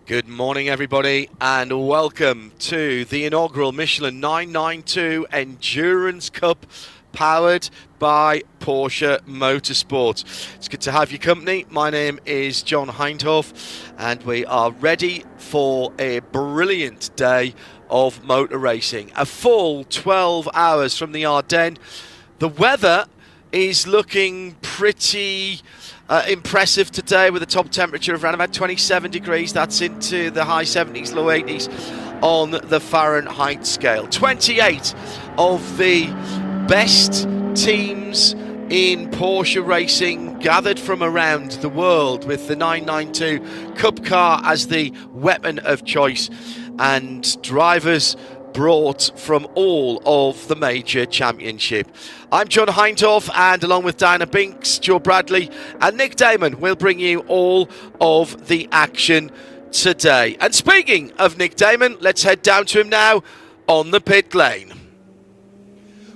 Good morning, everybody, and welcome to the inaugural Michelin 992 Endurance Cup powered by Porsche Motorsport. It's good to have your company. My name is John Hindhoff, and we are ready for a brilliant day of motor racing. A full 12 hours from the Ardennes. The weather is looking pretty impressive today, with a top temperature of around about 27 degrees. That's into the high 70s, low 80s on the Fahrenheit scale. 28 of the best teams in Porsche racing gathered from around the world, with the 992 Cup car as the weapon of choice, and drivers brought from all of the major championship. I'm John Hindhoff, and along with Diana Binks, Joe Bradley and Nick Damon, we'll bring you all of the action today. And speaking of Nick Damon, let's head down to him now on the pit lane.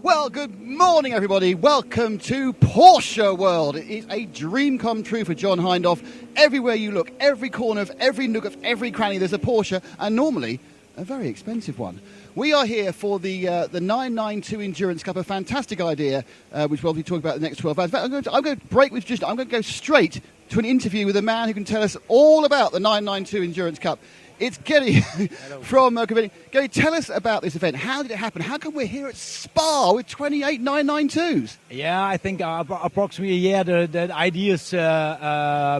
Well, good morning, everybody. Welcome to Porsche World. It is a dream come true for John Hindhoff. Everywhere you look, every corner of every nook of every cranny, there's a Porsche, and normally a very expensive one. We are here for the 992 Endurance Cup, a fantastic idea, which we'll be talking about in the next 12 hours. In fact, I'm going to go straight to an interview with a man who can tell us all about the 992 Endurance Cup. It's Gary from Creventic. Gary, tell us about this event. How did it happen? How come we're here at Spa with 28 992s? Yeah, I think approximately a year the idea is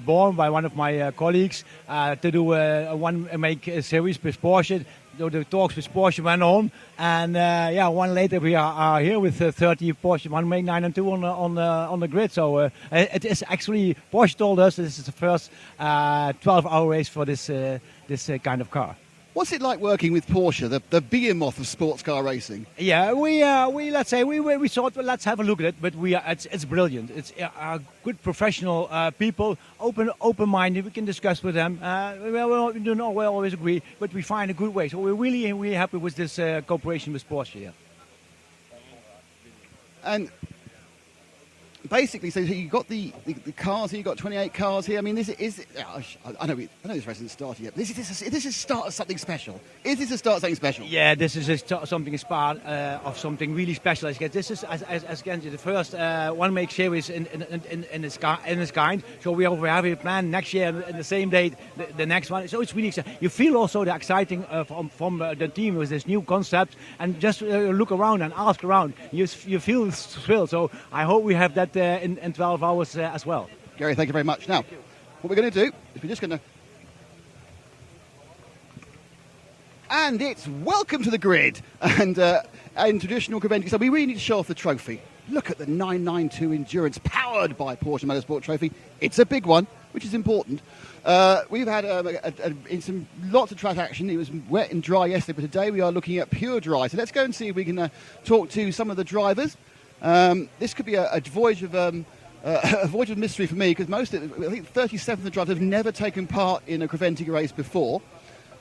born by one of my colleagues to do make a series with Porsche. The talks with Porsche went on, and one later we are here with 30 Porsche 992 on the grid. So it is actually, Porsche told us this is the first 12-hour race for this kind of car. What's it like working with Porsche, the behemoth of sports car racing? Yeah, we thought, well, let's have a look at it, but it's brilliant. It's good professional people, open-minded. We can discuss with them. We don't always agree, but we find a good way. So we're really happy with this cooperation with Porsche here. And basically, so you've got the cars here, you've got 28 cars here. I mean, this is I know this race hasn't started yet. This is a start of something special. Is this a start of something special? Yeah, this is something part of something really special. This is as again the first one-make series in its kind. So we have a plan next year in the same date, the next one. So it's really exciting. You feel also the exciting from the team with this new concept, and just look around and ask around. You feel thrilled. So I hope we have that in 12 hours as well. Gary, thank you very much. Now, what we're going to do is we're just going to... And it's welcome to the grid. And in traditional Creventic, so we really need to show off the trophy. Look at the 992 Endurance powered by Porsche Motorsport trophy. It's a big one, which is important. We've had lots of track action. It was wet and dry yesterday, but today we are looking at pure dry. So let's go and see if we can talk to some of the drivers. This could be a voyage of mystery for me, because I think 37 of the drivers have never taken part in a Creventic race before.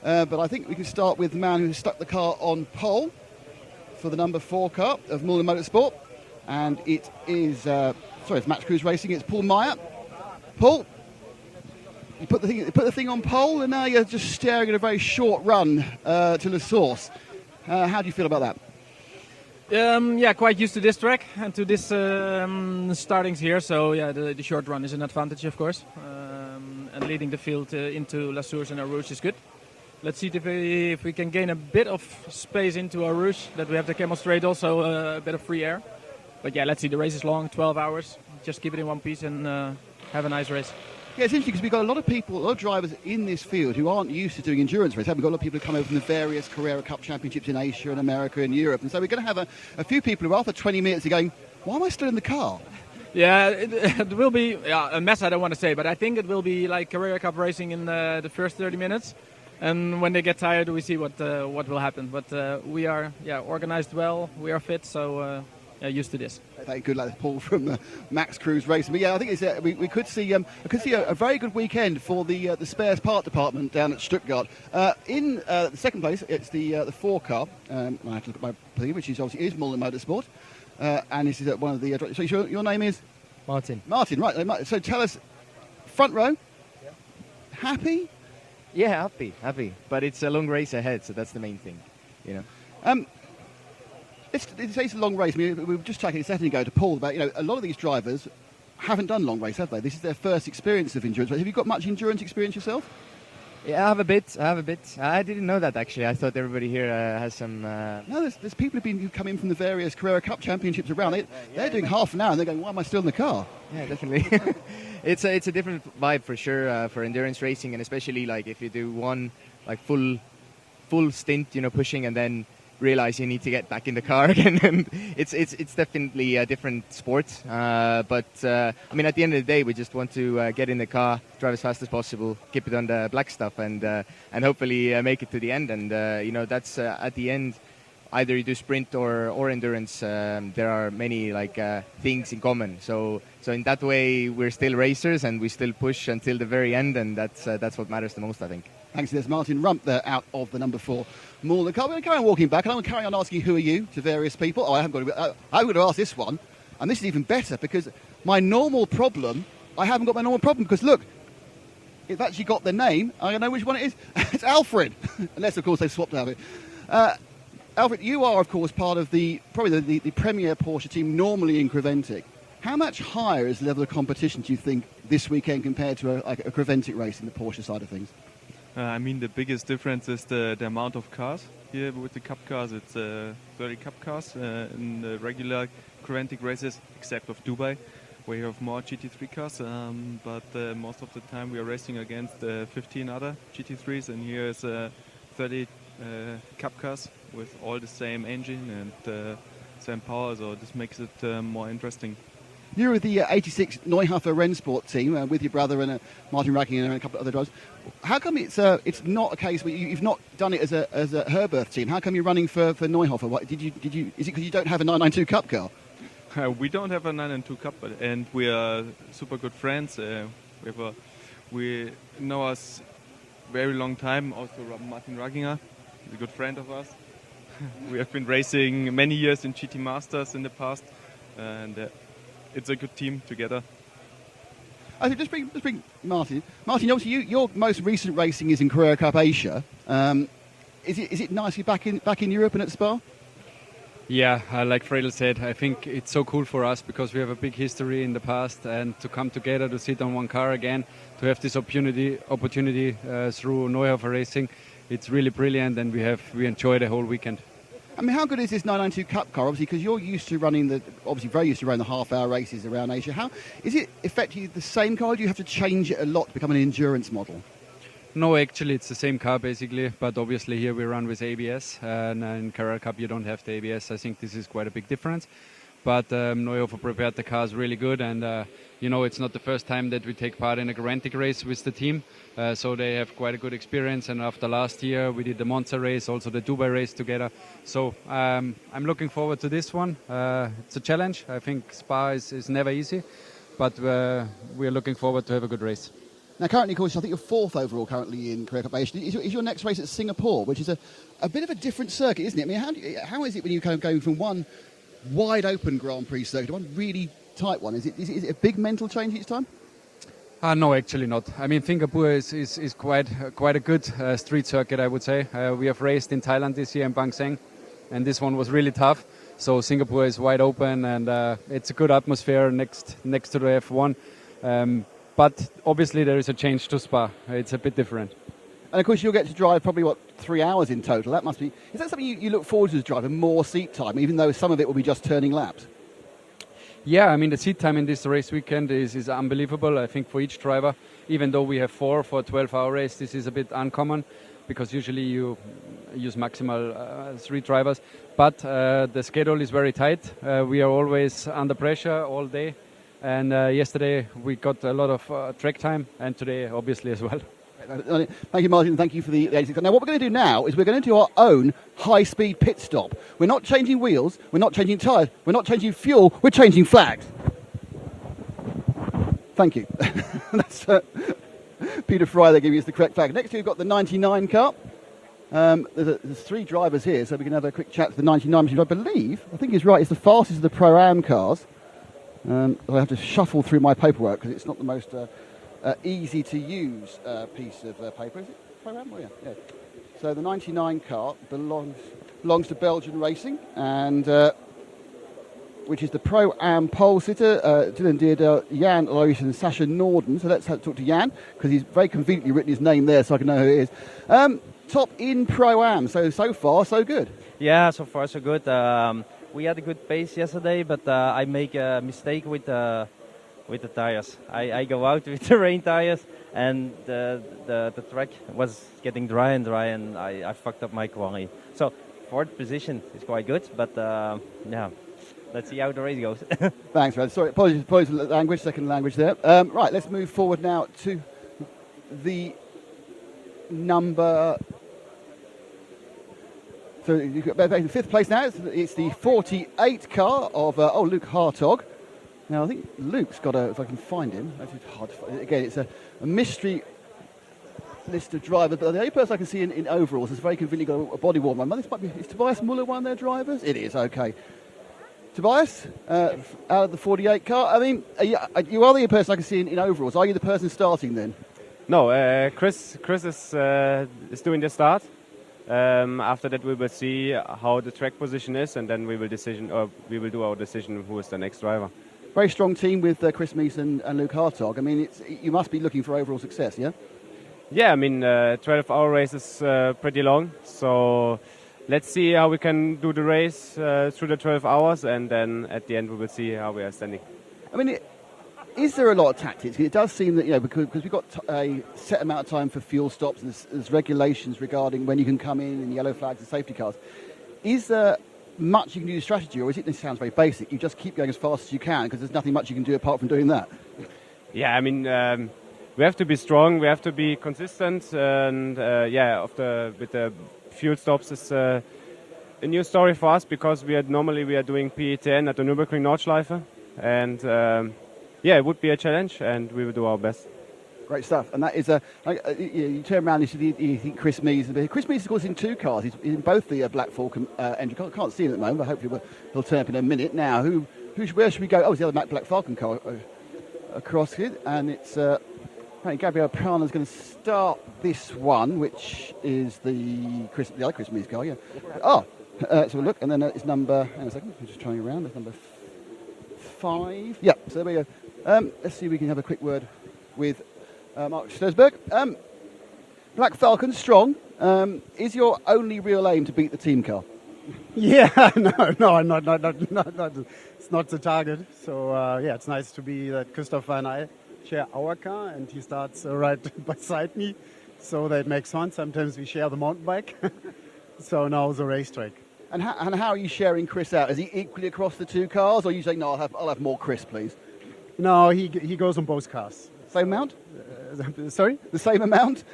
But I think we can start with the man who stuck the car on pole for the number 4 car of Michelin Motorsport, and it is it's Max Cruz Racing. It's Paul Meyer. Paul, you put the thing on pole, and now you're just staring at a very short run to La Source. How do you feel about that? Quite used to this track and to this startings here. So yeah, the short run is an advantage, of course. And leading the field into La Source and Eau Rouge is good. Let's see if we can gain a bit of space into Eau Rouge, that we have to demonstrate also a bit of free air. But yeah, let's see. The race is long, 12 hours. Just keep it in one piece and have a nice race. Yeah, it's interesting because we've got a lot of drivers in this field who aren't used to doing endurance races. We've got a lot of people who come over from the various Carrera Cup championships in Asia and America and Europe. And so we're going to have a few people who after 20 minutes are going, why am I still in the car? Yeah, it will be a mess, I don't want to say, but I think it will be like Carrera Cup racing in the first 30 minutes. And when they get tired, we see what will happen. But we are organized well, we are fit, so used to this. Thank you, good luck, Paul from Max Cruz Racing. But yeah, I think it's, we could see a very good weekend for the spares part department down at Stuttgart. In the second place, it's the 4 car. I have to look at my thing, which is obviously Michelin Motorsport, and this is one of the. So your name is Martin. Martin, right? So tell us, front row, happy. Yeah, happy. But it's a long race ahead, so that's the main thing, you know. It's a long race. I mean, we were just chatting a second ago to Paul about, a lot of these drivers haven't done long race, have they? This is their first experience of endurance. Have you got much endurance experience yourself? Yeah, I have a bit. I didn't know that, actually. I thought everybody here has some... No, there's people who come in from the various Carrera Cup championships around. They're doing half an hour and they're going, why am I still in the car? Yeah, definitely. It's a different vibe for sure for endurance racing, and especially like if you do one like full stint, pushing, and then realize you need to get back in the car again. And it's definitely a different sport. But I mean, at the end of the day, we just want to get in the car, drive as fast as possible, keep it on the black stuff, and hopefully make it to the end. And that's at the end. Either you do sprint or endurance. There are many things in common. So in that way, we're still racers and we still push until the very end, and that's what matters the most, I think. Thanks to this, Martin Rump there out of the number 4 Milestone car. We're going to carry on walking back, and I'm going to carry on asking who are you to various people. Oh, I'm going to ask this one, and this is even better because my normal problem, I haven't got my normal problem because look, it's actually got the name. I know which one it is. It's Alfred, unless of course they've swapped out of it. Alfred, you are of course part of probably the premier Porsche team normally in Creventic. How much higher is the level of competition do you think this weekend compared to a Creventic race in the Porsche side of things? I mean, the biggest difference is the amount of cars. Here with the Cup cars, it's 30 Cup cars in the regular Creventic races, except of Dubai, where you have more GT3 cars. But most of the time we are racing against 15 other GT3s, and here is 30 Cup cars with all the same engine and same power, so this makes it more interesting. You're with the 86 Neuhofer Rennsport team with your brother and Martin Racking and a couple of other drivers. How come it's not a case where you've not done it as a Herberth team? How come you're running for Neuhofer? Is it because you don't have a 992 Cup car? We don't have a 992 Cup, and we are super good friends. We know us very long time. Also, Martin Ragginger is a good friend of us. We have been racing many years in GT Masters in the past, and it's a good team together. I think just bring Martin. Martin, obviously your most recent racing is in Carrera Cup Asia. Is it nice to be back in Europe and at Spa? Yeah, like Fredel said, I think it's so cool for us because we have a big history in the past, and to come together to sit on one car again, to have this opportunity through Neuhofer Racing, it's really brilliant, and we enjoy the whole weekend. I mean, how good is this 992 Cup car? Obviously, because you're used to running very used to running the half-hour races around Asia. How is it effectively the same car? Or do you have to change it a lot to become an endurance model? No, actually, it's the same car basically, but obviously here we run with ABS, and in Carrera Cup you don't have the ABS. I think this is quite a big difference. But Neuhofer prepared the cars really good, and it's not the first time that we take part in a Creventic race with the team, so they have quite a good experience. And after last year, we did the Monza race, also the Dubai race together. So I'm looking forward to this one. It's a challenge. I think Spa is never easy, but we're looking forward to have a good race. Now, currently, of course, I think you're 4th overall currently in Carrera Cup Asia. Is your next race at Singapore, which is a bit of a different circuit, isn't it? I mean, how is it when you kind of going from one wide open Grand Prix circuit to one really tight one? Is it a big mental change each time? No, actually not. I mean, Singapore is quite a good street circuit, I would say. We have raced in Thailand this year in Bang Seng, and this one was really tough. So Singapore is wide open, and it's a good atmosphere next to the F1. But obviously there is a change to Spa. It's a bit different. And of course you'll get to drive probably 3 hours in total. That must be. Is that something you look forward to as driver? More seat time, even though some of it will be just turning laps. Yeah, I mean the seat time in this race weekend is unbelievable. I think for each driver, even though we have 4 for a 12-hour race, this is a bit uncommon because usually you use maximal 3 drivers. But the schedule is very tight. We are always under pressure all day. And yesterday we got a lot of track time, and today obviously as well. Thank you, Martin. Thank you for the 86. Now, what we're going to do now is we're going to do our own high-speed pit stop. We're not changing wheels, we're not changing tyres, we're not changing fuel, we're changing flags. Thank you. That's Peter Fry there giving us the correct flag. Next we've got the 99 car. There's 3 drivers here, so we can have a quick chat to the 99 machine. I think he's right, it's the fastest of the Pro-Am cars. I have to shuffle through my paperwork because it's not the most easy to use piece of paper, is it? Pro-Am? Oh, yeah. So the 99 car belongs to Belgian Racing, and which is the Pro-Am pole sitter, Dylan Deardale, Jan Lois and Sasha Norden. So let's talk to Jan, because he's very conveniently written his name there so I can know who it is. Top in Pro-Am, so far, so good. Yeah, so far so good. We had a good pace yesterday, but I make a mistake with the tires. I go out with the rain tires, and the track was getting dry, and I fucked up my quali. So fourth position is quite good, but yeah, let's see how the race goes. Thanks, Red. Sorry, apologies for the language, second language there. Right, let's move forward now to the number. So you've got back in fifth place now. It's the 48 car of Luke Hartog. Now I think Luke's got if I can find him. It's hard to find. Again, it's a mystery list of drivers, but the only person I can see in overalls is very conveniently got a body warmer. Is Tobias Muller one of their drivers? It is, okay. Tobias, out of the 48 car, I mean, you are the only person I can see in overalls. Are you the person starting then? No, Chris is doing the start. After that, we will see how the track position is, and then we will do our decision who is the next driver. Very strong team with Chris Meese and Luke Hartog. I mean, you must be looking for overall success, yeah? Yeah, I mean, 12-hour race is pretty long, so let's see how we can do the race through the 12 hours, and then at the end we will see how we are standing. I mean, is there a lot of tactics? It does seem that, because we've got a set amount of time for fuel stops, and there's regulations regarding when you can come in and yellow flags and safety cars. Is there much you can do to strategy, or is it, this sounds very basic, you just keep going as fast as you can because there's nothing much you can do apart from doing that? Yeah, I mean, we have to be strong, we have to be consistent, and with the fuel stops is a new story for us because normally we are doing PE10 at the Nürburgring Nordschleife, and it would be a challenge, and we will do our best. Great stuff. And that is you turn around and you think Chris Meese. Chris Meese, of course, in two cars. He's in both the Black Falcon engine. Can't see him at the moment, but hopefully he'll turn up in a minute. Now, where should we go? Oh, it's the other Black Falcon car across here, and it's Gabriel Prana's going to start this one, which is the other Chris Meese car. Yeah. So we'll look, and then it's number. Hang on a second. I'm just trying around. It's number 5. Yeah. So there we go. Let's see if we can have a quick word with Mark Stersberg. Black Falcon, strong. Is your only real aim to beat the team car? Yeah, no, I'm not. It's not the target. So it's nice to be that Christopher and I share our car, and he starts right beside me, so that makes fun. Sometimes we share the mountain bike. So now the racetrack. And how are you sharing Chris out? Is he equally across the two cars, or are you saying no? I'll have more Chris, please. No, he goes on both cars. Same amount? Sorry? The same amount?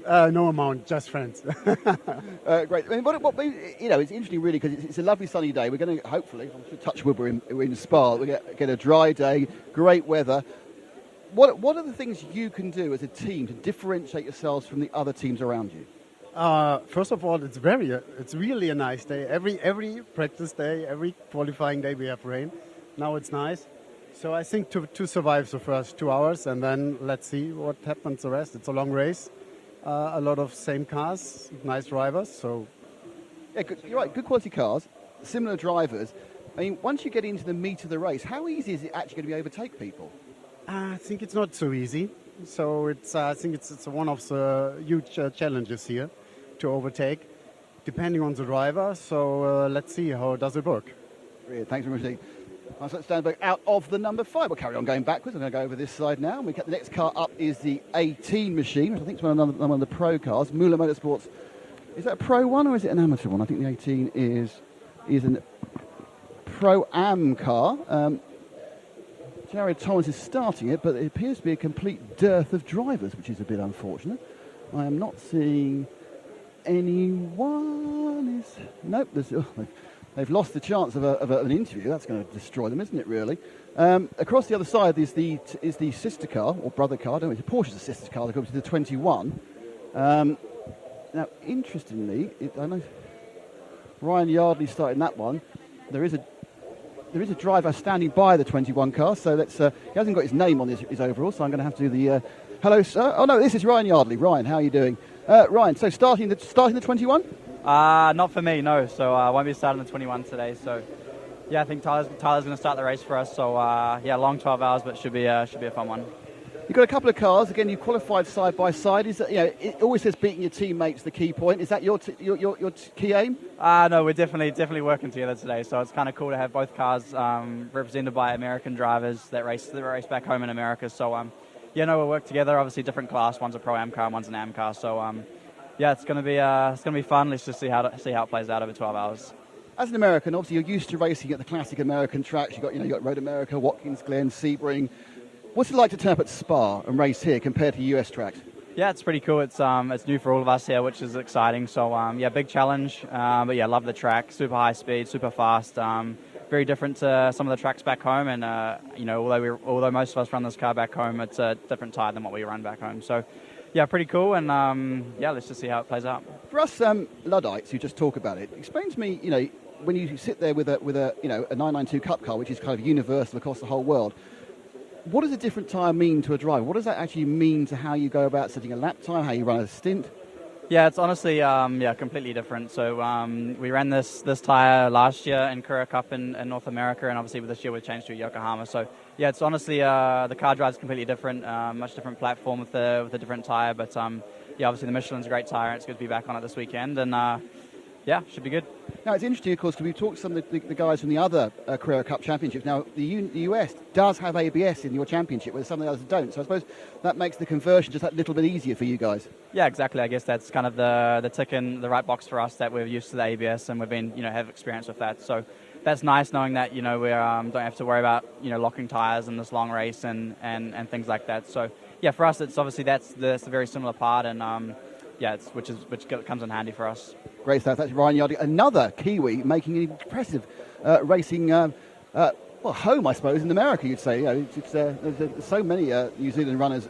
No amount, just friends. Great. I mean, it's interesting, really, because it's a lovely sunny day. We're going to, hopefully, I'm sure touch wood, we're in Spa. We get a dry day, great weather. What are the things you can do as a team to differentiate yourselves from the other teams around you? First of all, it's really a nice day. Every practice day, every qualifying day, we have rain. Now it's nice. So I think to survive the first 2 hours, and then let's see what happens the rest. It's a long race, a lot of same cars, nice drivers. So yeah, you're right. Good quality cars, similar drivers. I mean, once you get into the meat of the race, how easy is it actually going to be overtake people? I think it's not so easy. So I think it's one of the huge challenges here to overtake, depending on the driver. So let's see how does it work. Brilliant. Thanks very much. I'll stand back out of the number 5. We'll carry on going backwards. I'm going to go over this side now. The next car up is the 18 machine, which I think is one of the pro cars. Müller Motorsports. Is that a pro one or is it an amateur one? I think the 18 is a pro-am car. Jared Thomas is starting it, but it appears to be a complete dearth of drivers, which is a bit unfortunate. I am not seeing anyone. Nope. They've lost the chance of an interview. That's going to destroy them, isn't it, really? Across the other side is the sister car, or brother car. I don't know, Porsche's a sister car. They go to the 21. Now, interestingly, I know Ryan Yardley started in that one. There is there is a driver standing by the 21 car, so let's. He hasn't got his name on his overall, so I'm going to have to do the. Hello, sir. Oh no, this is Ryan Yardley. Ryan, how are you doing? Ryan, so starting the 21. Not for me, no. So I won't be starting the 21 today. So yeah, I think Tyler's going to start the race for us. So yeah, long 12 hours, but should be a fun one. You've got a couple of cars. Again, you qualified side by side. Is that, it always says beating your teammates the key point. Is that your key aim? No, we're definitely working together today. So it's kind of cool to have both cars represented by American drivers that race back home in America. So yeah, no, we'll work together. Obviously, different class. One's a Pro-Am car, one's an Am car. So yeah, it's gonna be fun. Let's just see how it plays out over 12 hours. As an American, obviously you're used to racing at the classic American tracks. You got Road America, Watkins Glen, Sebring. What's it like to turn up at Spa and race here compared to US tracks? Yeah, it's pretty cool. It's new for all of us here, which is exciting. So yeah, big challenge. But yeah, love the track. Super high speed, super fast. Very different to some of the tracks back home. And although most of us run this car back home, it's a different tyre than what we run back home. So yeah, pretty cool. And yeah, let's just see how it plays out. For us Luddites who just talk about it, explain to me, when you sit there with a 992 Cup car, which is kind of universal across the whole world. What does a different tyre mean to a driver? What does that actually mean to how you go about setting a lap time, how you run a stint? Yeah, it's honestly completely different. So we ran this tyre last year in Carrera Cup in North America, and obviously this year we've changed to Yokohama. So yeah, it's honestly the car drive's completely different, much different platform with a different tyre. But yeah, obviously the Michelin's a great tyre, and it's good to be back on it this weekend. And yeah, should be good. Now, it's interesting, of course, because we've talked to some of the guys from the other Carrera Cup championships. Now, the US does have ABS in your championship, where some of the others don't. So I suppose that makes the conversion just that little bit easier for you guys. Yeah, exactly. I guess that's kind of the tick in the right box for us, that we're used to the ABS and we've been, have experience with that. So that's nice knowing that, we don't have to worry about, locking tyres in this long race and things like that. So yeah, for us, it's obviously that's a very similar part, and yeah, which comes in handy for us. Great stuff. That's Ryan Yardley, another Kiwi making an impressive racing, home, I suppose, in America, you'd say. There's so many New Zealand runners.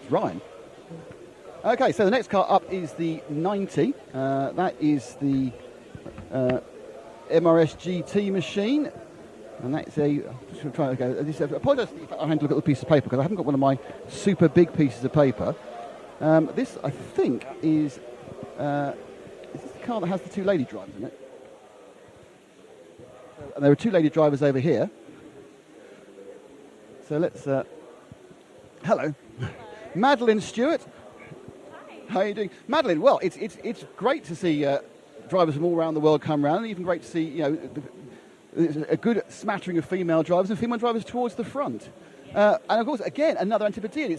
Ryan. Okay, so the next car up is the 90. That is the MRS GT machine. And that's I apologise if I had to look at the piece of paper because I haven't got one of my super big pieces of paper. This, I think, is this the car that has the two lady drivers in it? And there are two lady drivers over here. So let's... hello. Madeline Stewart. Hi. How are you doing? Madeline, well, it's great to see drivers from all around the world come around, and even great to see, a good smattering of female drivers and female drivers towards the front. And of course, again, another Antipodean.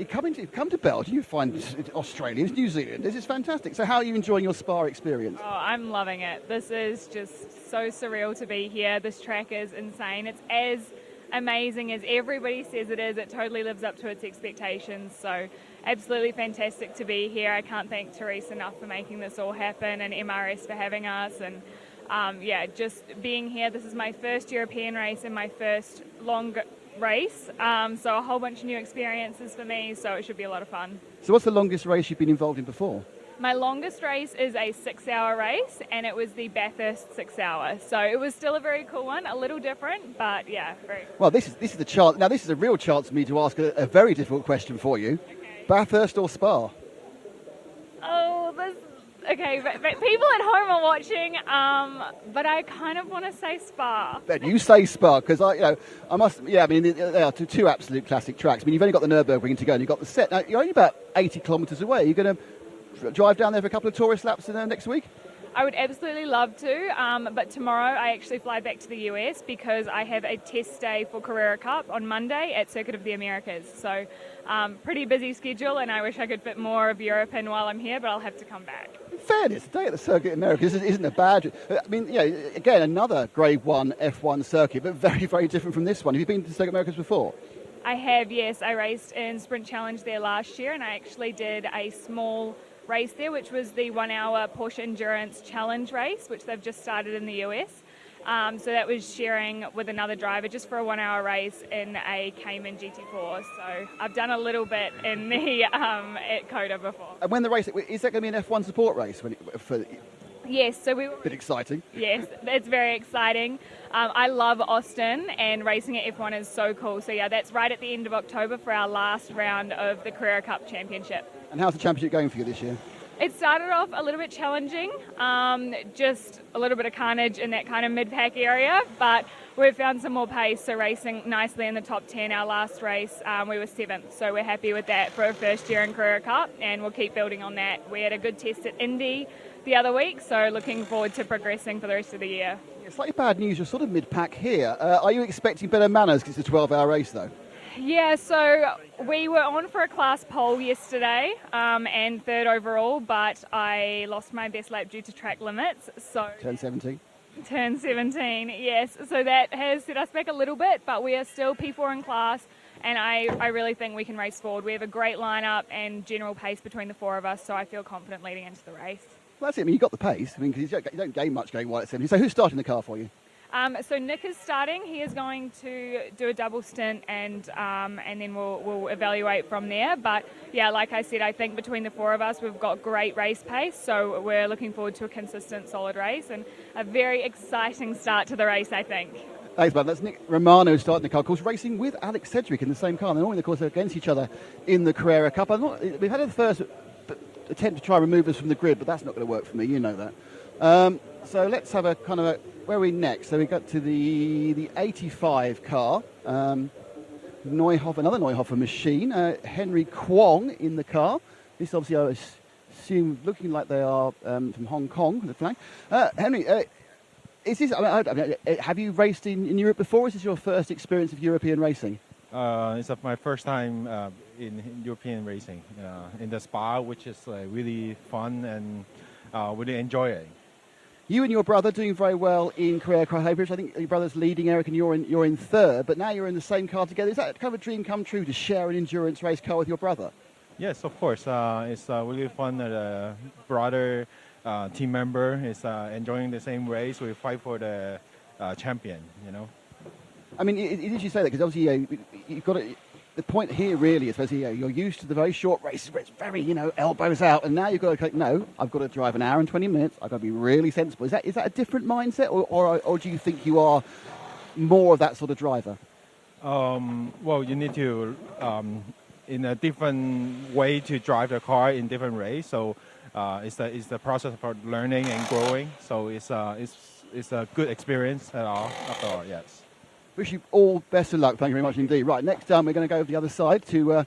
Come to Belgium, you find Australians, New Zealand. This is fantastic. So how are you enjoying your Spa experience? Oh, I'm loving it. This is just so surreal to be here. This track is insane. It's as amazing as everybody says it is. It totally lives up to its expectations. So absolutely fantastic to be here. I can't thank Therese enough for making this all happen, and MRS for having us. And yeah, just being here. This is my first European race and my first long race, so a whole bunch of new experiences for me, so it should be a lot of fun. So what's the longest race you've been involved in before? My longest race is a 6-hour race, and it was the Bathurst 6-hour, so it was still a very cool one, a little different, but yeah, very cool. Well, this is the chance. Now this is a real chance for me to ask a very difficult question for you. Okay. Bathurst or Spa? Oh, okay, but people at home are watching, but I kind of want to say Spa. Then you say Spa, because they are two absolute classic tracks. I mean, you've only got the Nürburgring to go, and you've got the set. Now, you're only about 80 kilometres away. Are you going to drive down there for a couple of tourist laps next week? I would absolutely love to, but tomorrow I actually fly back to the US because I have a test day for Carrera Cup on Monday at Circuit of the Americas. So pretty busy schedule, and I wish I could fit more of Europe in while I'm here, but I'll have to come back. In fairness, a day at the Circuit of the Americas isn't a bad... I mean, again, another Grade 1 F1 circuit, but very, very different from this one. Have you been to the Circuit of the Americas before? I have, yes. I raced in Sprint Challenge there last year, and I actually did a small race there, which was the 1-hour Porsche Endurance Challenge race, which they've just started in the US. So that was sharing with another driver just for a 1-hour race in a Cayman GT4. So I've done a little bit in the at COTA before. And when the race, is that going to be an F1 support race? Yes, so we were... Bit exciting. Yes, it's very exciting. I love Austin, and racing at F1 is so cool. So yeah, that's right at the end of October for our last round of the Carrera Cup Championship. And how's the championship going for you this year? It started off a little bit challenging, just a little bit of carnage in that kind of mid-pack area, but we've found some more pace, so racing nicely in the top 10. Our last race, we were 7th, so we're happy with that for our first year in Carrera Cup, and we'll keep building on that. We had a good test at Indy the other week, so looking forward to progressing for the rest of the year. Slightly bad news, you're sort of mid-pack here. Are you expecting better manners because it's a 12-hour race, though? Yeah, so we were on for a class pole yesterday and 3rd overall, but I lost my best lap due to track limits. So Turn 17. Turn 17, yes. So that has set us back a little bit, but we are still P4 in class, and I really think we can race forward. We have a great lineup and general pace between the 4 of us, so I feel confident leading into the race. Well, that's it. I mean, you got the pace. I mean, because you don't gain much going wide at 17. So who's starting the car for you? So Nick is starting. He is going to do a double stint, and then we'll evaluate from there. But yeah, like I said, I think between the 4 of us, we've got great race pace. So we're looking forward to a consistent, solid race and a very exciting start to the race, I think. Thanks, bud. That's Nick Romano starting the car, of course, racing with Alex Sedgwick in the same car. They're normally, of course, against each other in the Carrera Cup. We've had a first attempt to try and remove us from the grid, but that's not going to work for me. You know that. So let's have a kind of a... Where are we next? So we got to the 85 car. Neuhoff, another Neuhofer machine. Henry Kwong in the car. This obviously, I assume, looking like they are from Hong Kong, the flag. Henry, is this? Have you raced in Europe before? Is this your first experience of European racing? It's my first time in European racing in the Spa, which is really fun and really enjoy it. You and your brother doing very well in Carrera Cup. I think your brother's leading, Eric, and you're in 3rd. But now you're in the same car together. Is that kind of a dream come true to share an endurance race car with your brother? Yes, of course. It's really fun that a brother team member is enjoying the same race. We fight for the champion, you know. I mean, it is you say that because obviously you've got to... The point here really is, you're used to the very short races where it's very, elbows out, and now you've got to go, no, I've got to drive an hour and 20 minutes, I've got to be really sensible. Is that a different mindset, or do you think you are more of that sort of driver? Well, you need to, in a different way to drive the car in different ways, so it's the process of learning and growing, so it's a good experience after all, yes. Wish you all best of luck. Thank you very much indeed. Right, next we're going to go over the other side to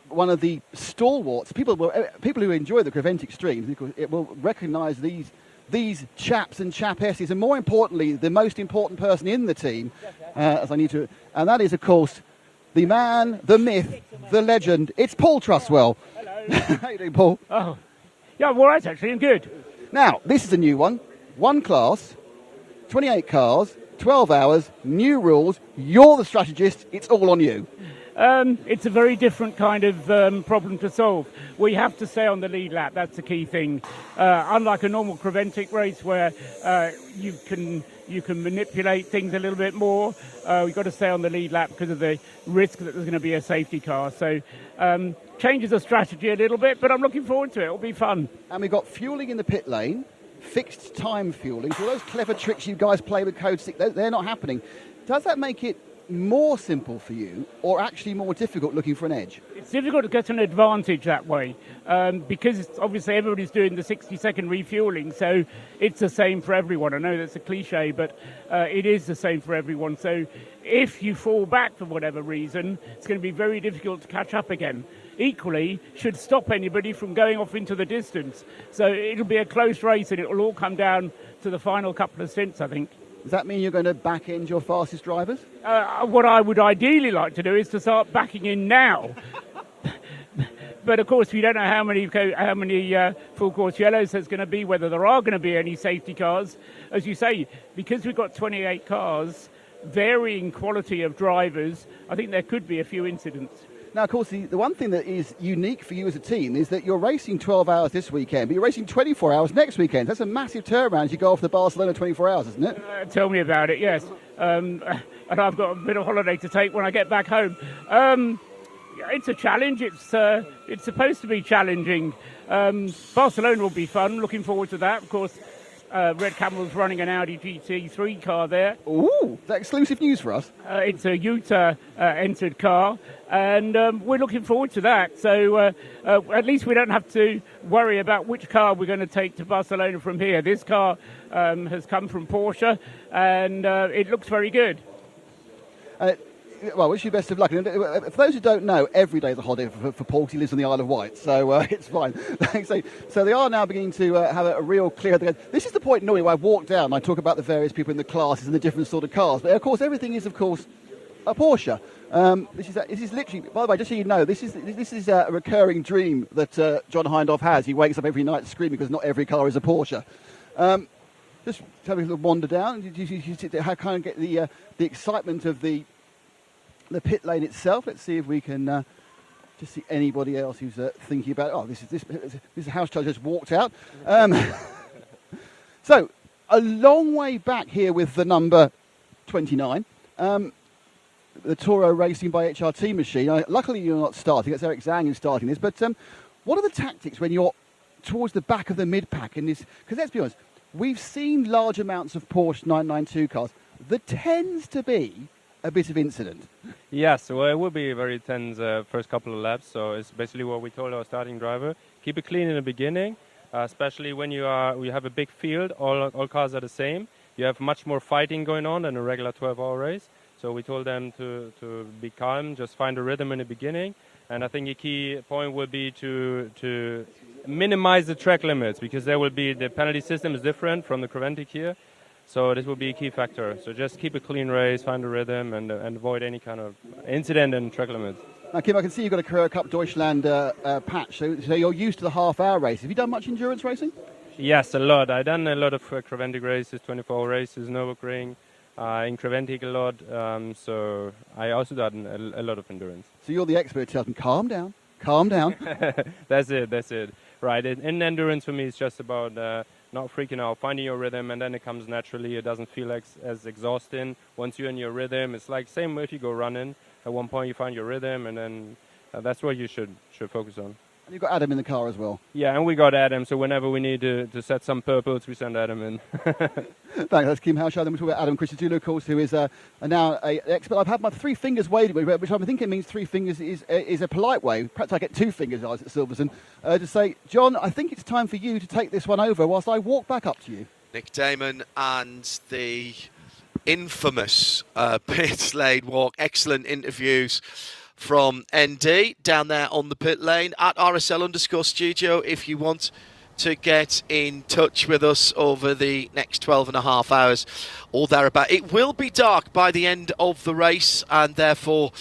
one of the stalwarts. People who enjoy the Creventic streams will recognise these chaps and chapesses, and more importantly, the most important person in the team, and that is, of course, the man, the myth, the legend. It's Paul Trustwell. Hello. How you doing, Paul? Oh, yeah, I'm all right, actually. I'm good. Now, this is a new one. One class, 28 cars, 12 hours, new rules, you're the strategist, it's all on you. It's a very different kind of problem to solve. We have to stay on the lead lap, that's the key thing. Unlike a normal Creventic race where you can manipulate things a little bit more, we've got to stay on the lead lap because of the risk that there's going to be a safety car. So changes the strategy a little bit, but I'm looking forward to it, it'll be fun. And we've got fueling in the pit lane. Fixed time fueling. So those clever tricks you guys play with Code 6, they're not happening. Does that make it more simple for you, or actually more difficult looking for an edge? It's difficult to get an advantage that way because obviously everybody's doing the 60-second refueling, so it's the same for everyone. I know that's a cliche, but it is the same for everyone. So if you fall back for whatever reason, it's going to be very difficult to catch up again. Equally, should stop anybody from going off into the distance. So it'll be a close race, and it'll all come down to the final couple of stints, I think. Does that mean you're going to back end your fastest drivers? What I would ideally like to do is to start backing in now. But of course, we don't know how many full course yellows there's going to be, whether there are going to be any safety cars. As you say, because we've got 28 cars, varying quality of drivers, I think there could be a few incidents. Now, of course, the one thing that is unique for you as a team is that you're racing 12 hours this weekend, but you're racing 24 hours next weekend. That's a massive turnaround as you go off to Barcelona 24 hours, isn't it? Tell me about it, yes. And I've got a bit of holiday to take when I get back home. It's a challenge. It's supposed to be challenging. Barcelona will be fun. Looking forward to that. Of course, Red Camel's running an Audi GT3 car there. Ooh, is that exclusive news for us? It's a Utah entered car, and we're looking forward to that. So at least we don't have to worry about which car we're going to take to Barcelona from here. This car has come from Porsche, and it looks very good. Well, wish you best of luck. And for those who don't know, every day is a holiday for Paul. He lives on the Isle of Wight, so it's fine. So they are now beginning to have a real clear. This is the point normally where I walk down and I talk about the various people in the classes and the different sort of cars. But of course, everything is, of course, a Porsche. This is literally, by the way, just so you know, this is a recurring dream that John Hindhaugh has. He wakes up every night screaming because not every car is a Porsche. Just having a little wander down. How kind of get the excitement of the pit lane itself. Let's see if we can just see anybody else who's thinking about. Oh, this is house charge just walked out. So a long way back here with the number 29, the Toro Racing by HRT machine. Luckily, you're not starting. It's Eric Zhang who's starting this. But what are the tactics when you're towards the back of the mid pack in this? Because let's be honest, we've seen large amounts of Porsche 992 cars. There tends to be a bit of incident. Yes, well, it will be very tense first couple of laps. So it's basically what we told our starting driver: keep it clean in the beginning, especially when you have a big field. All cars are the same. You have much more fighting going on than a regular 12-hour race. So we told them to be calm, just find a rhythm in the beginning. And I think a key point will be to minimize the track limits, because the penalty system is different from the Creventic here. So this will be a key factor. So just keep a clean race, find a rhythm, and avoid any kind of incident and track limits. Now, Kim, I can see you've got a Carrera Cup Deutschland patch, so you're used to the half-hour race. Have you done much endurance racing? Yes, a lot. I've done a lot of Creventic races, 24-hour races, Nürburgring, in Creventic a lot. So I also done a lot of endurance. So you're the expert. Tell them, calm down, calm down. That's it. Right. In endurance for me, it's just about not freaking out, finding your rhythm, and then it comes naturally. It doesn't feel as exhausting. Once you're in your rhythm, it's like same if you go running. At one point you find your rhythm, and then that's what you should focus on. And you've got Adam in the car as well. Yeah, and we got Adam, so whenever we need to set some purples, we send Adam in. Thanks, that's Kim Haushaw. Then we talk about Adam Christopher, of course, who is now an expert. I've had my three fingers waving, which I think it means three fingers is a polite way. Perhaps I get two fingers at Silverstone to say, John, I think it's time for you to take this one over whilst I walk back up to you. Nick Damon and the infamous pit lane walk. Excellent interviews from ND down there on the pit lane at RSL_studio if you want to get in touch with us over the next 12 and a half hours or thereabout. It will be dark by the end of the race, and therefore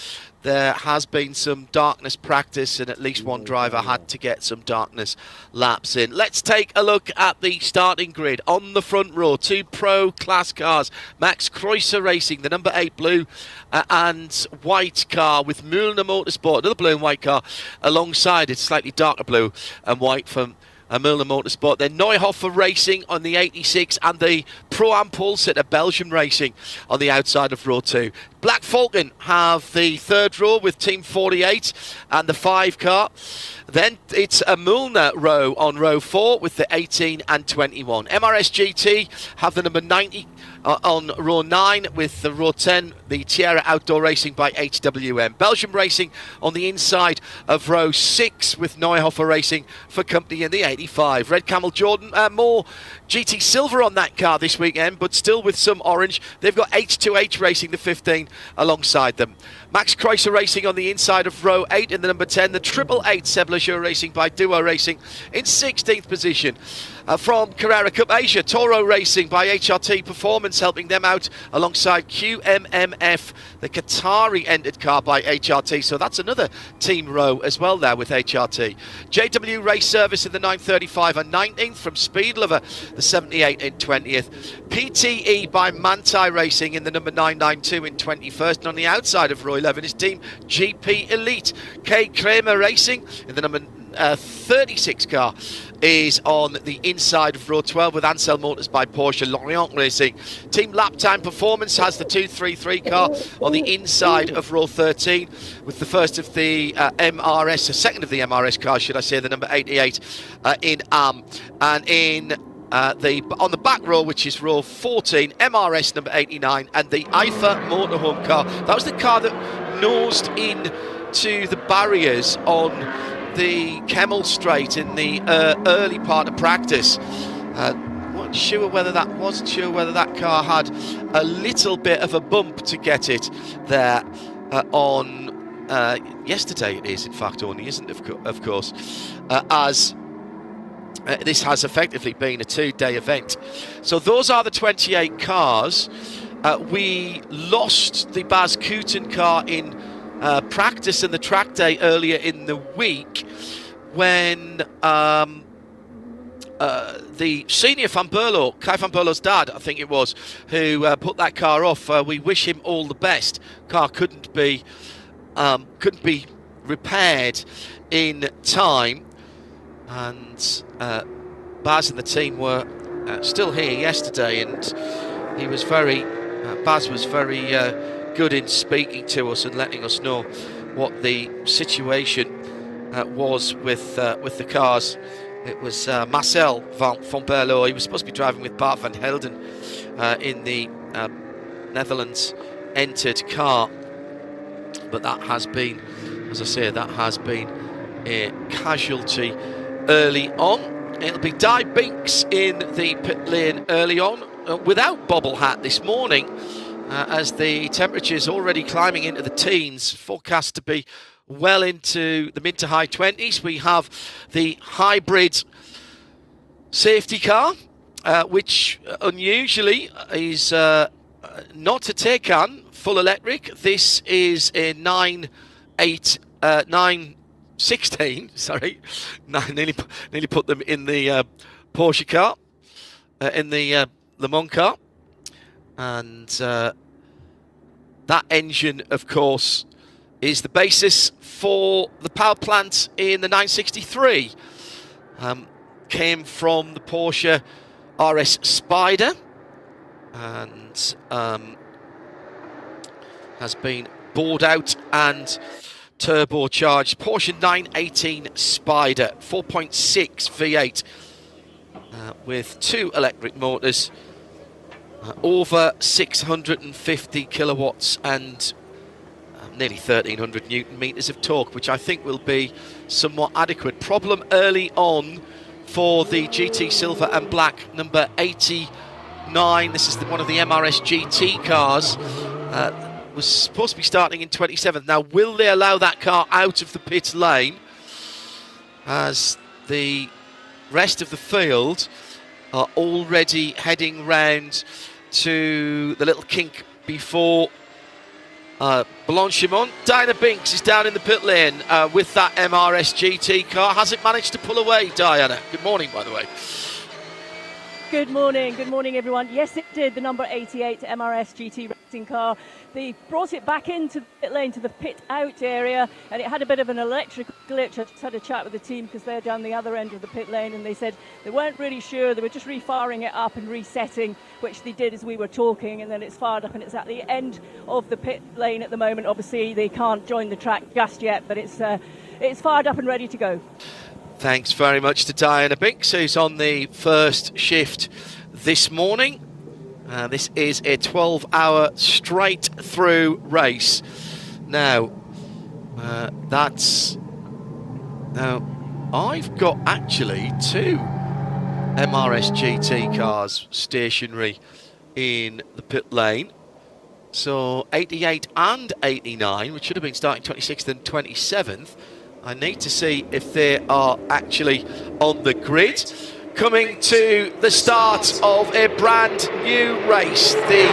there has been some darkness practice, and at least one driver had to get some darkness laps in. Let's take a look at the starting grid. On the front row, two pro class cars. Max Kreuzer Racing, the number 8 blue and white car with Michelin Motorsport, another blue and white car alongside it, slightly darker blue and white from Michelin Motorsport. Then Neuhofer Racing on the 86 and the Pro-Am Pulsar Belgium Racing on the outside of row 2. Black Falcon have the third row with Team 48 and the 5 car. Then it's a Müllner row on row 4 with the 18 and 21. MRS GT have the number 90 on row 9 with the row 10, the Tierra Outdoor Racing by HWM. Belgium Racing on the inside of row 6 with Neuhofer Racing for company in the 85. Red Camel Jordan, more GT Silver on that car this weekend, but still with some orange. They've got H2H Racing, the 15, alongside them. Max Kreuzer Racing on the inside of row 8 in the number 10. The 888 Seb Lejeune Racing by Duo Racing in 16th position. From Carrera Cup Asia, Toro Racing by HRT Performance helping them out alongside QMMF, the Qatari entered car by HRT. So that's another team row as well there with HRT. JW Race Service in the 935 and 19th from Speed Lover, the 78 in 20th. PTE by Mantai Racing in the number 992 in 21st. And on the outside of row 11 is Team GP Elite. K Kramer Racing in the number 36 car is on the inside of row 12 with Ansel Motors by Porsche. Lorient Racing. Team Lap Time Performance has the 233 car on the inside of row 13 with the first of the MRS, the second of the MRS cars, should I say, the number 88 in AM. And in on the back row, which is row 14, MRS number 89, and the IFA motorhome car. That was the car that nosed in to the barriers on the Kemmel Straight in the early part of practice. Wasn't sure whether that car had a little bit of a bump to get it there on yesterday. It is, in fact, only, isn't it? Of course, as this has effectively been a 2-day event. So those are the 28 cars. We lost the Baz Kooten car in practice and the track day earlier in the week when the senior Van Berlo, Kai Van Berlo's dad, I think it was, who put that car off. We wish him all the best. Car couldn't be repaired in time. And Baz and the team were still here yesterday, and he was Baz was very good in speaking to us and letting us know what the situation was with the cars. It was Marcel van Berlo. He was supposed to be driving with Bart van Helden in the Netherlands entered car, but that has been, as I say, a casualty early on. It'll be Di Binks in the pit lane early on, without bobble hat this morning, as the temperatures already climbing into the teens, forecast to be well into the mid to high 20s. We have the hybrid safety car, which unusually is not a Taycan full electric. This is a 916, sorry, nearly put them in the Porsche car, in the Le Mans car, and that engine, of course, is the basis for the power plant in the 963. Came from the Porsche RS Spider, and has been bored out and turbocharged. Porsche 918 Spider, 4.6 V8 with 2 electric motors, over 650 kilowatts and nearly 1,300 newton meters of torque, which I think will be somewhat adequate. Problem early on for the GT Silver and Black number 89. This is one of the MRS GT cars. Was supposed to be starting in 27th. Now, will they allow that car out of the pit lane, as the rest of the field are already heading round to the little kink before Blanchimont? Diana Binks is down in the pit lane with that MRS GT car. Has it managed to pull away, Diana? Good morning, by the way. Good morning everyone. Yes, it did. The number 88 MRS GT racing car. They brought it back into the pit lane to the pit out area, and it had a bit of an electrical glitch. I just had a chat with the team because they're down the other end of the pit lane, and they said they weren't really sure. They were just refiring it up and resetting, which they did as we were talking, and then it's fired up and it's at the end of the pit lane at the moment. Obviously, they can't join the track just yet, but it's fired up and ready to go. Things very much to Diana Binks, who's on the first shift this morning. This is a 12-hour straight-through race. Now, I've got actually 2 MRS GT cars stationary in the pit lane. So 88 and 89, which should have been starting 26th and 27th. I need to see if they are actually on the grid. Coming to the start of a brand new race, the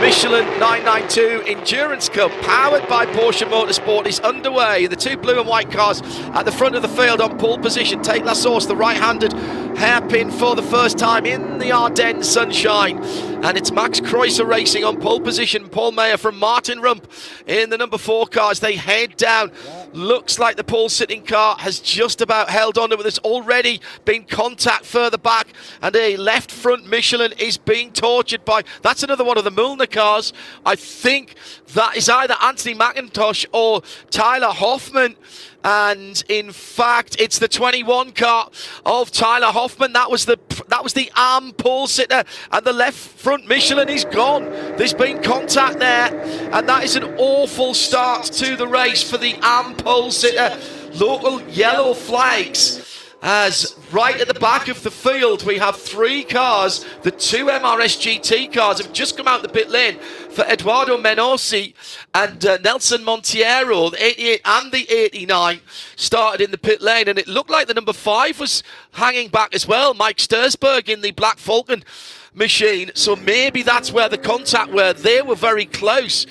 Michelin 992 Endurance Cup, powered by Porsche Motorsport, is underway. The 2 blue and white cars at the front of the field on pole position. Tate Lassource, the right-handed hairpin for the first time in the Ardennes sunshine. And it's Max Kreuzer racing on pole position. Paul Mayer from Martin Rump in the number 4 cars. They head down. Looks like the pole-sitting car has just about held on to it. There's already been contact further back, and a left front Michelin is being tortured by... That's another one of the Müllner cars. I think that is either Anthony McIntosh or Tyler Hoffman. And in fact, it's the 21 car of Tyler Hoffman. That was the arm pole sitter, and the left front Michelin is gone. There's been contact there, and that is an awful start to the race for the arm pole sitter. Local yellow flags. As right at the back of the field, we have 3 cars. The 2 MRS GT cars have just come out the pit lane for Eduardo Menosi and Nelson Monteiro. The 88 and the 89 started in the pit lane, and it looked like the number 5 was hanging back as well. Mike Stursberg in the Black Falcon machine. So maybe that's where the contact were. They were very close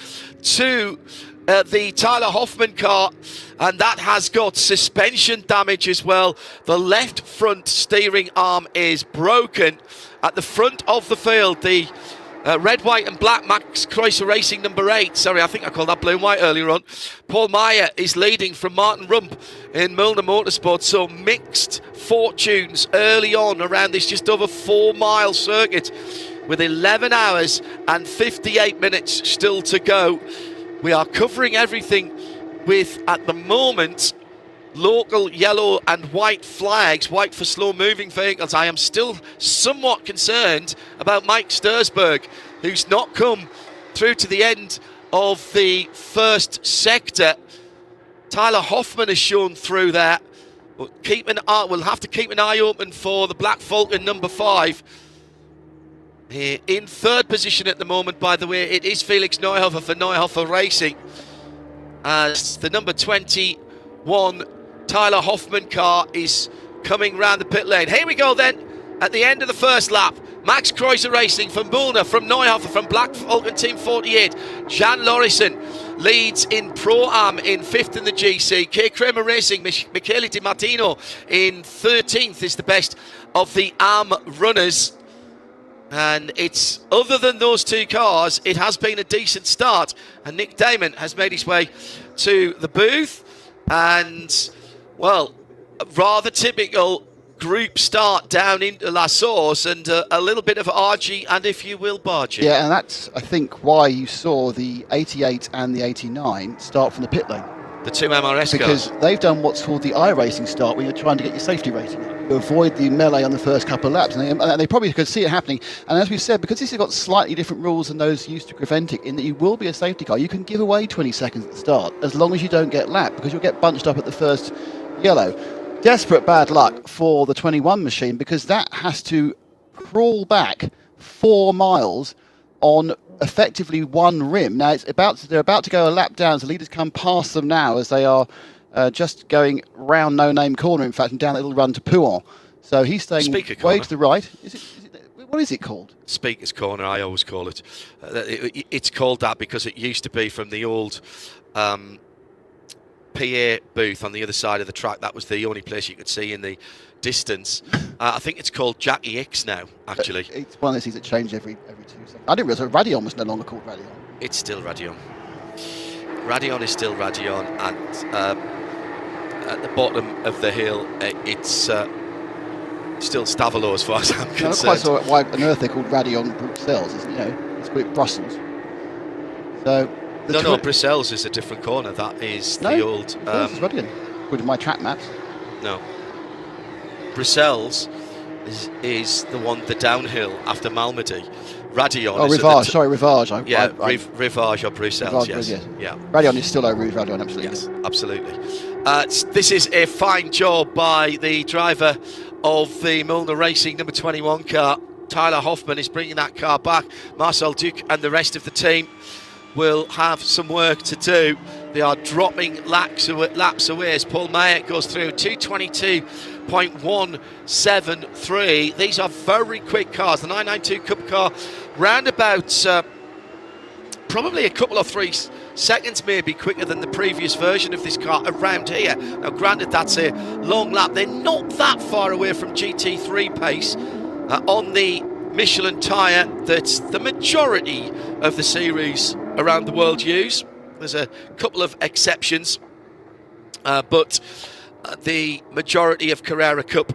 to the Tyler Hoffman car, and that has got suspension damage as well. The left front steering arm is broken. At the front of the field, the red, white and black Max Kreuzer Racing number 8. Sorry, I think I called that blue and white earlier on. Paul Meyer is leading from Martin Rump in Milner Motorsport. So mixed fortunes early on around this just over 4-mile circuit with 11 hours and 58 minutes still to go. We are covering everything with, at the moment, local yellow and white flags, white for slow-moving vehicles. I am still somewhat concerned about Mike Stursberg, who's not come through to the end of the first sector. Tyler Hoffman has shown through there. We'll have to keep an eye open for the Black Falcon number 5. Here in third position at the moment, by the way, it is Felix Neuhofer for Neuhofer Racing, as the number 21 Tyler Hoffman car is coming round the pit lane. Here we go then, at the end of the first lap. Max Kreuzer Racing from Mulner, from Neuhofer, from Black Falcon Team 48. Jan Lorison leads in Pro-Am in 5th in the GC. K Kramer Racing, Michele Di Martino in 13th is the best of the Am runners. And it's, other than those 2 cars, it has been a decent start. And Nick Damon has made his way to the booth. And, well, a rather typical group start down into La Source, and a little bit of argy and, if you will, bargy. Yeah, and that's, I think, why you saw the 88 and the 89 start from the pit lane. The 2 MRS because cars. They've done what's called the iRacing start, when you're trying to get your safety rating to avoid the melee on the first couple of laps, and they probably could see it happening. And as we've said, because this has got slightly different rules than those used to Creventic, in that you will be a safety car, you can give away 20 seconds at the start as long as you don't get lapped, because you'll get bunched up at the first yellow. Desperate bad luck for the 21 machine, because that has to crawl back 4 miles on effectively 1 rim. Now they're about to go a lap down, so leaders come past them now as they are just going round No Name Corner, in fact, and down that little run to Pouon. So he's staying way to the right. What is it called? Speaker's Corner, I always call it. It's called that because it used to be from the old PA booth on the other side of the track. That was the only place you could see in the distance. I think it's called Jackie X now, actually. It's one of those things that change every 2 seconds. I didn't realise Radion was no longer called Radion. It's still Radion. Radion is still Radion, and at the bottom of the hill, it's still Stavolo as far as I'm concerned. I'm not quite sure why on earth they're called Radion Bruxelles, isn't it? It's called Brussels. So no, Brussels is a different corner. That is the old. It's Radion, according to my track maps. No. Brussels is the one, the downhill after Malmedy. Radion. Oh, Rivage. Sorry, Rivage. Rivage or Brussels. Rivage, yes. Yeah. Radion is still over Radion, absolutely. Yes, absolutely. This is a fine job by the driver of the Milner Racing number 21 car. Tyler Hoffman is bringing that car back. Marcel Duc and the rest of the team will have some work to do. They are dropping laps away as Paul Meyer goes through 222.173. These are very quick cars. The 992 Cup car, round about probably a couple or 3 seconds maybe quicker than the previous version of this car around here. Now granted, that's a long lap. They're not that far away from GT3 pace on the Michelin tyre that the majority of the series around the world use. There's a couple of exceptions, but the majority of Carrera Cup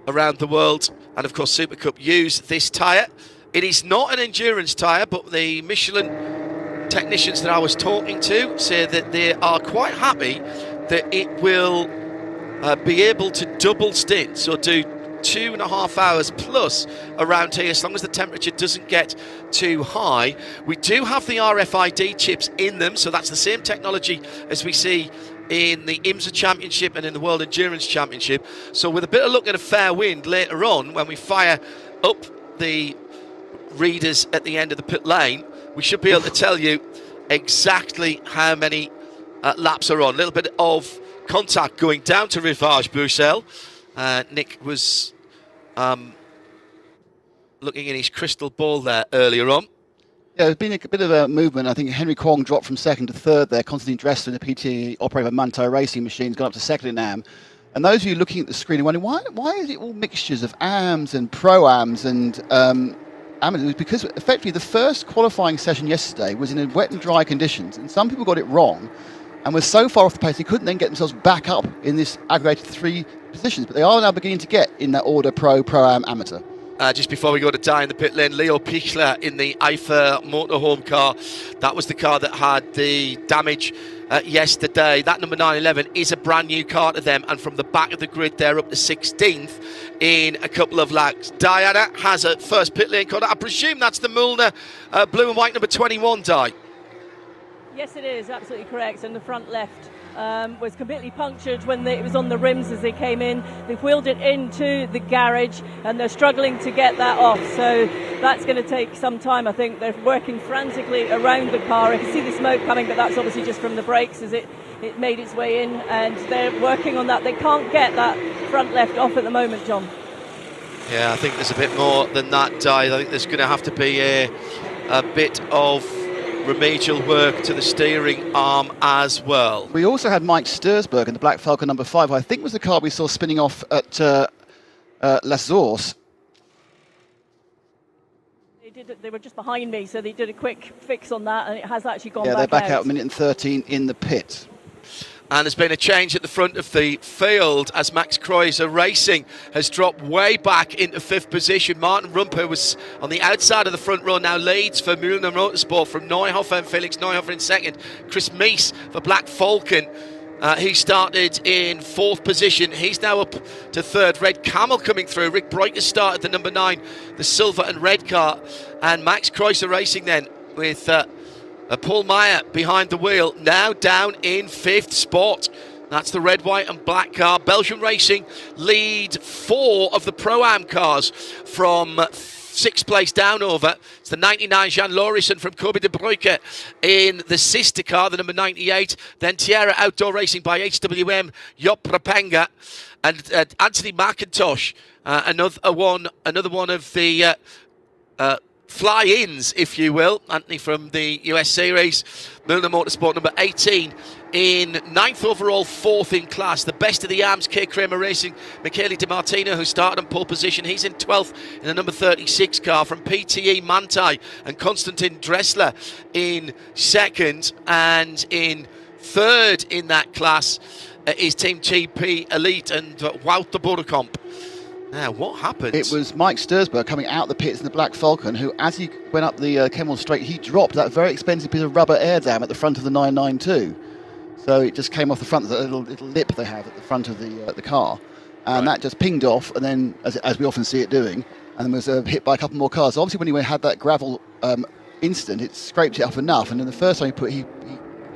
around the world, and of course Super Cup, use this tyre. It is not an endurance tyre, but the Michelin technicians that I was talking to say that they are quite happy that it will be able to double stint, so do 2.5 hours plus around here, as long as the temperature doesn't get too high. We do have the RFID chips in them, so that's the same technology as we see in the IMSA Championship and in the World Endurance Championship. So with a bit of luck and a fair wind later on, when we fire up the readers at the end of the pit lane, we should be able to tell you exactly how many laps are on. A little bit of contact going down to Rivage Bruxelles. Nick was looking in his crystal ball there earlier on. Yeah, there's been a bit of a movement. I think Henry Kwong dropped from second to third there. Constantine Dressler, the PT operator of Manto Racing Machines, got up to second in AM. And those of you looking at the screen are wondering, why is it all mixtures of AMs and Pro-Ams and amateurs? Because effectively the first qualifying session yesterday was in wet and dry conditions, and some people got it wrong and were so far off the pace they couldn't then get themselves back up in this aggregated 3 positions. But they are now beginning to get in that order Pro-Am, Amateur. Just before we go to die in the pit lane, Leo Pichler in the IFA motorhome car. That was the car that had the damage yesterday. That number 911 is a brand new car to them, and from the back of the grid they're up to 16th in a couple of laps. Diana has a first pit lane car. I presume that's the Mullner blue and white number 21, Di. Yes, it is, absolutely correct. And the front left was completely punctured when it was on the rims as they came in. They've wheeled it into the garage and they're struggling to get that off. So that's going to take some time. I think they're working frantically around the car. I can see the smoke coming, but that's obviously just from the brakes as it made its way in. And they're working on that. They can't get that front left off at the moment, John. Yeah, I think there's a bit more than that, Di. I think there's going to have to be a bit of remedial work to the steering arm as well. We also had Mike Stursberg in the Black Falcon number 5, who I think was the car we saw spinning off at Les Zorz. They were just behind me, so they did a quick fix on that, and it has actually gone back out. Yeah, they're back out a minute and 13 in the pit. And there's been a change at the front of the field as Max Kreuzer Racing has dropped way back into 5th position. Martin Rumper was on the outside of the front row, now leads for Mühlner Motorsport from Neuhofer and Felix Neuhofer in 2nd. Chris Meese for Black Falcon. He started in 4th position. He's now up to 3rd. Red Camel coming through. Rick Bright has started the number 9, the silver and red car. And Max Kreuzer Racing then with Paul Meyer behind the wheel, now down in 5th spot. That's the red, white and black car. Belgian Racing lead 4 of the Pro-Am cars from 6th place down over. It's the 99 Jan Laurisson from Kobe de Bruyke in the sister car, the number 98. Then Tierra Outdoor Racing by HWM, Job Propenga. And Anthony McIntosh, another one of the fly-ins, if you will. Anthony from the US Series, Mühlner Motorsport number 18 in 9th overall, 4th in class. The best of the arms, K. Kramer Racing, Michele Di Martino, who started on pole position. He's in 12th in the number 36 car from PTE Mantai, and Konstantin Dressler in 2nd, and in 3rd in that class is Team TP Elite and Wout de Bodekamp. Now, what happened? It was Mike Stursberg coming out the pits in the Black Falcon, who, as he went up the Kemmel Straight, he dropped that very expensive piece of rubber air dam at the front of the 992. So it just came off the front, the little lip they have at the front of the car. And that just pinged off, and then, as we often see it doing, and then was hit by a couple more cars. So obviously, when he had that gravel incident, it scraped it up enough. And then the first time he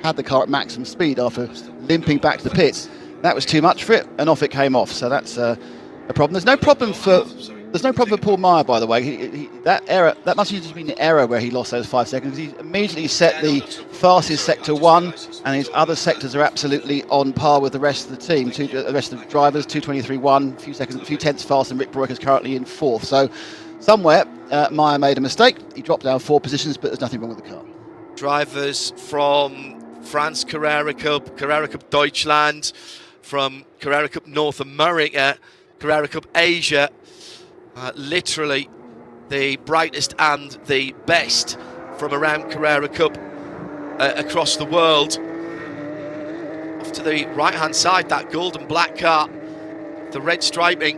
had the car at maximum speed after limping back to the pits. That was too much for it, and off it came off. So that's a problem. There's no problem for Paul Meyer, by the way. That must have just been the error where he lost those 5 seconds. He immediately set the fastest sector 1, and his other sectors are absolutely on par with the rest of the team. The rest of the drivers, 2:23.1, a few tenths faster than Rick Broek is currently in 4th. So somewhere Meyer made a mistake. He dropped down 4 positions, but there's nothing wrong with the car. Drivers from France Carrera Cup Deutschland, from Carrera Cup North America, Carrera Cup Asia, literally the brightest and the best from around Carrera Cup across the world. Off to the right hand side, that golden black car, the red striping,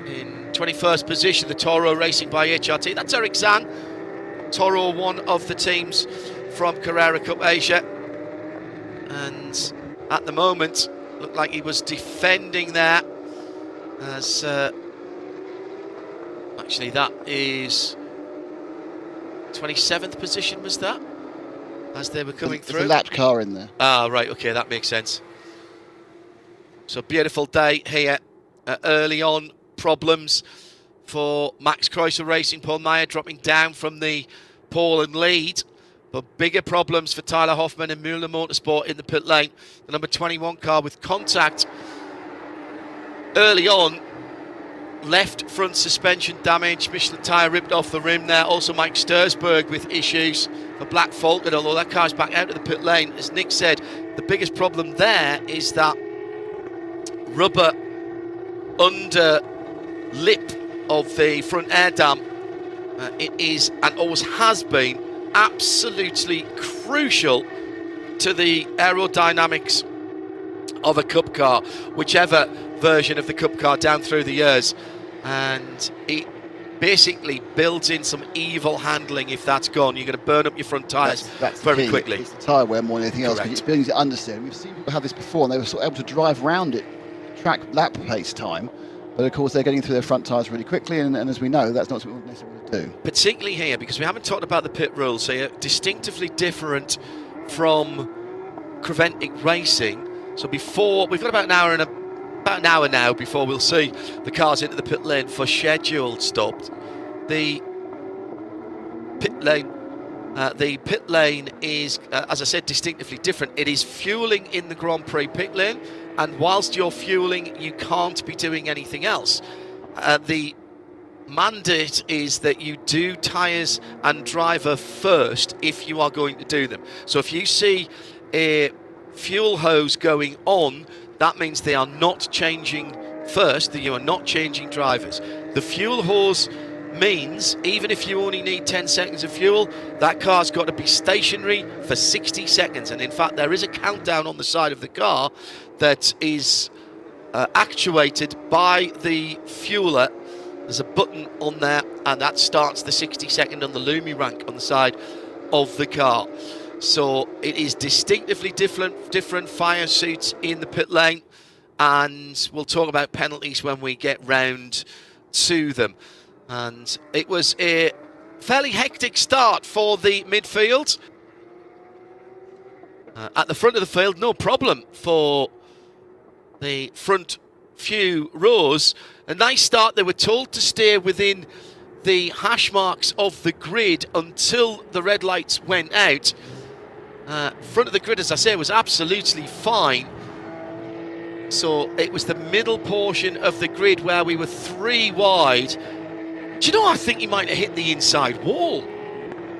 in 21st position, the Toro Racing by HRT. That's Eric Zan, Toro, one of the teams from Carrera Cup Asia. And at the moment. Looked like he was defending there. As actually, that is 27th position, was that? As they were coming through. There's a lapped car in there. Ah, right, okay, that makes sense. So beautiful day here. Early on, problems for Max Kreuzer Racing. Paul Meyer dropping down from the pole and lead. But bigger problems for Tyler Hoffman and Michelin Motorsport in the pit lane. The number 21 car with contact early on. Left front suspension damage. Michelin tyre ripped off the rim there. Also Mike Stursberg with issues for Black Falcon, although that car's back out of the pit lane. As Nick said, the biggest problem there is that rubber under lip of the front air dam. It is, and always has been, absolutely crucial to the aerodynamics of a cup car, whichever version of the cup car down through the years, and it basically builds in some evil handling. If that's gone, you're going to burn up your front tyres very quickly. It's the tyre wear more than anything else, Correct. because it's building it understeer. We've seen people have this before, and they were sort of able to drive around it, track lap pace time, but of course they're getting through their front tyres really quickly, and as we know, that's not what we necessarily want to do. Particularly here, because we haven't talked about the pit rules here, distinctively different from Creventic Racing. So before, we've got about an hour now before we'll see the cars into the pit lane for scheduled stops. The pit lane is, as I said, distinctively different. It is fueling in the Grand Prix pit lane, and whilst you're fueling, you can't be doing anything else. The mandate is that you do tyres and driver first if you are going to do them. So if you see a fuel hose going on, that means they are not changing first, that you are not changing drivers. The fuel hose means even if you only need 10 seconds of fuel, that car's got to be stationary for 60 seconds. And in fact, there is a countdown on the side of the car that is actuated by the fueler. There's a button on there, and that starts the 60-second on the Lumi rank on the side of the car. So it is distinctively different fire suits in the pit lane, and we'll talk about penalties when we get round to them. And it was a fairly hectic start for the midfield. At the front of the field, no problem for the front few rows. A nice start. They were told to stay within the hash marks of the grid until the red lights went out. Front of the grid, as I say, was absolutely fine. So it was the middle portion of the grid where we were 3 wide. Do you know, I think he might have hit the inside wall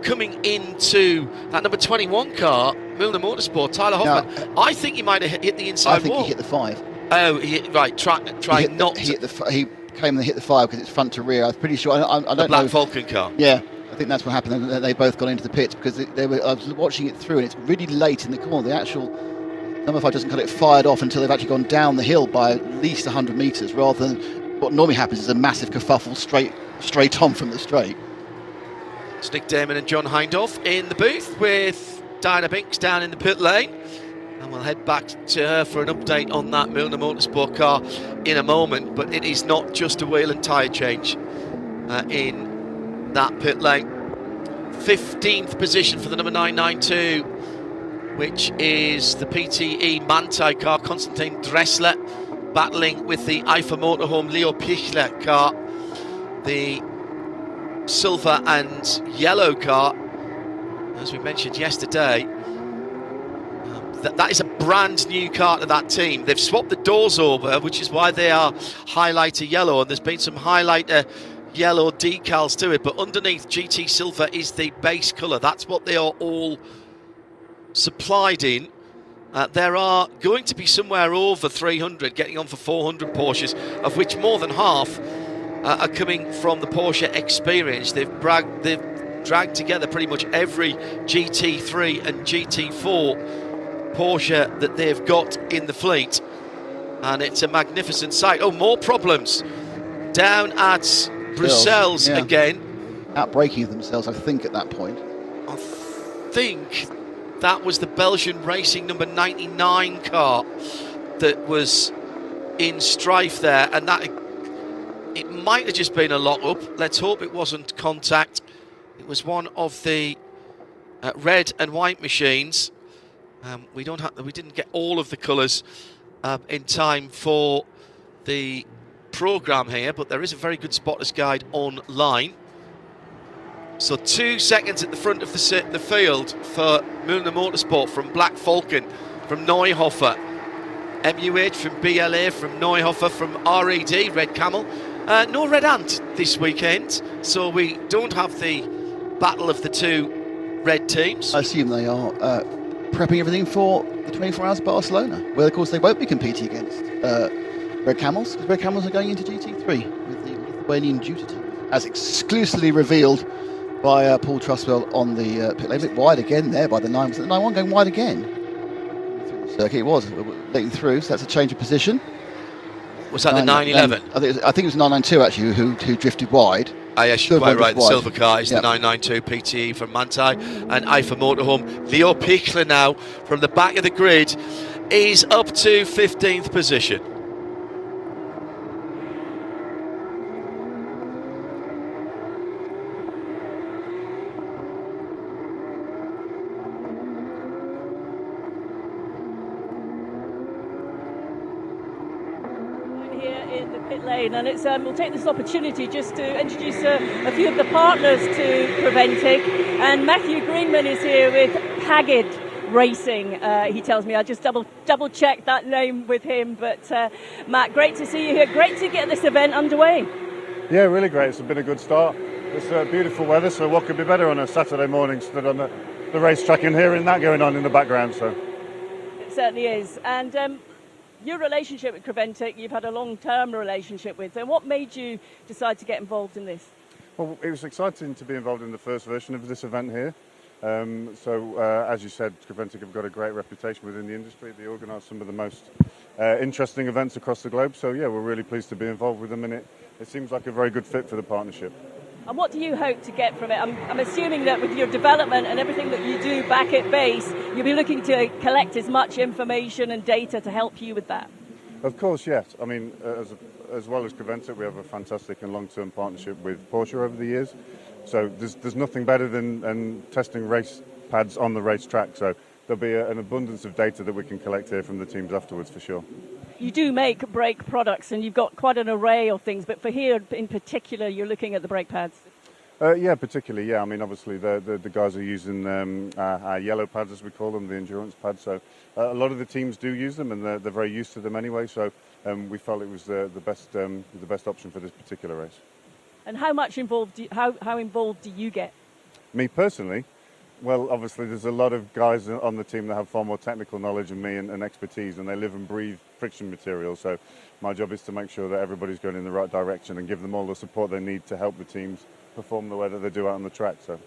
coming into that number 21 car, Michelin Motorsport, Tyler Hoffman. No, I think he might have hit the inside wall. I think he hit the 5. Oh, right, try not to. He came and hit the 5 because it's front to rear. I was pretty sure. I don't know. The Black Falcon car. Yeah, I think that's what happened. They both got into the pits because I was watching it through, and it's really late in the corner. The actual number 5 doesn't got it fired off until they've actually gone down the hill by at least 100 metres, rather than what normally happens is a massive kerfuffle straight on from the straight. It's Nick Damon and John Hindhoff in the booth with Diana Binks down in the pit lane. And we'll head back to her for an update on that Michelin Motorsport car in a moment. But it is not just a wheel and tyre change in that pit lane. 15th position for the number 992, which is the PTE Manthey car, Konstantin Dressler, battling with the IFA Motorhome Leo Pichler car. The silver and yellow car, as we mentioned yesterday, that is a brand new car to that team. They've swapped the doors over, which is why they are highlighter yellow, and there's been some highlighter yellow decals to it, but underneath GT silver is the base colour. That's what they are all supplied in. There are going to be somewhere over 300, getting on for 400 Porsches, of which more than half are coming from the Porsche experience. They've dragged together pretty much every GT3 and GT4 Porsche that they've got in the fleet, and it's a magnificent sight. Oh, more problems down at Brussels again. Outbraking themselves, I think, at that point. I think that was the Belgian Racing number 99 car that was in strife there, and that it might have just been a lock-up. Let's hope it wasn't contact. It was one of the red and white machines. We didn't get all of the colours in time for the programme here, but there is a very good spotters guide online. So 2 seconds at the front of the field for Michelin Motorsport from Black Falcon, from Neuhofer, MUH from BLA, from Neuhofer, from RED, Red Camel. No Red Ant this weekend, so we don't have the battle of the two red teams. I assume they are prepping everything for the 24 Hours of Barcelona, where of course they won't be competing against Red Camels, because Red Camels are going into GT3 with the Lithuanian duty team, as exclusively revealed by Paul Truswell on the pit lane. A bit wide again there by the 9. The 9-1 going wide again. Circuit it was letting through, so that's a change of position. Was that the 911? I think it was 992 actually who drifted wide. Yes, you're quite right. The silver car is the 992 PTE from Manthey and IFA Motorhome. Leo Pichler now from the back of the grid is up to 15th position. And it's, we'll take this opportunity just to introduce a few of the partners to Creventic. And Matthew Greenman is here with Pagid Racing. He tells me I just double checked that name with him. But Matt, great to see you here. Great to get this event underway. Yeah, really great. It's been a good start. It's beautiful weather, so what could be better on a Saturday morning stood on the racetrack and hearing that going on in the background. So it certainly is. And your relationship with Creventic, you've had a long-term relationship with. And what made you decide to get involved in this? Well, it was exciting to be involved in the first version of this event here. As you said, Creventic have got a great reputation within the industry. They organise some of the most interesting events across the globe. So yeah, we're really pleased to be involved with them, and it seems like a very good fit for the partnership. And what do you hope to get from it? I'm assuming that with your development and everything that you do back at base, you'll be looking to collect as much information and data to help you with that. Of course, yes. I mean, as well as Creventic, we have a fantastic and long-term partnership with Porsche over the years. So there's nothing better than testing race pads on the racetrack. So there'll be an abundance of data that we can collect here from the teams afterwards, for sure. You do make brake products, and you've got quite an array of things, but for here in particular, you're looking at the brake pads. Yeah, particularly, yeah. I mean, obviously, the guys are using our yellow pads, as we call them, the endurance pads. So a lot of the teams do use them, and they're very used to them anyway. So we felt it was the best option for this particular race. And how much involved? How involved do you get? Me personally? Well, obviously, there's a lot of guys on the team that have far more technical knowledge than me and expertise, and they live and breathe friction material. So my job is to make sure that everybody's going in the right direction and give them all the support they need to help the teams perform the way that they do out on the track. So,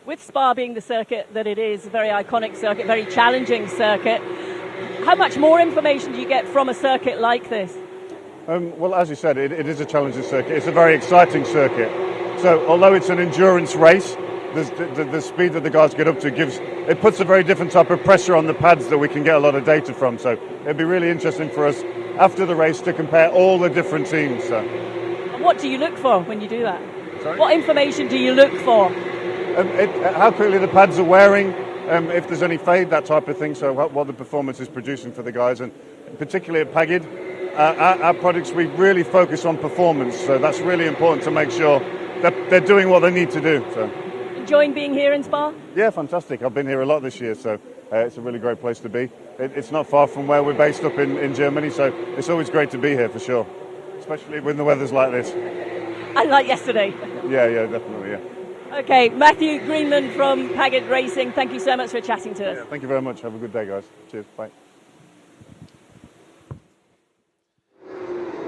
with Spa being the circuit that it is, a very iconic circuit, very challenging circuit, how much more information do you get from a circuit like this? Well, as you said, it is a challenging circuit. It's a very exciting circuit. So although it's an endurance race, the speed that the guys get up to puts a very different type of pressure on the pads that we can get a lot of data from. So it'd be really interesting for us after the race to compare all the different teams. So. What do you look for when you do that? Sorry? What information do you look for? How quickly the pads are wearing, if there's any fade, that type of thing. So what the performance is producing for the guys, and particularly at Pagid, our products, we really focus on performance. So that's really important to make sure that they're doing what they need to do. So. Enjoying being here in Spa? Yeah, fantastic. I've been here a lot this year, so it's a really great place to be. It's not far from where we're based up in Germany, so it's always great to be here for sure, especially when the weather's like this. And like yesterday. Yeah, definitely, yeah. Okay, Matthew Greenman from Pagid Racing, thank you so much for chatting to us. Yeah, thank you very much. Have a good day, guys. Cheers. Bye.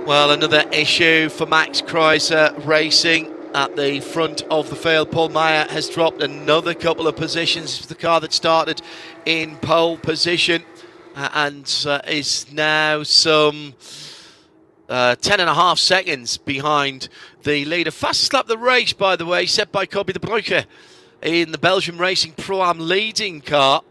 Well, another issue for Max Kreiser Racing at the front of the field. Paul Meyer has dropped another couple of positions. It's the car that started in pole position and is now some 10.5 seconds behind the leader. Fastest lap of the race, by the way, set by Kobe de Bruyke in the Belgian Racing Pro-Am leading car.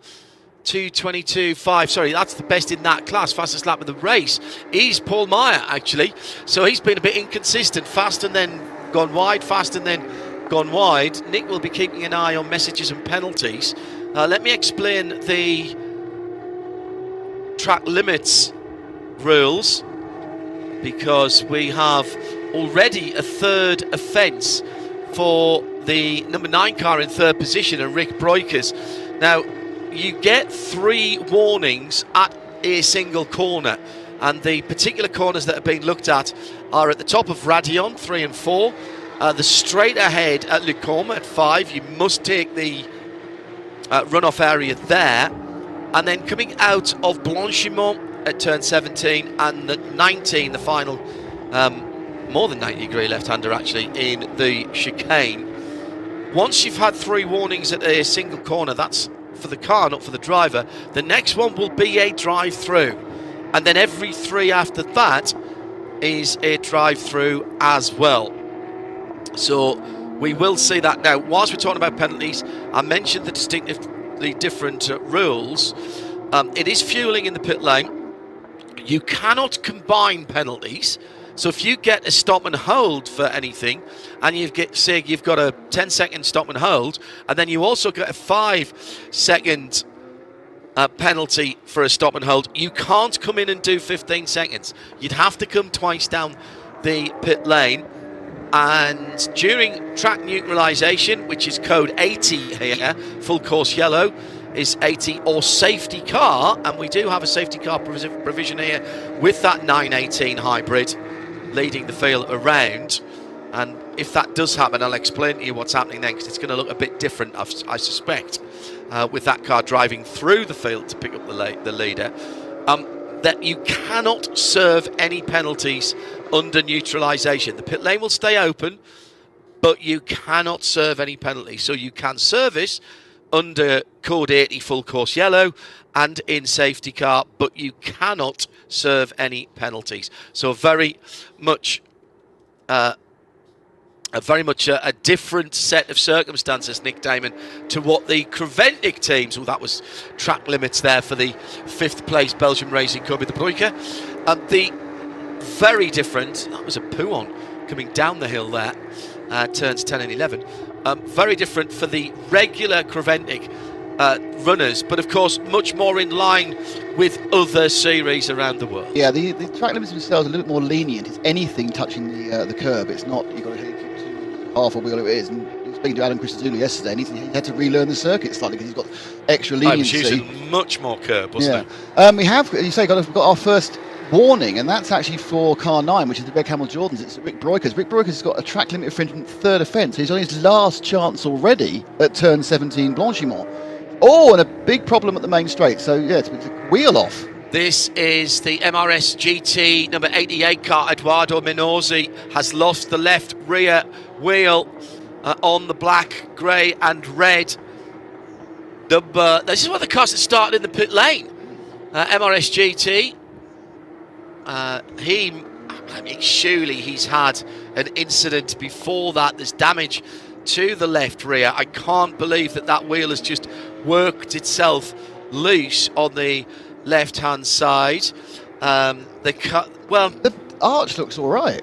2:22.5. Sorry, that's the best in that class. Fastest lap of the race is Paul Meyer, actually. So he's been a bit inconsistent. Fast and then gone wide, fast and then gone wide. Nick will be keeping an eye on messages and penalties. Let me explain the track limits rules, because we have already a third offence for the number 9 car in third position, and Rick Breukers. Now, you get 3 warnings at a single corner, and the particular corners that are being looked at are at the top of Radion, 3 and 4, the straight ahead at Le Combe at 5. You must take the runoff area there, and then coming out of Blanchimont at turn 17, and at 19, the final more than 90 degree left-hander actually in the chicane. Once you've had 3 warnings at a single corner, that's for the car, not for the driver. The next one will be a drive-through, and then every 3 after that is a drive-through as well. So we will see that. Now, whilst we're talking about penalties, I mentioned the distinctively different rules. It is fueling in the pit lane. You cannot combine penalties. So if you get a stop and hold for anything, and you've got a 10-second stop and hold, and then you also get a 5-second penalty for a stop and hold, you can't come in and do 15 seconds. You'd have to come twice down the pit lane. And during track neutralisation, which is code 80 here, full course yellow is 80, or safety car, and we do have a safety car provision here with that 918 hybrid leading the field around. And if that does happen, I'll explain to you what's happening then, because it's going to look a bit different, I suspect, with that car driving through the field to pick up the leader. That you cannot serve any penalties under neutralisation. The pit lane will stay open, but you cannot serve any penalties. So you can service under code 80 full course yellow and in safety car, but you cannot serve any penalties. So very much a different set of circumstances, Nick Damon, to what the Creventic teams, well, that was track limits there for the 5th place Belgian Racing Cup with the Bruyke. The very different, that was a Pouon coming down the hill there, turns 10 and 11. Very different for the regular Creventic runners, but of course much more in line with other series around the world. Yeah, the track limits themselves are a little bit more lenient. It's anything touching the curb. It's not, you've got to hit half or whatever it is. And speaking to Adam Christodoulou yesterday, and he had to relearn the circuit slightly because he's got extra leniency. He was using much more curb, wasn't he? We have, you say, got our first warning, and that's actually for car 9, which is the Red Camel Jordans. It's Rick Breukers. Rick Breukers has got a track limit infringement, 3rd offence. So he's on his last chance already at turn 17 Blanchimont. Oh, and a big problem at the main straight. So yeah, it's a wheel off. This is the MRS GT number 88 car. Eduardo Minozzi has lost the left rear wheel on the black, grey and red number. This is one of the cars that started in the pit lane. MRS GT. Surely he's had an incident before that. There's damage to the left rear. I can't believe that wheel has just worked itself loose on the left-hand side. The arch looks all right.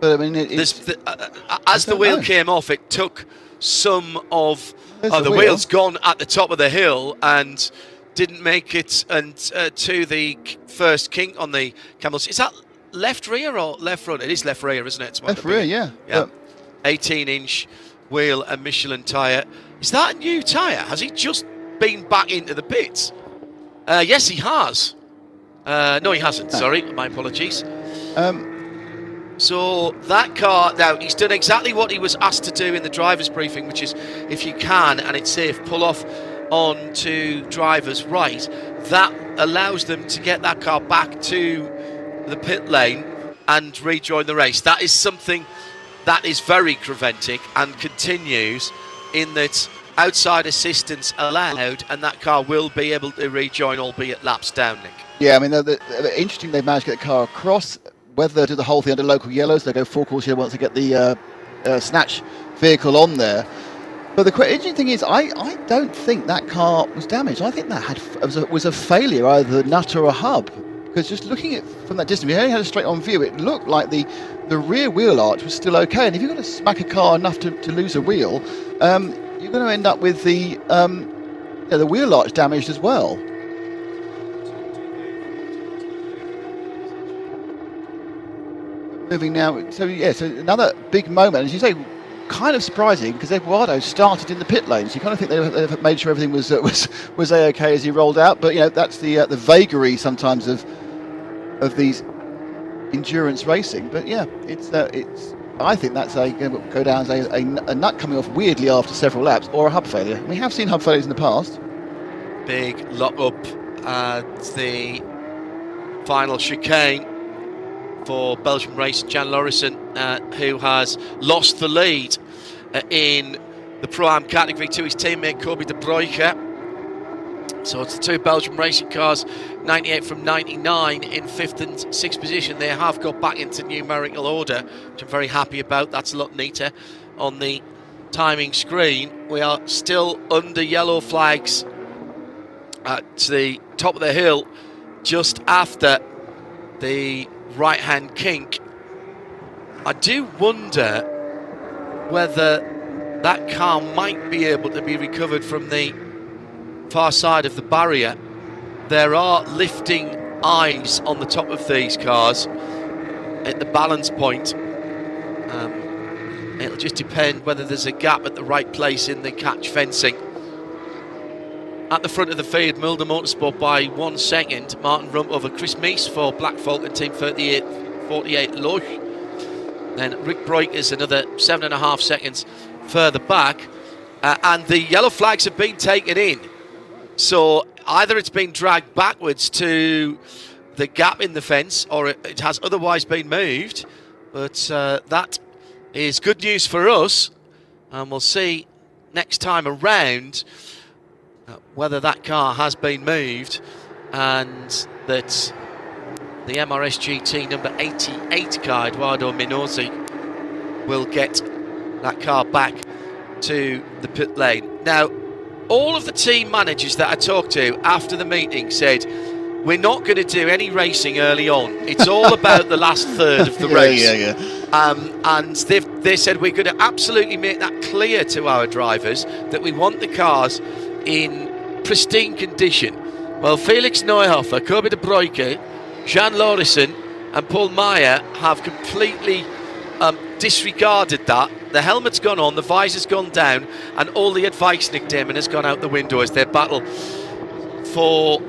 But I mean, as the wheel came off, it took some of the wheel's gone at the top of the hill and didn't make it to the first kink on the Camels. Is that left rear or left front? It is left rear, isn't it? Left rear, yeah. 18-inch wheel and Michelin tyre. Is that a new tyre? Has he just been back into the pits? Yes, he has. No, he hasn't. Sorry, my apologies. So that car, now he's done exactly what he was asked to do in the driver's briefing, which is, if you can and it's safe, pull off on to driver's right. That allows them to get that car back to the pit lane and rejoin the race. That is something that is very Creventic and continues in that outside assistance allowed, and that car will be able to rejoin, albeit laps down, Nick. Yeah, I mean, they're interesting they've managed to get the car across. Whether they do the whole thing under local yellows, they go full course here once they get the snatch vehicle on there. But the interesting thing is, I don't think that car was damaged. I think that was a failure, either a nut or a hub. Because just looking at from that distance, we only had a straight-on view. It looked like the rear wheel arch was still okay. And if you're going to smack a car enough to lose a wheel, you're going to end up with the wheel arch damaged as well. Moving now, so another big moment, as you say, kind of surprising because Eduardo started in the pit lane, so you kind of think they've made sure everything was a-okay as he rolled out. But that's the vagary sometimes of these endurance racing. But it's I think that's going to go down as a nut coming off weirdly after several laps, or a hub failure. We have seen hub failures in the past. Big lock up at the final chicane for Belgian racer Jan Lorison, who has lost the lead in the Pro-Am category to his teammate Kobe de Bruyke. So it's the two Belgian racing cars, 98 from 99 in 5th and 6th position. They have got back into numerical order, which I'm very happy about. That's a lot neater on the timing screen. We are still under yellow flags at the top of the hill, just after the right-hand kink. I do wonder whether that car might be able to be recovered from the far side of the barrier. There are lifting eyes on the top of these cars at the balance point. It'll just depend whether there's a gap at the right place in the catch fencing. At the front of the field, Mulder Motorsport by 1 second. Martin Rump over Chris Meese for Black Falcon Team 48 Loch. Then Rick Breukers another 7.5 seconds further back. And the yellow flags have been taken in. So either it's been dragged backwards to the gap in the fence, or it has otherwise been moved. But that is good news for us. And we'll see next time around whether that car has been moved, and that the MRS GT number 88 car, Eduardo Minozzi, will get that car back to the pit lane. Now, all of the team managers that I talked to after the meeting said, we're not going to do any racing early on. It's all about the last third of the race. And they said we're going to absolutely make that clear to our drivers that we want the cars in pristine condition. Well, Felix Neuhofer, Kobe de Bruyke, Jan Lorison and Paul Meyer have completely disregarded that. The helmet's gone on, the visor's gone down, and all the advice Nick Damon has gone out the window as they battle for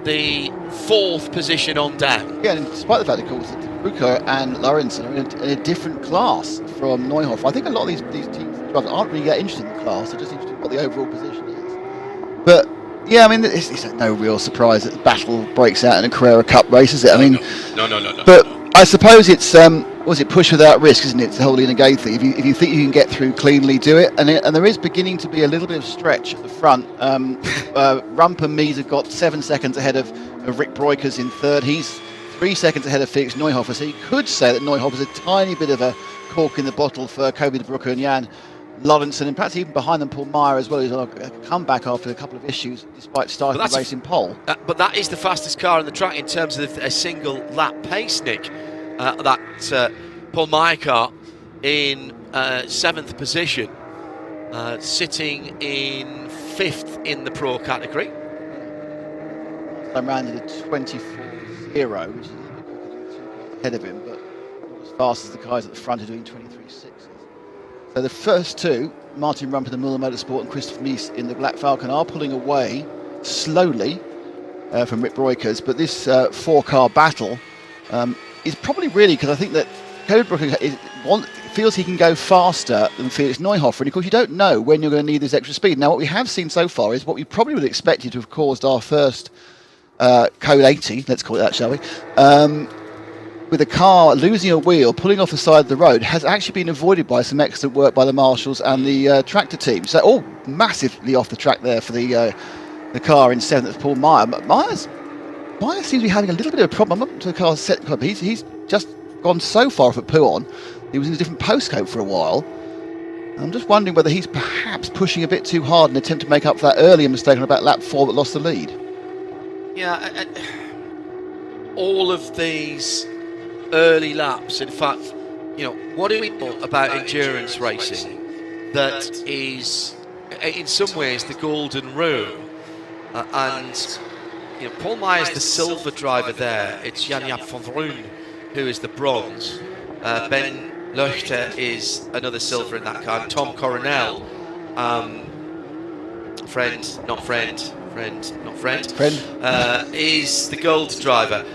the 4th position on down. Yeah, and despite the fact, of course, that Bruyke and Lorison are in a different class from Neuhofer. I think a lot of these teams drivers aren't really that interested in the class, they're just interested in what the overall position is. But yeah, I mean, it's no real surprise that the battle breaks out in a Carrera Cup race, is it? No. But I suppose it's push without risk, isn't it? It's the whole Ina Gay thing. If you think you can get through cleanly, do it. And there is beginning to be a little bit of stretch at the front. Rump and Mees have got 7 seconds ahead of Rick Breukers in 3rd. He's 3 seconds ahead of Felix Neuhofer. So you could say that Neuhofer's a tiny bit of a cork in the bottle for Kobe de Bruyke and Jan Lawrenson, and perhaps even behind them Paul Meyer as well, who's on a comeback after a couple of issues despite starting the race in pole. But that is the fastest car on the track in terms of a single lap pace, Nick. That Paul Meyer car in 7th position, sitting in 5th in the Pro category. I'm rounded at 24.0, which is a little bit quicker than the 2 cars ahead of him, but not as fast as the guys at the front are doing 23.6. So the first two, Martin Rump in the Muller Motorsport and Christoph Mees in the Black Falcon, are pulling away slowly from Rick Breukers, but this 4-car battle is probably really because I think that Kobe Bruyke feels he can go faster than Felix Neuhofer, and of course you don't know when you're going to need this extra speed. Now what we have seen so far is what we probably would have expected to have caused our first Code 80, let's call it that, shall we, with a car losing a wheel, pulling off the side of the road, has actually been avoided by some excellent work by the marshals and the tractor team. So all massively off the track there for the car in 7th, Paul Meyer. Meyer seems to be having a little bit of a problem. I'm up to the car's set club. He's just gone so far off at Pouon. He was in a different postcode for a while I'm just wondering whether he's perhaps pushing a bit too hard in an attempt to make up for that earlier mistake on about lap 4 that lost the lead. Yeah, all of these early laps, in fact, you know, what do we know about endurance racing that is, in some ways, the golden rule? And, you know, Paul Meyer's the silver driver there. It's Jan-Jaap van Roon who is the bronze. Ben Luchter is another silver in that car. Tom Coronel, friend, not friend, is the gold driver.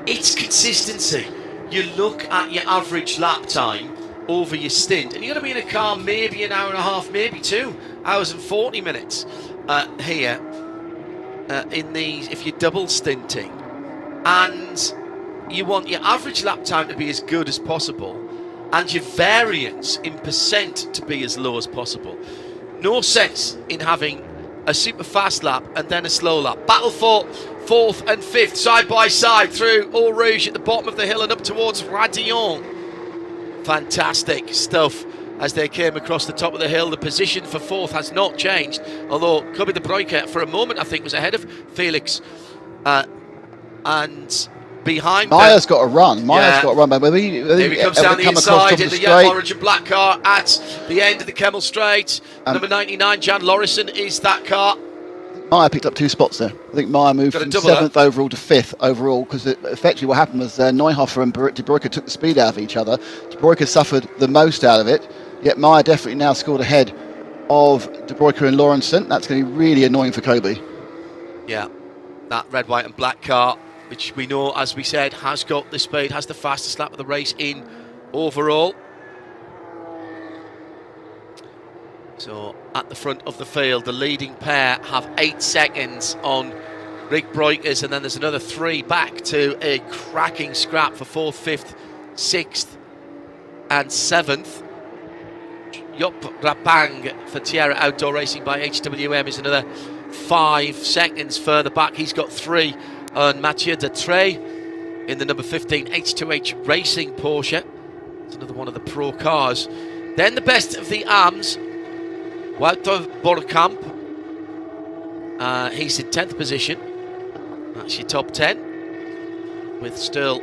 It's consistency. You look at your average lap time over your stint, and you're going to be in a car maybe an hour and a half, maybe 2 hours and 40 minutes here in these, if you're double stinting, and you want your average lap time to be as good as possible and your variance in percent to be as low as possible. No sense in having a super fast lap and then a slow lap. Battle for 4th and 5th side by side through Eau Rouge at the bottom of the hill and up towards Radillon. Fantastic stuff as they came across the top of the hill. The position for 4th has not changed, although Kobe de Bruyke for a moment I think was ahead of Felix, and behind Meyer's got a run. Meyer's got a run, but here he comes down the inside in the yellow, orange and black car at the end of the Kemmel Straight. Number 99, Jan Lorison, is that car. Meyer picked up 2 spots there. I think Meyer moved from 7th overall to 5th overall, because effectively what happened was Neuhofer and De Bruyke took the speed out of each other. De Bruyke suffered the most out of it, yet Meyer definitely now scored ahead of De Bruyke and Lawrenson. That's going to be really annoying for Kobe. Yeah, that red, white and black car, which we know, as we said, has got the speed, has the fastest lap of the race in overall. So at the front of the field, the leading pair have 8 seconds on Rick Breukers, and then there's another 3 back to a cracking scrap for 4th, 5th, 6th and 7th. Job Rapang for Tierra Outdoor Racing by HWM is another 5 seconds further back. He's got 3 on Mathieu Detrey in the number 15 H2H Racing Porsche. It's another one of the pro cars. Then the best of the AMs, Wouter Borkamp. He's in 10th position. That's your top 10, with still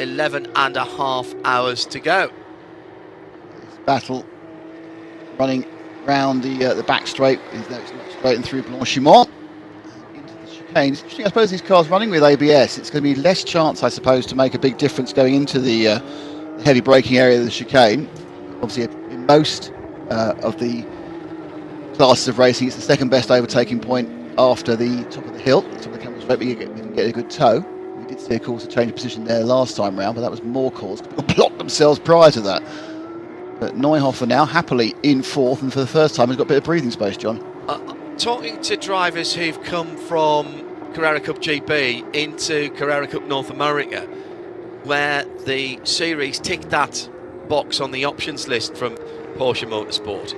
11 and a half hours to go. Battle running round the back straight. It's not straight and through Blanchimont into the chicane. It's interesting, I suppose these cars running with ABS, it's going to be less chance, I suppose, to make a big difference going into the heavy braking area of the chicane. Obviously, in most of the classes of racing, it's the second best overtaking point after the top of the hill, top of the Kemmel Straight, but you can get a good tow. We did see, of course, a change of position there last time round, but that was more cause. People blocked themselves prior to that. But Neuhofer now happily in 4th, and for the first time has got a bit of breathing space, John. Talking to drivers who've come from Carrera Cup GB into Carrera Cup North America, where the series ticked that box on the options list from Porsche Motorsport,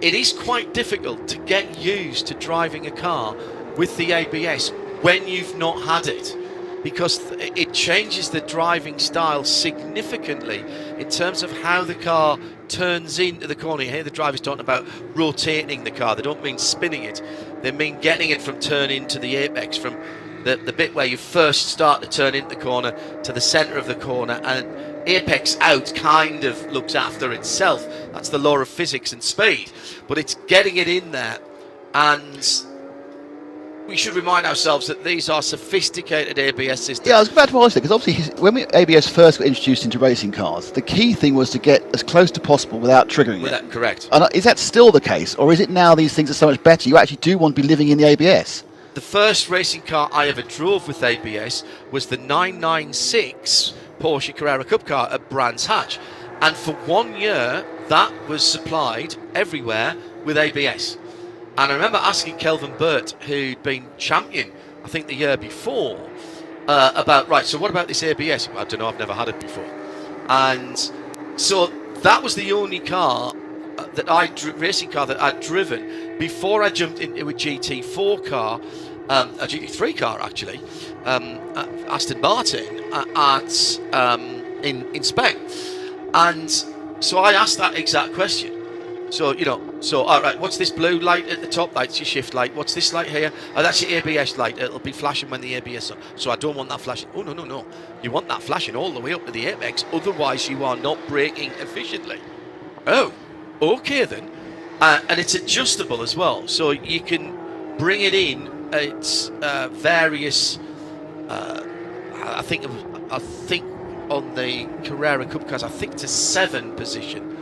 it is quite difficult to get used to driving a car with the ABS when you've not had it, because it changes the driving style significantly in terms of how the car turns into the corner. You hear the drivers talking about rotating the car. They don't mean spinning it, they mean getting it from turn into the apex, from the bit where you first start to turn into the corner to the centre of the corner, and apex out kind of looks after itself. That's the law of physics and speed, but it's getting it in there. And we should remind ourselves that these are sophisticated ABS systems. Yeah, I was about to ask that, because obviously when ABS first got introduced into racing cars, the key thing was to get as close to possible without triggering it. Correct. And is that still the case, or is it now these things are so much better, you actually do want to be living in the ABS? The first racing car I ever drove with ABS was the 996 Porsche Carrera Cup car at Brands Hatch, and for 1 year that was supplied everywhere with ABS. And I remember asking Kelvin Burt, who'd been champion I think the year before, about, right, so what about this ABS? I don't know, I've never had it before. And so that was the only car racing car that I'd driven before I jumped into a GT4 car, a GT3 car actually, Aston Martin in Spain. And so I asked that exact question. So, all right, what's this blue light at the top? That's your shift light. What's this light here? Oh, that's your ABS light. It'll be flashing when the ABS is on. So I don't want that flashing. Oh, no. You want that flashing all the way up to the apex. Otherwise, you are not braking efficiently. Oh, okay then. And it's adjustable as well. So you can bring it in at various... I think on the Carrera Cup cars, I think to 7 position.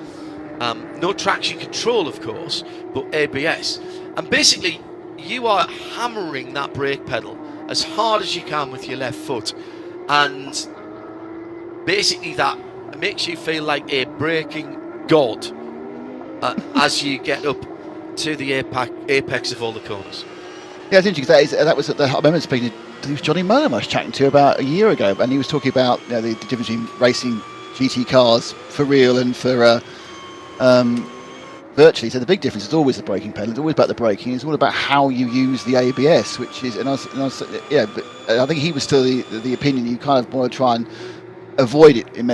No traction control, of course, but ABS. And basically, you are hammering that brake pedal as hard as you can with your left foot. And basically that makes you feel like a braking god as you get up to the apex of all the corners. Yeah, it's interesting. That was I remember speaking to Johnny Mullen I was chatting to about a year ago, and he was talking about the difference between racing GT cars for real and for virtually. So the big difference is always the braking pedal. It's always about the braking. It's all about how you use the ABS, which is, but I think he was still the opinion you kind of want to try and avoid it in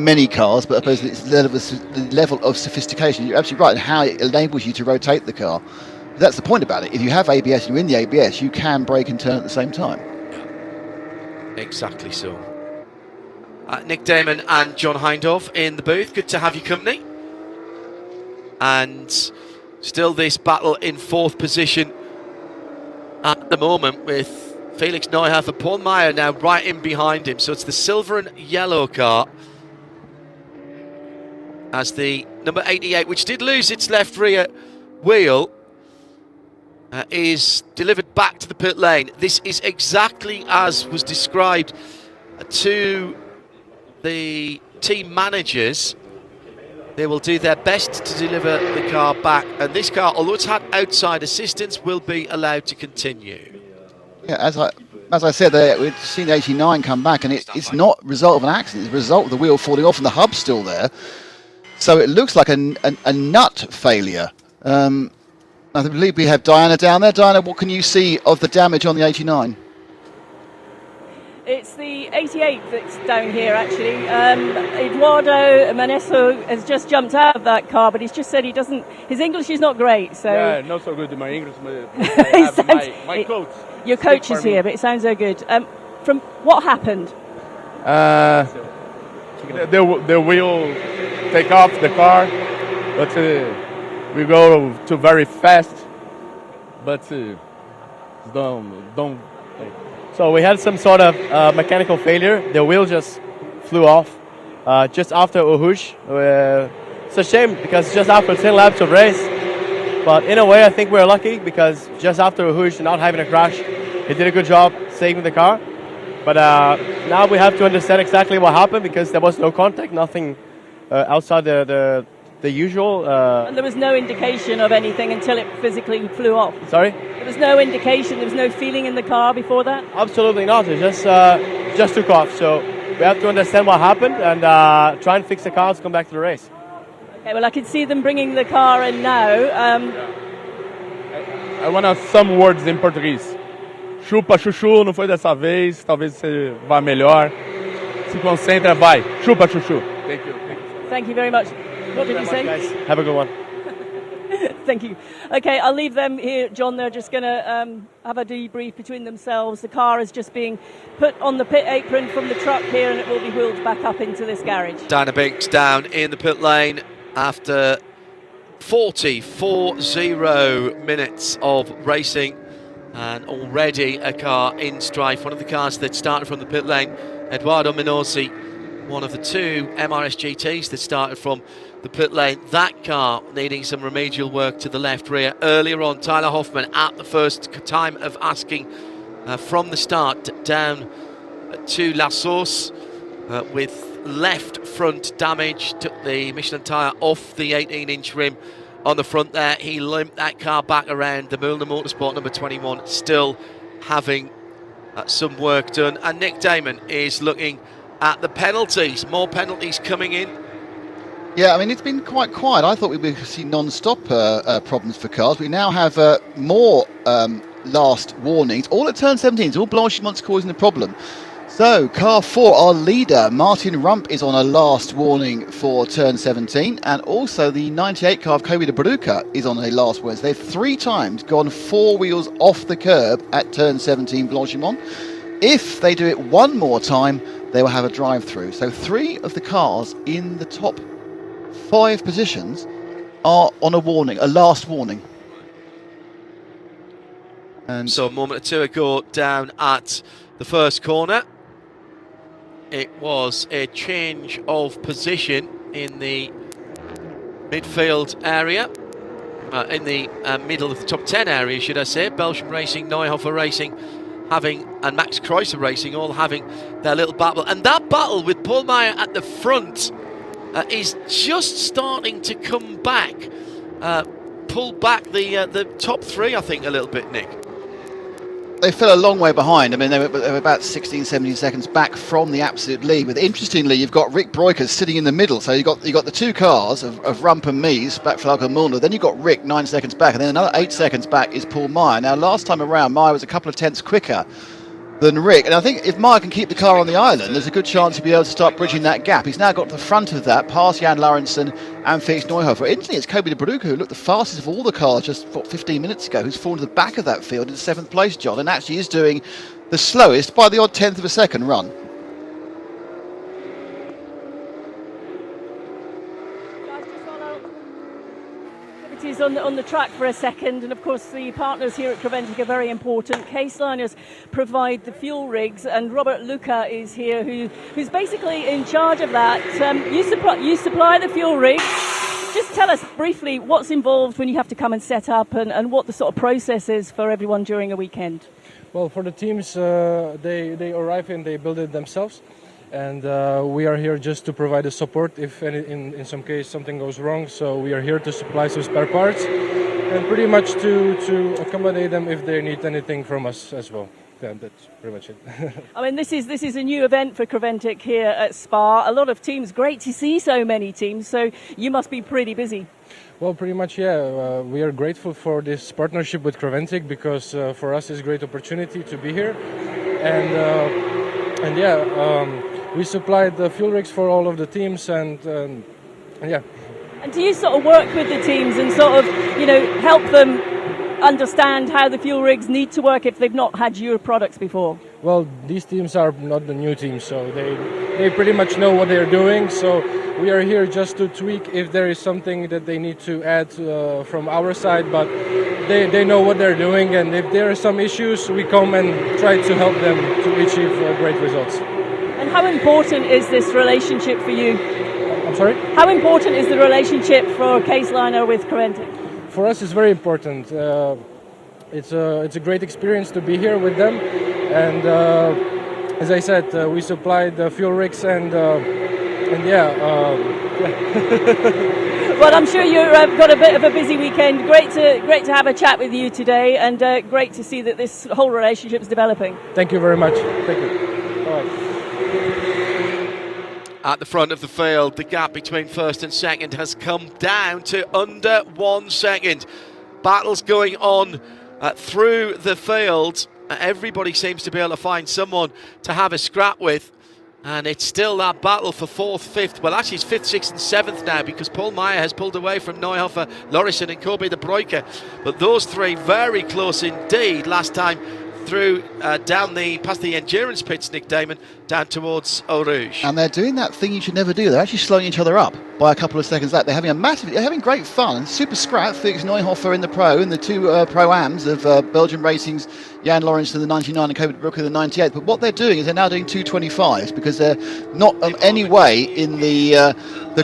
many cars. But I suppose it's the level of sophistication. You're absolutely right, and how it enables you to rotate the car. That's the point about it. If you have ABS and you're in the ABS, you can brake and turn at the same time. Exactly so. Nick Damon and John Hindhaugh in the booth. Good to have your company. And still this battle in 4th position at the moment, with Felix Neuhoff and Paul Meyer now right in behind him. So it's the silver and yellow car, as the number 88, which did lose its left rear wheel, is delivered back to the pit lane. This is exactly as was described to the team managers. They will do their best to deliver the car back, and this car, although it's had outside assistance, will be allowed to continue. Yeah, as I said, we've seen the 89 come back, and it's not a result of an accident. It's a result of the wheel falling off and the hub's still there. So it looks like a nut failure. I believe we have Diana down there. Diana, what can you see of the damage on the 89? It's the 88 that's down here, actually. Eduardo Manesso has just jumped out of that car, but he's just said his English is not great. So yeah, not so good in my English. I have my coach. Your coach is here, but it sounds so good. From what happened? The wheel take off the car, but we go too very fast. But don't. So we had some sort of mechanical failure. The wheel just flew off just after Ohush. It's a shame because just after 10 laps of race. But in a way, I think we're lucky because just after Ohush not having a crash, he did a good job saving the car. But now we have to understand exactly what happened because there was no contact, nothing outside the usual. And there was no indication of anything until it physically flew off. Sorry? There was no indication, there was no feeling in the car before that? Absolutely not. It just took off. So we have to understand what happened and try and fix the car to come back to the race. Okay, well, I can see them bringing the car in now. I want to some words in Portuguese. Chupa, chuchu, não foi dessa vez. Talvez você vá melhor. Se concentra, vai. Chupa, chuchu. Thank you. Thank you very much. What did you say? Guys. Have a good one. Thank you. Okay, I'll leave them here, John. They're just going to have a debrief between themselves. The car is just being put on the pit apron from the truck here, and it will be wheeled back up into this garage. Diana Binks down in the pit lane after 40 minutes of racing, and already a car in strife. One of the cars that started from the pit lane, Eduardo Minozzi, one of the 2 MRS GTs that started from the pit lane. That car needing some remedial work to the left rear. Earlier on, Tyler Hoffman at the first time of asking from the start down to La Source with left front damage. Took the Michelin tyre off the 18-inch rim on the front there. He limped that car back around. The Milner Motorsport number 21 still having some work done. And Nick Damon is looking at the penalties. More penalties coming in. Yeah, I mean, it's been quite quiet. I thought we would see non-stop problems for cars. We now have more last warnings. All at turn 17. It's all blanchiments causing the problem. So, car 4, our leader, Martin Rump, is on a last warning for turn 17, and also the 98 car of Kobe de Bruca is on a last warning. So they've 3 times gone 4 wheels off the curb at turn 17 Blanchimont. If they do it one more time, they will have a drive-through. So 3 of the cars in the top 5 positions are on a warning, a last warning. And so a moment or two ago down at the first corner, it was a change of position in the midfield area, in the middle of the top 10 area, should I say. Belgium Racing, Neuhofer Racing and Max Kreuzer Racing all having their little battle. And that battle with Paul Meyer at the front is just starting to come back, pull back the top 3, I think, a little bit, Nick. They fell a long way behind. I mean, they were about 16, 17 seconds back from the absolute lead. But interestingly, you've got Rick Breukers sitting in the middle. So you got the 2 cars of Rump and Mies, back for and Mulder. Then you've got Rick 9 seconds back, and then another 8 seconds back is Paul Meyer. Now, last time around, Meyer was a couple of tenths quicker than Rick, and I think if Meyer can keep the car on the island, there's a good chance he'll be able to start bridging that gap. He's now got to the front of that, past Jan Laurensen and Felix Neuhofer. Interestingly, it's Kobe de Bruca who looked the fastest of all the cars just 15 minutes ago, who's fallen to the back of that field in 7th place, John, and actually is doing the slowest by the odd tenth of a second run. On the track for a second, and of course the partners here at Creventic are very important. Case liners provide the fuel rigs, and Robert Luca is here, who's basically in charge of that. You supply the fuel rigs. Just tell us briefly what's involved when you have to come and set up, and what the sort of process is for everyone during a weekend. Well, for the teams, they arrive and they build it themselves. And we are here just to provide the support if in some case something goes wrong. So we are here to supply some spare parts and pretty much to accommodate them if they need anything from us as well. Yeah, that's pretty much it. I mean, this is a new event for Creventic here at Spa. A lot of teams, great to see so many teams. So you must be pretty busy. Well, pretty much, yeah. We are grateful for this partnership with Creventic because for us it's a great opportunity to be here. And yeah. We supplied the fuel rigs for all of the teams, and yeah. And do you sort of work with the teams and sort of, help them understand how the fuel rigs need to work if they've not had your products before? Well, these teams are not the new teams, so they pretty much know what they're doing. So we are here just to tweak if there is something that they need to add from our side, but they know what they're doing, and if there are some issues, we come and try to help them to achieve great results. And how important is this relationship for you? I'm sorry? How important is the relationship for Case Liner with Creventic? For us, it's very important. It's a great experience to be here with them. And as I said, we supplied the fuel rigs and yeah. Well, I'm sure you've got a bit of a busy weekend. Great to have a chat with you today, and great to see that this whole relationship is developing. Thank you very much. Thank you. All right. At the front of the field, the gap between first and second has come down to under 1 second. Battles going on through the field. Everybody seems to be able to find someone to have a scrap with. And it's still that battle for 4th, 5th. Well, actually, it's 5th, 6th and 7th now, because Paul Meyer has pulled away from Neuhofer, Laurensen and Kobe de Bruca. But those 3 very close indeed last time through past the endurance pits, Nick Damon, down towards Eau Rouge. And they're doing that thing you should never do. They're actually slowing each other up by a couple of seconds. They're having great fun and super scrap. Felix Neuhofer in the pro, and the 2 pro-ams of Belgian Racing's Jan Laurensen in the 99 and Kobe de Bruca in the 98. But what they're doing is they're now doing 225s because they're not in any way in the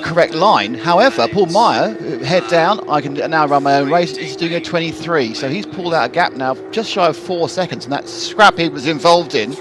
correct line. However, Paul Meyer, head down, I can now run my own race, is doing a 23. So he's pulled out a gap now just shy of 4 seconds, and that scrap he was involved in.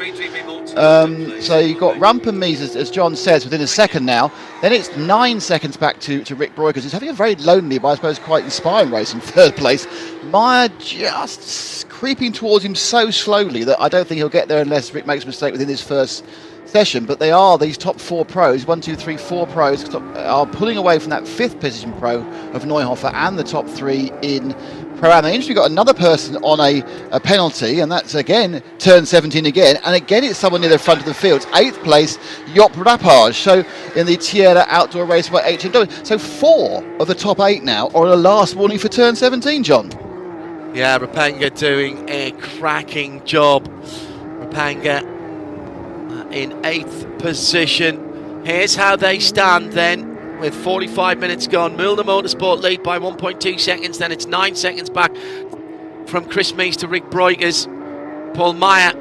So you've got Rump and Mies, as John says, within a second now. Then it's 9 seconds back to Rick Breukers, who's having a very lonely, but I suppose quite inspiring race in 3rd place. Meyer just creeping towards him so slowly that I don't think he'll get there unless Rick makes a mistake within his first session. But they are these top 4 pros, 1, 2, 3, 4 pros, are pulling away from that 5th position pro of Neuhofer and the top 3 in Pro-Am. They initially got another person on a penalty, and that's again turn 17 again, and again it's someone near the front of the field. 8th place, Yop Rapage. So in the Tierra Outdoor Race by HMW. So 4 of the top 8 now are on a last warning for turn 17, John. Yeah, Rapanga doing a cracking job. Rapanga in 8th position. Here's how they stand then. With 45 minutes gone, Milner Motorsport lead by 1.2 seconds. Then it's 9 seconds back from Chris Mees to Rick Breukers. Paul Meyer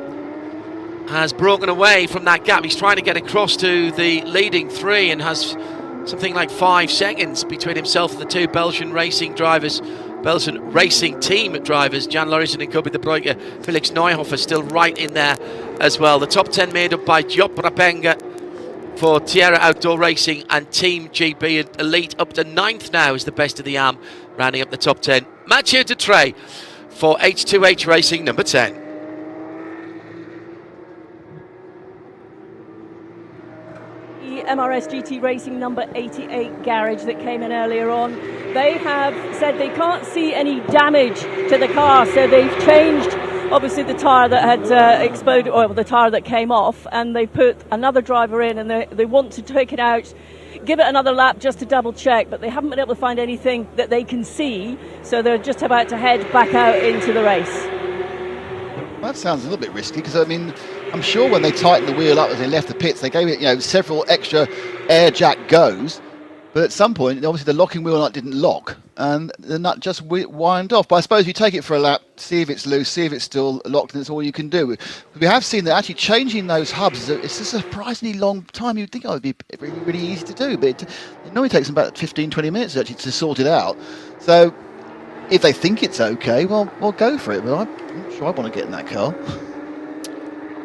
has broken away from that gap. He's trying to get across to the leading 3 and has something like 5 seconds between himself and the 2 Belgian racing drivers. Belgian racing team drivers, Jan Lauritsen and Kobe de Bruyke. Felix Neuhofer still right in there as well. The top 10 made up by Job Rapanga for Tierra Outdoor Racing and Team GB Elite. Up to 9th now is the best of the AM, rounding up the top 10. Mathieu Dutrey for H2H Racing, number 10. The MRS GT Racing number 88 garage that came in earlier on. They have said they can't see any damage to the car, so they've changed obviously the tyre that had exploded, or the tyre that came off, and they put another driver in, and they want to take it out, give it another lap just to double check, but they haven't been able to find anything that they can see, so they're just about to head back out into the race. Well, that sounds a little bit risky, because I mean, I'm sure when they tightened the wheel up as they left the pits, they gave it, several extra air jack goes, but at some point, obviously the locking wheel nut didn't lock, and the nut just wind off. But I suppose you take it for a lap, see if it's loose, see if it's still locked, and that's all you can do. We have seen that actually changing those hubs, it's a surprisingly long time. You'd think it would be really, really easy to do, but it normally takes them about 15-20 minutes actually to sort it out. So if they think it's okay, well, go for it. But I'm not sure I want to get in that car.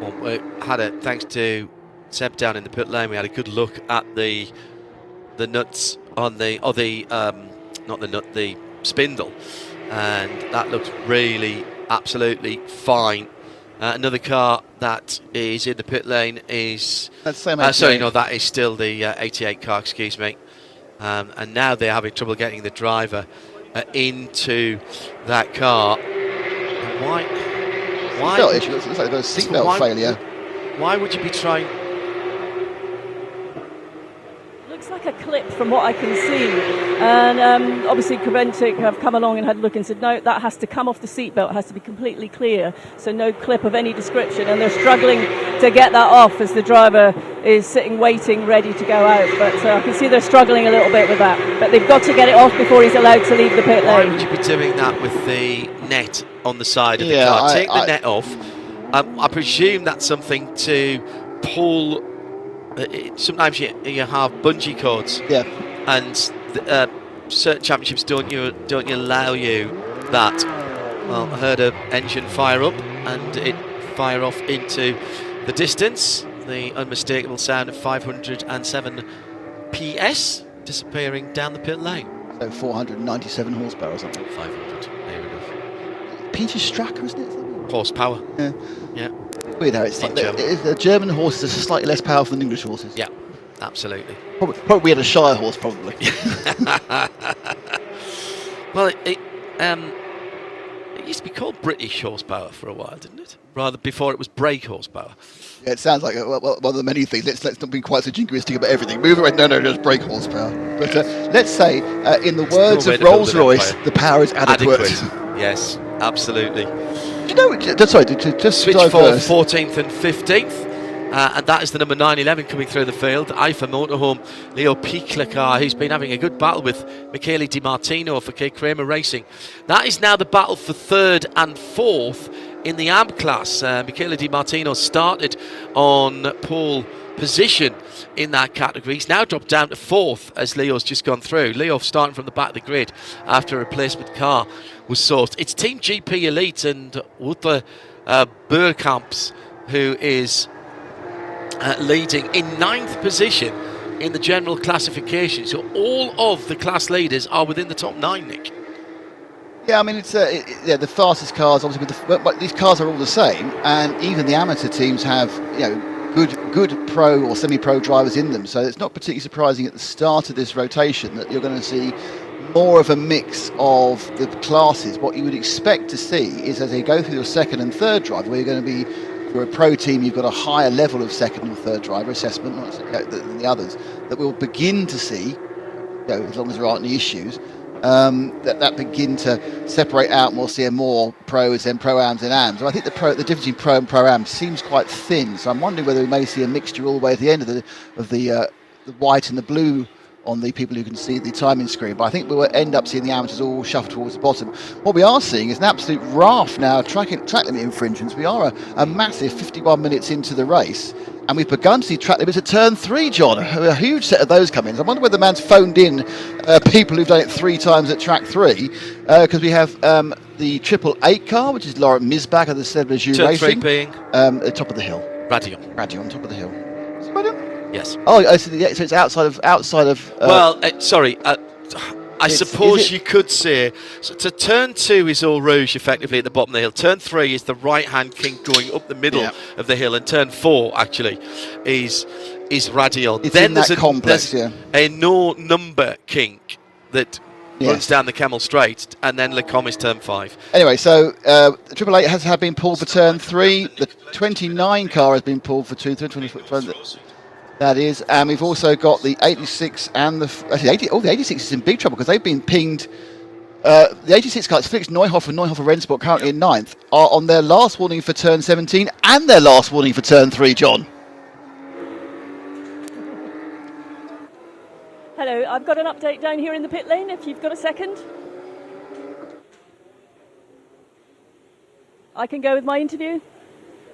Well, we had thanks to Seb down in the pit lane, we had a good look at the nuts on the spindle, and that looks really absolutely fine. Another car that is in the pit lane is that is still the 88 car, excuse me, and now they're having trouble getting the driver into that car. Why it looks like they've got a seatbelt failure. Why would you be trying? Looks like a clip from what I can see, and obviously Creventic have come along and had a look and said no, that has to come off the seatbelt, it has to be completely clear, so no clip of any description, and they're struggling to get that off as the driver is sitting waiting ready to go out, but I can see they're struggling a little bit with that, but they've got to get it off before he's allowed to leave the pit lane. Why would you be doing that with the net on the side of the car? Take the net off. I presume that's something to pull. Sometimes you have bungee cords, and certain championships don't allow you that. Well, I heard an engine fire up and it fire off into the distance. The unmistakable sound of 507 PS disappearing down the pit lane. So 497 horsepower or something. 500. There we go. Peter Stracker, isn't it? Horsepower. Yeah. Weird how it's like the German horses are slightly less powerful than English horses. Yeah, absolutely. Probably we had a Shire horse, probably. Well, it used to be called British horsepower for a while, didn't it? Rather before it was brake horsepower. Yeah, it sounds like one of the many things. Let's not be quite so jingoistic about everything. Move away. No, just brake horsepower. But let's say, in the words of Rolls-Royce, the power is adequate. Yes, absolutely. Do you know? Just switch for 14th and 15th. And that is the number 911 coming through the field. IFA Motorhome, Leo Pichler car, who's been having a good battle with Michele Di Martino for K. Kramer Racing. That is now the battle for 3rd and 4th in the AM class. Michele Di Martino started on pole position in that category. He's now dropped down to 4th as Leo's just gone through. Leo starting from the back of the grid after a replacement car was sourced. It's Team GP Elite and Uta Burkamps who is leading in 9th position in the general classification. So all of the class leaders are within the top 9, Nick. Yeah, I mean, it's the fastest cars, obviously, but these cars are all the same, and even the amateur teams have, good pro or semi-pro drivers in them, so it's not particularly surprising at the start of this rotation that you're going to see more of a mix of the classes. What you would expect to see is as they go through your second and third drive, where you're going to be, for a pro team, you've got a higher level of second and third driver assessment than the others, that we'll begin to see, as long as there aren't any issues, that begin to separate out, and we'll see more pros and pro-ams and ams. So I think the difference between pro and pro-am seems quite thin, so I'm wondering whether we may see a mixture all the way at the end of the white and the blue on the people who can see the timing screen, but I think we'll end up seeing the amateurs all shuffle towards the bottom. What we are seeing is an absolute raft now of track limit infringements. We are a massive 51 minutes into the race, and we've begun to see track limits at turn 3, John. A huge set of those come in. So I wonder whether the man's phoned in people who've done it 3 times at track 3, because we have the 888 car, which is Laurent Misbach of the Cedric Turn Racing. 3 being? At the top of the hill. Radion, top of the hill. Yes. Oh, so it's outside of. Well, sorry. I suppose you could say, so to turn 2 is Eau Rouge, effectively at the bottom of the hill. Turn 3 is the right-hand kink going up the middle of the hill, and turn 4 actually is Radion. It's then in that complex, there's a no number kink that runs down the Camel Straight, and then Le Com is turn 5. Anyway, so the 888 has been pulled for turn 3. The 29 car has been pulled for 2. That is, and we've also got the 86 and the 86 is in big trouble because they've been pinged. The 86 cars, Felix Neuhoff and Neuhoff Rennsport, currently in 9th, are on their last warning for turn 17 and their last warning for turn 3, John. Hello, I've got an update down here in the pit lane, if you've got a second. I can go with my interview.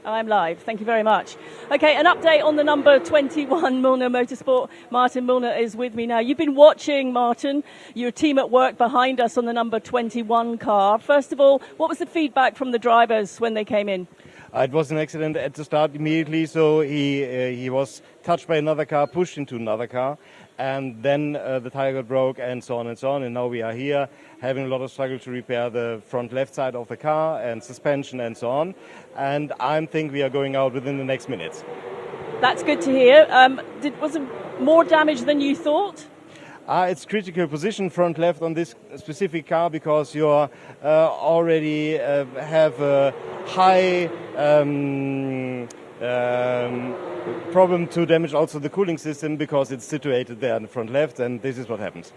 I'm live. Thank you very much. Okay, an update on the number 21 Milner Motorsport. Martin Milner is with me now. You've been watching, Martin, your team at work behind us on the number 21 car. First of all, what was the feedback from the drivers when they came in? It was an accident at the start immediately, so he was touched by another car, pushed into another car, and then the tire got broke and so on and so on, and now we are here having a lot of struggle to repair the front left side of the car and suspension and so on, and I think we are going out within the next minutes. That's good to hear. Was it more damage than you thought? It's critical position front left on this specific car because you already have a high problem to damage also the cooling system because it's situated there in the front left, and this is what happens.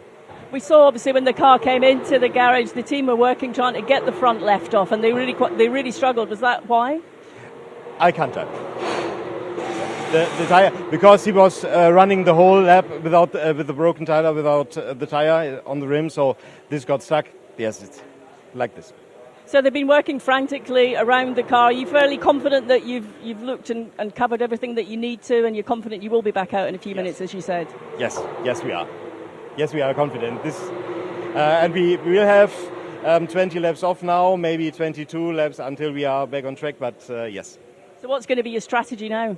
We saw obviously when the car came into the garage, the team were working trying to get the front left off, and they really struggled. Was that why? I can't tell. The tire, because he was running the whole lap without with the broken tire, without the tire on the rim, so this got stuck. Yes, it's like this. So they've been working frantically around the car. Are you fairly confident that you've looked and covered everything that you need to, and you're confident you will be back out in a few minutes, as you said? Yes, we are. Yes, we are confident. And we will have 20 laps off now, maybe 22 laps until we are back on track, but yes. So what's going to be your strategy now?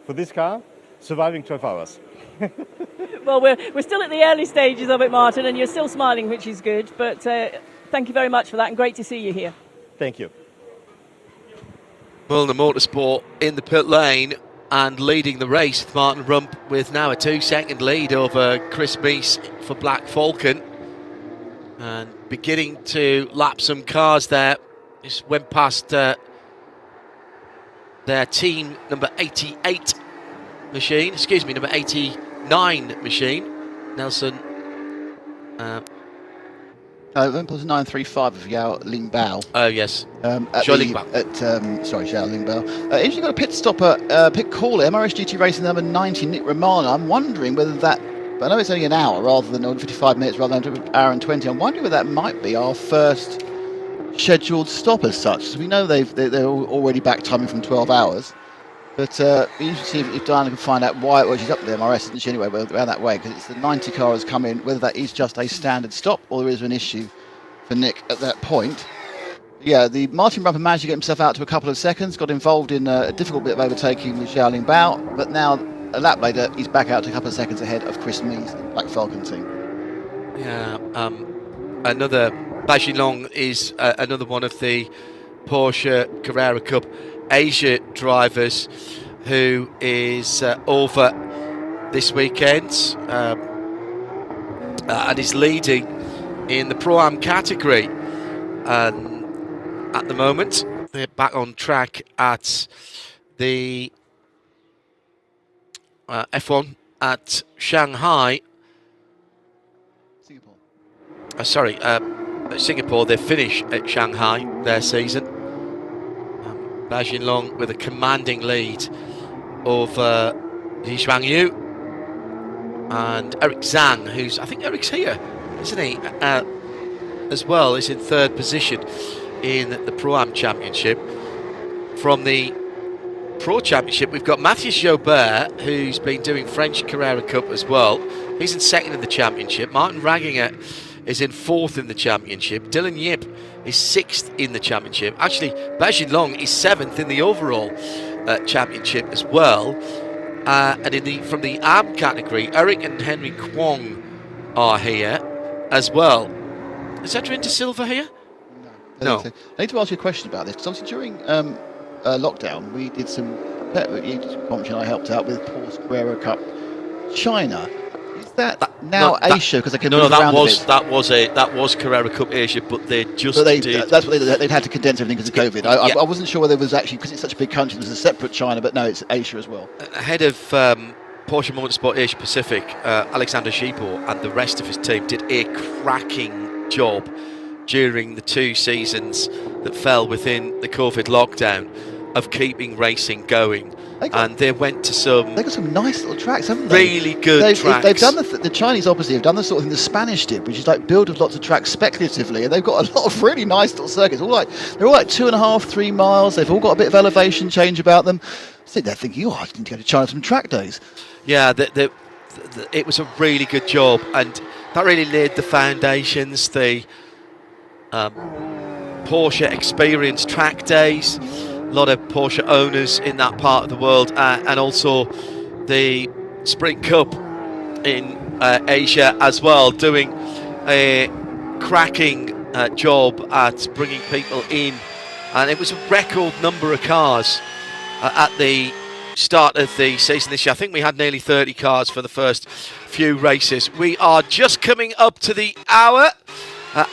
For this car, surviving 12 hours. Well, we're still at the early stages of it, Martin, and you're still smiling, which is good. But thank you very much for that, and great to see you here. Thank you. Milner Motorsport in the pit lane and leading the race with Martin Rump with now a 2-second lead over Chris Meese for Black Falcon. And beginning to lap some cars there. Just went past their team number 88 machine, number 89 machine. Nelson. Went past 935 of Yao Lingbao. Oh, yes. Xiao Lingbao. Interesting, got a pit stop at pit caller, MRS GT Racing number 90, Nick Romano. I'm wondering whether that, I know it's only an hour rather than 55 minutes rather than an hour and 20. I'm wondering whether that might be our first scheduled stop as such. So we know they're already back timing from 12 hours. But we need to see if Diana can find out why. Well, she's up at the MRS, isn't she, anyway, around that way, because it's the 90 car has come in, whether that is just a standard stop or there is an issue for Nick at that point. Yeah, the Martin Rumper managed to get himself out to a couple of seconds, got involved in a difficult bit of overtaking with Xiao Lingbao, but now, a lap later, he's back out to a couple of seconds ahead of Chris Meese, the Black Falcon team. Yeah, another Bajilong is another one of the Porsche Carrera Cup Asia drivers who is over this weekend and is leading in the Pro-Am category. At the moment, they're back on track at the F1 at Shanghai. Singapore. They finish at Shanghai their season. Bajin Long with a commanding lead over Li Xuanyu and Eric Zhang, who's, I think Eric's here, isn't he? As well, is in third position in the Pro-Am Championship. From the Pro Championship, we've got Matthias Jobert, who's been doing French Carrera Cup as well. He's in second in the championship. Martin Raginger is in fourth in the championship. Dylan Yip is sixth in the championship. Actually, Bajin Long is seventh in the overall championship as well. And from the AM category, Eric and Henry Kwong are here as well. Is Adrian De Silva here? No. I need to ask you a question about this, because obviously during lockdown we did some competition. I helped out with Porsche Carrera Cup China. Is that now Asia? Because I can move around a bit. that was Carrera Cup Asia, but they just did. That's what they'd had to condense everything because of COVID. I wasn't sure whether it was actually, because it's such a big country, there's a separate China, but no, it's Asia as well. Ahead of Porsche Motorsport Asia Pacific, Alexander Shipor and the rest of his team did a cracking job during the 2 seasons that fell within the COVID lockdown of keeping racing going. They went to some... They got some nice little tracks, haven't they? Really good tracks. They've done the Chinese obviously have done the sort of thing the Spanish did, which is like build of lots of tracks speculatively, and they've got a lot of really nice little circuits. They're all like 2.5, 3 miles. They've all got a bit of elevation change about them. So they're thinking, I need to go to China for some track days. Yeah, it was a really good job, and that really laid the foundations. The Porsche Experience track days, a lot of Porsche owners in that part of the world, and also the Sprint Cup in Asia as well, doing a cracking job at bringing people in. And it was a record number of cars at the start of the season this year. I think we had nearly 30 cars for the first few races. We are just coming up to the hour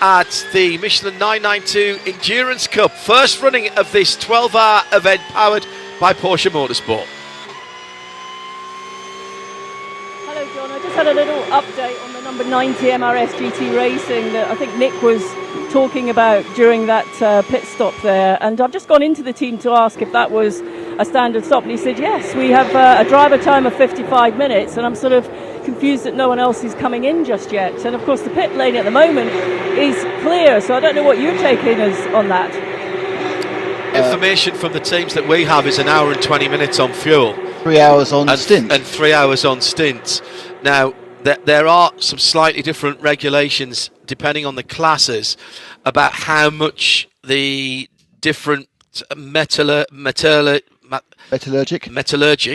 at the Michelin 992 Endurance Cup, first running of this 12-hour event powered by Porsche Motorsport. Hello John, I just had a little update on the number 90 MRS GT Racing that I think Nick was talking about during that pit stop there, and I've just gone into the team to ask if that was a standard stop, and he said yes, we have a driver time of 55 minutes, and I'm sort of confused that no one else is coming in just yet. And of course the pit lane at the moment is clear, so I don't know what your take is on that. Information from the teams that we have is an hour and 20 minutes on fuel. 3 hours on stint. And 3 hours on stint. Now, there are some slightly different regulations depending on the classes about how much the different metallurgic,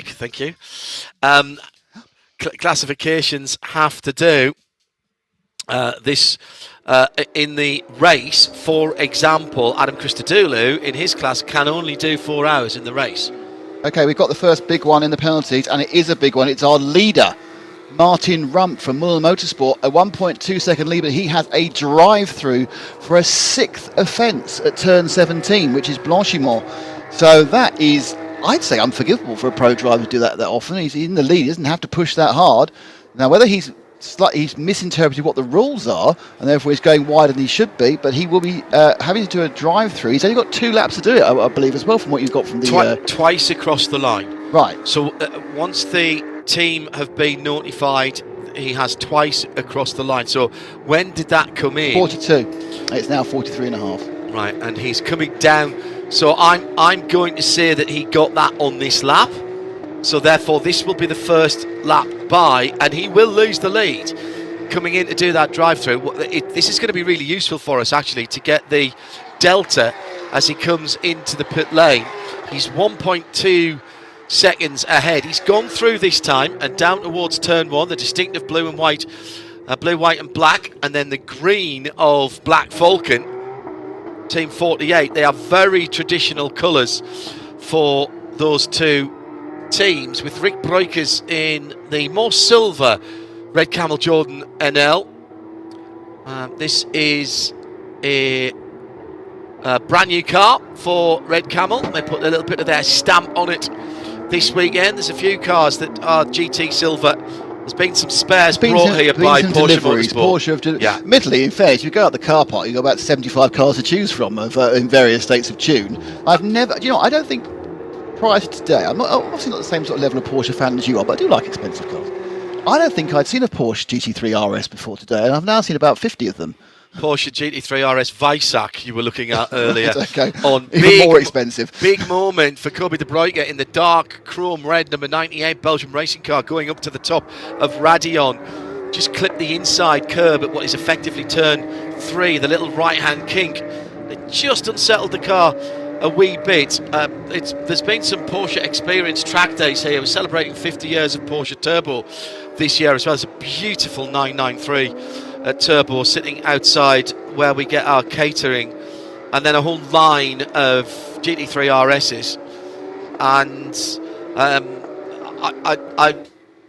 thank you, classifications have to do this in the race. For example, Adam Christodoulou in his class can only do 4 hours in the race. Okay, we've got the first big one in the penalties, and it is a big one. It's our leader, Martin Rump from Michelin Motorsport, a 1.2 second lead, but he has a drive-through for a 6th offence at turn 17, which is Blanchimont. So that is, I'd say, unforgivable for a pro driver to do that often. He's in the lead, he doesn't have to push that hard. Now, whether he's misinterpreted what the rules are, and therefore he's going wider than he should be, but he will be having to do a drive-through. He's only got 2 laps to do it, I believe, as well, from what you've got from the... Twice across the line. Right. So once the team have been notified, he has twice across the line. So when did that come in? 42. It's now 43 and a half. Right, and he's coming down. So I'm going to say that he got that on this lap. So therefore this will be the first lap by, and he will lose the lead coming in to do that drive-through. This is going to be really useful for us actually to get the delta as he comes into the pit lane. He's 1.2 seconds ahead. He's gone through this time and down towards turn 1, the distinctive blue and white, white and black, and then the green of Black Falcon, Team 48. They are very traditional colours for those two teams, with Rick Breukers in the more silver Red Camel Jordan NL, This is a brand new car for Red Camel. They put a little bit of their stamp on it this weekend. There's a few cars that are GT Silver. There's been some spares brought here by Porsche Motorsport. Porsche have admittedly, in fairness, you go out the car park, you've got about 75 cars to choose from in various states of tune. I've never, I don't think prior to today, I'm obviously not the same sort of level of Porsche fan as you are, but I do like expensive cars. I don't think I'd seen a Porsche GT3 RS before today, and I've now seen about 50 of them. Porsche GT3 RS Weissach you were looking at earlier. Okay. On Even more expensive. Big moment for Kobe de Bruyke in the dark chrome red number 98 Belgian racing car going up to the top of Radion. Just clipped the inside curb at what is effectively turn 3, the little right hand kink. It just unsettled the car a wee bit. There's been some Porsche Experience track days here. We're celebrating 50 years of Porsche Turbo this year, as well as a beautiful 993 Turbo sitting outside where we get our catering, and then a whole line of GT3 RSs. And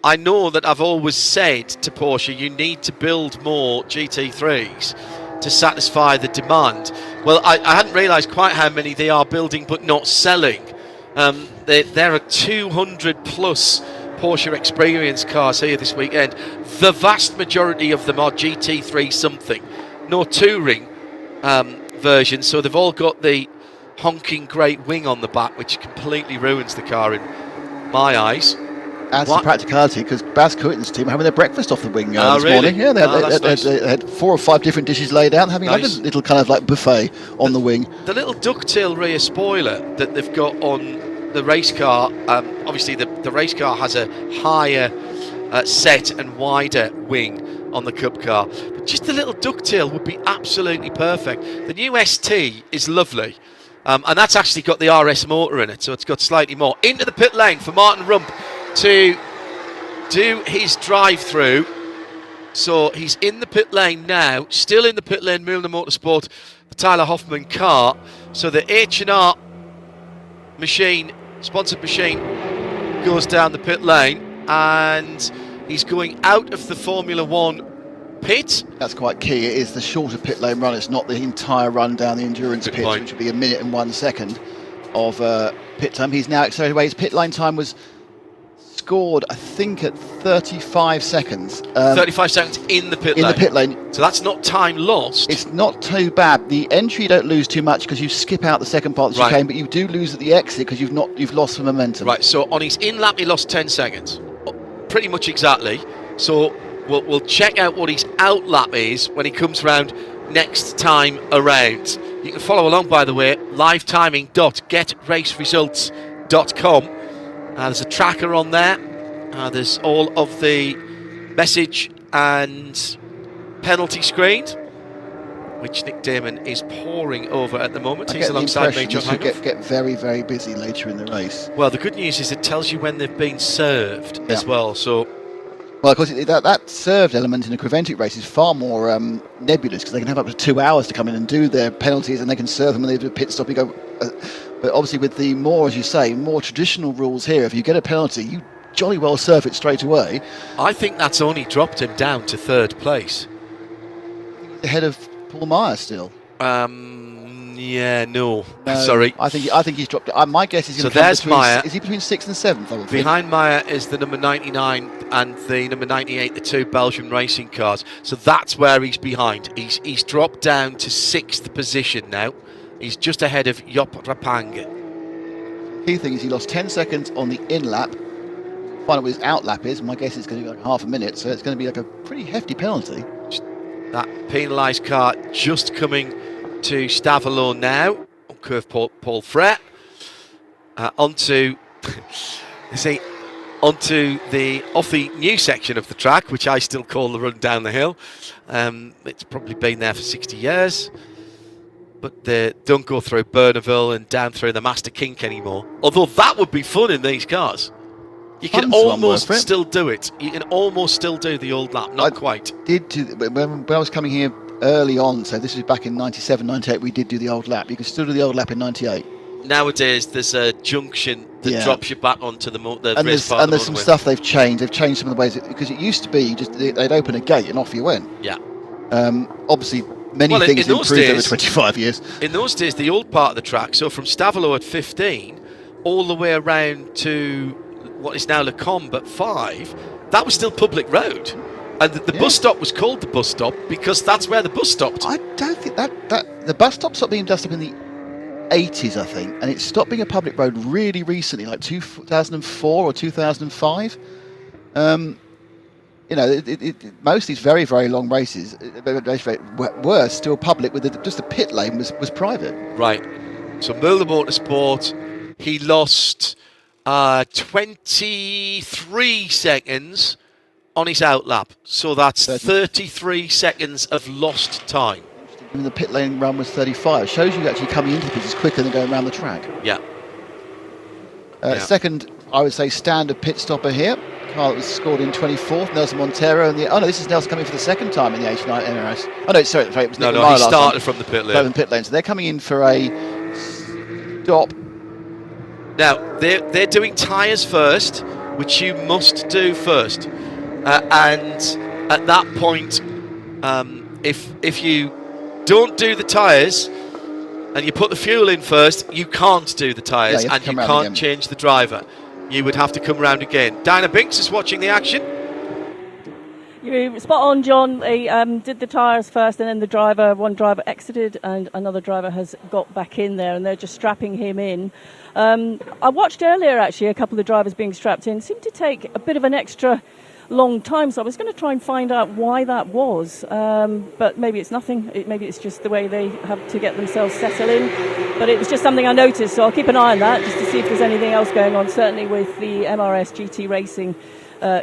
I know that I've always said to Porsche, you need to build more GT3s to satisfy the demand. Well, I hadn't realised quite how many they are building but not selling. There are 200 plus Porsche Experience cars here this weekend. The vast majority of them are GT3 something, no touring versions, so they've all got the honking great wing on the back, which completely ruins the car in my eyes. Adds to practicality, because Baz Kuiten's team are having their breakfast off the wing this really? morning. Yeah, Nice. they had 4 or 5 different dishes laid out, having like a little kind of like buffet on the wing. The little ducktail rear spoiler that they've got on the race car, obviously the race car has a higher set and wider wing on the Cup car, but just the little ducktail would be absolutely perfect. The new ST is lovely, and that's actually got the RS motor in it, so it's got slightly more. Into the pit lane for Martin Rump to do his drive-through. So he's in the pit lane now, still in the pit lane, Milner Motorsport, the Tyler Hoffman car. So the H&R machine, sponsored machine, goes down the pit lane, and he's going out of the Formula One pit. That's quite key. It is the shorter pit lane run. It's not the entire run down the endurance pit, which would be 1 minute and 1 second of pit time. He's now accelerated away. His pit lane time was scored, I think, at 35 seconds. 35 seconds in the pit lane. In the pit lane. So that's not time lost. It's not too bad. The entry you don't lose too much because you skip out the second part of the chicane, but you do lose at the exit because you've lost some momentum. Right, so on his in lap he lost 10 seconds. Pretty much exactly. So we'll check out what his out lap is when he comes round next time around. You can follow along, by the way, livetiming.getraceresults.com. There's a tracker on there. There's all of the message and penalty screen, which Nick Damon is poring over at the moment. He's alongside me, John Hancock. Get very, very busy later in the race. Well, the good news is it tells you when they've been served as well. So, well, of course, that served element in a Creventic race is far more nebulous, because they can have up to 2 hours to come in and do their penalties, and they can serve them when they do a pit stop. You go, but obviously with the more, as you say, more traditional rules here, if you get a penalty, you jolly well serve it straight away. I think that's only dropped him down to 3rd place. Ahead of Paul Meyer still. Yeah, no. Sorry. I think he's dropped. My guess is so there's Meyer. Is he between 6th and 7th? Behind Meyer is the number 99 and the number 98, the 2 Belgian racing cars. So that's where he's behind. He's dropped down to 6th position now. He's just ahead of Job Rapang. Key thing is he lost 10 seconds on the in lap. Find out what his out lap is. My guess is going to be like half a minute, so it's going to be like a pretty hefty penalty. That penalised car just coming to Stavelot now. On curve Paul Frette. Onto off the new section of the track, which I still call the run down the hill. It's probably been there for 60 years. But they don't go through Bernaville and down through the Master Kink anymore. Although that would be fun in these cars. You can almost still do it. You can almost still do the old lap, not quite. When I was coming here early on, so this was back in 97, 98, we did do the old lap. You can still do the old lap in 98. Nowadays, there's a junction that drops you back onto the race part. And there's some stuff they've changed. They've changed some of the ways, because it used to be they'd open a gate and off you went. Yeah. Obviously, many Well, things in those improved over days- 25 years. In those days, the old part of the track, so from Stavelot at 15, all the way around to what is now Lecombe at 5, that was still public road. And the bus stop was called the bus stop because that's where the bus stopped. I don't think that the bus stop stopped being dust up in the 80s, I think, and it stopped being a public road really recently, like 2004 or 2005. You know, most of these very, very long races were still public, with just the pit lane was private. Right. So Müller Motorsport, he lost 23 seconds on his outlap. So that's 33 seconds of lost time. I mean, the pit lane run was 35. It shows you actually coming into the pits is quicker than going around the track. Yeah. Second, I would say, standard pit stopper here. Car that was scored in 24th, Nelson Montero. And this is Nelson coming for the second time in the 89 MRS. Oh no, sorry, it was No, Nick he Meyer last started time. from the pit lane. Started from the pit lane. So they're coming in for a stop. Now, they're doing tyres first, which you must do first. And at that point, if you don't do the tyres and you put the fuel in first, you can't do the tyres and you can't change the driver. You would have to come round again. Dinah Binks is watching the action. You're spot on, John. They did the tyres first, and then one driver exited and another driver has got back in there, and they're just strapping him in. I watched earlier, actually, a couple of drivers being strapped in. It seemed to take a bit of an extra long time, so I was going to try and find out why that was, but maybe it's nothing. Maybe it's just the way they have to get themselves settled in, but it was just something I noticed, so I'll keep an eye on that just to see if there's anything else going on, certainly with the MRS GT Racing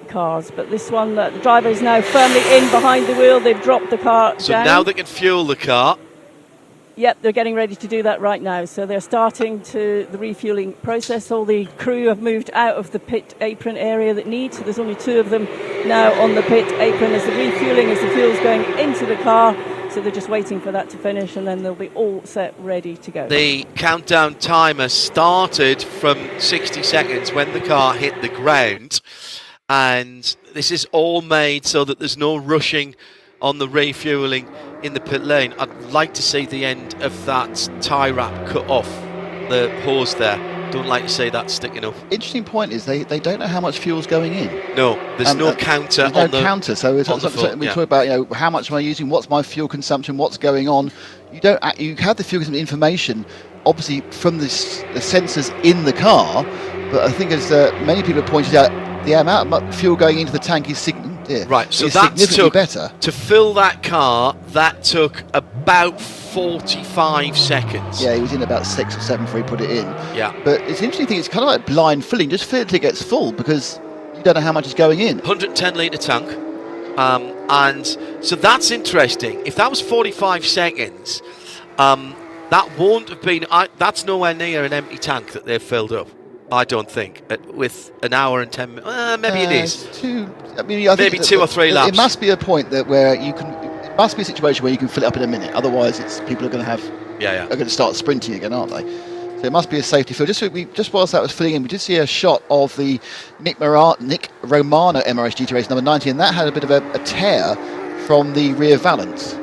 cars. But this one, the driver is now firmly in behind the wheel. They've dropped the car So down. now they can fuel the car. Yep, they're getting ready to do that right now. So they're starting the refueling process. All the crew have moved out of the pit apron area that need. So there's only 2 of them now on the pit apron as the refueling, as the fuel's going into the car. So they're just waiting for that to finish, and then they'll be all set, ready to go. The countdown timer started from 60 seconds when the car hit the ground. And this is all made so that there's no rushing on the refueling in the pit lane. I'd like to see the end of that tie wrap cut off the hose there. Don't like to see that sticking up. Interesting point is they don't know how much fuel's going in. No, there's no counter there's on no the counter. So it's on the foot, we yeah. talk about how much am I using, what's my fuel consumption, what's going on. You have the fuel consumption information obviously from the sensors in the car, but I think as many people have pointed out, the amount of fuel going into the tank is right. So is that significantly took better. to fill that car. That took about 45 seconds. Yeah, he was in about 6 or 7 before he put it in. Yeah. But it's an interesting thing. It's kind of like blind filling. Just fill it till it gets full because you don't know how much is going in. 110 litre tank. And so that's interesting. If that was 45 seconds, that won't have been. That's nowhere near an empty tank that they've filled up. I don't think with an hour and 10 minutes. Maybe it is. I think maybe 2 or 3 laps. It must be a point that where you can. It must be a situation where you can fill it up in a minute. Otherwise, people are going to have. Are going to start sprinting again, aren't they? So it must be a safety fill. Just whilst that was filling in, we did see a shot of the Nick Romano MRS GT race number 90, and that had a bit of a tear from the rear valance.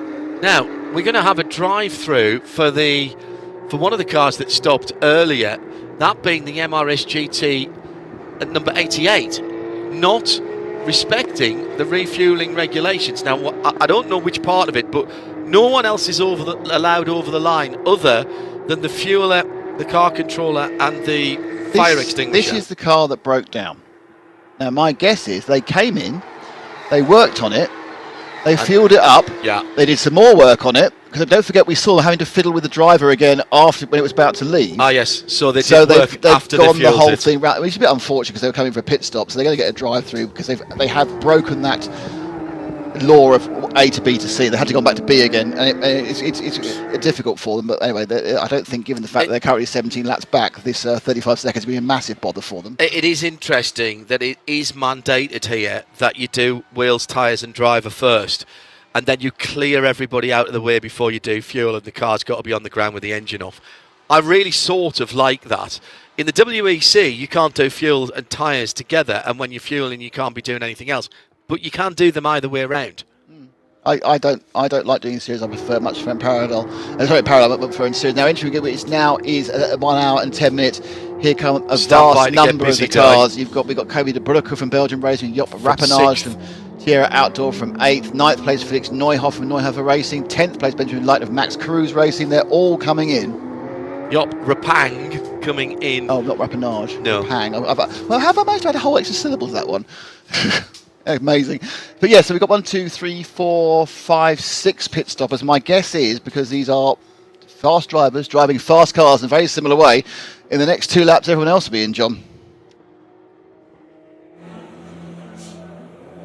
Now we're going to have a drive-through for one of the cars that stopped earlier. That being the MRS GT at number 88, not respecting the refueling regulations. Now, I don't know which part of it, but no one else is allowed over the line other than the fueler, the car controller, and the fire extinguisher. This is the car that broke down. Now, my guess is they came in, they worked on it, they fueled it up, they did some more work on it, because don't forget we saw them having to fiddle with the driver again after when it was about to leave. Ah, yes. So they've gone the whole thing round, which is a bit unfortunate because they were coming for a pit stop, so they're going to get a drive-through because they have broken that law of A to B to C. They had to go back to B again, and it's difficult for them. But anyway, I don't think, given the fact that they're currently 17 laps back, this 35 seconds will be a massive bother for them. It is interesting that it is mandated here that you do wheels, tyres and driver first, and then you clear everybody out of the way before you do fuel, and the car's got to be on the ground with the engine off. I really sort of like that. In the WEC, you can't do fuel and tyres together, and when you're fueling, you can't be doing anything else. But you can do them either way around. I don't like doing series. I prefer much for parallel. But prefer in series. Now entry is 1 hour and 10 minutes. Here come a vast number of the cars. We've got Kobe de Bruyke from Belgian Racing, Job Rappenage from Tierra Outdoor from 8th, 9th place Felix Neuhoff from Neuhofer Racing, 10th place Benjamin Light of Max Cruz Racing. They're all coming in. Job Rapang coming in. Oh, not Rappenage. No. Rapang. Well, how have I managed to add a whole extra syllable to that one? Amazing. But yeah, so we've got 1, 2, 3, 4, 5, 6 pit stoppers. My guess is, because these are fast drivers driving fast cars in a very similar way, in the next 2 laps everyone else will be in, John.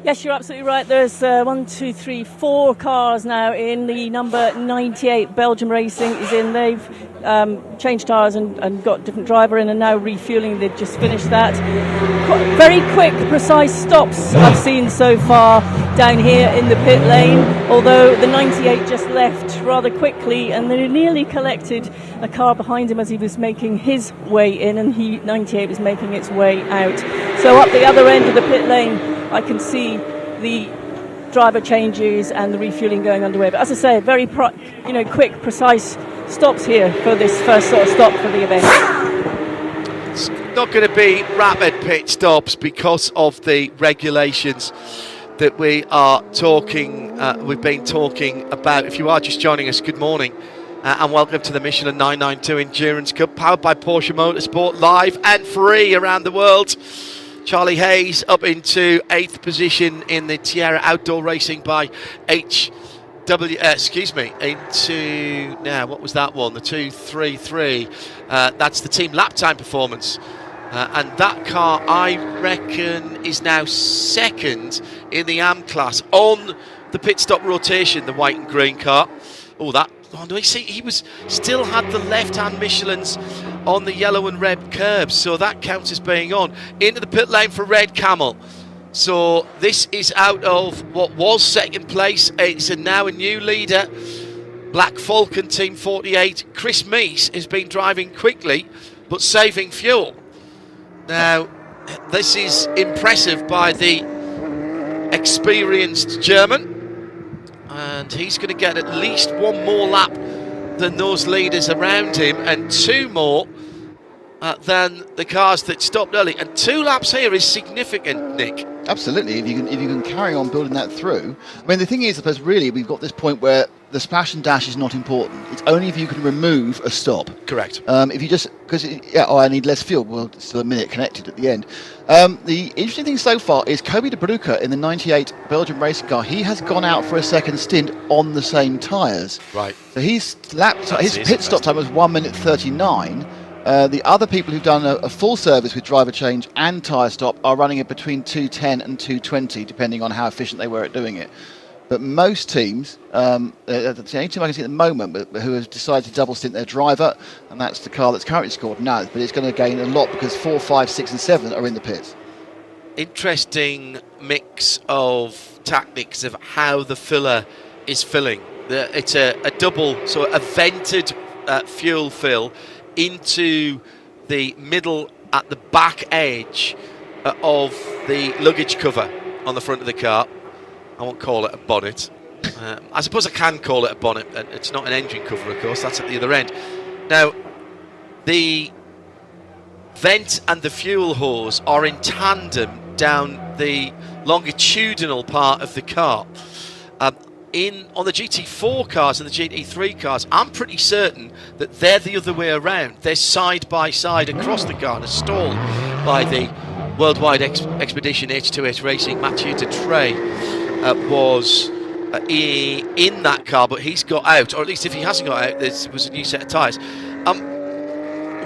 Yes, you're absolutely right. There's 1, 2, 3, 4 cars now in. The number 98 Belgium Racing is in. They've changed tyres and got a different driver in and now refuelling. They've just finished that. Very quick, precise stops I've seen so far down here in the pit lane, although the 98 just left rather quickly and they nearly collected a car behind him as he was making his way in, and 98 was making its way out. So up the other end of the pit lane I can see the driver changes and the refueling going underway. But as I say, very quick, precise stops here for this first sort of stop for the event. It's not going to be rapid pit stops because of the regulations that we are talking. We've been talking about. If you are just joining us, good morning. And welcome to the Michelin 992 Endurance Cup, powered by Porsche Motorsport, live and free around the world. Charlie Hayes up into 8th position in the Tierra Outdoor Racing by into now, what was that one? The 233. That's the team lap time performance. And that car, I reckon, is now 2nd in the AM class on the pit stop rotation, the white and green car. Oh, no, you see, he still had the left-hand Michelins on the yellow and red curbs, so that counts as being on. Into the pit lane for Red Camel. So this is out of what was 2nd place. It's now a new leader, Black Falcon Team 48. Chris Meese has been driving quickly, but saving fuel. Now, this is impressive by the experienced German. And he's going to get at least 1 more lap than those leaders around him, and 2 more than the cars that stopped early. And 2 laps here is significant, Nick. Absolutely, if you can carry on building that through. I mean, the thing is, I suppose, really, we've got this point where the splash and dash is not important. It's only if you can remove a stop. Correct. If you just, I need less fuel. Well, it's still a minute connected at the end. The interesting thing so far is Kobe de Bruyke in the 98 Belgian racing car. He has gone out for a second stint on the same tyres. Right. So his pit stop time was 1 minute 39. The other people who've done a full service with driver change and tyre stop are running it between 2:10 and 2:20, depending on how efficient they were at doing it. But most teams, the only team I can see at the moment who have decided to double stint their driver, and that's the car that's currently scored now, but it's going to gain a lot because 4, 5, 6 and 7 are in the pits. Interesting mix of tactics of how the filler is filling. It's a double, so a vented fuel fill into the middle at the back edge of the luggage cover on the front of the car. I won't call it a bonnet. I suppose I can call it a bonnet. It's not an engine cover, of course. That's at the other end. Now, the vent and the fuel hose are in tandem down the longitudinal part of the car. On the GT4 cars and the GT3 cars, I'm pretty certain that they're the other way around. They're side by side across the car, and stalled by the Worldwide Expedition H2H Racing. Mathieu de Trey was in that car, but he's got out, or at least if he hasn't got out, there was a new set of tyres.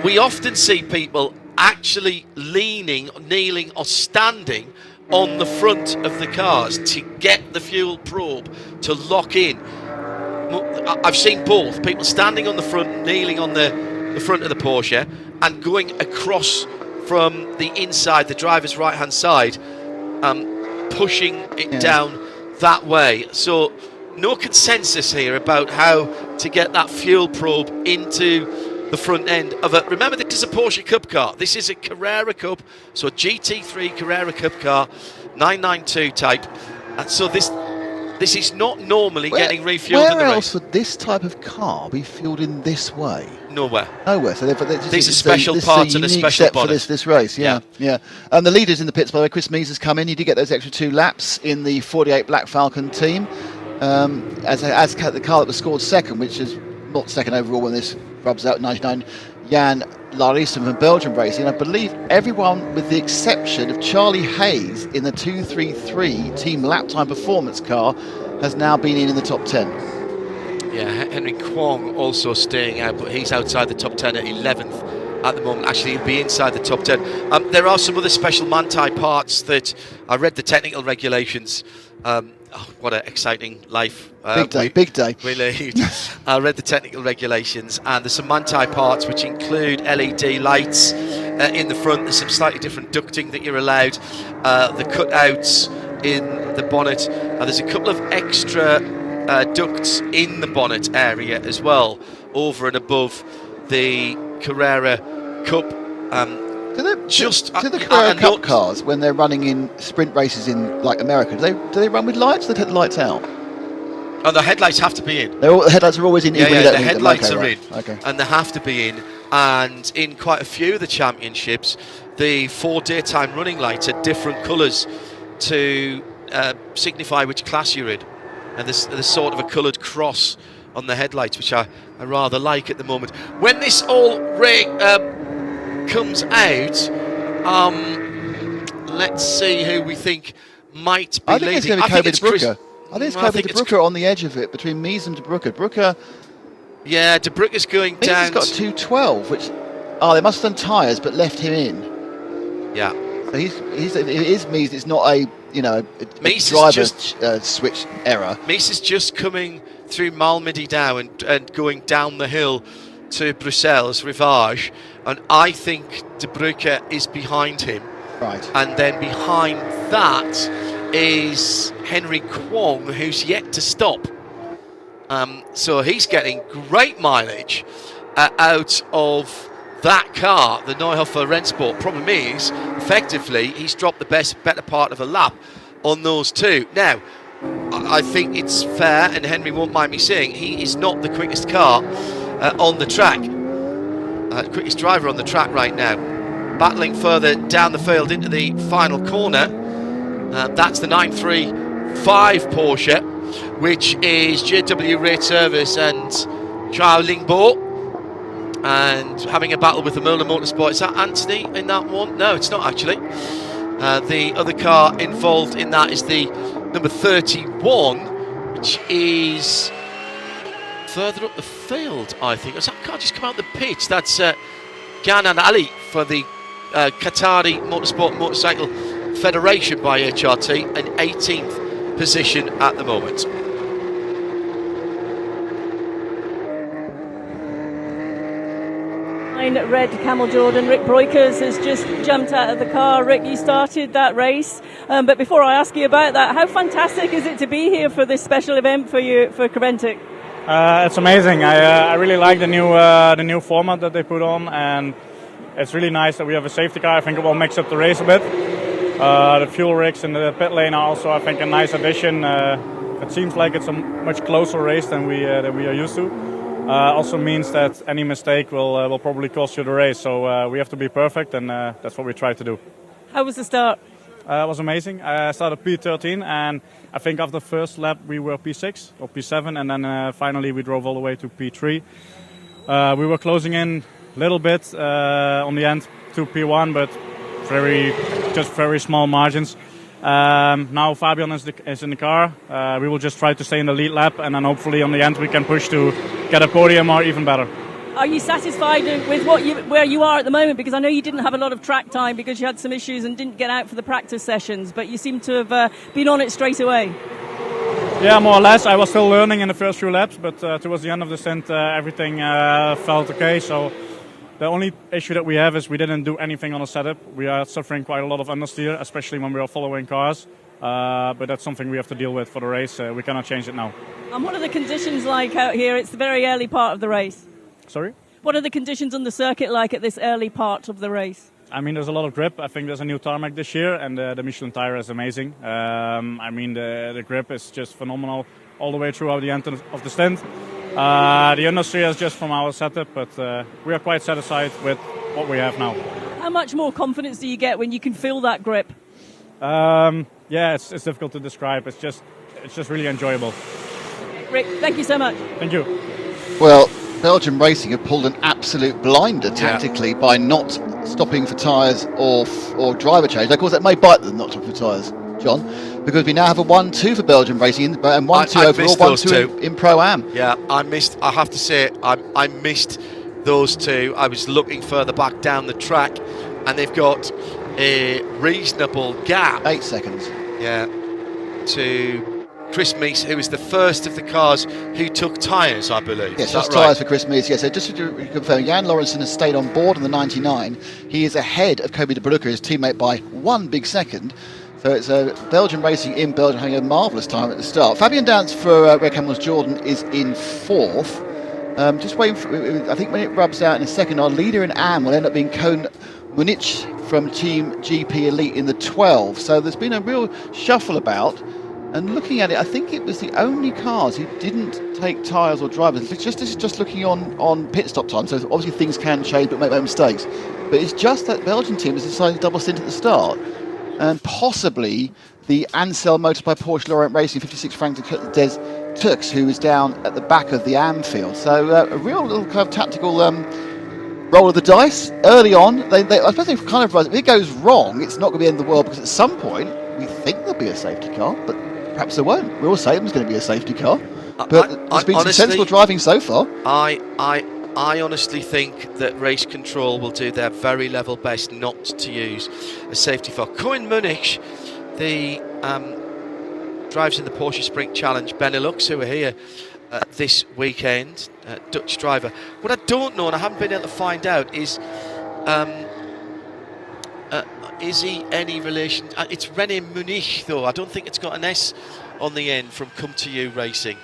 We often see people actually leaning, kneeling or standing on the front of the cars to get the fuel probe to lock in. I've seen both, people standing on the front, kneeling on the front of the Porsche and going across from the inside, the driver's right hand side, pushing it down that way. So no consensus here about how to get that fuel probe into the front end of it. Remember, this is a Porsche Cup car. This is a Carrera Cup, so a GT3 Carrera Cup car, 992 type. And so this This is not normally getting refueled in Where the else race. would this type of car be fueled in this way? Nowhere. Nowhere. So These are special parts and a unique special step for bonnet. this race. Yeah. And the leaders in the pits, by the way, Chris Mees has come in. He did get those extra 2 laps in the 48 Black Falcon team, as the car that was scored second, which is not second overall when this rubs out 99. Jan Larison from Belgium Racing. I believe everyone, with the exception of Charlie Hayes in the 233 team lap time performance car, has now been in the top 10. Yeah, Henry Kwong also staying out, but he's outside the top 10 at 11th at the moment. Actually, he'll be inside the top 10. There are some other special Manthey parts that I read the technical regulations. What an exciting life. Big day. We lead. I read the technical regulations, and there's some Manthey parts which include LED lights in the front. There's some slightly different ducting that you're allowed. The cutouts in the bonnet. There's a couple of extra ducts in the bonnet area as well, over and above the Carrera Cup. Do the Carrera Cup cars, when they're running in sprint races in like America, do they run with lights? Or do they take the lights out? Oh, the headlights have to be in. The headlights are always in. Yeah, even yeah, you the don't need them. headlights Okay, are right. in, Okay. and they have to be in. And in quite a few of the championships, the 4 daytime running lights are different colours to signify which class you're in. And there's sort of a coloured cross on the headlights, which I rather like at the moment. When this all comes out, let's see who we think might be leading. I think it's going to be Kobe De Bruyke. I think it's Kobe De Bruyke on the edge of it, between Mees and De Bruyke. Yeah, De Bruyke's going Mees down. has got 212, which they must have done tyres, but left him in. Yeah. So it is Mees. It's not a driver switch error. Mees is just coming through Malmedy now and going down the hill to Bruxelles Rivage, and I think De Bruyke is behind him. Right. And then behind that is Henry Kwong, who's yet to stop. So he's getting great mileage out of that car, the Neuhofer Rennsport. Problem is, effectively, he's dropped the better part of a lap on those two. Now, I think it's fair, and Henry won't mind me saying, he is not the quickest car on the track. Quickest driver on the track right now. Battling further down the field into the final corner. That's the 935 Porsche, which is JW Rate Service and Zhao Lingbo. And having a battle with the Milner Motorsport. Is that Anthony in that one? No, it's not actually. The other car involved in that is the number 31, which is further up the field, I think. Has that car just come out the pitch? That's Ghanan Ali for the Qatari Motorsport Motorcycle Federation by HRT, an 18th position at the moment. Red Camel Jordan, Rick Broikers has just jumped out of the car. Rick, you started that race, but before I ask you about that, how fantastic is it to be here for this special event for you, for Creventic? It's amazing. I really like the new format that they put on, and it's really nice that we have a safety car. I think it will mix up the race a bit. The fuel rigs in the pit lane are also, I think, a nice addition. It seems like it's a much closer race than we are used to. Also means that any mistake will probably cost you the race. So we have to be perfect, and that's what we try to do. How was the start? It was amazing. I started P13, and I think after the first lap we were P6 or P7, and then finally we drove all the way to P3. We were closing in a little bit on the end to P1, but very small margins. Now Fabian is in the car. We will just try to stay in the lead lap, and then hopefully on the end we can push to get a podium or even better. Are you satisfied with where you are at the moment? Because I know you didn't have a lot of track time because you had some issues and didn't get out for the practice sessions, but you seem to have been on it straight away. Yeah, more or less. I was still learning in the first few laps, but towards the end of the stint everything felt okay. So the only issue that we have is we didn't do anything on the setup. We are suffering quite a lot of understeer, especially when we are following cars. But that's something we have to deal with for the race. We cannot change it now. And what are the conditions like out here? It's the very early part of the race. Sorry? What are the conditions on the circuit like at this early part of the race? I mean, there's a lot of grip. I think there's a new tarmac this year, and the Michelin tire is amazing. I mean, the grip is just phenomenal all the way throughout the end of the stint. The industry is just from our setup, but we are quite satisfied with what we have now. How much more confidence do you get when you can feel that grip? Yeah, it's difficult to describe. It's just really enjoyable. Rick, thank you so much. Thank you. Well, Belgium Racing have pulled an absolute blinder tactically by not stopping for tyres or driver change. Of course, that may bite them not stopping for tyres, John, because we now have a 1-2 for Belgium Racing and 1-2 overall, 1-2 in Pro-Am. Yeah, I have to say, I missed those two. I was looking further back down the track, and they've got a reasonable gap. 8 seconds. Yeah, to Chris Meese, who was the first of the cars who took tyres, I believe. Yes, just tyres for Chris Meese. Yes, so just to confirm, Jan Laurensen has stayed on board in the 99. He is ahead of Kobe de Bruyne, his teammate, by 1 big second. So it's Belgium Racing in Belgium having a marvellous time at the start. Fabian Dance for Red Camels Jordan is in 4th. Just waiting for, I think when it rubs out in a second, our leader in AM will end up being Koen Munich from Team GP Elite in the 12. So there's been a real shuffle about. And looking at it, I think it was the only cars who didn't take tyres or drivers. This is just looking on pit stop time, so obviously things can change but make mistakes. But it's just that Belgian team has decided to double stint at the start. And possibly the Ansel Motors by Porsche Laurent Racing 56 Frank Des Tux, who is down at the back of the AM field. So a real little kind of tactical roll of the dice early on. I suppose they've kind of realised if it goes wrong, it's not going to be the end of the world, because at some point we think there'll be a safety car, but perhaps there won't. We all say there's going to be a safety car, but there's been some sensible driving so far. I honestly think that race control will do their very level best not to use a safety car. Koen Munich, the drives in the Porsche Sprint Challenge Benelux, who are here this weekend, Dutch driver. What I don't know, and I haven't been able to find out, is he any relation? It's René Munich, though. I don't think it's got an S on the end from Come To You Racing.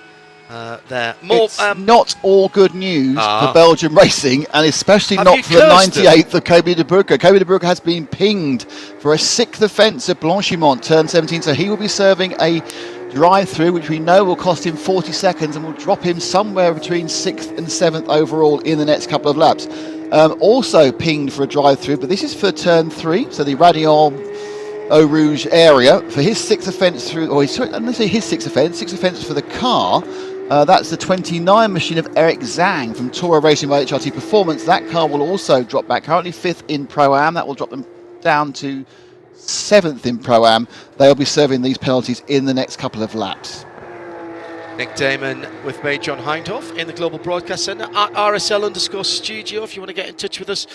There. More, it's not all good news for Belgium Racing, and especially not for the 98th of Kobe de Bruyne. Kobe de Bruyne has been pinged for a 6th offence at Blanchimont, turn 17, so he will be serving a drive-through, which we know will cost him 40 seconds and will drop him somewhere between 6th and 7th overall in the next couple of laps. Also pinged for a drive-through, but this is for turn 3, so the Radion Eau Rouge area, for his 6th offence through, or let's say his 6th offence for the car. That's the 29 machine of Eric Zhang from Toro Racing by HRT Performance. That car will also drop back, currently 5th in Pro-Am. That will drop them down to 7th in Pro-Am. They'll be serving these penalties in the next couple of laps. Nick Damon with me, John Hindhoff, in the Global Broadcast Centre at RSL_studio. If you want to get in touch with us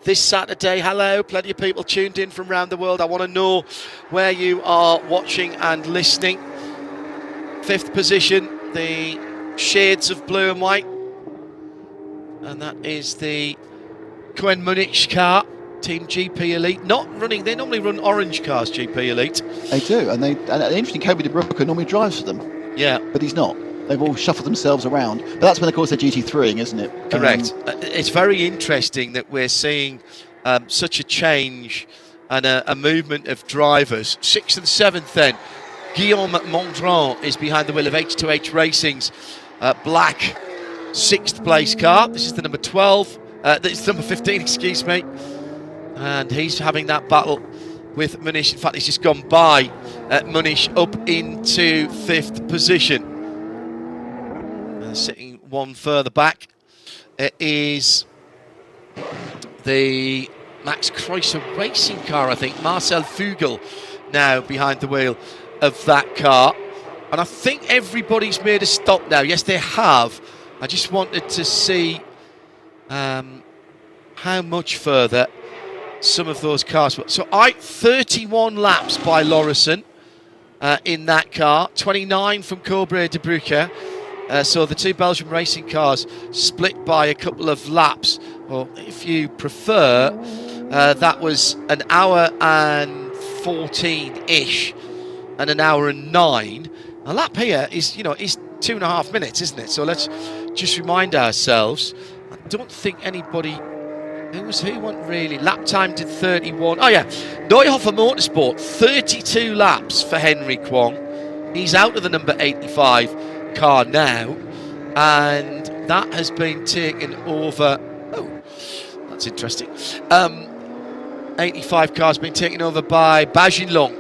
this Saturday, hello, plenty of people tuned in from around the world. I want to know where you are watching and listening. 5th position, the shades of blue and white, and that is the Koen Munich car, Team GP Elite. Not running, they normally run orange cars, GP Elite. They do, and interesting, Kobe de Bruyne normally drives for them. Yeah. But he's not. They've all shuffled themselves around. But that's when, of course, they're GT3ing, isn't it? Correct. It's very interesting that we're seeing such a change and a movement of drivers. 6th and 7th then. Guillaume Mondron is behind the wheel of H2H Racing's black 6th place car. This is the number 12. This is number 15, excuse me. And he's having that battle with Munich. In fact, he's just gone by Munich up into 5th position. And sitting one further back is the Max Kreuzer racing car, I think. Marcel Vogel now behind the wheel of that car. And I think everybody's made a stop now. Yes, they have. I just wanted to see how much further some of those cars. So 31 laps by Lauritsen in that car, 29 from Cobra de Bruyne. So the two Belgian racing cars split by a couple of laps, or if you prefer, that was an hour and 14-ish and an hour and 9. A lap here is 2.5 minutes, isn't it? So let's just remind ourselves, I don't think anybody Who won really? Lap time did 31. Oh yeah, Neuhofer Motorsport, 32 laps for Henry Kwong. He's out of the number 85 car now, and that has been taken over. Oh, that's interesting. 85 car's been taken over by Bajinlong,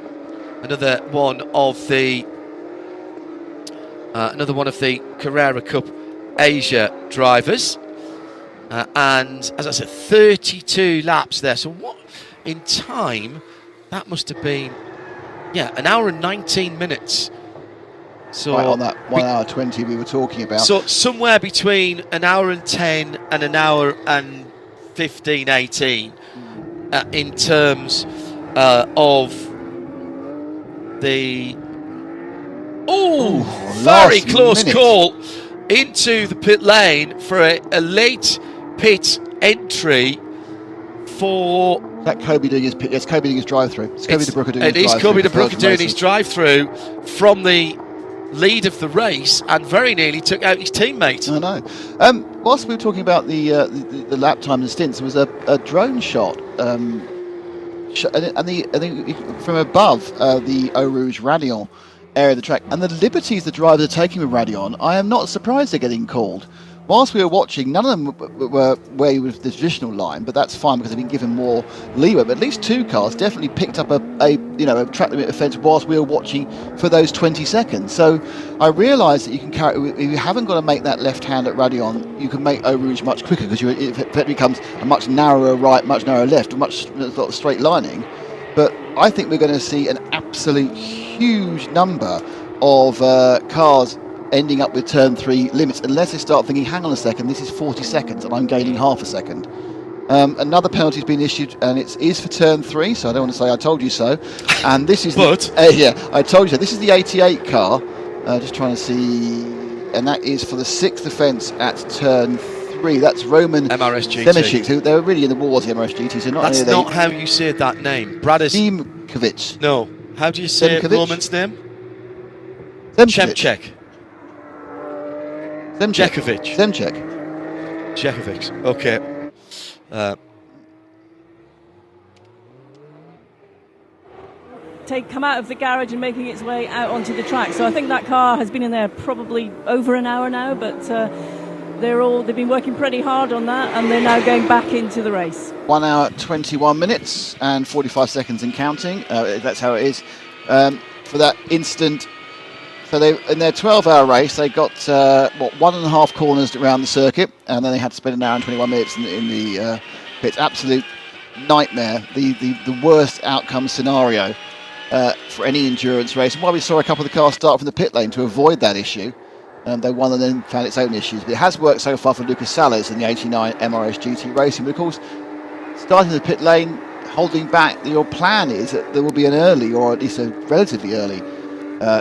another one of the Carrera Cup Asia drivers. And as I said, 32 laps there. So what in time? That must have been, an hour and 19 minutes. So right on that 1 hour 20 we were talking about. So somewhere between an hour and 10 and an hour and 15, 18 in terms of the very close call into the pit lane for a late pit entry for... Is that Kobe doing his pit? Yes, Kobe doing his drive-through. It's Kobe de Bruyke doing his drive-through. It is Kobe de Bruyke doing his drive-through from the lead of the race, and very nearly took out his teammate. I know. Whilst we were talking about the lap time and stints, there was a drone shot, and I think from above the Eau Rouge Radion area of the track, and the liberties the drivers are taking with Radion, I am not surprised they're getting called. Whilst we were watching, none of them were where with the traditional line, but that's fine because they've been given more leeway. But at least two cars definitely picked up a track limit offence whilst we were watching for those 20 seconds. So I realised that you can carry, if you haven't got to make that left hand at Radion, you can make Eau Rouge much quicker because it becomes a much narrower right, much narrower left, much straight lining. But I think we're going to see an absolute huge number of cars ending up with turn 3 limits, unless they start thinking, hang on a second, this is 40 seconds and I'm gaining half a second. Another penalty has been issued, and it is for turn 3, so I don't want to say I told you so. And this is I told you so. This is the 88 car, just trying to see, and that is for the 6th offence at turn 3. That's Roman Zemešik, who they're really in the wars, the MRS GT. So that's not how you say that name. Dimkovic. No. How do you say Roman's name? Zemček. Zemček. Okay. Come out of the garage and making its way out onto the track. So I think that car has been in there probably over an hour now, but they've been working pretty hard on that, and they're now going back into the race. 1 hour 21 minutes and 45 seconds and counting. That's how it is for that instant. So in their 12-hour race, they got 1.5 corners around the circuit, and then they had to spend an hour and 21 minutes in the pits. Absolute nightmare. The worst outcome scenario for any endurance race. And while we saw a couple of the cars start from the pit lane to avoid that issue, they won and then found its own issues. But it has worked so far for Lucas Salas in the 89 MRS GT Racing. But of course, starting in the pit lane, holding back, your plan is that there will be an early, or at least a relatively early,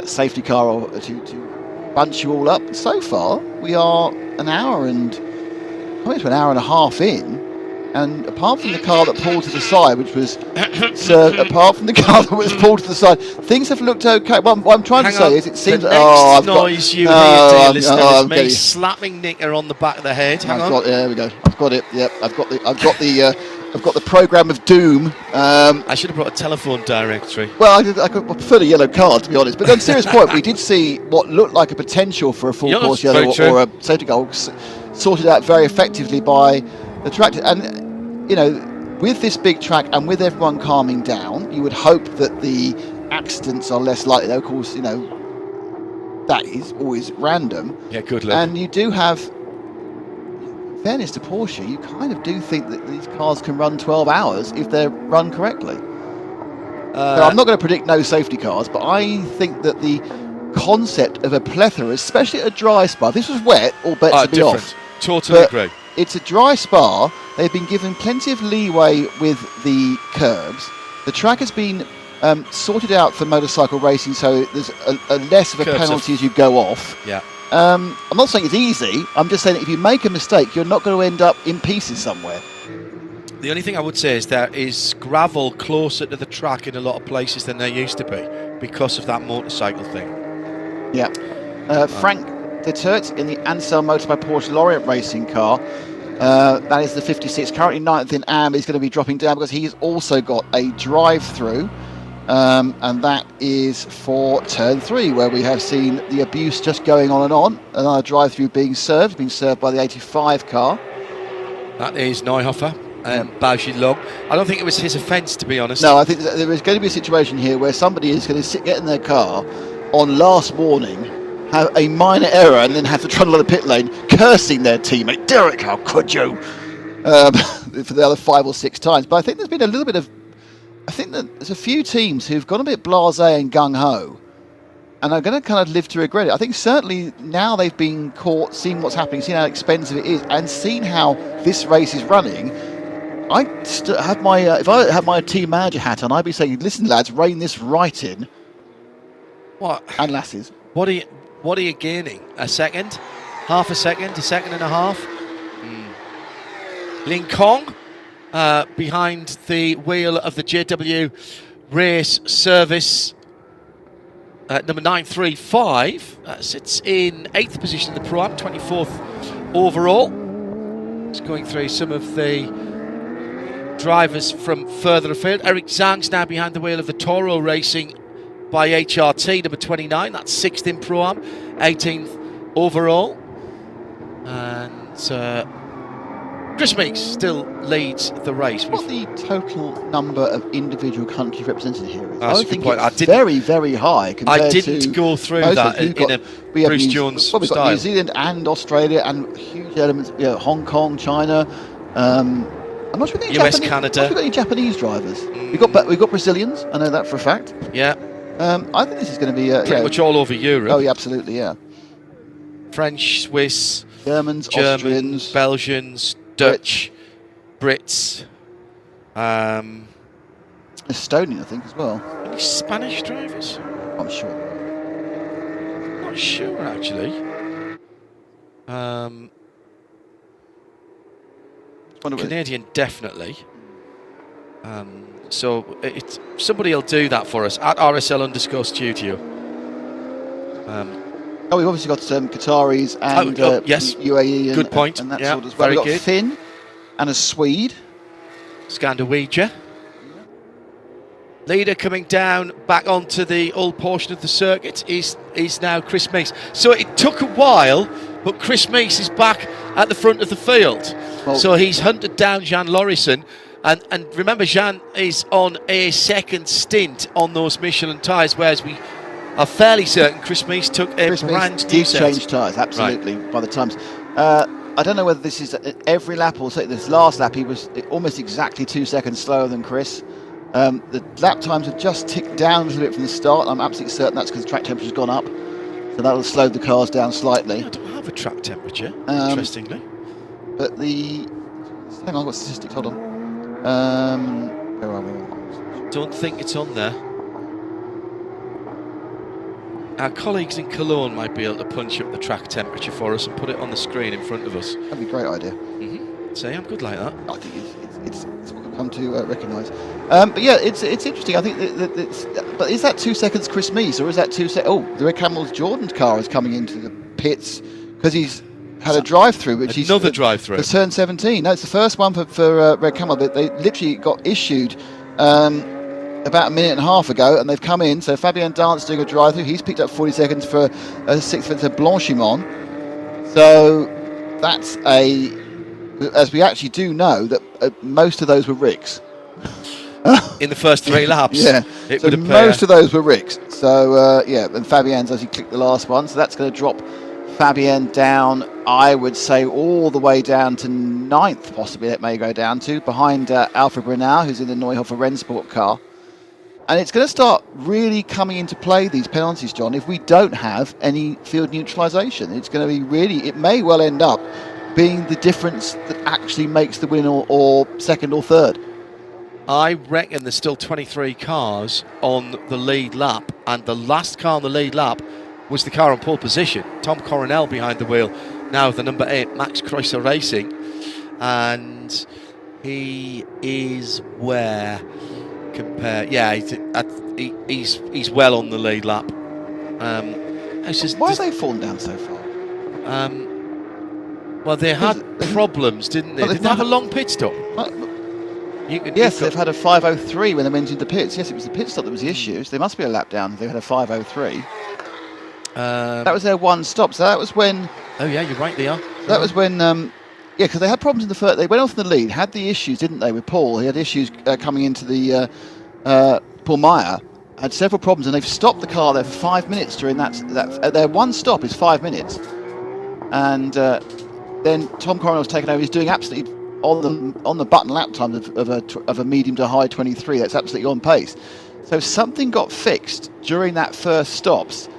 safety car to bunch you all up. So far, we are an hour and coming to an hour and a half in, and apart from the car that pulled to the side, which was pulled to the side, things have looked okay. What I'm trying to say is, it seems the next you hear, dear listener, is me slapping Nicker on the back of the head. There we go. I've got it. Yep, I've got the program of doom. I should have brought a telephone directory. Well, I prefer the yellow card, to be honest. But on a serious point, we did see what looked like a potential for a full course yellow or a safety goal sorted out very effectively by the track. And, with this big track and with everyone calming down, you would hope that the accidents are less likely. Though, of course, that is always random. Yeah, good luck. And you do have... fairness to Porsche, you kind of do think that these cars can run 12 hours if they're run correctly. So I'm not going to predict no safety cars, but I think that the concept of a plethora, especially at a dry spa, this was wet, all bets would be off. Totally agree. It's a dry spa. They've been given plenty of leeway with the curbs. The track has been sorted out for motorcycle racing, so there's a less of a penalty as you go off. Yeah. I'm not saying it's easy. I'm just saying that if you make a mistake, you're not going to end up in pieces somewhere. The only thing I would say is there is gravel closer to the track in a lot of places than there used to be because of that motorcycle thing. Yeah. Frank Detert in the Ansel Motor by Porsche Lorient racing car That is the 56. Currently 9th in Am. Is going to be dropping down because he's also got a drive-through. And that is for turn 3, where we have seen the abuse just going on and on. Another drive-through being served by the 85 car. That is Neuhofer and Bao Long. I don't think it was his offence, to be honest. No, I think there is going to be a situation here where somebody is going to get in their car on last warning, have a minor error, and then have to trundle on the pit lane, cursing their teammate. Derek, how could you? For the other 5 or 6 times. But I think there's been a little bit of... I think that there's a few teams who've gone a bit blasé and gung-ho and are going to kind of live to regret it. I think certainly now they've been caught, seen what's happening, seen how expensive it is, and seen how this race is running. I have my if I had my team manager hat on, I'd be saying, listen lads, rein this right in. What? And lasses. What are you gaining? A second? Half a second? A second and a half? Ling Kong behind the wheel of the JW Race Service. Number 935 sits in 8th position in the Pro-Am, 24th overall. Just going through some of the drivers from further afield. Eric Zhang's now behind the wheel of the Toro Racing by HRT, number 29. That's 6th in Pro-Am, 18th overall. And Chris Meeks still leads the race. What the total number of individual countries represented here is? That's I think point. it's very, very high. I didn't go through that in a Bruce Jones we've got style. New Zealand and Australia and huge elements. Hong Kong, China. I'm not sure we've got US, Japanese, Canada. I'm not sure we've got any Japanese drivers. We've got Brazilians. I know that for a fact. Yeah. I think this is going to be pretty much all over Europe. Oh, yeah, absolutely, yeah. French, Swiss, Germans, Austrians, Belgians, Dutch, Brits, Estonian, I think, as well. Any Spanish drivers? I'm sure. Not sure, actually. Canadian, definitely. So somebody will do that for us at RSL_studio. We've obviously got some Qataris and yes. UAE and, good point. and that yeah, sort as well. Very We've got good. Finn and a Swede. Scandawija. Leader coming down back onto the old portion of the circuit is now Chris Meeks. So it took a while, but Chris Meeks is back at the front of the field. Well, so he's hunted down Jan Lorison. And remember, Jan is on a second stint on those Michelin tyres, whereas we are fairly certain Chris Meeks took a brand new set. Change tyres, absolutely, by the times. I don't know whether this is every lap or this last lap. He was almost exactly 2 seconds slower than Chris. The lap times have just ticked down a little bit from the start. I'm absolutely certain that's because the track temperature's gone up. So that'll slow the cars down slightly. I don't have a track temperature, interestingly. But hang on, I've got statistics, hold on. Where are we? Don't think it's on there. Our colleagues in Cologne might be able to punch up the track temperature for us and put it on the screen in front of us. That'd be a great idea. See, I'm good like that. I think it's what we've come to recognise. But yeah, it's interesting. I think but is that 2 seconds Chris Meeks, or is that 2 seconds? Oh, the Red Camels Jordan's car is coming into the pits because he's had a drive-through, which he's another drive-through for turn 17. No, it's the first one for Red Camel. But they literally got issued about a minute and a half ago, and they've come in. So Fabien Dance doing a drive-through. He's picked up 40 seconds for a 6th for Blanchimont. So that's as we actually do know that most of those were Ricks. In the first 3 laps. Yeah, it so would appear. most of those were Ricks. So yeah, and Fabien's actually clicked the last one, so that's going to drop Fabien down, I would say, all the way down to 9th, possibly it may go down to, behind Alfred Brunau, who's in the Neuhofer Rennsport car. And it's going to start really coming into play, these penalties, John, if we don't have any field neutralisation. It's going to be really, it may well end up being the difference that actually makes the win or second or third. I reckon there's still 23 cars on the lead lap, and the last car on the lead lap was the car on pole position. Tom Coronel behind the wheel, now the number 8 Max Kreuzer Racing, and he is where compare? Yeah, he's well on the lead lap. Why have they fallen down so far? Well, they had problems, didn't they? Well, Did they have a long pit stop? Yes, they've had a 5:03 when they went into pits. Yes, it was the pit stop that was the issue. So they must be a lap down. They had a 5:03. That was their one stop. So that was when. Oh yeah, you're right. They are. That was when. Yeah, because they had problems in the first. They went off in the lead. Had the issues, didn't they, with Paul? He had issues coming into the Paul Meyer. Had several problems, and they've stopped the car there for 5 minutes during that. Their one stop is 5 minutes, and then Tom Coronel's taken over. He's doing absolutely on the button lap time of a medium to high 23. That's absolutely on pace. So something got fixed during that first stops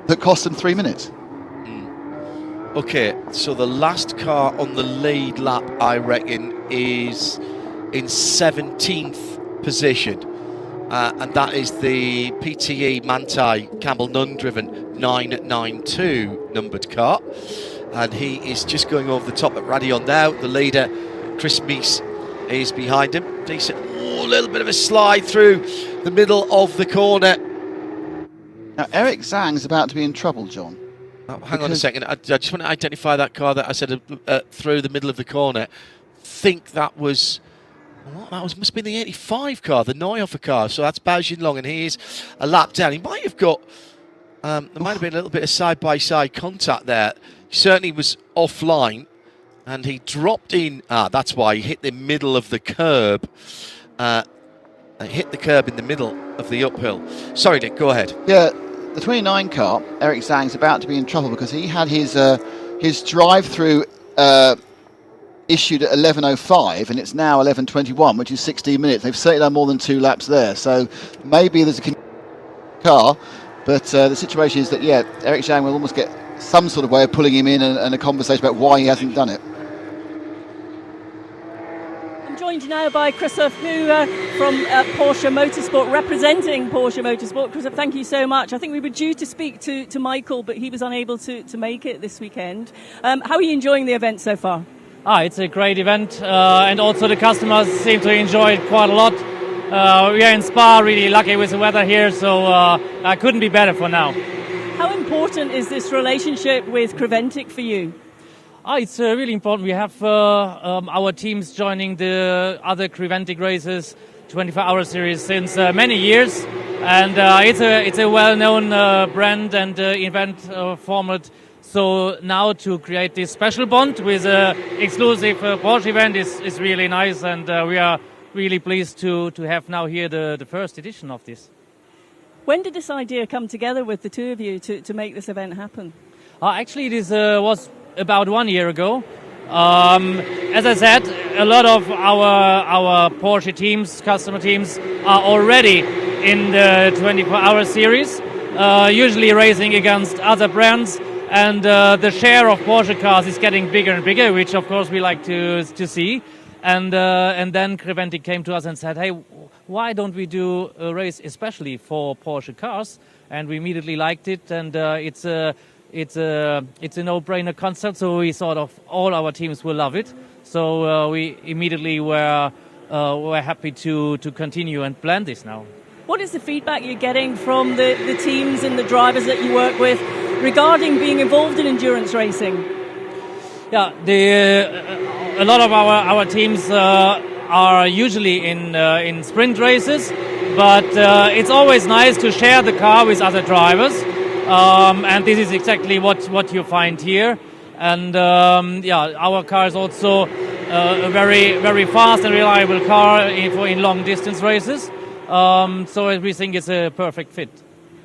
that cost them 3 minutes. Okay, so the last car on the lead lap, I reckon, is in 17th position. And that is the PTE Manthey Campbell Nunn driven 992 numbered car. And he is just going over the top at Radion now. The leader, Chris Meese, is behind him. Decent, a little bit of a slide through the middle of the corner. Now, Eric Zhang's about to be in trouble, John. Oh, hang on a second. I just want to identify that car that I said through the middle of the corner. Think that was... must be the 85 car, the Neuhofer car. So that's Bao Long, and he is a lap down. He might have got... there might have been a little bit of side-by-side contact there. He certainly was offline, and he dropped in. That's why he hit the middle of the curb. Hit the curb in the middle of the uphill. Sorry, Nick, go ahead. Yeah, the 29 car, Eric Zhang's about to be in trouble because he had his drive-through issued at 11:05, and it's now 11:21, which is 16 minutes. They've certainly done more than 2 laps there, so maybe there's a car, but the situation is that, yeah, Eric Zhang will almost get some sort of way of pulling him in and a conversation about why he hasn't done it. I'm joined now by Christoph, who from Porsche Motorsport, representing Porsche Motorsport. Christoph, thank you so much. I think we were due to speak to Michael, but he was unable to make it this weekend. How are you enjoying the event so far? It's a great event, and also the customers seem to enjoy it quite a lot. We are in Spa, really lucky with the weather here, so I couldn't be better for now. How important is this relationship with Creventic for you? It's really important. We have our teams joining the other Creventic races, 24-hour series, since many years, and it's a well-known brand and event format. So now to create this special bond with an exclusive Porsche event is really nice, and we are really pleased to have now here the first edition of this. When did this idea come together with the two of you to make this event happen? Actually, this was about 1 year ago. As I said, a lot of our Porsche teams, customer teams, are already in the 24-hour series, usually racing against other brands. And the share of Porsche cars is getting bigger and bigger, which of course we like to see. And then Creventic came to us and said, "Hey, why don't we do a race especially for Porsche cars?" And we immediately liked it, and it's a no-brainer concept. So we thought of all our teams will love it. So we immediately were happy to continue and plan this now. What is the feedback you're getting from the teams and the drivers that you work with regarding being involved in endurance racing? Yeah, a lot of our teams are usually in sprint races, but it's always nice to share the car with other drivers, and this is exactly what you find here. And our car is also a very, very fast and reliable car in long distance races. So we think it's a perfect fit.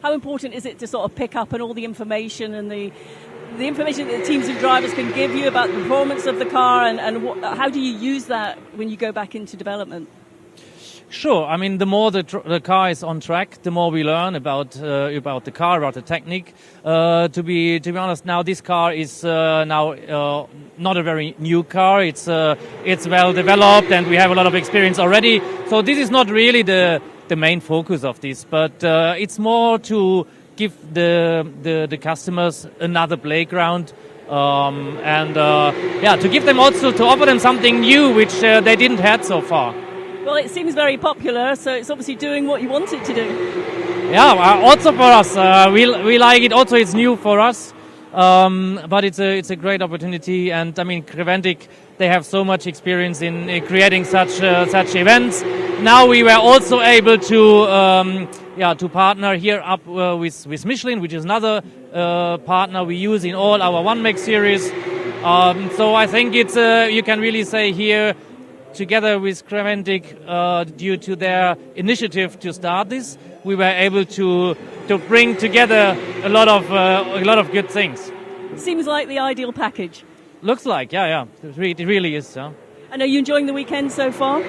How important is it to sort of pick up on all the information and the information that the teams and drivers can give you about the performance of the car, and how do you use that when you go back into development? Sure. I mean, the more the car is on track, the more we learn about the car, about the technique. To be honest, now this car is now not a very new car. It's well developed, and we have a lot of experience already. So this is not really the main focus of this, but it's more to give the customers another playground, and to give them also, to offer them something new which they didn't have so far. Well, it seems very popular, so it's obviously doing what you want it to do. Yeah, also for us, we like it. Also, it's new for us. but it's a great opportunity. And I mean, Creventic, they have so much experience in creating such events. Now we were also able to partner here up with Michelin, which is another partner we use in all our One Make series. So I think it's you can really say here, together with Creventic, due to their initiative to start this, we were able to bring together a lot of good things. Seems like the ideal package. Looks like, yeah, it really is. And are you enjoying the weekend so far?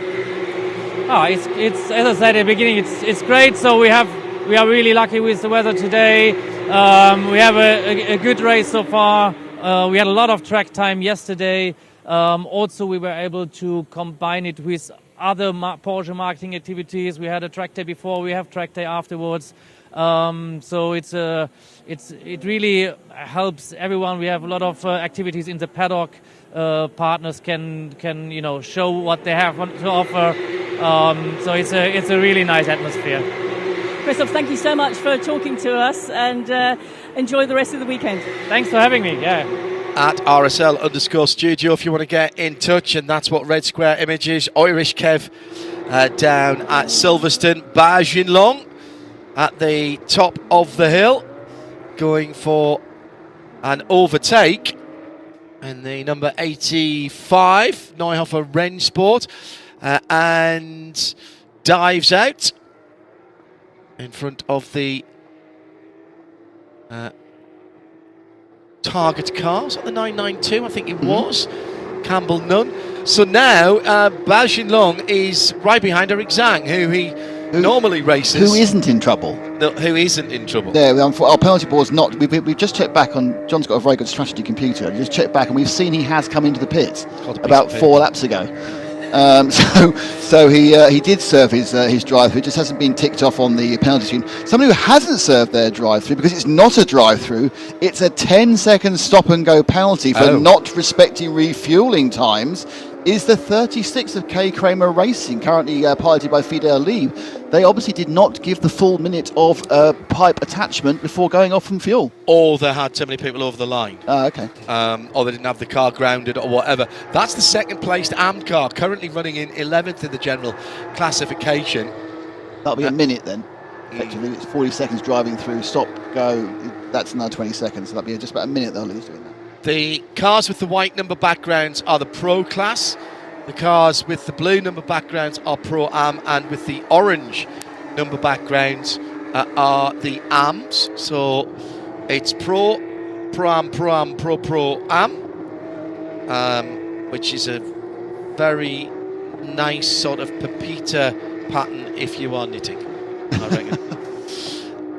It's as I said at the beginning, it's great. So we are really lucky with the weather today. We have a good race so far. We had a lot of track time yesterday. Also, we were able to combine it with other Porsche marketing activities. We had a track day before, we have track day afterwards. So it really helps everyone. We have a lot of activities in the paddock. Partners can show what they have to offer. So it's a really nice atmosphere. Christoph, thank you so much for talking to us, and enjoy the rest of the weekend. Thanks for having me. Yeah. At RSL_studio if you want to get in touch, and that's what Red Square Image is. Irish Kev down at Silverstone. Bajin Long at the top of the hill, going for an overtake. And the number 85, Neuhofer Rennsport, and dives out in front of the target cars at the 992, I think it was. Campbell Nunn. So now Bajin Long is right behind Eric Zhang, who he normally races. Who isn't in trouble? No, who isn't in trouble? Yeah, our penalty board's not. We've just checked back on. John's got a very good strategy computer. We just checked back, and we've seen he has come into the pits about 4 laps ago. So he did serve his drive-through. It just hasn't been ticked off on the penalty screen. Somebody who hasn't served their drive-through, because it's not a drive-through, it's a 10-second stop-and-go penalty for not respecting refueling times, is the 36 of K. Kramer Racing, currently piloted by Fidel Lieb. They obviously did not give the full minute of pipe attachment before going off from fuel. Or they had too many people over the line. Okay. Or they didn't have the car grounded or whatever. That's the second placed AMD car, currently running in 11th in the general classification. That'll be a minute then. Effectively, it's 40 seconds driving through, stop, go. That's another 20 seconds. So that'll be just about a minute they'll lose doing that. The cars with the white number backgrounds are the Pro class. The cars with the blue number backgrounds are Pro-Am, and with the orange number backgrounds are the AMs. So it's Pro, Pro-Am, Pro-Am, Pro-Pro-Am, which is a very nice sort of Pepita pattern if you are knitting, I reckon.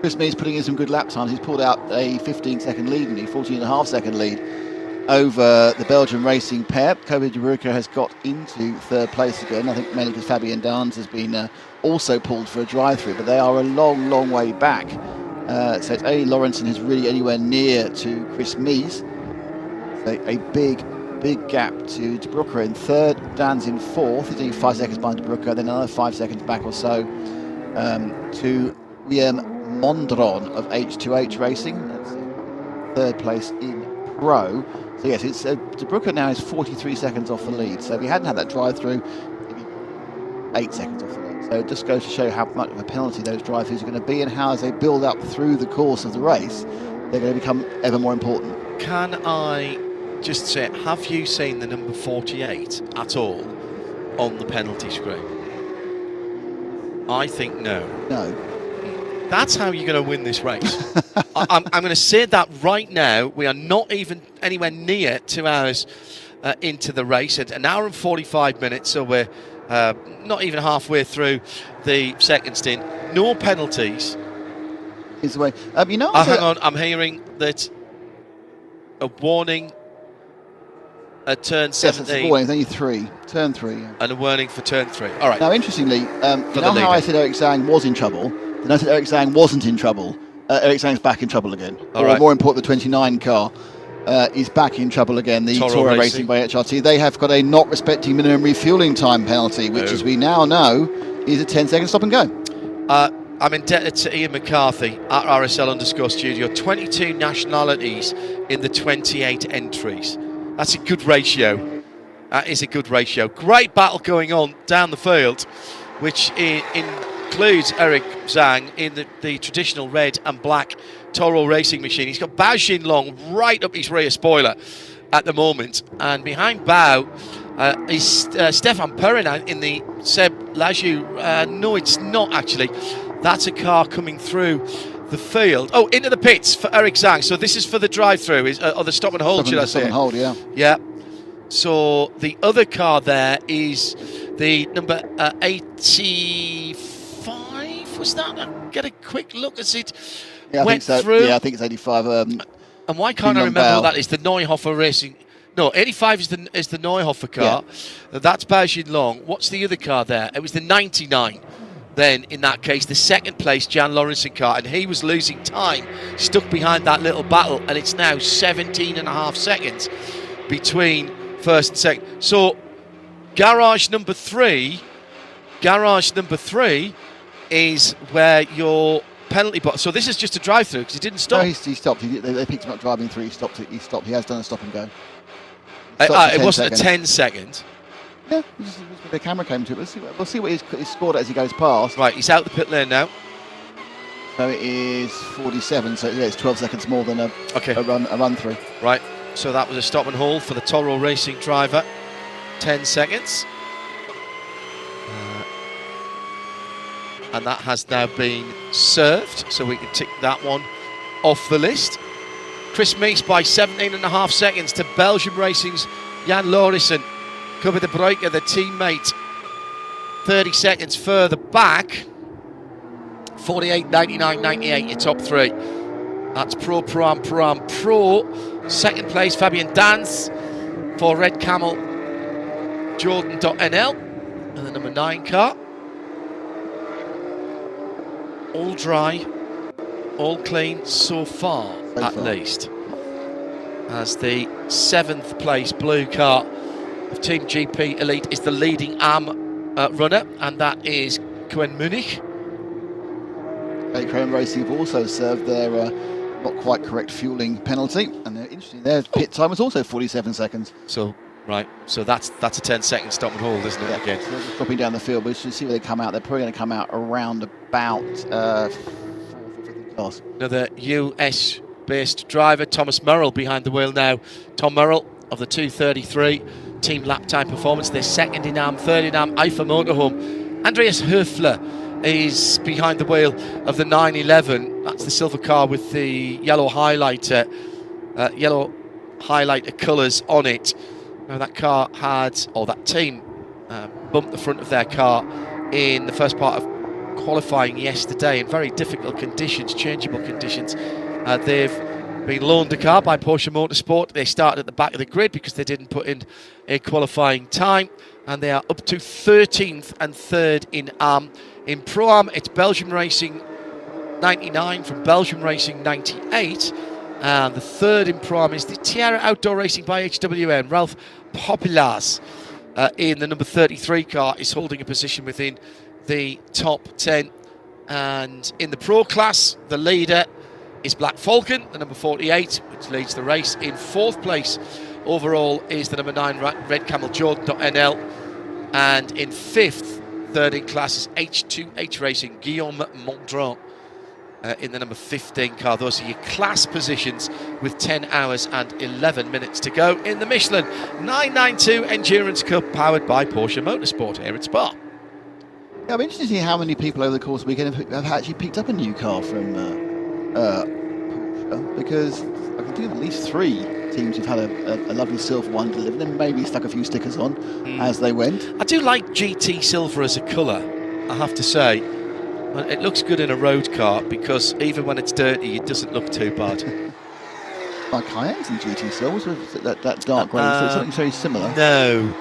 Chris Mees putting in some good lap times. He's pulled out a 15-second lead, and 14.5-second lead over the Belgian racing pair. Kobe de Brucker has got into third place again. I think mainly because Fabian Dans has been also pulled for a drive-through, but they are a long, long way back. So it's only Lawrenson who's really anywhere near to Chris Mees. So a big gap to de Brucker in third. Dans in fourth. He's only 5 seconds behind de Brucker, then another 5 seconds back or so to William Mondron of H2H Racing. That's third place in Pro. So yes, it's de Brucker now is 43 seconds off the lead. So if he hadn't had that drive-through, maybe 8 seconds off the lead. So it just goes to show how much of a penalty those drive-throughs are going to be, and how as they build up through the course of the race, they're going to become ever more important. Can I just say, have you seen the number 48 at all on the penalty screen? I think no. No. That's how you're going to win this race. I'm going to say that right now. We are not even anywhere near 2 hours into the race. At 1 hour and 45 minutes, so we're not even halfway through the second stint. No penalties. Is the way. hang on. I'm hearing that a warning at turn 17. Yes, it's a warning. There's only 3. Turn 3. Yeah. And a warning for turn 3. All right. Now, interestingly, you know how I said Eric Zhang was in trouble? And I said Eric Zhang wasn't in trouble. Eric Zhang's back in trouble again. More important, the 29 car is back in trouble again. The Toro Racing by HRT. They have got a not respecting minimum refueling time penalty, which, as we now know, is a 10-second stop and go. I'm indebted to Ian McCarthy at RSL_studio. 22 nationalities in the 28 entries. That's a good ratio. That is a good ratio. Great battle going on down the field, which includes Eric Zhang in the traditional red and black Toro racing machine. He's got Bao Xinlong right up his rear spoiler at the moment, and behind Bao is Stefan Perrin in the Seb Laju. No, it's not actually. That's a car coming through the field. Oh, into the pits for Eric Zhang. So this is for the drive-through, or the stop and hold, should I say? Stop and hold, yeah. Yeah. So the other car there is the number 85. Was that? I'll get a quick look as it went through. Yeah, I think it's 85. And why can't I remember what that is? The Neuhofer Racing. No, 85 is the Neuhofer car. Yeah. That's Bao Xinlong. What's the other car there? It was the 99. Then, in that case, the second place Jan Lawrenson car, and he was losing time, stuck behind that little battle, and it's now 17.5 seconds between first and second. So, garage number three is where your penalty box. So this is just a drive-through because he didn't stop. No, he stopped. They picked him up driving through. He stopped. He has done a stop and go. It wasn't a 10-second. Yeah, the camera came to it. We'll see what he's scored as he goes past. Right, he's out the pit lane now. So it is 47. So yeah, it's 12 seconds more than a run through. Right. So that was a stop and hold for the Toro Racing driver. 10 seconds. And that has now been served, so we can tick that one off the list. Chris Meese by 17.5 seconds to Belgium Racing's Jan Lawrenson. Covered the breaker, the teammate 30 seconds further back. 48, 99, 98, your top three. That's Pro. Second place, Fabian Danz for Red Camel, Jordan.nl, and the number 9 car. All dry, all clean so far, at least. As the 7th place blue car of Team GP Elite is the leading AM runner, and that is Koen Munich. Creventic Racing have also served their not quite correct fueling penalty, and interesting, their pit time was also 47 seconds. So that's a 10-second stop and hold, isn't it? Yeah, again, so they're just dropping down the field, but we should see where they come out. They're probably going to come out around about 4th or 5th class. Another US-based driver, Thomas Merrill, behind the wheel now. Tom Merrill of the 2:33 team lap time performance. They're second in AM, third in AM, IFA Motorhome. Andreas Höfler is behind the wheel of the 911. That's the silver car with the yellow highlighter colours on it. Now that car that team bumped the front of their car in the first part of qualifying yesterday in very difficult conditions, changeable conditions. They've been loaned a car by Porsche Motorsport. They started at the back of the grid because they didn't put in a qualifying time, and they are up to 13th and 3rd in AM. In Pro-Am, it's Belgium Racing 99 from Belgium Racing 98. And the 3rd in Pro-Am is the Tiara Outdoor Racing by HWN. Ralph Populaas in the number 33 car is holding a position within the top 10. And in the Pro class, the leader is Black Falcon, the number 48, which leads the race. In 4th place overall is the number 9 Red Camel Jordan.nl. And in 5th, 3rd in class is H2H Racing, Guillaume Mondron. In the number 15 car. Those are your class positions with 10 hours and 11 minutes to go in the Michelin 992 Endurance Cup, powered by Porsche Motorsport here at Spa. Yeah, I'm interested to see how many people over the course of the weekend have actually picked up a new car from Porsche, because I can think of at least 3 teams who've had a lovely silver one delivered and maybe stuck a few stickers on as they went. I do like GT silver as a colour, I have to say. It looks good in a road car because even when it's dirty, it doesn't look too bad. My Cayenne's in GT silver, that dark grey, so it's something very similar. No.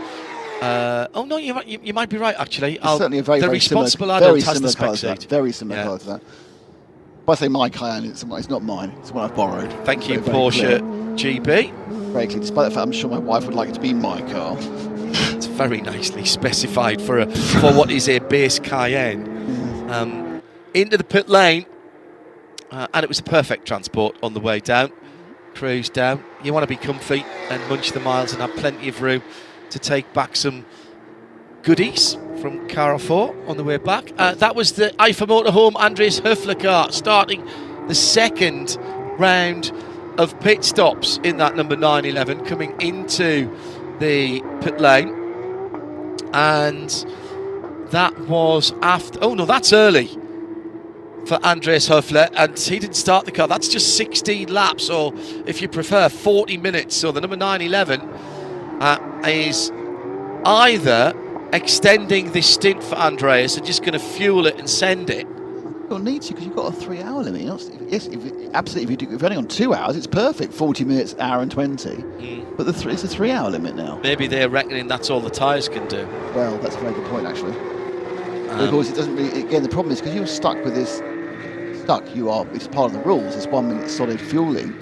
No, you might be right, actually. It's certainly a very responsible similar, adult has the spec seat. Very similar colour to that. If I say my Cayenne, it's not mine. It's one I've borrowed. Thank you, Porsche GB. Very clear, despite the fact I'm sure my wife would like it to be my car. It's very nicely specified for what is a base Cayenne. into the pit lane, and it was a perfect transport on the way down. Cruise down. You want to be comfy and munch the miles and have plenty of room to take back some goodies from car 4 on the way back. That was the IFA Motorhome Andreas Höfler car starting the second round of pit stops in that number 911, coming into the pit lane. And that was after... Oh, no, that's early for Andreas Höfler, and he didn't start the car. That's just 16 laps, or if you prefer, 40 minutes. So the number 911 is either extending this stint for Andreas and just going to fuel it and send it. You'll need to, because you've got a 3-hour limit. Yes, absolutely. If you're running on 2 hours, it's perfect. 40 minutes, hour and 20. But it's a 3-hour limit now. Maybe they're reckoning that's all the tyres can do. Well, that's a very good point, actually. Because it doesn't really. Again, the problem is because you're stuck with this. You are. It's part of the rules. It's 1 minute solid fueling.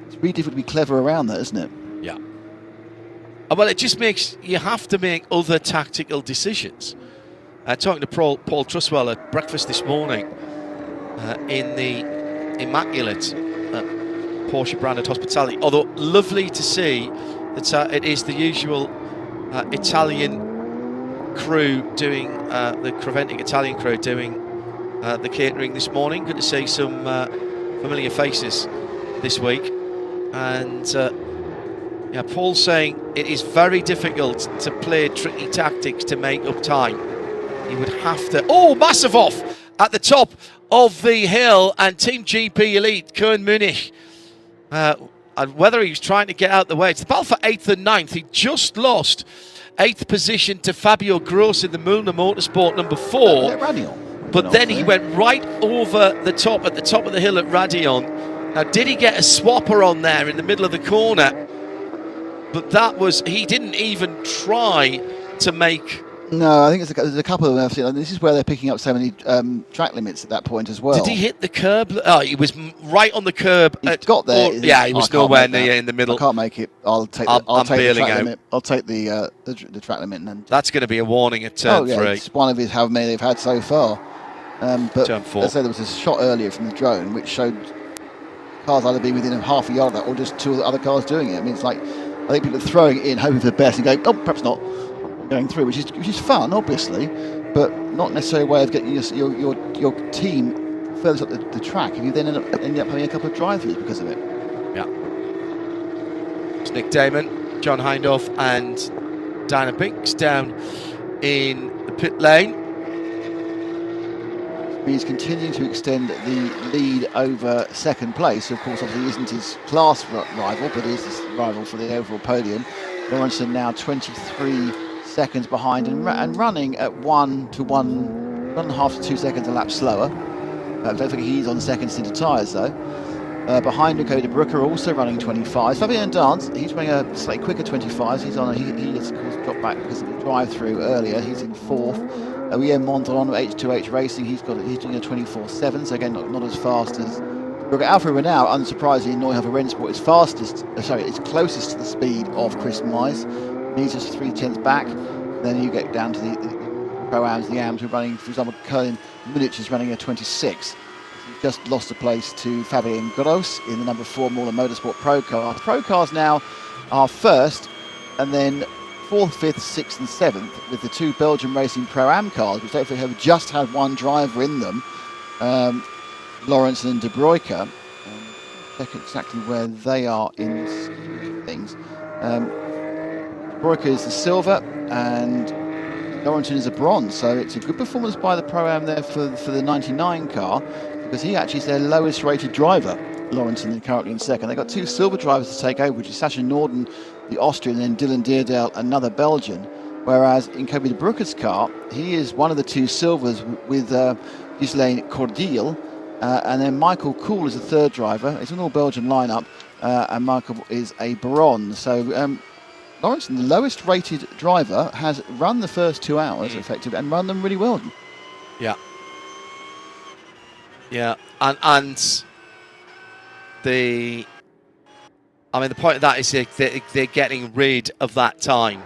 It's really difficult to be clever around that, isn't it? Yeah. Well, it just makes you have to make other tactical decisions. Talking to Paul Truswell at breakfast this morning in the immaculate Porsche branded hospitality. Although lovely to see that it is the usual Italian crew doing the Creventic Italian crew doing the catering this morning. Good to see some familiar faces this week. And Paul's saying it is very difficult to play tricky tactics to make up time. You would have to... Oh, massive off at the top of the hill, and Team GP Elite, Koen Munich. And whether he was trying to get out the way. It's the battle for 8th and 9th. He just lost 8th position to Fabio Gross in the Milner Motorsport number 4. But then he went right over the top, at the top of the hill at Radion. Now, did he get a swapper on there in the middle of the corner? But that was... He didn't even try to make... No, I think there's a couple of them I've seen. And this is where they're picking up so many track limits at that point as well. Did he hit the curb? Oh, he was right on the curb. He got there. He was nowhere near in the middle. I can't make it. I'll take the track limit. I'll take the track limit. And then that's going to be a warning at turn 3. It's one of his how many they've had so far. But turn 4. I say there was a shot earlier from the drone which showed cars either being within half a yard of that or just 2 other cars doing it. I mean, it's like I think people are throwing it in, hoping for the best, and going, oh, perhaps not. Going through, which is fun, obviously, but not necessarily a way of getting your team further up the track. If you then end up having a couple of drive-throughs because of it. Yeah. It's Nick Damon, John Hindhaugh, and Diana Binks down in the pit lane. He's continuing to extend the lead over second place. Of course, obviously, isn't his class rival, but is his rival for the overall podium. Lawrenson now 23 seconds behind and running at 1 to 1.5 to 2 seconds a lap slower. I don't think he's on second stint of tyres though. Behind Nico de Bruycker also running 25. Fabien Dance, he's running a slightly quicker 25s. He's on. He has of course dropped back because of the drive-through earlier. He's in 4th. Guillaume Mondron of H2H Racing. He's doing a 24.7. So again, not as fast as Brugger. Alfred Renau, unsurprisingly, Neuhofer Rennsport is fastest. It's closest to the speed of Chris Mize. He's just 3/10 back. Then you get down to the Pro-Ams, the AMs, who are running, for example, Koen Munich is running a 26. He's just lost a place to Fabien Gross in the number 4 Mauler Motorsport Pro car. The Pro cars now are first, and then 4th, 5th, 6th and 7th, with the 2 Belgian Racing Pro-Am cars, which hopefully have just had one driver in them, Lawrence and De Bruycker. Check exactly where they are in things. Bruycker is the silver and Lawrenson is a bronze, so it's a good performance by the Pro-Am there for the 99 car, because he actually is their lowest rated driver. Lawrenson currently in second. They've got 2 silver drivers to take over, which is Sascha Norden, the Austrian, and then Dylan Deerdale, another Belgian. Whereas in Kobe de Bruycker's car, he is one of the 2 silvers with Ghislaine Cordial, and then Michael Kuhl is the 3rd driver. It's an all-Belgian lineup, and Michael is a bronze. So Lawrenson, the lowest rated driver, has run the first 2 hours effectively and run them really well. Yeah. Yeah, and the point of that is they're getting rid of that time,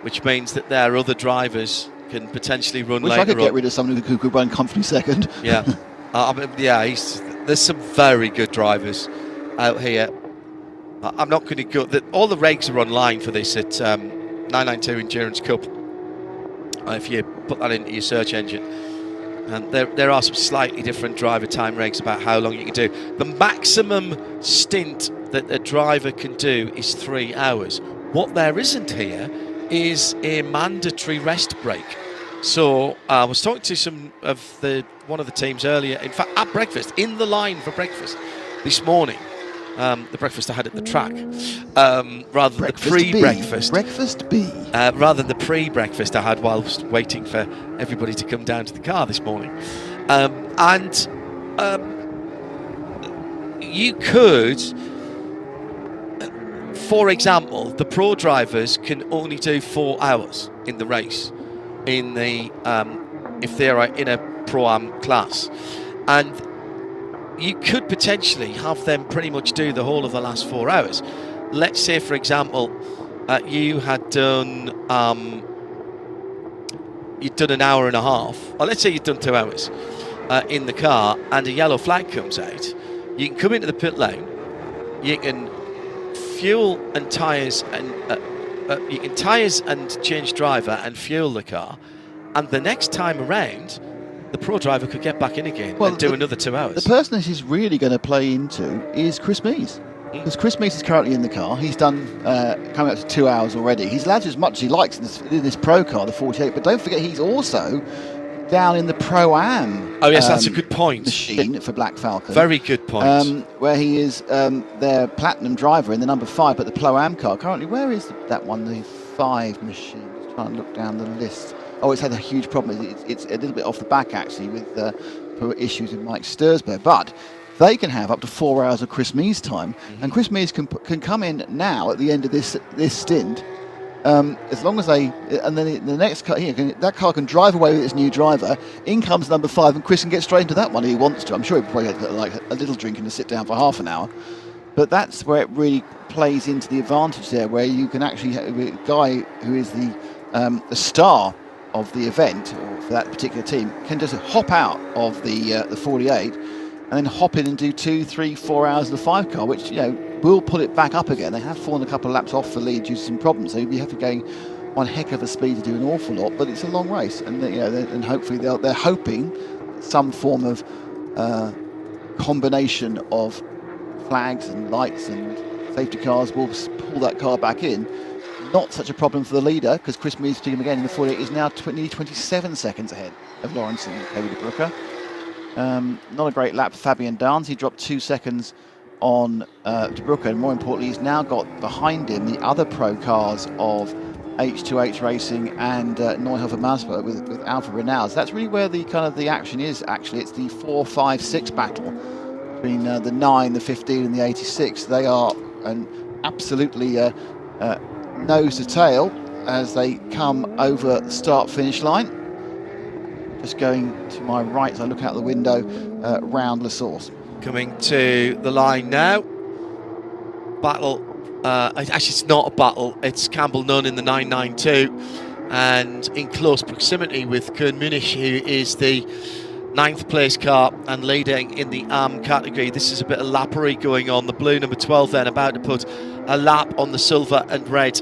which means that their other drivers can potentially run Wish later I could get on. rid of someone who could run comfortably second. Yeah, there's some very good drivers out here. I'm not going to go. All the regs are online for this at 992 Endurance Cup. If you put that into your search engine, and there are some slightly different driver time regs about how long you can do. The maximum stint that a driver can do is 3 hours. What there isn't here is a mandatory rest break. So I was talking to one of the teams earlier, in fact at breakfast, in the line for breakfast this morning, the breakfast I had at the track, rather than the pre-breakfast. Breakfast B. Rather than the pre-breakfast I had whilst waiting for everybody to come down to the car this morning. You could, for example, the pro drivers can only do 4 hours in the race, in the if they're in a Pro-Am class. And you could potentially have them pretty much do the whole of the last 4 hours. Let's say, for example, you had done you'd done an hour and a half, or let's say you'd done 2 hours in the car, and a yellow flag comes out. You can come into the pit lane. You can fuel and tyres, and you can tyres and change driver and fuel the car, and the next time around, the pro driver could get back in again and do another 2 hours. The person this is really going to play into is Chris Mees. Because Chris Mees is currently in the car. He's done coming up to 2 hours already. He's allowed as much as he likes in this pro car, the 48. But don't forget, he's also down in the Pro-Am. Oh yes, that's a good point. Machine for Black Falcon. Very good point. Where he is their platinum driver in the number 5, but the Pro-Am car currently. Where is that one? The 5 machine. Just trying to look down the list. Oh, it's had a huge problem. It's a little bit off the back actually with issues with Mike Stursberg, but they can have up to 4 hours of Chris Mees time, and Chris Mees can come in now at the end of this stint, as long as they, and then the next car, that car can drive away with its new driver. In comes number 5, and Chris can get straight into that one if he wants to. I'm sure he'll probably get like a little drink and sit down for half an hour, but that's where it really plays into the advantage there, where you can actually have a guy who is the star of the event, or for that particular team, can just hop out of the 48 and then hop in and do 2, 3, 4 hours of the 5 car, which will pull it back up again. They have fallen a couple of laps off the lead due to some problems, so you have to go one heck of a speed to do an awful lot. But it's a long race, and and hopefully they're hoping some form of combination of flags and lights and safety cars will pull that car back in. Not such a problem for the leader, because Chris Mees, again in the 48, is now nearly 27 seconds ahead of Lawrence and Cody de Bruycker. Not a great lap for Fabian Dance. He dropped 2 seconds on de Bruycker, and more importantly, he's now got behind him the other pro cars of H2H Racing and Neuhofer Mazda with Alfa Renault. So that's really where the action is. Actually, it's the 4, 5, 6 battle between the 9, the 15, and the 86. They are absolutely nose to tail as they come over the start-finish line. Just going to my right as I look out the window round La Source. Coming to the line now. Battle. Actually, it's not a battle. It's Campbell Nunn in the 992, and in close proximity with Kern Munich, who is the 9th place car and leading in the AM category. This is a bit of lappery going on. The blue number 12 then about to put a lap on the silver and red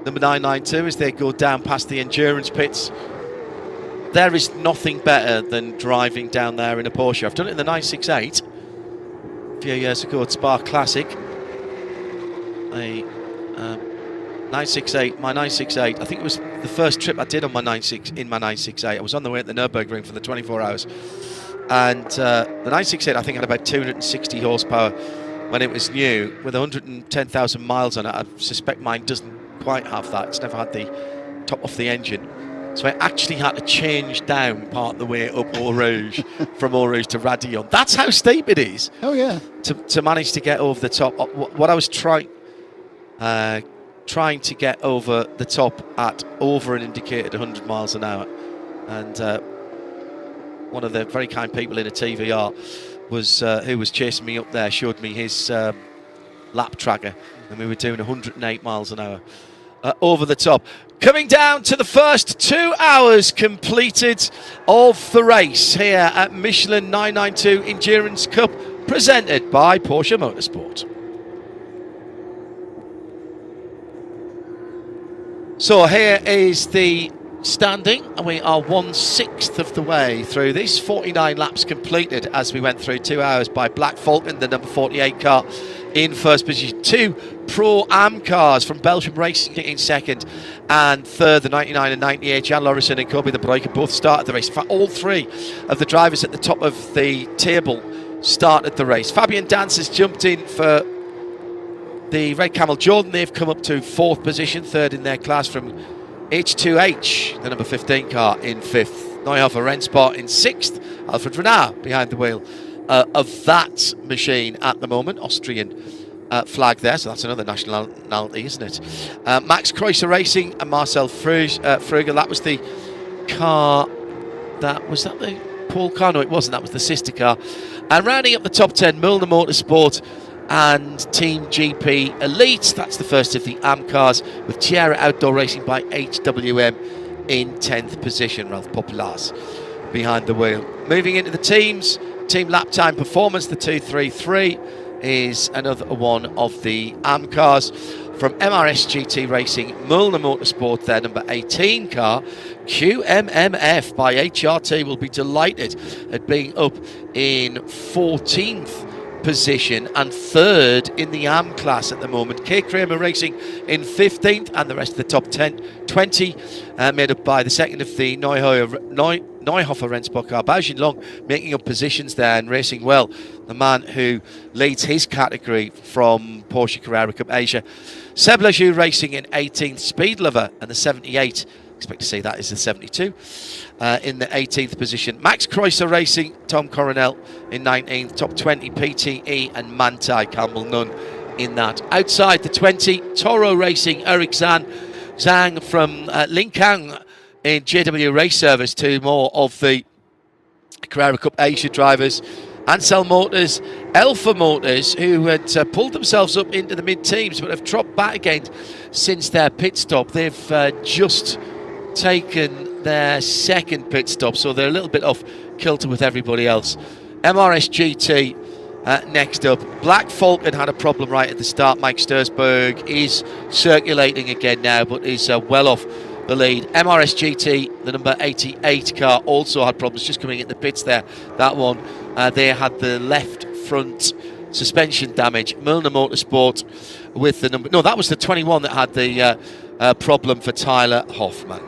number 992 as they go down past the endurance pits. There is nothing better than driving down there in a Porsche. I've done it in the 968 a few years ago at Spa Classic. A 968, my 968. I think it was the first trip I did on my 968. I was on the way at the Nürburgring for the 24 hours, and the 968 I think had about 260 horsepower when it was new, with 110,000 miles on it. I suspect mine doesn't quite have that. It's never had the top off the engine. So I actually had to change down part of the way up Eau Rouge, from Eau Rouge to Radillon. That's how steep it is. Oh yeah. To manage to get over the top. What I was trying to get over the top at over an indicated 100 miles an hour, and one of the very kind people in a TVR was who was chasing me up there showed me his lap tracker, and we were doing 108 miles an hour over the top. Coming down to the first 2 hours completed of the race here at Michelin 992 Endurance Cup, presented by Porsche Motorsport. So here is the standing, and we are 1/6 of the way through this. 49 laps completed as we went through 2 hours by Black Falcon, the number 48 car, in first position. 2 Pro-Am cars from Belgium Racing in second, and third, the 99 and 98, Jan Lorison and Kobe the Breaker, both started the race. In fact, all 3 of the drivers at the top of the table started the race. Fabian Dance has jumped in for the Red Camel Jordan. They've come up to 4th position, 3rd in their class from H2H, the number 15 car, in 5th. Neuhofer Rennsport in 6th. Alfred Renard behind the wheel of that machine at the moment. Austrian flag there, so that's another nationality, isn't it? Max Kreuzer Racing and Marcel Fröger. That was the car. Was that the Paul car? No, it wasn't. That was the sister car. And rounding up the top 10, Milner Motorsport and Team GP Elite. That's the first of the AM cars, with Tierra Outdoor Racing by HWM in 10th position. Ralph Populars behind the wheel. Moving into the teams, team lap time performance, the 233 is another one of the AM cars. From MRS GT Racing, Milner Motorsport, their number 18 car. QMMF by HRT will be delighted at being up in 14th position and 3rd in the AM class at the moment. K. Kramer Racing in 15th, and the rest of the top 20 made up by the second of the Neuhofer Rennsport car. Bao Long making up positions there and racing well. The man who leads his category from Porsche Carrera Cup Asia. Seb Lejeune Racing in 18th, Speed Lover and the 78. Expect to see that is the 72 in the 18th position. Max Kreuzer Racing, Tom Coronel in 19th. Top 20, PTE and Mantai, Campbell Nunn in that. Outside the 20, Toro Racing, Eric Zhang from Linkang in JW Race Service. 2 more of the Carrera Cup Asia drivers. Ansel Motors, Alpha Motors, who had pulled themselves up into the mid-teams but have dropped back again since their pit stop. They've just taken their second pit stop, so they're a little bit off kilter with everybody else. MRS GT next up. Black Falcon had a problem right at the start. Mike Stursberg is circulating again now, but is well off the lead. MRS GT, the number 88 car, also had problems just coming in the pits there. That one, they had the left front suspension damage. Milner Motorsport with the number... No, that was the 21 that had the problem for Tyler Hoffman.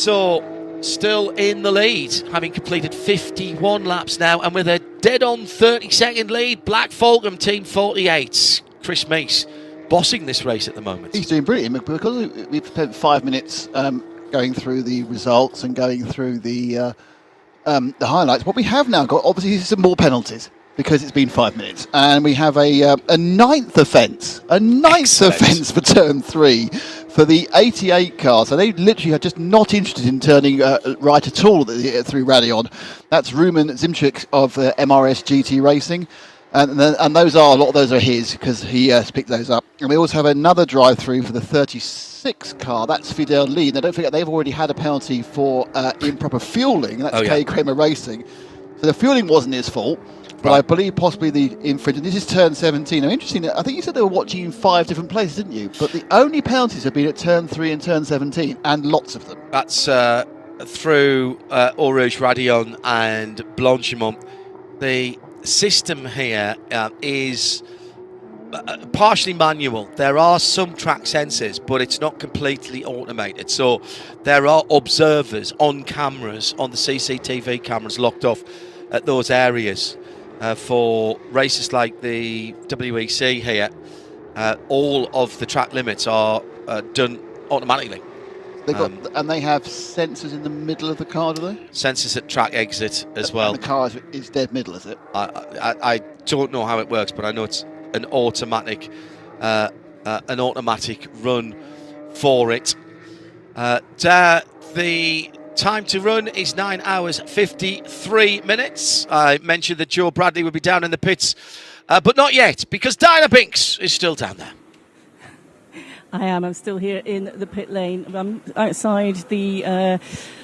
So, still in the lead, having completed 51 laps now, and with a dead-on 30-second lead, Black Falcon Team 48. Chris Meese bossing this race at the moment. He's doing brilliant because we've spent 5 minutes going through the results and going through the highlights. What we have now got, obviously, is some more penalties because it's been 5 minutes, and we have a ninth offence, offence for turn 3 for the 88 car. So they literally are just not interested in turning right at all through Radion. That's Rumen Zimchik of MRS GT Racing. And those are, a lot of those are his because he picked those up. And we also have another drive-through for the 36 car. That's Fidel Lee. Now, don't forget, they've already had a penalty for improper fueling. That's Kay Kramer Racing. So the fueling wasn't his fault, but I believe possibly the infringement. This is turn 17. Now, interesting, I think you said they were watching in 5 different places, didn't you? But the only penalties have been at turn 3 and turn 17, and lots of them. That's through Eau Rouge, Radion and Blanchimont. The system here is partially manual. There are some track sensors, but it's not completely automated. So there are observers on cameras, on the CCTV cameras locked off at those areas for races like the WEC here. All of the track limits are done automatically. They got, and they have sensors in the middle of the car, do they? Sensors at track exit as well. And the car is dead middle, is it? I don't know how it works, but I know it's an automatic run for it. The time to run is 9 hours 53 minutes. I mentioned that Joe Bradley would be down in the pits, but not yet, because Diana Binks is still down there. I am. I'm still here in the pit lane. I'm outside the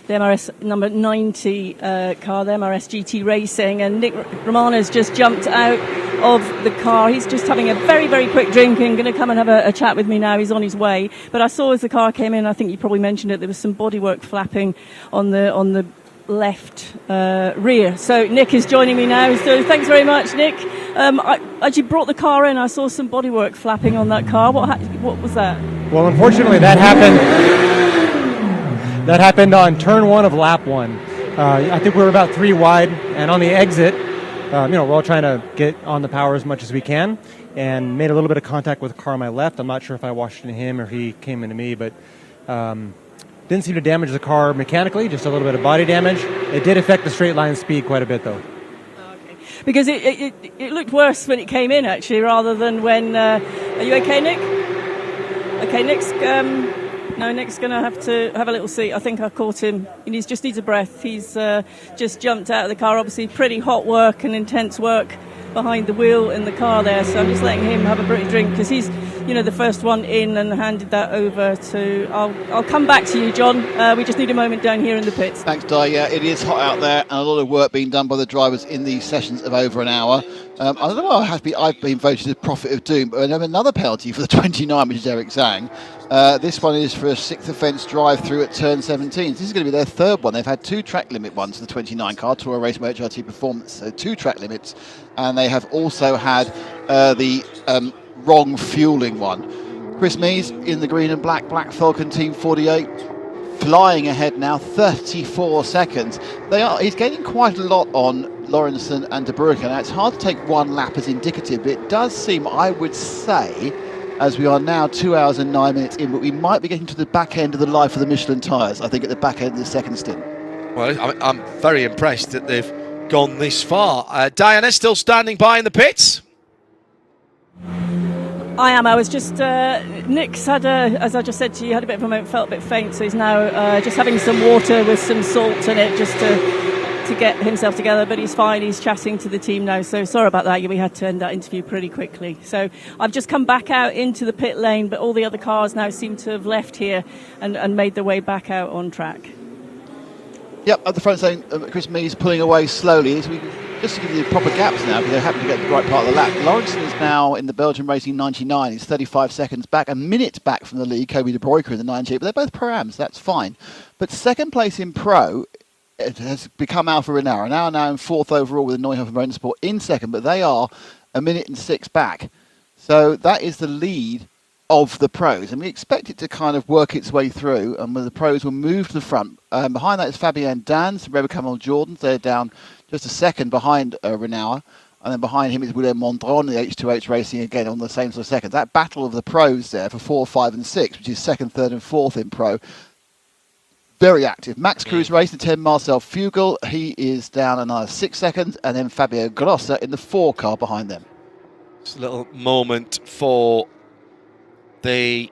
MRS number 90 car, the MRS GT Racing, and Nick Romano's just jumped out of the car. He's just having a very, very quick drink and going to come and have a chat with me now. He's on his way. But I saw as the car came in, I think you probably mentioned it, there was some bodywork flapping on the left rear. So Nick is joining me now. So thanks very much, Nick. As you brought the car in, I saw some bodywork flapping on that car. What was that? Well, unfortunately, that happened on turn 1 of lap 1. I think we were about 3 wide, and on the exit, we're all trying to get on the power as much as we can, and made a little bit of contact with the car on my left. I'm not sure if I washed into him or he came into me, but didn't seem to damage the car mechanically, just a little bit of body damage. It did affect the straight line speed quite a bit, though. Because it looked worse when it came in, actually, rather than when... are you okay, Nick? Okay, Nick's going to have a little seat. I think I caught him. He just needs a breath. He's just jumped out of the car. Obviously, pretty hot work and intense work behind the wheel in the car there. So I'm just letting him have a pretty drink because he's, the first one in and handed that over to... I'll come back to you, John. We just need a moment down here in the pits. Thanks, Di. Yeah, it is hot out there, and a lot of work being done by the drivers in these sessions of over an hour. I don't know why I've been voted as prophet of doom, but I have another penalty for the 29, which is Eric Zhang. This one is for a 6th offence drive-through at turn 17. This is going to be their 3rd one. They've had 2 track limit ones for the 29 car, Toro Race HRT Performance, so 2 track limits, and they have also had the wrong fueling one. Chris Mees in the green and black Falcon Team 48, flying ahead now, 34 seconds. He's getting quite a lot on Lawrenson and De Bruyne. Now, it's hard to take one lap as indicative, but it does seem, I would say, as we are now 2 hours and 9 minutes in, but we might be getting to the back end of the life of the Michelin tyres, I think, at the back end of the second stint. Well, I'm very impressed that they've gone this far. Diana's still standing by in the pits. I am. I was just... Nick's had, as I just said to you, had a bit of a moment, felt a bit faint, so he's now just having some water with some salt in it just to get himself together, but he's fine. He's chatting to the team now, so sorry about that. We had to end that interview pretty quickly. So I've just come back out into the pit lane, but all the other cars now seem to have left here and made their way back out on track. Yep, at the front saying Chris Mees pulling away slowly. So just to give you the proper gaps now, because they're happy to get the right part of the lap. Lawrenson is now in the Belgian Racing 99. He's 35 seconds back, a minute back from the lead. Kobe De Bruyne in the 98, but they're both Pro-Ams, so that's fine. But second place in Pro, it has become Alfa Romeo. Now in 4th overall with Neuhoff Motorsport in second, but they are a minute and 6 back. So that is the lead of the pros, and we expect it to kind of work its way through, and the pros will move to the front. Behind that is Fabian Dans, Rebecca Camel Jordans. They're down just a second behind Renault. And then behind him is William Mondron, the H2H Racing again on the same sort of seconds. That battle of the pros there for 4, 5 and 6, which is 2nd, 3rd and 4th in pro. Very active. Max Cruz racing 10, Marcel Fugel. He is down another 6 seconds. And then Fabio Grossa in the 4 car behind them. It's a little moment for the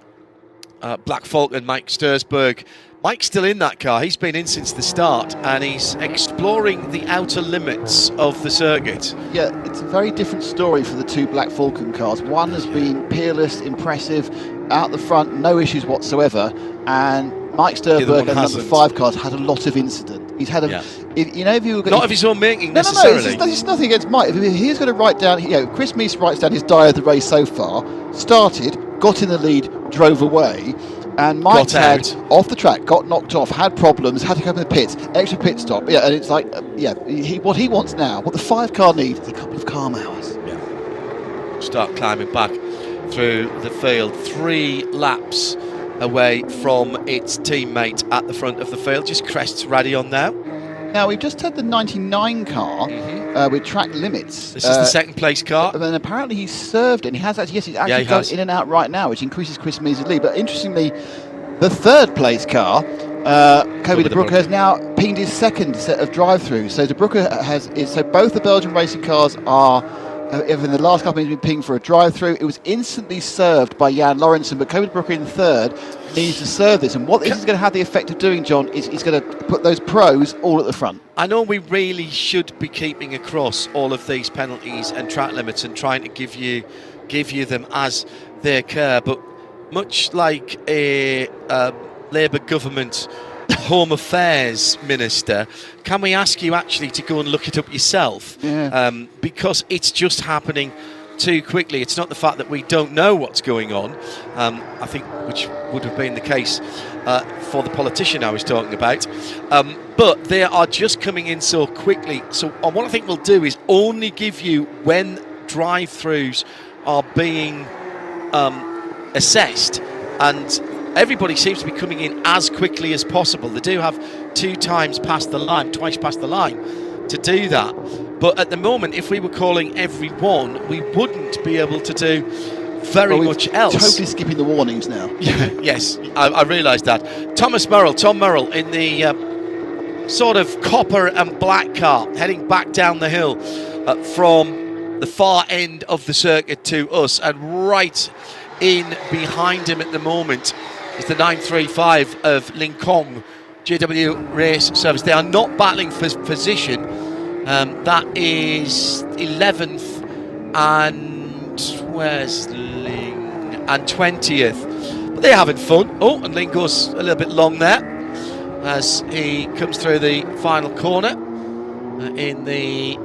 Black Falcon, Mike Stursberg. Mike's still in that car. He's been in since the start, and he's exploring the outer limits of the circuit. Yeah, it's a very different story for the 2 Black Falcon cars. One has been peerless, impressive, out the front, no issues whatsoever, and Mike Stursberg and the number 5 cars had a lot of incident. He's had a, if you were not of his own making necessarily. No, it's nothing against Mike. If he's going to write down, Chris Meese writes down his diary of the race so far. Started, got in the lead, drove away. And Mike had off the track, got knocked off, had problems, had to go to the pits, extra pit stop. Yeah, and it's like, what he wants now, what the 5 car needs, is a couple of calm hours. Yeah. Start climbing back through the field, 3 laps away from its teammate at the front of the field. Just crests Radion now. Now, we've just had the 99 car with track limits. This is the 2nd place car. And actually he's served it. And he has actually, he's actually gone in and out right now, which increases Chris Meese's lead. But interestingly, the 3rd place car, Kobe De Bruyne, has now pinged his 2nd set of drive-throughs. So De Bruyne so both the Belgian racing cars are, in the last couple of minutes, been pinged for a drive-through. It was instantly served by Jan Laurensen, but Kobe De Bruyne in 3rd needs to serve this. And what this is going to have the effect of doing, John, is he's going to put those pros all at the front. I know we really should be keeping across all of these penalties and track limits and trying to give you them as they occur, but much like a Labour government Home Affairs Minister, can we ask you actually to go and look it up yourself? Because it's just happening too quickly. It's not the fact that we don't know what's going on, I think, which would have been the case for the politician I was talking about, but they are just coming in so quickly. So what I think we'll do is only give you when drive-throughs are being assessed, and everybody seems to be coming in as quickly as possible. They do have twice past the line to do that. But at the moment, if we were calling every one, we wouldn't be able to do very much else. Totally skipping the warnings now. Yes, I realised that. Tom Merrill in the sort of copper and black car, heading back down the hill from the far end of the circuit to us, and right in behind him at the moment is the 935 of Lincoln JW Race Service. They are not battling for position. That is 11th and where's Ling and 20th. But they're having fun. Oh, and Ling goes a little bit long there as he comes through the final corner in the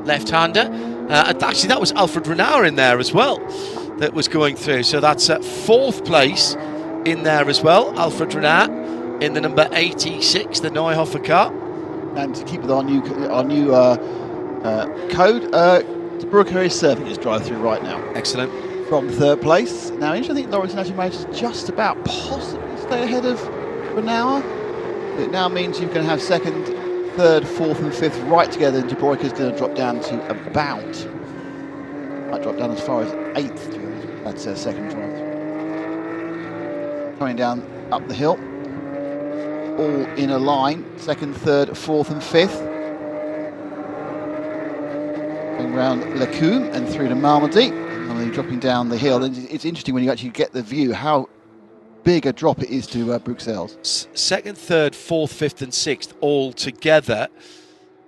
left-hander. Actually, that was Alfred Renard in there as well that was going through. So that's at 4th place in there as well. Alfred Renard in the number 86, the Neuhofer car. And to keep with our new code, De Bruyne is serving his drive-through right now. Excellent. From 3rd place. Now, I think Lawrence actually managed to just about possibly stay ahead of Renauer. It now means you can have 2nd, 3rd, 4th and 5th right together, and De Bruyne is going to drop down to about, might drop down as far as 8th. That's a 2nd drive. Coming down up the hill. All in a line, 2nd, 3rd, 4th and 5th. Going round Lecombe and through to Malmedy, and then dropping down the hill. And it's interesting when you actually get the view how big a drop it is to Bruxelles. 2nd, 3rd, 4th, 5th and 6th all together.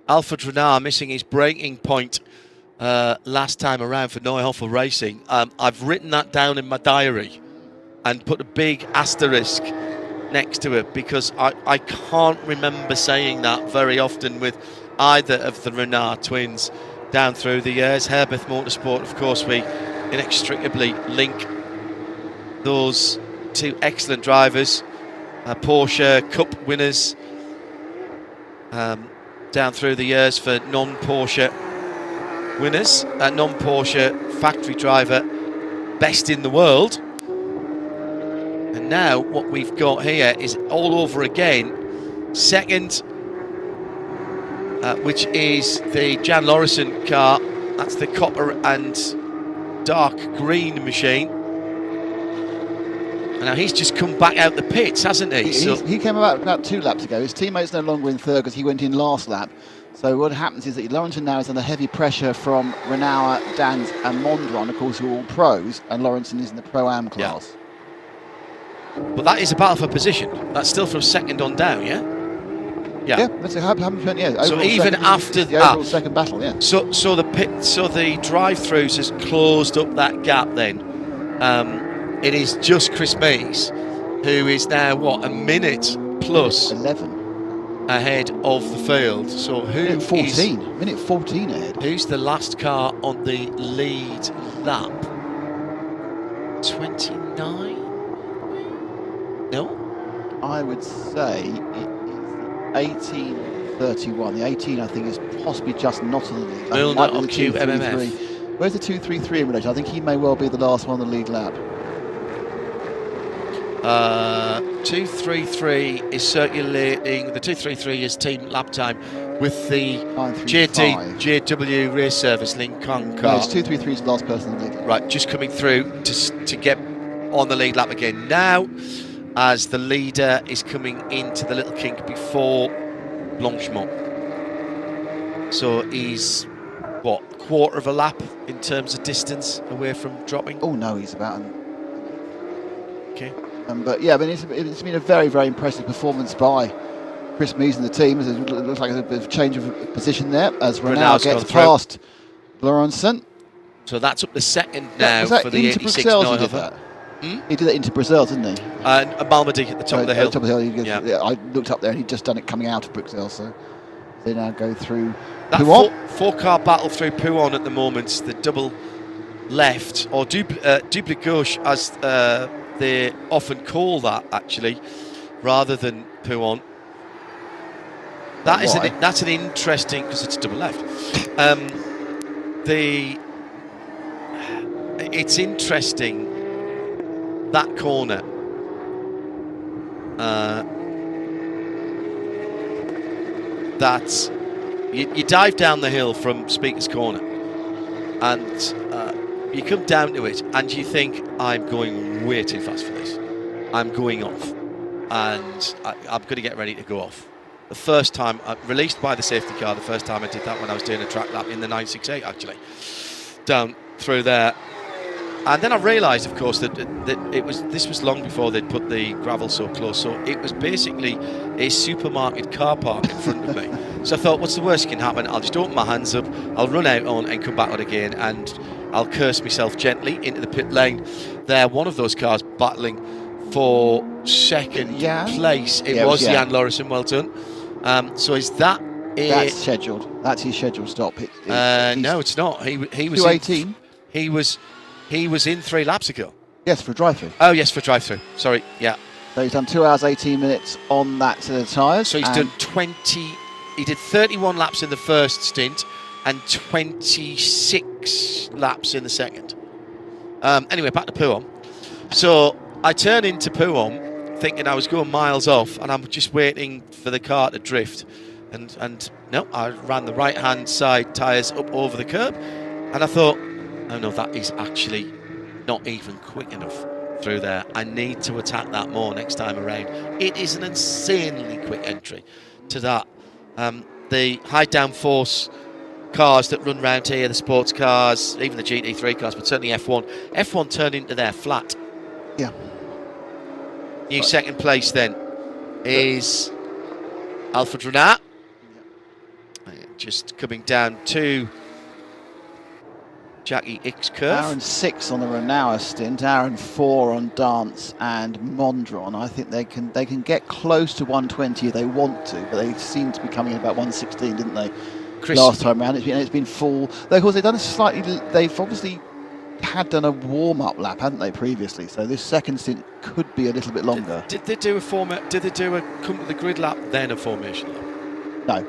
Alfred Renard missing his breaking point last time around for Neuhofer Racing. I've written that down in my diary and put a big asterisk next to it, because I can't remember saying that very often with either of the Renard twins down through the years. Herbeth Motorsport, of course, we inextricably link those 2 excellent drivers, Porsche Cup winners down through the years for non-Porsche winners, non-Porsche factory driver, best in the world. And now what we've got here is all over again. 2nd which is the Jan Lorison car. That's the copper and dark green machine. And now he's just come back out the pits, hasn't he? He came about 2 laps ago. His teammate's no longer in third because he went in last lap. So what happens is that Lawrenson now is under heavy pressure from Renauer, Dans and Mondron, of course, who are all pros, and Lawrenson is in the Pro-Am class. Yeah. But that is a battle for position. That's still from second on down, yeah? Yeah, that's a 100%, yeah. So even after the overall second battle, yeah. So the drive-throughs has closed up that gap then. It is just Chris Mays, who is now, a minute plus 11 ahead of the field. So minute 14 ahead. Who's the last car on the lead lap? 29? No? I would say it is 18:31. The 18, I think, is possibly just not on the lead. Milner on QMMF. Where's the 233 in relation? I think he may well be the last one on the lead lap. 233 is circulating. The 233 is team lap time with the JW race service Lincoln car. No, it's 233 is the last person on the lead lap. Right, just coming through to get on the lead lap again now, as the leader is coming into the little kink before Blanchemont. So he's quarter of a lap in terms of distance away from dropping. Oh no, he's about okay. But yeah, it's been a very, very impressive performance by Chris Mees and the team. It looks like a bit of change of position there as Renau gets past Lawrenson. So that's up to second now was that for the into 86 Bruxelles he did Neuhofer. that? He did that into Brazil, didn't he? And Malmedy at the top of the hill. Top of the hill. Yeah, I looked up there and he'd just done it coming out of Bruxelles. So they now go through that Pouhon. Four-car battle through Pouhon at the moment. The double left, or double gauche, as they often call that, actually, rather than Pouhon. That's an interesting, because it's double left. It's interesting, that corner. That you dive down the hill from Speaker's Corner, and you come down to it, and you think, I'm going way too fast for this. I'm going off, and I'm going to get ready to go off. The first time, released by the safety car, the first time I did that when I was doing a track lap in the 968, actually, down through there. And then I realised, of course, that this was long before they'd put the gravel so close. So it was basically a supermarket car park in front of me. So I thought, what's the worst that can happen? I'll just open my hands up, I'll run out on and come back on again, and I'll curse myself gently into the pit lane. There, one of those cars battling for second place. It was Jan Lorison, well done. So is that... That's scheduled. That's his scheduled stop. No, it's not. He was 218. He was in 3 laps ago. Yes, for drive-through. Oh, yes, for drive-through. Sorry, yeah. So he's done 2 hours, 18 minutes on that set of tyres. So he's done 20... He did 31 laps in the first stint and 26 laps in the second. Anyway, back to Pouhon. So I turn into Pouhon thinking I was going miles off, and I'm just waiting for the car to drift. And no, I ran the right-hand side tyres up over the curb, and I thought, oh no, that is actually not even quick enough through there. I need to attack that more next time around. It is an insanely quick entry to that. The high downforce cars that run around here, the sports cars, even the GT3 cars, but certainly F1. F1 turned into their flat. Yeah. New second place then is Alfred Renat. Just coming down to Jackie X curve. Hour and 6 on the Renauer stint, hour and 4 on Dance and Mondron. I think they can get close to 120 if they want to, but they seem to be coming in about 116, didn't they? Last time round, it's been full. Of course, they've obviously had done a warm-up lap, hadn't they, previously? So this second stint could be a little bit longer. Did they do a come to the grid lap then a formation lap? No.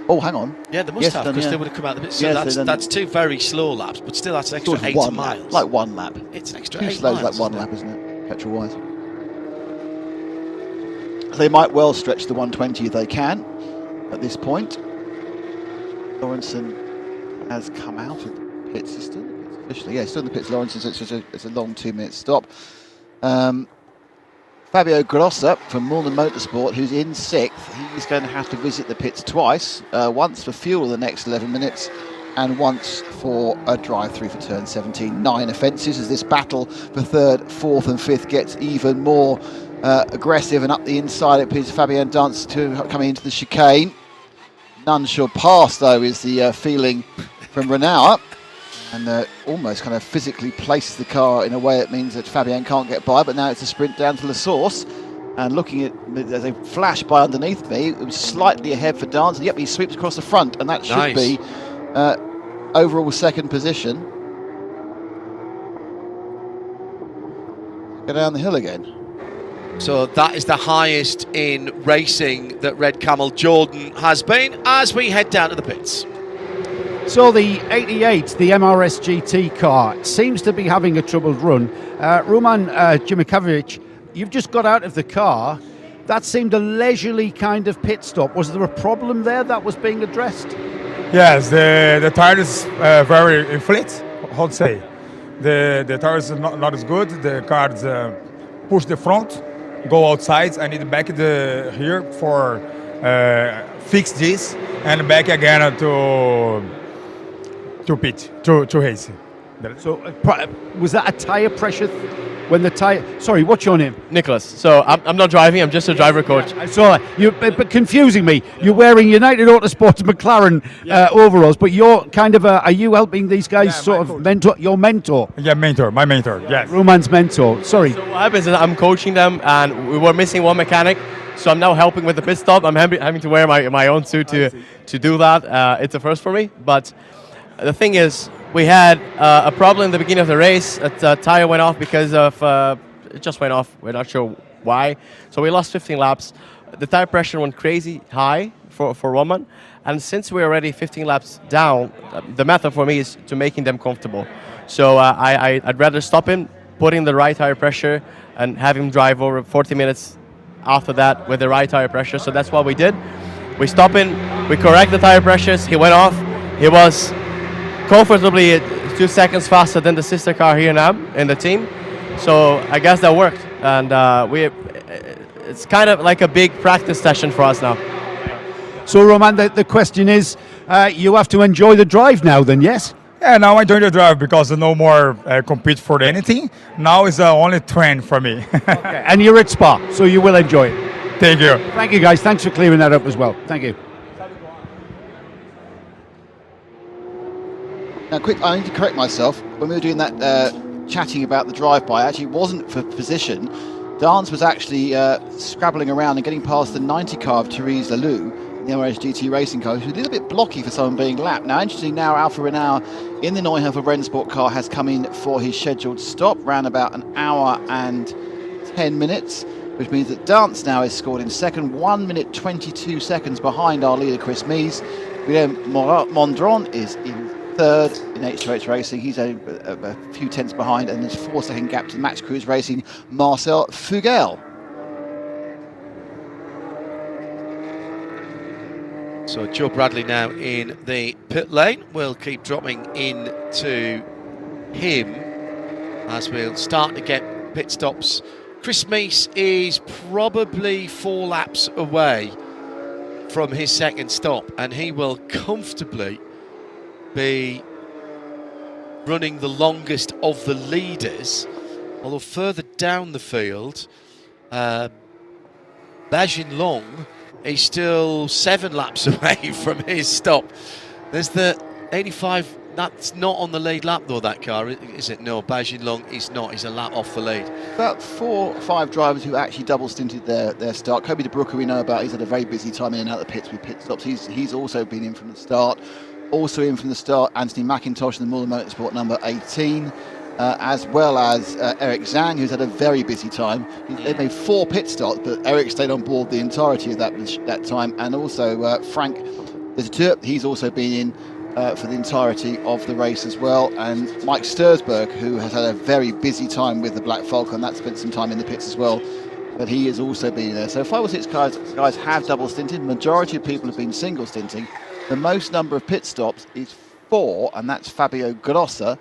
Oh, hang on. Yeah, they must have, because they would have come out of the pit. So that's 2 very slow laps, but still that's an extra 8 miles. Like 1 lap. It's an extra 8 8 miles. Like 1 lap, isn't it, petrol-wise? So they might well stretch the 120 if they can at this point. Lawrenson has come out of the pits. He's still in the pits officially. Yeah, he's still in the pits, Lawrenson, so it's a long 2-minute stop. Fabio Grossa from Milner Motorsport, who's in 6th, he's going to have to visit the pits twice, once for fuel in the next 11 minutes and once for a drive-through for turn 17. 9 offences as this battle for 3rd, 4th and 5th gets even more aggressive, and up the inside it appears Fabien Dance coming into the chicane. None shall pass, though, is the feeling from Renault, and almost kind of physically places the car in a way that means that Fabien can't get by, but now it's a sprint down to La Source. And looking at as they flash by underneath me, it was slightly ahead for Dance, and yep, he sweeps across the front, and that should be overall 2nd position. Go down the hill again. So that is the highest in racing that Red Camel Jordan has been, as we head down to the pits. So the 88, the MRS GT car, seems to be having a troubled run. Roman Jimikovic, you've just got out of the car. That seemed a leisurely kind of pit stop. Was there a problem there that was being addressed? Yes, the tire is very inflated, how to say. The tire is not as good. The cars push the front, go outside. I need back here for fix this and back again to pit, to race. So was that a tyre pressure when the tyre... Sorry, what's your name? Nicholas. So I'm not driving, I'm just a driver coach. I saw that. But confusing me. You're wearing United Autosports McLaren overalls, but you're kind of are you helping these guys mentor? Your mentor? Yeah, my mentor, yes. Roman's mentor, sorry. So what happens is I'm coaching them, and we were missing one mechanic, so I'm now helping with the pit stop. I'm having to wear my own suit to do that. It's a first for me, but the thing is, we had a problem in the beginning of the race. The tire went off because of it just went off. We're not sure why. So we lost 15 laps. The tire pressure went crazy high for Roman. And since we're already 15 laps down, the method for me is to making them comfortable. So I'd rather stop him, put in the right tire pressure, and have him drive over 40 minutes after that with the right tire pressure. So that's what we did. We stop him, we correct the tire pressures. He went off. He was comfortably 2 seconds faster than the sister car here now in the team, so I guess that worked, and it's kind of like a big practice session for us now. So Roman, the question is, you have to enjoy the drive now then, yes? Yeah, now I enjoy the drive because no more compete for anything. Now is the only trend for me. Okay. And you're at Spa, so you will enjoy it. Thank you. Thank you guys, thanks for clearing that up as well. Thank you. Now, I need to correct myself. When we were doing that chatting about the drive-by, actually it wasn't for position. Dance was actually scrabbling around and getting past the 90 car of Therese Lalou, the MRS GT racing car, who's a little bit blocky for someone being lapped. Now, interestingly, now Alfa Renault in the Neuhofer Rennsport car has come in for his scheduled stop, around about an hour and 10 minutes, which means that Dance now is scored in second, 1 minute 22 seconds behind our leader Chris Mies. Guillaume Mondron is in third in H2H Racing. He's a few tenths behind, and there's 4-second gap to Max Cruz Racing, Marcel Fugel. So Joe Bradley now in the pit lane. We'll keep dropping into him as we'll start to get pit stops. Chris Mies is probably 4 laps away from his second stop, and he will comfortably be running the longest of the leaders, although further down the field, Bajin Long is still 7 laps away from his stop. There's the 85, that's not on the lead lap though, that car, is it? No, Bajin Long is not, he's a lap off the lead. About 4 or 5 drivers who actually double stinted their start. Kobe De Bruyne we know about, he's had a very busy time in and out of the pits with pit stops. He's also been in from the start. Also in from the start, Anthony McIntosh in the Milner Motorsport number 18, as well as Eric Zhang, who's had a very busy time. They've made 4 pit stops, but Eric stayed on board the entirety of that time. And also Frank Deserteur, he's also been in for the entirety of the race as well. And Mike Stursberg, who has had a very busy time with the Black Falcon, that spent some time in the pits as well. But he has also been there. So 5 or 6 guys have double stinted. Majority of people have been single stinting. The most number of pit stops is 4, and that's Fabio Grossa.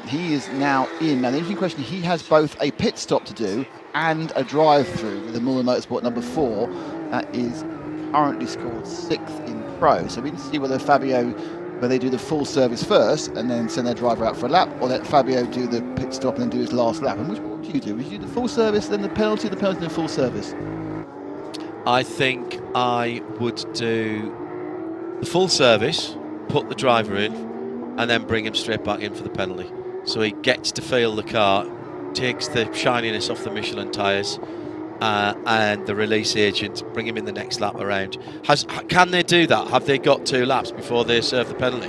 He is now in. Now, the interesting question, he has both a pit stop to do and a drive-through with the Michelin Motorsport number 4. That is currently scored 6th in Pro. So we need to see whether they do the full service first and then send their driver out for a lap, or let Fabio do the pit stop and then do his last lap. And what do you do? Would you do the full service, then the penalty, then the full service? I think I would do the full service, put the driver in, and then bring him straight back in for the penalty. So he gets to feel the car, takes the shininess off the Michelin tyres, and the release agent, bring him in the next lap around. Can they do that? Have they got 2 laps before they serve the penalty?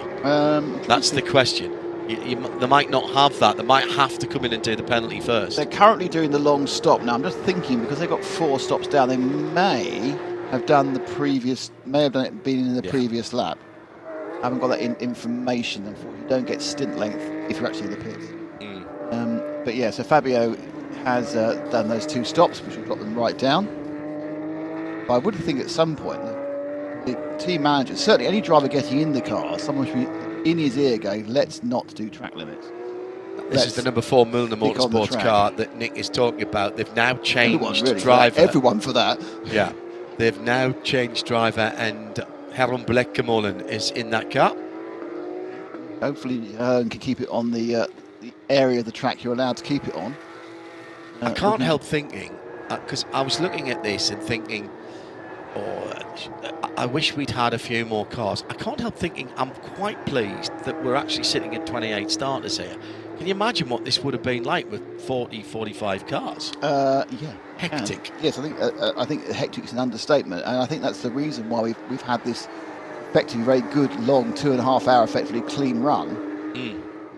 That's the question. They might not have that. They might have to come in and do the penalty first. They're currently doing the long stop. Now, I'm just thinking, because they've got 4 stops down, they may have done it being in the previous lap. I haven't got that information, unfortunately. You don't get stint length if you're actually in the pits. But yeah, so Fabio has done those 2 stops, which will drop them right down. But I would think at some point, the team manager, certainly any driver getting in the car, someone should be in his ear going, let's not do track limits. This is the number 4 Milner Motorsports car that Nick is talking about. They've now changed driver. Everyone for that. Yeah, they've now changed driver, and Heron Blekemolen is in that car. Hopefully can keep it on the area of the track you're allowed to keep it on. I can't help thinking, because I was looking at this and thinking, I wish we'd had a few more cars. I can't help thinking I'm quite pleased that we're actually sitting at 28 starters here. Can you imagine what this would have been like with 40, 45 cars? Yeah. Hectic. Yes, I think hectic is an understatement, and I think that's the reason why we've had this effectively very good, long 2.5 hour effectively clean run.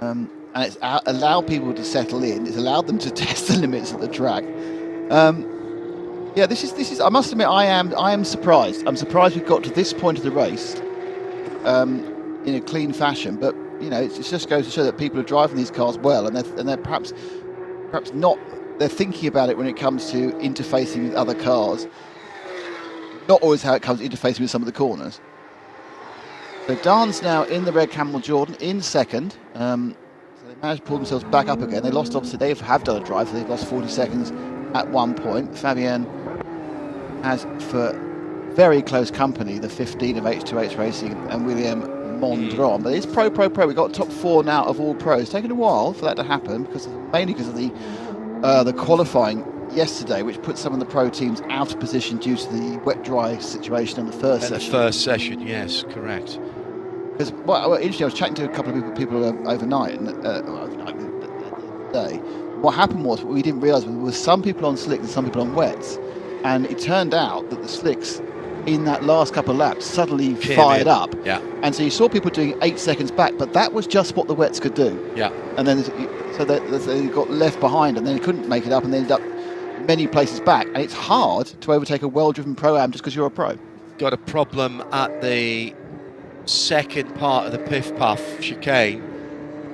And it's allowed people to settle in. It's allowed them to test the limits of the track. Yeah, this is. I must admit, I am surprised. I'm surprised we've got to this point of the race in a clean fashion. But you know, it just goes to show that people are driving these cars well, and they're perhaps not. They're thinking about it when it comes to interfacing with other cars. Not always how it comes to interfacing with some of the corners. So Darn's now in the red Camel Jordan in second. So they managed to pull themselves back up again. They lost, obviously, they have done a drive, so they've lost 40 seconds at one point. Fabian has, for very close company, the 15 of H2H Racing and William Mondron. But it's pro. We've got top 4 now of all pros. It's taken a while for that to happen, mainly because of the qualifying yesterday, which put some of the pro teams out of position due to the wet-dry situation in the first session. The first session, yes, correct. Because interesting, I was chatting to a couple of people overnight day. What happened was, what we didn't realise was some people on slicks and some people on wets, and it turned out that the slicks in that last couple of laps suddenly fired up. Yeah. And so you saw people doing 8 seconds back, but that was just what the wets could do. Yeah. And then so they got left behind, and then they couldn't make it up, and they ended up many places back. And it's hard to overtake a well-driven Pro-Am just because you're a pro. Got a problem at the second part of the Piff Puff chicane.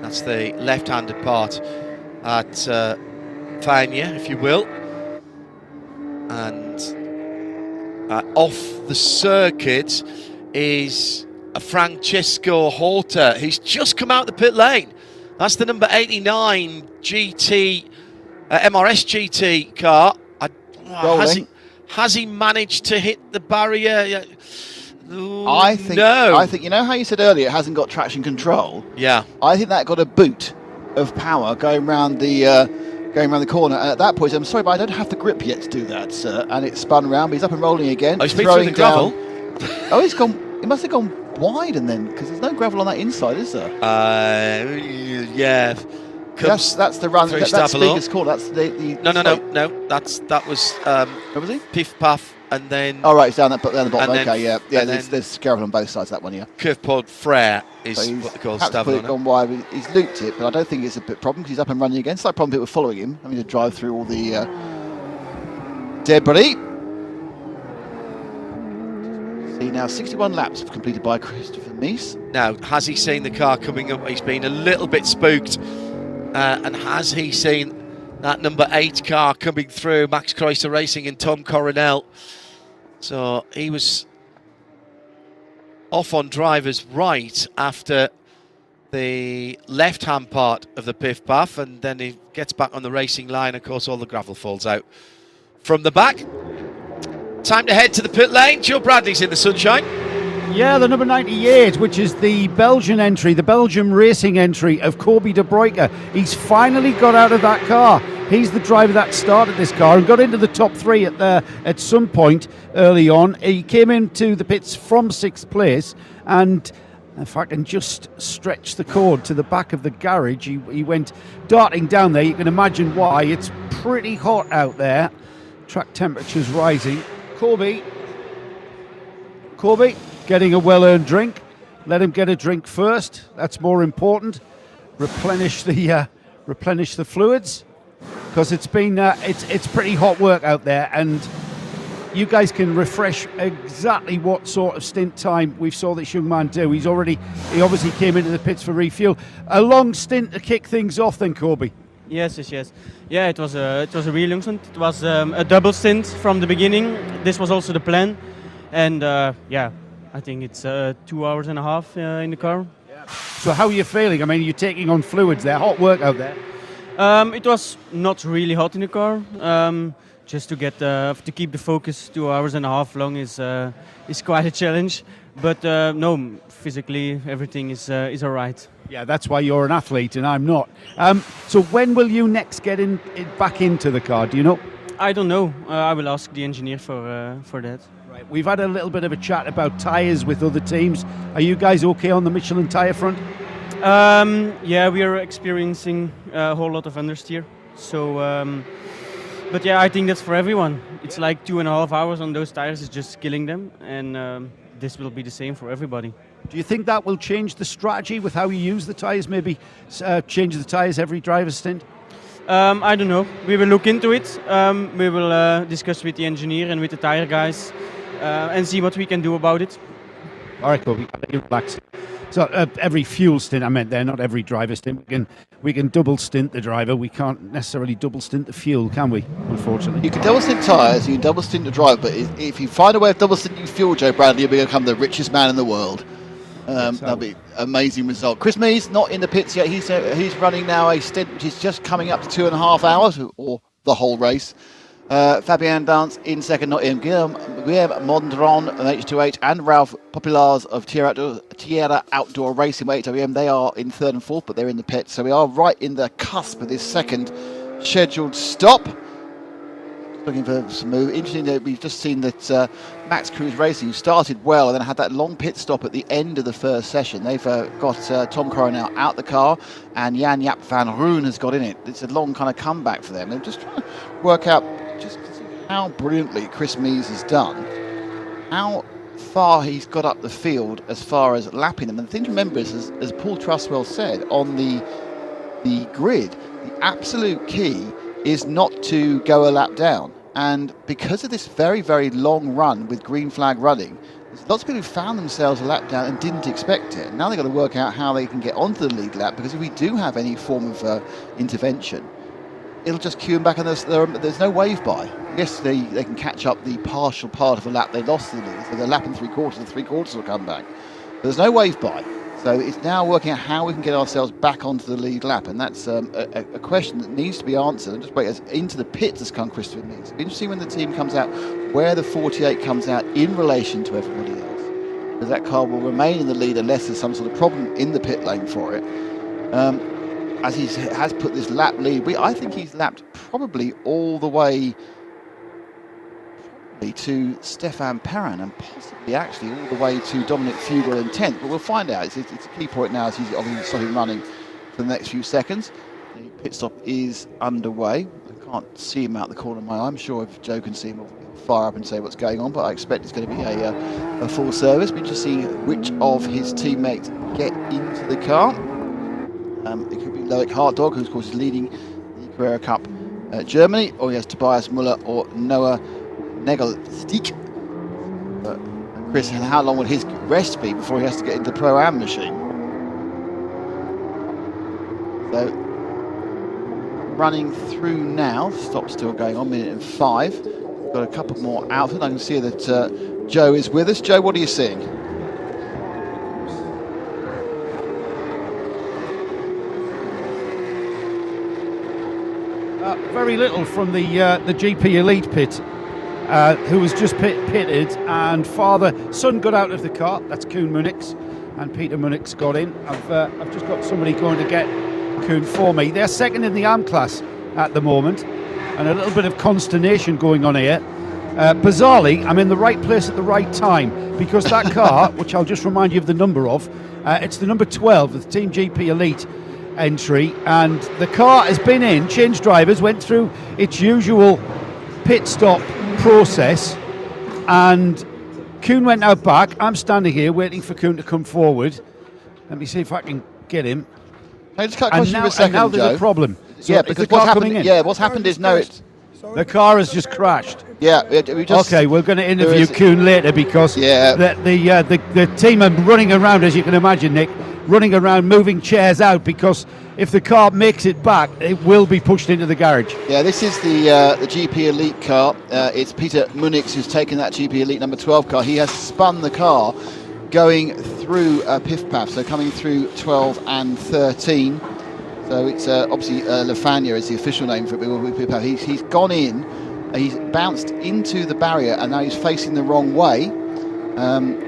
That's the left-handed part at Fania, if you will. And off the circuit is a Francesco Horta. He's just come out the pit lane. That's the number 89 GT MRS GT car. Has he managed to hit the barrier? I think you know how you said earlier it hasn't got traction control. Yeah. I think that got a boot of power going round the corner. And at that point, I'm sorry, but I don't have the grip yet to do that, sir. And it spun round, but he's up and rolling again. Oh, he's been through the gravel. Oh, he's gone. It must have gone wide, and then because there's no gravel on that inside, is there? Yeah. That's the run. That's Speaker's Court. That's the No. That was. Where was he? Piff Puff, and then. Oh right, it's down the bottom. Okay, yeah. There's gravel on both sides of that one. Yeah. Curve Pod Frere is what they call Stavron. It's gone wide. He's looped it, but I don't think it's a bit problem because he's up and running again. It's like problem people following him, having to drive through all the debris. See now, 61 laps completed by Christopher Mies. Now, has he seen the car coming up? He's been a little bit spooked. And has he seen that number 8 car coming through, Max Kreuzer Racing and Tom Coronel? So he was off on driver's right after the left-hand part of the Piff Path, and then he gets back on the racing line. Of course, all the gravel falls out from the back. Time to head to the pit lane. Joe Bradley's in the sunshine. Yeah, the number 98, which is the Belgian entry, the Belgian racing entry of Corby de Bruyke. He's finally got out of that car. He's the driver that started this car and got into the top three at some point early on. He came into the pits from 6th place, and if I can just stretch the cord to the back of the garage, he went darting down there. You can imagine why. It's pretty hot out there. Track temperature's rising. Corby, getting a well-earned drink. Let him get a drink first. That's more important. Replenish the fluids, because it's been it's pretty hot work out there, and you guys can refresh exactly what sort of stint time we saw this young man do. He obviously came into the pits for refuel. A long stint to kick things off, then, Corby. Yes. Yeah, it was a real long stint. It was a double stint from the beginning. This was also the plan, and I think it's 2 hours and a half in the car. So how are you feeling? I mean, you're taking on fluids there. Hot work out there. It was not really hot in the car. Just to get to keep the focus 2 hours and a half long is quite a challenge. But no, physically everything is all right. Yeah, that's why you're an athlete and I'm not. So when will you next get back into the car? Do you know? I don't know. I will ask the engineer for that. Right. We've had a little bit of a chat about tyres with other teams. Are you guys okay on the Michelin tyre front? Yeah, we are experiencing a whole lot of understeer. So, but yeah, I think that's for everyone. It's like 2.5 hours on those tires is just killing them, and this will be the same for everybody. Do you think that will change the strategy with how you use the tyres? Maybe change the tyres every driver's stint? I don't know. We will look into it. We will discuss with the engineer and with the tyre guys and see what we can do about it. All right, Kobe, I'll let you relax. So every fuel stint, I meant there, not every driver stint. We can double stint the driver. We can't necessarily double stint the fuel, can we? Unfortunately. You can double stint tyres, you can double stint the driver, but if you find a way of double stinting fuel, Joe Bradley, you'll become the richest man in the world. That'll be an amazing result. Chris Mees not in the pits yet. He's running now a stint which is just coming up to 2.5 hours, or the whole race. Fabien Dance in second, not him. Guillaume Mondron of H28 and Ralph Populars of Tierra Outdoor Racing with HWM. They are in third and fourth, but they're in the pits. So we are right in the cusp of this second scheduled stop. Looking for some move. Interesting that we've just seen that Max Cruz Racing started well and then had that long pit stop at the end of the first session. They've got Tom Coronel out the car and Jan Jaap van Roon has got in it. It's a long kind of comeback for them. They're just trying to work out just how brilliantly Chris Mees has done, how far he's got up the field as far as lapping them. And the thing to remember is, as Paul Trustwell said on the grid, the absolute key is not to go a lap down. And because of this very, very long run with green flag running, there's lots of people who found themselves a lap down and didn't expect it. Now they've got to work out how they can get onto the lead lap, because if we do have any form of intervention, it'll just cue them back, and there's no wave by. Yes, they can catch up the partial part of a lap they lost to the lead, so they're lapping 3/4, and 3/4 will come back. But there's no wave by. So it's now working out how we can get ourselves back onto the lead lap, and that's a question that needs to be answered. And just wait, as into the pits has come Christopher Mees. Interesting when the team comes out, where the 48 comes out in relation to everybody else. Because that car will remain in the lead unless there's some sort of problem in the pit lane for it. As he has put this lap lead, I think he's lapped probably all the way to Stefan Perrin, and possibly actually all the way to Dominic Fugel in 10th, but we'll find out. It's a key point now as he's obviously starting running for the next few seconds. The pit stop is underway. I can't see him out the corner of my eye. I'm sure if Joe can see him, he'll fire up and say what's going on, but I expect it's going to be a full service. We're just seeing which of his teammates get into the car. It could be Loic Hartdog, who of course is leading the Carrera Cup Germany, or he has Tobias Muller or Noah Negelstick. But Chris, how long will his rest be before he has to get into the Pro-Am machine? So, running through now, stop still going on, 1:05. We've got a couple more outfit. I can see that Joe is with us. Joe, what are you seeing? very little from the GP Elite pit, who was just pitted, and son got out of the car. That's Koen Munix, and Peter Munix got in. I've just got somebody going to get Koen for me. They're second in the AM class at the moment, and a little bit of consternation going on here. Bizarrely, I'm in the right place at the right time, because that car, which I'll just remind you of the number of, it's the number 12, the Team GP Elite entry, and the car has been in, changed drivers, went through its usual pit stop process, and Koen went out back. I'm standing here waiting for Koen to come forward. Let me see if I can get him. Can I just cut across you for a second, and now there's Joe? a problem. So Yeah, is because the car what's happened? coming in? Yeah, what's happened is the car has just crashed. Yeah, we just. Okay, we're going to interview Koen later, because the team are running around, as you can imagine, Nick, running around, moving chairs out, because if the car makes it back, it will be pushed into the garage. Yeah, this is the GP Elite car. It's Peter Munix who's taken that GP Elite number 12 car. He has spun the car going through PIF-PAF, so coming through 12 and 13. So it's obviously Lefania is the official name for PIF-PAF. He's gone in, he's bounced into the barrier, and now he's facing the wrong way.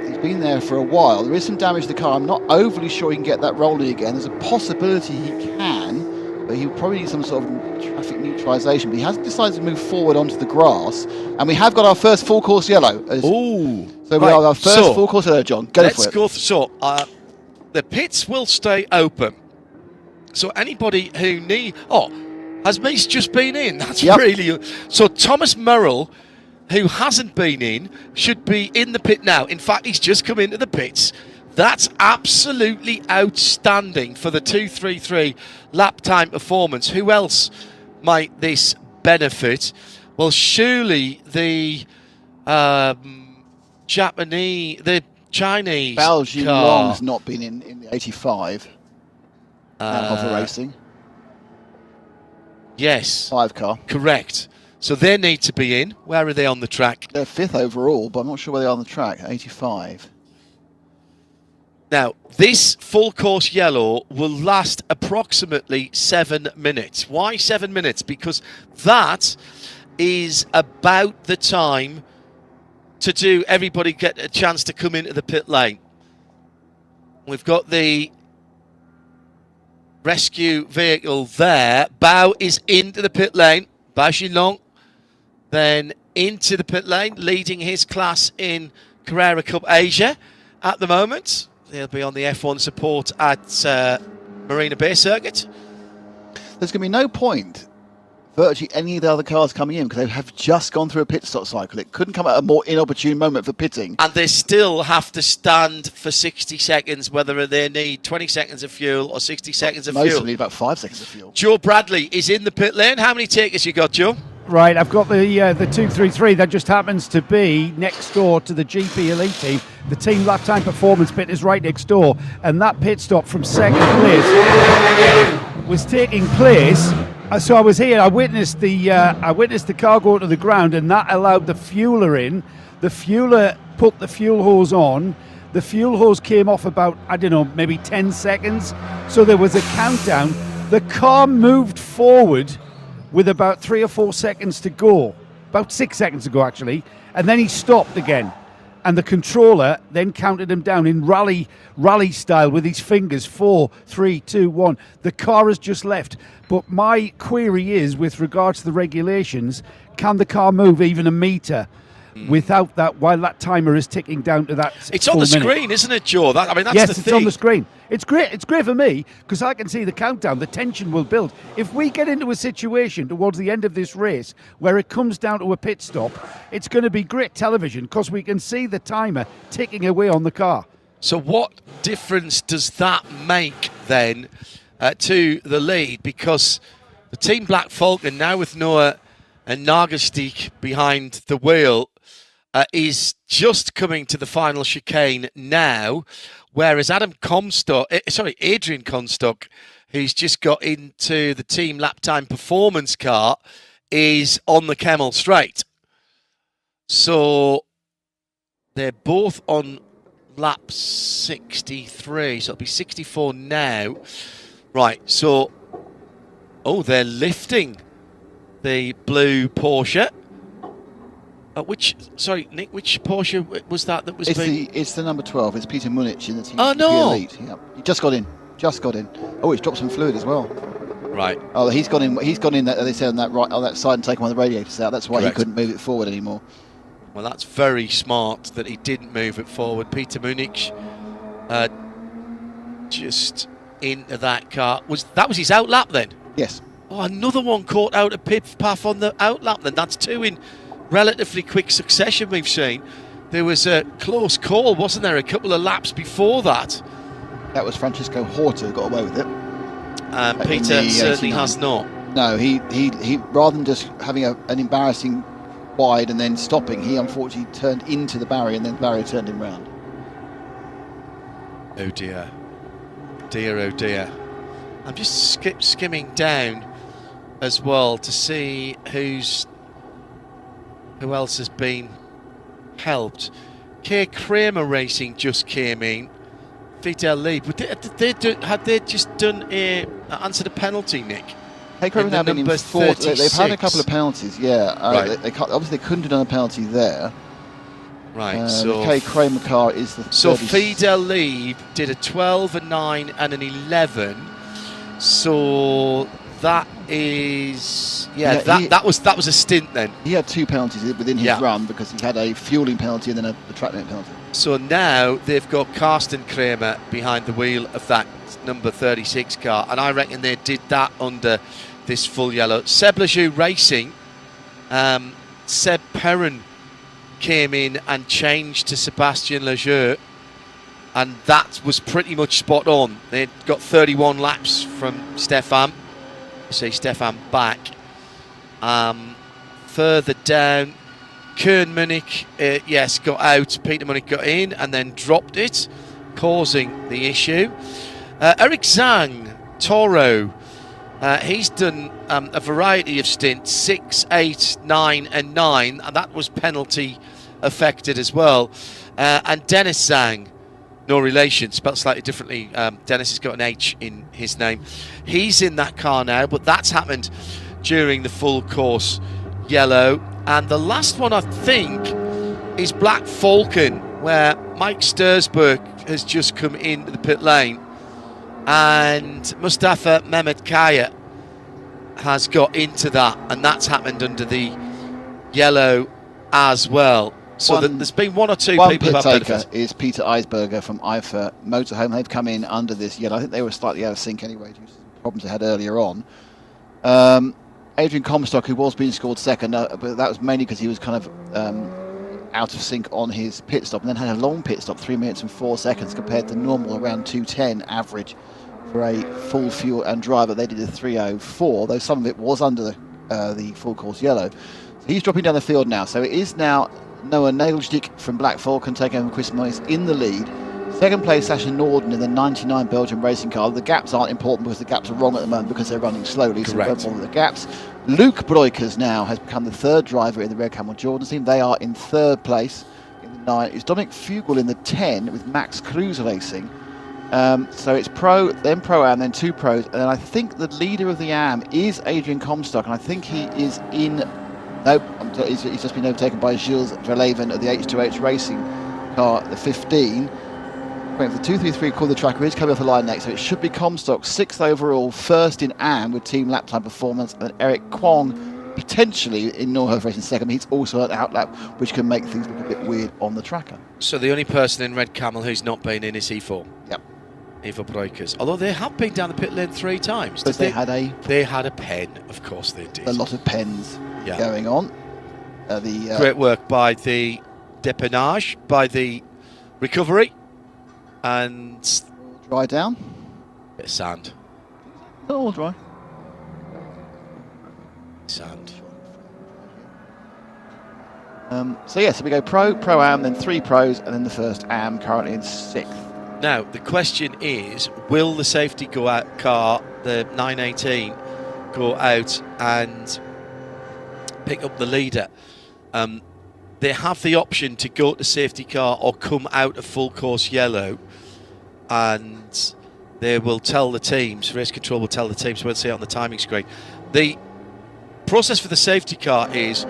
He's been there for a while. There is some damage to the car. I'm not overly sure he can get that rolling again. There's a possibility he can, but he'll probably need some sort of traffic neutralisation. But he has decided to move forward onto the grass, and we have got our first full course yellow. Ooh! So we are our first full course yellow, John. Go for it. The pits will stay open. So anybody who has Meese just been in? That's really... So Thomas Merrill, who hasn't been in, should be in the pit now. In fact, he's just come into the pits. That's absolutely outstanding for the 2:33 lap time performance. Who else might this benefit? Well, surely the Chinese Bao Jinlong's car. not been in the 85 of the racing. Yes. 5 car. Correct. So they need to be in. Where are they on the track? They're 5th overall, but I'm not sure where they are on the track. 85. Now, this full course yellow will last approximately 7 minutes. Why 7 minutes? Because that is about the time to do everybody get a chance to come into the pit lane. We've got the rescue vehicle there. Bao is into the pit lane. Bao Jinlong then into the pit lane, leading his class in Carrera Cup Asia at the moment. They'll be on the F1 support at Marina Bay Circuit. There's going to be no point virtually any of the other cars coming in, because they have just gone through a pit stop cycle. It couldn't come at a more inopportune moment for pitting. And they still have to stand for 60 seconds, whether they need 20 seconds of fuel or 60 seconds of Most fuel. of them need about 5 seconds of fuel. Joe Bradley is in the pit lane. How many takers you got, Joe? Right, I've got the 233 that just happens to be next door to the GP Elite team. The team lap time performance pit is right next door, and that pit stop from second place was taking place. So I was here. I witnessed the car go to the ground, and that allowed the fueler in. The fueler put the fuel hose on. The fuel hose came off about, I don't know, maybe 10 seconds. So there was a countdown. The car moved forward with about 3 or 4 seconds to go, about 6 seconds to go actually, and then he stopped again. And the controller then counted him down in rally style with his fingers. 4, 3, 2, 1. The car has just left. But my query is, with regards to the regulations, can the car move even a metre without that, while that timer is ticking down to that? It's on the screen, isn't it, Joe? That's yes, the it's thing. on the screen. It's great. It's great for me, because I can see the countdown. The tension will build. If we get into a situation towards the end of this race where it comes down to a pit stop, it's going to be great television, because we can see the timer ticking away on the car. So what difference does that make then to the lead? Because the Team Black Falcon, now with Noah and Nagastik behind the wheel, is just coming to the final chicane now, whereas Adrian Comstock, who's just got into the team lap time performance car, is on the Kemmel straight. So they're both on lap 63, so it'll be 64 now. Right, so they're lifting the blue Porsche. Sorry, Nick, which Porsche was that was being... It's the number 12. It's Peter Munich in the team. Oh, no. Elite. Yeah. He just got in. Oh, he's dropped some fluid as well. Right. Oh, he's gone in. He's gone in. They said on that side and taken one of the radiators out. That's why Correct. he couldn't move it forward anymore. Well, that's very smart that he didn't move it forward. Peter Munich, just into that car. That was his outlap then? Yes. Oh, another one caught out a pit path on the outlap then. That's 2 in relatively quick succession we've seen. There was a close call, wasn't there, a couple of laps before that? That was Francisco Horta who got away with it. Peter certainly has not. No, he rather than just having an embarrassing wide and then stopping, he unfortunately turned into the barrier and then the barrier turned him round. Oh dear. Dear, oh dear. I'm just skimming down as well to see who else has been helped. K. Kramer Racing just came in. Fidel Lee. Had they just answered a penalty, Nick? K. Kramer have been in fourth. They've had a couple of penalties, yeah. Right. Obviously, they couldn't have done a penalty there. Right, so the K. Kramer car is the. So Fidel Lee did a 12, a 9, and an 11. So that is that was a stint then. He had 2 penalties within his run because he had a fueling penalty and then a track limit penalty. So now they've got Karsten Kramer behind the wheel of that number 36 car, and I reckon they did that under this full yellow. Seb Lejeune Racing, Seb Perrin came in and changed to Sebastian Lejeune, and that was pretty much spot on. They got 31 laps from Stefan. You see Stefan back. Further down, Kern Munich, got out. Peter Munich got in and then dropped it, causing the issue. Eric Zhang, Toro, he's done a variety of stints, 6, 8, 9 and 9, and that was penalty affected as well. And Dennis Zhang, no relation, spelled slightly differently. Dennis has got an H in his name. He's in that car now, but that's happened during the full course yellow. And the last one, I think, is Black Falcon, where Mike Stursberg has just come into the pit lane, and Mustafa Mehmet Kaya has got into that, and that's happened under the yellow as well. So there's been one or two people who have pit taker benefited. is Peter Eisberger from IFA Motorhome. They've come in under this yellow. I think they were slightly out of sync anyway due to some problems they had earlier on. Adrian Comstock, who was being scored second, but that was mainly because he was kind of out of sync on his pit stop, and then had a long pit stop, 3 minutes and 4 seconds, compared to normal around 2:10 average for a full fuel and driver. They did a 3:04, though some of it was under the full course yellow. So he's dropping down the field now. So it is now Noah Nagelstick from Black Falcon taking over Chris Moyes in the lead. Second place, Sasha Norden in the 99 Belgian racing car. The gaps aren't important because the gaps are wrong at the moment because they're running slowly, so we won't bother the gaps. Luke Breukers now has become the third driver in the Red Camel Jordan team. They are in third place in the 9. It's Dominic Fugel in the 10 with Max Cruz Racing. So it's Pro, then Pro-Am, then 2 Pros. And then I think the leader of the Am is Adrian Comstock, and I think he is in... Nope, he's just been overtaken by Gilles Verleven of the H2H Racing car, the 15. Waiting for the 233 call the tracker. He's coming off the line next, so it should be Comstock 6th overall, first in Am with team lap time performance, and Eric Kwong potentially in Norhof Racing second. He's also an outlap, which can make things look a bit weird on the tracker. So the only person in Red Camel who's not been in is E4. Yep. E4 Breukers. Although they have been down the pit lane 3 times. Because they had a pen, of course they did. A lot of pens going on. Great work by the depannage, by the recovery. And dry down. Bit of sand. All dry. Sand. So we go Pro-Am, then 3 Pros, and then the first Am currently in 6th. Now the question is, will the safety car, the 918, go out and pick up the leader? They have the option to go to safety car or come out of full course yellow, and they will tell the teams, race control will tell the teams, we'll see it on the timing screen. The process for the safety car is,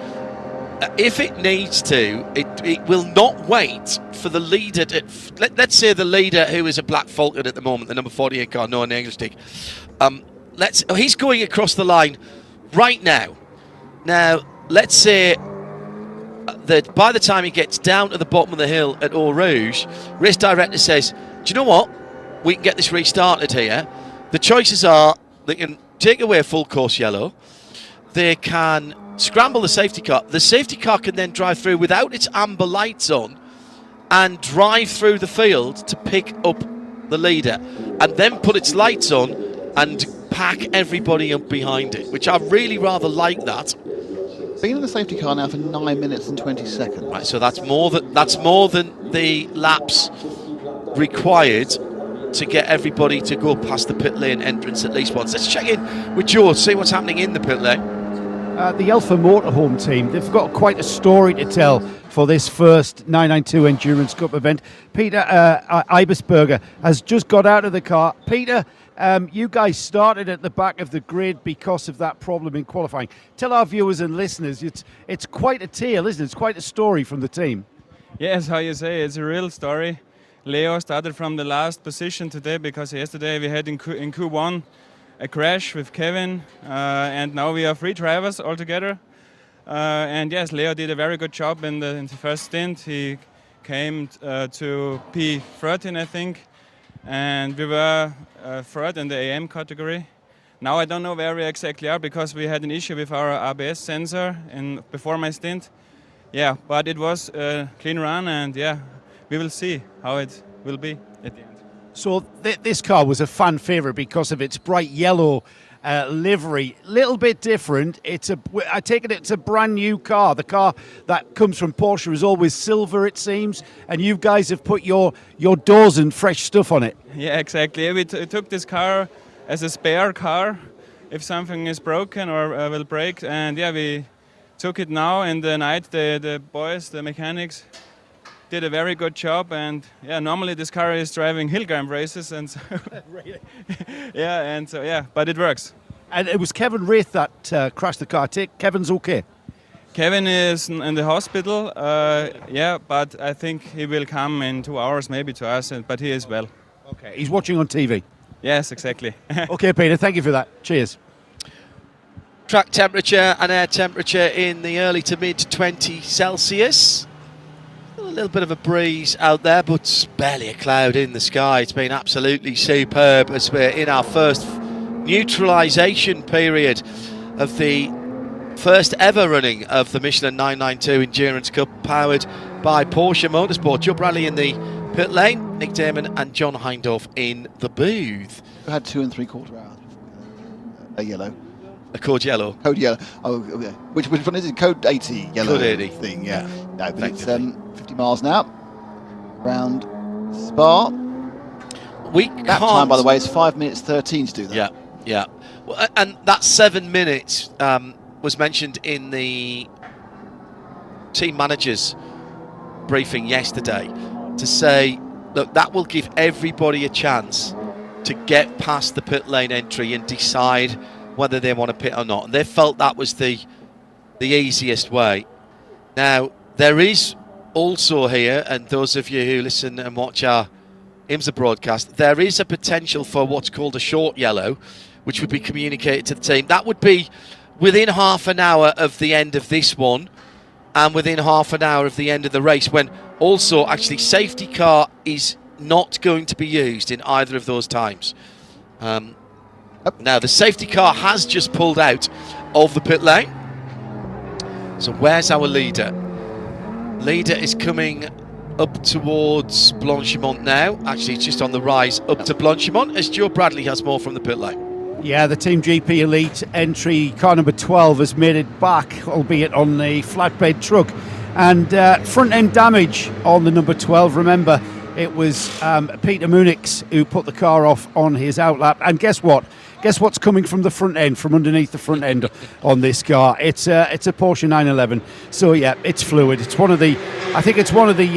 if it needs to, it will not wait for the leader to... Let's say the leader, who is a Black Falcon at the moment, the number 48 car, Noah Nagelstick, he's going across the line right now. Now, let's say that by the time he gets down to the bottom of the hill at Eau Rouge, race director says, do you know what? We can get this restarted here. The choices are, they can take away a full course yellow, they can scramble the safety car. The safety car can then drive through without its amber lights on and drive through the field to pick up the leader, and then put its lights on and pack everybody up behind it, which I really rather like that. Been in the safety car now for 9 minutes and 20 seconds. Right, so that's more than the laps required to get everybody to go past the pit lane entrance at least once. Let's check in with George, see what's happening in the pit lane. The Alpha Motorhome team, they've got quite a story to tell for this first 992 Endurance Cup event. Peter Eibesberger has just got out of the car. Peter, you guys started at the back of the grid because of that problem in qualifying. Tell our viewers and listeners, it's quite a tale, isn't it? It's quite a story from the team. Yes, how you say, it's a real story. Leo started from the last position today because yesterday we had in Q1 a crash with Kevin, and now we are 3 drivers altogether. And yes, Leo did a very good job in the first stint. He came to P13, I think, and we were third in the AM category. Now I don't know where we exactly are because we had an issue with our ABS sensor before my stint. Yeah, but it was a clean run, and yeah, we will see how it will be at the end. So this car was a fan favourite because of its bright yellow livery. Little bit different. I take it it's a brand new car. The car that comes from Porsche is always silver, it seems, and you guys have put your doors and fresh stuff on it. Yeah, exactly. We took this car as a spare car if something is broken or will break, and yeah, we took it now in the night. The boys, the mechanics, did a very good job, and yeah, normally this car is driving hill climb races, and so but it works. And it was Kevin Wraith that crashed the car. Kevin's okay. Kevin is in the hospital, but I think he will come in 2 hours maybe to us, but he is well. Okay, he's watching on TV. Yes, exactly. Okay, Peter, thank you for that. Cheers. Track temperature and air temperature in the early to mid 20 Celsius. A little bit of a breeze out there, but barely a cloud in the sky. It's been absolutely superb as we're in our first neutralisation period of the first ever running of the Michelin 992 Endurance Cup, powered by Porsche Motorsport. Joe Bradley in the pit lane, Nick Damon and John Hindorf in the booth. We had 2 3/4 hours. A yellow. A code yellow. Code yellow. Oh, okay. Which one is it? Code 80 yellow. Code 80 thing. Yeah. No, but it's 50 miles an hour around Spa. That time, by the way, is 5 minutes 13 to do that. Yeah, yeah. Well, and that 7 minutes was mentioned in the team manager's briefing yesterday to say, look, that will give everybody a chance to get past the pit lane entry and decide whether they want to pit or not. And they felt that was the easiest way. Now, there is also here, and those of you who listen and watch our IMSA broadcast, there is a potential for what's called a short yellow, which would be communicated to the team. That would be within half an hour of the end of this one and within half an hour of the end of the race, when also actually safety car is not going to be used in either of those times. Now, the safety car has just pulled out of the pit lane. So where's our leader? Leader is coming up towards Blanchimont now. Actually, it's just on the rise up to Blanchimont as Joe Bradley has more from the pit lane. Yeah, the Team GP Elite entry, car number 12, has made it back, albeit on the flatbed truck. And front end damage on the number 12. Remember, it was Peter Munich who put the car off on his outlap. And guess what? Guess what's coming from the front end, from underneath the front end on this car? It's a Porsche 911. So yeah, it's fluid. It's one of the, I think it's one of the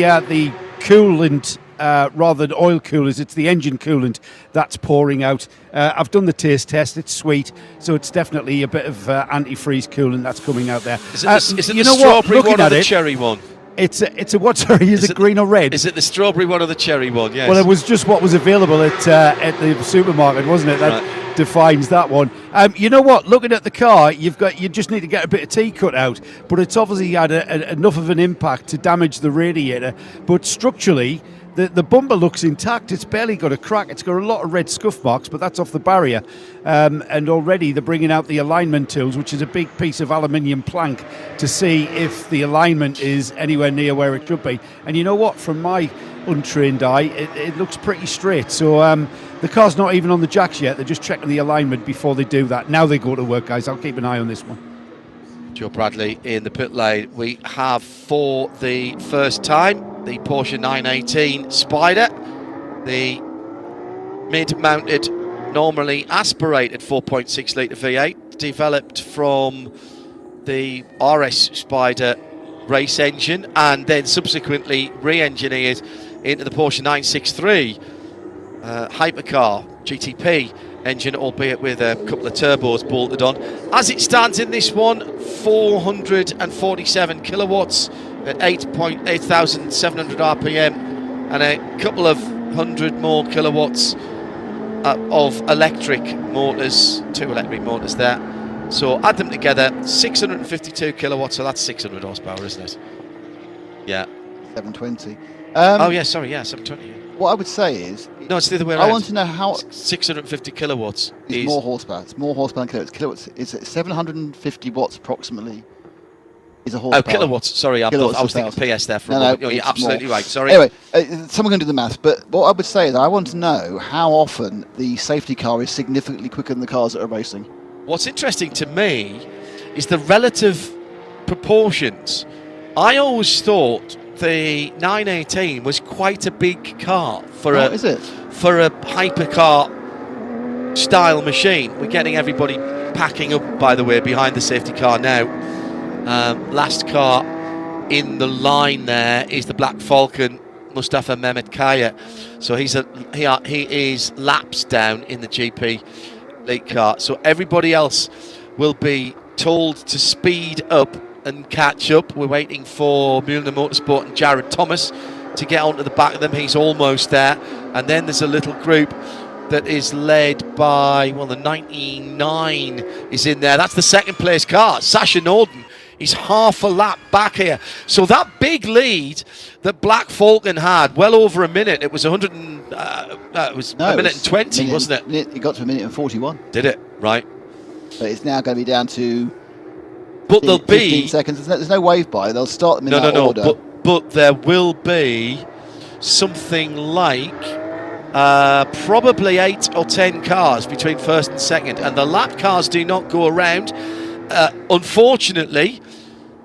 coolant rather than oil coolers. It's the engine coolant that's pouring out. I've done the taste test. It's sweet, so it's definitely a bit of antifreeze coolant that's coming out there. Is it the strawberry one or the cherry one? It's a what? Sorry, is it green or red? Is it the strawberry one or the cherry one? Yes. Well, it was just what was available at the supermarket, wasn't it? That defines that one. You know what? Looking at the car, you just need to get a bit of tea cut out, but it's obviously had enough of an impact to damage the radiator. But structurally, the bumper looks intact. It's barely got a crack. It's got a lot of red scuff marks, but that's off the barrier. And already they're bringing out the alignment tools, which is a big piece of aluminium plank, to see if the alignment is anywhere near where it should be. And you know what? From my untrained eye, it looks pretty straight. So the car's not even on the jacks yet. They're just checking the alignment before they do that. Now they go to work, guys. I'll keep an eye on this one. Joe Bradley in the pit lane. We have, for the first time, the Porsche 918 Spider, the mid-mounted, normally aspirated 4.6 litre V8, developed from the RS Spider race engine and then subsequently re-engineered into the Porsche 963 hypercar GTP engine, albeit with a couple of turbos bolted on. As it stands in this one, 447 kilowatts at 8,700 RPM and a couple of hundred more kilowatts of electric motors, 2 electric motors there. So add them together, 652 kilowatts, so that's 600 horsepower, isn't it? Yeah. 720. Oh, yeah, sorry, yeah, 720. What I would say is... No, it's the other way around. I want to know how... 650 kilowatts is more horsepower. It's more horsepower than kilowatts. It's 750 watts approximately is a horsepower. Oh, kilowatts. Sorry, I was thinking PS there for a moment. No, you're absolutely right. Sorry. Anyway, someone can do the maths, but what I would say is I want to know how often the safety car is significantly quicker than the cars that are racing. What's interesting to me is the relative proportions. I always thought the 918 was quite a big car for a hypercar style machine. We're getting everybody packing up, by the way, behind the safety car now. Last car in the line there is the Black Falcon, Mustafa Mehmet Kaya. So he is laps down in the GP late car. So everybody else will be told to speed up and catch up. We're waiting for Michelin Motorsport and Jared Thomas to get onto the back of them. He's almost there. And then there's a little group that is led by, well, the 99 is in there. That's the second place car, Sasha Norden. He's half a lap back here. So that big lead that Black Falcon had, well over a minute. It was a minute and 20, wasn't it? It got to a minute and 41. Did it? Right. But it's now going to be down to 15 seconds. There's no wave by. They'll start them in that order. But there will be something like probably 8 or 10 cars between first and second. And the lap cars do not go around. Unfortunately,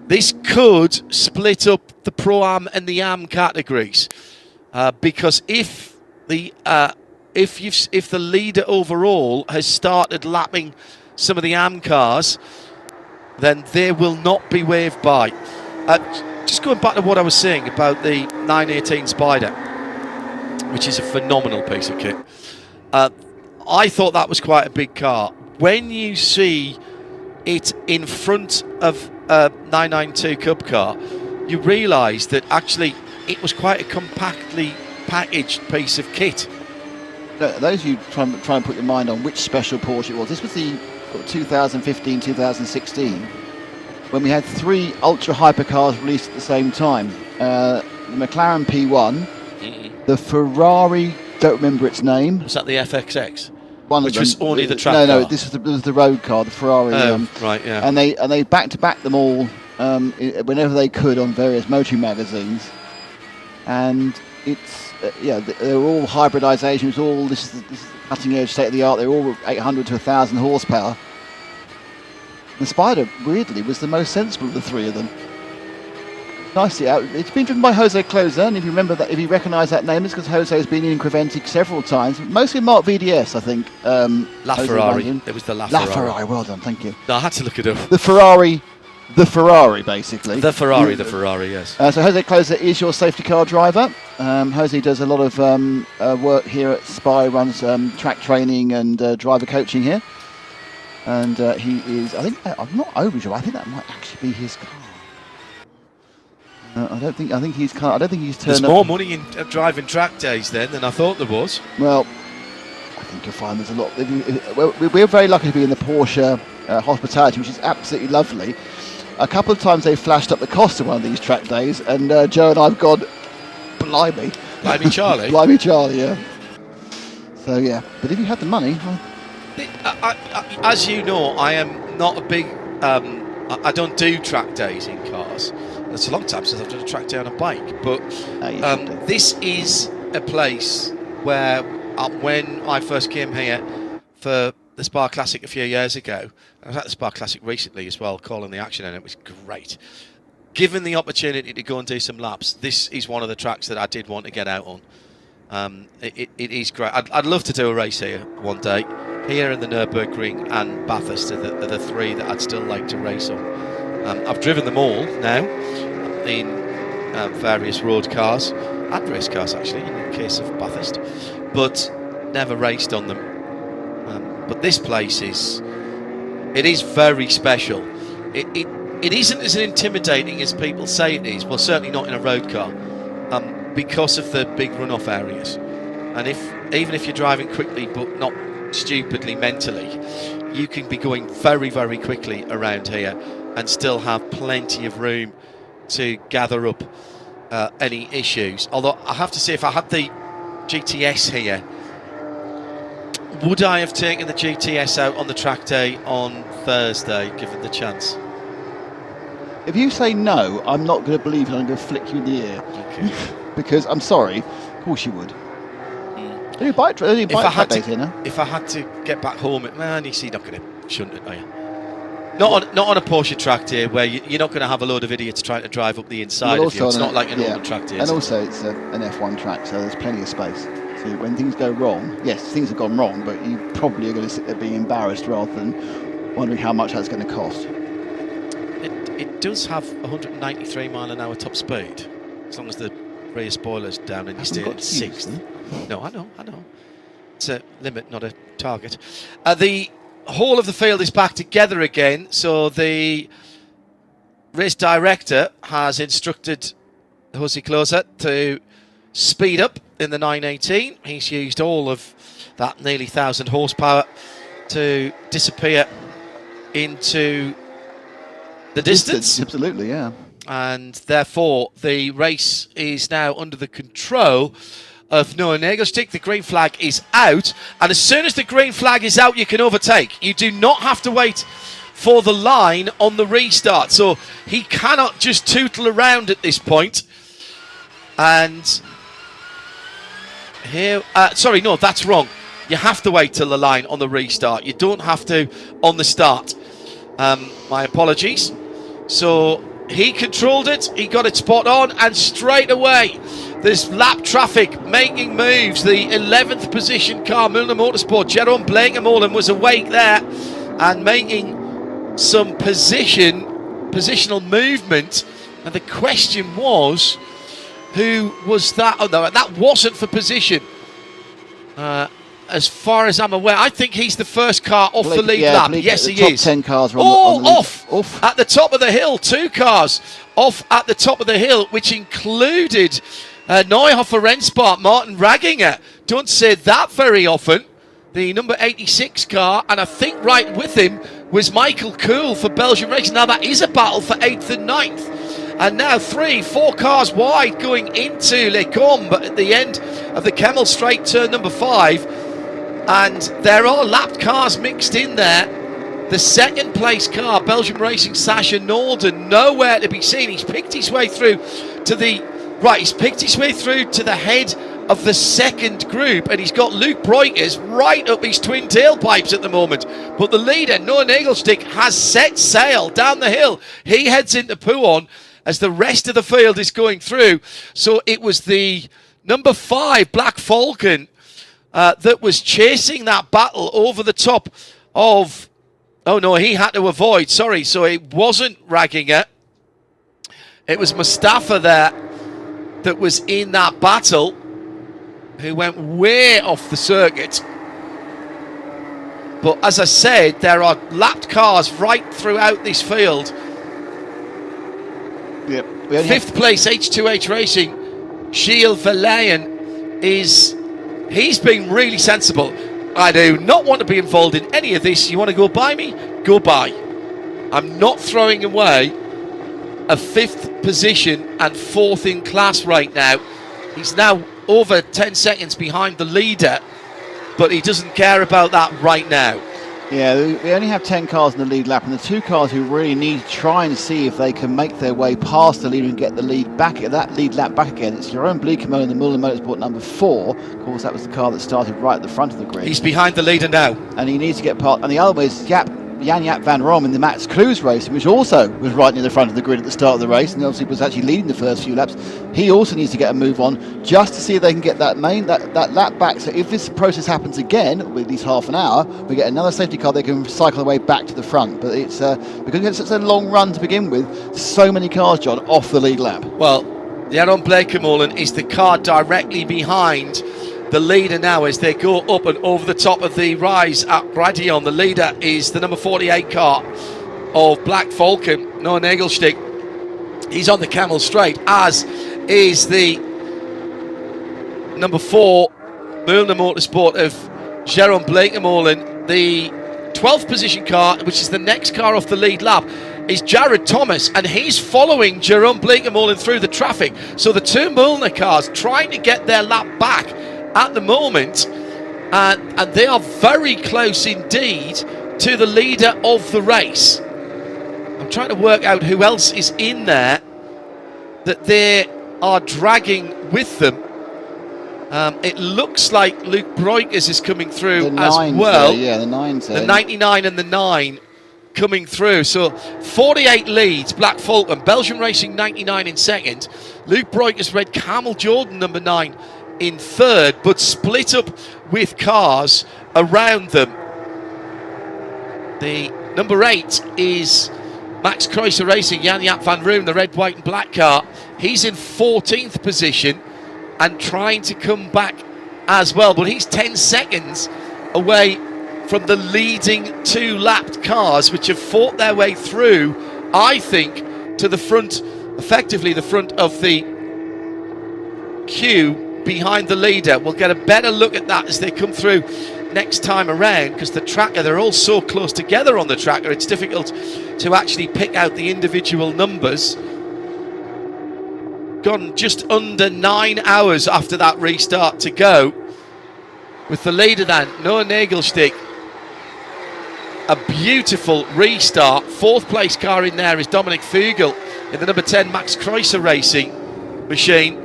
this could split up the Pro-Am and the Am categories because if the leader overall has started lapping some of the Am cars, then they will not be waved by. Just going back to what I was saying about the 918 Spider, which is a phenomenal piece of kit. I thought that was quite a big car. When you see it in front of a 992 Cup car, you realise that actually it was quite a compactly packaged piece of kit. Those of you try and put your mind on which special Porsche it was. This was the 2015-2016 when we had 3 ultra hypercars released at the same time. The McLaren P1, the Ferrari, don't remember its name. Was that the FXX? Which was only the track car? No, this was the road car, the Ferrari. Right, yeah. And they back-to-back them all whenever they could on various motoring magazines. And it's they were all hybridizations. This is the cutting edge, state of the art. They're all 800 to 1,000 horsepower. The Spider, weirdly, was the most sensible of the 3 of them. Nicely out. It's been driven by Jose Clozan. If you remember that, if you recognise that name, it's because Jose's been in Creventic several times, mostly Mark VDS, I think. LaFerrari. It was the LaFerrari. LaFerrari. Well done, thank you. No, I had to look it up. The Ferrari the Ferrari, basically. The Ferrari, yes. So Jose Closer is your safety car driver. Jose does a lot of work here at Spa, runs track training and driver coaching here. And he is, I think, I'm not overly sure, I think that might actually be his car. I don't think he's turned There's up. more money in driving track days then than I thought there was. Well, I think you'll find there's a lot. We're very lucky to be in the Porsche hospitality, which is absolutely lovely. A couple of times they flashed up the cost of one of these track days, and Joe and I've gone, blimey. Blimey Charlie? Blimey Charlie, yeah. So, yeah. But if you had the money... as you know, I am not a big... I don't do track days in cars. It's a long time since I've done a track day on a bike. But this is a place where, when I first came here for the Spa Classic a few years ago, I was at the Spa Classic recently as well, calling the action, and it was great. Given the opportunity to go and do some laps, this is one of the tracks that I did want to get out on. It is great. I'd love to do a race here one day. Here in the Nürburgring and Bathurst are the three that I'd still like to race on. I've driven them all now in various road cars and race cars, actually, in the case of Bathurst, but never raced on them. But this place is very special. It isn't as intimidating as people say it is. Well, certainly not in a road car, because of the big runoff areas. And even if you're driving quickly but not stupidly mentally, you can be going very, very quickly around here and still have plenty of room to gather up any issues. Although I have to say, if I had the GTS here, would I have taken the GTS out on the track day on Thursday, given the chance? If you say no, I'm not going to believe you. I'm going to flick you in the ear. Okay. Because I'm sorry, of course you would. If I had to get back home, man, you see, you're not going to shunt it, are you? Not on a Porsche track day where you're not going to have a load of idiots trying to drive up the inside of you. It's not like an normal track day. And also, it's an F1 track, so there's plenty of space. So when things go wrong, yes, things have gone wrong, but you probably are going to sit there being embarrassed rather than wondering how much that's going to cost. It does have 193 mile an hour top speed, as long as the rear spoiler's down and you stay at 6th. No, I know. It's a limit, not a target. The whole of the field is back together again, so the race director has instructed Jose Closer to speed up in the 918. He's used all of that nearly 1,000 horsepower to disappear into the distance. Absolutely, yeah. And therefore, the race is now under the control of Noah Nagelstick. The green flag is out, and as soon as the green flag is out, you can overtake. You do not have to wait for the line on the restart, so he cannot just tootle around at this point. And here, sorry, no, that's wrong. You have to wait till the line on the restart. You don't have to on the start. My apologies. So he controlled it, he got it spot on, and straight away there's lap traffic making moves. The 11th position car, Milner Motorsport, Jerome Blankenmolen was awake there and making some positional movement. And the question was, who was that? Oh no, that wasn't for position. As far as I'm aware, I think he's the first car off the lead lap. Yes, he is. Top 10 cars are off at the top of the hill. 2 cars off at the top of the hill, which included Neuhofer Rennsport, Martin Ragginger. Don't say that very often. The number 86 car, and I think right with him was Michael Kuhl for Belgian Racing. Now that is a battle for 8th and 9th. And now 3-4 cars wide going into Les Combes at the end of the Kemmel Straight, turn number 5. And there are lapped cars mixed in there. The second place car, Belgian Racing, Sasha Norden, nowhere to be seen. He's picked his way through to the head of the second group, and he's got Luke Breukers right up his twin tailpipes at the moment. But the leader, Noah Nagelstick, has set sail down the hill. He heads into Pouhon as the rest of the field is going through. So it was the number 5, Black Falcon, that was chasing that battle over the top of Oh no, he had to avoid. Sorry, so it wasn't Ragginger. It was Mustafa there that was in that battle, who went way off the circuit. But as I said, there are lapped cars right throughout this field. Yep. Fifth place H2H Racing, Gilles Verlaine he's been really sensible. I do not want to be involved in any of this. You want to go by me? Go by. I'm not throwing away a 5th position and 4th in class right now. He's now over 10 seconds behind the leader, but he doesn't care about that right now. Yeah, we only have 10 cars in the lead lap, and the 2 cars who really need to try and see if they can make their way past the leader and get the lead back, that lead lap back again. It's Jeroen Bleekemolen in the Michelin Motorsport number 4. Of course, that was the car that started right at the front of the grid. He's behind the leader now. And he needs to get past, and the other way is Jan-Jaap van Rom in the Max Kloos race, which also was right near the front of the grid at the start of the race, and obviously was actually leading the first few laps. He also needs to get a move on just to see if they can get that lap back. So if this process happens again with at least half an hour, we get another safety car, they can cycle their way back to the front. But it's because it's such a long run to begin with, so many cars, John, off the lead lap. Well, Jeroen Bleekemolen is the car directly behind the leader now as they go up and over the top of the rise at Gradion. The leader is the number 48 car of Black Falcon, Noah Nagelstick. He's on the camel straight, as is the number 4 Milner Motorsport of Jeroen Bleekemolen. The 12th position car, which is the next car off the lead lap, is Jared Thomas, and he's following Jeroen Bleekemolen through the traffic. So the 2 Milner cars trying to get their lap back at the moment, and they are very close indeed to the leader of the race. I'm trying to work out who else is in there that they are dragging with them. It looks like Luke Breukers is coming through as well. Yeah, the 9's there. The 99 and the 9 coming through. So 48 leads, Black Falcon, Belgium Racing 99 in second, Luke Breukers, Red Camel Jordan number 9 in third, but split up with cars around them. The number 8 is Max Kreuzer Racing, Jan-Jaap van Roon, the red, white and black car. He's in 14th position and trying to come back as well, but he's 10 seconds away from the leading 2 lapped cars, which have fought their way through, I think, to the front, effectively the front of the queue behind the leader. We'll get a better look at that as they come through next time around, because the tracker, they're all so close together on the tracker, it's difficult to actually pick out the individual numbers. Gone just under 9 hours after that restart to go, with the leader then, Noah Nagelstick. A beautiful restart. 4th place car in there is Dominic Fugel in the number 10 Max Kreuzer Racing machine,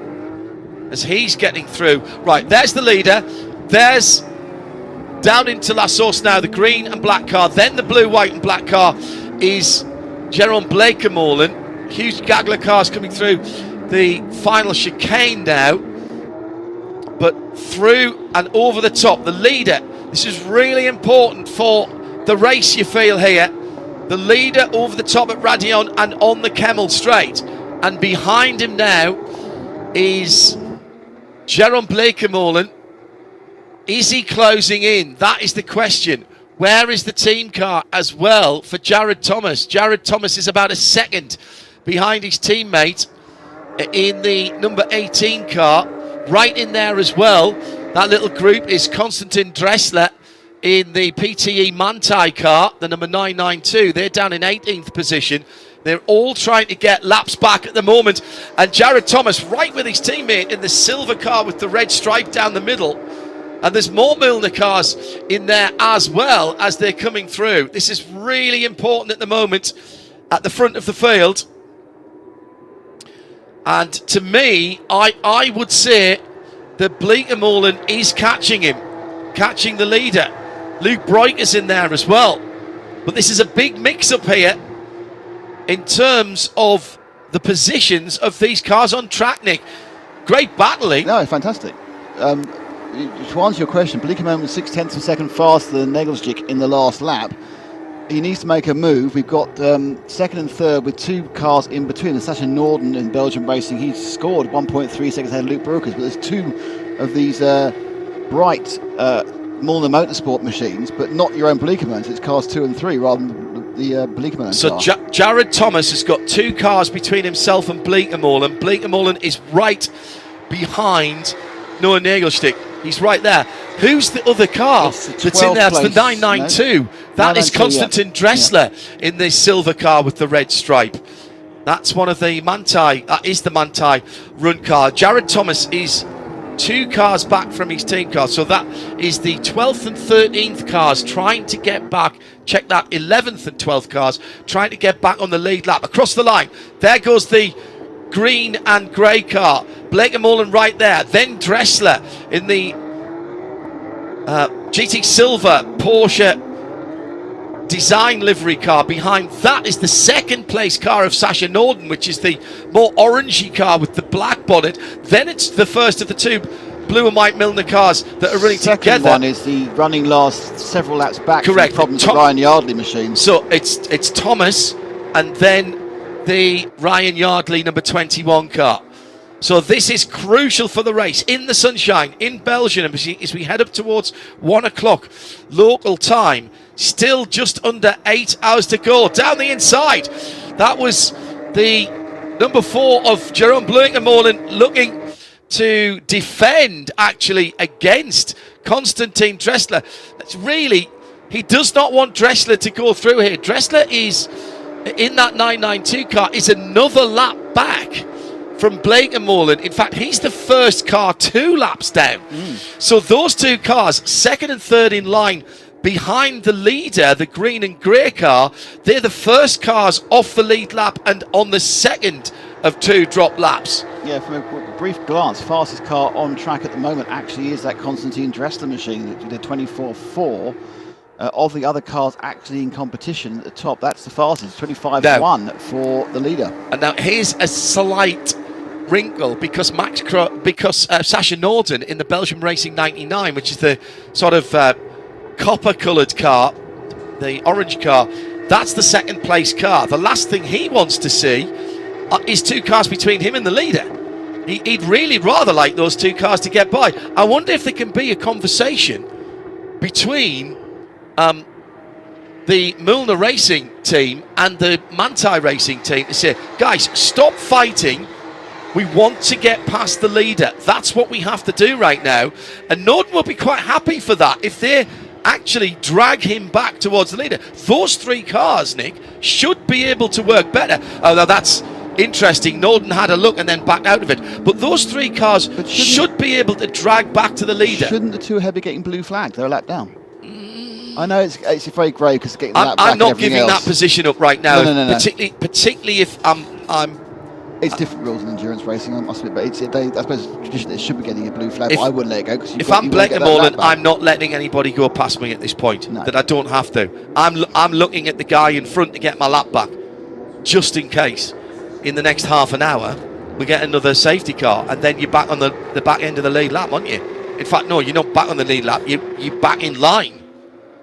as he's getting through. Right, there's the leader. There's down into La Source now, the green and black car. Then the blue, white and black car is Jeroen Bleekemolen. Huge gaggle of cars coming through the final chicane now. But through and over the top, the leader. This is really important for the race, you feel here. The leader over the top at Radion and on the Kemmel Straight. And behind him now is Jeroen Bleekemolen. Is he closing in? That is the question. Where is the team car as well for Jared Thomas? Jared Thomas is about a second behind his teammate in the number 18 car. Right in there as well. That little group is Konstantin Dressler in the PTE Manthey car, the number 992. They're down in 18th position. They're all trying to get laps back at the moment. And Jared Thomas right with his teammate in the silver car with the red stripe down the middle. And there's more Milner cars in there as well as they're coming through. This is really important at the moment at the front of the field. And to me, I would say that Bleekemolen is catching him, catching the leader. Luke Breukers in there as well. But this is a big mix-up here in terms of the positions of these cars on track, Nick. Great battling. No, fantastic. To answer your question, Bleekemolen was 0.6 of a second faster than Nagelstick in the last lap. he needs to make a move. We've got second and third with 2 cars in between. And Sasha Norden in Belgian racing, he's scored 1.3 seconds ahead of Luke Brokers, but there's 2 of these bright Milner Motorsport machines, but not your own Bleekemann. It's cars 2 and 3 rather than the Bleekemann So car. Jared Thomas has got 2 cars between himself and Bleekemann. Bleekemann is right behind Noah Nagelstick. He's right there. Who's the other car that's in there? That's the 992. No? That is 992, Konstantin Dressler in this silver car with the red stripe. That's one of the Manthey. That is the Manthey run car. Jared Thomas is 2 cars back from his team car. So that is the 12th and 13th cars trying to get back. Check that, 11th and 12th cars trying to get back on the lead lap. Across the line, there goes the green and grey car. Bleekemann right there. Then Dressler in the GT Silver Porsche design livery car. Behind that is the second place car of Sasha Norden, which is the more orangey car with the black bonnet. Then it's the first of the 2 blue and white Milner cars that are running Second together. one is the running last several laps back. Correct. From the problems with Ryan Yardley machine. So it's Thomas and then the Ryan Yardley number 21 car. So this is crucial for the race in the sunshine in Belgium as we head up towards 1 o'clock local time. Still just under 8 hours to go. Down the inside, that was the number 4 of Jerome Bleekemann looking to defend actually against Konstantin Dressler. That's really, he does not want Dressler to go through here. Dressler is in that 992 car, is another lap back from Bleekemann. In fact, he's the first car 2 laps down. So those 2 cars, second and third in line behind the leader, the green and grey car, they're the first cars off the lead lap and on the second of 2 drop laps. Yeah, from a brief glance, fastest car on track at the moment actually is that Konstantin Dressler machine that did 24.4. Of the other cars actually in competition at the top, that's the fastest, 25.1 for the leader. And now here's a slight wrinkle because Sasha Norden in the Belgium Racing 99, which is the sort of copper-coloured car, the orange car, that's the second place car. The last thing he wants to see is 2 cars between him and the leader. He'd really rather like those 2 cars to get by. I wonder if there can be a conversation between the Milner Racing team and the Manthey Racing team to say, guys, stop fighting. We want to get past the leader. That's what we have to do right now. And Norden will be quite happy for that if they actually drag him back towards the leader. Those 3 cars, Nick, should be able to work better. Although that's interesting. Norden had a look and then backed out of it. But those 3 cars should be able to drag back to the leader. Shouldn't the 2 ahead be getting blue flags? They're a lap down. I know it's very grey because getting that back. I'm not giving that position up right now. No. Particularly if I'm. It's different rules in endurance racing, I must admit. But I suppose traditionally they should be getting a blue flag. But I wouldn't let it go because if I'm Bleekemann, I'm not letting anybody go past me at this point. That I don't have to. I'm looking at the guy in front to get my lap back, just in case. In the next half an hour, we get another safety car, and then you're back on the back end of the lead lap, aren't you? In fact, no, you're not back on the lead lap. You're back in line.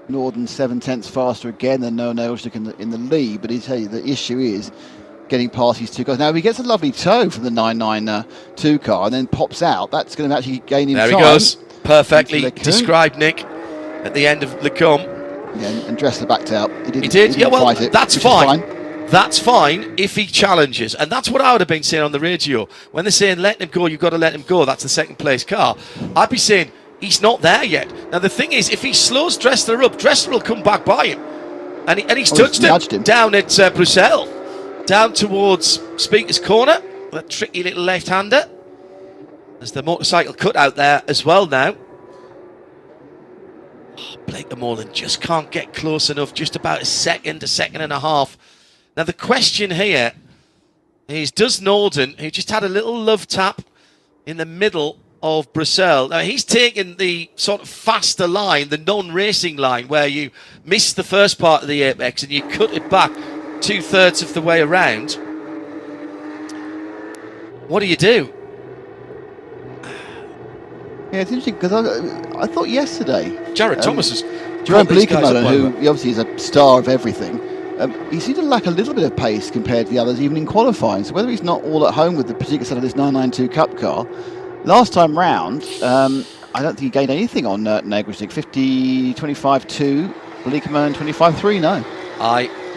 Norden 7/10 faster again than Noah Nagelstick in the lead, but the issue is getting past these 2 cars. Now, if he gets a lovely tow from the 992 car and then pops out, that's going to actually gain him time. There he goes. Perfectly described, Nick, at the end of Lecombe. Yeah, and Dressler backed out. He did. Yeah, well, fight it, that's fine. That's fine if he challenges. And that's what I would have been saying on the radio. When they're saying, let him go, you've got to let him go. That's the second place car. I'd be saying, he's not there yet. Now, the thing is, if he slows Dressler up, Dressler will come back by him. And he's touched him down at Bruxelles. Down towards Speaker's Corner, that tricky little left-hander. There's the motorcycle cut out there as well now. Bleekemann just can't get close enough, just about a second and a half. Now the question here is, does Norden, who just had a little love tap in the middle of Bruxelles, now he's taken the sort of faster line, the non-racing line, where you miss the first part of the apex and you cut it back 2/3 of the way around. What do you do? Yeah, it's interesting because I thought yesterday Jared Thomas Jerome these guys Bleekemolen, up who over. obviously is a star of everything, he seemed to lack a little bit of pace compared to the others, even in qualifying. So whether he's not all at home with the particular set of this 992 Cup car, last time round, I don't think he gained anything on Nagelsmann. 25-2, Bleekemolen 25-3. No.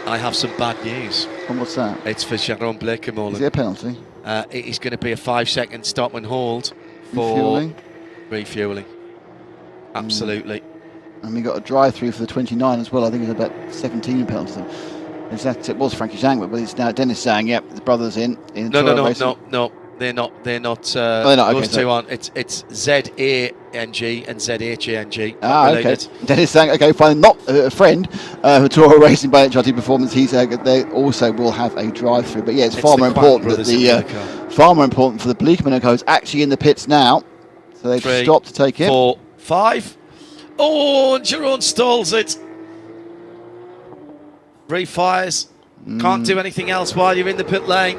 I have some bad news. And what's that? It's for Jerome Bleekemolen. Is it a penalty? It is going to be a 5-second stop and hold for refueling. Absolutely. And we got a drive-through for the 29 as well. I think it's about 17 penalties. It was Frankie Zhang, but it's now Dennis Zhang. Yep, his brother's in. No. They're not. They're not. Those two aren't. It's ZANG and ZHANG. Okay. Dennis Zhang. Okay, fine. Not a friend who Toro Racing by HRT Performance. They also will have a drive-through. But yeah, it's far more important that far more important for the Bleekemolen car who's actually in the pits now. So they've stopped to take him. 4, 5. Oh, and Jerome stalls it. Refires. Can't do anything else while you're in the pit lane.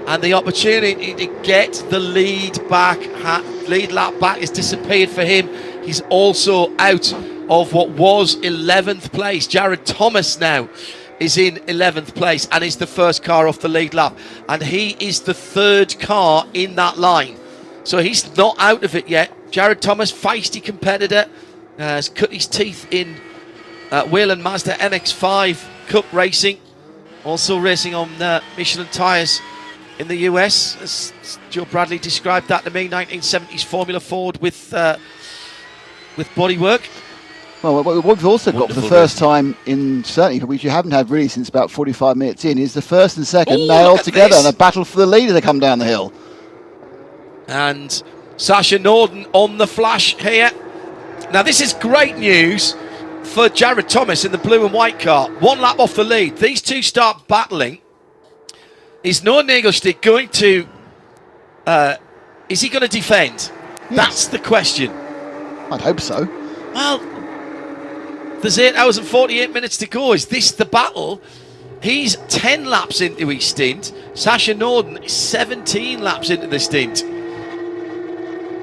And the opportunity to get the lead back, lead lap back, has disappeared for him. He's also out of what was 11th place. Jared Thomas now is in 11th place and is the first car off the lead lap. And he is the third car in that line. So he's not out of it yet. Jared Thomas, feisty competitor, has cut his teeth in Whelen Mazda MX-5 Cup racing. Also racing on Michelin tyres in the US, as Joe Bradley described that to me, 1970s Formula Ford with bodywork. Well, what we've also got for the first time in, certainly, which you haven't had really since about 45 minutes in, is the first and second nailed together and a battle for the lead as they come down the hill. And Sasha Norden on the flash here. Now this is great news for Jared Thomas in the blue and white car. 1 lap off the lead. These two start battling. Is Noah Nagelstick going to... is he going to defend? Yes. That's the question. I'd hope so. Well, there's 8 hours and 48 minutes to go. Is this the battle? He's 10 laps into his stint. Sasha Norden is 17 laps into the stint.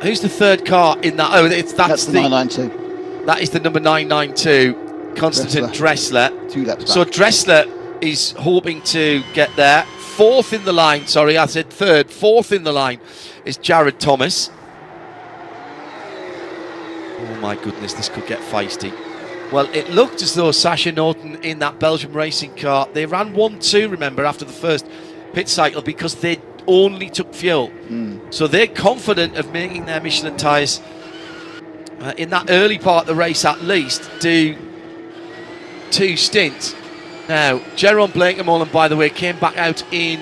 Who's the third car in that? Oh, that's the 992. That is the number 992, Konstantin Dressler. 2 laps back. So Dressler is hoping to get there. Fourth in the line, sorry, I said third. Fourth in the line is Jared Thomas. Oh my goodness, this could get feisty. Well, it looked as though Sasha Norton in that Belgium racing car, they ran 1-2, remember, after the first pit cycle because they only took fuel. So they're confident of making their Michelin tyres in that early part of the race at least do 2 stints. Now, Jerome Bleekemolen, by the way, came back out in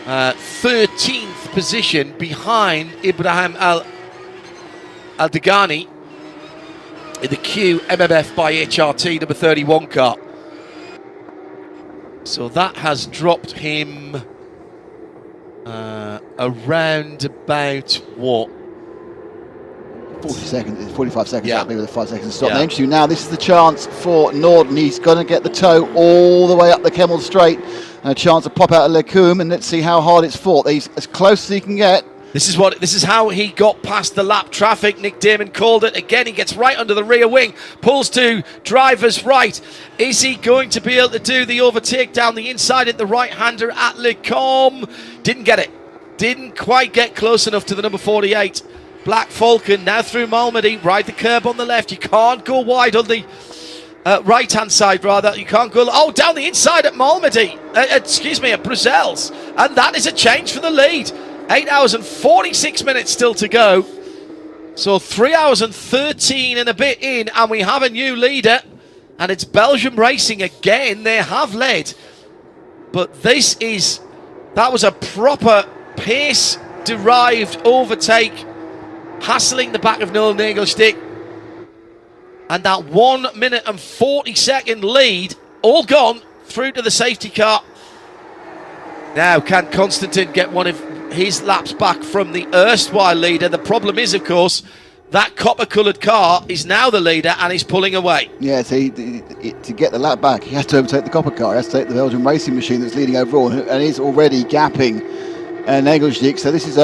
13th position behind Ibrahim Al-Degani in the Q MMF by HRT number 31 car. So that has dropped him around about what? 45 seconds, yeah. Maybe with a 5 seconds stop. Yeah. Now this is the chance for Norden. He's going to get the toe all the way up the Kemmel Straight. And a chance to pop out of Lecombe, and let's see how hard it's fought. He's as close as he can get. This is how he got past the lap traffic. Nick Damon called it. Again, he gets right under the rear wing. Pulls to driver's right. Is he going to be able to do the overtake down the inside at the right-hander at Lecombe? Didn't get it. Didn't quite get close enough to the number 48. Black Falcon now through Malmedy, ride the curb on the left. You can't go wide on the right-hand side, rather. You can't go... down the inside at Malmedy. At Brussels. And that is a change for the lead. 8 hours and 46 minutes still to go. So 3 hours and 13 and a bit in, and we have a new leader. And it's Belgium Racing again. They have led. But that was a proper pace-derived overtake, hassling the back of Noel Nagelstick. And that 1 minute and 40 second lead, all gone through to the safety car. Now, can Konstantin get one of his laps back from the erstwhile leader? The problem is, of course, that copper-coloured car is now the leader and is pulling away. Yeah, so to get the lap back, he has to overtake the copper car. He has to take the Belgian Racing Machine that's leading overall and is already gapping Nagelstick. So this is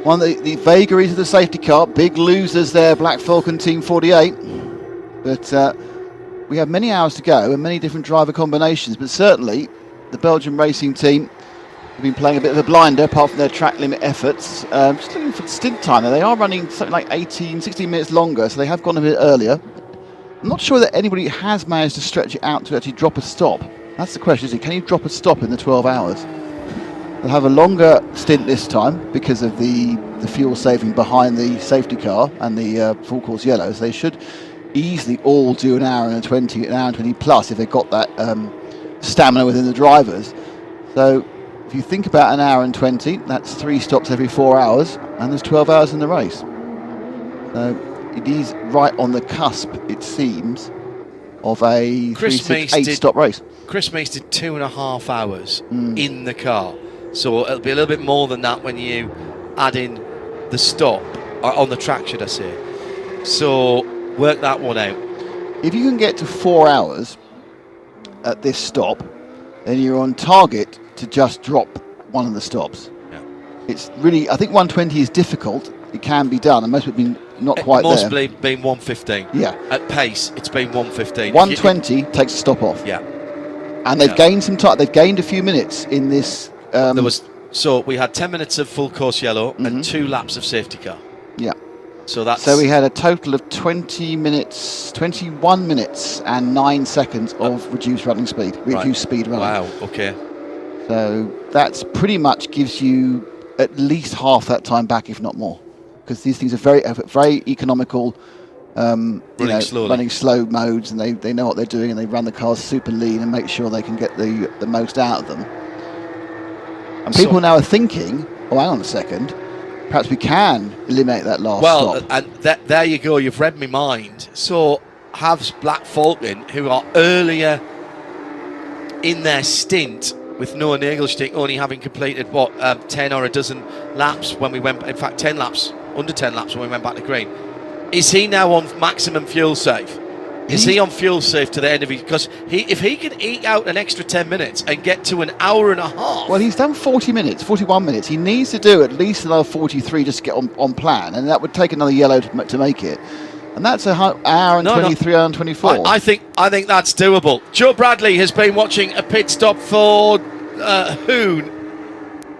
one of the vagaries of the safety car. Big losers there, Black Falcon Team 48. But we have many hours to go and many different driver combinations, but certainly the Belgian racing team have been playing a bit of a blinder apart from their track limit efforts. Just looking for the stint time, they are running something like 16 minutes longer, so they have gone a bit earlier. I'm not sure that anybody has managed to stretch it out to actually drop a stop. That's the question, isn't it? Can you drop a stop in the 12 hours? They'll have a longer stint this time because of the fuel saving behind the safety car and the full course yellow. So they should easily all do an hour and 20 plus if they've got that stamina within the drivers. So if you think about an hour and 20, that's 3 stops every 4 hours, and there's 12 hours in the race. So it is right on the cusp, it seems, of a 8-stop race. Chris Mace did 2.5 hours in the car. So it'll be a little bit more than that when you add in the stop, or on the track, should I say. So work that one out. If you can get to 4 hours at this stop, then you're on target to just drop one of the stops. Yeah. It's really, I think 120 is difficult. It can be done, and most have been not quite there. Mostly been 115. Yeah. At pace, it's been 115. 120 takes a stop off. Yeah. And they've gained some time. They've gained a few minutes in this. So we had 10 minutes of full course yellow and 2 laps of safety car. Yeah. So we had a total of 21 minutes and 9 seconds of reduced running speed, reduced speed running. Wow, okay. So that's pretty much gives you at least half that time back, if not more, because these things are very economical. Running slow modes, and they know what they're doing, and they run the cars super lean and make sure they can get the most out of them. And people now are thinking, oh, hang on a second, perhaps we can eliminate that last stop. And there you go, you've read my mind. So Havs Black Falcon, who are earlier in their stint with Noah Nagelstick only having completed 10 or a dozen laps when we went, in fact 10 laps, under 10 laps when we went back to green. Is he now on maximum fuel save? Is he on fuel save to the end of it? Because if he can eke out an extra 10 minutes and get to an hour and a half. Well, he's done 41 minutes. He needs to do at least another 43 just to get on plan, and that would take another yellow to make it. And that's an hour and 23, hour and 24. I think that's doable. Joe Bradley has been watching a pit stop for Hoon.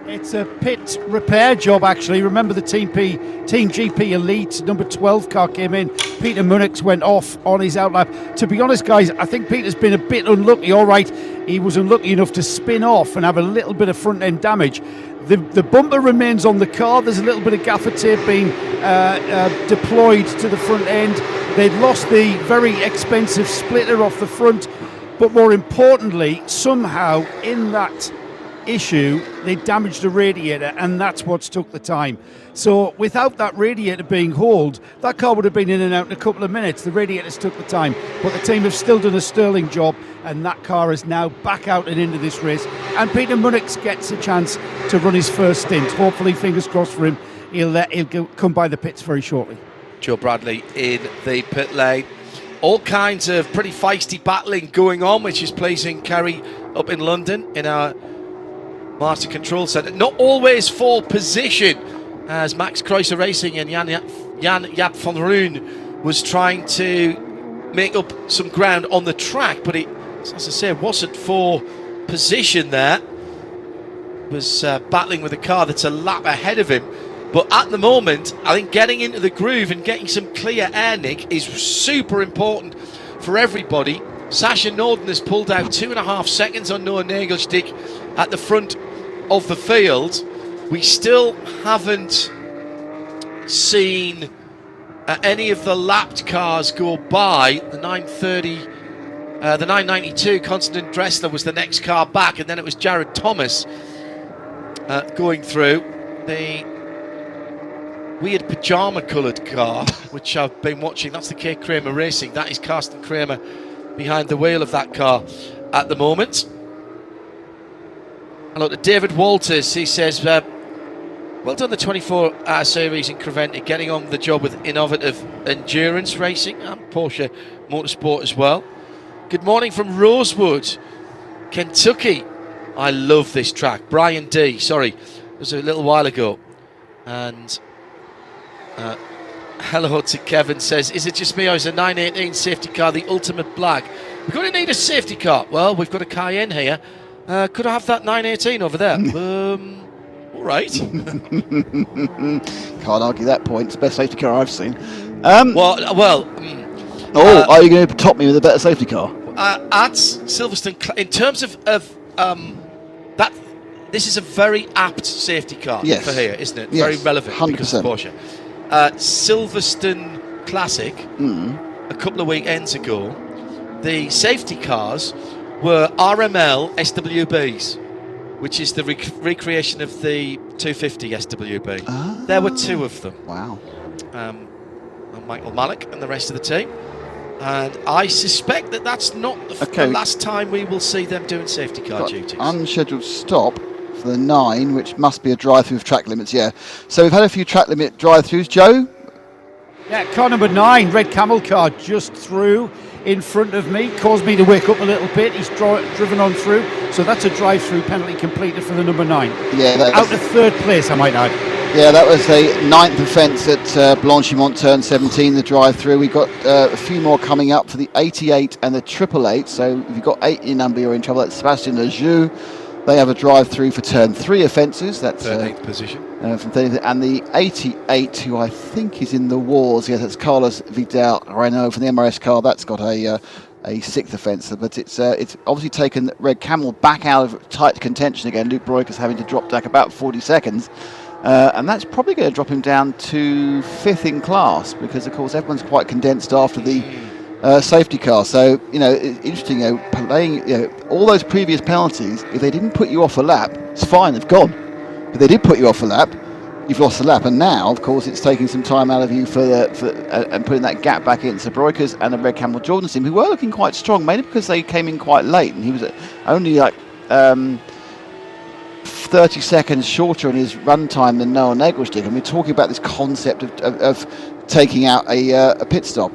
It's a pit repair job, actually. Remember the Team GP Elite number 12 car came in. Peter Munich went off on his outlap. To be honest, guys, I think Peter's been a bit unlucky. All right, he was unlucky enough to spin off and have a little bit of front end damage. The bumper remains on the car. There's a little bit of gaffer tape being deployed to the front end. They'd lost the very expensive splitter off the front, but more importantly, somehow in that issue they damaged the radiator, and that's what's took the time. So without that radiator being hauled, that car would have been in and out in a couple of minutes. The radiators took the time, but the team have still done a sterling job, and that car is now back out and into this race, and Peter Munich gets a chance to run his first stint. Hopefully, fingers crossed for him, he'll come by the pits very shortly. Joe Bradley in the pit lane. All kinds of pretty feisty battling going on, which is pleasing Kerry up in London in our Master Control Centre. Not always for position, as Max Kreuzer Racing and Jan Jaap van Roon was trying to make up some ground on the track, but it, as I say, wasn't for position there. Was battling with a car that's a lap ahead of him. But at the moment, I think getting into the groove and getting some clear air, Nick, is super important for everybody. Sasha Norden has pulled out 2.5 seconds on Noah Nagelstick at the front of the field. We still haven't seen any of the lapped cars go by. The 930, the 992, Konstantin Dressler was the next car back, and then it was Jared Thomas going through. The weird pyjama coloured car, which I've been watching, that's the K. Kramer Racing. That is Carsten Kramer behind the wheel of that car at the moment. Hello to David Walters. He says, well done the 24-hour series in Creventic, getting on the job with innovative endurance racing and Porsche Motorsport as well. Good morning from Rosewood, Kentucky. I love this track. Brian D. Sorry, it was a little while ago. And Hello to Kevin says, is it just me or is a 918 safety car the ultimate black? We're going to need a safety car. Well, we've got a Cayenne here. Could I have that 918 over there? All right. Can't argue that point. It's the best safety car I've seen. Are you going to top me with a better safety car? At Silverstone, in terms of that, this is a very apt safety car for here, isn't it? Yes, very relevant 100%. because of Porsche. Silverstone Classic, a couple of weekends ago, the safety cars were RML SWBs, which is the recreation of the 250 SWB. There were two of them. Wow. And Michael Malik and the rest of the team. And I suspect that that's not the last time we will see them doing safety car duties. Unscheduled stop for the 9, which must be a drive-through of track limits, So we've had a few track limit drive-throughs. Joe? Yeah, car number 9, red camel car, just through in front of me, caused me to wake up a little bit. He's driven on through, so that's a drive-through penalty completed for the number 9. Yeah, out of 3rd place, I might add. Yeah, that was a 9th offence at Blanchimont turn 17, the drive-through. We've got a few more coming up for the 88 and the 888. So if you've got 8 in your number, you're in trouble. That's Sebastian Lejeune. They have a drive-through for turn 3 offences. That's 13th position. From 30th, and the 88, who I think is in the wars. Yes, that's Carlos Vidal Renault from the MRS car. That's got a 6th offence, but it's obviously taken Red Camel back out of tight contention again. Luke Broikers having to drop back about 40 seconds. And that's probably going to drop him down to 5th in class because, of course, everyone's quite condensed after the safety car. So, it's interesting, playing all those previous penalties, if they didn't put you off a lap, it's fine, they've gone. But they did put you off a lap, you've lost a lap. And now, of course, it's taking some time out of you and putting that gap back in. So Broikers and the Red Camel Jordan's team, who were looking quite strong, mainly because they came in quite late. And he was only 30 seconds shorter in his run time than Noah Nagelstick, and we're talking about this concept of taking out a pit stop.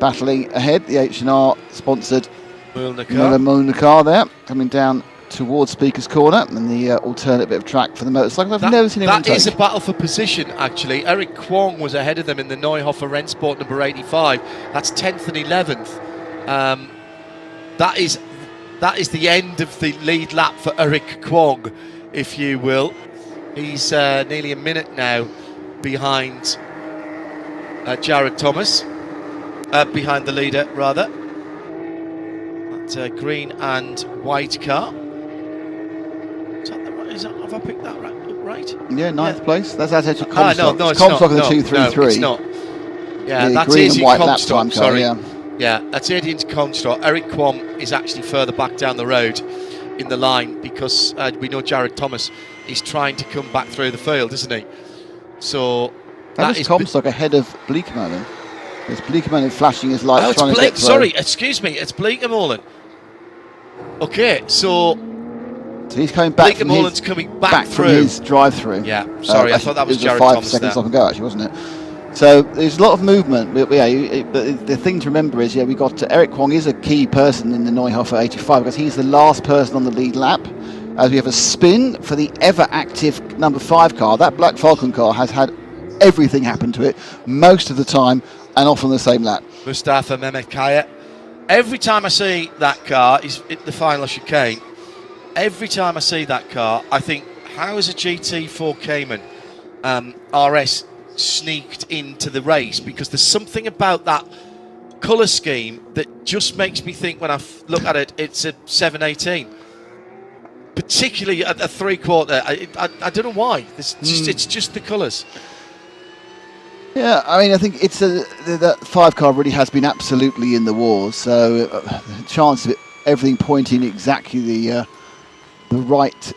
Battling ahead, the H&R sponsored Milner car there, coming down towards Speaker's Corner, and the alternate bit of track for the motorcycle. I've never seen anyone That is a battle for position, actually. Eric Kwong was ahead of them in the Neuhofer Rennsport number 85. That's 10th and 11th. That is the end of the lead lap for Eric Kwong, if you will. He's nearly a minute now behind Jared Thomas, behind the leader rather. That green and white car. Have I picked that right? Yeah, 9th place. That's actually Comstock. No, it's Comstock in the 233. No, it's not. Yeah, that's green and white lap Comstock. time car, Sorry. Yeah, that's Adrian's Comstock. Eric Kwong is actually further back down the road in the line because we know Jared Thomas is trying to come back through the field, isn't he? So that is Comstock ahead of Bleekemolen. There's Bleekemolen flashing his lights. It's Blake. Sorry, excuse me, it's Bleekemolen. Okay, so he's coming back. Bleekemolen's coming back from through his drive-through. Yeah, sorry, I thought that was Jared 5 Thomas seconds there. off and go, actually, wasn't it? So there's a lot of movement. But the thing to remember is, we got Eric Kwong is a key person in the Neuhofer 85 because he's the last person on the lead lap. As we have a spin for the ever-active number 5 car. That Black Falcon car has had everything happen to it most of the time and often the same lap. Mustafa Mehmet Every time I see that car, he's at the final chicane. Every time I see that car, I think, how is a GT4 Cayman RS sneaked into the race? Because there's something about that colour scheme that just makes me think when I look at it, it's a 718. Particularly at a 3/4. I don't know why. It's just the colours. Yeah, I mean, I think it's that 5 car really has been absolutely in the wars. So the chance of everything pointing exactly the right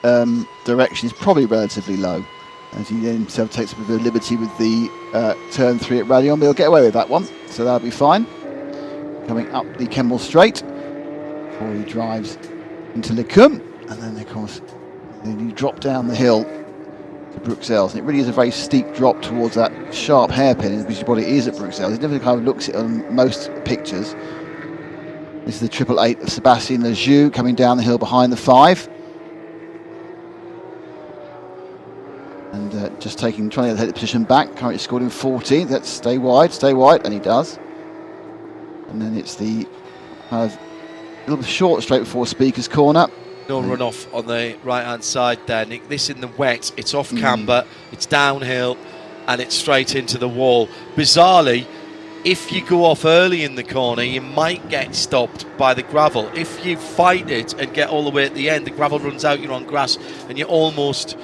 direction is probably relatively low. As he then himself takes a bit of liberty with the turn 3 at Radion, but he'll get away with that one, so that'll be fine. Coming up the Kemmel Straight before he drives into Lecum, and then of course you drop down the hill to Bruxelles, and it really is a very steep drop towards that sharp hairpin, which is what it is at Bruxelles. It never kind of looks it on most pictures. This is the 888 of Sebastian Lejeune coming down the hill behind the 5. And just trying to take the position back. Currently scored in 14th. Let's stay wide, and he does. And then it's the kind of little short straight before Speaker's corner. No runoff on the right-hand side there, Nick. This in the wet, it's off camber, it's downhill, and it's straight into the wall. Bizarrely, if you go off early in the corner, you might get stopped by the gravel. If you fight it and get all the way at the end, the gravel runs out, you're on grass, and you're almost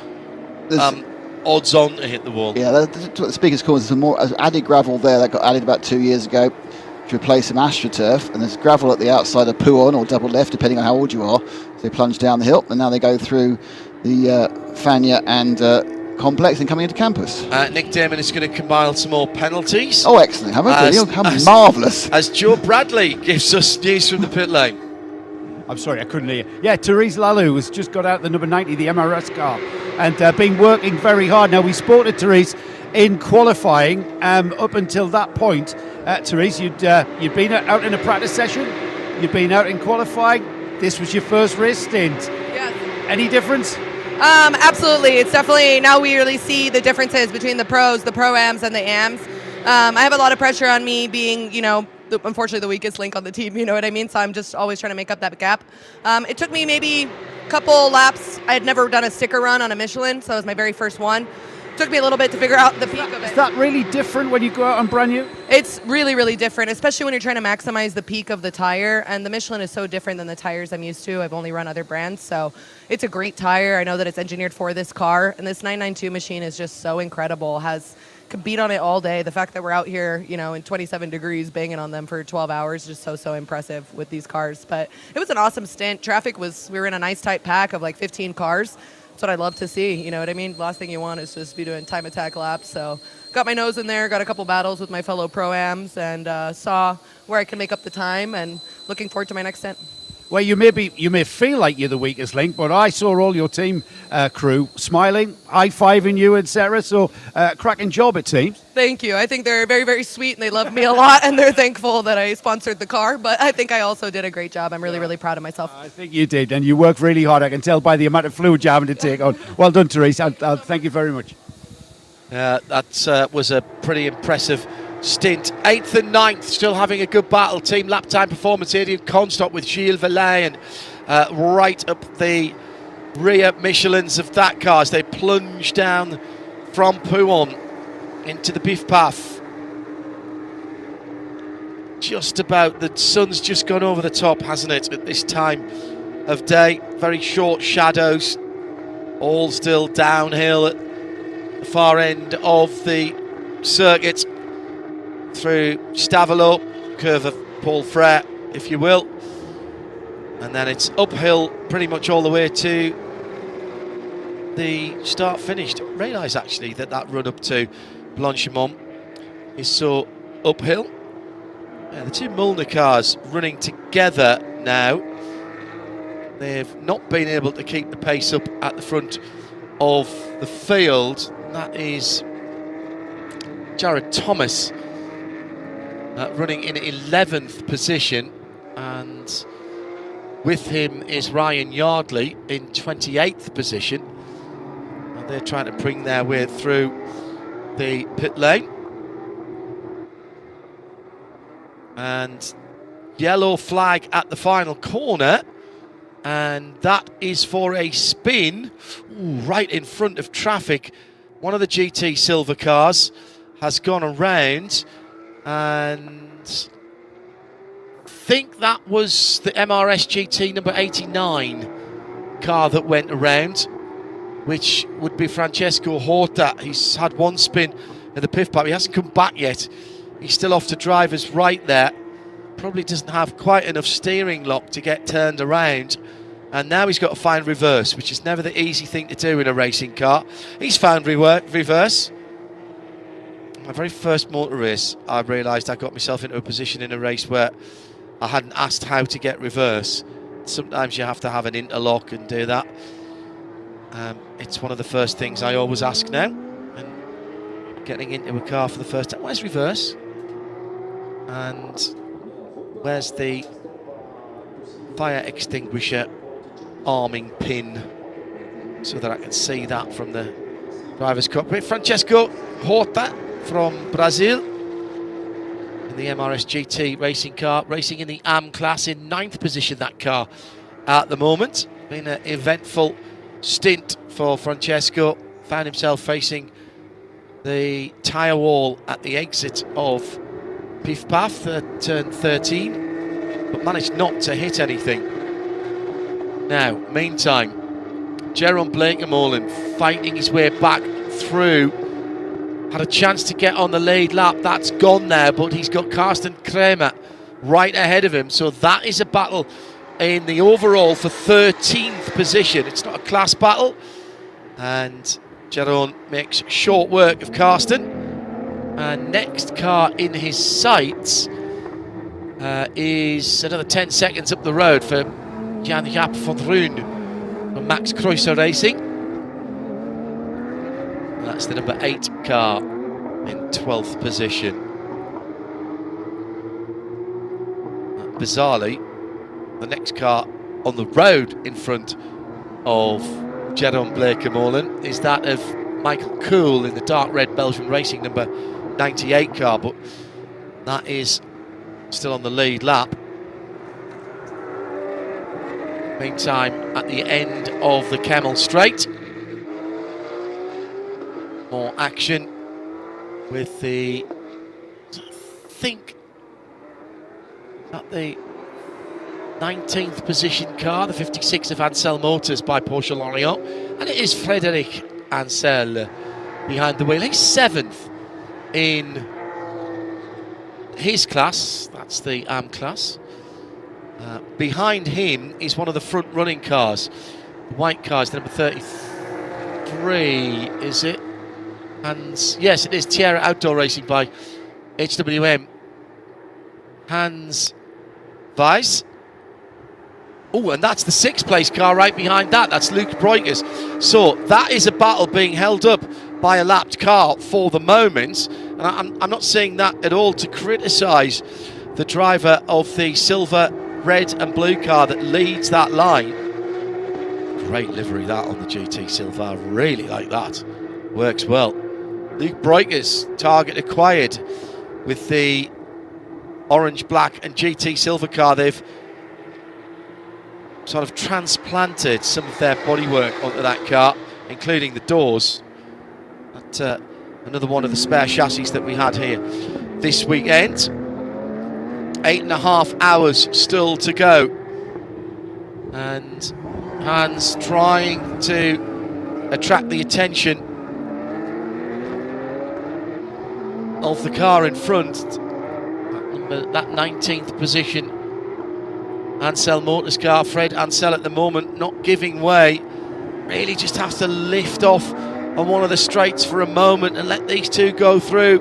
odds on to hit the wall. Yeah, the Speaker's corner, there's some more added gravel there that got added about 2 years ago to replace some AstroTurf, and there's gravel at the outside of Pouon or double left, depending on how old you are. So they plunge down the hill, and now they go through the Fania and complex and coming into campus. Nick Damon is going to compile some more penalties. Oh, excellent. How marvellous. As Joe Bradley gives us news from the pit lane. I'm sorry, I couldn't hear. Yeah, Therese Lalou has just got out the number 90, the MRS car, and been working very hard. Now, we spotted Therese in qualifying up until that point. Therese, you'd been out in a practice session, you'd been out in qualifying. This was your first race stint. Yes. Any difference? Absolutely. It's definitely, now we really see the differences between the pros, the pro-ams, and the AMs. I have a lot of pressure on me being, unfortunately the weakest link on the team, you know what I mean? So I'm just always trying to make up that gap. It took me maybe a couple laps. I had never done a sticker run on a Michelin, so that was my very first one. Took me a little bit to figure out the peak of it. Is that really different when you go out on brand new? It's really, really different, especially when you're trying to maximize the peak of the tire. And the Michelin is so different than the tires I'm used to. I've only run other brands, so it's a great tire. I know that it's engineered for this car, and this 992 machine is just so incredible. Could beat on it all day. The fact that we're out here, in 27 degrees banging on them for 12 hours is just so impressive with these cars. But it was an awesome stint. We were in a nice tight pack of like 15 cars. That's what I love to see, you know what I mean? Last thing you want is just be doing time attack laps. So got my nose in there, got a couple battles with my fellow pro-ams, and saw where I can make up the time, and looking forward to my next stint. Well, you may feel like you're the weakest link, but I saw all your team crew smiling, high-fiving you, etc. So, cracking job, it seems. Thank you. I think they're very, very sweet, and they love me a lot, and they're thankful that I sponsored the car. But I think I also did a great job. I'm really, really proud of myself. I think you did, and you worked really hard. I can tell by the amount of fluid you're having to take on. Well done, Therese. Thank you very much. That was a pretty impressive stint. 8th and 9th, still having a good battle. Team lap time performance, Adrian Constant with Gilles Verlaine right up the rear Michelins of that car as they plunge down from Pouon into the Biff Path. Just about, the sun's just gone over the top, hasn't it, at this time of day. Very short shadows, all still downhill at the far end of the circuit through Stavelot, curve of Paul Frere, if you will, and then it's uphill pretty much all the way to the start finish. Didn't realise actually that run up to Blanchimont is so uphill. Yeah, the two Mulner cars running together now. They've not been able to keep the pace up at the front of the field. That is Jared Thomas running in 11th position, and with him is Ryan Yardley in 28th position, and they're trying to bring their way through the pit lane. And yellow flag at the final corner, and that is for a spin right in front of traffic. One of the GT silver cars has gone around, and I think that was the MRS GT number 89 car that went around, which would be Francesco Horta. He's had one spin in the Piff Pack. He hasn't come back yet. He's still off to driver's right there. Probably doesn't have quite enough steering lock to get turned around. And now he's got to find reverse, which is never the easy thing to do in a racing car. He's found reverse. My very first motor race, I realised I got myself into a position in a race where I hadn't asked how to get reverse. Sometimes you have to have an interlock and do that. It's one of the first things I always ask now. And getting into a car for the first time, where's reverse? And where's the fire extinguisher arming pin, so that I can see that from the Drivers' cockpit. Francesco Horta from Brazil in the MRS GT racing car, racing in the AM class in 9th position, that car at the moment. Been an eventful stint for Francesco. Found himself facing the tyre wall at the exit of Pif Paf at turn 13, but managed not to hit anything. Now, meantime, Jeroen Bleekemolen fighting his way back through. Had a chance to get on the lead lap. That's gone now, but he's got Karsten Kremer right ahead of him. So that is a battle in the overall for 13th position. It's not a class battle. And Jeroen makes short work of Karsten. And next car in his sights is another 10 seconds up the road for Jan-Jaap van Roon from Max Kreuzer Racing. That's the number 8 car in 12th position. Bizarrely, the next car on the road in front of Jeroen Bleekemolen is that of Michael Kool in the dark red Belgian Racing number 98 car, but that is still on the lead lap. Meantime, at the end of the Camel Straight, more action with the, I think, at the 19th position car, the 56 of Ansel Motors by Porsche Lorient, and it is Frédéric Ansel behind the wheel. He's 7th in his class, that's the AM class. Behind him is one of the front running cars. The white car is the number 33, is it? And yes, it is Tierra Outdoor Racing by HWM. Hans Weiss. Oh, and that's the 6th place car right behind that. That's Luke Breukers. So that is a battle being held up by a lapped car for the moment. And I'm not saying that at all to criticise the driver of the silver, red and blue car that leads that line. Great livery that on the GT Silver. I really like that. Works well. Luke Breukers, target acquired with the orange, black and GT Silver car. They've sort of transplanted some of their bodywork onto that car, including the doors. That's another one of the spare chassis that we had here this weekend. 8.5 hours still to go. And Hans trying to attract the attention of the car in front. That 19th position Ansel Motors car, Fred Ansel at the moment not giving way. Really just has to lift off on one of the straights for a moment and let these two go through.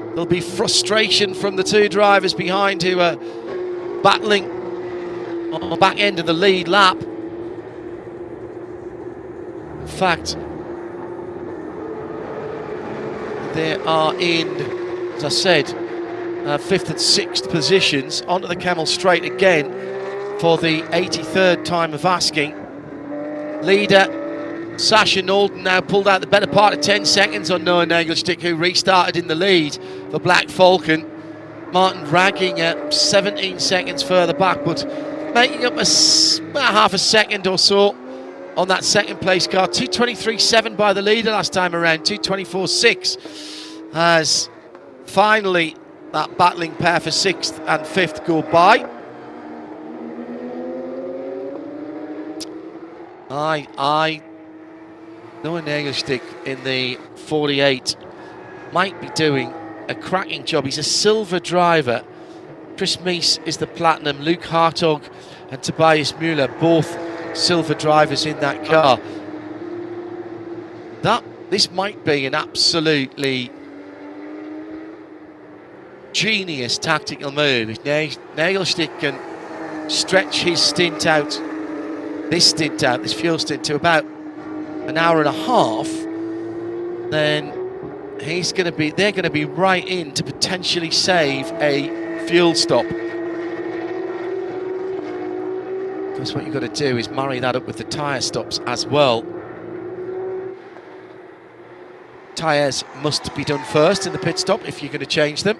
There'll be frustration from the two drivers behind who are battling on the back end of the lead lap. In fact, they are in, as I said, 5th and 6th positions onto the Camel Straight again for the 83rd time of asking. Leader Sasha Nolden now pulled out the better part of 10 seconds on Noah Nagelstick, who restarted in the lead for Black Falcon. Martin Ragging at 17 seconds further back, but making up about half a second or so on that second place car. 2:23.7 by the leader last time around, 2:24.6 as finally that battling pair for 6th and 5th go by. Noah Nagelstick in the 48 might be doing a cracking job. He's a silver driver. Chris Meese is the platinum. Luke Hartog and Tobias Müller, both silver drivers in that car. This might be an absolutely genius tactical move. If Nagelstick can stretch his stint out, this fuel stint, to about an hour and a half, then they're going to be right in to potentially save a fuel stop. Because what you've got to do is marry that up with the tyre stops as well. tyres must be done first in the pit stop if you're going to change them.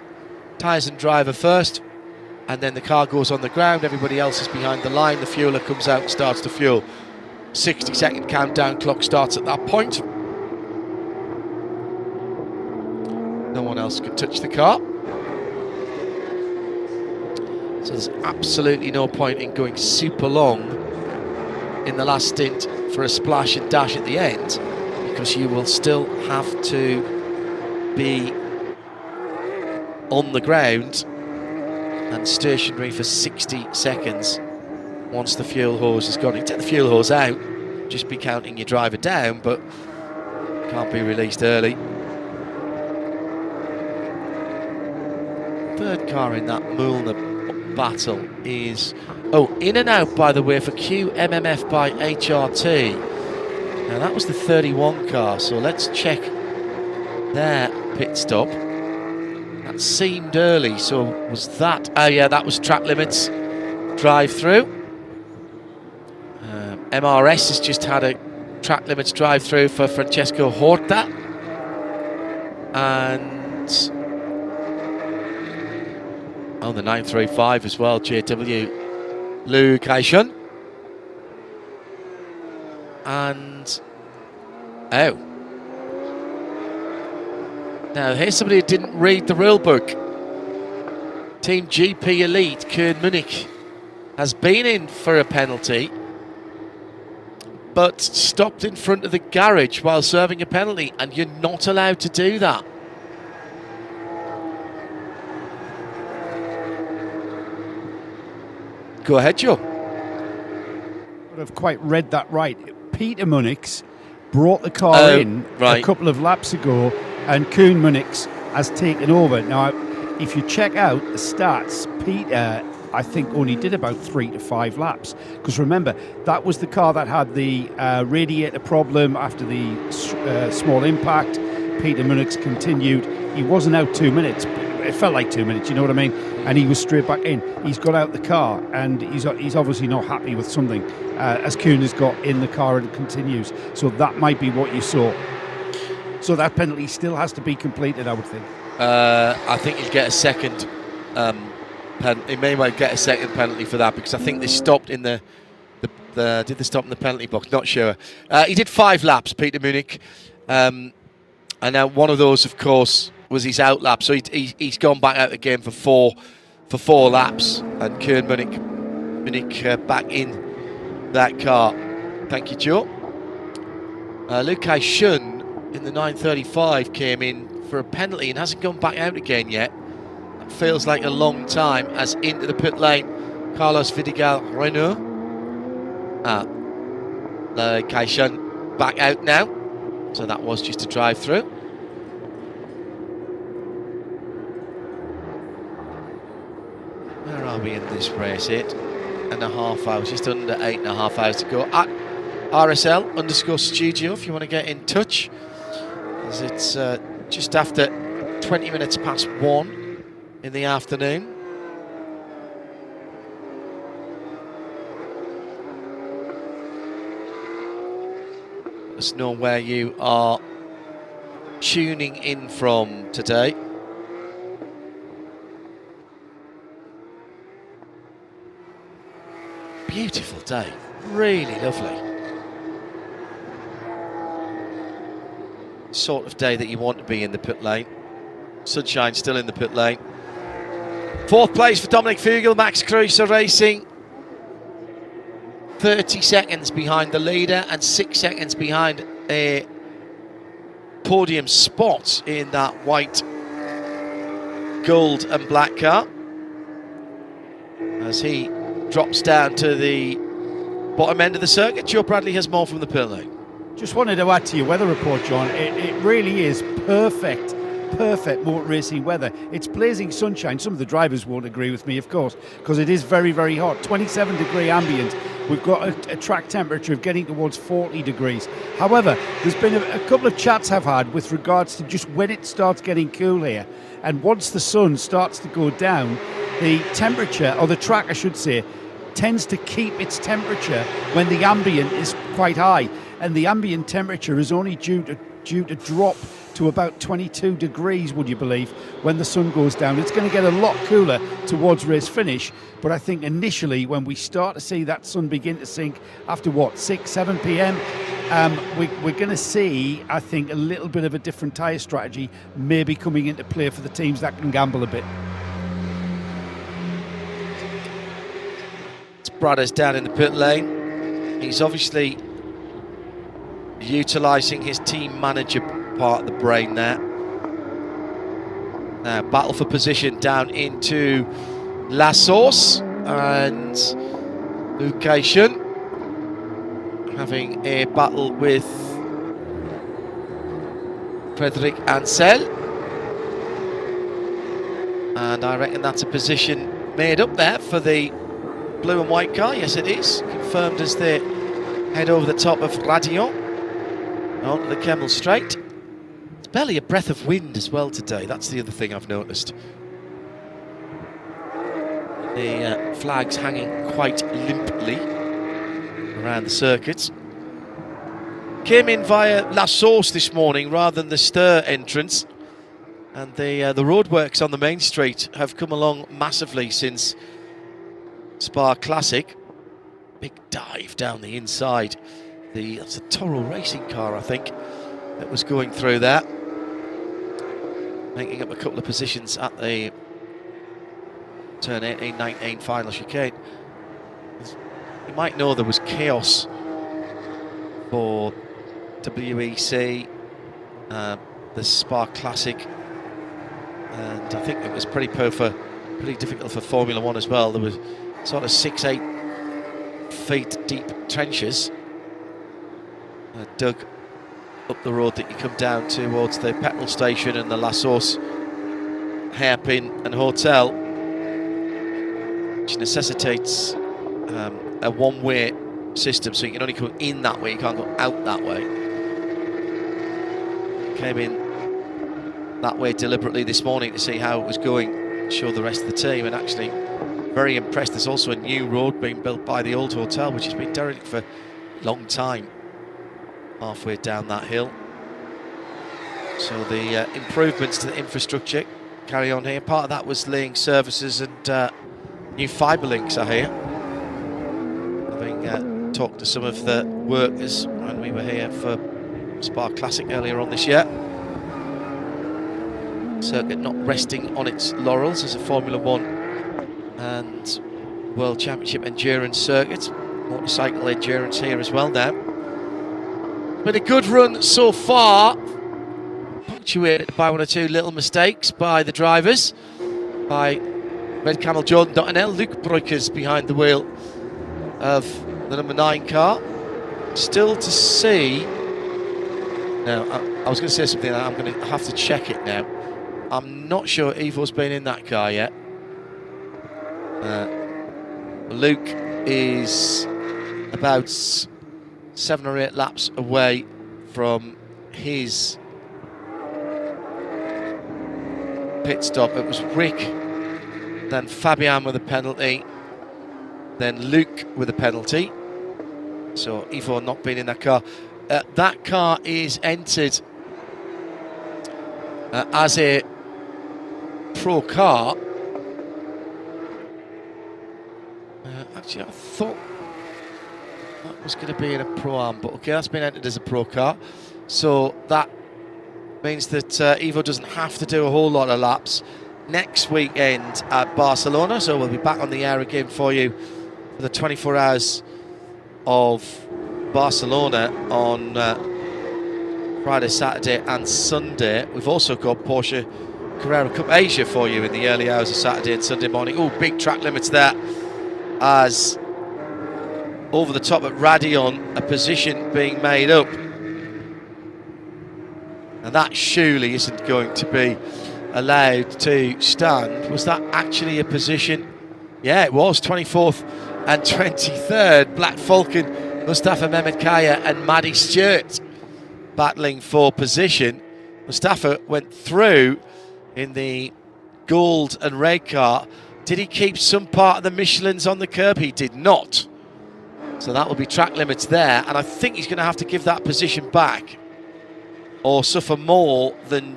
Tyres and driver first, and then the car goes on the ground, everybody else is behind the line, the fueler comes out and starts to fuel. 60-second countdown clock starts at that point. No one else can touch the car. So there's absolutely no point in going super long in the last stint for a splash and dash at the end, because you will still have to be on the ground and stationary for 60 seconds once the fuel hose is gone. You take the fuel hose out, just be counting your driver down, but can't be released early. Third car in that Mulner battle is in and out, by the way, for QMMF by HRT. Now that was the 31 car, so let's check their pit stop. That seemed early, so was that? Oh yeah, that was track limits drive through. MRS has just had a track limits drive through for Francesco Horta, and the 935 as well, JW Lou Kaishun. And now here's somebody who didn't read the rule book. Team GP Elite Kern Munich has been in for a penalty, but stopped in front of the garage while serving a penalty, and you're not allowed to do that. Go ahead, Joe. I've quite read that right. Peter Munix brought the car in a couple of laps ago, and Kuhn Munix has taken over. Now, if you check out the stats, Peter, I think, only did about 3 to 5 laps. Because remember, that was the car that had the radiator problem after the small impact. Peter Munix continued. He wasn't out 2 minutes. It felt like 2 minutes, you know what I mean? And he was straight back in. He's got out the car, and he's obviously not happy with something, as Kuhn has got in the car and continues. So that might be what you saw. So that penalty still has to be completed, I would think. I think he'll get a second. He may well get a second penalty for that, because I think they stopped in did they stop in the penalty box? Not sure. He did 5 laps, Peter Munich, and now one of those, of course, was his out lap. So he's gone back out again for four laps, and Kern Munich back in that car. Thank you, Joe. Lukai Shun in the 935 came in for a penalty and hasn't gone back out again yet. That feels like a long time, as into the pit lane Carlos Vidigal Renault. Lukai Shun back out now, so that was just a drive through. Where are we in this race? 8.5 hours, just under 8.5 hours to go. At RSL_studio if you want to get in touch, as it's just after 20 minutes past 1 in the afternoon. Let us know where you are tuning in from today. Beautiful day, really lovely. Sort of day that you want to be in the pit lane. Sunshine still in the pit lane. 4th place for Dominic Fugel, Max Kreuzer Racing. 30 seconds behind the leader and 6 seconds behind a podium spot in that white, gold and black car, as he drops down to the bottom end of the circuit. Joe Bradley has more from the pit lane. Just wanted to add to your weather report, John. It really is perfect motor racing weather. It's blazing sunshine. Some of the drivers won't agree with me, of course, because it is very, very hot. 27-degree ambient. We've got a track temperature of getting towards 40 degrees. However, there's been a couple of chats I've had with regards to just when it starts getting cool here. And once the sun starts to go down, the temperature, or the track I should say, tends to keep its temperature when the ambient is quite high, and the ambient temperature is only due to drop to about 22 degrees, would you believe, when the sun goes down. It's going to get a lot cooler towards race finish, but I think initially when we start to see that sun begin to sink after, 6, 7 p.m., we're going to see, I think, a little bit of a different tyre strategy maybe coming into play for the teams that can gamble a bit. Brothers down in the pit lane. He's obviously utilising his team manager part of the brain there. Now, battle for position down into La Source, and Lucation having a battle with Frederic Ansel. And I reckon that's a position made up there for the blue and white car. Yes, it is. Confirmed as they head over the top of Radion onto the Kemmel Straight. It's barely a breath of wind as well today. That's the other thing I've noticed. The flags hanging quite limply around the circuit. Came in via La Source this morning rather than the Stir entrance. And the roadworks on the main street have come along massively since Spa Classic. Big dive down the inside. That's a Toro racing car, I think, that was going through there. Making up a couple of positions at the turn 18-19 final chicane. You might know there was chaos for WEC, the Spa Classic, and I think it was pretty difficult for Formula One as well. There was sort of 6-8 feet deep trenches dug up the road that you come down towards the petrol station and the La Source hairpin and hotel, which necessitates a one-way system, so you can only come in that way, you can't go out that way. Came in that way deliberately this morning to see how it was going, show the rest of the team, and actually very impressed. There's also a new road being built by the old hotel, which has been derelict for a long time, halfway down that hill. So the improvements to the infrastructure carry on here. Part of that was laying services and new fibre links, I hear. Having talked to some of the workers when we were here for Spa Classic earlier on this year. Circuit not resting on its laurels as a Formula One and World Championship endurance circuit. Motorcycle endurance here as well now. Been a good run so far, punctuated by one or two little mistakes by the drivers, by Red Camel Jordan Dottinell. Luke Breukers behind the wheel of the number 9 car. Still to see. Now, I was going to say something, I'm going to have to check it now. I'm not sure Ivo's been in that car yet. Luke is about 7 or 8 laps away from his pit stop. It was Rick, then Fabian with a penalty, then Luke with a penalty. So Ivo not being in that car. That car is entered as a pro car. Actually, I thought that was going to be in a Pro-Am, but okay, that's been entered as a pro car. So that means that Ivo doesn't have to do a whole lot of laps next weekend at Barcelona. So we'll be back on the air again for you for the 24 hours of Barcelona on Friday, Saturday and Sunday. We've also got Porsche Carrera Cup Asia for you in the early hours of Saturday and Sunday morning. Oh, big track limits there, as over the top at Radion, a position being made up. And that surely isn't going to be allowed to stand. Was that actually a position? Yeah, it was. 24th and 23rd. Black Falcon, Mustafa Mehmet and Maddie Stewart battling for position. Mustafa went through in the gold and red car. Did he keep some part of the Michelins on the curb? He did not. So that will be track limits there, and I think he's going to have to give that position back. or suffer more than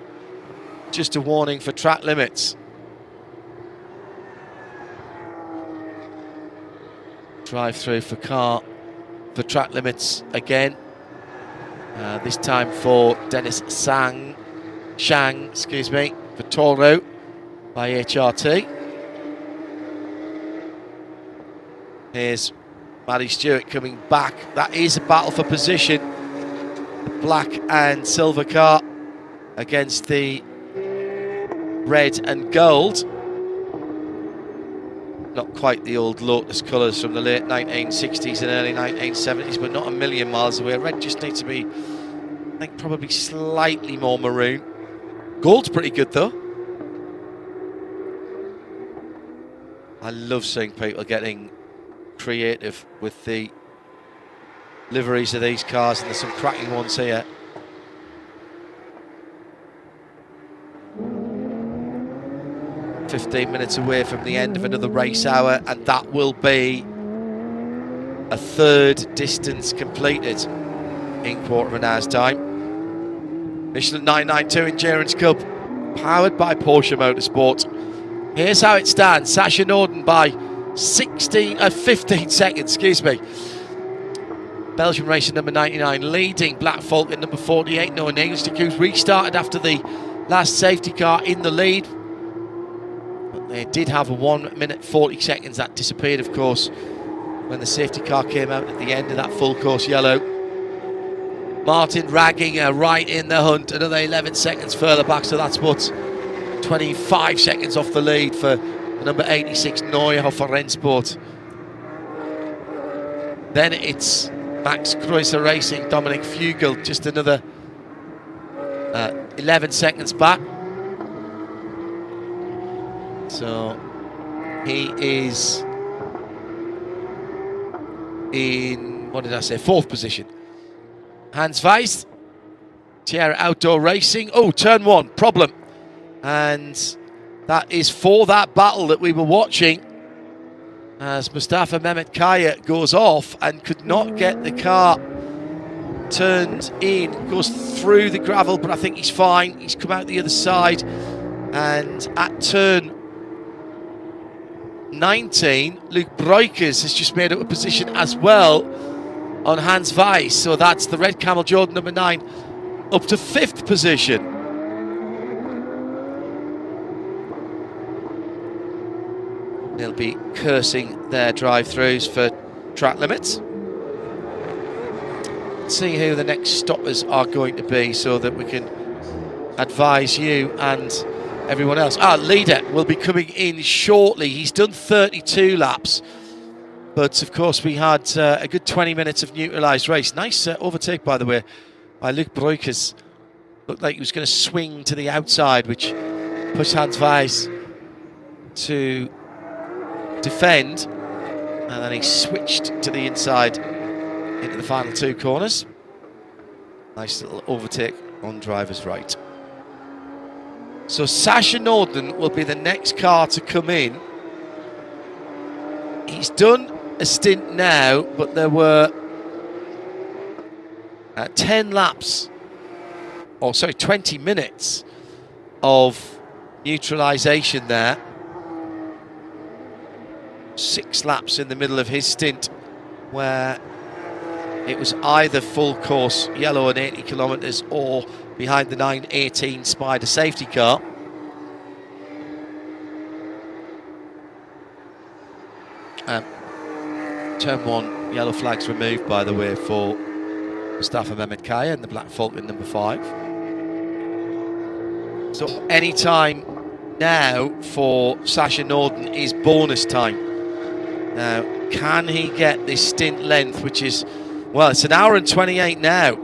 just a warning for track limits. Drive through for track limits again. This time for Dennis Shang, excuse me, for Toro by HRT. Here's Matty Stewart coming back. That is a battle for position. The black and silver car against the red and gold. Not quite the old Lotus colours from the late 1960s and early 1970s, but not a million miles away. Red just needs to be, I think, probably slightly more maroon. Gold's pretty good though. I love seeing people getting creative with the liveries of these cars, and there's some cracking ones here. "15 minutes away from the end of another race hour, and that will be a third distance completed in quarter of an hour's time. Michelin 992 Endurance Cup, powered by Porsche Motorsport. Here's how it stands. Sasha Norden by 15 seconds, excuse me. Belgian racer number 99 leading Black Falcon number 48, Noah Nagelstick, who's restarted after the last safety car in the lead. But they did have a 1 minute 40 seconds. That disappeared, of course, when the safety car came out at the end of that full course yellow. Martin ragging right in the hunt, another 11 seconds further back, so that's what's 25 seconds off the lead for number 86 Neuhofer Rennsport. Then it's Max Kreuzer Racing, Dominic Fugel, just another 11 seconds back. So he is in, what did I say, 4th position. Hans Weiss, Tierra Outdoor Racing. Oh, turn 1, problem. And that is for that battle that we were watching as Mustafa Mehmet Kaya goes off and could not get the car turned in. Goes through the gravel, but I think he's fine. He's come out the other side. And at turn 19, Luke Breukers has just made up a position as well on Hans Weiss. So that's the Red Camel Jordan number 9 up to 5th position. They'll be cursing their drive-throughs for track limits. Let's see who the next stoppers are going to be so that we can advise you and everyone else. Leader will be coming in shortly. He's done 32 laps, but of course we had a good 20 minutes of neutralised race. Nice overtake, by the way, by Luke Breukers. Looked like he was going to swing to the outside, which pushed Hans Weiss to defend, and then he switched to the inside into the final 2 corners. Nice little overtake on driver's right. So Sasha Norden will be the next car to come in. He's done a stint now, but there were 20 minutes of neutralisation there. 6 laps in the middle of his stint, where it was either full course yellow and 80 kilometres or behind the 918 Spider safety car. Turn 1 yellow flags removed, by the way, for Mustafa Mehmet Kaya and the Black Falcon number 5. So any time now for Sasha Norden is bonus time. Now, can he get this stint length, which is, well, it's 1 hour and 28 now.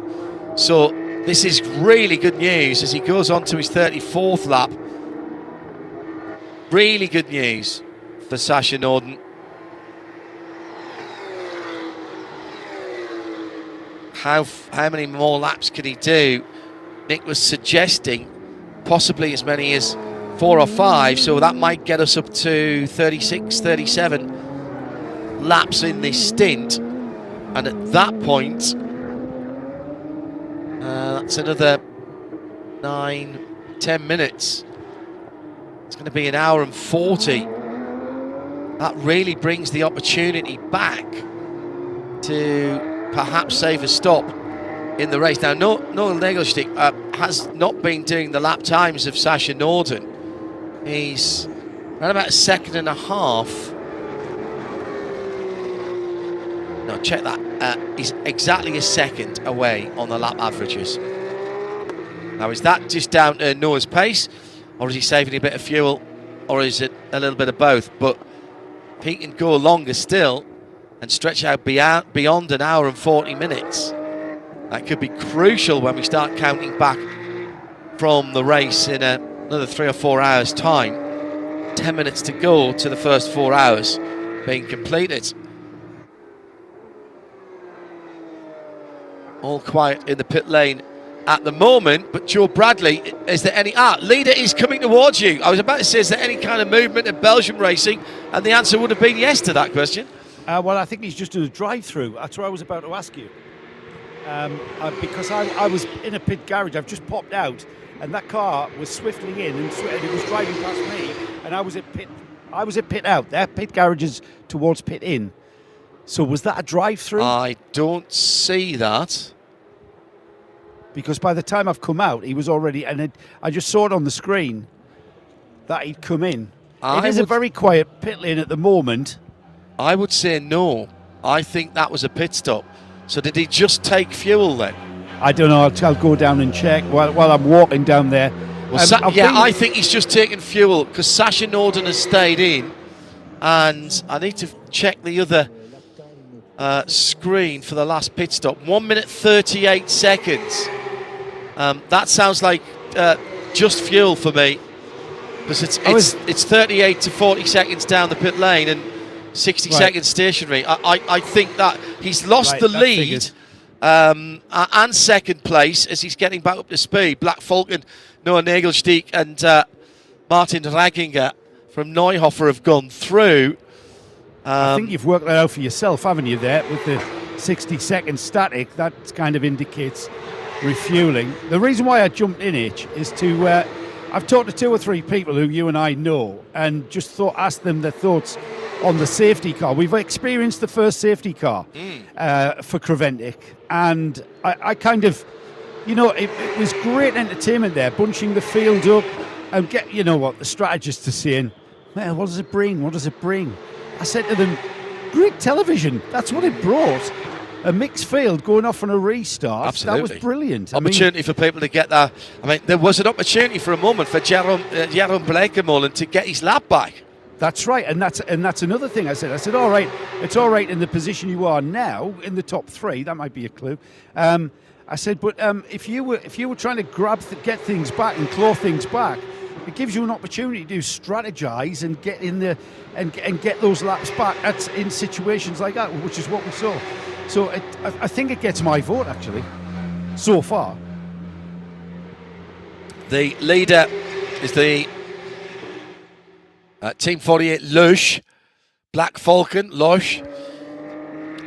So this is really good news as he goes on to his 34th lap. Really good news for Sasha Norden. How many more laps can he do? Nick was suggesting possibly as many as 4 or 5, so that might get us up to 36, 37 laps in this stint, and at that point that's another 9-10 minutes. It's going to be an hour and 40. That really brings the opportunity back to perhaps save a stop in the race. Now, Noel Nagelstick has not been doing the lap times of Sasha Norden. He's around about a second and a half. No, check that. He's exactly a second away on the lap averages. Now, is that just down to Noah's pace, or is he saving a bit of fuel, or is it a little bit of both? But he can go longer still and stretch out beyond an hour and 40 minutes. That could be crucial when we start counting back from the race in another 3 or 4 hours' time. 10 minutes to go to the first 4 hours being completed. All quiet in the pit lane at the moment, but Joe Bradley, is there any... leader is coming towards you. I was about to say, is there any kind of movement in Belgium racing? And the answer would have been yes to that question. Well, I think he's just doing a drive-through. That's what I was about to ask you. Because I was in a pit garage, I've just popped out, and that car was swiftly in, and it was driving past me, and I was at pit out. Their pit garage is towards pit in. So was that a drive-through? I don't see that. Because by the time I've come out, he was already, and I just saw it on the screen that he'd come in. It is a very quiet pit lane at the moment. I would say no. I think that was a pit stop. So did he just take fuel then? I don't know. I'll go down and check while I'm walking down there. Well, I think he's just taken fuel because Sasha Norden has stayed in, and I need to check the other screen for the last pit stop. 1 minute 38 seconds. That sounds like just fuel for me, because it's 38 to 40 seconds down the pit lane and 60 seconds stationary. I think that he's lost the lead and second place as he's getting back up to speed. Black Falcon, Noah Nagelstick and Martin Raginger from Neuhofer have gone through. I think you've worked that out for yourself, haven't you, there, with the 60-second static. That kind of indicates refueling. The reason why I jumped in, H, is to... I've talked to 2 or 3 people who you and I know and just asked them their thoughts on the safety car. We've experienced the first safety car for Creventic, and I kind of... it was great entertainment there, bunching the field up and get, the strategists are saying, well, what does it bring? What does it bring? I said to them, great television. That's what it brought. A mixed field going off on a restart. Absolutely. That was brilliant. Opportunity for people to get that. I mean, there was an opportunity for a moment for Jeroen Blekemolen to get his lap back. That's right, and that's another thing I said, all right, it's all right in the position you are now, in the top 3, that might be a clue. I said, but if you were trying to get things back and claw things back, it gives you an opportunity to strategize and get in there and get those laps back in situations like that, which is what we saw. So I think it gets my vote, actually, so far. The leader is the Team 48 Loesch, Black Falcon, Loesch.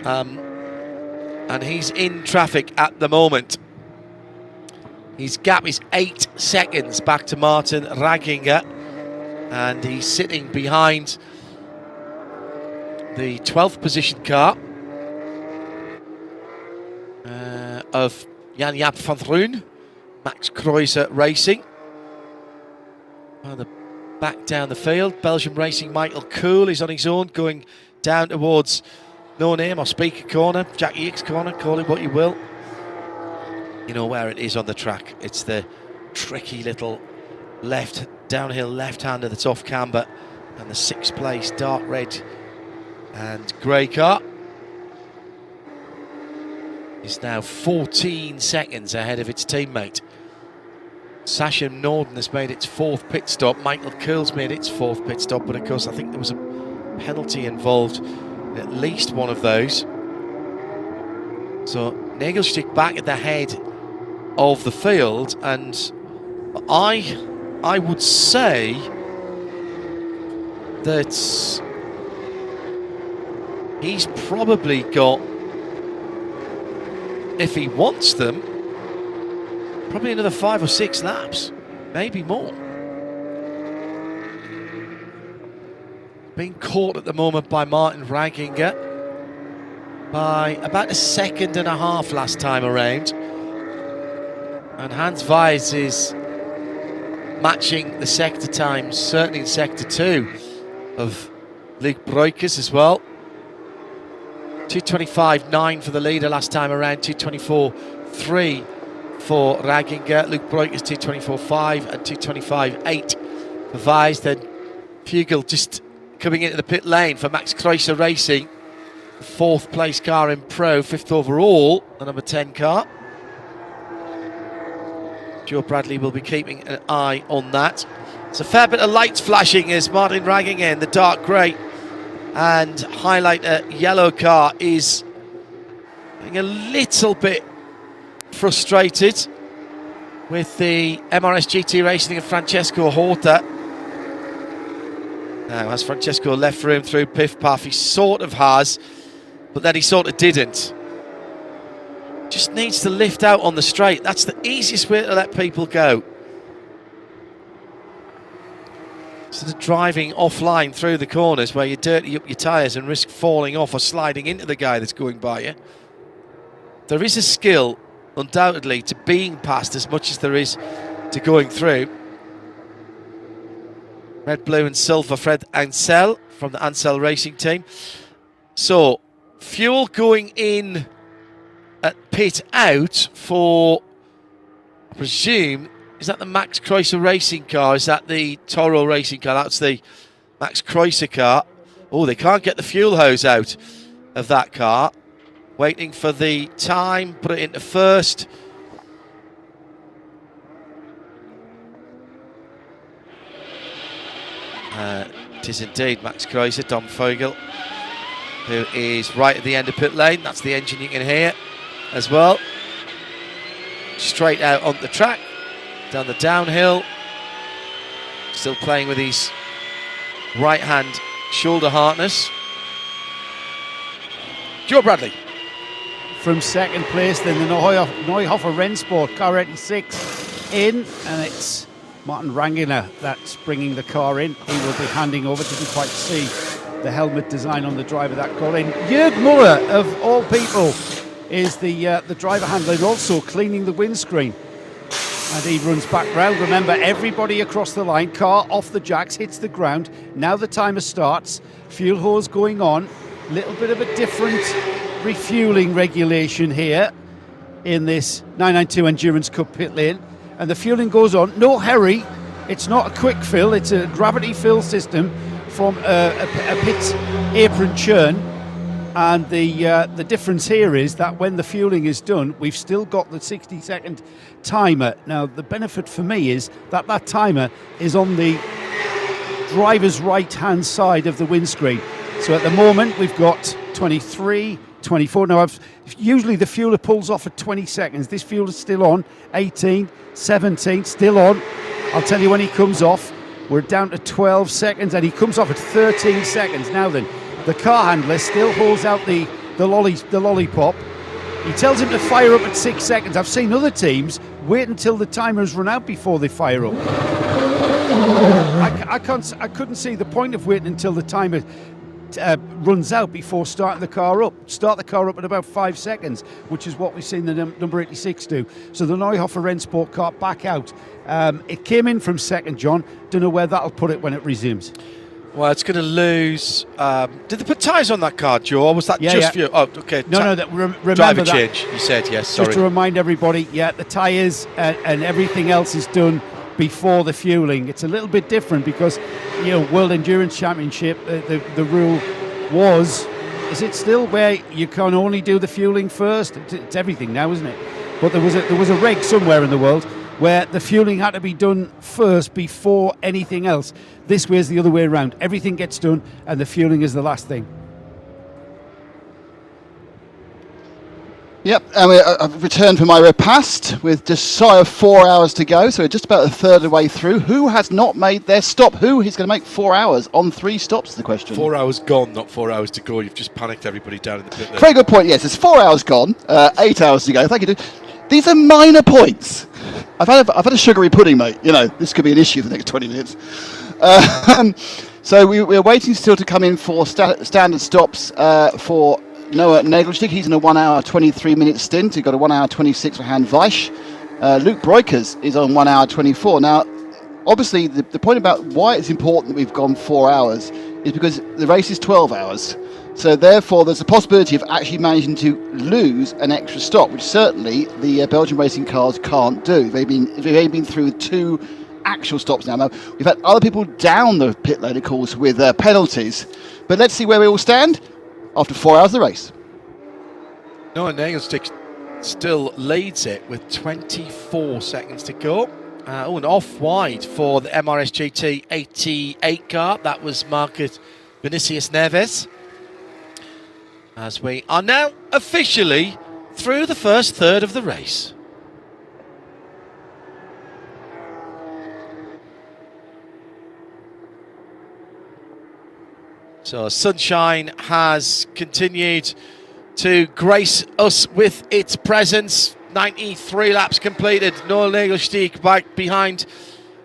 And he's in traffic at the moment. His gap is 8 seconds back to Martin Raginger, and he's sitting behind the 12th position car of Jan-Jaap van Roon, Max Kreuzer Racing. Back down the field, Belgium Racing Michael Kool is on his own, going down towards No Name or Speaker Corner, Jack Yates Corner, call it what you will. You know where it is on the track. It's the tricky little downhill left-hander that's off camber, and the 6th place dark red and grey car is now 14 seconds ahead of its teammate. Sasha Norden has made its 4th pit stop. Michael Kool's made its 4th pit stop, but of course I think there was a penalty involved in at least one of those. So Nagelstick back at the head of the field, and I would say that he's probably got, if he wants them, Probably another 5 or 6 laps, maybe more. Being caught at the moment by Martin Raginger by about 1.5 seconds last time around. And Hans Weiss is matching the sector times, certainly in sector 2 of Luke Breukers as well. 2:25.9 for the leader last time around, 2:24.3 for Raginger. Luke Breukers 2:24.5 and 2:25.8 for Weiss. Then Fugel just coming into the pit lane for Max Kreuzer Racing. 4th place car in Pro, 5th overall, the number 10 car. Joe Bradley will be keeping an eye on that. There's a fair bit of lights flashing as Martin Raginger in the dark grey and highlighter yellow car is getting a little bit frustrated with the MRS GT Racing of Francesco Horta. Now, has Francesco left room through Piff Puff? He sort of has, but then he sort of didn't. Just needs to lift out on the straight. That's the easiest way to let people go. Instead of driving offline through the corners where you dirty up your tyres and risk falling off or sliding into the guy that's going by you. There is a skill, undoubtedly, to being passed as much as there is to going through. Red, blue and silver, Fred Ansel from the Ansel Racing Team. So, fuel going in at pit out for, I presume, is that the Max Kreuzer Racing car? Is that the Toro Racing car? That's the Max Kreuzer car. Oh, they can't get the fuel hose out of that car. Waiting for the time, put it into first. It is indeed Max Kreuzer, Dom Fogel, who is right at the end of pit lane. That's the engine you can hear as well. Straight out on the track, down the downhill. Still playing with his right hand shoulder harness. Joe Bradley. From second place, then the Neuhofer Rennsport car 86 in, and it's Martin Raginger that's bringing the car in. He will be handing over. Didn't quite see the helmet design on the driver that got in. Jörg Muller, of all people, is the driver handler, and also cleaning the windscreen. And he runs back round. Remember, everybody across the line, car off the jacks, hits the ground. Now the timer starts. Fuel hose going on. Little bit of a different refueling regulation here in this 992 Endurance Cup pit lane. And the fueling goes on. No hurry. It's not a quick fill. It's a gravity fill system from a pit apron churn. And the difference here is that when the fueling is done, we've still got the 60-second timer. Now, the benefit for me is that that timer is on the driver's right-hand side of the windscreen. So at the moment, we've got 23, 24. Now, usually the fueler pulls off at 20 seconds. This fuel is still on. 18, 17, still on. I'll tell you when he comes off. We're down to 12 seconds, and he comes off at 13 seconds. Now then, the car handler still holds out the lollipop. He tells him to fire up at 6 seconds. I've seen other teams wait until the timer's run out before they fire up. I couldn't see the point of waiting until the timer runs out before starting the car up. Start the car up at about 5 seconds, which is what we've seen the number 86 do. So the Neuhofer Rennsport car back out. It came in from second, John. Don't know where that'll put it when it resumes. Well, it's going to lose. Did they put tyres on that car, Joe, or was that just for you? Oh, okay. No, remember driver that. change, you said, yes, sorry. Just to remind everybody, the tyres and everything else is done before the fueling. It's a little bit different because, World Endurance Championship, the rule was, is it still where you can only do the fueling first? It's everything now, isn't it? But there was a reg somewhere in the world where the fueling had to be done first before anything else. This way is the other way around. Everything gets done and the fueling is the last thing. Yep, and I've returned from my repast with just shy of 4 hours to go, so we're just about a third of the way through. Who has not made their stop? Who is going to make 4 hours on 3 stops is the question. 4 hours gone, not 4 hours to go. You've just panicked everybody down in the pit there. Very good point, yes. It's 4 hours gone, 8 hours to go. Thank you. These are minor points. I've had a sugary pudding, mate. You know, this could be an issue for the next 20 minutes. So we're waiting still to come in for standard stops for Noah Nagelstick. He's in a 1 hour 23 minute stint. He got a 1 hour 26 for Han Weisch. Luke Breukers is on 1 hour 24. Now, obviously, the point about why it's important that we've gone 4 hours is because the race is 12 hours. So therefore, there's a possibility of actually managing to lose an extra stop, which certainly the Belgian racing cars can't do. They've been through 2 actual stops now. Now, we've had other people down the pit lane, of course, with penalties. But let's see where we all stand after 4 hours of the race. Noah Nagelstick still leads it with 24 seconds to go. And off wide for the MRS GT 88 car. That was Marcus Vinicius Neves. As we are now officially through the first third of the race. So sunshine has continued to grace us with its presence. 93 laps completed. Noah Nagelstick back behind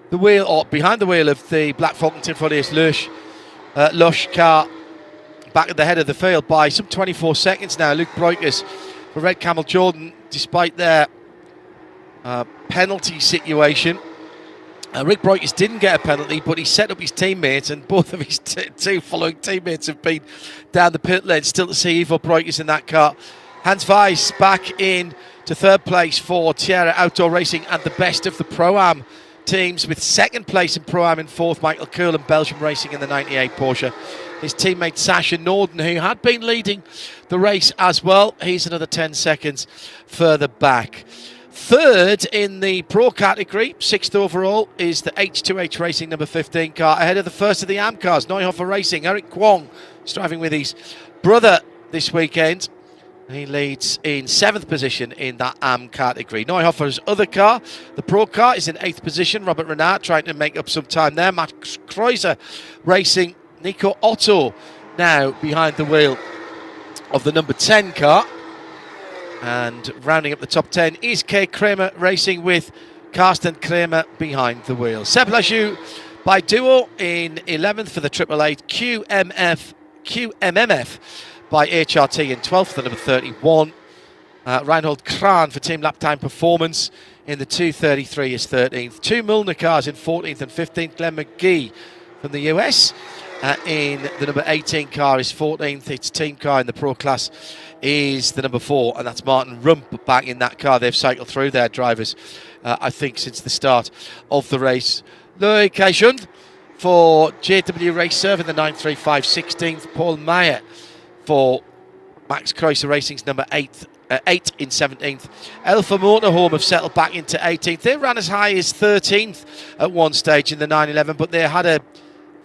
the wheel of the Black Falcon Team Folius Lush car, back at the head of the field by some 24 seconds now. Luke Breukers for Red Camel Jordan, despite their penalty situation. Rick Breukers didn't get a penalty, but he set up his teammates, and both of his 2 following teammates have been down the pit lane. Still to see Ivo Breukers in that car. Hans Weiss back in to 3rd place for Tierra Outdoor Racing and the best of the Pro-Am teams, with 2nd place in Pro-Am in 4th, Michael Kuhl and Belgium Racing in the 98 Porsche. His teammate Sasha Norden, who had been leading the race as well, he's another 10 seconds further back. 3rd in the Pro category, 6th overall, is the H2H Racing number 15 car, ahead of the first of the AM cars, Neuhofer Racing. Eric Kwong striving with his brother this weekend. He leads in 7th position in that AM category. Neuhofer's other car, the Pro car, is in 8th position. Robert Renard trying to make up some time there. Max Kreuzer Racing. Nico Otto now behind the wheel of the number 10 car. And rounding up the top 10 is Kay Kramer Racing with Karsten Kramer behind the wheel. Seb Lajou by duo in 11th for the Triple Eight. QMMF by HRT in 12th, the number 31. Reinhold Kran for Team Lap Time Performance in the 233 is 13th. 2 Milner cars in 14th and 15th. Glenn McGee from the US in the number 18 car is 14th. Its team car in the Pro class is the number 4, and that's Martin Rump back in that car. They've cycled through their drivers, I think, since the start of the race. Louis Cajun for JW Race Serve in the 935 16th. Paul Meyer for Max Kreuzer Racing's number 8 in 17th. Elfa Motorhome have settled back into 18th. They ran as high as 13th at one stage in the 911, but they had I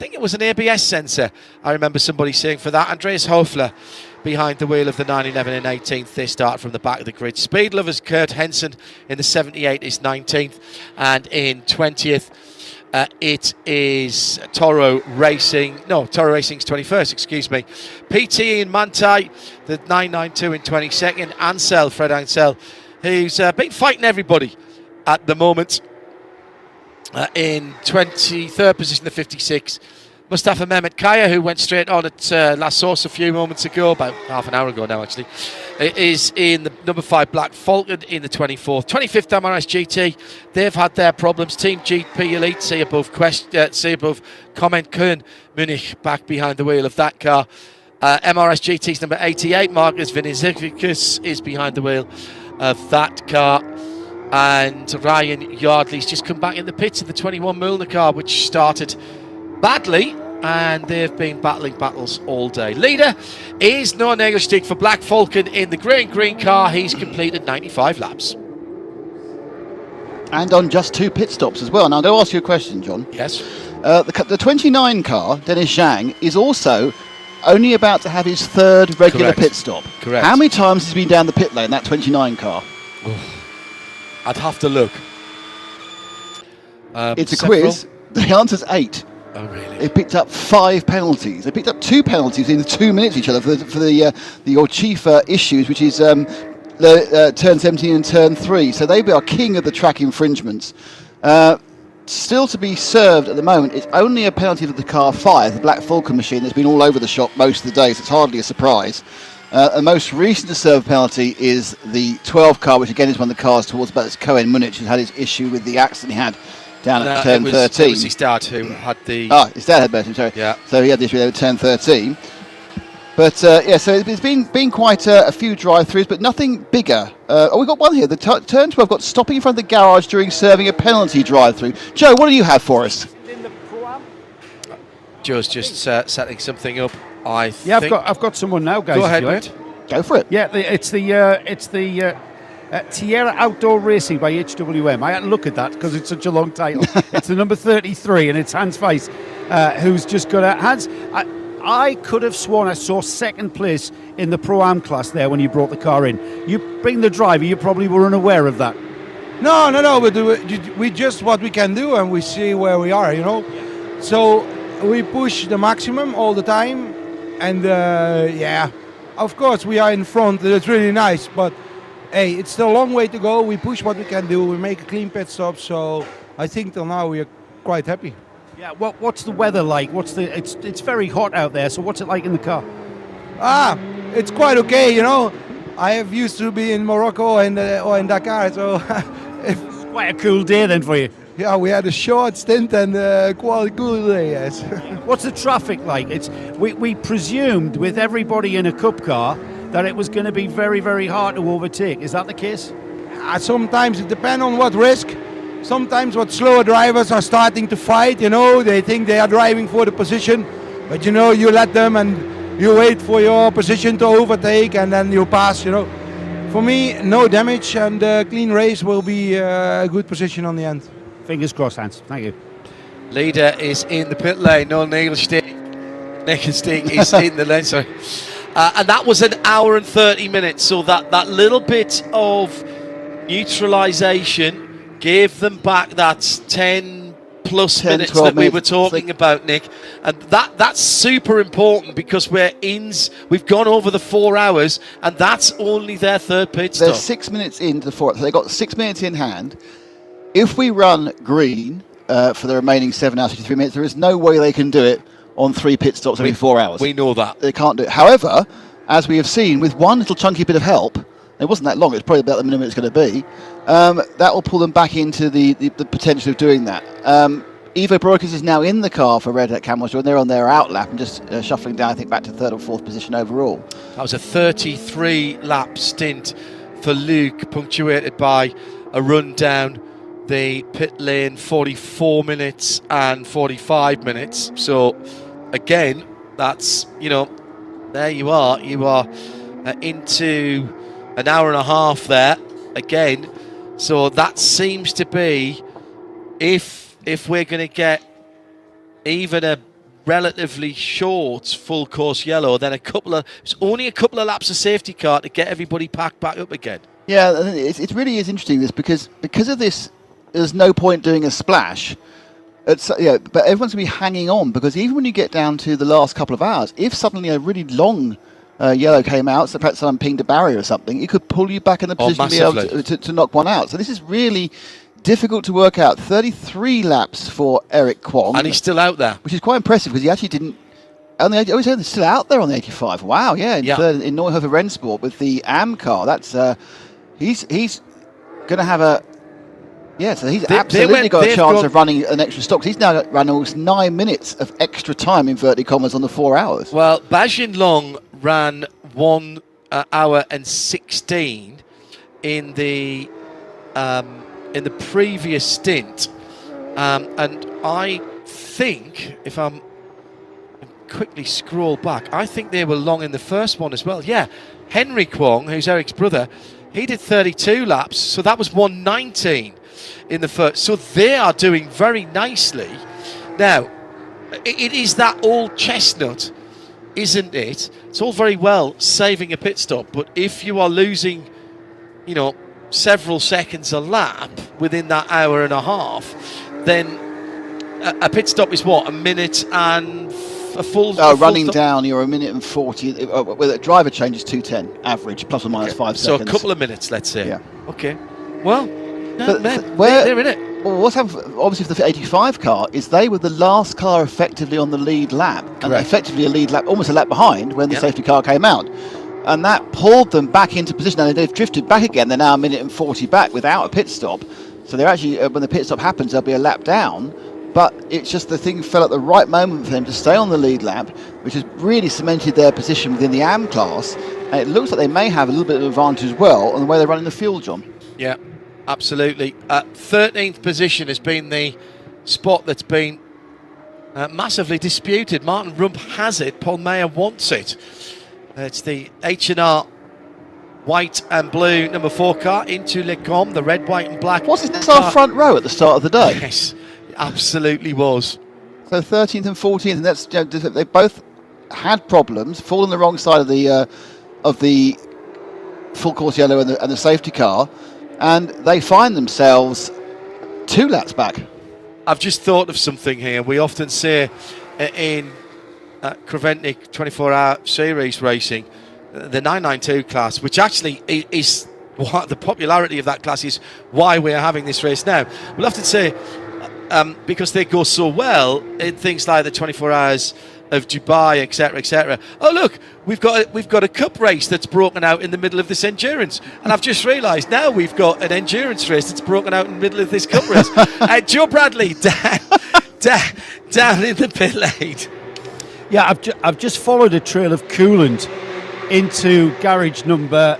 think it was an ABS sensor, I remember somebody saying, for that. Andreas Hofler behind the wheel of the 911 in 18th. They start from the back of the grid. Speed Lovers Kurt Henson in the 78 is 19th, and in 20th it is Toro Racing's 21st, excuse me. PT in Mantai, the 992 in 22nd. Fred Ansel, who's been fighting everybody at the moment. In 23rd position, the 56. Mustafa Mehmet Kaya, who went straight on at La Source a few moments ago, about half an hour ago now actually, is in the number 5 Black Falcon in the 24th. 25th MRS GT, they've had their problems. Team GP Elite, see above Comment Kuhn Munich back behind the wheel of that car. MRS GT's number 88, Marcus Vinicius, is behind the wheel of that car. And Ryan Yardley's just come back in the pits of the 21 Milner car, which started badly, and they've been battling battles all day. Leader is Noah Nagelstick for Black Falcon in the green car. He's completed 95 laps. And on just 2 pit stops as well. Now, I'm going to ask you a question, John. Yes. The 29 car, Dennis Zhang, is also only about to have his 3rd regular pit stop. Correct. How many times has he been down the pit lane, that 29 car? I'd have to look. It's a quiz. The answer's 8. Oh, really? They picked up 5 penalties. They picked up 2 penalties in 2 minutes each other for the Orchifa issues, which is turn 17 and turn 3. So they are king of the track infringements. Still to be served at the moment, it's only a penalty for the car 5, the Black Falcon machine, that's been all over the shop most of the day, so it's hardly a surprise. The most recent to serve penalty is the 12 car, which again is one of the cars towards Butts Cohen Munich, who had his issue with the accident he had down at turn 13. It was his dad who had the... his dad had Burton, sorry. Yeah. So he had the issue there with turn 13. But so it's been quite a few drive-throughs, but nothing bigger. We've got one here. The turn 12 got stopping in front of the garage during serving a penalty drive-through. Joe, what do you have for us? Joe's just setting something up. I've got someone now, guys. Go ahead, mate. Go for it. Yeah, it's the Tierra Outdoor Racing by HWM. I had to look at that because it's such a long title. It's the number 33, and it's Hans Weiss, who's just got a... Hans, I could have sworn I saw second place in the Pro-Am class there when you brought the car in. You bring the driver, you probably were unaware of that. No, but we just what we can do, and we see where we are, So we push the maximum all the time, and of course we are in front. It's really nice, but hey, it's still a long way to go. We push what we can do. We make a clean pit stop, so I think till now we are quite happy. Yeah, what's the weather like? It's very hot out there, so what's it like in the car? It's quite okay, I have used to be in Morocco or in Dakar, so it's quite a cool day then for you. Yeah, we had a short stint and quite a cool day, yes. What's the traffic like? We presumed with everybody in a cup car that it was going to be very, very hard to overtake. Is that the case? Sometimes it depends on what risk. Sometimes what slower drivers are starting to fight, they think they are driving for the position, but you let them and you wait for your position to overtake and then you pass, For me, no damage and a clean race will be a good position on the end. Fingers crossed, Hans. Thank you. Leader is in the pit lane, no Nigelstein. Nigelstein is in the lane, sorry. And that was an hour and 30 minutes, so that little bit of neutralisation gave them back that 10 plus minutes that we were talking about, Nick, and that's super important because we've gone over the 4 hours, and that's only their third pit stop. They're 6 minutes into the 4, so they've got 6 minutes in hand. If we run green for the remaining 7 hours 53 minutes, there is no way they can do it on 3 pit stops every 4 hours. We know that they can't do it. However, as we have seen, with one little chunky bit of help, it wasn't that long, it's probably about the minimum it's going to be, that will pull them back into the potential of doing that. Ivo Brokers is now in the car for Red Hat Camels, and they're on their out lap and just shuffling down, I think, back to 3rd or 4th position overall. That was a 33-lap stint for Luke, punctuated by a run down the pit lane, 44 minutes and 45 minutes. So, again, that's, there you are. You are into an hour and a half there again. So that seems to be, if we're going to get even a relatively short full course yellow, then it's only a couple of laps of safety car to get everybody packed back up again. Yeah, it really is interesting this because of this. There's no point doing a splash. But everyone's going to be hanging on because even when you get down to the last couple of hours, if suddenly a really long yellow came out, so perhaps someone pinged a barrier or something, it could pull you back in the position to be able to knock one out. So this is really difficult to work out. 33 laps for Eric Kwong. And he's still out there. Which is quite impressive because he actually didn't... he's still out there on the 85. Wow, yeah. In Neuhofer Rennsport with the AM car. That's... he's going to have a... Yeah, so he's absolutely got a chance of running an extra stop. He's now run almost 9 minutes of extra time, inverted commas, on the 4 hours. Well, Bajin Long ran 1 hour and 16 in the previous stint, and I think, if I'm quickly scroll back, I think they were long in the first one as well. Yeah, Henry Kwong, who's Eric's brother, he did 32 laps, so that was 119 in the first. So they are doing very nicely. Now, it is that old chestnut, isn't it? It's all very well saving a pit stop, but if you are losing, several seconds a lap within that hour and a half, then a pit stop is what, a minute and a full. Running down, you're a minute and 40. With a driver change is 2:10 average, plus or minus 5 So seconds. a couple of minutes, let's say. Yeah. Okay. Well, no, But they're in it. Well, what's happened, obviously, for the 85 car is they were the last car effectively on the lead lap, and Correct. effectively a lead lap, almost a lap behind when the safety car came out, and that pulled them back into position. And they've drifted back again. They're now a minute and 40 back without a pit stop. So they're actually, when the pit stop happens, they'll be a lap down. But it's just the thing fell at the right moment for them to stay on the lead lap, which has really cemented their position within the AM class. And it looks like they may have a little bit of advantage as well on the way they're running the fuel, John. Yeah, absolutely. 13th position has been the spot that's been massively disputed. Martin Rump has it. Paul Mayer wants it. It's the H&R white and blue number 4 car into Le Combe, the red, white and black. Wasn't this our front row at the start of the day? Yes, it absolutely was. So 13th and 14th, and that's, they both had problems, fall on the wrong side of the full course yellow and the safety car, and they find themselves 2 laps back. I've just thought of something here. We often say in Creventic 24-hour series racing, the 992 class, which actually is what the popularity of that class is why we're having this race now. We'll often say, because they go so well in things like the 24 hours of Dubai, etc., etc. Oh look, we've got a cup race that's broken out in the middle of this endurance, and I've just realised now we've got an endurance race that's broken out in the middle of this cup race. Joe Bradley down in the pit lane. Yeah, I've just followed a trail of coolant into garage number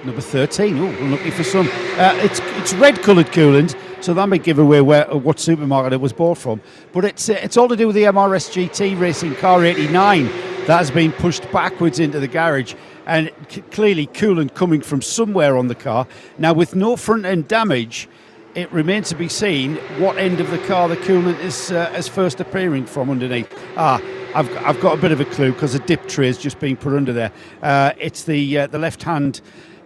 13. Oh, we're looking for some. It's red-coloured coolant, so that may give away what supermarket it was bought from. But it's all to do with the MRS GT racing car 89 that has been pushed backwards into the garage, and clearly coolant coming from somewhere on the car. Now, with no front-end damage, it remains to be seen what end of the car the coolant is first appearing from underneath. I've got a bit of a clue because a dip tray has just been put under there. It's the left hand,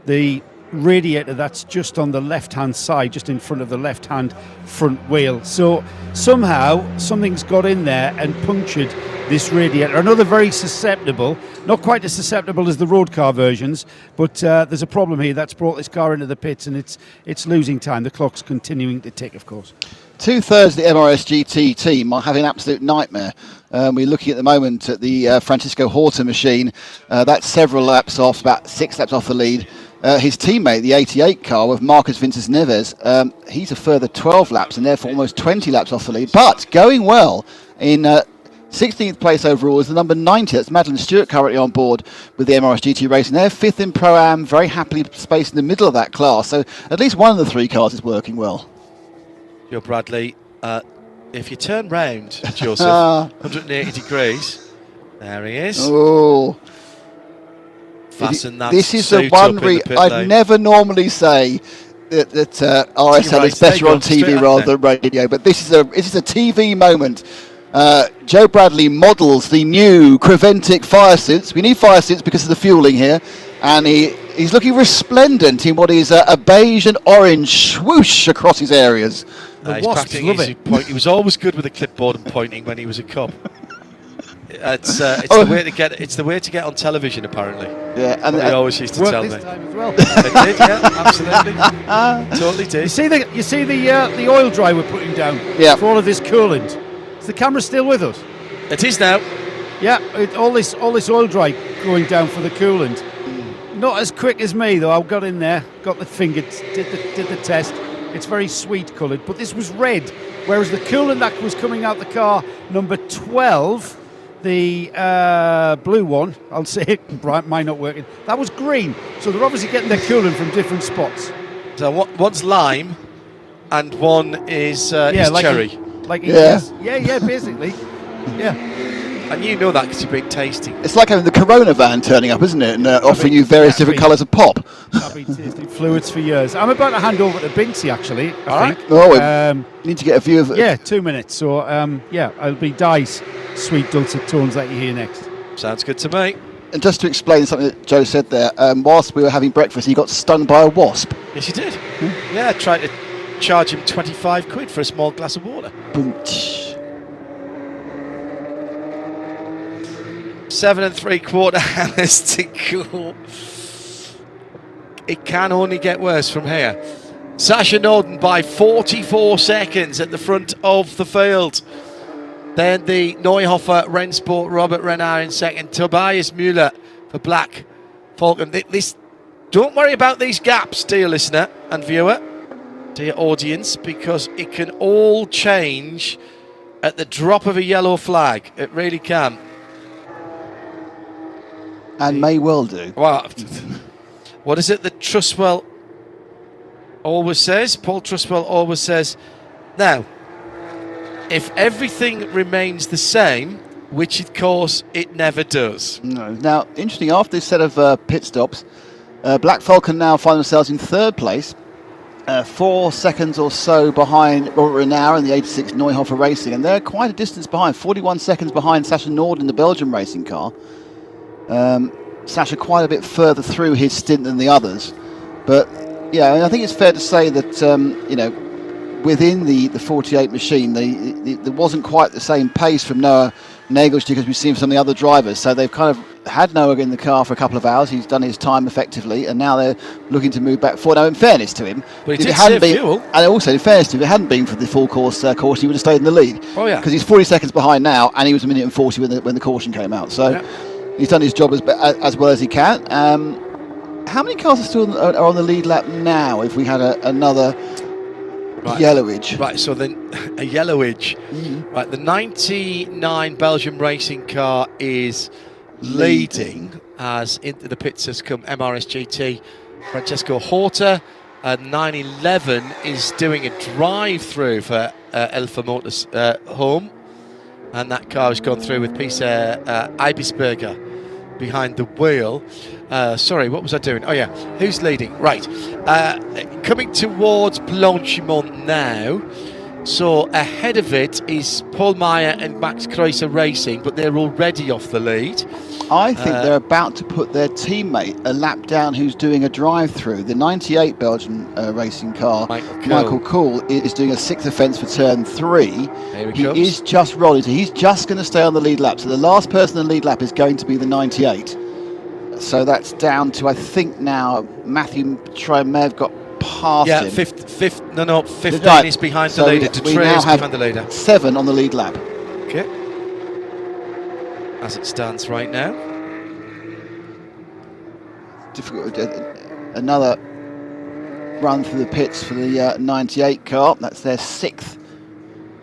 the radiator that's just on the left hand side, just in front of the left hand front wheel. So somehow something's got in there and punctured this radiator. Another very susceptible, not quite as susceptible as the road car versions, but there's a problem here that's brought this car into the pits, and it's losing time. The clock's continuing to tick, of course. 2/3 of the MRS GT team are having an absolute nightmare. We're looking at the moment at the Francisco Horta machine. That's several laps off, about 6 laps off the lead. His teammate, the 88 car with Marcos Vinces Neves, he's a further 12 laps and therefore almost 20 laps off the lead. But going well in 16th place overall is the number 90. That's Madeline Stewart currently on board with the MRS GT Racing. They're 5th in Pro-Am, very happily spaced in the middle of that class. So at least one of the 3 cars is working well. Joe Bradley, if you turn round, Joseph, 180 degrees, there he is. Oh. Fasten that. This is the one I'd never normally say that RSL is better on TV rather than radio, but this is a TV moment. Joe Bradley models the new Creventic fire suits. We need fire suits because of the fueling here, and he's looking resplendent in what is a beige and orange swoosh across his areas. He's practicing his point. He was always good with a clipboard and pointing when he was a cop. It's the way to get. It's the way to get on television, apparently. Yeah, and they always used to tell me. This time as well. They did, yeah, absolutely, totally did. You see the oil dry we're putting down. Yeah. For all of this coolant. Is the camera still with us? It is now. Yeah, all this oil dry going down for the coolant. Not as quick as me though. I got in there, got the finger, did the test. It's very sweet coloured, but this was red, whereas the coolant that was coming out the car, number 12. The blue one, I'll say it, might not working. That was green, so they're obviously getting their coolant from different spots. So one's lime, and one is cherry. Basically, yeah. And you know that because you've been tasting. It's like having the Corona van turning up, isn't it, and offering you various different colours of pop. I've been tasting fluids for years. I'm about to hand over to Bincy, actually. I think. Oh, we need to get a view of it. Yeah, 2 minutes. So, I'll be Dice. Sweet dulcet tones that you hear next. Sounds good to me. And just to explain something that Joe said there, whilst we were having breakfast, he got stung by a wasp. Yes, he did. Yeah, I tried to charge him 25 quid for a small glass of water. Boom. 7 3/4 hours to go. It can only get worse from here. Sasha Norden by 44 seconds at the front of the field. Then the Neuhofer Rennsport Robert Renard in second. Tobias Müller for Black Falcon. Don't worry about these gaps, dear listener and viewer, dear audience, because it can all change at the drop of a yellow flag. It really can. And may well do. Well, what is it that Trustwell always says? Paul Trustwell always says, now, if everything remains the same, which of course it never does. No. Now, interesting, after this set of pit stops, Black Falcon now find themselves in third place, 4 seconds or so behind Robert Renard and the 86 Neuhofer Racing, and they're quite a distance behind, 41 seconds behind Sasha Norden in the Belgian racing car. Sasha quite a bit further through his stint than the others, but yeah, I think it's fair to say that you know, within the 48 machine, there wasn't quite the same pace from Noah Nagelstick as we've seen from some of the other drivers. So they've kind of had Noah in the car for a couple of hours. He's done his time effectively, and now they're looking to move back forward. Now, in fairness to him, but if it hadn't been, fuel. And also in fairness to him, if it hadn't been for the full course caution, he would have stayed in the lead. Oh yeah, because he's 40 seconds behind now, and he was 1 minute and 40 when the caution came out. So he's done his job as well as he can. How many cars are still are on the lead lap now? If we had another yellowage. Right, so then a yellowage. Right, the 99 Belgium racing car is leading as into the pits has come MRS GT Francesco Horta, and 911 is doing a drive-through for Elfa Motors home, and that car has gone through with Peter Eibisberger behind the wheel. Sorry, what was I doing? Oh yeah, who's leading? Right, coming towards Blanchimont now. So ahead of it is Paul Meyer and Max Kreuzer Racing, but they're already off the lead. I think they're about to put their teammate a lap down who's doing a drive-through. The 98 Belgian racing car, Michael Kuhl, is doing a 6th offence for turn 3. He is just rolling, so he's just going to stay on the lead lap. So the last person in the lead lap is going to be the 98. So that's down to, I think now, Matthew may have got past him. 15 right. is behind So the leader. we now is have behind the leader. 7 on the lead lap. Okay. As it stands right now. Difficult. Another run through the pits for the 98 car. That's their 6th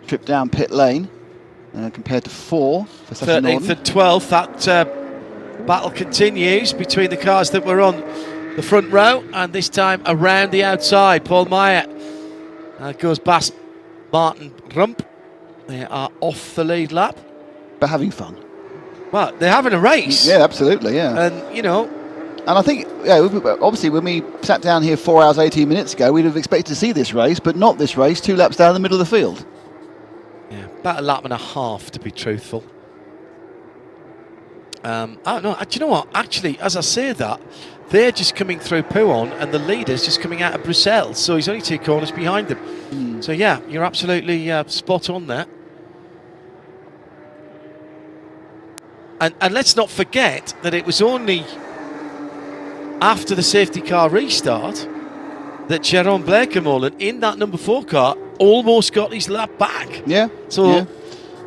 trip down pit lane, compared to 4 for Sasha 13th Norden. and 12th. That battle continues between the cars that were on the front row, and this time around the outside. Paul Meyer goes past Martin Rump. They are off the lead lap, but having fun. Well, they're having a race. Yeah, absolutely, yeah. And, you know... And I think, yeah, obviously when we sat down here 4 hours, 18 minutes ago, we'd have expected to see this race, but not this race, 2 laps down the middle of the field. Yeah, about a lap and a half, to be truthful. I don't know. Do you know what? Actually, as I say that, they're just coming through Pouhon, and the leader's just coming out of Bruxelles, so he's only 2 corners behind them. So, yeah, you're absolutely spot on there. And let's not forget that it was only after the safety car restart that Jérôme Bleekemolen in that number 4 car almost got his lap back. Yeah. So,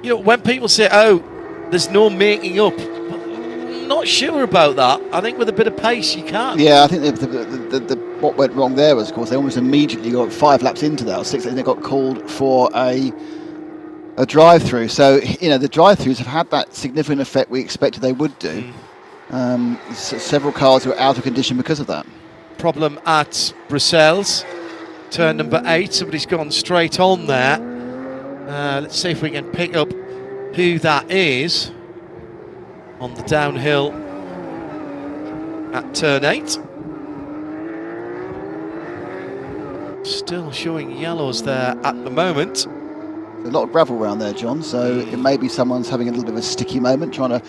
you know, when people say, oh, there's no making up, I'm not sure about that. I think with a bit of pace you can. Yeah, I think what went wrong there was, of course, they almost immediately got 5 laps into that, or 6, and they got called for a drive-through. So, you know, the drive-throughs have had that significant effect we expected they would do. Several cars were out of condition because of that. Problem at Bruxelles, turn number 8. Somebody's gone straight on there. Let's see if we can pick up who that is on the downhill at turn 8. Still showing yellows there at the moment. A lot of gravel around there, John, so it may be someone's having a little bit of a sticky moment, trying to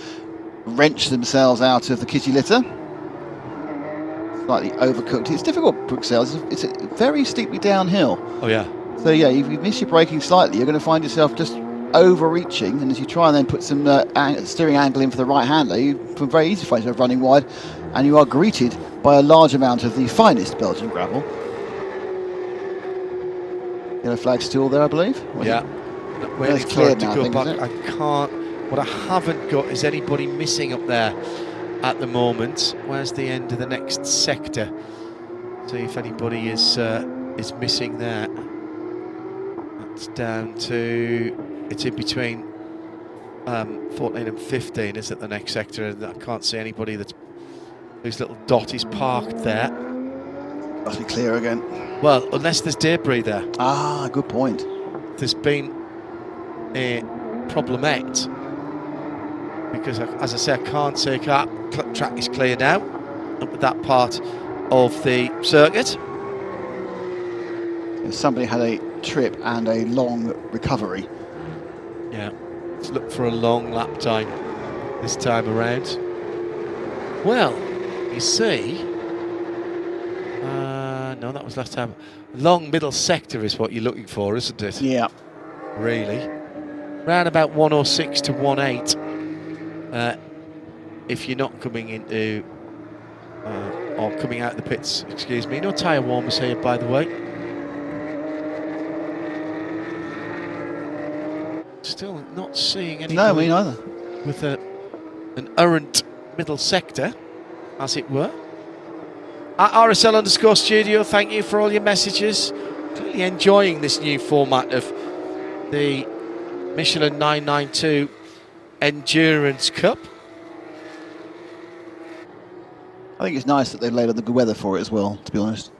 wrench themselves out of the kitty litter. Slightly overcooked. It's difficult, Bruxelles. It's very steeply downhill. Oh, yeah. So, yeah, if you miss your braking slightly, you're going to find yourself just overreaching, and as you try and then put some steering angle in for the right-hander, you can very easily find yourself running wide, and you are greeted by a large amount of the finest Belgian gravel. Yellow flag still there, I believe. Yeah. Waiting for it to go back. I can't. What I haven't got is anybody missing up there at the moment. Where's the end of the next sector? See if anybody is missing there. That's down to. It's in between 14 and 15. Is it the next sector? And I can't see anybody whose little dot is parked there. Must be clear again. Well, unless there's debris there. Ah, good point. There's been a problemette because, as I say, I can't say track is clear now up at that part of the circuit. Somebody had a trip and a long recovery. Yeah, let's look for a long lap time this time around. Well, you see. No, that was last time. Long middle sector is what you're looking for, isn't it? Yeah. Really. Round about 106 to 18. If you're not coming into or coming out of the pits, excuse me. No tyre warmers here, by the way. Still not seeing any. No, me neither. With an errant middle sector, as it were. At RSL_studio, thank you for all your messages. Clearly enjoying this new format of the Michelin 992 Endurance Cup. I think it's nice that they've laid on the good weather for it as well, to be honest.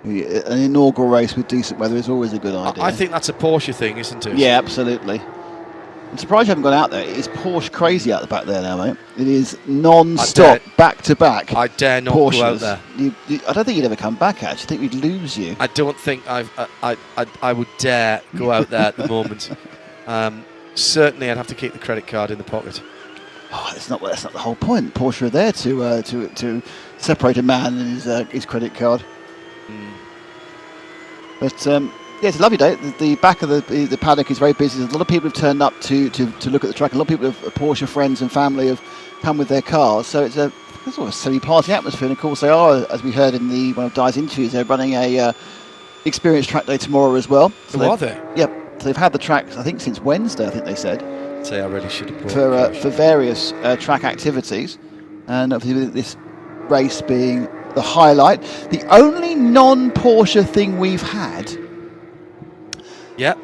An inaugural race with decent weather is always a good idea. I think that's a Porsche thing, isn't it? Yeah, absolutely. I'm surprised you haven't gone out there. It's Porsche crazy out the back there now, mate. It is non-stop, back-to-back. I dare not Porsches. go out there. I don't think you'd ever come back, actually. I think we'd lose you. I don't think I would dare go out there at the moment. Certainly, I'd have to keep the credit card in the pocket. Oh, that's not the whole point. Porsche are there to separate a man and his credit card. But yeah, it's a lovely day. The back of the paddock is very busy. There's a lot of people who've turned up to look at the track. A lot of people, Porsche friends and family, have come with their cars. So it's a sort of a semi-party atmosphere. And of course, they are, as we heard in one of Di's interviews, they're running a experience track day tomorrow as well. So are they? Yep. So they've had the tracks, I think, since Wednesday. I think they said. Say I really should have brought for various track activities, and obviously this race being the highlight. The only non-Porsche thing we've had. Yeah.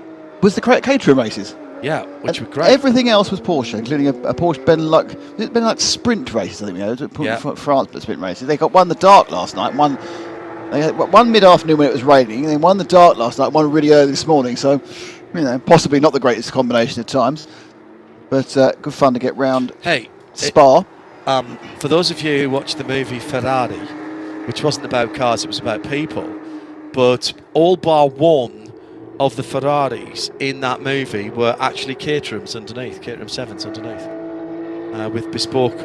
Was the Caterham races. Yeah, which were great. Everything else was Porsche, including a Porsche Benelux sprint races, I think we had. France sprint races. They got one in the dark last night, they had one mid-afternoon when it was raining, and then one in the dark last night, one really early this morning. So, possibly not the greatest combination of times, but good fun to get round Spa. For those of you who watched the movie Ferrari, which wasn't about cars, it was about people, but all bar one of the Ferraris in that movie were actually Caterhams underneath, Caterham 7s underneath, with bespoke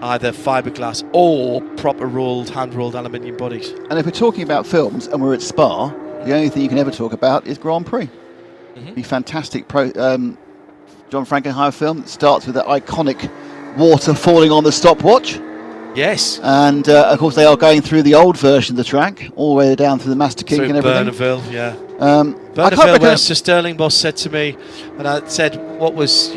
either fiberglass or proper hand-rolled aluminium bodies. And if we're talking about films and we're at Spa, the only thing you can ever talk about is Grand Prix. The fantastic John Frankenheimer film that starts with that iconic water falling on the stopwatch. Yes. And of course they are going through the old version of the track, all the way down through the Master Kink and everything. Bernaville, yeah. Bernaville, where Sir Sterling Moss said to me, and I said, what was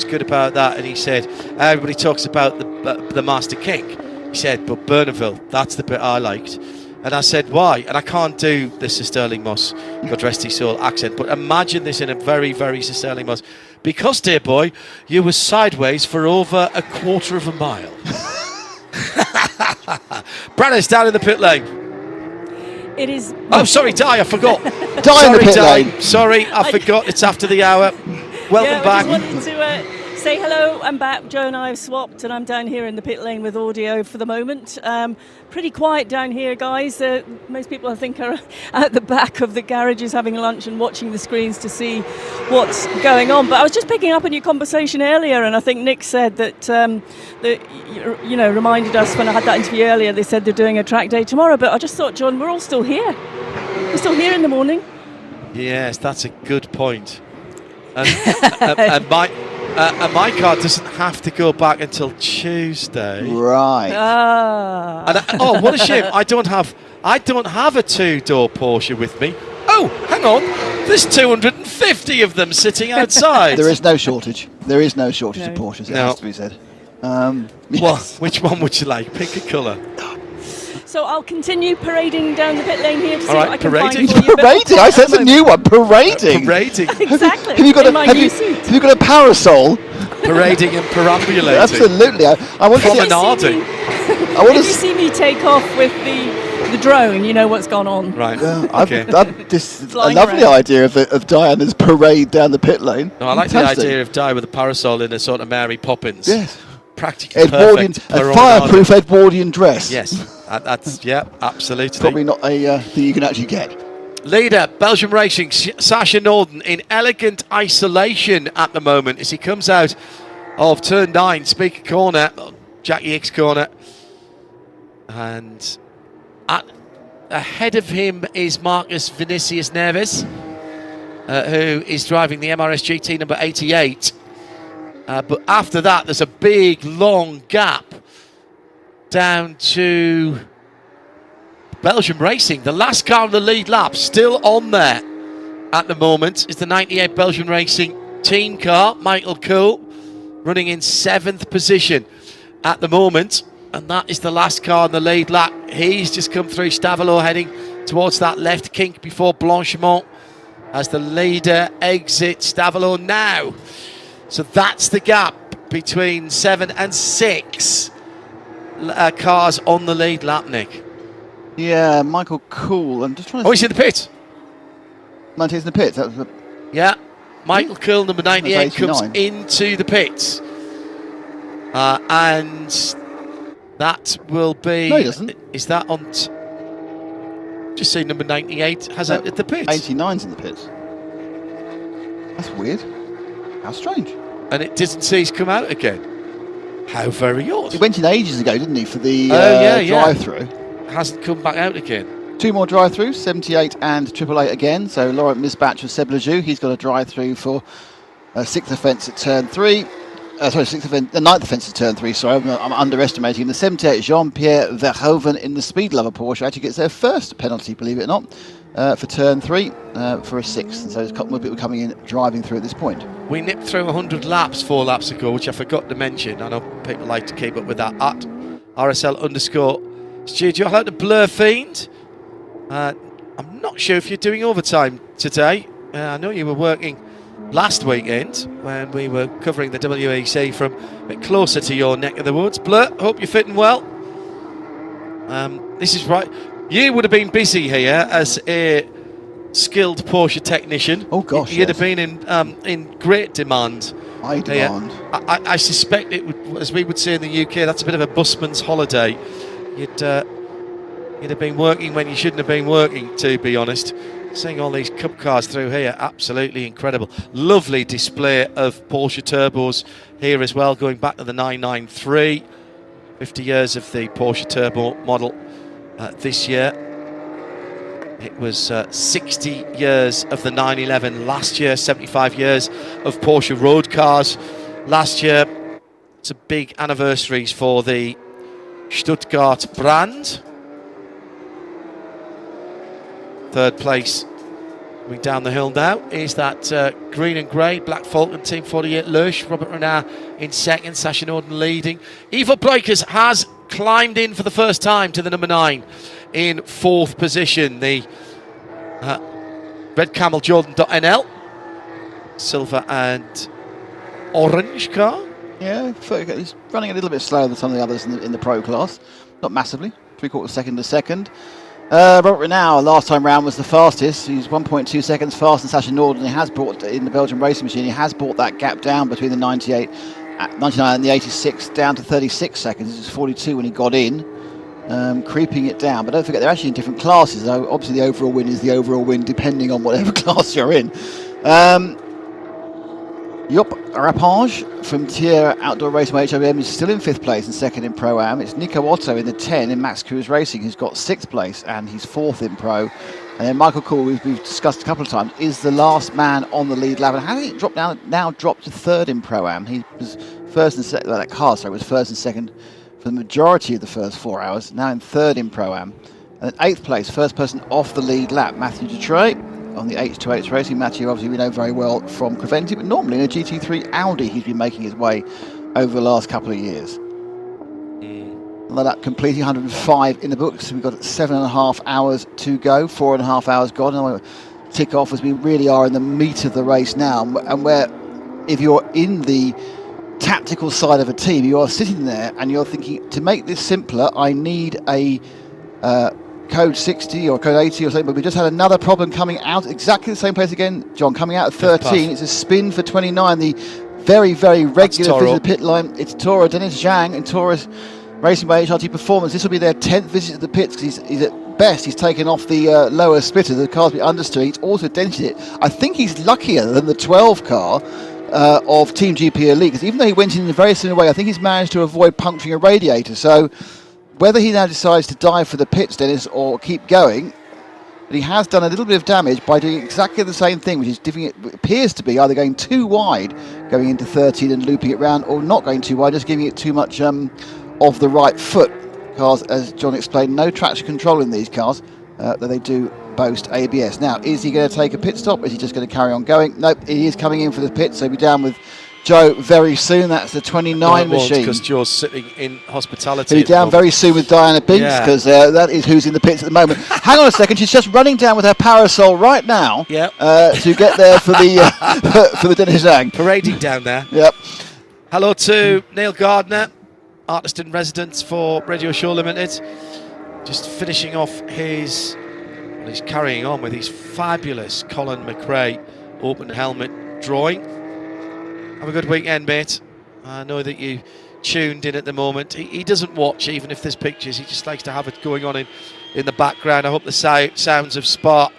good about that? And he said, everybody talks about the Master Kink. He said, but Bernaville, that's the bit I liked. And I said, why? And I can't do the Sir Sterling Moss, God rest his soul, accent, but imagine this in a very, very Sir Sterling Moss. Because, dear boy, you were sideways for over a quarter of a mile. Brannis down in the pit lane. It is. Oh, sorry, Di, I forgot. Di in the pit lane. Sorry, I forgot. It's after the hour. Welcome back. I just wanted to say hello. I'm back. Joe and I have swapped, and I'm down here in the pit lane with audio for the moment. Pretty quiet down here, guys. Most people, I think, are at the back of the garages having lunch and watching the screens to see what's going on. But I was just picking up on your conversation earlier, and I think Nick said that, reminded us when I had that interview earlier, they said they're doing a track day tomorrow. But I just thought, John, we're all still here. We're still here in the morning. Yes, that's a good point. And my car doesn't have to go back until Tuesday. Right. And what a shame! I don't have a two-door Porsche with me. Oh, hang on. There's 250 of them sitting outside. There is no shortage. There is no shortage of Porsches. It has to be said. Well, which one would you like? Pick a colour. So I'll continue parading down the pit lane here to see All right, what I can parading. find for you. Parading. I said it's a new one. Parading. Parading. Exactly. Have you got in my new suit. Have you got a parasol? Parading and perambulating. Absolutely. I want to see. Promenading. If you see me take off with the drone, you know what's gone on. Right. This a Flying lovely around. idea of Diana's parade down the pit lane. No, I like Fantastic. the idea of Di with a parasol in a sort of Mary Poppins. Yes. Practically Edwardian, perfect. a promenade. fireproof Edwardian dress. Yes. That's absolutely. Probably not a thing you can actually get. Leader, Belgium Racing, Sasha Norden in elegant isolation at the moment as he comes out of turn 9, Speaker corner, Jackie Hicks corner. And ahead of him is Marcus Vinicius Neves, who is driving the MRS GT number 88. But after that, there's a big, long gap down to Belgium Racing. The last car on the lead lap, still on there at the moment, is the 98 Belgium Racing team car. Michael Cool running in 7th position at the moment. And that is the last car on the lead lap. He's just come through Stavelot heading towards that left kink before Blanchimont as the leader exits Stavelot now. So that's the gap between 7 and 6 cars on the lead lap, Nick. Yeah, Michael Cool. I'm just trying to. Oh, he's in the pit. 98's in the pit. That was Yeah, Michael Cool, number 98, comes 89. into the pits. And that will be... No, he doesn't. Is that on... Just say number 98 has entered the pits. 89's in the pits. That's weird. How strange. And it doesn't say he's come out again. How very odd. He went in ages ago, didn't he, for the yeah. drive-through? Hasn't come back out again. 2 more drive-throughs, 78 and 888 again. So Laurent Misbatch of Seb Lejeune, he's got a drive-through for 6th offence at turn 3. The 9th offence at turn 3, sorry, I'm underestimating. The 78 Jean-Pierre Verhoeven in the Speed Lover Porsche actually gets their first penalty, believe it or not, for turn 3 for a 6th. And so there's a couple more people coming in, driving through at this point. We nipped through 100 laps 4 laps ago, which I forgot to mention. I know people like to keep up with that. At RSL_studio. Hello to Blur Fiend. I'm not sure if you're doing overtime today. I know you were working last weekend when we were covering the WEC from a bit closer to your neck of the woods. Blur, hope you're fitting well. This is right. You would have been busy here as a skilled Porsche technician. Oh gosh, you'd have been in great demand. High demand. I suspect it would, as we would say in the UK, that's a bit of a busman's holiday. You'd have been working when you shouldn't have been working, to be honest. Seeing all these Cup cars through here, absolutely incredible. Lovely display of Porsche turbos here as well, going back to the 993. 50 years of the Porsche turbo model this year. It was 60 years of the 911 last year, 75 years of Porsche road cars last year. It's a big anniversaries for the Stuttgart brand. 3rd place coming down the hill now is that green and grey Black Falcon Team 48 Lersch. Robert Renard in 2nd, Sasha Norden leading. Eva Breukers has climbed in for the first time to the number 9 in 4th position. The Red Camel Jordan.NL silver and orange car. Yeah, he's running a little bit slower than some of the others in the pro class. Not massively, 3/4 second to second. Robert Renard last time round was the fastest. He's 1.2 seconds faster than Sasha Norden. He has brought, in the Belgian racing machine, he has brought that gap down between the 99 and the 86 down to 36 seconds. This was 42 when he got in, creeping it down. But don't forget, they're actually in different classes, though. Obviously, the overall win is the overall win, depending on whatever class you're in. Jop Rapage from Tier Outdoor Racing HOBM is still in 5th place and 2nd in Pro-Am. It's Nico Otto in the 10 in Max Cruz Racing who's got 6th place and he's 4th in Pro. And then Michael Cool, we've discussed a couple of times, is the last man on the lead lap. And how did it drop down? Now dropped to third in Pro-Am. He was first and second. That car, sorry, was first and second for the majority of the first 4 hours. Now in third in Pro-Am. And then 8th place, first person off the lead lap, Matthew Dutrey on the H2H racing. Matthew, obviously, we know very well from Creventic, but normally in a GT3 Audi, he's been making his way over the last couple of years. That completing 105 in the books. We've got 7.5 hours to go, 4.5 hours gone. And we'll tick off as we really are in the meat of the race now. And where, if you're in the tactical side of a team, you are sitting there and you're thinking, to make this simpler, I need a code 60 or code 80 or something. But we just had another problem coming out exactly the same place again, John, coming out at 13. It's a spin for 29. The very, very regular visit to the pit line. It's Toro, Dennis Zhang, and Toro's racing by HRT Performance. This will be their 10th visit to the pits because he's at best, he's taken off the lower splitter. The car's been understeer. He's also dented it. I think he's luckier than the 12 car of Team GP Elite, because even though he went in a very similar way, I think he's managed to avoid puncturing a radiator. So whether he now decides to dive for the pits, Dennis, or keep going, but he has done a little bit of damage by doing exactly the same thing, which is giving it appears to be either going too wide, going into 13 and looping it round, or not going too wide, just giving it too much of the right foot. Cars, as John explained, no traction control in these cars, though they do boast ABS. Now, is he going to take a pit stop? Is he just going to carry on going? Nope, he is coming in for the pit, so he'll be down with Joe very soon. That's the 29 machine. Because Joe's sitting in hospitality. He'll be down very soon with Diana Binks, because that is who's in the pits at the moment. Hang on a second, she's just running down with her parasol right now to get there for the for the Dennis Zhang. Parading down there. Yep. Hello to Neil Gardner, artist in residence for Radio Show Limited. Just finishing off his, well, he's carrying on with his fabulous Colin McRae open helmet drawing. Have a good weekend, mate. I know that you tuned in at the moment. He doesn't watch even if there's pictures. He just likes to have it going on in the background. I hope the sounds of Spa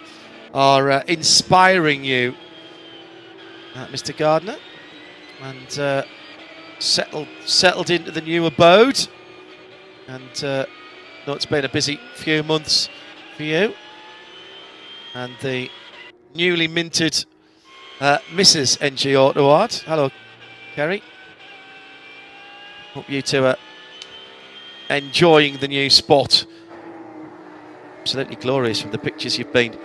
are inspiring you, Mr. Gardner. And settled into the new abode, and know it's been a busy few months for you and the newly minted Mrs. NG Auto Art. Hello, Kerry. Hope you two are enjoying the new spot. Absolutely glorious from the pictures you've been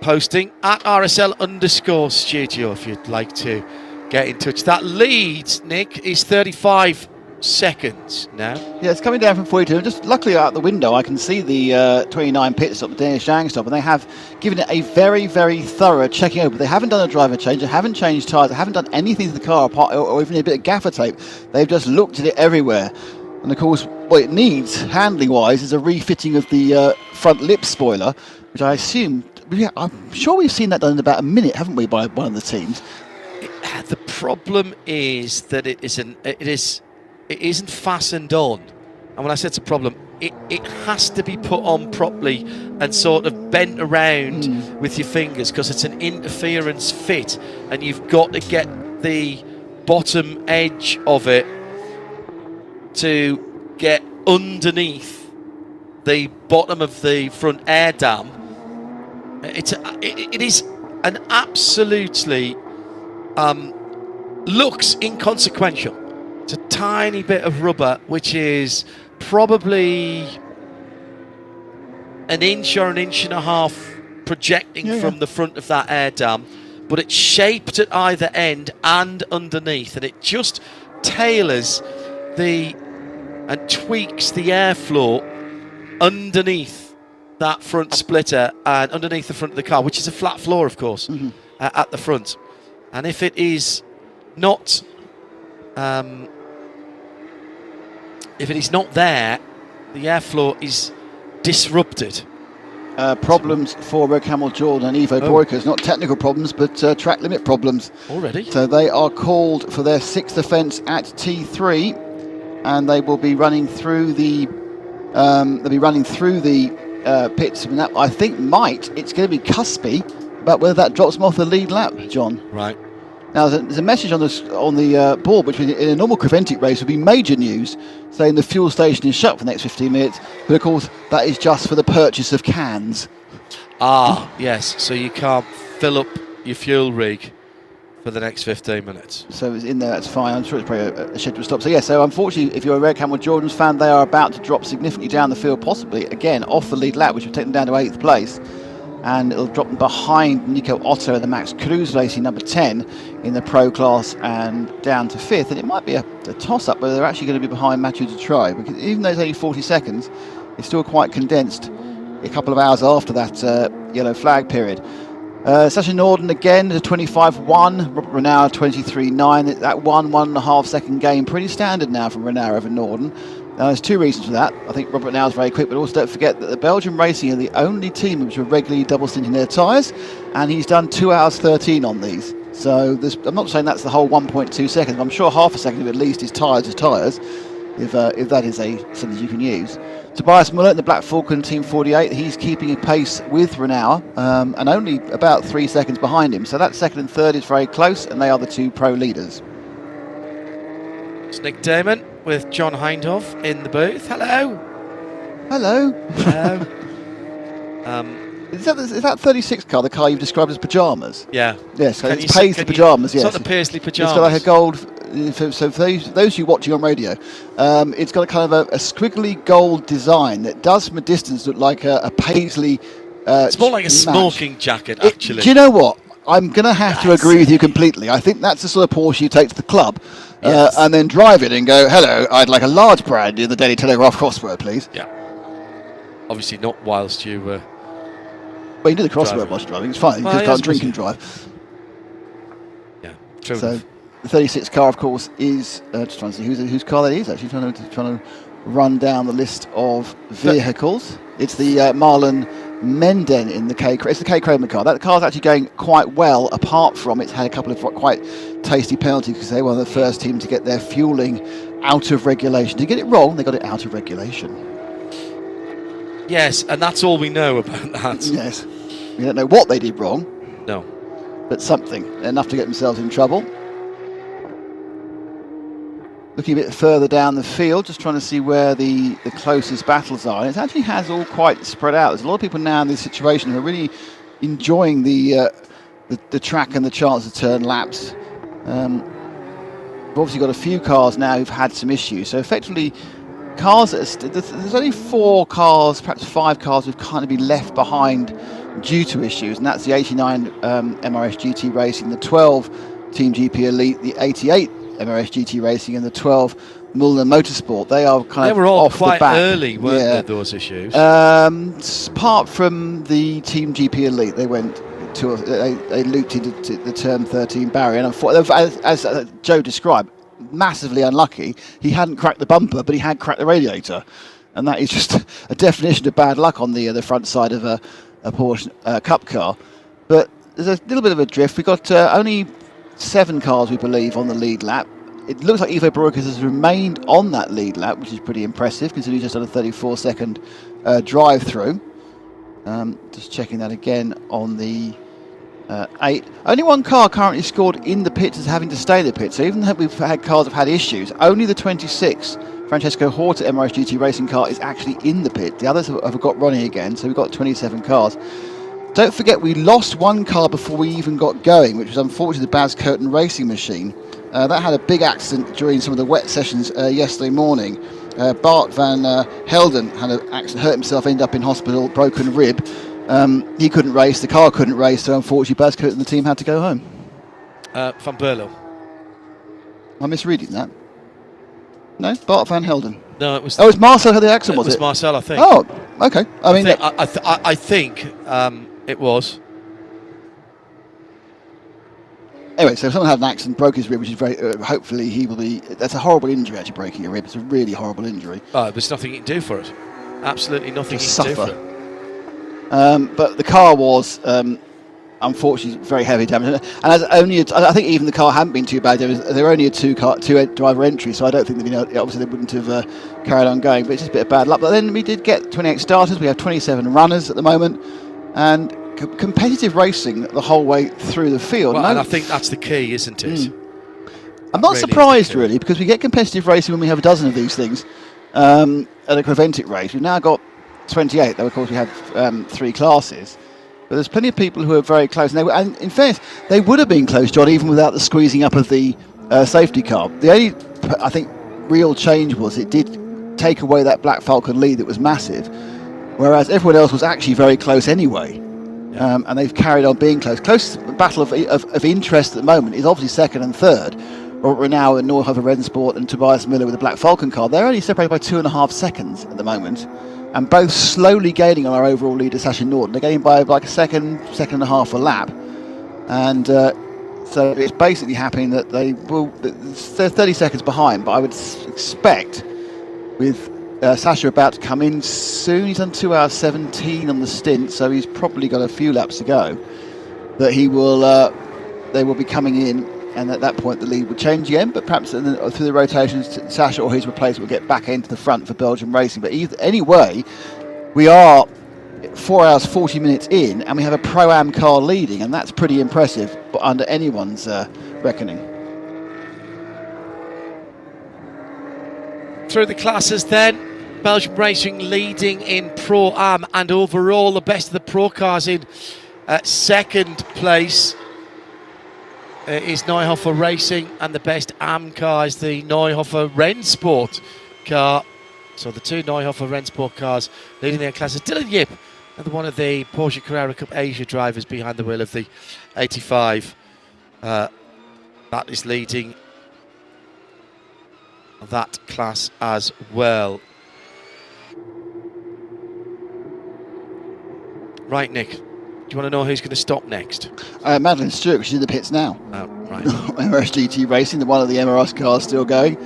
posting at RSL_studio if you'd like to get in touch. That lead, Nick, is 35 seconds now. Yeah, it's coming down from 42. Just luckily out the window, I can see the 29 pit stop, the Danish Zhang stop, and they have given it a very, very thorough checking over. They haven't done a driver change, they haven't changed tyres, they haven't done anything to the car apart, or even a bit of gaffer tape. They've just looked at it everywhere. And of course, what it needs, handling-wise, is a refitting of the front lip spoiler, which I assume, I'm sure we've seen that done in about a minute, haven't we, by one of the teams? The problem is that it isn't fastened on, and when I say it's a problem, it has to be put on properly and sort of bent around with your fingers, because it's an interference fit, and you've got to get the bottom edge of it to get underneath the bottom of the front air dam. It is an absolutely looks inconsequential. It's a tiny bit of rubber, which is probably an inch or an inch and a half projecting from the front of that air dam, but it's shaped at either end and underneath, and it just tailors and tweaks the airflow underneath that front splitter and underneath the front of the car, which is a flat floor, of course, at the front. And if it is not there, the airflow is disrupted. Problems for Rogue Camel Jordan and Ivo Boykers, not technical problems, but track limit problems. Already? So they are called for their 6th offence at T3, and they will be running through the pits. And that, I think, it's going to be cuspy about whether that drops them off the lead lap, John. Right. Now, there's a message on the board, which in a normal Creventic race would be major news, saying the fuel station is shut for the next 15 minutes. But of course, that is just for the purchase of cans. Yes, so you can't fill up your fuel rig for the next 15 minutes. So it's in there, that's fine. I'm sure it's probably a scheduled stop. So yeah, so unfortunately, if you're a Red Camel Jordans fan, they are about to drop significantly down the field, possibly, again, off the lead lap, which will take them down to 8th place. And it'll drop them behind Nico Otto and the Max Cruz Racing number 10 in the Pro class and down to 5th. And it might be a toss-up whether they're actually going to be behind Mathieu Dutroy, because even though it's only 40 seconds, it's still quite condensed a couple of hours after that yellow flag period. Sasha Norden again, the 25-1, Robert Renauer 23-9. That 1.5 second gain, pretty standard now from Renauer over Norden. There's two reasons for that. I think Robert Renauer is very quick, but also don't forget that the Belgian Racing are the only team which are regularly double stinting their tyres, and he's done 2 hours 13 on these. So I'm not saying that's the whole 1.2 seconds, but I'm sure half a second of at least is tyres, if that is a sentence you can use. Tobias Muller in the Black Falcon Team 48, he's keeping a pace with Renauer and only about 3 seconds behind him. So that second and third is very close, and they are the two pro leaders. It's Nick Damon with John Hindhoff in the booth. Hello. Hello. Is that 36 car, the car you've described as pyjamas? Yeah. Yes, so it's Paisley pyjamas, yes. It's not the Paisley pyjamas. It's got like a gold, so for those you watching on radio, it's got a kind of a squiggly gold design that does from a distance look like a Paisley it's more like a smoking jacket, actually. Do you know what? I'm going to have to agree with you completely. I think that's the sort of Porsche you take to the club and then drive it and go, hello, I'd like a large brand in the Daily Telegraph crossword, please. Yeah. Obviously not whilst you were... Well, you do the crossword whilst driving. It's fine. You just can't drink and drive. Yeah, true So enough. the 36 car, of course, is... just trying to see whose car that is, actually. Trying to run down the list of vehicles. It's the Marlon Menden in the K. It's the K. Creventic car. That car's actually going quite well, apart from it's had a couple of quite tasty penalties because they were the first team to get their fueling out of regulation. To get it wrong, they got it out of regulation. Yes, and that's all we know about that. Yes. We don't know what they did wrong. No. But something. Enough to get themselves in trouble. Looking a bit further down the field, just trying to see where the closest battles are. And it actually has all quite spread out. There's a lot of people now in this situation who are really enjoying the track and the chance to turn laps. We've obviously got a few cars now who've had some issues. So effectively, cars that there's only 4 cars, perhaps 5 cars who've kind of been left behind due to issues, and that's the 89 MRS GT Racing, the 12 Team GP Elite, the 88 MRS GT Racing, and the 12 Michelin Motorsport. They are kind of were all off quite the back. early, weren't they, those issues? Apart from the Team GP Elite, they went to they looped into the turn 13 barrier, and as Joe described, massively unlucky. He hadn't cracked the bumper, but he had cracked the radiator, and that is just a definition of bad luck on the front side of a Porsche Cup car. But there's a little bit of a drift. We've got only 7 cars, we believe, on the lead lap. It looks like Ivo Barukas has remained on that lead lap, which is pretty impressive, considering he's just done a 34-second drive-through. Just checking that again on the 8. Only 1 car currently scored in the pits as having to stay in the pit. So even though we've had cars that have had issues, only the 26 Francesco Horta MRS GT Racing car is actually in the pit. The others have got running again, so we've got 27 cars. Don't forget, we lost 1 car before we even got going, which was unfortunately the Baz Curtin Racing machine. That had a big accident during some of the wet sessions yesterday morning. Bart van Helden had an accident, hurt himself, ended up in hospital, broken rib. He couldn't race, the car couldn't race, so unfortunately Baz Curtin and the team had to go home. Van Berlo. Am I misreading that? No? Bart van Helden. No, it was... Oh, it was Marcel who had the accident, was it? It was Marcel, I think. Oh, okay. I think it was. Anyway, so someone had an accident, broke his rib, which is very... hopefully he will be... That's a horrible injury, actually, breaking a rib. It's a really horrible injury. Oh, there's nothing you can do for it. Absolutely nothing you can do for it. But the car was... unfortunately, very heavy damage, and as only I think even the car hadn't been too bad. There were only a two driver entry, so I don't think that obviously they wouldn't have carried on going. But it's just a bit of bad luck. But then we did get 28 starters. We have 27 runners at the moment, and competitive racing the whole way through the field. Well, and I think that's the key, isn't it? I'm not surprised really, because we get competitive racing when we have a dozen of these things at a Creventic race. We've now got 28, though of course we have 3 classes. But there's plenty of people who are very close. And in fairness, they would have been close, John, even without the squeezing up of the safety car. The only, I think, real change was it did take away that Black Falcon lead that was massive, whereas everyone else was actually very close anyway. And they've carried on being close. Closest battle of interest at the moment is obviously second and third. Robert Renau and Neuhofer Rennsport and Tobias Miller with the Black Falcon car. They're only separated by 2.5 seconds at the moment, and both slowly gaining on our overall leader, Sasha Norton. They're gaining by like a second and a half a lap. And so it's basically happening that they're 30 seconds behind, but I would expect with Sasha about to come in soon, he's done 2 hours 17 on the stint, so he's probably got a few laps to go, that they will be coming in, and at that point the lead will change again, but perhaps through the rotations Sasha or his replacement will get back into the front for Belgium racing. But anyway, we are 4 hours 40 minutes in and we have a Pro-Am car leading, and that's pretty impressive, but under anyone's reckoning. Through the classes then, Belgium Racing leading in Pro-Am, and overall the best of the Pro cars in second place is Neuhofer Racing, and the best Am car is the Neuhofer Rennsport car. So the two Neuhofer Rennsport cars leading their classes. Dylan Yip, another one of the Porsche Carrera Cup Asia drivers behind the wheel of the 85. That is leading that class as well. Right, Nick, do you want to know who's going to stop next? Madeline Stewart, she's in the pits now. Oh, right. MRS GT Racing, the one of the MRS cars still going.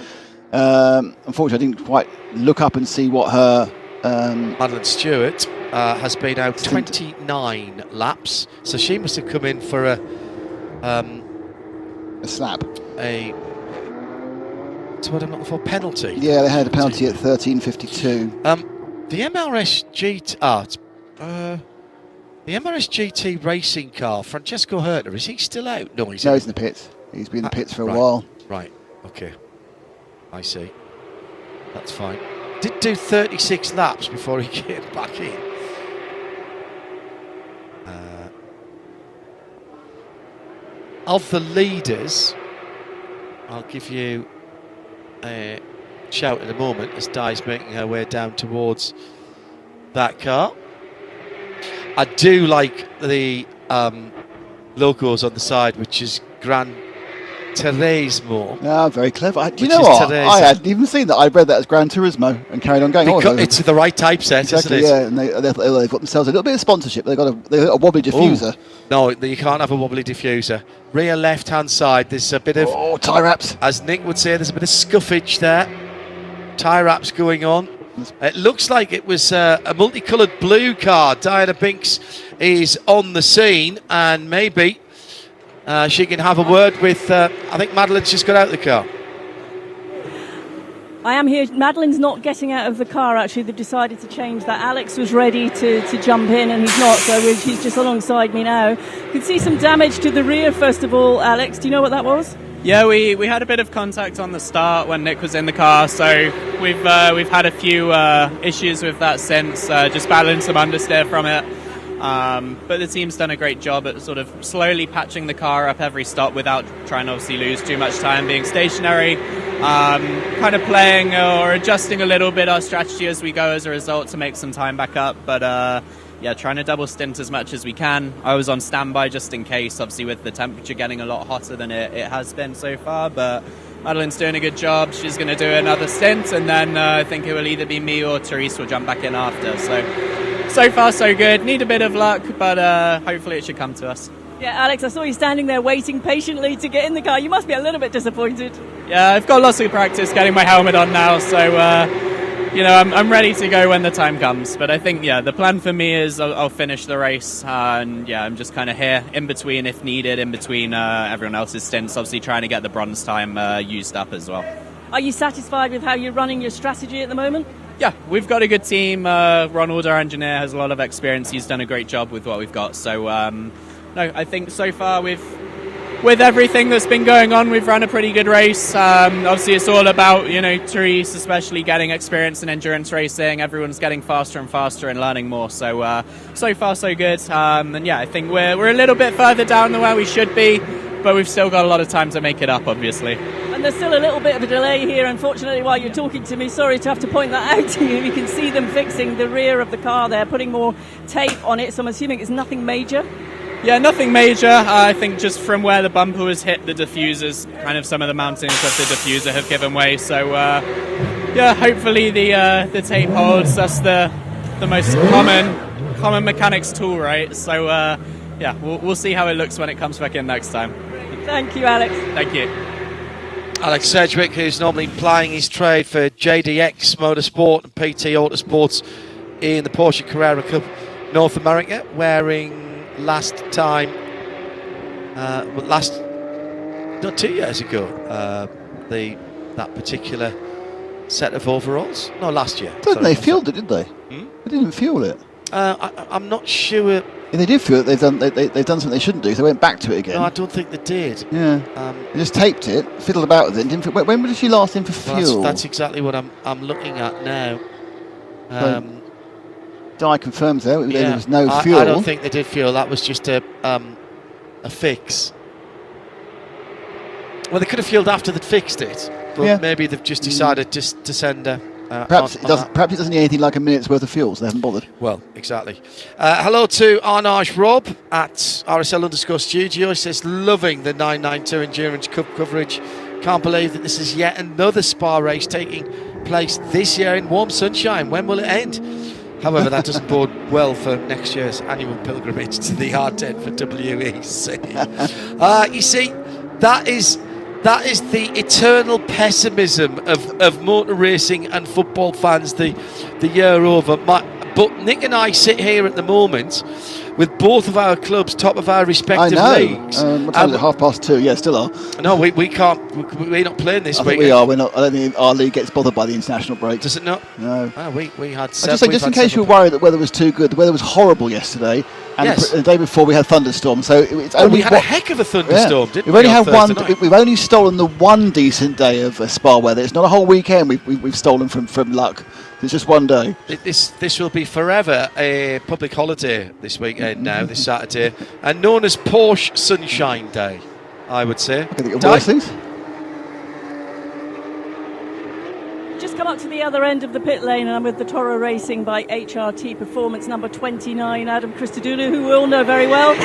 Unfortunately, I didn't quite look up and see what her... Madeline Stewart has been out 29 laps, so she must have come in for a slap. That's what I'm looking for, penalty. Yeah, they had a penalty at 13:52. The MRS GT... the MRS GT racing car, Francesco Hertner, is he still out? No, he's in the pits. He's been in the pits for a while. Right, okay. I see. That's fine. Did do 36 laps before he came back in. Of the leaders, I'll give you a shout in a moment as Di's making her way down towards that car. I do like the logos on the side, which is Gran Turismo. Ah, very clever. Do you know what? I hadn't even seen that. I read that as Gran Turismo and carried on going. It's the right typeset, exactly, isn't it? Yeah, and they've got themselves a little bit of sponsorship. They've got a wobbly diffuser. Ooh. No, you can't have a wobbly diffuser. Rear left-hand side, there's a bit of... Oh, tie wraps. As Nick would say, there's a bit of scuffage there. Tie wraps going on. It looks like it was a multicoloured blue car. Diana Binks is on the scene, and maybe she can have a word with... I think Madeline's just got out of the car. I am here. Madeline's not getting out of the car, actually. They've decided to change that. Alex was ready to jump in, and he's not, so she's just alongside me now. You can see some damage to the rear, first of all, Alex. Do you know what that was? Yeah, we had a bit of contact on the start when Nick was in the car, so we've had a few issues with that since, just battling some understeer from it. But the team's done a great job at sort of slowly patching the car up every stop without trying to obviously lose too much time being stationary, kind of playing or adjusting a little bit our strategy as we go as a result to make some time back up, but yeah, trying to double stint as much as we can. I was on standby just in case, obviously with the temperature getting a lot hotter than it has been so far, but Madeline's doing a good job. She's going to do another stint, and then I think it will either be me or Therese will jump back in after. So far so good. Need a bit of luck, but hopefully it should come to us. Yeah, Alex, I saw you standing there waiting patiently to get in the car. You must be a little bit disappointed. Yeah, I've got lots of practice getting my helmet on now, so you know, I'm ready to go when the time comes. But I think, yeah, the plan for me is I'll finish the race, and yeah, I'm just kind of here in between if needed, in between everyone else's stints, obviously trying to get the bronze time used up as well. Are you satisfied with how you're running your strategy at the moment? Yeah, we've got a good team. Ronald, our engineer, has a lot of experience. He's done a great job with what we've got. So, no, I think so far we've with everything that's been going on, we've run a pretty good race. Obviously, it's all about, Therese especially getting experience in endurance racing. Everyone's getting faster and faster and learning more. So, so far, so good. And yeah, I think we're a little bit further down than where we should be, but we've still got a lot of time to make it up, obviously. And there's still a little bit of a delay here, unfortunately, while you're talking to me. Sorry to have to point that out to you. You can see them fixing the rear of the car there, putting more tape on it, so I'm assuming it's nothing major. Yeah, nothing major. I think just from where the bumper was hit, the diffusers, kind of some of the mountings of the diffuser have given way. So, yeah, hopefully the tape holds. That's the most common mechanics tool, right? So, yeah, we'll see how it looks when it comes back in next time. Thank you, Alex. Thank you. Alex Sedgwick, who's normally plying his trade for JDX Motorsport and PT Autosports in the Porsche Carrera Cup North America, wearing not 2 years ago, that particular set of overalls. No, last year. They fueled it, did they? They didn't fuel it. I'm not sure. If they did fuel it, they've done something they shouldn't do. So they went back to it again. No, I don't think they did. Yeah. They just taped it, fiddled about with it. And didn't. When was she last in for fuel? That's exactly what I'm looking at now. Di confirms there was no fuel. I don't think they did fuel. That was just a fix. Well, they could have fueled after they'd fixed it, but maybe they've just decided to send a. Perhaps it doesn't need anything like a minute's worth of fuel, so they haven't bothered. Well, exactly. Hello to Arnage Rob at RSL_studio. He says, loving the 992 Endurance Cup coverage. Can't believe that this is yet another Spa race taking place this year in warm sunshine. When will it end? However, that doesn't bode well for next year's annual pilgrimage to the R10 for WEC. You see, that is the eternal pessimism of motor racing and football fans the year over. But Nick and I sit here at the moment with both of our clubs top of our respective leagues. What time is it? 2:30. Yeah, still are. No, we can't. We're not playing this week. We are. We're not. I don't think our league gets bothered by the international break. Does it not? No. We had. Just in case you were worried that weather was too good, the weather was horrible yesterday. And the day before we had thunderstorms, so it's only. We had a heck of a thunderstorm, didn't we? We've only had one. We've only stolen the one decent day of Spa weather. It's not a whole weekend. We've stolen from luck. It's just one day. This will be forever a public holiday this weekend now, this Saturday, and known as Porsche Sunshine Day, I would say. I think your voices. Just come up to the other end of the pit lane, and I'm with the Toro Racing by HRT Performance number 29, Adam Christodoulou, who we all know very well,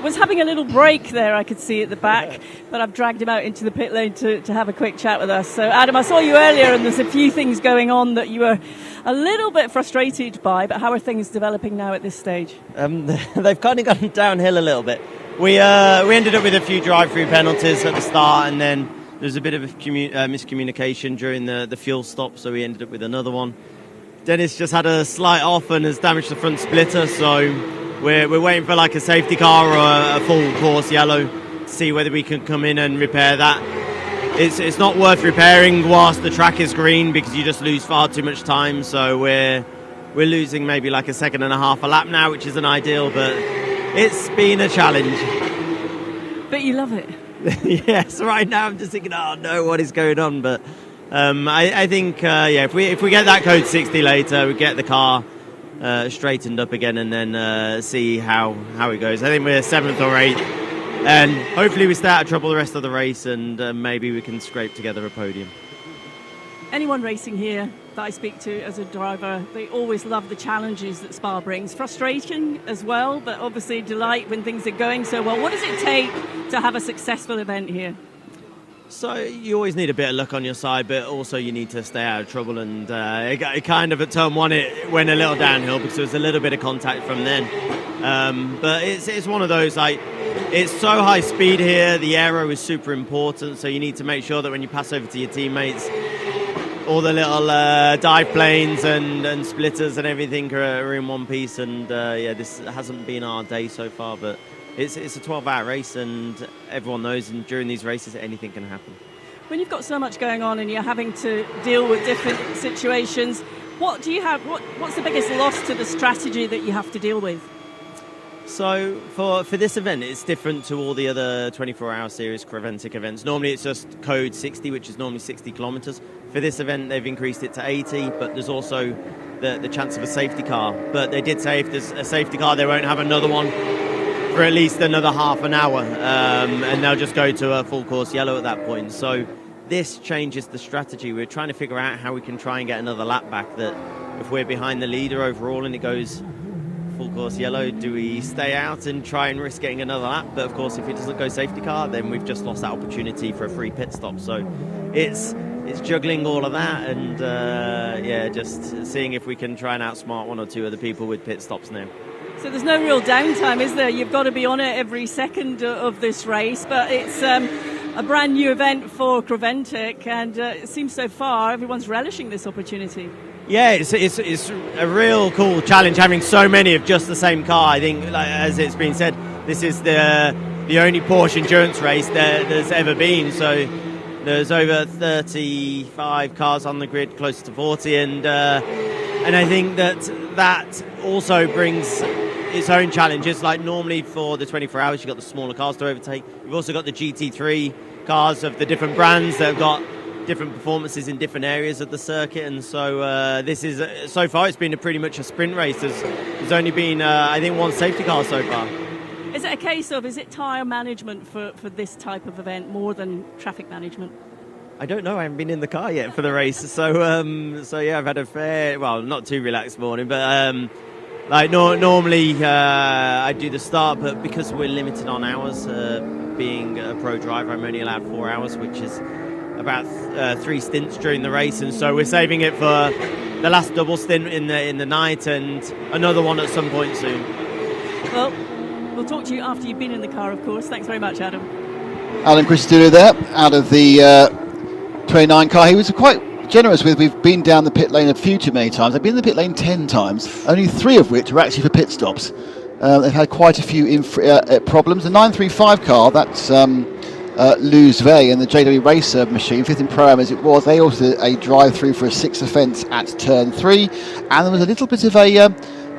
was having a little break there, I could see at the back, but I've dragged him out into the pit lane to have a quick chat with us. So, Adam, I saw you earlier, and there's a few things going on that you were a little bit frustrated by, but how are things developing now at this stage? They've kind of gone downhill a little bit. We ended up with a few drive-through penalties at the start, and then there's a bit of a miscommunication during the fuel stop, so we ended up with another one. Dennis just had a slight off and has damaged the front splitter, so we're waiting for like a safety car or a full course yellow to see whether we can come in and repair that. It's not worth repairing whilst the track is green because you just lose far too much time, so we're losing maybe like a second and a half a lap now, which isn't ideal, but it's been a challenge. But you love it. Yes, right now I'm just thinking, oh no, what is going on? But I think, if we get that code 60 later, we get the car straightened up again and then see how it goes. I think we're 7th or 8th, and hopefully we stay out of trouble the rest of the race, and maybe we can scrape together a podium. Anyone racing here that I speak to as a driver, they always love the challenges that Spa brings. Frustration as well, but obviously delight when things are going so well. What does it take to have a successful event here? So you always need a bit of luck on your side, but also you need to stay out of trouble. And it kind of at turn 1 it went a little downhill because there was a little bit of contact from then. But it's one of those, like, it's so high speed here. The aero is super important, so you need to make sure that when you pass over to your teammates, all the little dive planes and splitters and everything are in one piece. And this hasn't been our day so far, but it's a 12-hour race, and everyone knows, and during these races anything can happen. When you've got so much going on and you're having to deal with different situations, what do you have? What's the biggest loss to the strategy that you have to deal with? So for this event, it's different to all the other 24-hour series Creventic events. Normally it's just code 60, which is normally 60 kilometers. For this event, they've increased it to 80, but there's also the chance of a safety car. But they did say if there's a safety car, they won't have another one for at least another half an hour, and they'll just go to a full course yellow at that point. So this changes the strategy. We're trying to figure out how we can try and get another lap back. That if we're behind the leader overall and it goes full course yellow, do we stay out and try and risk getting another lap? But of course, if it doesn't go safety car, then we've just lost that opportunity for a free pit stop. So it's juggling all of that, and just seeing if we can try and outsmart one or two other people with pit stops now. So there's no real downtime, is there? You've got to be on it every second of this race, but it's a brand new event for Creventic, and it seems so far everyone's relishing this opportunity. Yeah, it's a real cool challenge having so many of just the same car. I think, as it's been said, this is the only Porsche endurance race there's ever been. So there's over 35 cars on the grid, close to 40, and I think that also brings its own challenges. Like normally for the 24 hours, you've got the smaller cars to overtake. You've also got the GT3 cars of the different brands that have got different performances in different areas of the circuit, and so this is so far it's been pretty much a sprint race. There's only been I think one safety car so far. Is it a case of, is it tyre management for this type of event more than traffic management? I don't know, I haven't been in the car yet for the race, so yeah, I've had a not too relaxed morning, but normally I do the start, but because we're limited on hours, being a pro driver, I'm only allowed 4 hours, which is about 3 stints during the race, and so we're saving it for the last double stint in the night and another one at some point soon. Well, we'll talk to you after you've been in the car, of course. Thanks very much, Adam. Alan Christodoulo there, out of the 29 car. He was quite generous with. We've been down the pit lane too many times. I've been in the pit lane 10 times, only 3 of which were actually for pit stops. They've had quite a few problems. The 935 car, that's Luz Vey and the JW Racer machine, 5th in Pro-Am as it was. They also did a drive-through for a 6th offence at turn 3, and there was a little bit of a,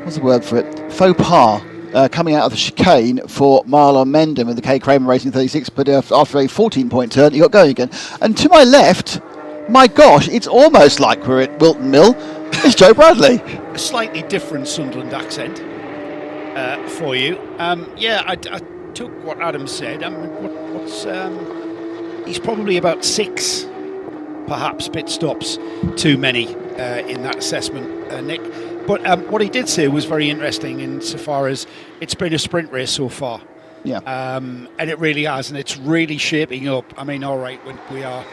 what's the word for it, faux pas coming out of the chicane for Marlon Menden with the K. Kramer Racing 36, but after a 14-point turn, he got going again. And to my left, my gosh, it's almost like we're at Wilton Mill. It's Joe Bradley. A slightly different Sunderland accent for you. I took what Adam said. He's probably about 6, perhaps, pit stops too many in that assessment, Nick. But what he did say was very interesting insofar as it's been a sprint race so far. Yeah. And it really has, and it's really shaping up. I mean, all right, we are,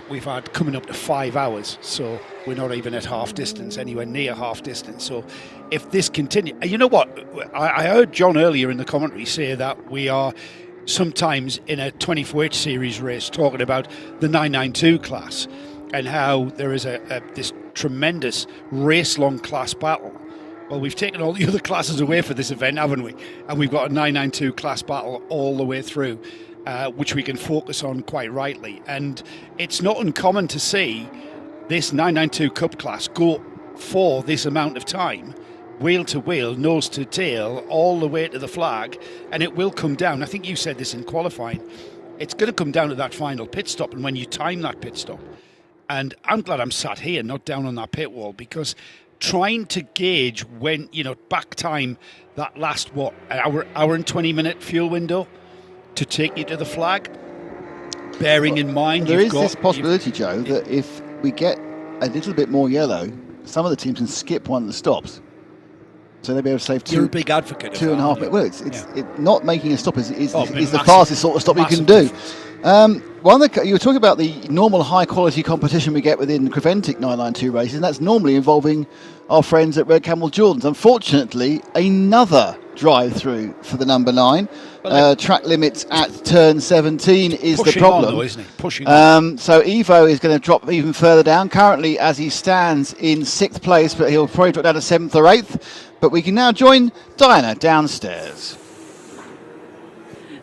we've had coming up to 5 hours, so we're not even at half distance, anywhere near half distance. So if this continues, you know what? I heard John earlier in the commentary say that we are sometimes in a 24H series race talking about the 992 class and how there is this tremendous race-long class battle. Well, we've taken all the other classes away for this event, haven't we? And we've got a 992 class battle all the way through, which we can focus on quite rightly. And it's not uncommon to see this 992 Cup class go for this amount of time, wheel to wheel, nose to tail, all the way to the flag, and it will come down. I think you said this in qualifying. It's going to come down to that final pit stop, and when you time that pit stop. And I'm glad I'm sat here, not down on that pit wall, because trying to gauge when, back time, that last, hour and 20-minute fuel window to take you to the flag, bearing in mind there is this possibility, Joe, that if we get a little bit more yellow, some of the teams can skip one of the stops. So they'll be able to save You're a big advocate of 2.5 minutes. Well, it's not making a stop is the fastest sort of stop you can do. You were talking about the normal high-quality competition we get within Creventic 992 races, and that's normally involving our friends at Red Camel Jordans. Unfortunately, another drive-through for the number 9. Track limits at turn 17 is the problem. On, though, isn't he? Pushing on. So Evo is going to drop even further down. Currently, as he stands in 6th place, but he'll probably drop down to 7th or 8th. But we can now join Diana downstairs.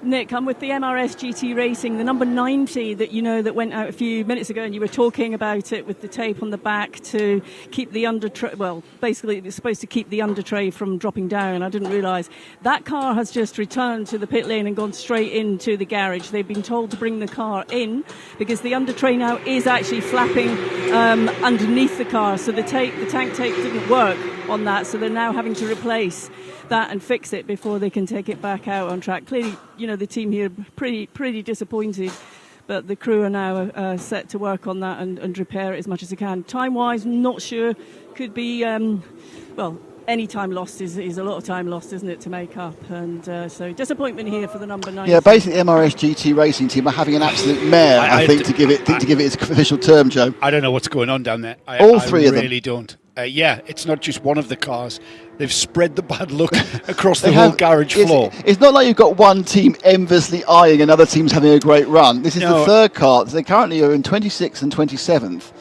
Nick, I'm with the MRS GT Racing, the number 90 that that went out a few minutes ago, and you were talking about it with the tape on the back to keep the under tray. Well, basically it's supposed to keep the under tray from dropping down. I didn't realise that car has just returned to the pit lane and gone straight into the garage. They've been told to bring the car in because the under tray now is actually flapping underneath the car, so the tank tape didn't work on that, so they're now having to replace that and fix it before they can take it back out on track. Clearly, the team here pretty disappointed, but the crew are now set to work on that and repair it as much as they can. Time-wise, not sure. Could be, any time lost is a lot of time lost, isn't it, to make up? And so disappointment here for the number 9. Yeah, basically, MRS GT Racing team are having an absolute mare. I think to give it its official term, Joe. I don't know what's going on down there. All three of them. I really don't. It's not just one of the cars. They've spread the bad luck across the whole garage floor. It's not like you've got one team enviously eyeing another team's having a great run. This is the third car. They currently are in 26th and 27th.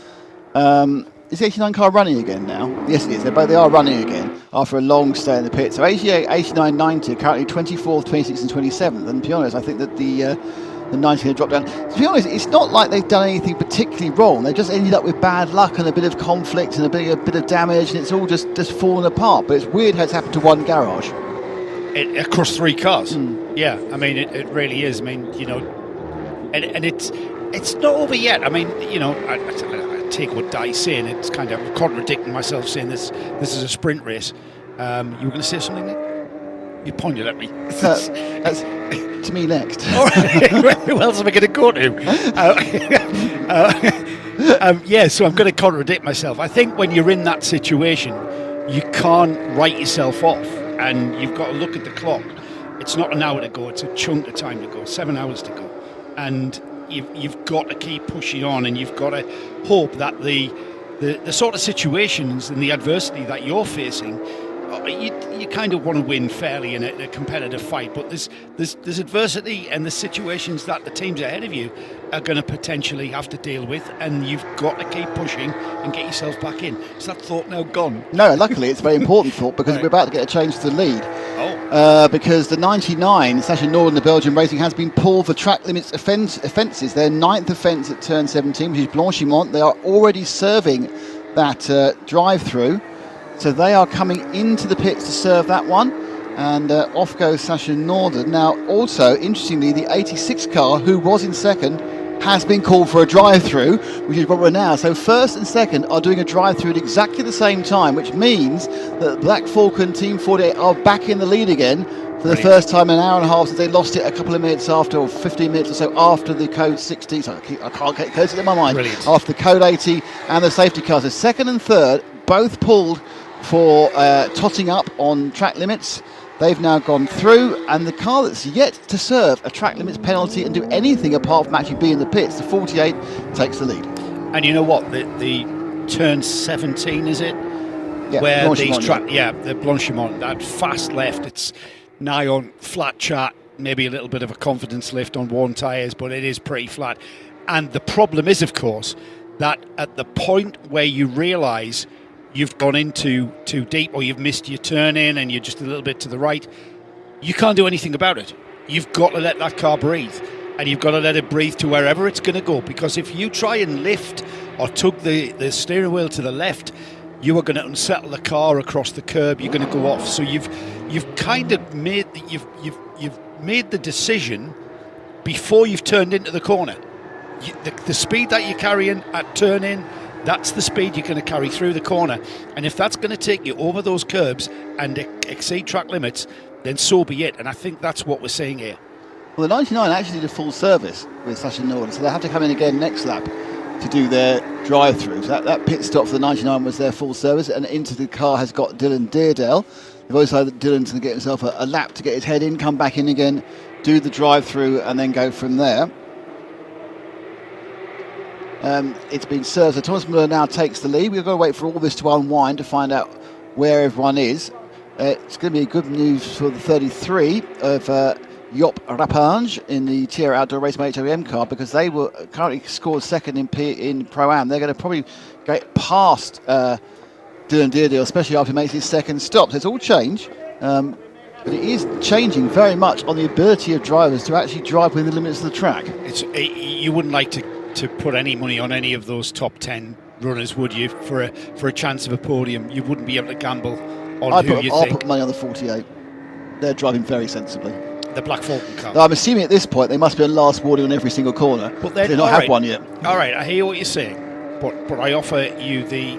Is the 89 car running again now? Yes, it is. They are running again after a long stay in the pit. So 88, 89, 90 currently 24th, 26th and 27th. And to be honest, I think that the 90 have dropped down. To be honest, it's not like they've done anything particularly wrong. They just ended up with bad luck and a bit of conflict and a bit of damage, and it's all just fallen apart. But it's weird how it's happened to one garage. Across 3 cars. Yeah, I mean, it really is. I mean, and it's not over yet. I mean, I take what Di's saying. It's kind of contradicting myself saying this is a sprint race. You were going to say something, Nick? You pointed at me. That's to me next. All right. Who else am I going to go to? So I'm going to contradict myself. I think when you're in that situation, you can't write yourself off, and you've got to look at the clock. It's not an hour to go; it's a chunk of time to go, 7 hours to go, and you've got to keep pushing on, and you've got to hope that the sort of situations and the adversity that you're facing, you kind of want to win fairly in a competitive fight, but there's adversity and the situations that the teams ahead of you are going to potentially have to deal with, and you've got to keep pushing and get yourself back in. Is that thought now gone? No, luckily it's a very important thought, because we're about to get a change to the lead. Because the 99, Sasha Norden, the Belgian Racing, has been pulled for track limits offences. Their 9th offence at turn 17, which is Blanchimont. They are already serving that drive-through. So they are coming into the pits to serve that one, and off goes Sasha Norden. Now, also, interestingly, the 86 car, who was in second, has been called for a drive-through, which is what we're now. So first and second are doing a drive-through at exactly the same time, which means that Black Falcon Team 48 are back in the lead again for the first time in an hour and a half since they lost it a couple of minutes after, or 15 minutes or so after the code 60. So I can't get codes in my mind. Brilliant. After the code 80 and the safety cars. So second and third, both pulled for totting up on track limits. They've now gone through, and the car that's yet to serve a track limits penalty and do anything apart from actually be in the pits, the 48, takes the lead. And you know what? The turn 17, is it? Yeah, where Blanchimont, these the Blanchimont, that fast left, it's nigh on flat chat, maybe a little bit of a confidence lift on worn tyres, but it is pretty flat. And the problem is, of course, that at the point where you realise you've gone into too deep, or you've missed your turn in and you're just a little bit to the right, you can't do anything about it. You've got to let that car breathe, and you've got to let it breathe to wherever it's going to go, because if you try and lift or tug the steering wheel to the left, you are going to unsettle the car across the curb. You're going to go off. So you've kind of made you've made the decision before you've turned into the corner. The speed that you're carrying at turn in, that's the speed you're going to carry through the corner. And if that's going to take you over those curbs and exceed track limits, then so be it. And I think that's what we're seeing here. Well, the 99 actually did a full service with Sasha Norden, so they'll have to come in again next lap to do their drive-through. So that pit stop for the 99 was their full service, and into the car has got Dylan Deardale. They've always had Dylan to get himself a lap to get his head in, come back in again, do the drive-through, and then go from there. It's been served, so Thomas Müller now takes the lead. We've got to wait for all this to unwind to find out where everyone is. It's going to be good news for the 33 of Job Rapange in the Tierra Outdoor Racing HOM car, because they were currently scored second in Pro-Am. They're going to probably get past Dylan Deardale, especially after he makes his second stop. So it's all changed. But it is changing very much on the ability of drivers to actually drive within the limits of the track. You wouldn't like to put any money on any of those top 10 runners, would you? For a chance of a podium, you wouldn't be able to gamble on I'll think. put money on the 48. They're driving very sensibly. The Black Falcon car. Now, I'm assuming at this point they must be on last warning on every single corner. But they've not had one yet. All right, I hear what you're saying, but I offer you the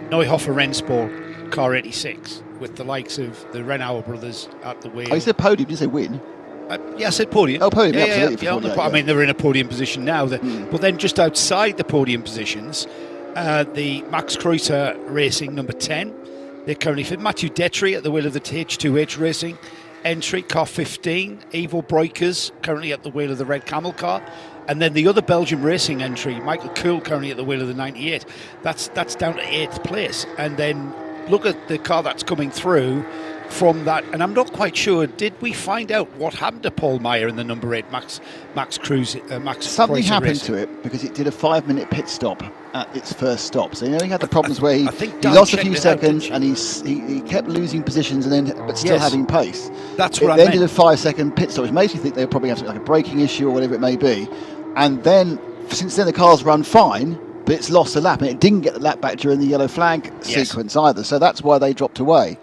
Neuhofer Rennsport Car 86 with the likes of the Rennauer brothers at the wheel. Oh, you said podium, did you say win? Yeah, I said podium. Oh, podium, yeah, absolutely. Yeah, I mean, they're in a podium position now. But then just outside the podium positions, the Max Kreuzer Racing number 10. They're currently fit. Matthew Detry at the wheel of the H2H Racing entry, car 15. Ivo Breukers currently at the wheel of the Red Camel car. And then the other Belgium racing entry, Michael Kuhl, currently at the wheel of the 98. That's down to 8th place. And then look at the car that's coming through from that. And I'm not quite sure, did we find out what happened to Paul Meyer in the number 8 Max Kreuzer? Something Kreuzer happened Racing? to it because it did a 5-minute pit stop at its first stop. So he had the problems where he Dan lost a checked few it out, seconds and he kept losing positions but still Yes. having pace. That's It what I then meant. did a 5-second pit stop, which makes you think they'll probably have like a braking issue or whatever it may be. And then since then the car's run fine, but it's lost a lap, and it didn't get the lap back during the yellow flag sequence either. So that's why they dropped away.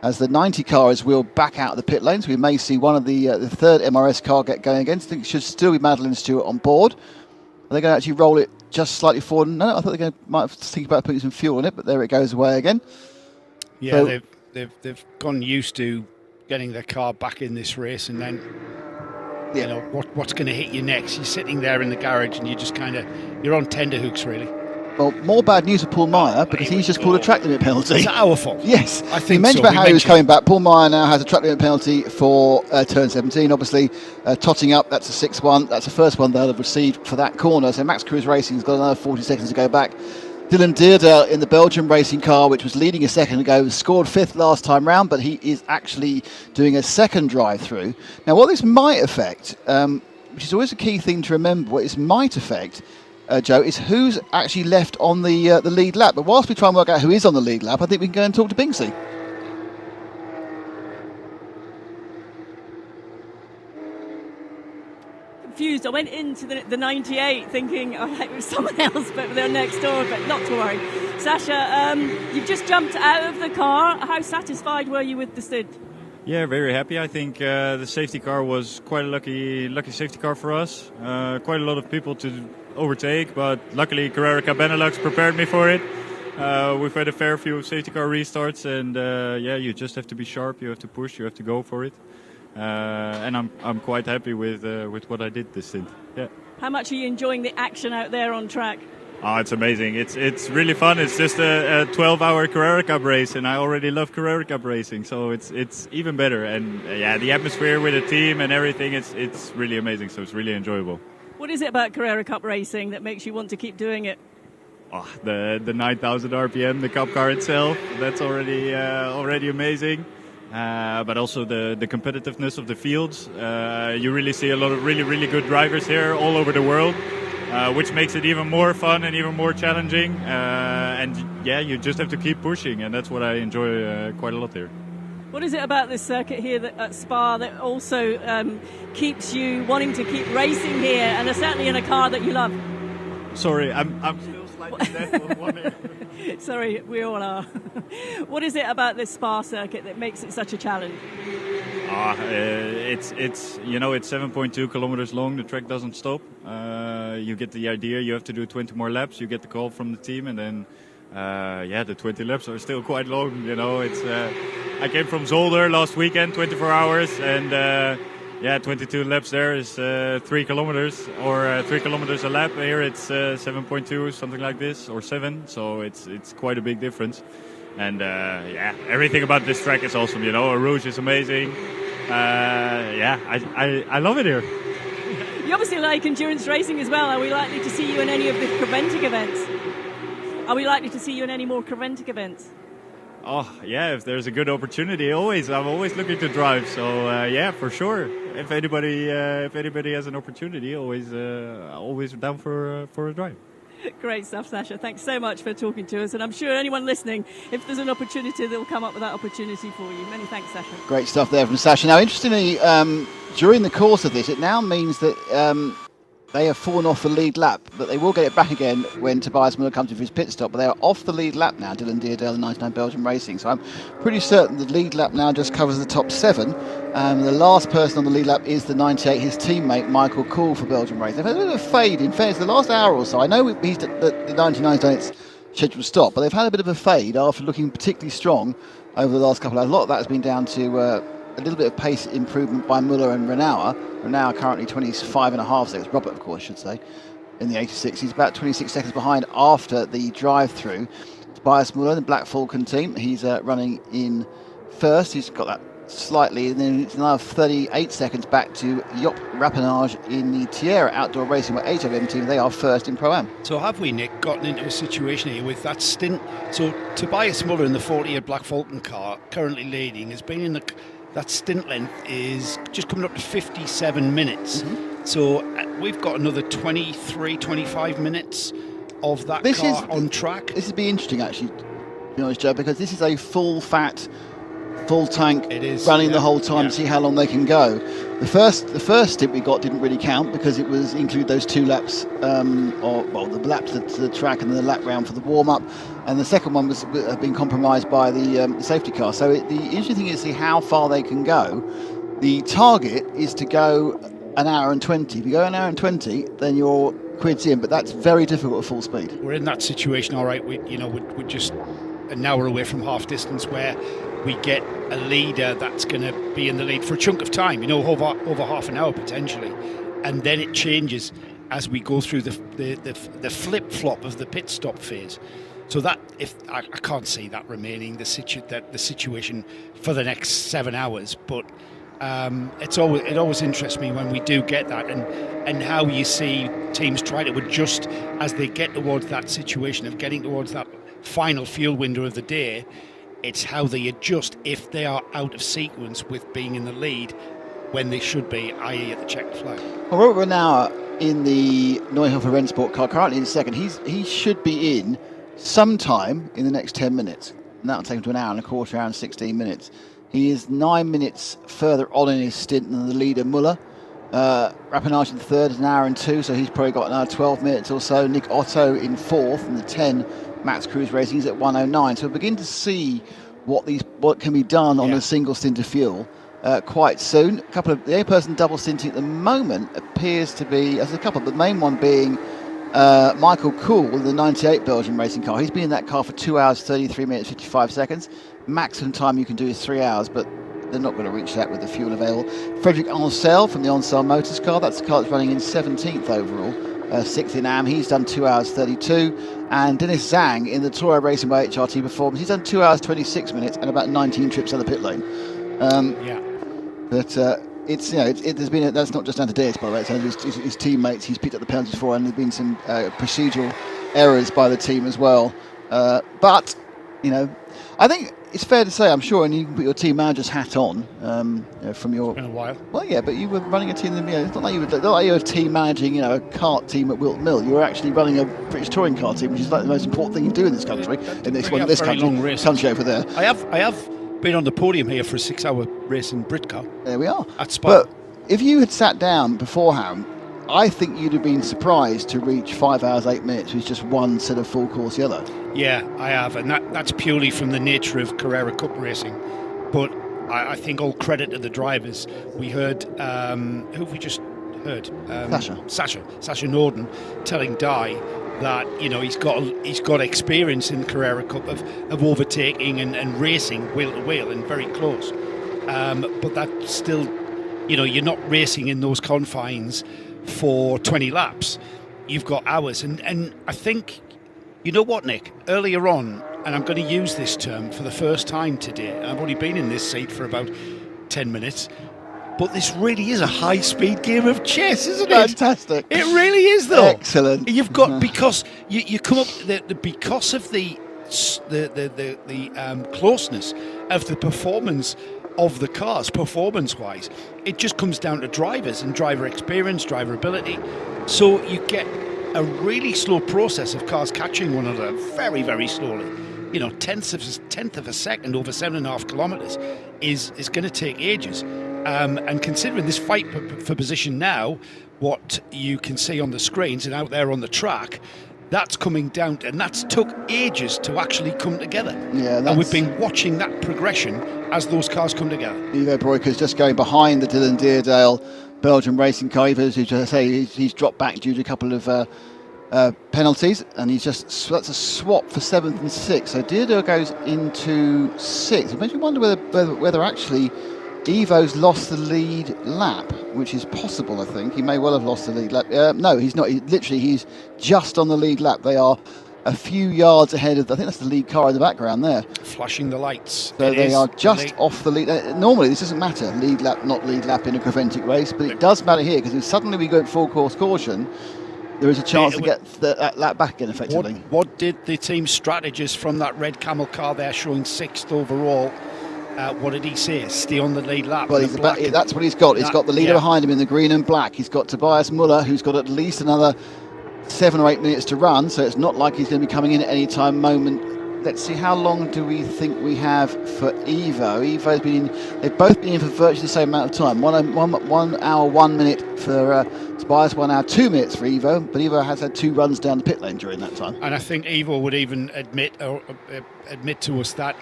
As the 90 car is wheeled back out of the pit lane, so we may see one of the third MRS car get going again. I think it should still be Madeline Stewart on board. Are they going to actually roll it just slightly forward? No, I thought they might think about putting some fuel in it, but there it goes away again. Yeah, So- they've gone used to getting their car back in this race, and then you know what's going to hit you next. You're sitting there in the garage, and you just you're on tenterhooks, really. Well, more bad news for Paul Meyer because he's just pulled a track limit penalty. Is that our fault? Yes. I We think mentioned so. about how he was coming back. Paul Meyer now has a track limit penalty for turn 17. Obviously, totting up, that's a 6-1. That's the first one they'll have received for that corner. So Max Kreuzer Racing's got another 40 seconds to go back. Dylan Deerdale in the Belgium racing car, which was leading a second ago, scored 5th last time round, but he is actually doing a second drive-through. Now, what this might affect, which is always a key thing to remember, what this might affect, Joe, is who's actually left on the lead lap. But whilst we try and work out who is on the lead lap, I think we can go and talk to Binksy. Confused. I went into the 98 thinking it was someone else, but they're next door. But not to worry. Sasha, you've just jumped out of the car. How satisfied were you with the stint? Yeah, very happy. I think the safety car was quite a lucky safety car for us. Quite a lot of people to overtake, but luckily Carrera Cup Benelux prepared me for it. We've had a fair few safety car restarts, and you just have to be sharp. You have to push. You have to go for it. And I'm quite happy with what I did this stint. Yeah. How much are you enjoying the action out there on track? Oh, it's amazing. It's really fun. It's just a 12-hour Carrera Cup race, and I already love Carrera Cup racing, so it's even better. And the atmosphere with the team and everything, it's really amazing. So it's really enjoyable. What is it about Carrera Cup racing that makes you want to keep doing it? Oh, the 9,000 RPM, the Cup car itself, that's already amazing. But also the competitiveness of the fields. You really see a lot of really good drivers here all over the world. Which makes it even more fun and even more challenging. You just have to keep pushing, and that's what I enjoy quite a lot here. What is it about this circuit here at Spa that also keeps you wanting to keep racing here, and certainly in a car that you love? Sorry, I'm still slightly deaf. 1 minute. Sorry, we all are. What is it about this Spa circuit that makes it such a challenge? It's 7.2 kilometers long. The track doesn't stop. You get the idea. You have to do 20 more laps. You get the call from the team, and then the 20 laps are still quite long. I came from Zolder last weekend, 24 hours, and 22 laps there is 3 kilometers or 3 kilometers a lap. Here it's 7.2, something like this, or 7. So it's quite a big difference. And everything about this track is awesome. Rouge is amazing. I love it here. You obviously like endurance racing as well. Are we likely to see you in any of the Creventic events? Are we likely to see you in any more Creventic events? Oh yeah, if there's a good opportunity, I'm always looking to drive. So for sure. If anybody has an opportunity, always down for a drive. Great stuff, Sasha. Thanks so much for talking to us. And I'm sure anyone listening, if there's an opportunity, they'll come up with that opportunity for you. Many thanks, Sasha. Great stuff there from Sasha. Now, interestingly, during the course of this, it now means that they have fallen off the lead lap, but they will get it back again when Tobias Muller comes in for his pit stop. But they are off the lead lap now, Dylan Deardale and 99 Belgium Racing. So I'm pretty certain the lead lap now just covers the top 7. The last person on the lead lap is the 98, his teammate Michael Cool for Belgium Racing. They've had a bit of a fade, in fairness, the last hour or so. I know the 99's done its scheduled stop, but they've had a bit of a fade after looking particularly strong over the last couple of hours. A lot of that has been down to a little bit of pace improvement by Muller and Renauer. Renauer currently 25.5 seconds, Robert of course should say, in the 86. He's about 26 seconds behind after the drive-through. Tobias Muller, the Black Falcon team, he's running in first. He's got that slightly, and then it's another 38 seconds back to Job Rapinage in the Tierra Outdoor Racing, where HOM team, they are first in Pro-Am. So have we, Nick, gotten into a situation here with that stint? So Tobias Muller in the 48 Black Falcon car, currently leading, has been in that stint length is just coming up to 57 minutes. So we've got another 23, 25 minutes of that car on track. This would be interesting, actually, to be honest, Joe, because this is a full-fat, full-tank running the whole time to see how long they can go. The first stint we got didn't really count because it was include those 2 laps, the lap to the track and then the lap round for the warm-up. And the second one was been compromised by the safety car. So the interesting thing is to see how far they can go. The target is to go an hour and 20. If you go an hour and 20, then you're quids in, but that's very difficult at full speed. We're in that situation, all right. We're just an hour away from half distance where we get a leader that's going to be in the lead for a chunk of time, over half an hour potentially, and then it changes as we go through the flip-flop of the pit stop phase. So that, if I can't see that remaining the situation for the next 7 hours, but it always interests me when we do get that, and how you see teams try to adjust as they get towards that situation of getting towards that final fuel window of the day. It's how they adjust if they are out of sequence with being in the lead when they should be, i.e. at the checked flag. Well, Robert Renauer in the Neuhofer Rennsport car, currently in second. He should be in sometime in the next 10 minutes. And that'll take him to an hour and a quarter, hour and 16 minutes. He is 9 minutes further on in his stint than the leader, Muller. Rapinage in third is an hour and 2, so he's probably got another 12 minutes or so. Nick Otto in fourth, and the 10, Max Cruz Racing, is at 1:09. So we'll begin to see what can be done on a single stint of fuel quite soon. The only person double stinting at the moment appears to be, there's a couple, but the main one being Michael Cool, the 98 Belgian racing car. He's been in that car for 2 hours, 33 minutes, 55 seconds. Maximum time you can do is 3 hours, but they're not going to reach that with the fuel available. Frederick Ancel from the Ancel Motors car, that's the car that's running in 17th overall, 6th in AM. He's done 2 hours 32. And Dennis Zhang in the Toro Racing by HRT Performance, he's done 2 hours 26 minutes and about 19 trips on the pit lane. But that's not just down to Dennis, by the way. It's his teammates he's picked up the penalties for, and there's been some procedural errors by the team as well. But I think it's fair to say, I'm sure, and you can put your team manager's hat on from your. It's been a while. Well, yeah, but you were running a team. It's not like you were a team managing, a kart team at Wilton Mill. You were actually running a British touring car team, which is like the most important thing you do in this country. In this country over there. I have been on the podium here for a 6-hour race in Britcar. There we are. At Spa. But if you had sat down beforehand, I think you'd have been surprised to reach 5 hours 8 minutes with just one set of full course yellow. Yeah, I have, and that's purely from the nature of Carrera Cup racing. But I think all credit to the drivers. We heard, who have we just heard? Sasha Norden telling Dye that he's got experience in the Carrera Cup of overtaking and racing wheel to wheel and very close. But that still, you're not racing in those confines for 20 laps. You've got hours, and I think, you know what, Nick, earlier on, and I'm going to use this term for the first time today, I've only been in this seat for about 10 minutes, but this really is a high-speed game of chess, isn't it? Fantastic. It really is, though. Excellent. You've got, because you come up, because of the closeness of the performance of the cars, performance-wise, it just comes down to drivers and driver experience, driver ability. So you get a really slow process of cars catching one another very, very slowly. You know, tenth of a second over 7.5 kilometres is going to take ages. And considering this fight for position now, what you can see on the screens and out there on the track, that's coming down, and that's took ages to actually come together. Yeah, and we've been watching that progression as those cars come together. Ivo Breuker's just going behind the Dylan Deerdale Belgian racing car. Ivo's, as I say, he's dropped back due to a couple of penalties, and he's just, that's a swap for 7th and 6th. So Deerdale goes into 6th. It makes me wonder whether actually Ivo's lost the lead lap, which is possible. I think he may well have lost the lead lap. No, he's not. He's just on the lead lap. They are a few yards ahead of. I think that's the lead car in the background there, flashing the lights. So they are just off the lead. Normally, this doesn't matter, lead lap, not lead lap in a Creventic race, but it does matter here because if suddenly we go full course caution, there is a chance to get that lap back again. Effectively, what did the team strategist from that red camel car there, showing 6th overall? What did he say? Stay on the lead lap. Well, that's what he's got. He's got the leader behind him in the green and black. He's got Tobias Muller, who's got at least another 7 or 8 minutes to run, so it's not like he's going to be coming in at any time moment. Let's see, how long do we think we have for Ivo? They've both been in for virtually the same amount of time. 1 hour, 1 minute for Tobias, 1 hour, 2 minutes for Ivo, but Ivo has had 2 runs down the pit lane during that time. And I think Ivo would even admit to us that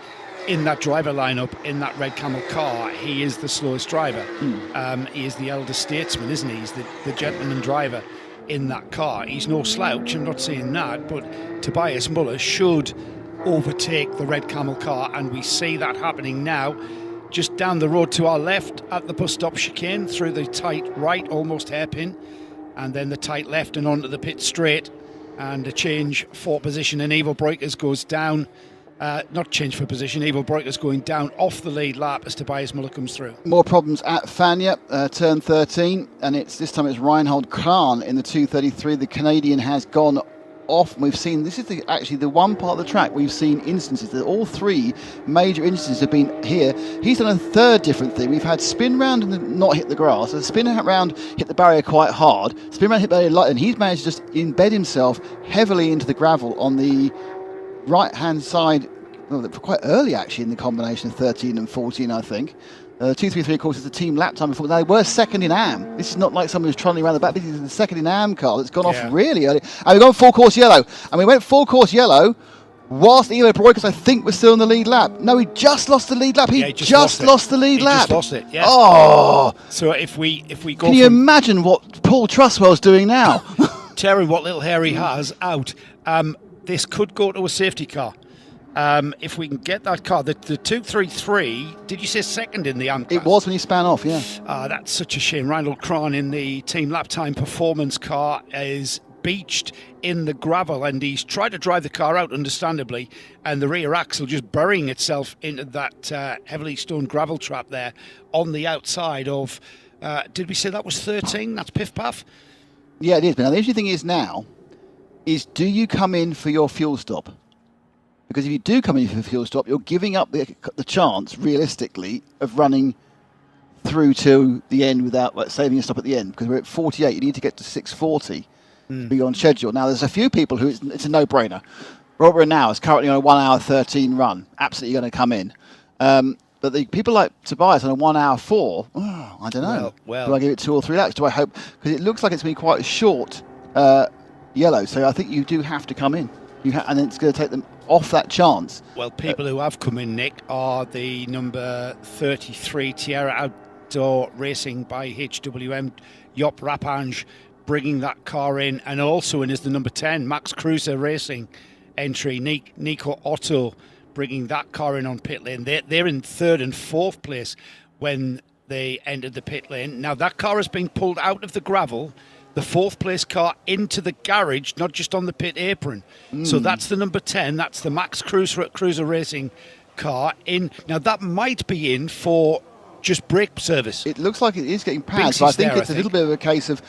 in that driver lineup, in that red camel car, he is the slowest driver. He is the elder statesman, isn't he? He's the gentleman driver in that car. He's no slouch, I'm not saying that, but Tobias Muller should overtake the red camel car, and we see that happening now. Just down the road to our left at the bus stop chicane, through the tight right, almost hairpin, and then the tight left and onto the pit straight, and a change for position, and Ivo Breuker goes down. Not change for position. Ivo Breuker's going down off the lead lap as Tobias Muller comes through. More problems at Fania, turn 13, and this time it's Reinhold Kran in the 233. The Canadian has gone off, and we've seen, this is actually the one part of the track we've seen instances that all 3 major instances have been here. He's done a third different thing. We've had spin round and not hit the grass. So spin round hit the barrier quite hard, spin round hit the barrier light, and he's managed to just embed himself heavily into the gravel on the right hand side, quite early actually in the combination of 13 and 14, I think. 233, of course, is the team lap time before. They were second in AM. This is not like someone who's trotting around the back. This is the second in AM car that's gone off really early. And we've gone full course yellow. And we went full course yellow whilst Ivo Breuker, I think, was still in the lead lap. No, he just lost the lead lap. He just lost the lead lap. Just lost it, yeah. Oh! So if we go, can you imagine what Paul Trustwell's doing now? Tearing what little hair he has out. This could go to a safety car. If we can get that car, the 233, did you say second in the AM class? It was when he span off, yeah. That's such a shame. Reinhold Kran in the team lap time performance car is beached in the gravel, and he's tried to drive the car out, understandably, and the rear axle just burying itself into that heavily stoned gravel trap there on the outside of, did we say that was 13? That's Piff Paff? Yeah, it is. But now the interesting thing is do you come in for your fuel stop? Because if you do come in for a fuel stop, you're giving up the chance, realistically, of running through to the end without saving a stop at the end. Because we're at 48, you need to get to 6:40 to be on schedule. Now, there's a few people who it's a no-brainer. Robert Renau is currently on a 1 hour 13 run, absolutely going to come in. But the people like Tobias on a 1 hour 4, I don't know. Well. Do I give it 2 or 3 laps? Do I hope? Because it looks like it's going to be quite a short yellow, so I think you do have to come in. And then it's going to take them off that chance. Well, people who have come in, Nick, are the number 33 Tierra Outdoor Racing by HWM, Job Rappange, bringing that car in, and also in is the number 10 Max Cruiser Racing entry, Nico Otto, bringing that car in on pit lane. They're in 3rd and 4th place when they entered the pit lane. Now that car has been pulled out of the gravel, the 4th place car into the garage, not just on the pit apron. So that's the number 10. That's the Max Cruiser Racing car in. Now that might be in for just brake service. It looks like it is getting pads, but I think it's a little bit of a case of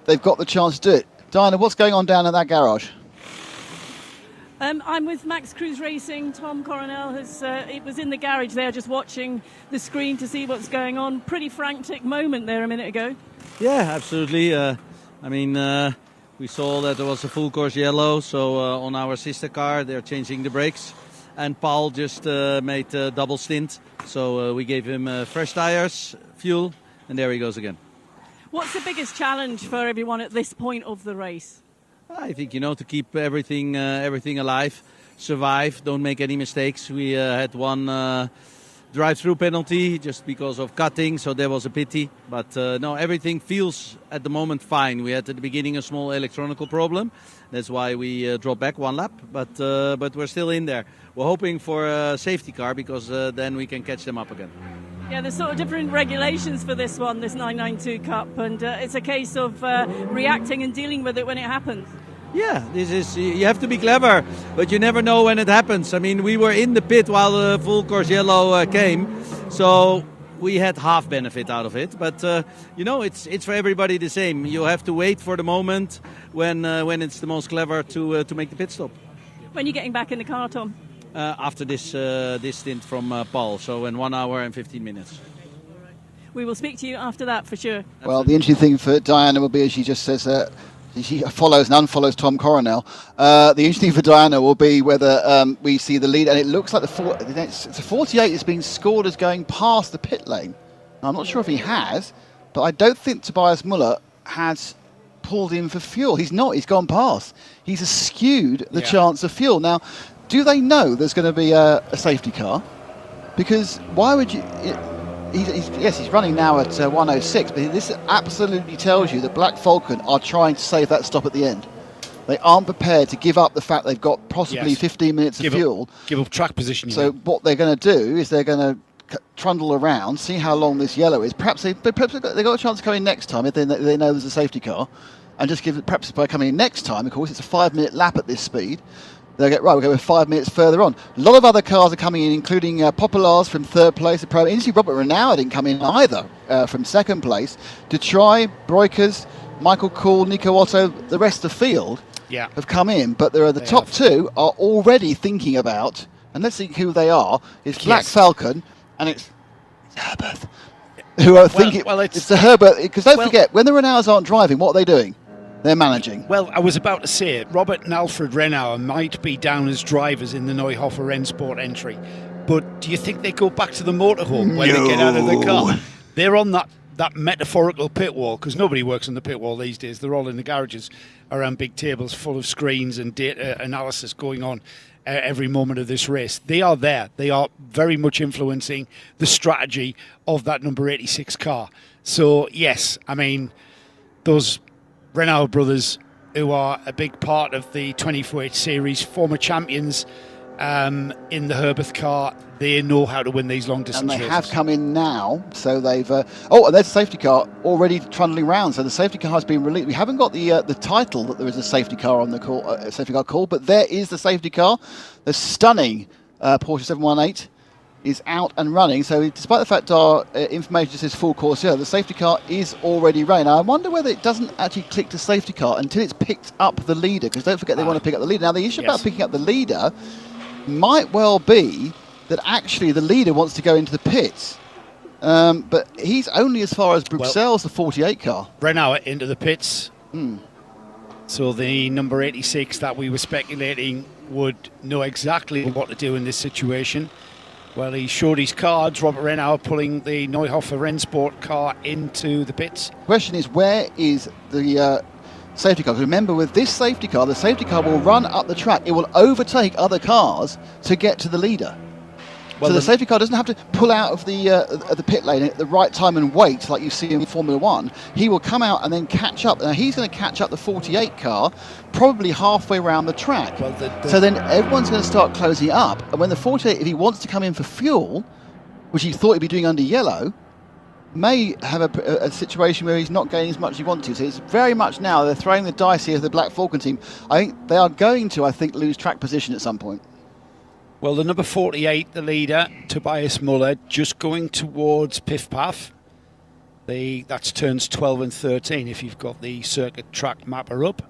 they've got the chance to do it. Diana, what's going on down at that garage? I'm with Max Cruise Racing. Tom Coronel it was in the garage there just watching the screen to see what's going on. Pretty frantic moment there a minute ago. Yeah, absolutely. We saw that there was a full course yellow, so on our sister car they're changing the brakes. And Paul just made a double stint, so we gave him fresh tires, fuel, and there he goes again. What's the biggest challenge for everyone at this point of the race? I think, to keep everything alive, survive, don't make any mistakes. We had one drive-through penalty just because of cutting, so there was a pity. But no, everything feels at the moment fine. We had at the beginning a small electronical problem. That's why we dropped back one lap, but we're still in there. We're hoping for a safety car because then we can catch them up again. Yeah, there's sort of different regulations for this 992 Cup, and it's a case of reacting and dealing with it when it happens. Yeah, you have to be clever, but you never know when it happens. I mean, we were in the pit while the full course yellow came, so we had half benefit out of it. But it's for everybody the same. You have to wait for the moment when it's the most clever to make the pit stop. When are you getting back in the car, Tom? After this stint from Paul, so in 1 hour and 15 minutes. We will speak to you after that for sure. Well, the interesting thing for Diana will be, as she just says, she follows and unfollows Tom Coronel. The interesting thing for Diana will be whether we see the lead, and it looks like the 48 is being scored as going past the pit lane. Now, I'm not sure if he has, but I don't think Tobias Muller has pulled in for fuel. He's not. He's gone past. He's eschewed the chance of fuel. Now, do they know there's going to be a safety car? Because why would you... He's running now at 106, but this absolutely tells you that Black Falcon are trying to save that stop at the end. They aren't prepared to give up the fact they've got possibly 15 minutes of fuel. Give up track position. So what they're going to do is they're going to trundle around, see how long this yellow is. Perhaps they've got a chance to come in next time if they know there's a safety car, and just give it. Perhaps by coming in next time, of course, it's a 5-minute lap at this speed. They'll get, right, we'll go 5 minutes further on. A lot of other cars are coming in, including Populars from third place. Interestingly, Robert Renauer didn't come in either from second place. To try, Breukers, Michael Kuhl, Nico Otto, the rest of the field have come in. But there are the top two are already thinking about, and let's see who they are. It's Black Falcon and it's Herbert. Who are thinking, it's the Herbert, because don't forget, when the Renauers aren't driving, what are they doing? They're managing. Well, I was about to say it. Robert and Alfred Renauer might be down as drivers in the Neuhofer Rennsport entry, but do you think they go back to the motorhome when they get out of the car? They're on that metaphorical pit wall, because nobody works on the pit wall these days. They're all in the garages around big tables full of screens and data analysis going on every moment of this race. They are there. They are very much influencing the strategy of that number 86 car. So, yes, I mean, those Renauer brothers, who are a big part of the 24H series, former champions in the Herbert car, they know how to win these long distance races. And they have come in now, so they've... and there's a safety car already trundling round, so the safety car has been released. We haven't got the title that there is a safety car on the call, safety car call, but there is the safety car. The stunning Porsche 718 is out and running, so despite the fact our information just says full course here, the safety car is already running. Now, I wonder whether it doesn't actually click to safety car until it's picked up the leader, because don't forget they want to pick up the leader. Now, the issue about picking up the leader might well be that actually the leader wants to go into the pits, but he's only as far as Bruxelles, the 48 car. Renauer into the pits. So the number 86 that we were speculating would know exactly what to do in this situation. Well, he showed his cards. Robert Renauer pulling the Neuhofer Rennsport car into the pits. Question is, where is the safety car? Remember, with this safety car, the safety car will run up the track. It will overtake other cars to get to the leader. Well, so the safety car doesn't have to pull out of the pit lane at the right time and wait like you see in Formula 1. He will come out and then catch up. Now, he's going to catch up the 48 car probably halfway around the track. Well, so then everyone's going to start closing up. And when the 48, if he wants to come in for fuel, which he thought he'd be doing under yellow, may have a situation where he's not gaining as much as he wants to. So it's very much now they're throwing the dice here for the Black Falcon team. I think they are going to, lose track position at some point. Well, the number 48, the leader, Tobias Muller, just going towards Piff Paff. That's turns 12 and 13 if you've got the circuit track mapper up.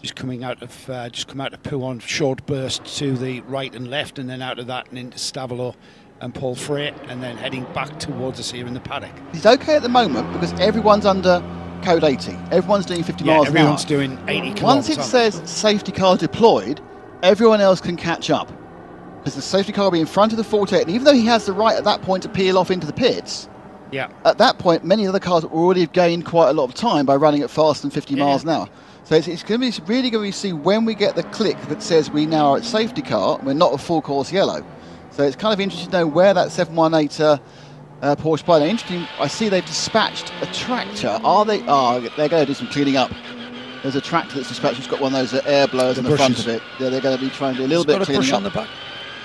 Just come out of Pouhon, short burst to the right and left, and then out of that and into Stavelo and Paul Frey, and then heading back towards us here in the paddock. He's okay at the moment because everyone's under code 80. Everyone's doing 50 miles an hour. Everyone's doing 80 Once kilometers. it says safety car deployed, everyone else can catch up. Because the safety car will be in front of the 48, and even though he has the right at that point to peel off into the pits, at that point, many other cars already have gained quite a lot of time by running at faster than 50 miles an hour. So it's going to be really going to see when we get the click that says we now are at safety car, we're not a full course yellow. So it's kind of interesting to know where that 718 Porsche pilot. Interesting, I see they've dispatched a tractor. They're going to do some cleaning up. There's a tractor that's dispatched. It's got one of those air blowers in the front of it. Yeah, they're going to be trying to do a little bit of cleaning up. Got a brush on the back?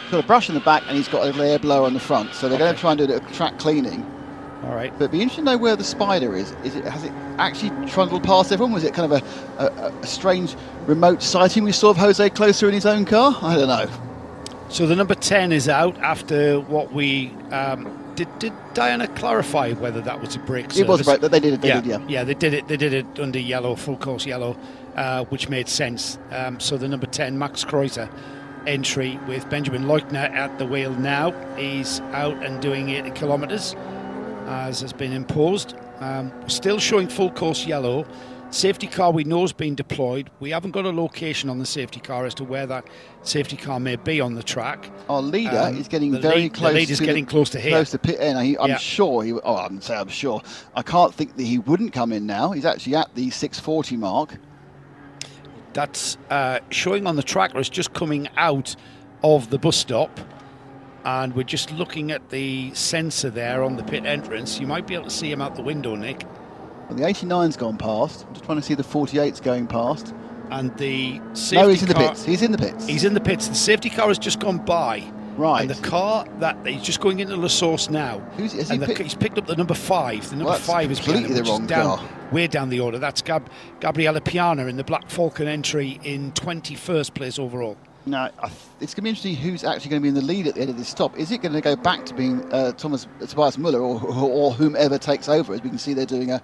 He's got a brush in the back, and he's got a little air blower on the front. So they're going to try and do a little track cleaning. All right. But it'd be interesting to know where the Spider is. Has it actually trundled past everyone? Was it kind of a strange remote sighting we saw of Jose closer in his own car? I don't know. So the number 10 is out after what we did Diana clarify whether that was a brake service? It was a brake, but they did it. Yeah, they did it under yellow, full course yellow, which made sense. So the number 10, Max Kreuzer, entry with Benjamin Leutner at the wheel now. He's out and doing 80 kilometres, as has been imposed. Still showing full course yellow. Safety car we know has been deployed. We haven't got a location on the safety car as to where that safety car may be on the track. Our leader is getting very close. The leader's getting close to here. Close to pit end. I'm sure. I'm sure. I can't think that he wouldn't come in now. He's actually at the 640 mark. That's showing on the tracker as just coming out of the bus stop. And we're just looking at the sensor there on the pit entrance. You might be able to see him out the window, Nick. Well, the 89's gone past. I'm just trying to see the 48's going past. And the safety car... No, he's in the pits. He's in the pits. The safety car has just gone by. Right. And the car that he's just going into La Source now. He's picked up the number 5. The number 5 is completely the wrong car. Way down the order. That's Gabriella Piana in the Black Falcon entry in 21st place overall. Now, it's going to be interesting who's actually going to be in the lead at the end of this stop. Is it going to go back to being Tobias Muller or whomever takes over? As we can see, they're doing a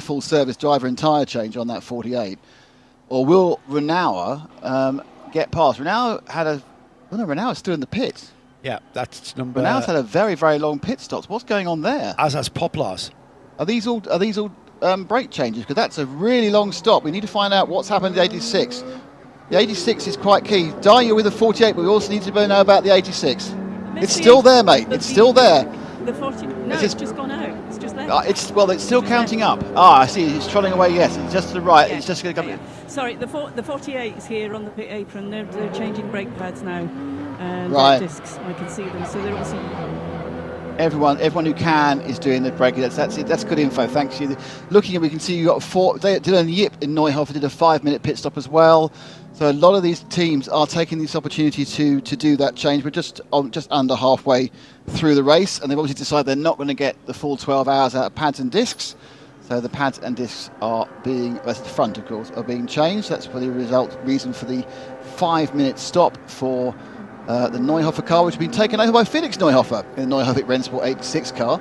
full service driver and tyre change on that 48. Or will Renauer get past? Renauer's still in the pits. Yeah, that's number. Renauer's had a very, very long pit stops. What's going on there? As has Poplars. Are these all brake changes? Because that's a really long stop. We need to find out what's happened to the 86. The 86 is quite key. Di, you're with the 48, but we also need to know about the 86. It's still there, mate. It's still there. The 40. No, it's just gone out. It's just there. It's still counting up. I see. It's trotting away. Yes, it's just to the right. Yeah. It's just going to come in. Sorry, the 48 is here on the pit apron. They're changing brake pads now, and discs. I can see them. So they're also. Everyone who can is doing the braking. That's it. That's good info. Thanks you. Looking at, we can see you got 4. Dylan Yip in Neuhofer did a 5-minute pit stop as well. So a lot of these teams are taking this opportunity to do that change. We're just under halfway through the race, and they've obviously decided they're not going to get the full 12 hours out of pads and discs. So the pads and discs are being, that's the front of course, are being changed. That's for the reason for the 5-minute stop for the Neuhofer car, which has been taken over by Felix Neuhofer in the Neuhofer Rennsport 86 car.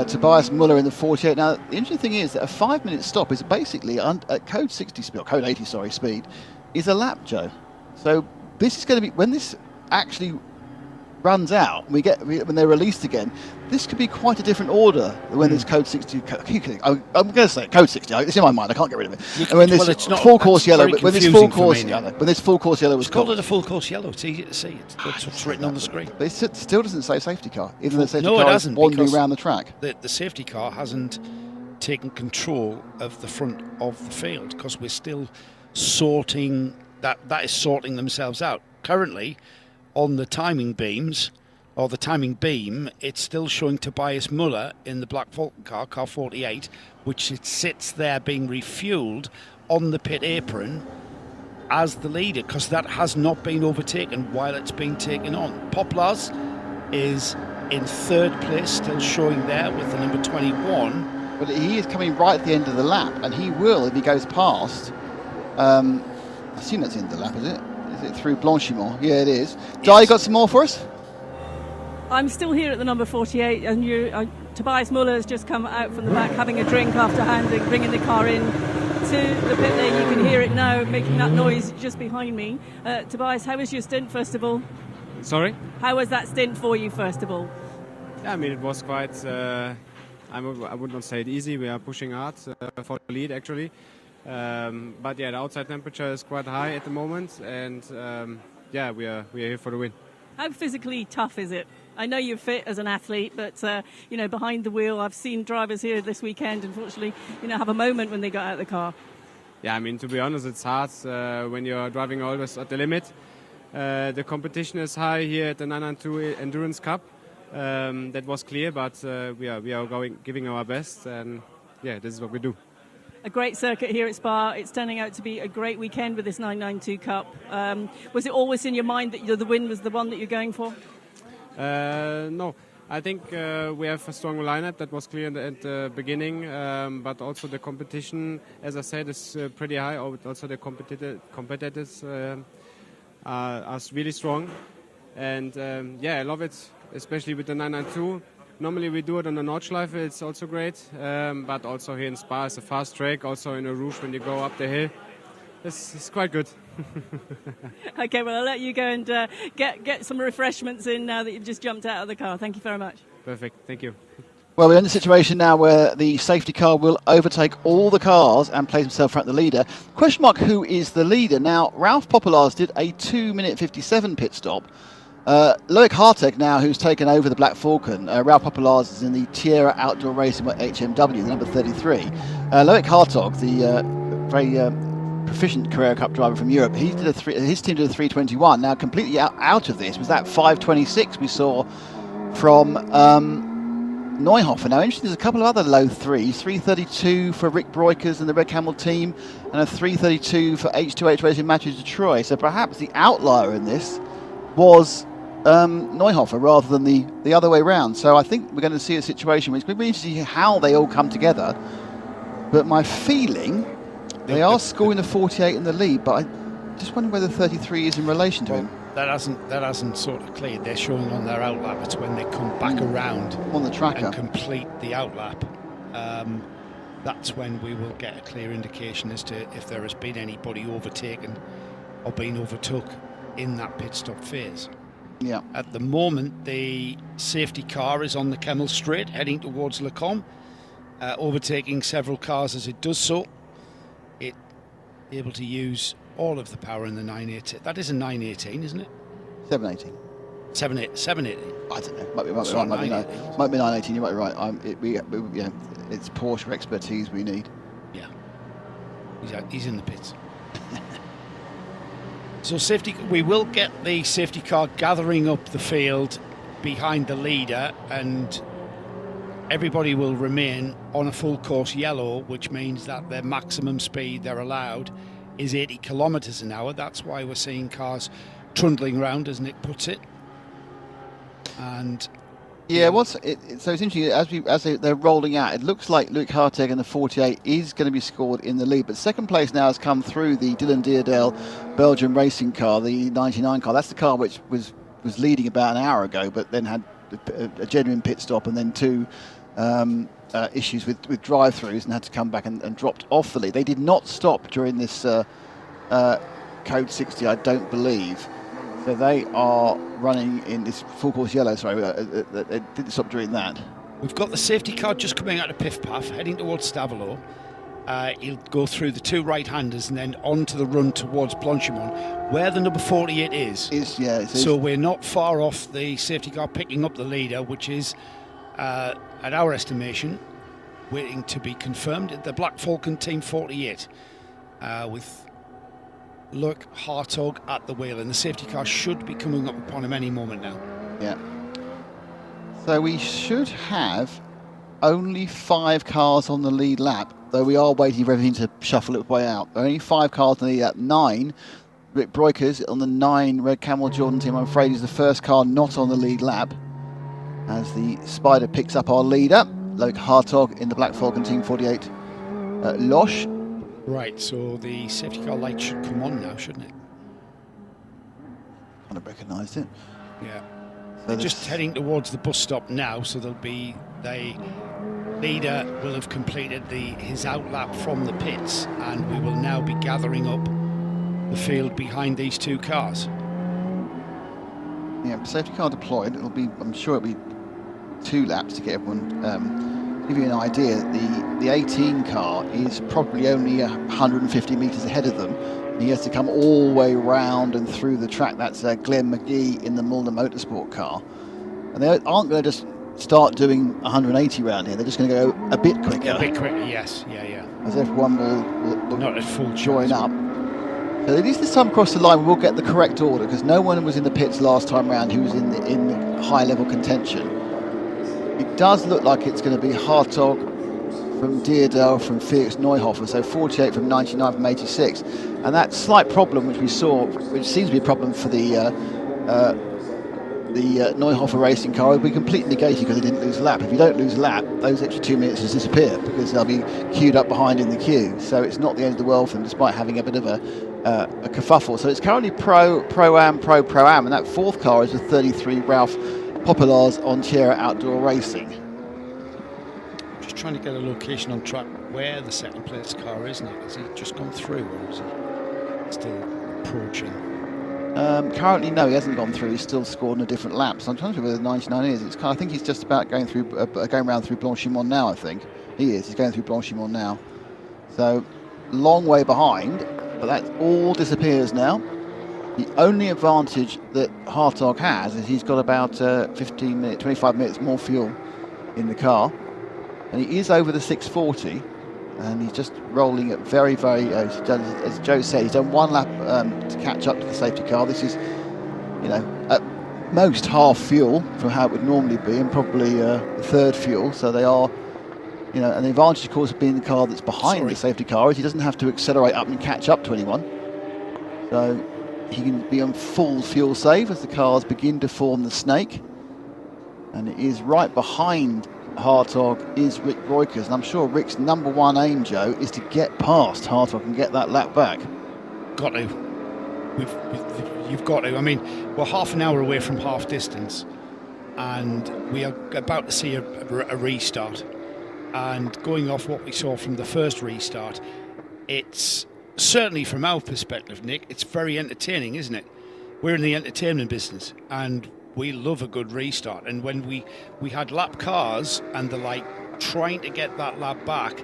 Tobias Muller in the 48. Now, the interesting thing is that a 5-minute stop is basically at code 60 speed, or code 80, sorry, speed, is a lap, Joe. So this is going to be, when this actually runs out, when they're released again, this could be quite a different order when this code 60. I'm going to say code 60. It's in my mind. I can't get rid of it. And when this full course yellow, when this full course yellow was called it a full course yellow. It's easy to see. It's written on the screen. But it still doesn't say safety car, even though the safety car is wandering around the track. The safety car hasn't taken control of the front of the field because we're still sorting that is sorting themselves out. Currently, on the timing beams, or the timing beam, it's still showing Tobias Muller in the Black Falcon car 48, which it sits there being refueled on the pit apron as the leader, because that has not been overtaken while it's being taken on. Poplars is in 3rd place, still showing there with the number 21. But he is coming right at the end of the lap, and he will, if he goes past, I assume that's the end of the lap, is it? Is it through Blanchimont? Yeah, it is. Yes. Di, you got some more for us? I'm still here at the number 48, and Tobias Muller has just come out from the back having a drink after bringing the car in to the pit lane. You can hear it now making that noise just behind me. Tobias, how was your stint, first of all? Sorry? How was that stint for you, first of all? Yeah, I mean, it was quite... I would not say it easy. We are pushing hard for the lead actually. But yeah, the outside temperature is quite high at the moment, and yeah, we are here for the win. How physically tough is it? I know you're fit as an athlete, but you know, behind the wheel, I've seen drivers here this weekend, unfortunately, you know, have a moment when they got out of the car. Yeah, I mean, to be honest, it's hard when you're driving always at the limit. The competition is high here at the 992 Endurance Cup. That was clear, but we are giving our best, and yeah, this is what we do. A great circuit here at Spa. It's turning out to be a great weekend with this 992 Cup. Was it always in your mind that the win was the one that you're going for? No, I think we have a strong lineup. That was clear at the beginning, but also the competition, as I said, is pretty high. Also the competitors are really strong, and yeah, I love it, especially with the 992. Normally we do it on the Nordschleife, it's also great, but also here in Spa it's a fast track, also in a Rouge when you go up the hill. It's quite good. Okay, well, I'll let you go and get some refreshments in now that you've just jumped out of the car. Thank you very much. Perfect, thank you. Well, we're in a situation now where the safety car will overtake all the cars and place himself front the leader. Question mark, who is the leader? Now, Ralph Popelars did a 2-minute 57 pit stop. Loic Hartog now, who's taken over the Black Falcon. Ralph Popelars is in the Tierra Outdoor Racing HMW, the number 33. Loic Hartog, the very proficient Carrera Cup driver from Europe, his team did a 3:21. Now, completely out of this was that 5:26 we saw from Neuhofer. Now, interesting, there's a couple of other low threes. 3:32 for Rick Breukers and the Red Camel team, and a 3:32 for H2H Racing Matthews Detroit. So perhaps the outlier in this was Neuhofer rather than the other way round. So I think we're going to see a situation which we're going to see how they all come together. But my feeling, they are scoring the 48 in the lead, but I just wonder whether 33 is in relation to him. That hasn't sort of cleared. They're showing on their outlap. It's when they come back around on the tracker and complete the outlap. That's when we will get a clear indication as to if there has been anybody overtaken or been overtook in that pit stop phase. Yeah. At the moment, the safety car is on the Kemmel Straight, heading towards Le Combe, overtaking several cars as it does so. It able to use all of the power in the 918. That is a 918, isn't it? 718. 718. I don't know. Might be right. Might be 918. You might be right. It's Porsche expertise we need. Yeah. He's in the pits. So we will get the safety car gathering up the field behind the leader, and everybody will remain on a full course yellow, which means that their maximum speed they're allowed is 80 kilometres an hour. That's why we're seeing cars trundling around, as Nick puts it. And yeah, so it's interesting as they're rolling out. It looks like Loic Hartog in the 48 is going to be scored in the lead, but second place now has come through the Dylan Deerdale Belgian racing car, the 99 car. That's the car which was leading about an hour ago, but then had a genuine pit stop and then two issues with drive-throughs and had to come back and dropped off the lead. They did not stop during this Code 60, I don't believe. So they are running in this full course yellow, sorry, they didn't stop during that. We've got the safety car just coming out of Piff Paff, heading towards Stavelot. He'll go through the two right-handers and then onto the run towards Blanchimont, where the number 48 is. So we're not far off the safety car picking up the leader, which is, at our estimation, waiting to be confirmed, the Black Falcon Team 48, with Loic Hartog at the wheel, and the safety car should be coming up upon him any moment now. Yeah. So we should have only 5 cars on the lead lap, though we are waiting for everything to shuffle its way out. Only 5 cars on the lead lap. 9, Rick Breukers on the 9 Red Camel Jordan team, I'm afraid, is the first car not on the lead lap, as the Spider picks up our leader, Loic Hartog in the Black Falcon Team 48 Loche. Right, so the safety car light should come on now, shouldn't it? Kind of recognised it. Yeah. So they're just heading towards the bus stop now, so the leader will have completed his outlap from the pits, and we will now be gathering up the field behind these two cars. Yeah, safety car deployed. I'm sure it'll be 2 laps to get everyone give you an idea, the 18 car is probably only 150 metres ahead of them. He has to come all the way round and through the track. That's Glenn McGee in the Mulder Motorsport car. And they aren't going to just start doing 180 round here. They're just going to go a bit quicker. A bit quicker, yes. Yeah. As everyone will not at full join up. So at least this time across the line we'll get the correct order, because no one was in the pits last time round who was in the high level contention. It does look like it's going to be Hartog from Deerdale from Felix Neuhofer, so 48 from 99 from 86. And that slight problem which we saw, which seems to be a problem for the Neuhofer racing car, will be completely negated because they didn't lose a lap. If you don't lose a lap, those extra 2 minutes just disappear because they'll be queued up behind in the queue. So it's not the end of the world for them, despite having a bit of a kerfuffle. So it's currently Pro-Am, and that fourth car is the 33 Ralph Populars on Tierra Outdoor Racing. Just trying to get a location on track where the second place car is, Nick. Has he just gone through, or is he still approaching? Currently, no, he hasn't gone through. He's still scored in a different lap. So I'm trying to see where the 99 is. I think he's just about going through, going round through Blanchimont now. I think he is. He's going through Blanchimont now. So long way behind, but that all disappears now. The only advantage that Hartog has is he's got about 15 minutes, 25 minutes more fuel in the car, and he is over the 640. And he's just rolling at very, very, as Joe said, he's done one lap to catch up to the safety car. This is, at most half fuel from how it would normally be, and probably third fuel. So they are, and the advantage, of course, of being the car that's behind the safety car is he doesn't have to accelerate up and catch up to anyone. So he can be on full fuel save as the cars begin to form the snake. And it is right behind Hartog is Rick Roykers, and I'm sure Rick's number one aim, Joe, is to get past Hartog and get that lap back. Got to. You've got to. I mean, we're half an hour away from half distance, and we are about to see a restart. And going off what we saw from the first restart, it's certainly from our perspective, Nick, it's very entertaining, isn't it? We're in the entertainment business, and we love a good restart. And when we had lap cars and the like trying to get that lap back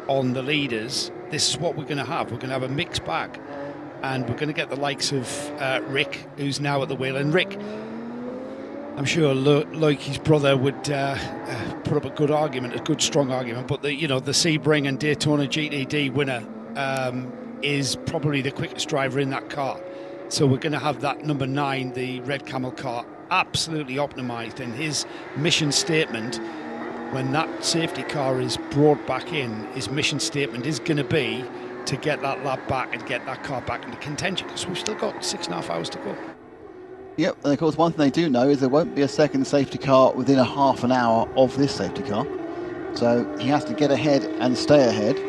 on the leaders, this is what we're going to have. We're going to have a mixed bag, and we're going to get the likes of Rick, who's now at the wheel. And Rick, I'm sure, like his brother, would put up a good argument, a good strong argument. But the Sebring and Daytona GTD winner is probably the quickest driver in that car. So we're going to have that number 9, the Red Camel car, absolutely optimised. And his mission statement, when that safety car is brought back in, his mission statement is going to be to get that lap back and get that car back into contention, because we've still got 6.5 hours to go. Yep, and of course one thing they do know is there won't be a second safety car within a half an hour of this safety car. So he has to get ahead and stay ahead,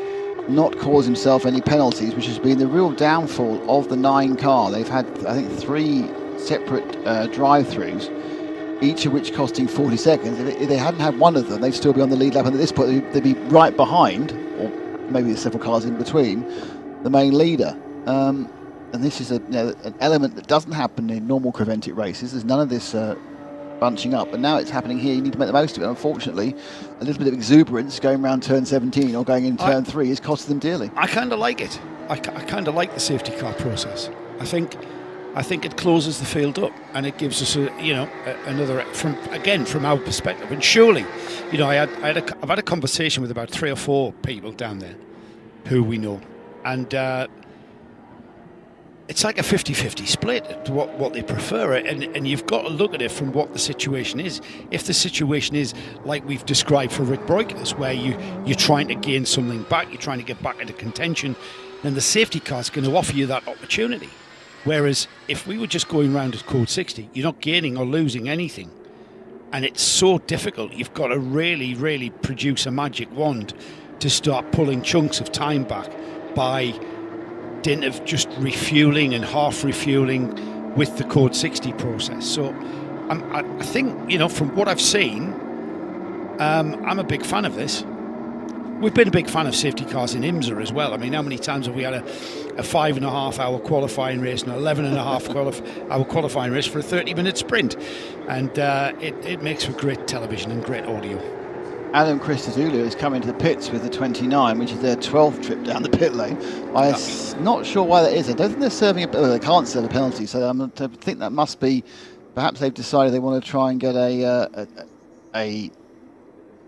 not cause himself any penalties, which has been the real downfall of the 9 car. They've had, I think, 3 separate drive-throughs, each of which costing 40 seconds. If they hadn't had one of them, they'd still be on the lead lap, and at this point they'd be right behind, or maybe there's several cars in between, the main leader. And this is an element that doesn't happen in normal Creventic races. There's none of this bunching up, but now it's happening here. You need to make the most of it. Unfortunately, a little bit of exuberance going around turn 17 or going in turn 3 is costing them dearly. I kind of like it. I kind of like the safety car process. I think it closes the field up, and it gives us another from our perspective. And surely, I've had a conversation with about 3 or 4 people down there who we know, and it's like a 50-50 split to what they prefer, and you've got to look at it from what the situation is. If the situation is like we've described for Rick Breukers, where you're trying to gain something back, you're trying to get back into contention, then the safety car is going to offer you that opportunity. Whereas if we were just going round at code 60, you're not gaining or losing anything. And it's so difficult. You've got to really, really produce a magic wand to start pulling chunks of time back by dint of just refueling and half refueling with the code 60 process. So I think, from what I've seen, I'm a big fan of this. We've been a big fan of safety cars in IMSA as well. I mean, how many times have we had a 5.5 hour qualifying race and an 11.5 hour qualifying race for a 30-minute sprint? And it makes for great television and great audio. Adam Christodoulou is coming to the pits with the 29, which is their 12th trip down the pit lane. I'm not sure why that is. I don't think they're serving they can't serve a penalty, so I think that must be, perhaps they've decided they want to try and get a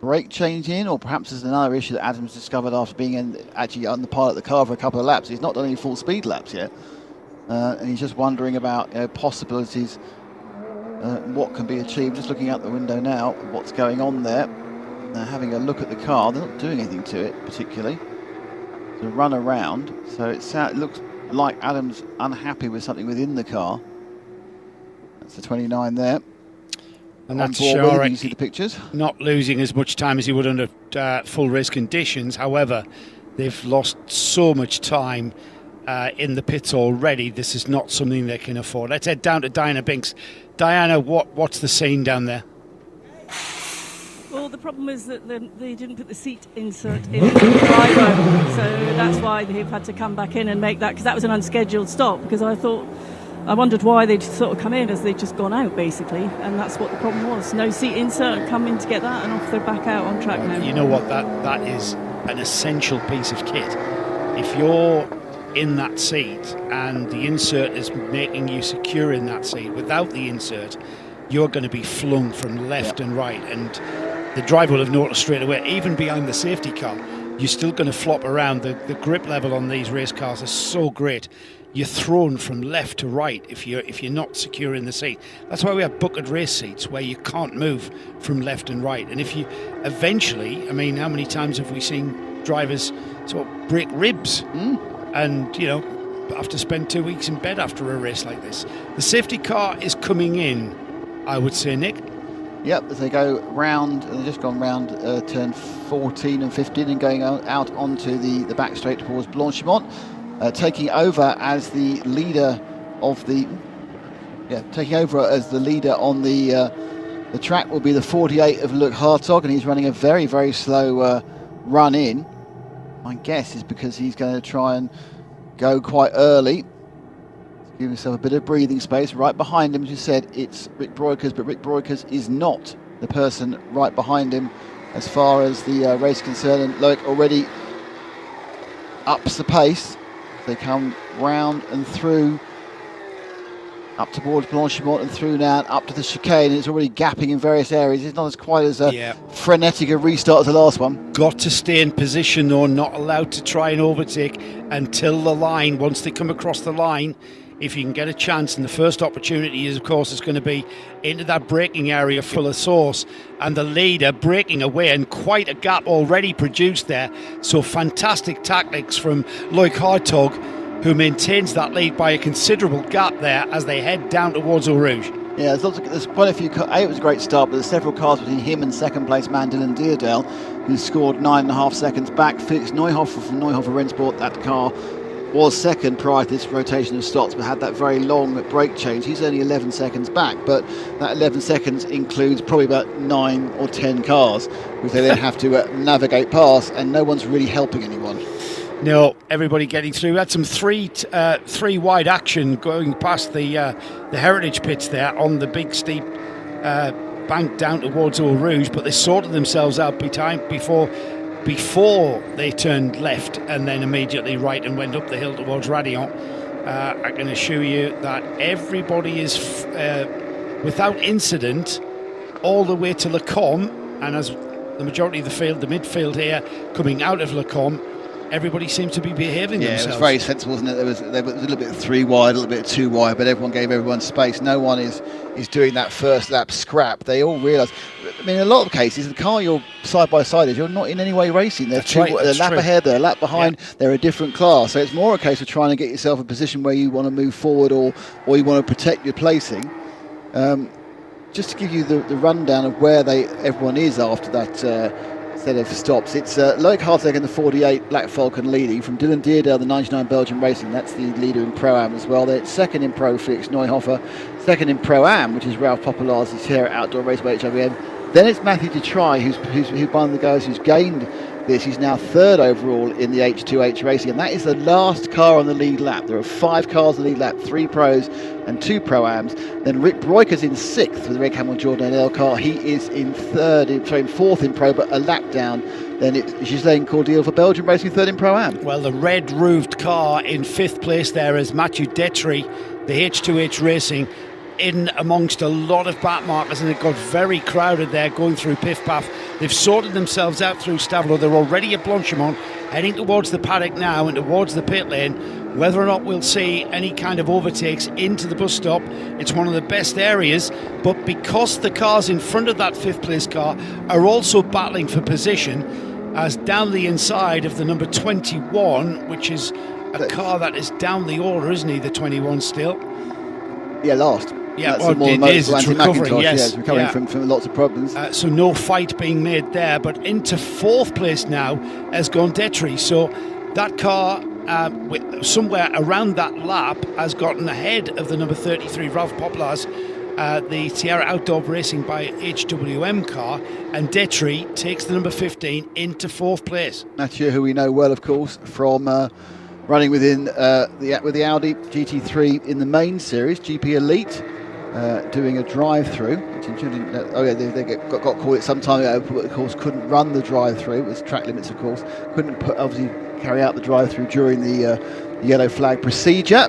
brake change in, or perhaps there's another issue that Adam's discovered after being actually on the pilot of the car for a couple of laps. He's not done any full speed laps yet, and he's just wondering about possibilities, what can be achieved. Just looking out the window now, what's going on there. Having a look at the car, they're not doing anything to it particularly. To run around, so it looks like Adam's unhappy with something within the car. That's the 29 there. And that's sure. You see the pictures. Not losing as much time as he would under full race conditions. However, they've lost so much time in the pits already. This is not something they can afford. Let's head down to Diana Binks. Diana, what's the scene down there? Well, the problem is that they didn't put the seat insert in for the driver, so that's why they've had to come back in and make that, because that was an unscheduled stop. Because I wondered why they'd sort of come in as they'd just gone out, basically, and that's what the problem was. No seat insert, come in to get that, and off they're back out on track now. You know what? That is an essential piece of kit. If you're in that seat and the insert is making you secure in that seat, without the insert, you're going to be flung from left and right, and the driver will have noticed straight away. Even behind the safety car, you're still going to flop around. The grip level on these race cars is so great. You're thrown from left to right if you're not secure in the seat. That's why we have bucket race seats where you can't move from left and right. And if you eventually, I mean, how many times have we seen drivers sort of break ribs and have to spend 2 weeks in bed after a race like this? The safety car is coming in, I would say, Nick. Yep, as they go round, they've just gone round turn 14 and 15 and going out onto the back straight towards Blanchimont. Taking over as the leader of the on the track will be the 48 of Luc Hartog, and he's running a very, very slow run in. My guess is because he's going to try and go quite early. Give himself a bit of breathing space. Right behind him, as you said, it's Rick Breukers, but Rick Breukers is not the person right behind him as far as the race is concerned, and Loic already ups the pace. They come round and through, up towards Blanchimont and through now, up to the chicane, and it's already gapping in various areas. It's not as quite as frenetic a restart as the last one. Got to stay in position though, not allowed to try and overtake until the line. Once they come across the line, if you can get a chance, and the first opportunity is, of course, it's going to be into that braking area full of sauce, and the leader breaking away, and quite a gap already produced there. So fantastic tactics from Loic Hartog, who maintains that lead by a considerable gap there as they head down towards Eau Rouge. Yeah, there's quite a few. It was a great start, but there's several cars between him and second place man Dylan Deerdale, who scored 9.5 seconds back. Felix Neuhofer from Neuhofer Rennsport, that car was second prior to this rotation of stops, but had that very long brake change. He's only 11 seconds back, but that 11 seconds includes probably about 9 or 10 cars, which they then have to navigate past, and no one's really helping anyone. No, everybody getting through. We had some three wide action going past the Heritage pits there on the big steep bank down towards Eau Rouge, but they sorted themselves out before they turned left and then immediately right and went up the hill towards Radillon. I can assure you that everybody is without incident all the way to Le Combe, and as the majority of the midfield here coming out of Le Combe, everybody seemed to be behaving themselves. Yeah, it was very sensible, wasn't it? There was a little bit of 3 wide, a little bit of 2 wide, but everyone gave everyone space. No one is doing that first lap scrap. They all realise. I mean, in a lot of cases, the car you're side by side is, you're not in any way racing. They're a lap ahead, they're a lap behind, they're a different class. So it's more a case of trying to get yourself in a position where you want to move forward or you want to protect your placing. Just to give you the rundown of where everyone is after that set of stops. It's Loic Hartog in the 48 Black Falcon leading, from Dylan Deerdale, the 99 Belgian Racing. That's the leader in Pro-Am as well. They're second in Pro, Felix Neuhofer. Second in Pro-Am, which is Ralph Popularz's here at Outdoor Raceway HWM. Then it's Matthew Detry, who's one of the guys who's gained this. He's now third overall in the H2H racing, and that is the last car on the lead lap. There are 5 cars on the lead lap, 3 pros and 2 pro-ams. Then Rick Broiker's in 6th with the Red Camel Jordan NL car. He is in 4th in pro, but a lap down. Then it's Ghislaine Cordial for Belgium racing 3rd in pro-am. Well, the red roofed car in 5th place there is Mathieu Detry, the H2H racing, in amongst a lot of back markers, and it got very crowded there going through Piff Paff. They've sorted themselves out through Stavelot. They're already at Blanchimont, heading towards the paddock now and towards the pit lane. Whether or not we'll see any kind of overtakes into the bus stop, it's one of the best areas, but because the cars in front of that 5th place car are also battling for position, as down the inside of the number 21, which is a car that is down the order, isn't he, the 21 still? Yeah, last. Yeah, that's well, it is. It's recovering, yes. Yeah, it's recovering from lots of problems. So no fight being made there, but into 4th place now has gone Detry. So that car, somewhere around that lap, has gotten ahead of the number 33, Ralph Poplar's, the Sierra Outdoor Racing by HWM car, and Detry takes the number 15 into 4th place. Mathieu, who we know well, of course, from running within with the Audi GT3 in the main series, GP Elite. Doing a drive-through, they got caught it some time ago, but of course couldn't run the drive-through. It was track limits, of course. Couldn't obviously carry out the drive-through during the yellow flag procedure.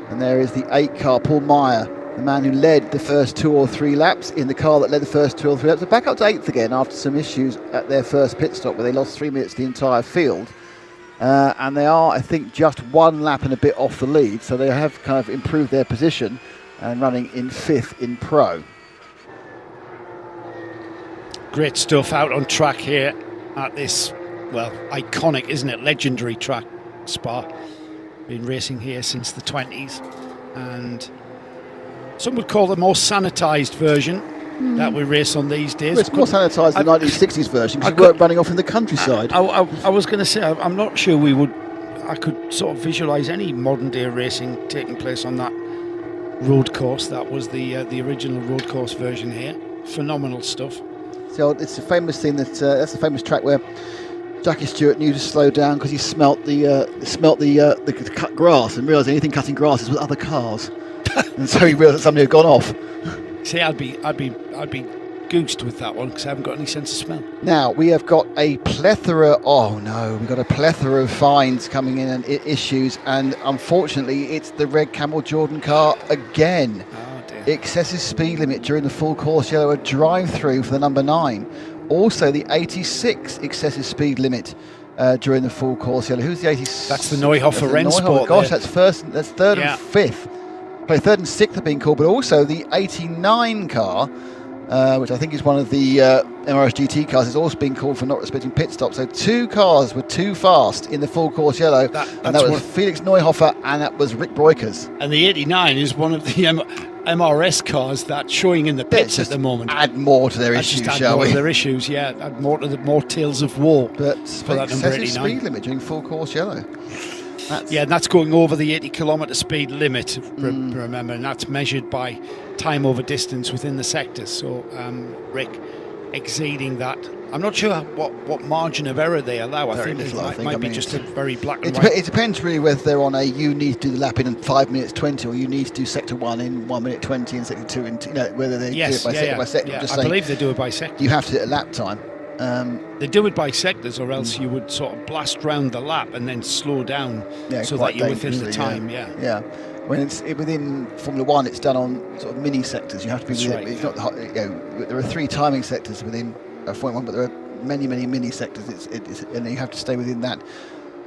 And there is the 8 car, Paul Meyer, the man who led the first 2 or 3 laps in the car that led the first 2 or 3 laps. They're back up to 8th again after some issues at their first pit stop where they lost 3 minutes to the entire field. And they are, I think, just 1 lap and a bit off the lead, so they have kind of improved their position and running in 5th in pro. Great stuff out on track here at this, well, iconic, isn't it, legendary track, Spa. Been racing here since the 20s, and some would call the more sanitised version that we race on these days. Well, it's more sanitised than the 1960s version because we weren't running off in the countryside. I was going to say, I'm not sure I could sort of visualise any modern day racing taking place on that road course. That was the original road course version here. Phenomenal stuff. So it's a famous thing that's a famous track where Jackie Stewart knew to slow down because he smelt the cut grass and realised anything cutting grass is with other cars, and so he realised that somebody had gone off. See, I'd be goosed with that one because I haven't got any sense of smell. Now we have got a plethora. Oh no, we've got a plethora of fines coming in and issues, and unfortunately, it's the Red Camel Jordan car again. Oh dear. Excessive speed limit during the full course yellow, a drive-through for the number 9. Also, the 86 excessive speed limit during the full course yellow. Who's the 86? That's the Neuhofer Rennsport. Gosh, that's 3rd and 5th. Play 3rd and 6th have been called, but also the 89 car. Which I think is one of the MRS GT cars, is also being called for not respecting pit stops. So 2 cars were too fast in the full course yellow, and that was Felix Neuhofer and that was Rick Broikers. And the 89 is one of the MRS cars that's showing in the pits at the moment. Add more to their issues, shall we? Their issues, yeah. Add more to more tales of woe. But for that number 89. Speed limit during full course yellow. And that's going over the 80 kilometre speed limit, remember, and that's measured by time over distance within the sectors. So Rick exceeding that. I'm not sure what margin of error they allow. I think it might be just a very black and white. It depends really whether they're on you need to do the lap in 5 minutes 20, or you need to do sector 1 in 1 minute 20 and sector 2 in whether they do it by sector by sector. Yeah, I believe they do it by sector. You have to do it at lap time. They do it by sectors, or else you would sort of blast round the lap and then slow down so that you're within the time. Yeah. When it's within Formula 1, it's done on sort of mini sectors. You have to be. It's not there are 3 timing sectors within Formula 1, but there are many mini sectors. And you have to stay within that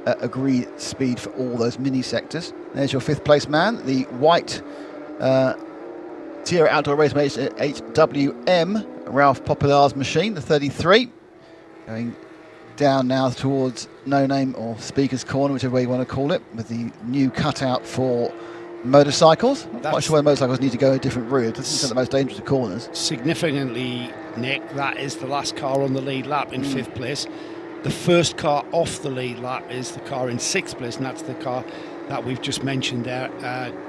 agreed speed for all those mini sectors. There's your 5th place man, the white Sierra Outdoor Racing HWM Ralph Popular's machine, the 33. Going down now towards No Name or Speaker's Corner, whichever way you want to call it, with the new cutout for motorcycles. Not quite sure where motorcycles need to go a different route. It doesn't seem the most dangerous of corners. Significantly, Nick, that is the last car on the lead lap in 5th place. The first car off the lead lap is the car in 6th place, and that's the car that we've just mentioned there,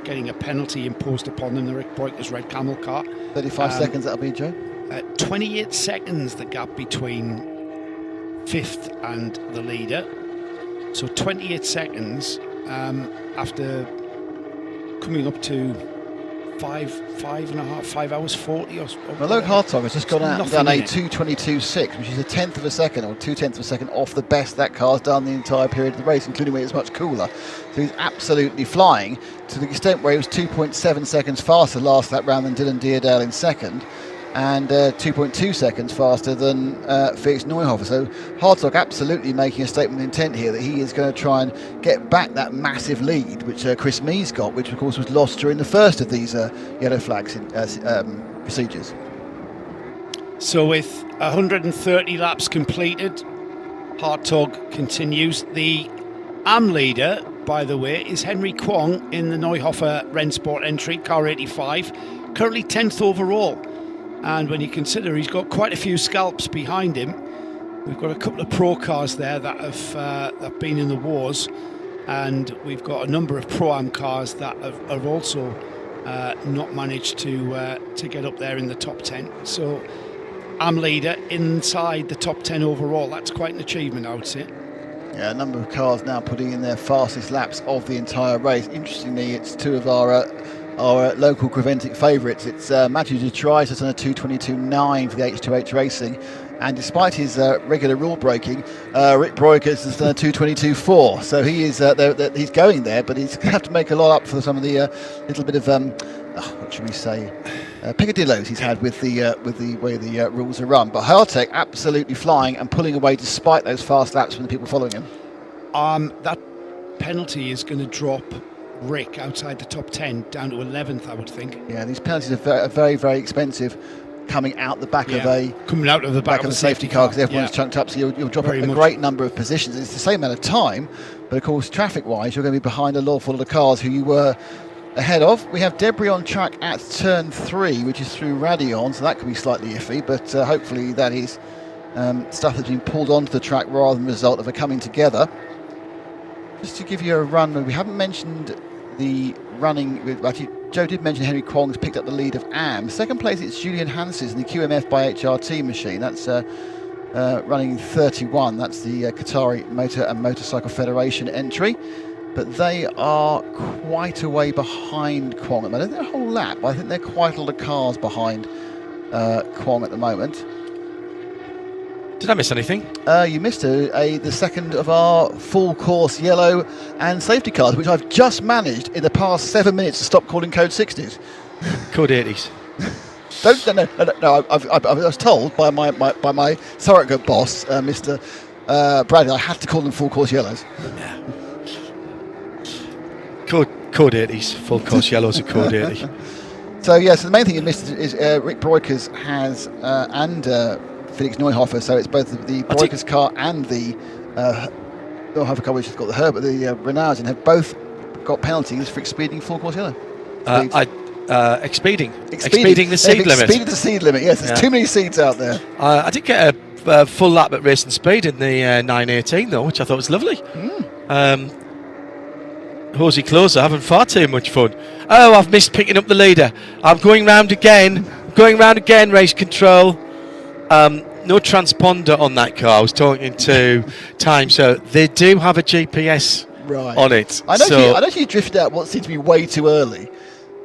getting a penalty imposed upon them, the Rick Broikers Red Camel car. 35 seconds that'll be, Joe? 28 seconds the gap between fifth and the leader. So 28 seconds after coming up to 5 hours 40 or Well, Luke Hartog has just gone out and done a Nothing in it. 2:22.6, which is a tenth of a second or 2/10 of a second off the best that car's done the entire period of the race, including when it's much cooler. So he's absolutely flying to the extent where he was 2.7 seconds faster last lap round than Dylan Deerdale in second, and 2.2 seconds faster than Felix Neuhofer. So Hartog absolutely making a statement of intent here that he is going to try and get back that massive lead which Chris Mee's got, which of course was lost during the first of these yellow flags procedures. So with 130 laps completed, Hartog continues. The AM leader, by the way, is Henry Kwong in the Neuhofer Rennsport entry, car 85, currently 10th overall. And when you consider he's got quite a few scalps behind him, we've got a couple of pro cars there that have been in the wars, and we've got a number of pro-am cars that have also not managed to get up there in the top 10. So AM leader inside the top 10 overall. That's quite an achievement, I would say. Yeah, a number of cars now putting in their fastest laps of the entire race. Interestingly, it's two of our local Creventic favourites. It's Matthew Detroit has done a 2:22.9 for the H2H Racing, and despite his regular rule breaking, Rick Broikers has done a 2:22.4. So he is he's going there, but he's going to have to make a lot up for some of the little bit of what should we say, peccadilloes he's had with the way the rules are run. But Hartog absolutely flying and pulling away despite those fast laps from the people following him. That penalty is going to drop Rick outside the top 10 down to 11th, I would think. Yeah, these penalties are very, very expensive coming out the back of the back of a safety car, because everyone's chunked up, so you'll drop a great number of positions. It's the same amount of time, but of course traffic-wise you're going to be behind a lot of cars who you were ahead of. We have debris on track at turn 3, which is through Radion, so that could be slightly iffy, but hopefully that is stuff that's been pulled onto the track rather than the result of it coming together. Just to give you a run, we haven't mentioned the running. Actually, Joe did mention Henry Kwong's picked up the lead of AM. Second place, it's Julian Hanses in the QMF by HRT machine. That's running 31. That's the Qatari Motor and Motorcycle Federation entry. But they are quite a way behind Kwong. I don't think a whole lap, but I think they're quite a lot of cars behind Kwong at the moment. Did I miss anything? You missed the second of our full course yellow and safety cars, which I've just managed in the past 7 minutes to stop calling code 60s. Code 80s. No. I was told by my surrogate boss, Mr. Bradley, I had to call them full course yellows. Yeah. Code 80s. Full course yellows are code 80. So the main thing you missed is Rick Broikers has and Felix Neuhofer, so it's both the Broikers car and the Neuhofer car, which has got the Herbert, the Renards, and have both got penalties for expeding full course yellow. Expeding the seed limit. Expeded the seed limit, yes. There's too many seeds out there. I did get a full lap at Racing Speed in the 918 though, which I thought was lovely. Hosey Closer having far too much fun. Oh, I've missed picking up the leader. I'm going round again. Race control. No transponder on that car. I was talking to Time, so they do have a GPS on it. I know you drifted out what seemed to be way too early.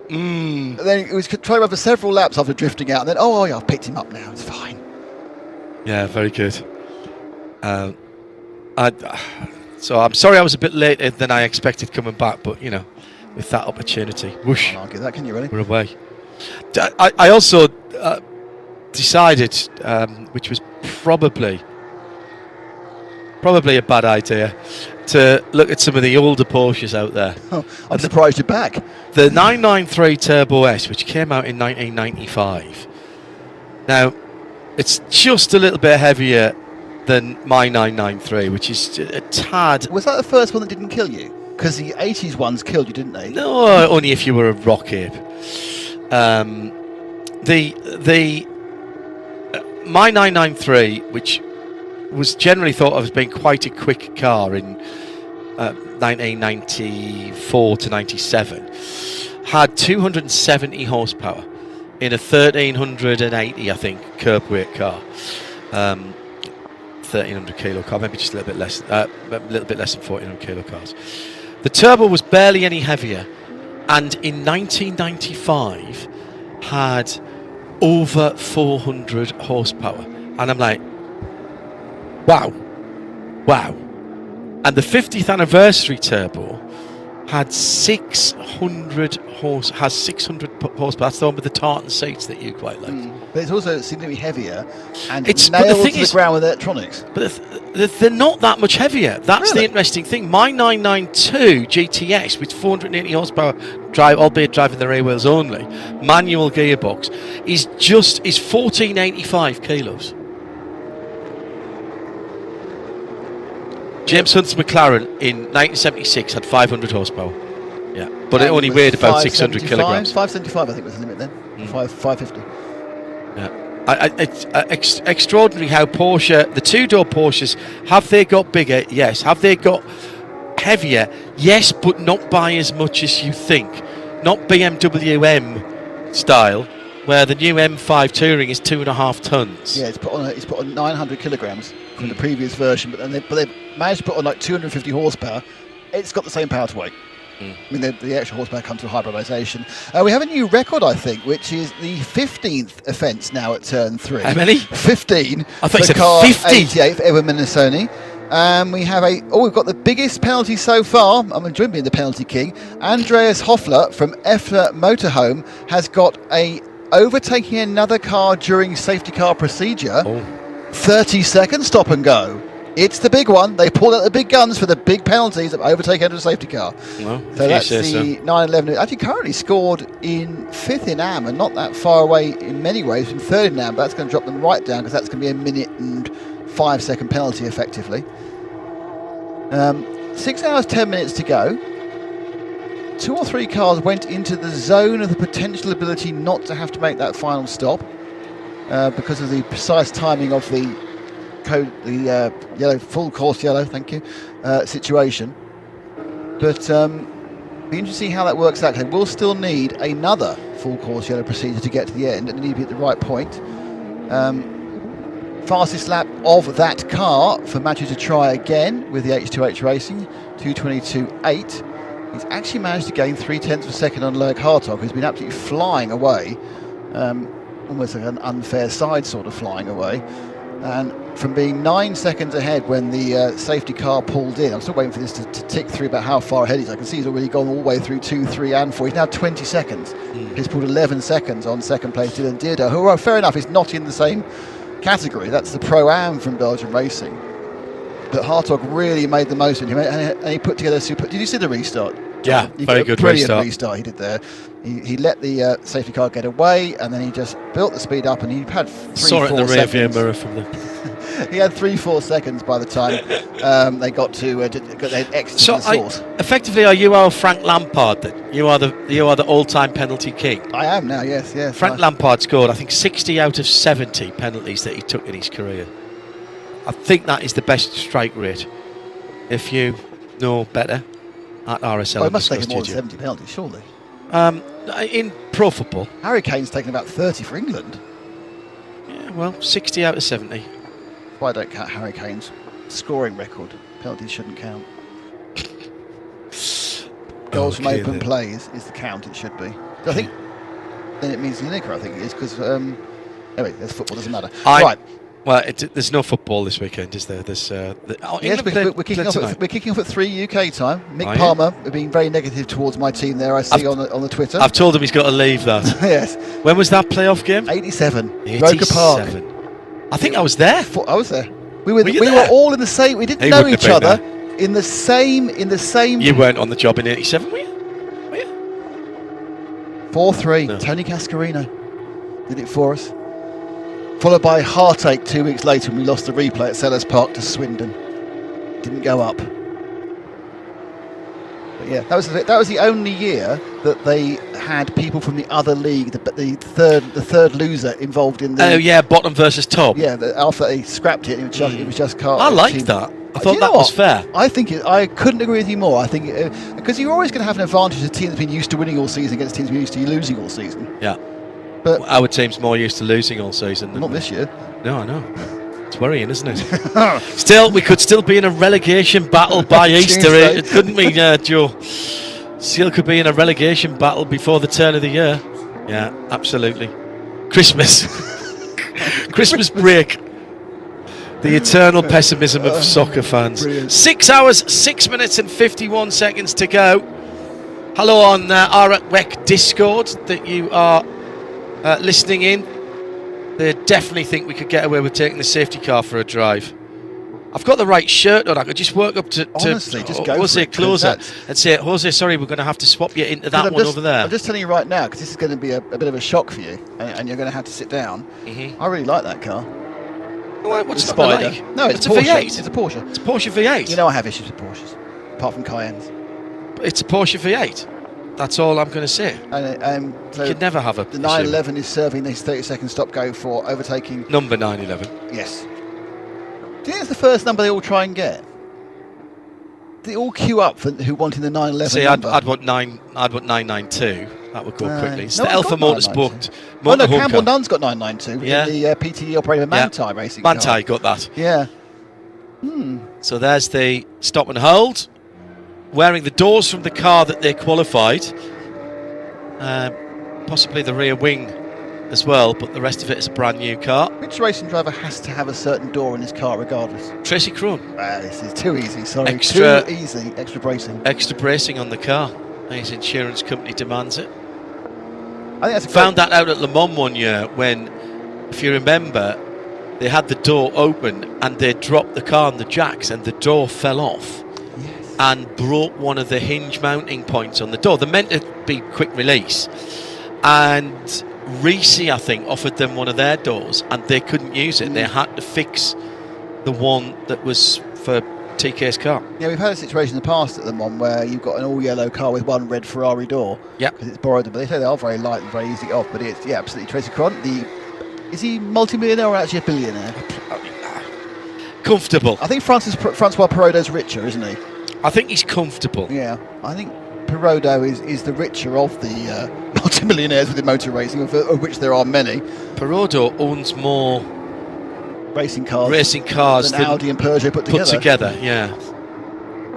And then it was trying over several laps after drifting out, and then I've picked him up now. It's fine. Yeah, very good. So I'm sorry I was a bit later than I expected coming back, but with that opportunity, whoosh. Can't argue that, can you really? We're away. I also decided, which was probably a bad idea, to look at some of the older Porsches out there. I'm surprised you're back. The 993 Turbo S, which came out in 1995. Now, it's just a little bit heavier than my 993, which is a tad. Was that the first one that didn't kill you? Because the 80s ones killed you, didn't they? No, only if you were a rock ape. My 993, which was generally thought of as being quite a quick car in 1994 to 97, had 270 horsepower in a 1380, I think, curb weight car. 1,300 kilo car, maybe just a little bit less than 1,400 kilo cars. The turbo was barely any heavier, and in 1995 had over 400 horsepower. And I'm like, wow. And the 50th anniversary turbo had 600 horsepower. That's the one with the tartan seats that you quite like. But it's also significantly heavier and It's nailed to the ground with electronics. But they're not that much heavier. That's the interesting thing. My 992 GTS with 480 horsepower, albeit driving the rear wheels only, manual gearbox, is 1485 kilos. James Hunt's McLaren in 1976 had 500 horsepower. Yeah, but it only weighed about 600 kilograms. 575, I think, was the limit then. 550. Yeah, it's extraordinary how Porsche, the two-door Porsches, have they got bigger? Yes. Have they got heavier? Yes, but not by as much as you think. Not BMW M style, where the new M5 Touring is 2.5 tons. Yeah, it's put on 900 kilograms from the previous version, but they managed to put on like 250 horsepower. It's got the same power to weight. I mean, the extra horsepower comes with hybridization. We have a new record, I think, which is the 15th offence now at turn 3. How many? 15. I thought you said car 50. 88th ever Minnesota. We have we've got the biggest penalty so far. I'm enjoying being the penalty king. Andreas Hoffler from Effler Motorhome has got overtaking another car during safety car procedure. 30-second stop and go. It's the big one. They pulled out the big guns for the big penalties of overtaking under a safety car. Well, so that's the 911. Actually, currently scored in 5th in AM, and not that far away in many ways from 3rd in AM. But that's going to drop them right down because that's going to be a 1 and 5 second penalty effectively. 6 hours 10 minutes to go. 2 or 3 cars went into the zone of the potential ability not to have to make that final stop because of the precise timing of the yellow, full course yellow, thank you, situation. But be interesting to see how that works out. We'll still need another full course yellow procedure to get to the end, and need to be at the right point. Fastest lap of that car for Matthew to try again with the H2H Racing, 2:22.8. He's actually managed to gain 0.3 of a second on Loic Hartog, who's been absolutely flying away, almost like an unfair side sort of flying away. And from being 9 seconds ahead when the safety car pulled in, I'm still waiting for this to tick through about how far ahead he is. I can see he's already gone all the way through 2, 3 and 4. He's now 20 seconds. He's pulled 11 seconds on second place Dylan Dierdo, who, fair enough, is not in the same category. That's the Pro-Am from Belgian Racing. But Hartog really made the most of it, and he put together a super... Did you see the restart? Yeah, very good brilliant restart he did there. He let the safety car get away, and then he just built the speed up, and he had 3-4 Saw it in the rear view mirror from the... He had 3-4 seconds by the time they got to exited the source. Effectively, are you our Frank Lampard then? You are the all-time penalty king. I am now, yes. Frank Lampard scored, I think, 60 out of 70 penalties that he took in his career. I think that is the best strike rate. If you know better, at RSL. He must have taken more than 70 penalties, surely. In pro football. Harry Kane's taken about 30 for England. Yeah, well, 60 out of 70. Why don't count Harry Kane's scoring record? Penalties shouldn't count. Goals from open plays is the count, it should be. I think then it means Lineker, I think it is, because anyway, there's football, doesn't matter. Right. Well, there's no football this weekend, is there? Yes, we're kicking off at 3 UK time. Mick Palmer being very negative towards my team there, I see on the Twitter. I've told him he's got to leave that. Yes. When was that playoff game? 87. Roker Park. I think I was there. I was there. We were all in the same. We didn't know each other in the same. You weren't on the job in 87, were you? 4-3. No. Tony Cascarino did it for us. Followed by heartache 2 weeks later when we lost the replay at Sellers Park to Swindon. Didn't go up. But yeah, that was the only year that they had people from the other league, the third loser involved in the. Bottom versus top. Yeah, after they scrapped it, it was just Carter. I liked that. I thought that was fair. I think I couldn't agree with you more. I think because you're always going to have an advantage as a team that's been used to winning all season against teams who are used to losing all season. Yeah. But our team's more used to losing all season. Not this year. No, I know. It's worrying, isn't it? Still, we could still be in a relegation battle by Easter, couldn't we, Joe? Still could be in a relegation battle before the turn of the year. Yeah, absolutely. Christmas. Christmas break. The eternal pessimism of soccer fans. Brilliant. 6 hours, 6 minutes and 51 seconds to go. Hello on our WEC Discord that you are listening in. They definitely think we could get away with taking the safety car for a drive. I've got the right shirt on. I could just work up to Honestly, just go Jose for it, 'cause Closer that's- and say, Jose, sorry, we're going to have to swap you into that I'm one just, over there. I'm just telling you right now, because this is going to be a bit of a shock for you, and you're going to have to sit down. I really like that car. What's The it not Spider. like? No, it's a Porsche. V8. It's a Porsche. It's a Porsche V8. You know I have issues with Porsches, apart from Cayennes. It's a Porsche V8. That's all I'm going to say. And so you could never have a the 911 is serving this 30-second stop go for overtaking. Number 911. Yes. Do you think it's the first number they all try and get? They all queue up for who wanted the 911 See, number. I'd want 992. That would go quickly. It's no the one's Alpha got Motorsport. Oh no, motorhome Campbell car. Nunn's got 992 Yeah. in the PTE operator Manti racing car. Manti got that. Yeah. So there's the stop and hold. Wearing the doors from the car that they qualified. Possibly the rear wing as well, but the rest of it is a brand new car. Which racing driver has to have a certain door in his car regardless? Tracy Crone. This is too easy, sorry. Extra- Too easy. Extra bracing. Extra bracing on the car. His insurance company demands it. I think that's a Found that out at Le Mans one year when, if you remember, they had the door open and they dropped the car on the jacks and the door fell off and broke one of the hinge mounting points on the door. They're meant to be quick release. And Reese, I think, offered them one of their doors and they couldn't use it. They had to fix the one that was for TK's car. Yeah, we've had a situation in the past at the Mans where you've got an all-yellow car with one red Ferrari door. Yeah. Because it's borrowed, but they say they are very light and very easy off. But it's, yeah, absolutely. Tracy Crone, is he multi-millionaire or actually a billionaire? Comfortable. I think Francois Perraudot's richer, isn't he? I think he's comfortable. Yeah, I think Perraudot is the richer of the multi-millionaires within motor racing, of which there are many. Perraudot owns more racing cars than Audi and Peugeot put together. Yeah.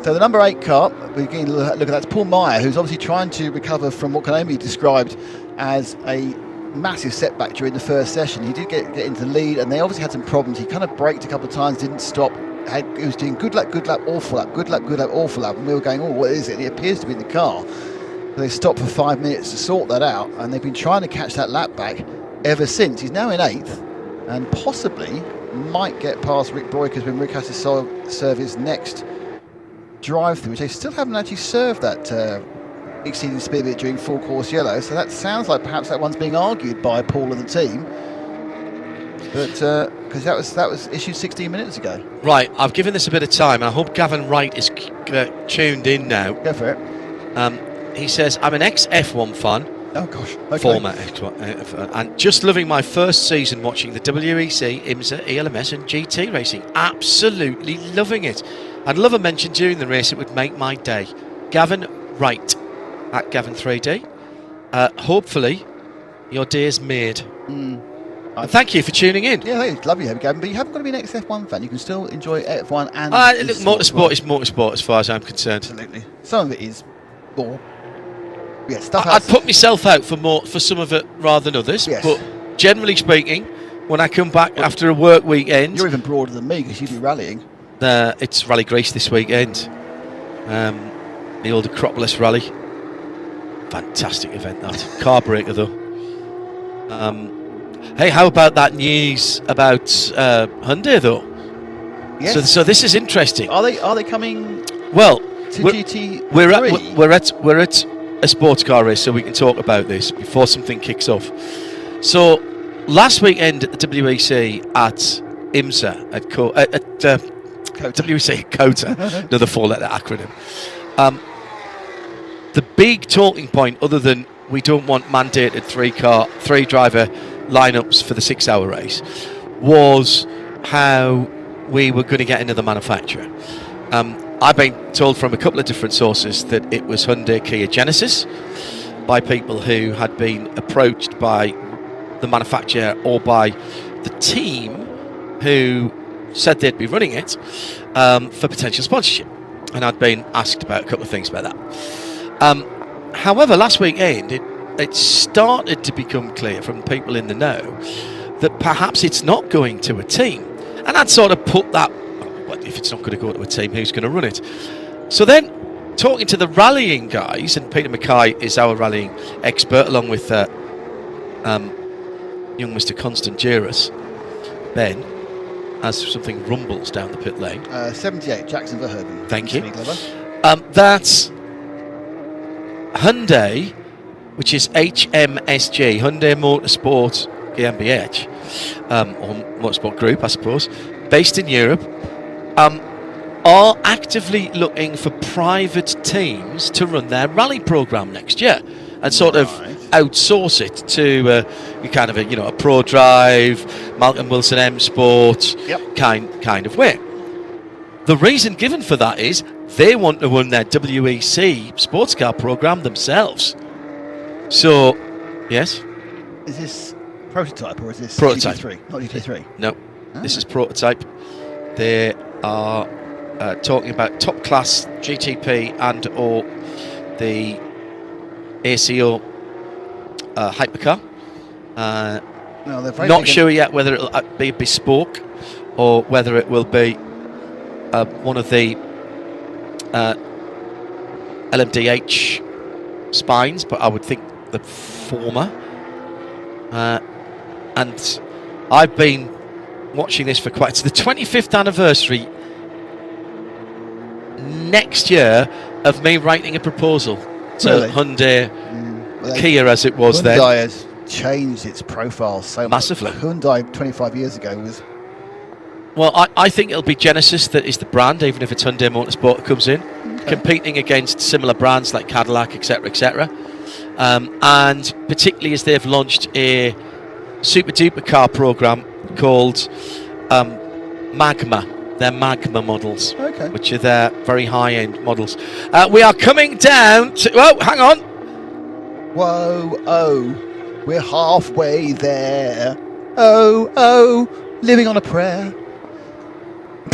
So the number 8 car, we're going to look at that's Paul Meyer, who's obviously trying to recover from what can only be described as a massive setback during the first session. He did get into the lead, and they obviously had some problems. He kind of braked a couple of times, didn't stop. He was doing good lap, awful lap, good lap, awful lap, and we were going, oh, what is it? And it appears to be in the car. So they stopped for 5 minutes to sort that out, and they've been trying to catch that lap back ever since. He's now in 8th, and possibly might get past Rick Broikers when Rick has to serve his next drive-through, which they still haven't actually served that exceeding speed limit during full course yellow. So that sounds like perhaps that one's being argued by Paul and the team. But because that was issued 16 minutes ago. Right, I've given this a bit of time, and I hope Gavin Wright is tuned in now. Go for it. He says, I'm an ex-F1 fan. Oh gosh. Okay. Former F1, and just loving my first season watching the WEC, IMSA, ELMS and GT racing. Absolutely loving it. I'd love a mention during the race, it would make my day. Gavin Wright, at Gavin3D. Hopefully, your day is made. And thank you for tuning in. Yeah, it's lovely to have you, Gavin, but you haven't got to be an ex-F1 fan. You can still enjoy F1 and... Look, motorsport is motorsport as far as I'm concerned. Absolutely. Some of it is more... Yeah, I'd put myself out for some of it rather than others, but generally speaking, when I come back after a work weekend... You're even broader than me because you'd be rallying. It's Rally Grace this weekend. The old Acropolis Rally. Fantastic event, that. Car breaker, though. Hey, how about that news about Hyundai, though? Yes. So this is interesting. Are they coming? Well, to GT3? We're at a sports car race, so we can talk about this before something kicks off. So last weekend at the WEC at IMSA at WEC COTA, another 4-letter acronym. The big talking point, other than we don't want mandated 3-driver lineups for the 6-hour race, was how we were going to get another manufacturer. I've been told from a couple of different sources that it was Hyundai Kia Genesis, by people who had been approached by the manufacturer or by the team who said they'd be running it for potential sponsorship. And I'd been asked about a couple of things about that. However, last weekend, it started to become clear from people in the know that perhaps it's not going to a team. And I'd sort of put that, well, if it's not going to go to a team, who's going to run it? So then, talking to the rallying guys, and Peter Mackay is our rallying expert, along with young Mr. Constant Giras, Ben, as something rumbles down the pit lane. 78, Jackson Verhoeven. Thank you. Clever. That's Hyundai, which is HMSG, Hyundai Motorsport GmbH, or Motorsport Group, I suppose, based in Europe, are actively looking for private teams to run their rally program next year, and sort of outsource it to a Pro Drive, Malcolm Wilson M Sport kind of way. The reason given for that is they want to run their WEC sports car program themselves. So, yes? Is this prototype or is this prototype? GT3? Not GT3? No, this is prototype. They are talking about top class GTP and or the ACO hypercar. No, they're very not big sure yet whether it'll be bespoke or whether it will be one of the LMDH spines, but I would think the former. And I've been watching this for it's the 25th anniversary next year of me writing a proposal to Hyundai Kia as it was then. Hyundai has changed its profile so massively. much. Hyundai 25 years ago was... Well, I think it'll be Genesis that is the brand, even if it's Hyundai Motorsport comes in, competing against similar brands like Cadillac, etc. And particularly as they've launched a super duper car program called Magma. They're Magma models, which are their very high-end models. We are coming down to... Oh, hang on. Whoa, we're halfway there. Oh, living on a prayer.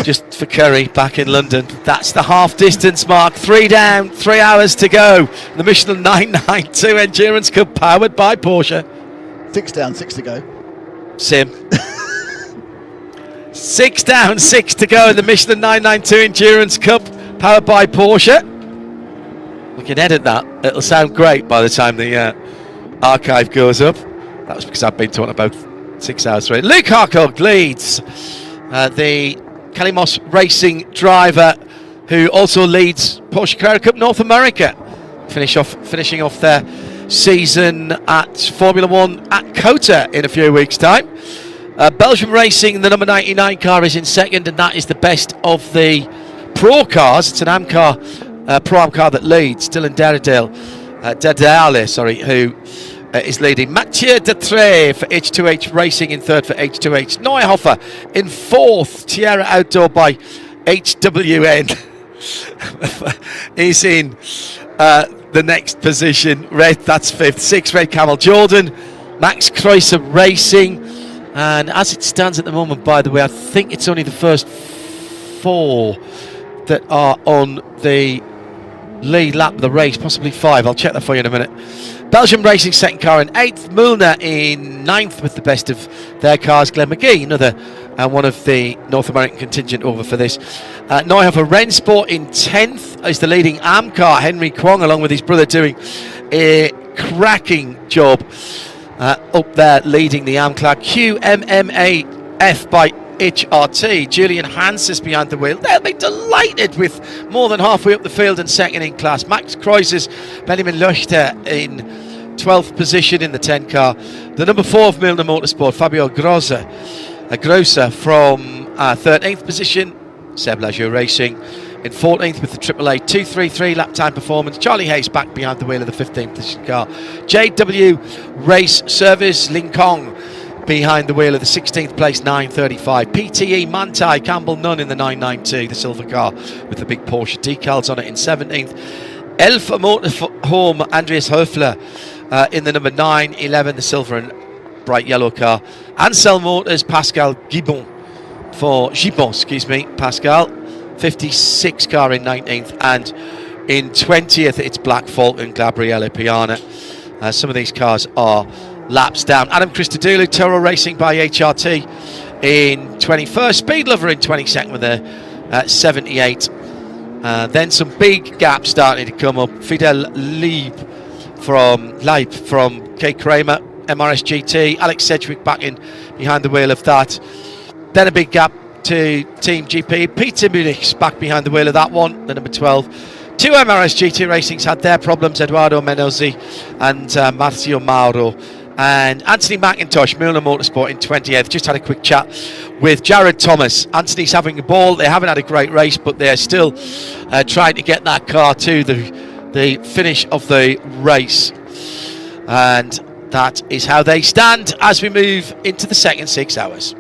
Just for Curry back in London. That's the half distance mark. 3 down, 3 hours to go. The Michelin 992 Endurance Cup powered by Porsche. 6 down, 6 to go. Sim. 6 down, 6 to go in the Michelin 992 Endurance Cup powered by Porsche. We can edit that. It'll sound great by the time the archive goes up. That was because I've been talking about 6 hours straight. Luke Harcourt leads the Calimos Racing driver, who also leads Porsche Carrera Cup North America, finishing off their season at Formula 1 at COTA in a few weeks' time. Belgium Racing, the number 99 car, is in second, and that is the best of the Pro cars. It's an Pro-Am car that leads. Dylan Derdale, who is leading. Mathieu Detré for H2H Racing in third for H2H. Neuhofer in fourth. Tierra Outdoor by HWN is in the next position. Red, that's fifth. Sixth, Red Camel. Jordan, Max Kreuzer Racing. And as it stands at the moment, by the way, I think it's only the first 4 that are on the lead lap of the race, possibly 5. I'll check that for you in a minute. Belgium Racing second car in 8th, Müllner in 9th with the best of their cars. Glenn McGee, another one of the North American contingent over for this. Neuhofer Rennsport in 10th is the leading AM car. Henry Kwong, along with his brother, doing a cracking job up there leading the AM-clad. QMMAF by HRT. Julian Hans is behind the wheel. They'll be delighted with more than halfway up the field and second in class. Max Kreuzers, Benjamin Löchter in 12th position in the 10 car. The number 4 of Milner Motorsport, Fabio Grosser from 13th position. Seb Lajoux Racing in 14th with the AAA 233 lap time performance. Charlie Hayes back behind the wheel of the 15th position car. JW Race Service, Lincoln behind the wheel of the 16th place 935. PTE Mantai Campbell Nunn in the 992, the silver car with the big Porsche decals on it in 17th. Elfa Motorhome Andreas Höfler in the number 911, the silver and bright yellow car. Ansel Motors Pascal Gibbon for Gibbon, Pascal. 56 car in 19th, and in 20th it's Black Falcon, Gabriele Piana. Some of these cars are laps down. Adam Christodoulou, Toro Racing by HRT in 21st, Speed Lover in 22nd with a 78. Then some big gaps starting to come up. Fidel Leib from K. Kramer, MRS GT. Alex Sedgwick back in behind the wheel of that. Then a big gap to Team GP. Peter Munich's back behind the wheel of that one, the number 12. Two MRS GT Racings had their problems, Eduardo Menozzi and Marzio Mauro. And Anthony McIntosh, Milner Motorsport in 20th. Just had a quick chat with Jared Thomas. Anthony's having a ball. They haven't had a great race, but they're still trying to get that car to the finish of the race. And that is how they stand as we move into the second 6 hours.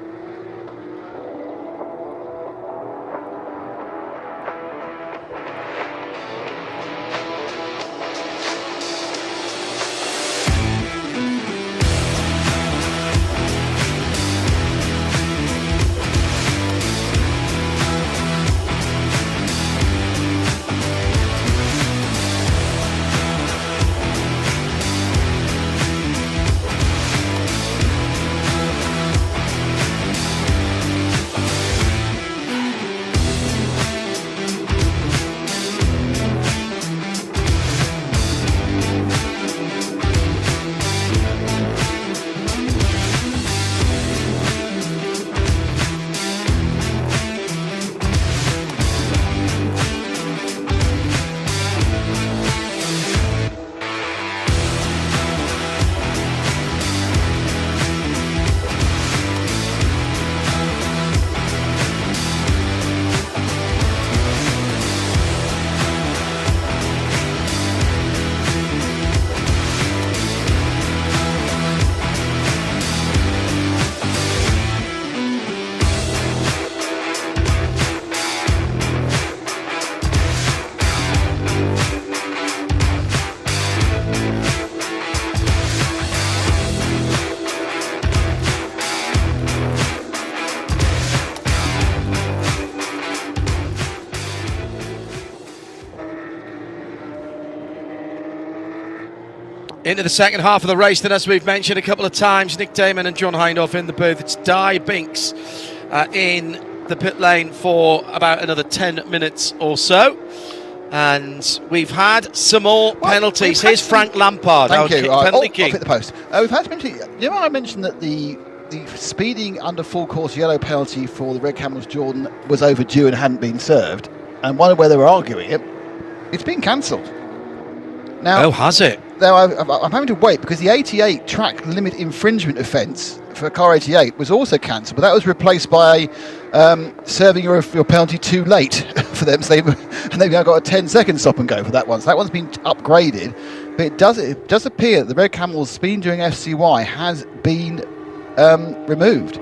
Into the second half of the race, then, as we've mentioned a couple of times, Nick Damon and John Hindhaugh in the booth. It's Di Binks in the pit lane for about another 10 minutes or so. And we've had some more penalties. Here's Frank Lampard, Thank you. penalty I'll king. hit the post. We've had penalty. You know, I mentioned that the speeding under full course yellow penalty for the Red Camels Jordan was overdue and hadn't been served, and wondered whether they were arguing it. It's been cancelled. Now, oh, has it? Now I'm having to wait because the 88 track limit infringement offence for car 88 was also cancelled, but that was replaced by serving your penalty too late for them. So they've now got a 10-second stop and go for that one. So that one's been upgraded, but it does appear that the Red Camels speeding during FCY has been removed.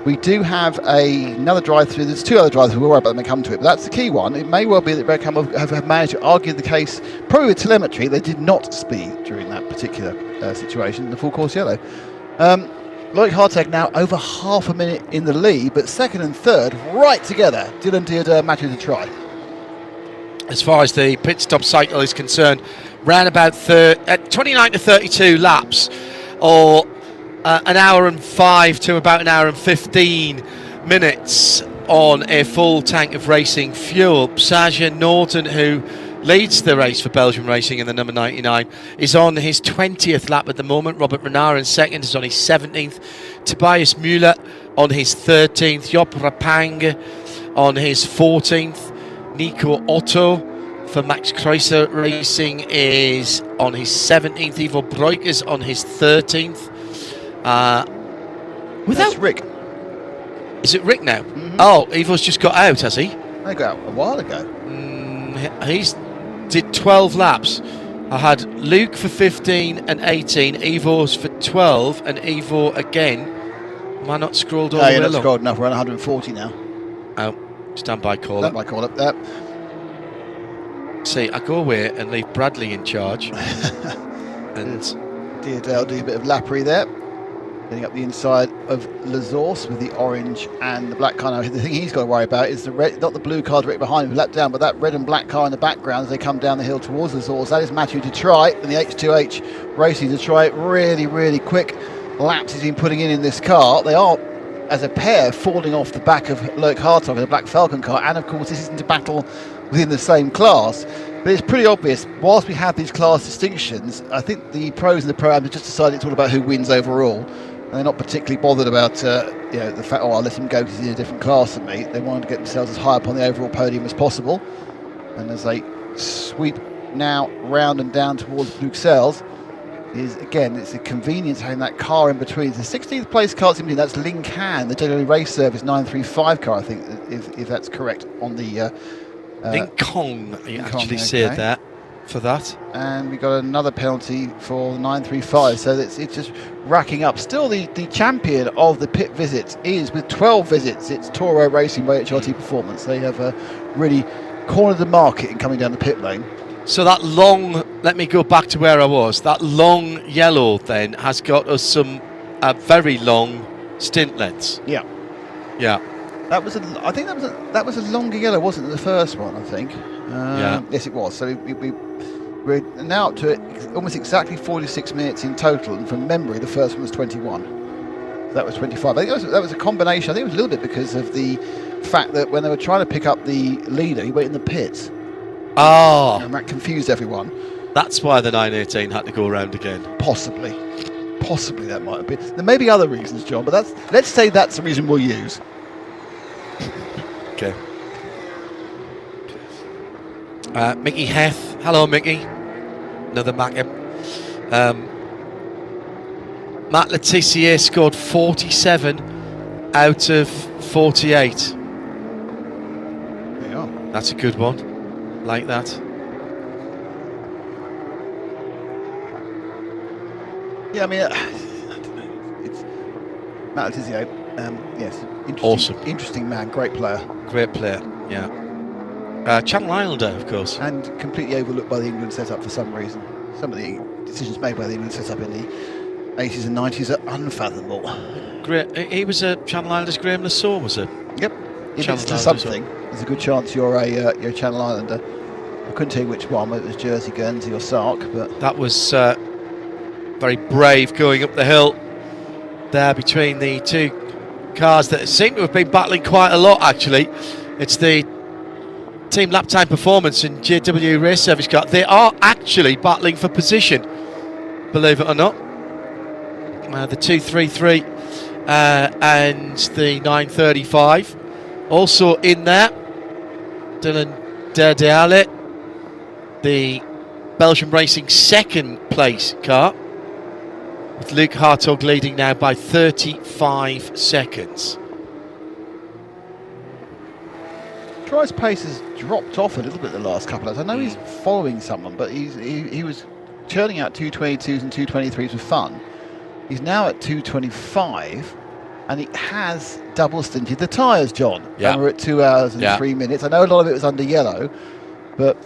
We do have another drive-through. There's two other drive-throughs. We'll worry about them when we come to it. But that's the key one. It may well be that Red Camel have managed to argue the case, probably with telemetry. They did not speed during that particular situation, the full course yellow. Loic Harteg now over half a minute in the lead, but second and third right together. Dylan did Matthew to try. As far as the pit stop cycle is concerned, ran about 29 to 32 laps, or an hour and 5 to about an hour and 15 minutes on a full tank of racing fuel. Serge Norton, who leads the race for Belgium Racing in the number 99, is on his 20th lap at the moment. Robert Renard in second is on his 17th. Tobias Müller on his 13th. Job Rapang on his 14th. Nico Otto for Max Kreuzer Racing is on his 17th. Ivo Breukers on his 13th. That's Rick. Is it Rick now? Mm-hmm. Oh, Ivo's just got out, has he? They got out a while ago. He's did 12 laps. I had Luke for 15 and 18, Ivo's for 12, and Ivo again. Am I not scrolled all the way along? No, you're not scrolled enough. We're on 140 now. Oh, standby call up. Standby call up. See, I go away and leave Bradley in charge. And I'll do a bit of lappery there. Getting up the inside of Lazors with the orange and the black car. Now, the thing he's got to worry about is the red, not the blue car directly behind him, lap down, but that red and black car in the background as they come down the hill towards Lazors. That is Mathieu Detroit and the H2H Racing Detroit. Really, really quick laps he's been putting in this car. They are, as a pair, falling off the back of Loic Hartog in the Black Falcon car, and of course this isn't a battle within the same class. But it's pretty obvious, whilst we have these class distinctions, I think the pros and the pro-am have just decided it's all about who wins overall. And they're not particularly bothered about the fact, I'll let him go because he's in a different class than me. They wanted to get themselves as high up on the overall podium as possible. And as they sweep now round and down towards Bruxelles, it's a convenience having that car in between. The 16th place car, that's Ling Can, the JW Race Service 935 car, I think, if that's correct, on the... Ling Kong, you actually said that. For that, and we got another penalty for 935, so it's just racking up. Still, the champion of the pit visits is with 12 visits. It's Toro Racing by HRT Performance. They have really cornered the market in coming down the pit lane. So that long, let me go back to where I was. That long yellow then has got us some very long stint lengths. Yeah. That was that was a longer yellow, wasn't it? The first one, I think. Yes, it was. So we're now up to almost exactly 46 minutes in total, and from memory, the first one was 21. So that was 25. I think that was a combination. I think it was a little bit because of the fact that when they were trying to pick up the leader, he went in the pits. Oh, and that confused everyone. That's why the 918 had to go around again. Possibly that might have been. There may be other reasons, John, but let's say that's the reason we'll use. Okay. Mickey Heth. Hello, Mickey. Another Mackham. Matt Letizier scored 47 out of 48. Yeah. That's a good one. Like that. Yeah, I mean, it's Matt Letizier. Yes. Interesting man. Great player. Yeah. Channel Islander, of course. And completely overlooked by the England setup for some reason. Some of the decisions made by the England setup in the 80s and 90s are unfathomable. He was a Channel Islander's Graham Lasaw, was it? Yep. If it's to something, there's a good chance you're a Channel Islander. I couldn't tell you which one, whether it was Jersey, Guernsey or Sark, but... That was very brave going up the hill there between the two cars that seem to have been battling quite a lot, actually. It's the Team Lap Time Performance and JW Race Service car. They are actually battling for position, believe it or not. The 233 and the 935 also in there. Dylan Derdealet, the Belgian Racing second place car, with Luke Hartog leading now by 35 seconds. Troy's pace has dropped off a little bit the last couple of hours. I know he's following someone, but he was churning out 222s and 223s with fun. He's now at 225, and he has double stinted the tyres, John. Yeah. And we're at 2 hours and 3 minutes. I know a lot of it was under yellow, but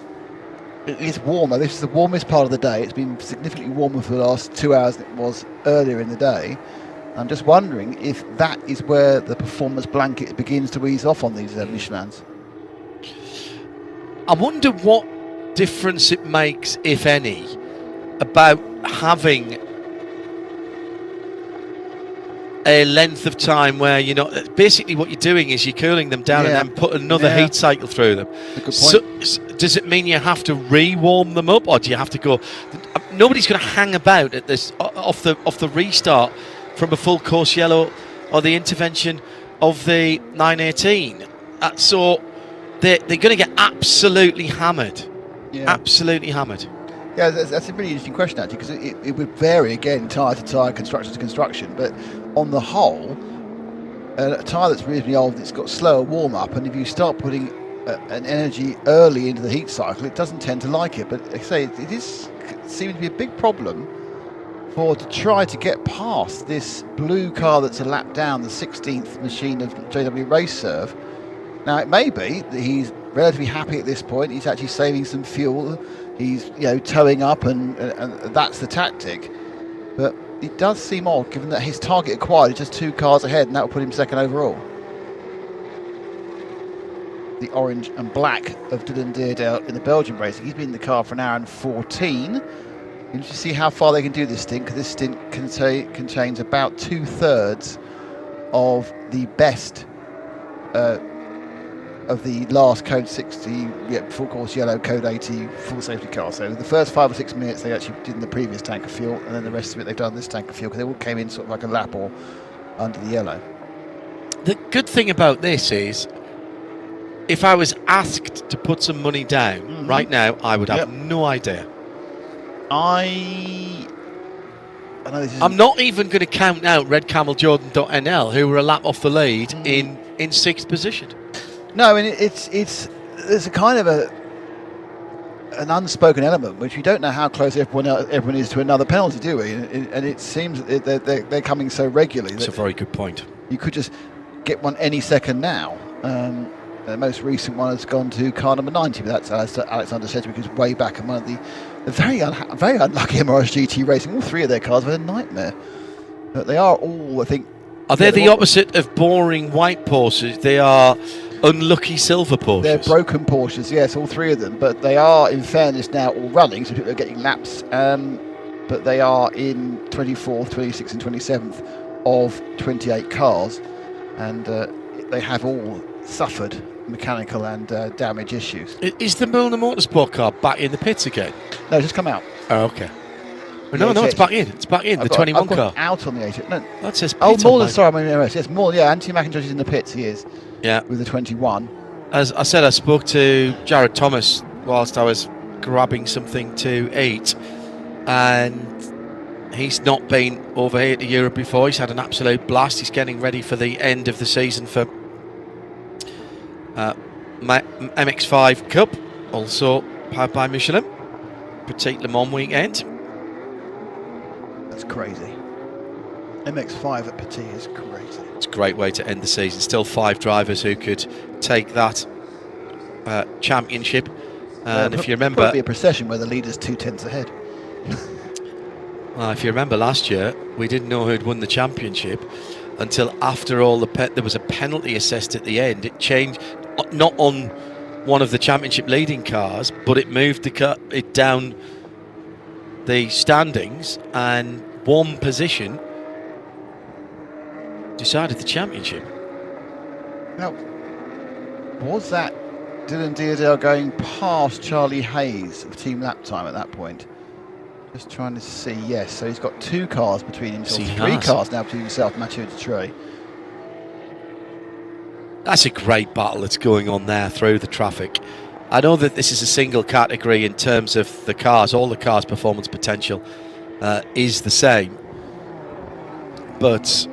it is warmer. This is the warmest part of the day. It's been significantly warmer for the last 2 hours than it was earlier in the day. I'm just wondering if that is where the performance blanket begins to ease off on these Michelins. I wonder what difference it makes, if any, about having a length of time where you're not... Basically what you're doing is you're cooling them down and then put another heat cycle through them. So, does it mean you have to re-warm them up, or do you have to go... Nobody's going to hang about at this off the restart from a full course yellow or the intervention of the 918. So they're going to get absolutely hammered. Yeah. Absolutely hammered. Yeah, that's a really interesting question, actually, because it would vary, again, tyre to tyre, construction to construction, but on the whole, a tyre that's reasonably old, it's got slower warm-up, and if you start putting an energy early into the heat cycle, it doesn't tend to like it. But like I say, it is seeming to be a big problem to try to get past this blue car that's a lap down, the 16th machine of JW Race Serve. Now, it may be that he's relatively happy at this point. He's actually saving some fuel. He's towing up, and that's the tactic. But it does seem odd, given that his target acquired is just 2 cars ahead, and that will put him second overall. The orange and black of Dylan Deerdale in the Belgian racing. He's been in the car for an hour and 14. Interesting to see how far they can do this stint, because this stint contains about 2/3 of the best of the last Code 60, full course yellow, Code 80, full safety car. So the first 5 or 6 minutes they actually did in the previous tank of fuel, and then the rest of it they've done this tank of fuel, because they all came in sort of like a lap or under the yellow. The good thing about this is, if I was asked to put some money down right now, I would have no idea. I know this I'm not even going to count out Red Camel Jordan.nl, who were a lap off the lead in 6th position. No, I mean there's a kind of an unspoken element which we don't know how close everyone is to another penalty, do we? And it seems that they're coming so regularly. That's a very good point. You could just get one any second now. The most recent one has gone to car number 90, but that's Alexander Sedgwick, who's way back, and one of the very unlucky MRS GT Racing. All 3 of their cars were a nightmare. But they are all, I think... Are they the opposite of boring white Porsches? They are unlucky silver Porsches. They're broken Porsches, yes, all 3 of them. But they are, in fairness, now all running, so people are getting laps. But they are in 24th, 26th and 27th of 28 cars. And they have all suffered mechanical and damage issues. Is the Milner Motorsport car back in the pits again? No, it's just come out. Oh, okay. No, it's back in. It's back in. The 21 car. Out on the 8. No, that says. Mulder. Sorry, I'm in RS. Yes, Mulder. Yeah, Anthony McIntosh is in the pits. He is. Yeah. With the 21. As I said, I spoke to Jared Thomas whilst I was grabbing something to eat, and he's not been over here to Europe before. He's had an absolute blast. He's getting ready for the end of the season for MX5 Cup, also powered by Michelin. Petit Le Mans weekend. That's crazy. MX5 at Petit is crazy. It's a great way to end the season. Still 5 drivers who could take that championship. And if you remember, probably a procession where the leader's 2/10 ahead. If you remember last year, we didn't know who'd won the championship until after all there was a penalty assessed at the end. It changed, not on one of the championship leading cars, but it moved it down the standings, and one position decided the championship. Now, was that Dylan Deerdale going past Charlie Hayes of Team Lap Time at that point? Just trying to see. Yes, so he's got 2 cars between himself, 3 cars now between himself and Mathieu Dutrey. That's a great battle that's going on there through the traffic. I know that this is a single category in terms of the cars. All the cars' performance potential is the same, but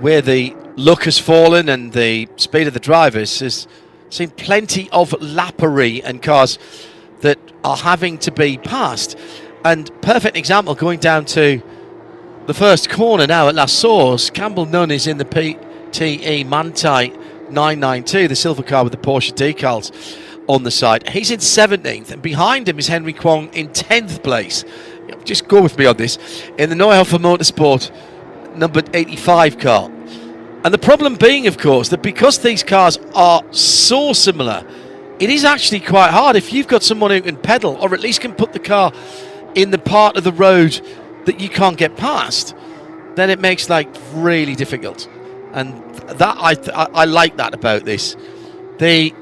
where the luck has fallen and the speed of the drivers has seen plenty of lappery and cars that are having to be passed. And perfect example going down to the first corner now at La Source. Campbell Nunn is in the PTE Manthey 992, the silver car with the Porsche decals on the side. He's in 17th, and behind him is Henry Kwong in 10th place. Just go with me on this. In the Neuhofer Motorsport number 85 car. And the problem being, of course, that because these cars are so similar, it is actually quite hard. If you've got someone who can pedal, or at least can put the car in the part of the road that you can't get past, then it makes life really difficult. And that I like that about this. The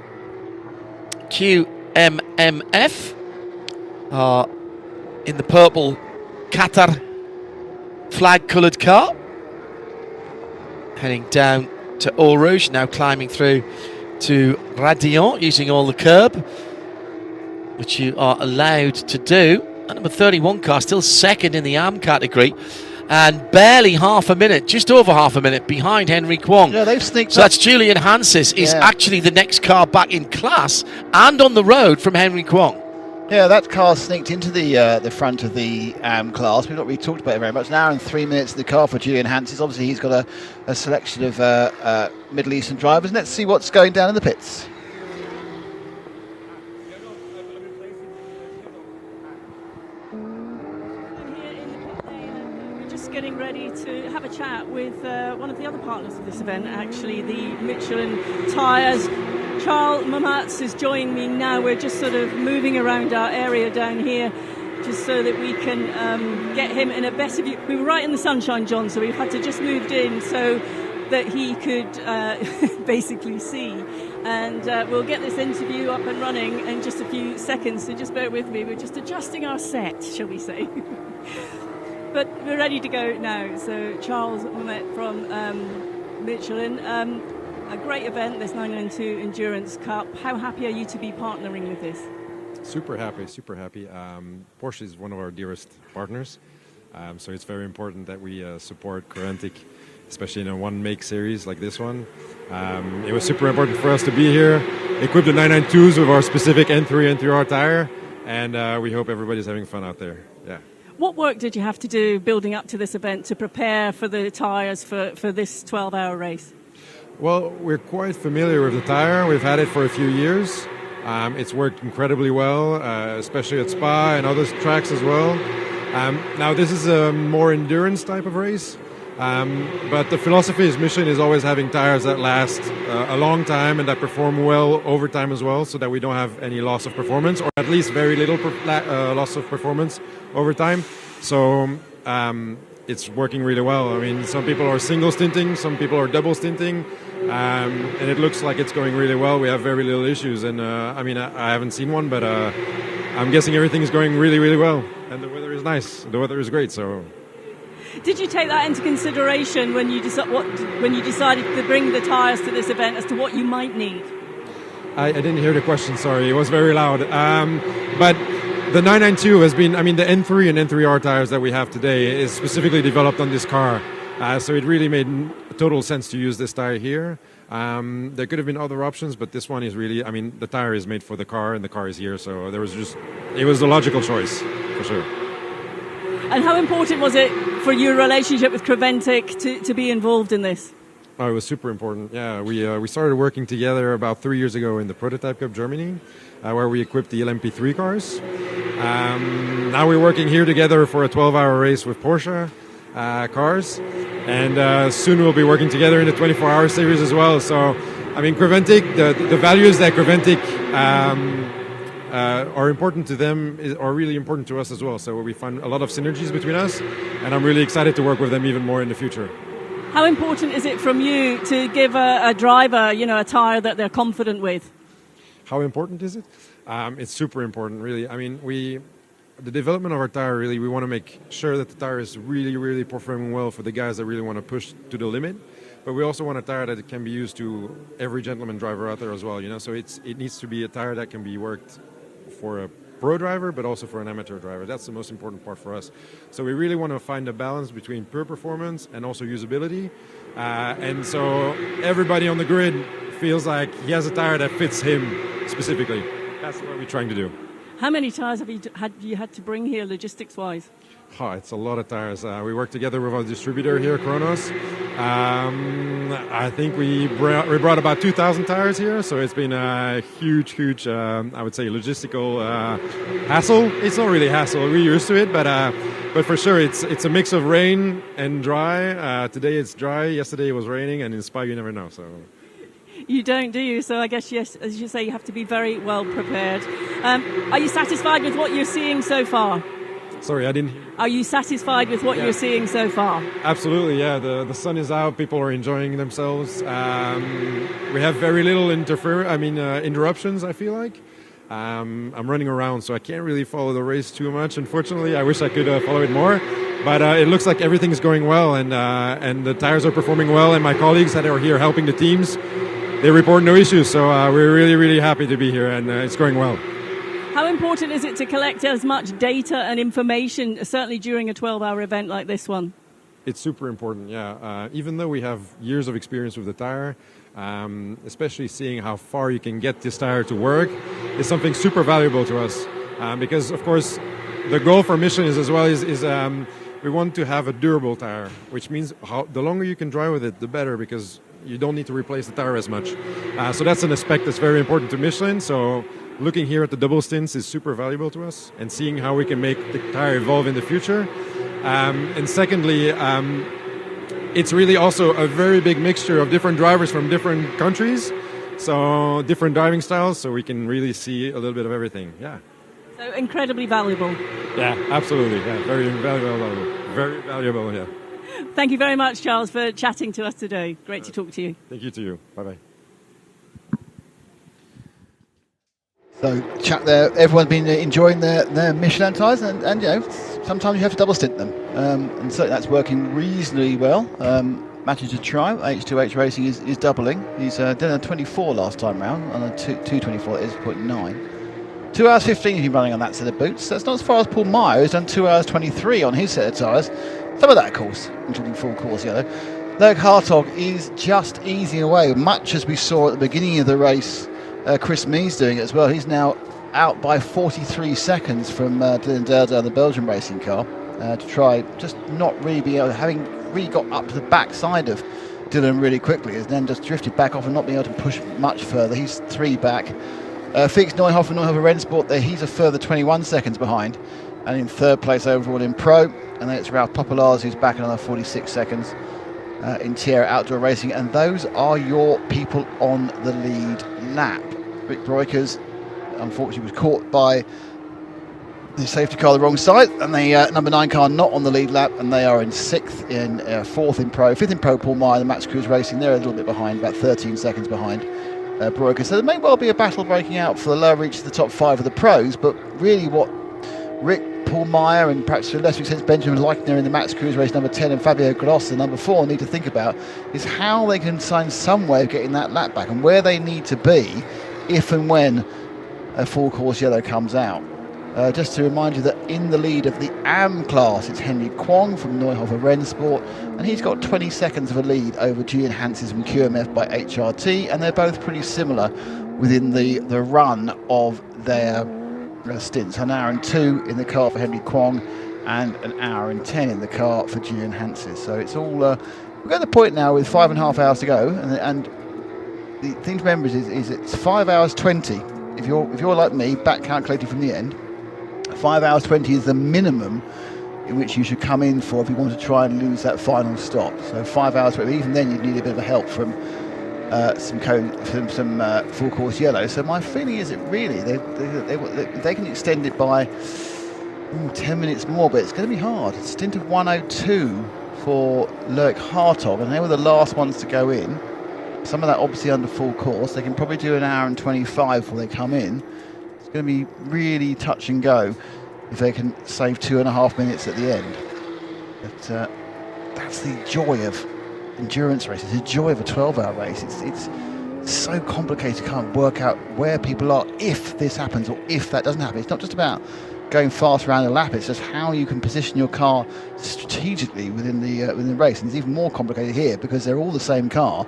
QMMF are in the purple Qatar flag coloured car, heading down to Eau Rouge, now climbing through to Radillon using all the curb, which you are allowed to do. And number 31 car still second in the ARM category, and barely half a minute, just over half a minute behind Henry Kwong. Yeah, they've sneaked So that's Julian Hansis is actually the next car back in class and on the road from Henry Kwong. Yeah, that car sneaked into the front of the class. We've not really talked about it very much. An hour and 3 minutes in the car for Julian Hansis. Obviously, he's got a selection of Middle Eastern drivers. Let's see what's going down in the pits. just getting ready to have a chat with one of the other partners of this event, actually, the Michelin tyres. Charles Mamatz is joining me now. We're just sort of moving around our area down here just so that we can get him in a better view. We were right in the sunshine, John, so we've had to just moved in so that he could basically see. And we'll get this interview up and running in just a few seconds, so just bear with me. We're just adjusting our set, shall we say. But we're ready to go now. So Charles Mamet from Michelin. A great event, this 992 Endurance Cup. How happy are you to be partnering with this? Super happy, super happy. Porsche is one of our dearest partners, so it's very important that we support Creventic, especially in a one-make series like this one. It was super important for us to be here, equip the 992s with our specific N3 and 3R tire, and we hope everybody's having fun out there. Yeah. What work did you have to do building up to this event to prepare for the tyres for this 12-hour race? Well, we're quite familiar with the tire. We've had it for a few years. It's worked incredibly well, especially at Spa and other tracks as well. Now, this is a more endurance type of race, but the philosophy of Michelin is always having tires that last a long time and that perform well over time as well, so that we don't have any loss of performance, or at least very little loss of performance over time. So it's working really well. I mean, some people are single stinting, some people are double stinting, and it looks like it's going really well. We have very little issues, and I mean, I haven't seen one, but I'm guessing everything is going really, really well. And the weather is nice. The weather is great. So, did you take that into consideration when you decided to bring the tyres to this event as to what you might need? I didn't hear the question. Sorry, it was very loud. But the 992 has been, I mean, the N3 and N3R tires that we have today is specifically developed on this car. So it really made total sense to use this tire here. There could have been other options, but this one is really, I mean, the tire is made for the car and the car is here. So it was the logical choice, for sure. And how important was it for your relationship with Creventic to be involved in this? Oh, it was super important. Yeah, we started working together about 3 years ago in the Prototype Cup Germany, where we equipped the LMP3 cars. Now we're working here together for a 12-hour race with Porsche cars, and soon we'll be working together in the 24-hour series as well. So, I mean, Creventic, the values that Creventic are important to them are really important to us as well. So we find a lot of synergies between us, and I'm really excited to work with them even more in the future. How important is it from you to give a driver, a tire that they're confident with? How important is it? It's super important, really. I mean, the development of our tire, really, we want to make sure that the tire is really, really performing well for the guys that really want to push to the limit. But we also want a tire that can be used to every gentleman driver out there as well, So it needs to be a tire that can be worked for a pro driver, but also for an amateur driver. That's the most important part for us. So we really want to find a balance between pure performance and also usability. And so everybody on the grid feels like he has a tire that fits him specifically. That's what we're trying to do. How many tires have you had to bring here logistics-wise? Oh, it's a lot of tires. We work together with our distributor here, Kronos. I think we brought about 2,000 tires here, so it's been a huge, I would say, logistical hassle. It's not really hassle. We're used to it, but for sure, it's a mix of rain and dry. Today it's dry. Yesterday it was raining, and in Spa you never know. So. You don't, do you? So I guess, yes, as you say, you have to be very well prepared. Are you satisfied with what you're seeing so far? Sorry, I didn't. Are you satisfied with what you're seeing so far? Absolutely, yeah. The sun is out. People are enjoying themselves. We have very little interruptions, I feel like. I'm running around, so I can't really follow the race too much, unfortunately. I wish I could follow it more. But it looks like everything's going well, and the tires are performing well, and my colleagues that are here helping the teams, they report no issues. So we're really, really happy to be here, and it's going well. How important is it to collect as much data and information, certainly during a 12-hour event like this one? It's super important, yeah. Even though we have years of experience with the tire, especially seeing how far you can get this tire to work is something super valuable to us. Because, of course, the goal for Michelin is we want to have a durable tire, which means the longer you can drive with it, the better, because you don't need to replace the tire as much. So that's an aspect that's very important to Michelin. So looking here at the double stints is super valuable to us, and seeing how we can make the tire evolve in the future. And secondly, it's really also a very big mixture of different drivers from different countries, so different driving styles, so we can really see a little bit of everything. Yeah. So incredibly valuable. Yeah, absolutely. Yeah, very valuable. Very valuable. Yeah. Thank you very much, Charles, for chatting to us today. Great to talk to you. Thank you to you. Bye bye. So chat there. Everyone's been enjoying their Michelin tyres, and sometimes you have to double stint them, and so that's working reasonably well. Matches to try. H2H Racing is doubling. He's done a 24 last time round on a 224. It is 0.9. 2 hours 15 he's been running on that set of boots. That's not as far as Paul Meyer, who's done 2 hours 23 on his set of tyres. Some of that, of course, including full course yellow. Loic Hartog is just easing away, much as we saw at the beginning of the race. Chris Mees doing it as well. He's now out by 43 seconds from Dylan Dale, the Belgian racing car, to try just not really be able, having really got up to the back side of Dylan really quickly, and then just drifted back off and not being able to push much further. He's 3 back. Felix Neuhoff and Neuhoff Rennsport there, he's a further 21 seconds behind, and in 3rd place overall in Pro. And then it's Ralph Popolars who's back another 46 seconds in Tierra Outdoor Racing, and those are your people on the lead lap. Rick Breukers unfortunately was caught by the safety car on the wrong side, and the number 9 car not on the lead lap, and they are in 6th, in 4th in Pro, 5th in Pro. Paul Meyer, the Max Cruz Racing, they're a little bit behind, about 13 seconds behind Breukers. So there may well be a battle breaking out for the lower reach of the top 5 of the pros, but really what Rick, Paul Meyer, and perhaps to a lesser extent Benjamin Leitner in the Max Cruz race number 10 and Fabio Gross the number 4 need to think about is how they can find some way of getting that lap back and where they need to be if and when a full course yellow comes out. Just to remind you that in the lead of the AM class it's Henry Kwong from Neuhofer Rennsport, and he's got 20 seconds of a lead over Julian Hanses from QMF by HRT, and they're both pretty similar within the run of their stints. An hour and 2 in the car for Henry Kwong and an hour and 10 in the car for Julian Hanses. So it's all we're at the point now with 5.5 hours to go, and the thing to remember is it's 5 hours 20 if you're like me, back calculating from the end. 5 hours 20 is the minimum in which you should come in for if you want to try and lose that final stop. So 5 hours 20, even then you'd need a bit of help from some full course yellow. So my feeling is that really they can extend it by 10 minutes more, but it's going to be hard. A stint of 1:02 for Loic Hartog, and they were the last ones to go in. Some of that obviously under full course. They can probably do an hour and 25 before they come in. It's going to be really touch and go if they can save 2.5 minutes at the end. But that's the joy of endurance races, the joy of a 12-hour race. It's so complicated to kind of work out where people are if this happens or if that doesn't happen. It's not just about going fast around a lap, it's just how you can position your car strategically within the race. And it's even more complicated here because they're all the same car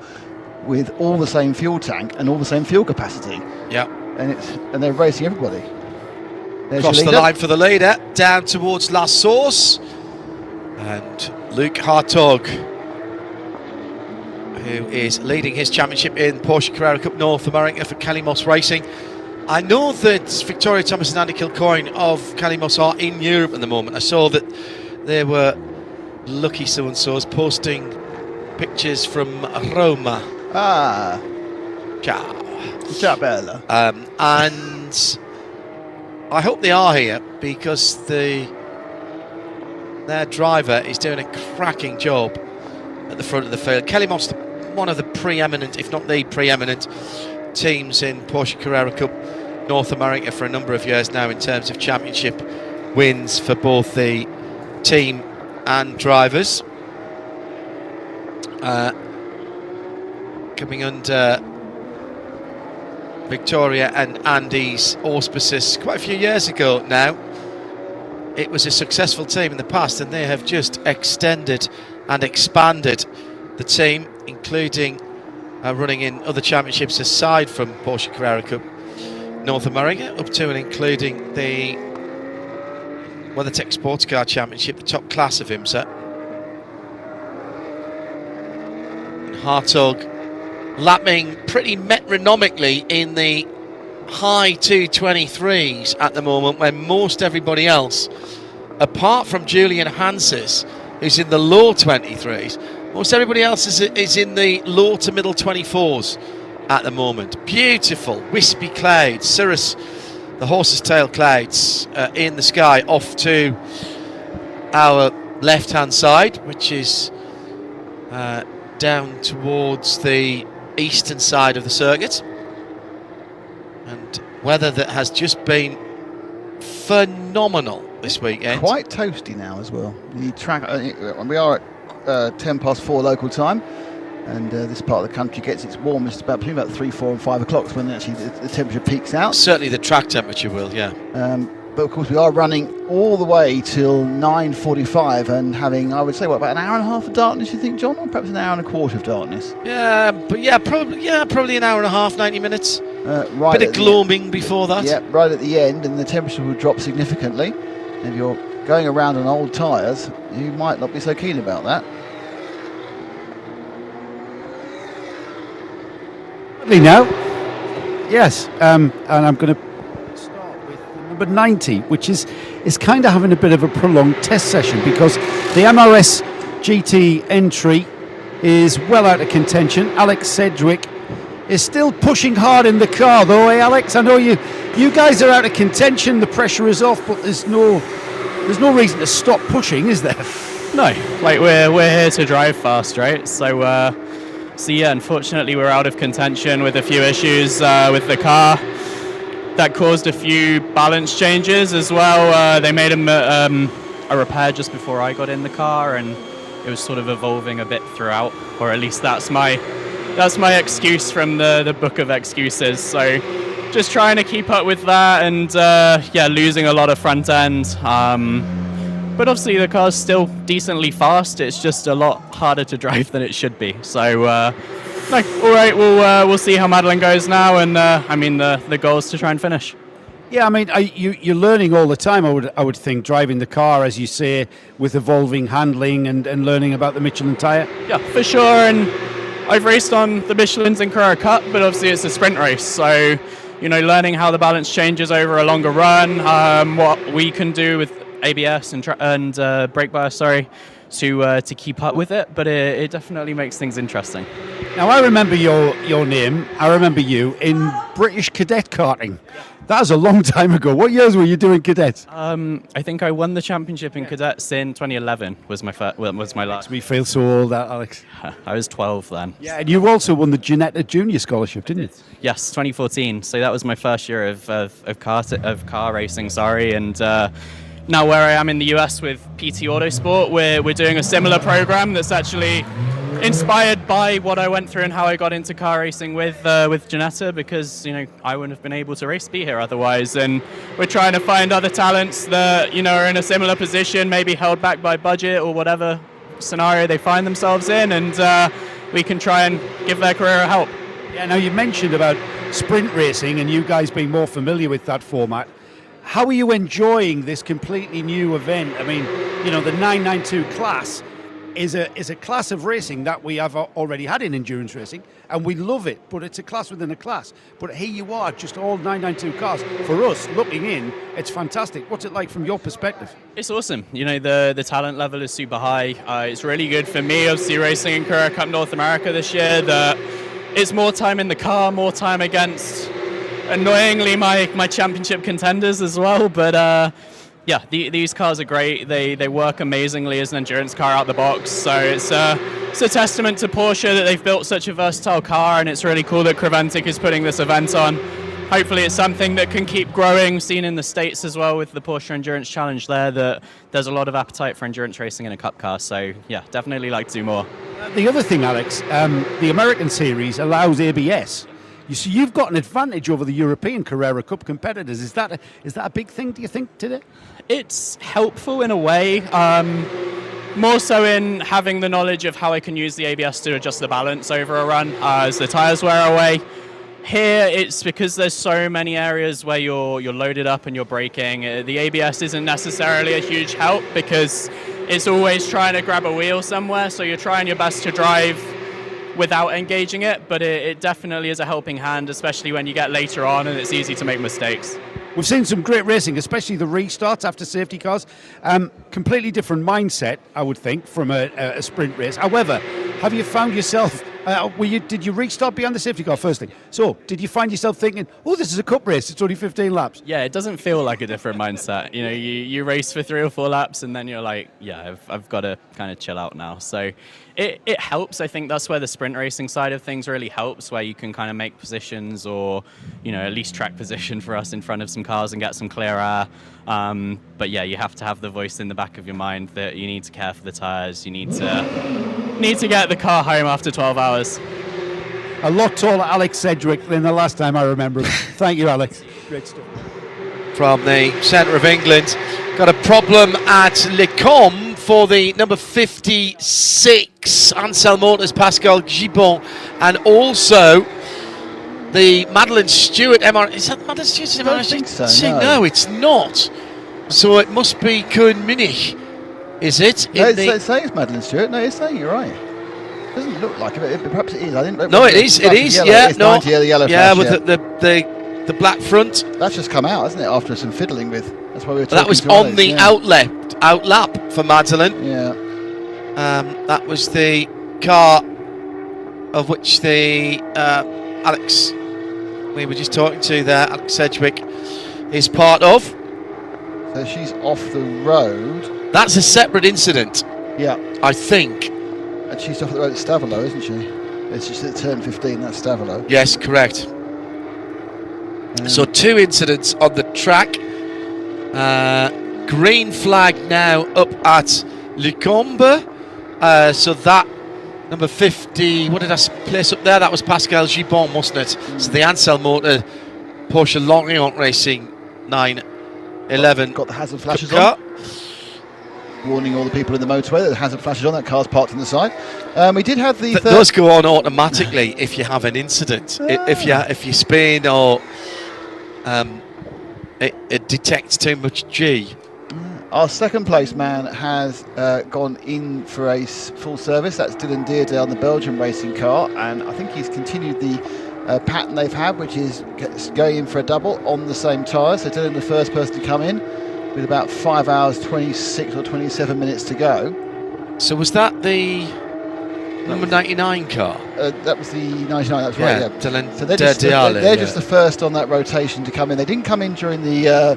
with all the same fuel tank and all the same fuel capacity. Yeah. And they're racing everybody. There's Across the line for the leader, down towards La Source. And Loic Hartog, who is leading his championship in Porsche Carrera Cup North America for Calimos Racing. I know that Victoria Thomas and Andy Kilcoyne of Calimos are in Europe at the moment. I saw that there were lucky so-and-sos posting pictures from Roma. Ah. Ciao. Ciao, Bella. And I hope they are here because their driver is doing a cracking job at the front of the field. Calimos, one of the preeminent, if not the preeminent, teams in Porsche Carrera Cup North America for a number of years now in terms of championship wins for both the team and drivers. Coming under Victoria and Andy's auspices quite a few years ago now. It was a successful team in the past, and they have just extended and expanded the team, including running in other championships aside from Porsche Carrera Cup North America, up to and including the WeatherTech Sports Car Championship, the top class of IMSA. And Hartog lapping pretty metronomically in the high 223s at the moment, when most everybody else apart from Julian Hanses, who's in the low 23s, most everybody else is in the low to middle 24s at the moment. Beautiful wispy clouds, cirrus, the horse's tail clouds in the sky off to our left-hand side, which is down towards the eastern side of the circuit, and weather that has just been phenomenal this weekend. Quite toasty now as well. The track, we are at 10 past 4 local time, and this part of the country gets its warmest between about 3, 4 and 5 o'clock when actually the temperature peaks out. Certainly the track temperature will, yeah. But of course we are running all the way till 9:45 and having, I would say, what, about an hour and a half of darkness, you think, John? Or perhaps an hour and a quarter of darkness? Yeah, but probably an hour and a half, 90 minutes. Right, bit of gloaming before that. Yeah, right at the end, and the temperature will drop significantly. If you're going around on old tyres, you might not be so keen about that. Now, yes, and I'm going to start with number 90, which is kind of having a bit of a prolonged test session because the MRS GT entry is well out of contention. Alex Sedgwick is still pushing hard in the car, though. Hey, Alex, I know you guys are out of contention. The pressure is off, but there's no reason to stop pushing, is there? No, like we're here to drive fast, right? So yeah, unfortunately we're out of contention with a few issues with the car. That caused a few balance changes as well. They made a repair just before I got in the car, and it was sort of evolving a bit throughout, or at least that's my excuse from the book of excuses. So just trying to keep up with that, and losing a lot of front end. But obviously the car's still decently fast. It's just a lot harder to drive than it should be. So all right, we'll see how Madeleine goes now, and the goal is to try and finish. Yeah, I mean, you're learning all the time. I would think, driving the car, as you say, with evolving handling and learning about the Michelin tyre. Yeah, for sure. And I've raced on the Michelins in Carrera Cup, but obviously it's a sprint race. So, learning how the balance changes over a longer run, what we can do with ABS and brake bias, to keep up with it. But it definitely makes things interesting. Now, I remember your name. I remember you in British cadet karting. That was a long time ago. What years were you doing cadets? I think I won the championship in cadets in 2011. Was my last. We feel so old, Alex. I was 12 then. Yeah, and you also won the Ginetta Junior Scholarship, didn't you? Yes, 2014. So that was my first year of car racing. And now where I am in the US with PT Autosport, we're doing a similar program that's actually inspired by what I went through and how I got into car racing with Ginetta, because I wouldn't have been able to be here otherwise. And we're trying to find other talents that are in a similar position, maybe held back by budget or whatever scenario they find themselves in, and we can try and give their career a help. Yeah, now you mentioned about sprint racing and you guys being more familiar with that format. How are you enjoying this completely new event? I mean, the 992 class is a class of racing that we have already had in endurance racing, and we love it, but it's a class within a class. But here you are, just all 992 cars. For us, looking in, it's fantastic. What's it like from your perspective? It's awesome. The talent level is super high. It's really good for me, obviously, racing in Carrera Cup North America this year, that it's more time in the car, more time against, annoyingly, my championship contenders as well. But these cars are great. They work amazingly as an endurance car out the box. So it's a testament to Porsche that they've built such a versatile car, and it's really cool that Creventic is putting this event on. Hopefully it's something that can keep growing, seen in the States as well with the Porsche Endurance Challenge there, that there's a lot of appetite for endurance racing in a cup car. So yeah, definitely like to do more. The other thing, Alex, the American series allows ABS. You see, you've got an advantage over the European Carrera Cup competitors. Is that a big thing, do you think, today? It's helpful in a way, more so in having the knowledge of how I can use the ABS to adjust the balance over a run as the tyres wear away. Here, it's because there's so many areas where you're loaded up and you're braking. The ABS isn't necessarily a huge help because it's always trying to grab a wheel somewhere, so you're trying your best to drive without engaging it, but it definitely is a helping hand, especially when you get later on and it's easy to make mistakes. We've seen some great racing, especially the restarts after safety cars. Completely different mindset, I would think, from a sprint race. However, have you found yourself, did you restart behind the safety car first thing? So, did you find yourself thinking, oh, this is a cup race, it's only 15 laps? Yeah, it doesn't feel like a different mindset. You know, you race for 3 or 4 laps and then you're like, yeah, I've got to kind of chill out now. So it helps. I think that's where the sprint racing side of things really helps, where you can kind of make positions or, you know, at least track position for us in front of some cars and get some clear air. But yeah, you have to have the voice in the back of your mind that you need to care for the tyres. You need to get the car home after 12 hours. A lot taller Alex Sedgwick than the last time I remember him. Thank you, Alex. Great stuff. From the centre of England, got a problem at Le Combe for the number 56 Ansel Motors Pascal Gibon, and also the Madeline Stewart MR. Is that Madeline Stewart's MR? I don't think so. No, it's not. So it must be Koen Minich, is it? No, it's saying it's Madeline Stewart. No, it's saying you're right. It doesn't look like it, but perhaps it is. I didn't. No, it is. It is. Yellow. Yeah, it's no. 90, the yellow yeah, flash, with the black front. That's just come out, hasn't it? After some fiddling with. That's why we were talking. That was on the out lap for Madeline. Yeah. That was the car of which the Alex we were just talking to there, Alex Sedgwick, is part of. So she's off the road. That's a separate incident. Yeah. I think. And she's off the road at Stavelot, isn't she? It's just at turn 15, that's Stavelot. Yes, correct. So 2 incidents on the track. Green flag now up at Le Combe. So that number 50, what did I place up there? That was Pascal Gibon, wasn't it? So the Ansel Motor Porsche Lorient Racing 911. Got the hazard flashes on. Warning all the people in the motorway that the hazard flashes on. That car's parked on the side. We did have the. Those go on automatically if you have an incident. If you spin or it detects too much G. Our second place man has gone in for a full service. That's Dylan Dearday on the Belgian racing car, and I think he's continued the pattern they've had, which is going in for a double on the same tyre. So Dylan, the first person to come in, with about 5 hours 26 or 27 minutes to go. So was that the number 99 car? That was the 99. That's right. Yeah. Dylan So they're just the first on that rotation to come in. They didn't come in during the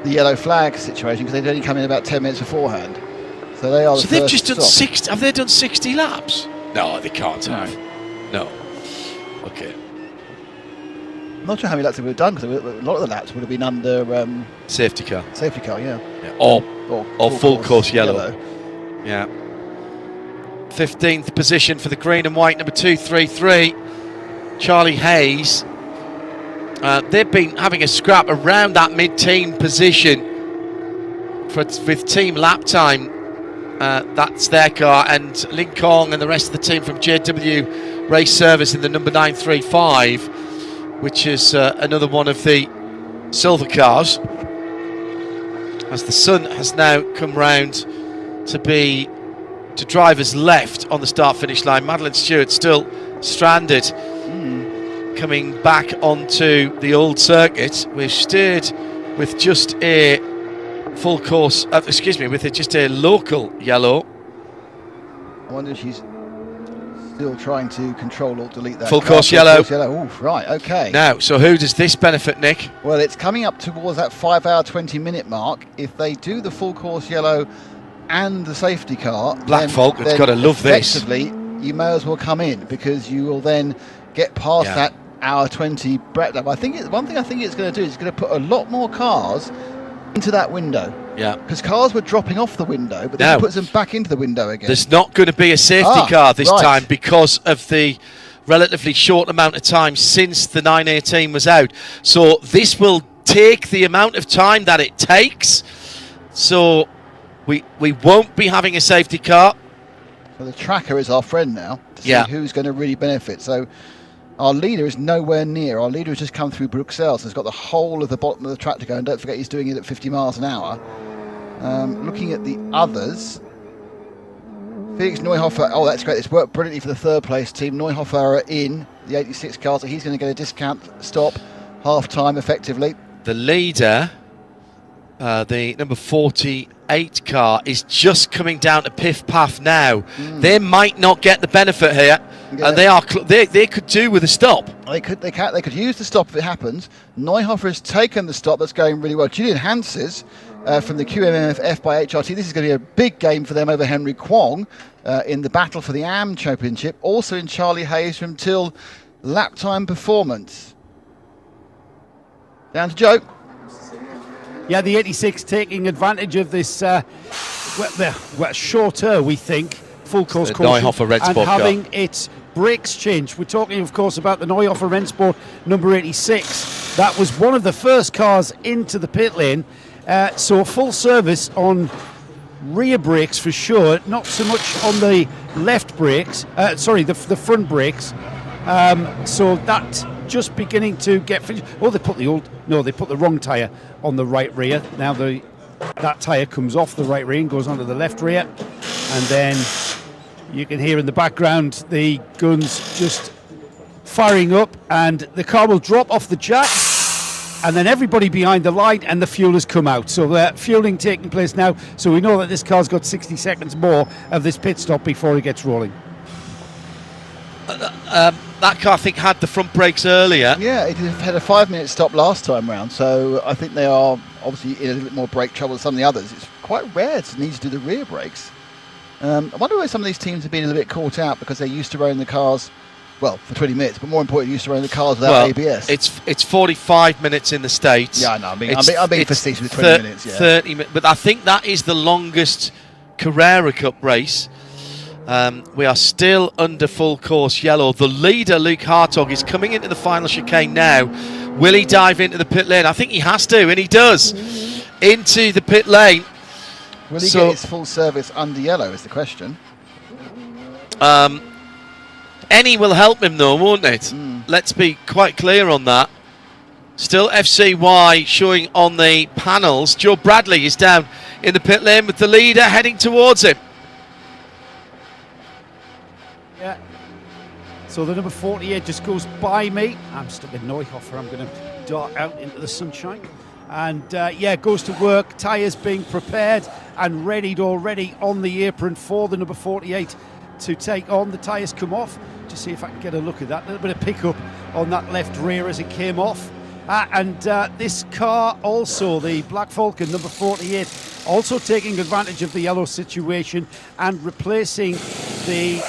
yellow flag situation because they'd only come in about 10 minutes beforehand. So they are. So they've just done 60. Have they done 60 laps? No, they can't have. No. Okay. I'm not sure how many laps they would have done because a lot of the laps would have been under safety car. Safety car, yeah. Or full course yellow. Yeah. 15th position for the green and white number 233, Charlie Hayes. They've been having a scrap around that mid-team position with team lap time. That's their car, and Lin Kong and the rest of the team from JW Race Service in the number 935, which is another one of the silver cars, as the sun has now come round to drivers left on the start-finish line. Madeline Stewart still stranded, coming back onto the old circuit. We've steered with just a full course, with just a local yellow. I wonder if she's still trying to control or delete that. Full course yellow. Oof, right, okay. Now, so who does this benefit, Nick? Well, it's coming up towards that 5 hour 20 minute mark. If they do the full course yellow and the safety car, Black Folk has got to love this. Effectively, you may as well come in because you will then get past that hour 20 Brett lap. One thing I think it's going to do is it's going to put a lot more cars into that window. Yeah. Because cars were dropping off the window, but then it puts them back into the window again. There's not going to be a safety car this time because of the relatively short amount of time since the 918 was out. So this will take the amount of time that it takes. So we won't be having a safety car. So the tracker is our friend now to see who's going to really benefit. So our leader is nowhere near. Our leader has just come through Bruxelles. So he's got the whole of the bottom of the track to go. And don't forget, he's doing it at 50 miles an hour. Looking at the others, Felix Neuhofer. Oh, that's great. It's worked brilliantly for the third place team. Neuhofer are in the 86 car, so he's going to get a discount stop, half time effectively. the leader, the number 48 car, is just coming down to Piff Paff now. They might not get the benefit here, and they could do with a stop. They could use the stop if it happens. Neuhofer has taken the stop. That's going really well. Julian Hanses from the QMMF by HRT. This is going to be a big game for them over Henry Kwong in the battle for the AM Championship. Also in Charlie Hayes from Till lap time performance. Down to Joe. Yeah, the 86 taking advantage of this shorter, we think, full course The caution Neuhofer Red and Sport having car. its brakes changed. We're talking, of course, about the Neuhofer Rennsport number 86. That was one of the first cars into the pit lane. So full service on rear brakes for sure, not so much on the left brakes, the front brakes. So that just beginning to get finished. Oh, they put the wrong tyre on the right rear. Now that tyre comes off the right rear and goes onto the left rear, and then you can hear in the background the guns just firing up, and the car will drop off the jack, and then everybody behind the line, and the fuel has come out. So fueling taking place now, so we know that this car's got 60 seconds more of this pit stop before it gets rolling. That car, I think, had the front brakes earlier. Yeah, it had a 5-minute stop last time round, so I think they are obviously in a little bit more brake trouble than some of the others. It's quite rare to need to do the rear brakes. I wonder why some of these teams have been a little bit caught out because they're used to running the cars, well, for 20 minutes, but more importantly, used to running the cars without ABS. It's 45 minutes in the States. Yeah, I know. I'm being facetious with 20 minutes. Yeah. 30 minutes, but I think that is the longest Carrera Cup race. We are still under full course yellow. The leader, Luke Hartog, is coming into the final chicane now. Will he dive into the pit lane? I think he has to, and he does. Into the pit lane. Will he get his full service under yellow is the question. Any will help him though, won't it? Let's be quite clear on that. Still FCY showing on the panels. Joe Bradley is down in the pit lane with the leader heading towards him. Yeah. So the number 48 just goes by me. I'm stuck in Neuhofer. I'm going to dart out into the sunshine. And goes to work. Tyres being prepared and readied already on the apron for the number 48 to take on. The tyres come off. Just see if I can get a look at that. A little bit of pickup on that left rear as it came off. This car also, the Black Falcon number 48, also taking advantage of the yellow situation and replacing the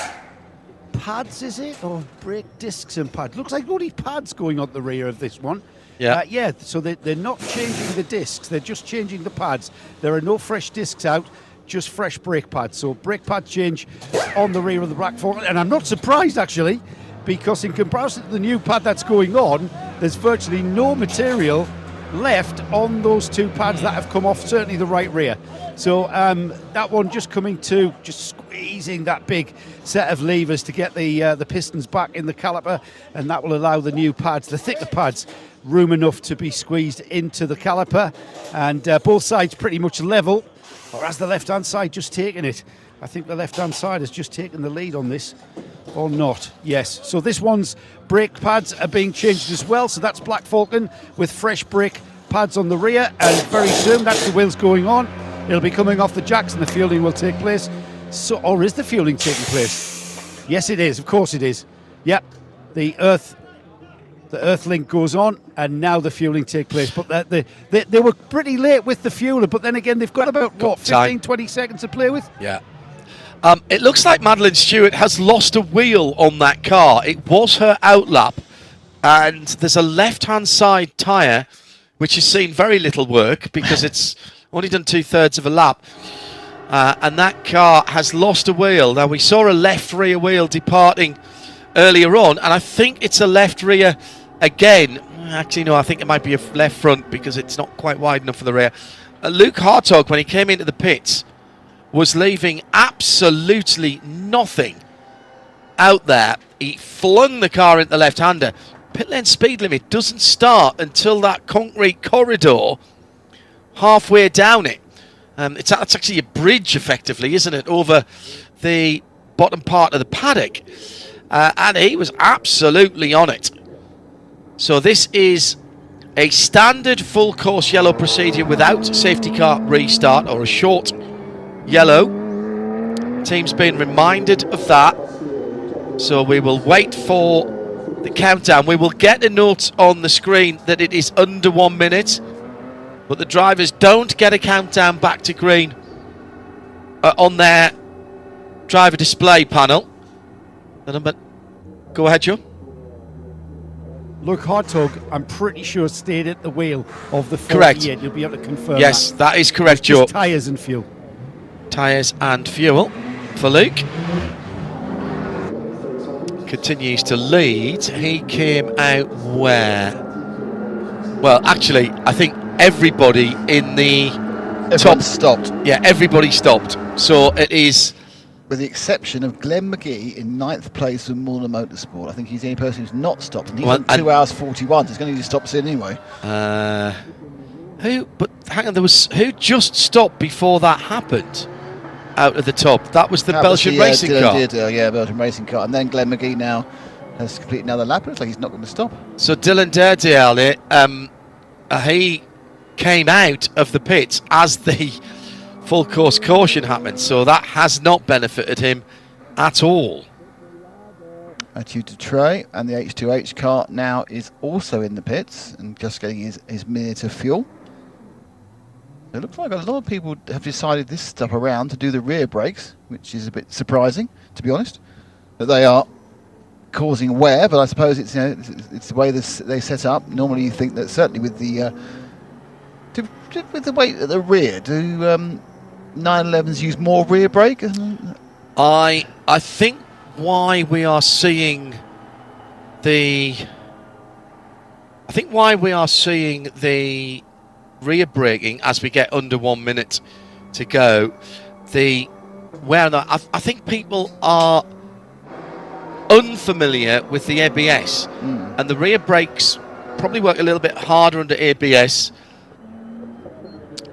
pads, is it? Or brake discs and pads? Looks like only pads going on the rear of this one. Yeah. So they're not changing the discs, they're just changing the pads. There are no fresh discs out, just fresh brake pads. So brake pad change on the rear of the Black Falcon. And I'm not surprised, actually, because in comparison to the new pad that's going on, there's virtually no material left on those two pads that have come off, certainly the right rear. So that one just coming to, just squeezing that big set of levers to get the pistons back in the caliper, and that will allow the new pads, the thicker pads, room enough to be squeezed into the caliper. And both sides pretty much level, or has the left-hand side just taken it? I think the left-hand side has just taken the lead on this, or not. Yes, so this one's brake pads are being changed as well, so that's Black Falcon with fresh brake pads on the rear, and very soon that's the wheels going on. It'll be coming off the jacks and the fueling will take place. So, or is the fueling taking place? Yes, it is. Of course it is. Yep, the earth link goes on, and now the fueling takes place. But they were pretty late with the fueler, but then again, they've got about, 15, 20 seconds to play with? Yeah. It looks like Madeline Stewart has lost a wheel on that car. It was her outlap, and there's a left-hand side tyre, which has seen very little work because it's only done 2/3 of a lap. And that car has lost a wheel. Now, we saw a left rear wheel departing earlier on, and I think it's a left rear again. Actually, no, I think it might be a left front because it's not quite wide enough for the rear. Luke Hartog, when he came into the pits, was leaving absolutely nothing out there. He flung the car into the left-hander. Pit lane speed limit doesn't start until that concrete corridor halfway down it. It's actually a bridge, effectively, isn't it, over the bottom part of the paddock. And he was absolutely on it. So this is a standard full course yellow procedure without safety car restart, or a short yellow. Team's been reminded of that, so we will wait for the countdown. We will get a note on the screen that it is under 1 minute, but the drivers don't get a countdown back to green on their driver display panel. The number, go ahead, Joe. Luke Hartog, I'm pretty sure, stayed at the wheel of the 48. Correct. You'll be able to confirm Yes, that is correct, It's just Joe. tyres and fuel. Tyres and fuel for Luke. Continues to lead. He came out where? Well, actually, I think everybody in the Everyone stopped. Yeah, everybody stopped. So it is... With the exception of Glenn McGee in 9th place with Milner Motorsport. I think he's the only person who's not stopped. And he's on 2 hours 41, so he's going to need to stop soon anyway. Who? But hang on, who just stopped before that happened? Out of the top. That was the Belgian racing car. Yeah, Belgian racing car. And then Glenn McGee now has completed another lap. It looks like he's not going to stop. So Dylan Derdale, he came out of the pits as the full course caution happened, so that has not benefited him at all. Attitude to Trey, and the H2H car now is also in the pits and just getting his minute of fuel. It looks like a lot of people have decided this stop around to do the rear brakes, which is a bit surprising, to be honest, that they are causing wear. But I suppose it's it's the way they set up. Normally, you think that certainly with the weight at the rear, do 911s use more rear brake? I think why we are seeing the rear braking as we get under 1 minute to go, I think people are unfamiliar with the ABS, and the rear brakes probably work a little bit harder under ABS,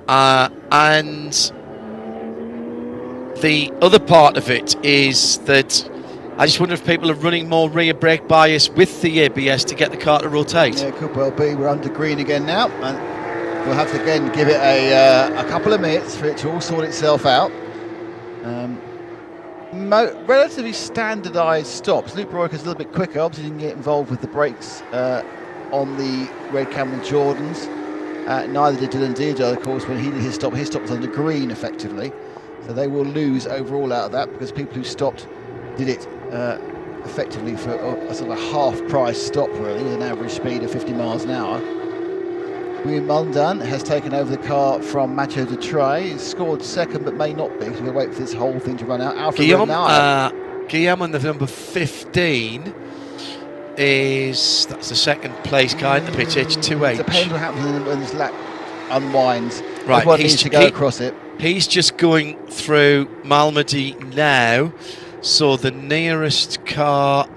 and the other part of it is that I just wonder if people are running more rear brake bias with the ABS to get the car to rotate. Yeah, it could well be. We're under green again now, and we'll have to again give it a couple of minutes for it to all sort itself out. Relatively standardised stops. Luke Royker's a little bit quicker. Obviously didn't get involved with the brakes on the Red Camel Jordans. Neither did Dylan Derdale, of course, when he did his stop. His stop was under green, effectively. So they will lose overall out of that, because people who stopped did it effectively for a sort of a half-price stop, really, with an average speed of 50 miles an hour. William Mundan has taken over the car from Mathieu Dutrey. He's scored second, but may not be, so we'll wait for this whole thing to run out. Alfred Guillaume on the number 15 that's the second place car in the pit, H2H. It depends what happens when this lap unwinds. Right, Everyone needs to go across it. He's just going through Malmedy now, so the nearest car,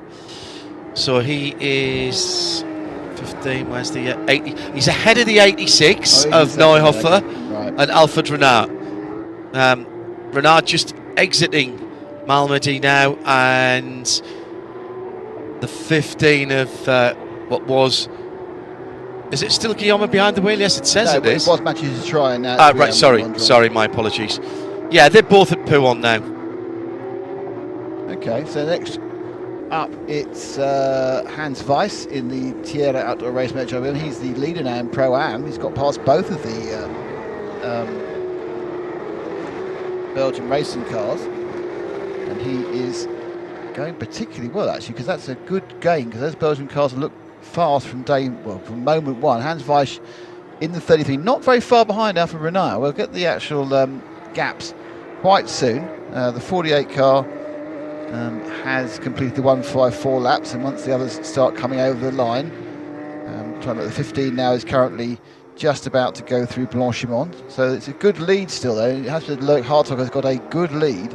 so he is 15, where's the 80? He's ahead of the 86 of Neuhofer and Alfred Renard. Renard just exiting Malmedy now, and the 15 of what was... Is it still Guillaume behind the wheel? Yes, it says it is. It was Mathieu Dutrey now. Right, sorry, my apologies. Yeah, they're both at Pouon now. Okay, so next up it's Hans Weiss in the Tierra Outdoor Race Metro. He's the leader now in Pro-Am. He's got past both of the Belgian racing cars, and he is going particularly well, actually, because that's a good gain, because those Belgian cars look fast from moment one. Hans Weiss in the 33, not very far behind Alfred Renard. We'll get the actual gaps quite soon. The 48 car has completed the 154 laps, and once the others start coming over the line, the 15 now is currently just about to go through Blanchimont, so it's a good lead still though. It has to look, Hartog has got a good lead,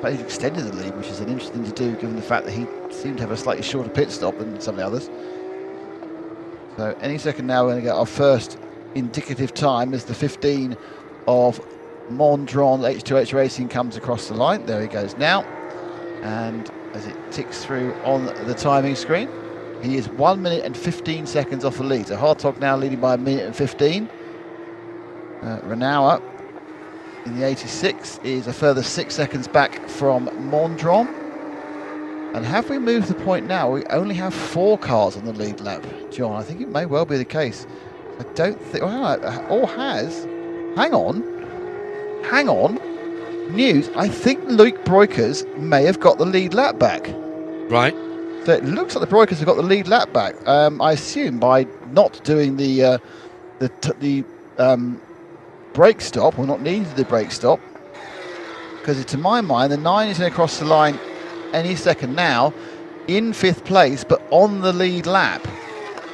but he's extended the lead, which is an interesting thing to do given the fact that he seemed to have a slightly shorter pit stop than some of the others. So any second now we're going to get our first indicative time as the 15 of Mondron H2H Racing comes across the line. There he goes now, and as it ticks through on the timing screen, He is 1 minute and 15 seconds off the lead. So Hartog now leading by 1 minute and 15. Renault in the 86 is a further 6 seconds back from Mondron. And have we moved the point now? We only have 4 cars on the lead lap, John. I think it may well be the case. I don't think, or has. Hang on. News. I think Luke Breukers may have got the lead lap back. Right. So it looks like the Breukers have got the lead lap back. I assume by not doing the brake stop, or not needing to do the brake stop, because to my mind the 9 is going to cross the line any second now, in 5th place, but on the lead lap.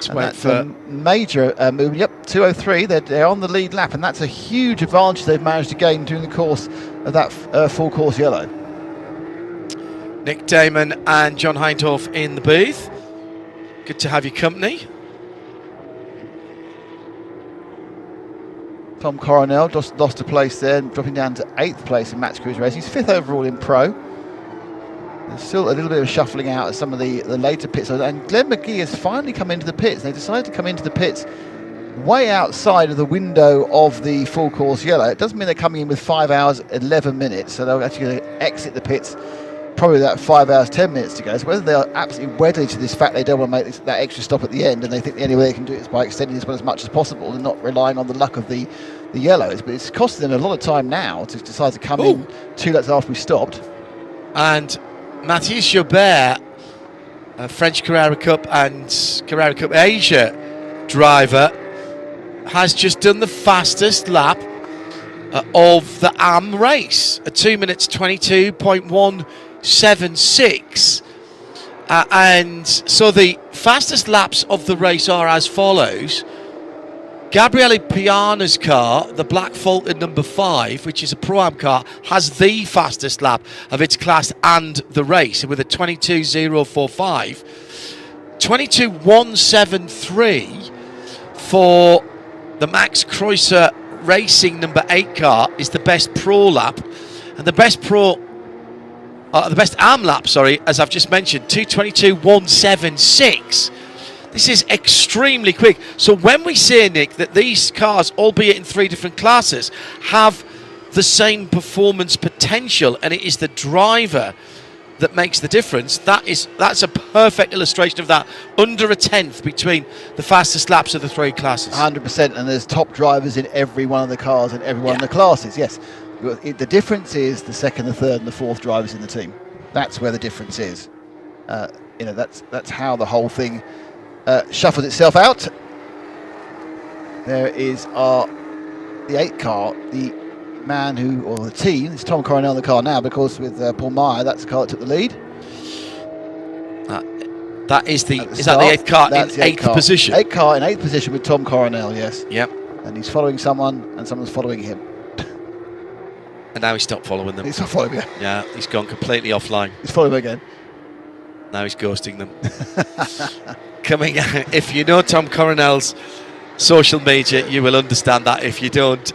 That's a major movement. Yep, 2:03. They're on the lead lap, and that's a huge advantage they've managed to gain during the course of that full course yellow. Nick Damon and John Hindhaugh in the booth. Good to have your company. Tom Coronel just lost a place there, dropping down to 8th place in Max Cruz Racing. He's 5th overall in Pro. There's still a little bit of shuffling out of some of the later pits. And Glenn McGee has finally come into the pits. They decided to come into the pits way outside of the window of the full course yellow. It doesn't mean they're coming in with 5 hours, 11 minutes. So they're actually going to exit the pits probably that 5 hours, 10 minutes to go. So whether they are absolutely wedded to this fact they don't want to make that extra stop at the end, and they think the only way they can do it is by extending this one as much as possible and not relying on the luck of the yellows. But it's costing them a lot of time now to decide to come in 2 laps after we stopped. And Mathieu Joubert, a French Carrera Cup and Carrera Cup Asia driver, has just done the fastest lap of the AM race, a 2 minutes 22.176. And so the fastest laps of the race are as follows. Gabriele Piana's car, the Black Fulton number 5, which is a Pro-Am car, has the fastest lap of its class and the race with a 22.045. 22.173 for the Max Kreuzer Racing number 8 car is the best Pro lap, and the best AM lap, as I've just mentioned, 2:22.176. This is extremely quick. So when we say, Nick, that these cars, albeit in 3 different classes, have the same performance potential, and it is the driver that makes the difference, that's a perfect illustration of that. Under a tenth between the fastest laps of the 3 classes. 100%, and there's top drivers in every one of the cars and every one of the classes. Yes, the difference is the 2nd, the 3rd, and the 4th drivers in the team. That's where the difference is. That's how the whole thing shuffles itself out. There is the 8 car, the man or the team, it's Tom Coronel in the car now, because with Paul Meyer, that's the car that took the lead. Is that the 8th car in 8th position? 8th car in 8th position with Tom Coronel, yes. Yep. And he's following someone, and someone's following him. And now he's stopped following them. He's not following them. Yeah, he's gone completely offline. He's following them again. Now he's ghosting them. Coming, if you know Tom Coronel's social media, you will understand that. If you don't,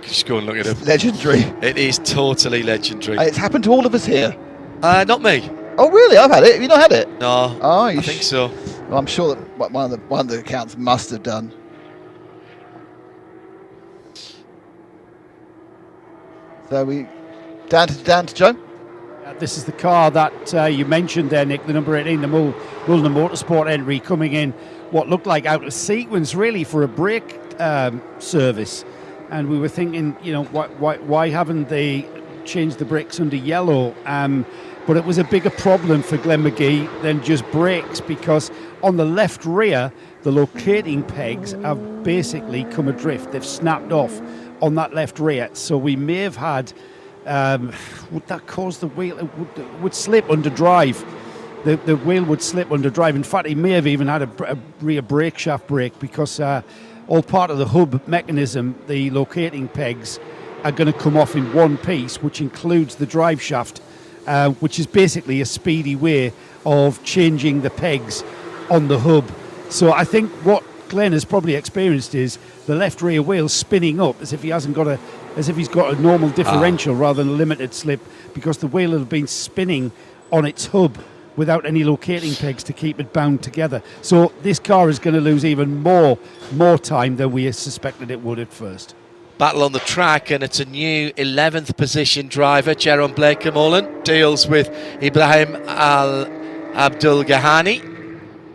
just go and look at him. Legendary. It is totally legendary. It's happened to all of us here. Not me. Oh, really? I've had it. Have you not had it? No. Oh, I think so. Well, I'm sure that one of the accounts must have done. So we down to Joe. This is the car that you mentioned there, Nick, the number 18, the Mulner Motorsport entry, coming in what looked like out of sequence, really, for a brake service. And we were thinking, why haven't they changed the brakes under yellow? But it was a bigger problem for Glenn McGee than just brakes, because on the left rear, the locating pegs have basically come adrift. They've snapped off on that left rear. So we may have had... would that cause the wheel? It would slip under drive. The wheel would slip under drive. In fact, he may have even had a rear brake shaft break, because all part of the hub mechanism, the locating pegs are going to come off in one piece, which includes the drive shaft, which is basically a speedy way of changing the pegs on the hub. So I think what Glenn has probably experienced is the left rear wheel spinning up as if he's got a normal differential rather than a limited slip, because the wheel had been spinning on its hub without any locating pegs to keep it bound together. So this car is going to lose even more time than we suspected it would at first. Battle on the track, and it's a new 11th position driver. Jeroen Blekemolen deals with Ibrahim Al Abdul Ghani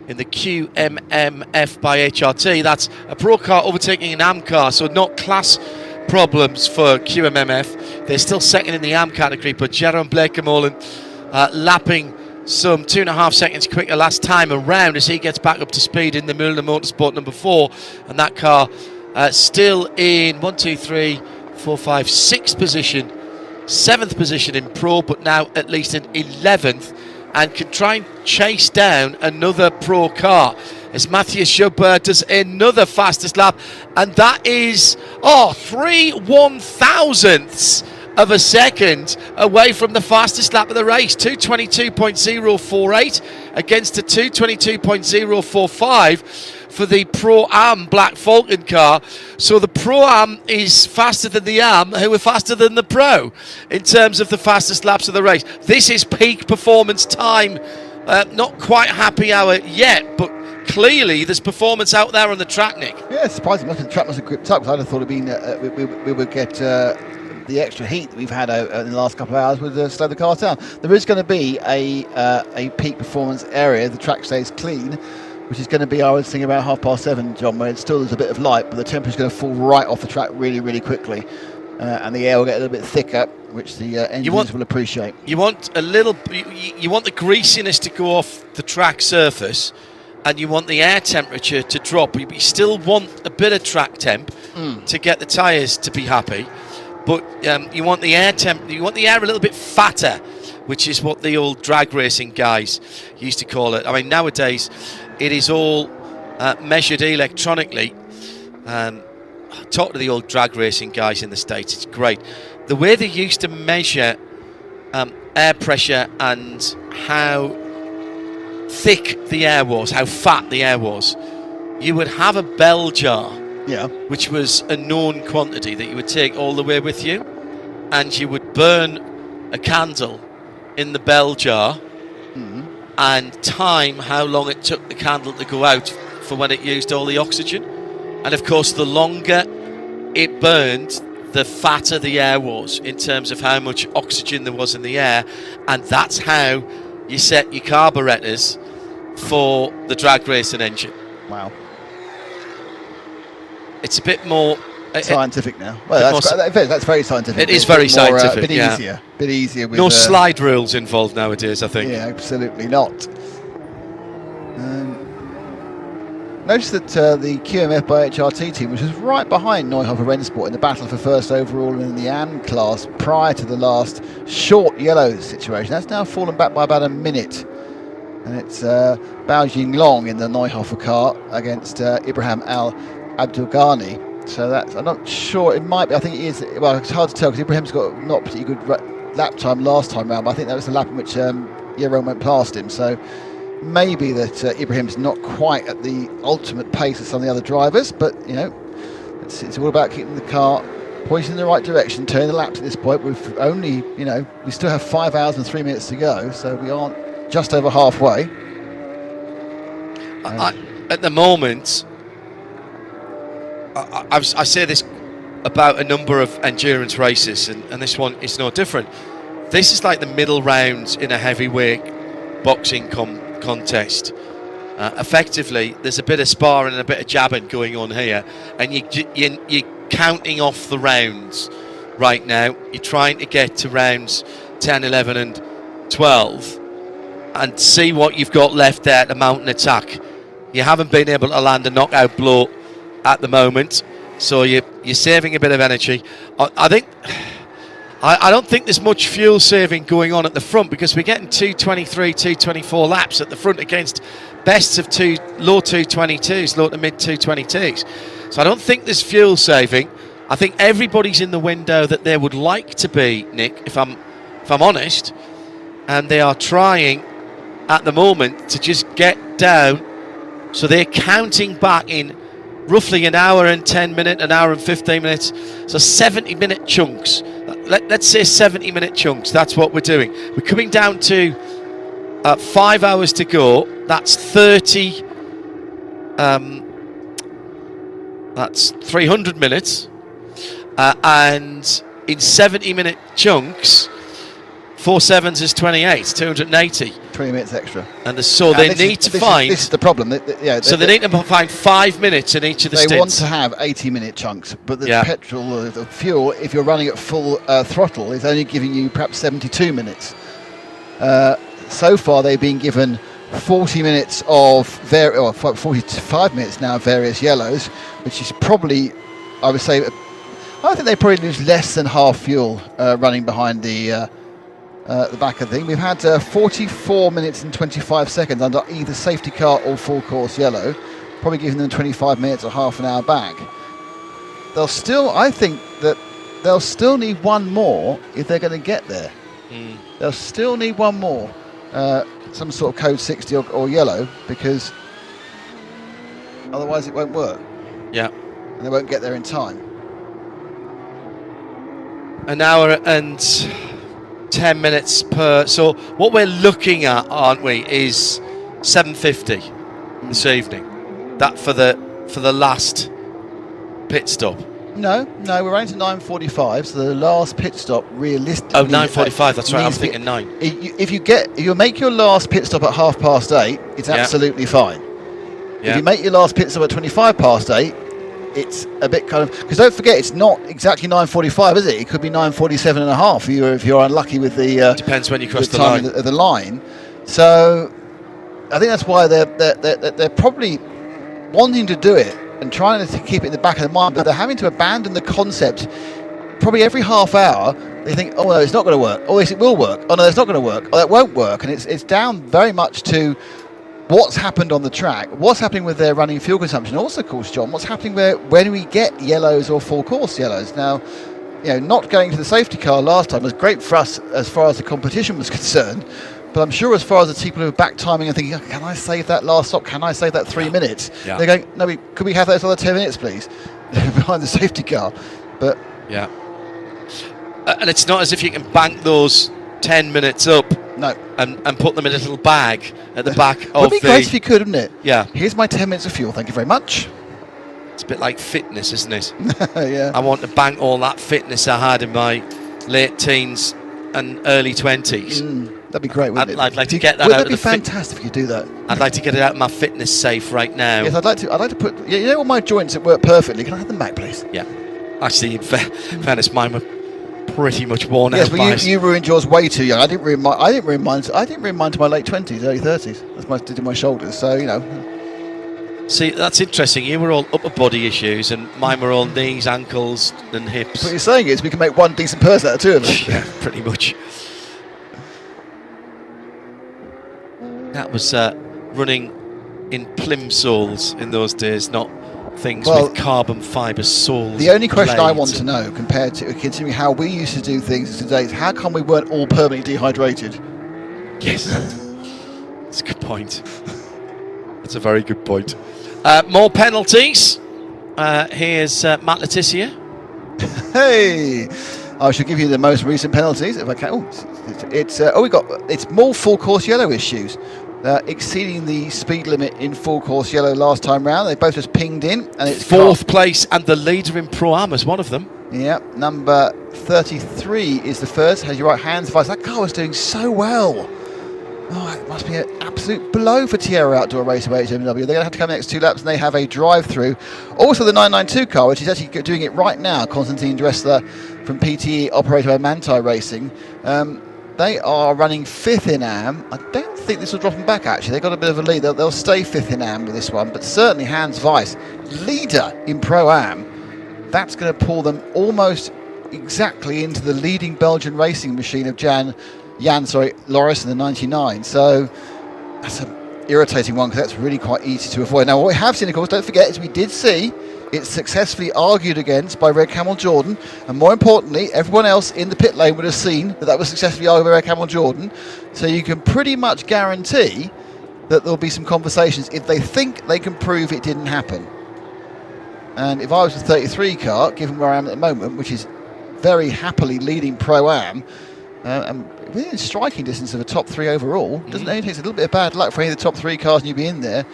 in the QMMF by HRT. That's a Pro car overtaking an AM car, so not class problems for QMMF. They're still second in the AM category, but Jeroen Blekemolen lapping some 2.5 seconds quicker last time around as he gets back up to speed in the Michelin Motorsport number 4, and that car still in 6th position, 7th position in Pro, but now at least in 11th, and can try and chase down another Pro car as Matthias Schubert does another fastest lap, and that is 3/1000ths of a second away from the fastest lap of the race. 2:22.048 against a 2:22.045 for the Pro-Am Black Falcon car. So the Pro-Am is faster than the Am, who are faster than the Pro in terms of the fastest laps of the race. This is peak performance time. Not quite happy hour yet, but clearly there's performance out there on the track, Nick. Yeah, surprising. The track must have gripped up, because I'd have thought we would get the extra heat that we've had in the last couple of hours would slow the car down. There is going to be a peak performance area. The track stays clean, which is going to be, I was thinking, about 7:30, John, where it still is a bit of light, but the temperature is going to fall right off the track really, really quickly, and the air will get a little bit thicker, which the engines will appreciate. You want a little. You want the greasiness to go off the track surface, and you want the air temperature to drop. But you still want a bit of track temp to get the tyres to be happy. But you want the air you want the air a little bit fatter, which is what the old drag racing guys used to call it. I mean, nowadays it is all measured electronically. Talk to the old drag racing guys in the States, it's great. The way they used to measure air pressure and how thick the air was, how fat the air was, you would have a bell jar, which was a known quantity that you would take all the way with you, and you would burn a candle in the bell jar and time how long it took the candle to go out for when it used all the oxygen. And of course, the longer it burned, the fatter the air was in terms of how much oxygen there was in the air, and that's how you set your carburetors for the drag racing engine. Wow. It's a bit more scientific now. Well, that's very scientific. It is very scientific. A bit easier. Bit easier. With, no slide rules involved nowadays, I think. Yeah, absolutely not. Notice that the QMF by HRT team, which was right behind Neuhofer Rennsport in the battle for first overall in the AM class prior to the last short yellow situation, that's now fallen back by about a minute. And it's Bao Jinglong in the Neuhofer car against Ibrahim Al Abdulghani. So that's, I'm not sure, it might be, I think it is, well, it's hard to tell because Ibrahim's got not particularly good lap time last time round, but I think that was the lap in which Jeroen went past him. So maybe that Ibrahim's not quite at the ultimate pace of some of the other drivers, but you know, it's all about keeping the car pointing in the right direction, turning the lap to this point. We've only, you know, we still have 5 hours and 3 minutes to go, so we aren't just over halfway. At the moment, I say this about a number of endurance races, and this one is no different. This is like the middle round in a heavyweight boxing contest. Effectively, there's a bit of sparring and a bit of jabbing going on here, and you're counting off the rounds right now. You're trying to get to rounds 10, 11 and 12 and see what you've got left there to mount an attack. You haven't been able to land a knockout blow at the moment, so you're saving a bit of energy. I don't think there's much fuel saving going on at the front, because we're getting 223, 224 laps at the front against bests of low 222s, low to mid 222s. So I don't think there's fuel saving. I think everybody's in the window that they would like to be, Nick, if I'm honest, and they are trying at the moment to just get down. So they're counting back in roughly an hour and 10 minutes, an hour and 15 minutes. So 70-minute chunks. Let's say 70-minute chunks. That's what we're doing. We're coming down to 5 hours to go. That's 30. That's 300 minutes, and in 70-minute chunks, 4 sevens is 28, 280. 20 minutes extra. And so they need to find. This is the problem. So they need to find 5 minutes in each of the stints. They want to have 80-minute chunks, but the petrol, the fuel, if you're running at full throttle, is only giving you perhaps 72 minutes. So far, they've been given 40 minutes of 45 minutes now of various yellows, which is probably, I would say, I think they probably lose less than half fuel running behind the back of the thing. We've had 44 minutes and 25 seconds under either safety car or full course yellow, probably giving them 25 minutes or half an hour back. They'll still, I think that they'll still need one more if they're going to get there. They'll still need one more, some sort of code 60 or yellow, because otherwise it won't work. Yeah. And they won't get there in time. An hour and 10 minutes per. So what we're looking at, aren't we, is 7:50 this evening. That for the last pit stop. No, we're running to 9:45, so the last pit stop realistically. Oh, 9:45. That's right. I'm thinking 9. If you make your last pit stop at 8:30, it's absolutely fine. Yeah. If you make your last pit stop at 8:25, it's a bit kind of, because don't forget, it's not exactly 9:45, is it? It could be 9:47 and a half if you're unlucky with the. Depends when you cross the line. The line. So, I think that's why they're probably wanting to do it and trying to keep it in the back of the mind, but they're having to abandon the concept. Probably every half hour, they think, oh no, it's not going to work. Oh yes, it will work. Oh no, it's not going to work. Oh, that won't work. And it's down very much to what's happened on the track, what's happening with their running fuel consumption. Also, of course, John, what's happening when we get yellows or full course yellows. Now, not going to the safety car last time was great for us as far as the competition was concerned. But I'm sure as far as the people who are back timing and thinking, oh, can I save that last stop? Can I save that 3 minutes? Yeah. They're going, no, could we have those other 10 minutes, please? Behind the safety car. But yeah. And it's not as if you can bank those 10 minutes up. No. And put them in a little bag at the back of the... Would be great if you could, wouldn't it? Yeah. Here's my 10 minutes of fuel, thank you very much. It's a bit like fitness, isn't it? Yeah. I want to bank all that fitness I had in my late teens and early 20s. That'd be great, wouldn't it? I'd like to get that out of the... Would that be fantastic if you do that? I'd like to get it out of my fitness safe right now. Yes, I'd like to put... You know all my joints that work perfectly? Can I have them back, please? Yeah. Actually, in fairness, mine were pretty much worn out. Yes, but you ruined yours way too young. I didn't ruin mine to my late 20s, early 30s. That's what I did in my shoulders. So See, that's interesting. You were all upper body issues, and mine were all knees, ankles, and hips. What you're saying is we can make one decent person out of two of them. Yeah, pretty much. That was running in plimsolls in those days, not things with carbon fibre soles. The only question I want to know, compared to considering how we used to do things today, is how come we weren't all permanently dehydrated? Yes, that's a good point. That's a very good point. More penalties. Here's Matt Letizia. Hey, I shall give you the most recent penalties if I can. It's more full course yellow issues. Exceeding the speed limit in full course yellow last time round. They both just pinged in, and it's fourth place and the leader in Pro-Am is one of them. Yeah, number 33 is the first. Has your right hands advice. That car was doing so well. Oh, it must be an absolute blow for Tierra Outdoor Racing by HMW. They're going to have to come the next 2 laps, and they have a drive-through. Also, the 992 car, which is actually doing it right now. Konstantin Dressler from PTE, operated by Manti Racing. They are running 5th in AM. I don't think this will drop them back, actually. They've got a bit of a lead. They'll stay 5th in AM with this one, but certainly Hans Weiss, leader in Pro-Am. That's going to pull them almost exactly into the leading Belgian racing machine of Jan Loris in the 99. So that's an irritating one, because that's really quite easy to avoid. Now, what we have seen, of course, don't forget, is we did see it's successfully argued against by Red Camel Jordan, and more importantly, everyone else in the pit lane would have seen that was successfully argued by Red Camel Jordan. So you can pretty much guarantee that there'll be some conversations if they think they can prove it didn't happen. And if I was the 33 car, given where I am at the moment, which is very happily leading Pro-Am, and within striking distance of a top 3 overall. Doesn't only take a little bit of bad luck for any of the top 3 cars and you'd be in there.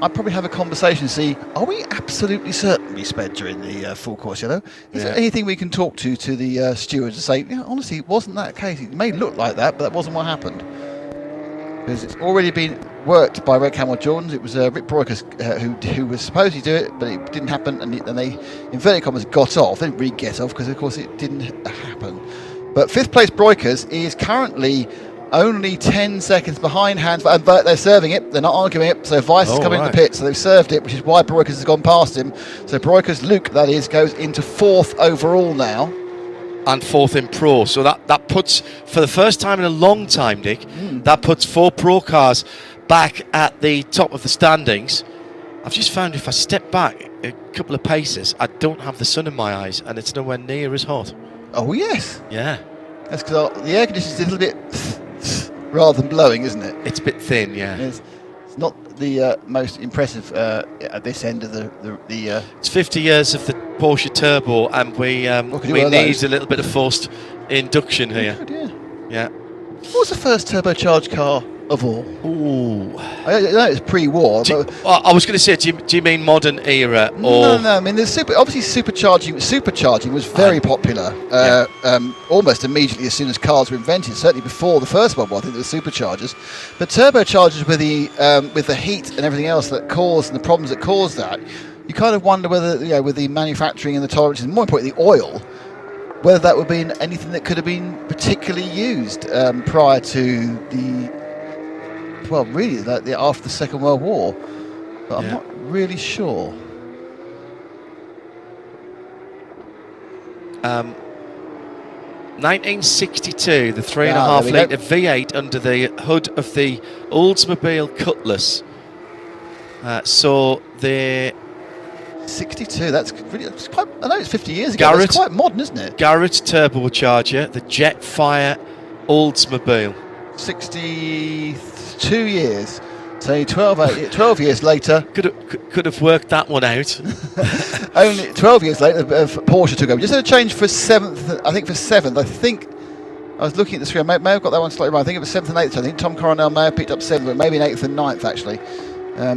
I'd probably have a conversation and see, are we absolutely certain we sped during the full course yellow? Is there anything we can talk to the stewards and say, honestly, it wasn't that case. It may look like that, but that wasn't what happened. Because it's already been worked by Red Camel Jordans. It was Rick Broikers who was supposed to do it, but it didn't happen, and they, inverted commas, got off. They didn't really get off because, of course, it didn't happen. But 5th place Broikers is currently only 10 seconds behind Hans, and they're serving it. They're not arguing it. So Weiss is coming in the pit, so they've served it, which is why Broikers has gone past him. So Broikers, Luke, that is, goes into 4th overall now. And 4th in Pro. So that puts, for the first time in a long time, Dick, that puts 4 Pro cars back at the top of the standings. I've just found if I step back a couple of paces, I don't have the sun in my eyes, and it's nowhere near as hot. Oh, yes. Yeah. That's because the air conditioning is a little bit rather than blowing, isn't it? It's a bit thin, yeah. It's not the most impressive at this end of the. It's 50 years of the Porsche Turbo, and we need a little bit of forced induction here. Oh, dear. Yeah. What was the first turbocharged car of all? Ooh. I know it's pre-war. I was going to say, do you mean modern era? Or No. I mean, obviously supercharging was very popular almost immediately as soon as cars were invented. Certainly before the First World War, I think there were superchargers. But turbochargers with the heat and everything else that caused and the problems that caused that, you kind of wonder whether with the manufacturing and the tolerances, and more importantly the oil, whether that would be anything that could have been particularly used prior to the. Well, really, after the Second World War, but I'm not really sure. 1962, the 3.5 litre V8 under the hood of the Oldsmobile Cutlass. So the 62. That's quite. I know it's 50 years ago. It's quite modern, isn't it? Garrett turbocharger, the Jetfire Oldsmobile. 62 years. So 12 years later. Could have worked that one out. Only 12 years later, Porsche took over. Just had a change for 7th. I think I was looking at the screen. I may have got that one slightly wrong. I think it was 7th and 8th. I think Tom Coronel may have picked up 7th, but maybe an 8th and 9th actually.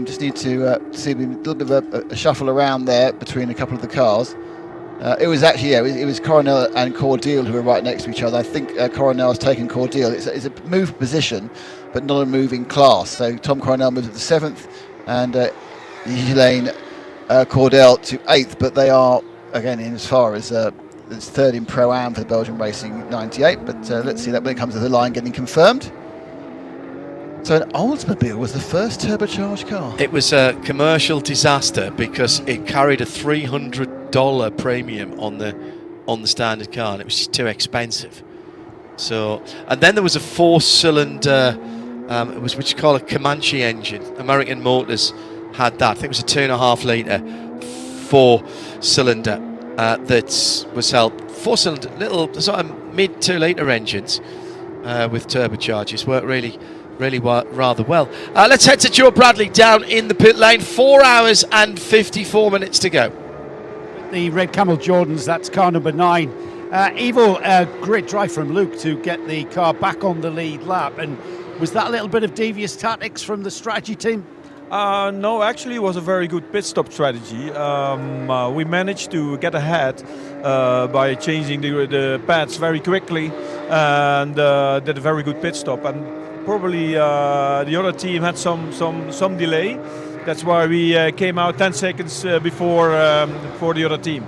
Just need to see a little bit of a shuffle around there between a couple of the cars. It was actually, it was Coronel and Cordial who were right next to each other. I think Coronel has taken Cordial. It's a move position, but not a moving class. So Tom Coronel moves to the 7th, and Elaine Cordell to 8th. But they are, again, in as far as it's 3rd in Pro-Am for the Belgian Racing 98. But let's see that when it comes to the line getting confirmed. So an Oldsmobile was the first turbocharged car. It was a commercial disaster because it carried a $300 premium on the standard car, and it was just too expensive. So, and then there was a 4-cylinder, it was what you call a Comanche engine. American Motors had that. I think it was a 2.5 litre 4-cylinder that was held 4-cylinder, little sort of mid 2 litre engines with turbochargers. Worked really rather well. Let's head to Joe Bradley down in the pit lane. 4 hours and 54 minutes to go. The Red Camel Jordans, that's car number 9. Evo, great drive from Luke to get the car back on the lead lap. And was that a little bit of devious tactics from the strategy team? No, actually it was a very good pit stop strategy. We managed to get ahead by changing the pads very quickly and did a very good pit stop. And probably the other team had some delay. That's why we came out 10 seconds before for the other team.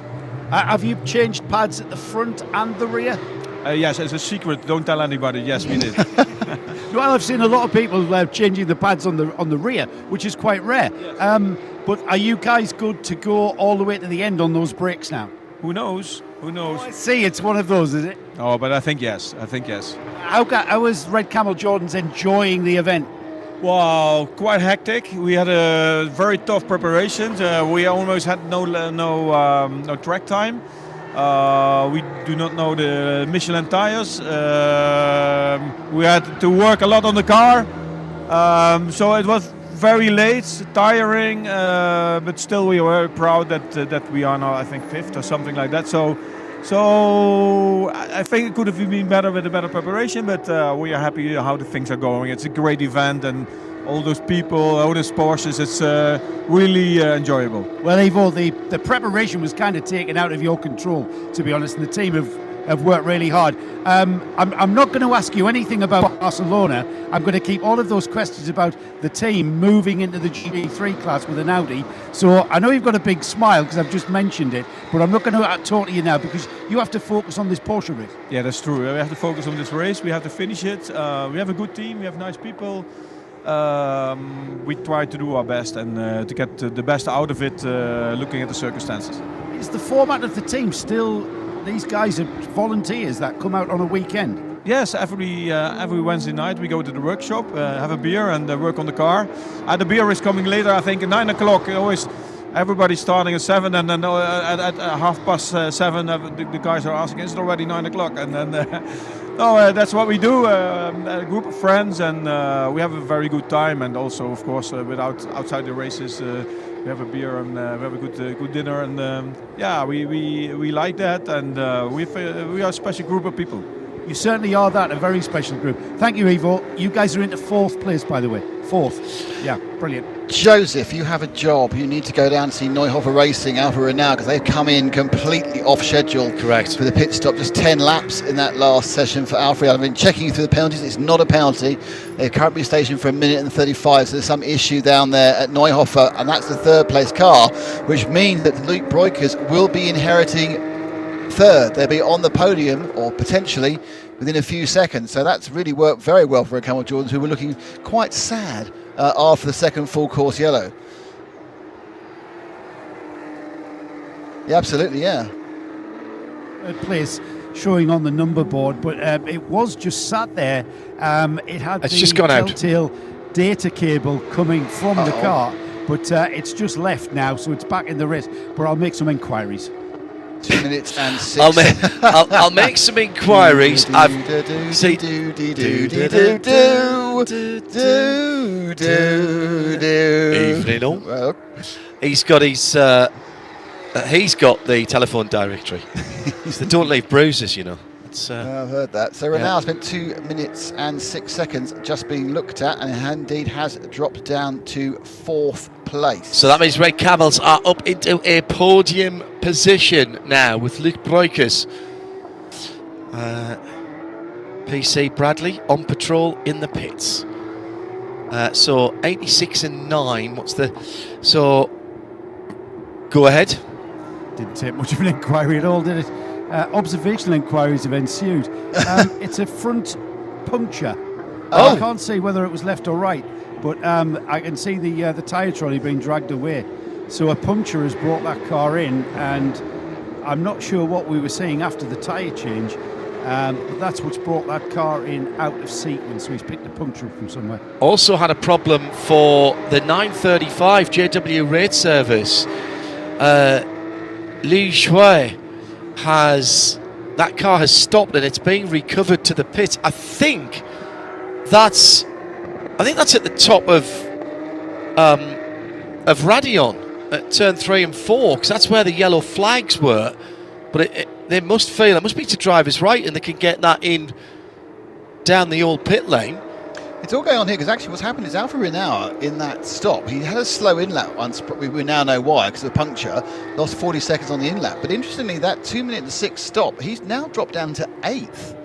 Have you changed pads at the front and the rear? Yes, it's a secret. Don't tell anybody. Yes, we did. Well, I've seen a lot of people changing the pads on the rear, which is quite rare. Yes. But are you guys good to go all the way to the end on those brakes now? Who knows? Who knows? Oh, I see, it's one of those, is it? Oh, but I think yes. How was Red Camel Jordans enjoying the event? Well, quite hectic. We had a very tough preparation. We almost had no track time. We do not know the Michelin tires. We had to work a lot on the car. So it was very late, tiring, but still we were very proud that we are now, I think, 5th or something like that. So So I think it could have been better with a better preparation, but we are happy how the things are going. It's a great event, and all those people, all those Porsches, it's really enjoyable. Well, Ivo, the preparation was kind of taken out of your control, to be honest, and the team have worked really hard. I'm not going to ask you anything about Barcelona. I'm going to keep all of those questions about the team moving into the GT3 class with an Audi. So I know you've got a big smile because I've just mentioned it, but I'm not going to talk to you now because you have to focus on this Porsche race. Yeah, that's true. We have to focus on this race. We have to finish it. We have a good team. We have nice people. We try to do our best and to get the best out of it, looking at the circumstances. Is the format of the team still, these guys are volunteers that come out on a weekend? Yes, every Wednesday night we go to the workshop, have a beer and work on the car. The beer is coming later, I think, at 9 o'clock. Always everybody's starting at 7, and then at 7:30 the guys are asking, is it already 9 o'clock? And then that's what we do, a group of friends, and we have a very good time. And also, of course, outside the races, we have a beer and we have a good dinner, and we like that, and we are a special group of people. You certainly are that, a very special group. Thank you, Ivo. You guys are into 4th place, by the way. 4th. Yeah, brilliant. Joseph, you have a job. You need to go down to see Neuhofer Racing, Alfa Renault, because they've come in completely off schedule. Correct. For the pit stop, just 10 laps in that last session for Alfa Renault. I've been checking through the penalties. It's not a penalty. They're currently stationed for 1 minute and 35, so there's some issue down there at Neuhofer, and that's the 3rd place car, which means that Luke Breukers will be inheriting 3rd. They'll be on the podium, or potentially within a few seconds. So that's really worked very well for Campbell Jordans, who were looking quite sad after the second full course yellow. Yeah, absolutely, yeah. 3rd place showing on the number board, but it was just sat there. It had it's the just gone out. telltale data cable coming from the car, but it's just left now, so it's back in the race. But I'll make some inquiries. 2 minutes and 6. I'll make some inquiries. Evening all. Well, he's got the telephone directory. They don't leave bruises, you know. I've heard that. So Renault spent 2 minutes and 6 seconds just being looked at, and indeed has dropped down to 4th place. So that means Red Camels are up into a podium position now with Luke Breukers. PC Bradley on patrol in the pits. So 86 and 9. So go ahead. Didn't take much of an inquiry at all, did it? Observational inquiries have ensued. It's a front puncture. I can't see whether it was left or right, but I can see the tyre trolley being dragged away. So a puncture has brought that car in, and I'm not sure what we were seeing after the tyre change, but that's what's brought that car in out of sequence. So he's picked a puncture up from somewhere. Also had a problem for the 935 JW raid service. Li Shui that car has stopped and it's being recovered to the pit. I think that's at the top of Radion at turn 3 and 4, because that's where the yellow flags were. But they must fail. It must be to driver's right, and they can get that in down the old pit lane. It's all going on here because actually what's happened is Alfa Renault in that stop, he had a slow inlap once, but we now know why, because of the puncture, lost 40 seconds on the inlap. But interestingly, that 2 minute and 6 stop, he's now dropped down to 8th.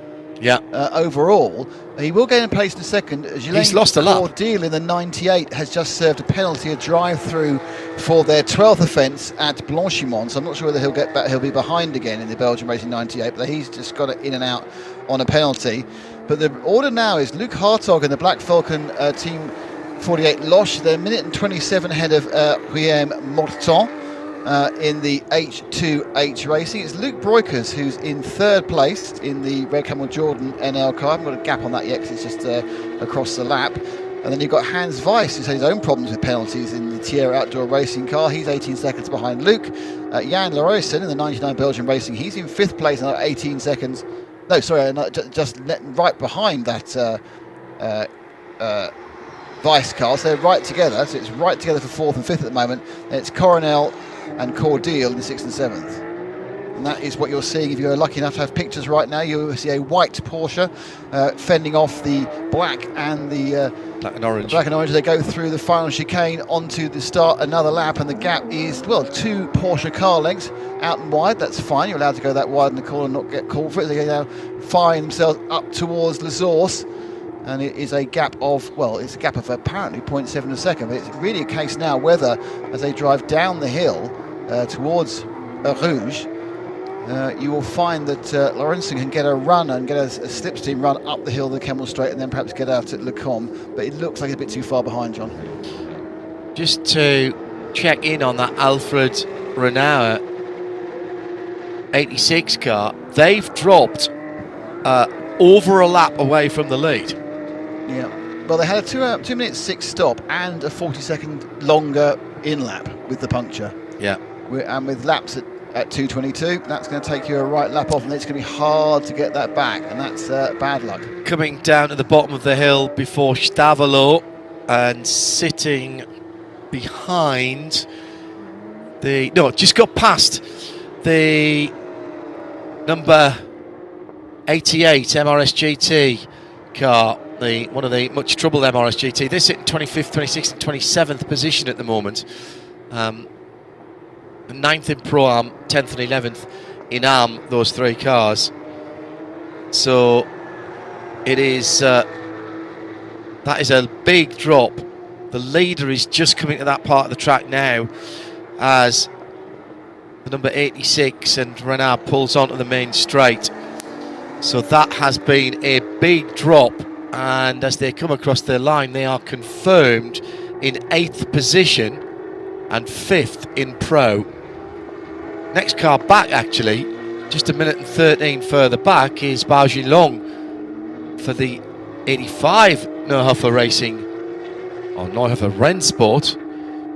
Yeah. Overall, he will gain a place in a second. He's lost a lap. Cordeal in the 98 has just served a penalty, a drive-through for their 12th offence at Blanchimont. So I'm not sure whether he'll get back. He'll be behind again in the Belgian Racing 98, but he's just got it in and out on a penalty. But the order now is Luke Hartog and the Black Falcon Team 48 Loche. They're a minute and 27 ahead of Guillaume Morton in the H2H Racing. It's Luke Breukers who's in 3rd place in the Red Camel Jordan NL car. I haven't got a gap on that yet because it's just across the lap. And then you've got Hans Weiss, who's had his own problems with penalties in the Tierra Outdoor Racing car. He's 18 seconds behind Luke. Jan Laroyson in the 99 Belgian Racing, he's in 5th place, another 18 seconds. No, sorry, just right behind that Weiss car. So they're right together. So it's right together for 4th and 5th at the moment. And it's Coronel and Cordeal in 6th and 7th. And that is what you're seeing. If you're lucky enough to have pictures right now, you'll see a white Porsche fending off the black and the black and orange. Black and orange. They go through the final chicane onto the start, another lap, and the gap is, well, 2 Porsche car lengths out and wide. That's fine. You're allowed to go that wide in the corner and not get called for it. They now find themselves up towards La Source, and it is a gap of, well, it's a gap of apparently 0.7 a second. But it's really a case now whether, as they drive down the hill towards Rouge, you will find that Laurensen can get a run and get a slipstream run up the hill of the Kemmel Straight and then perhaps get out at Le Combe. But it looks like it's a bit too far behind, John. Just to check in on that Alfred Renauer 86 car, they've dropped over a lap away from the lead. Yeah. Well, they had a 2 minute 6 stop and a 40-second longer in lap with the puncture. Yeah. And with laps at 2:22, that's going to take you a right lap off, and it's going to be hard to get that back, and that's bad luck. Coming down to the bottom of the hill before Stavalo and sitting behind just got past the number 88 MRS GT car, one of the much troubled MRS GT. They're sitting 25th, 26th and 27th position at the moment. 9th in Pro-Am, 10th and 11th in Am, those 3 cars. So it is that is a big drop. The leader is just coming to that part of the track now as the number 86 and Renard pulls onto the main straight. So that has been a big drop, and as they come across their line, they are confirmed in 8th position and 5th in Pro. Next car back, actually, just a minute and 13 further back, is Bao Jinlong for the 85 Neuhofer Racing, or Neuhofer Rennsport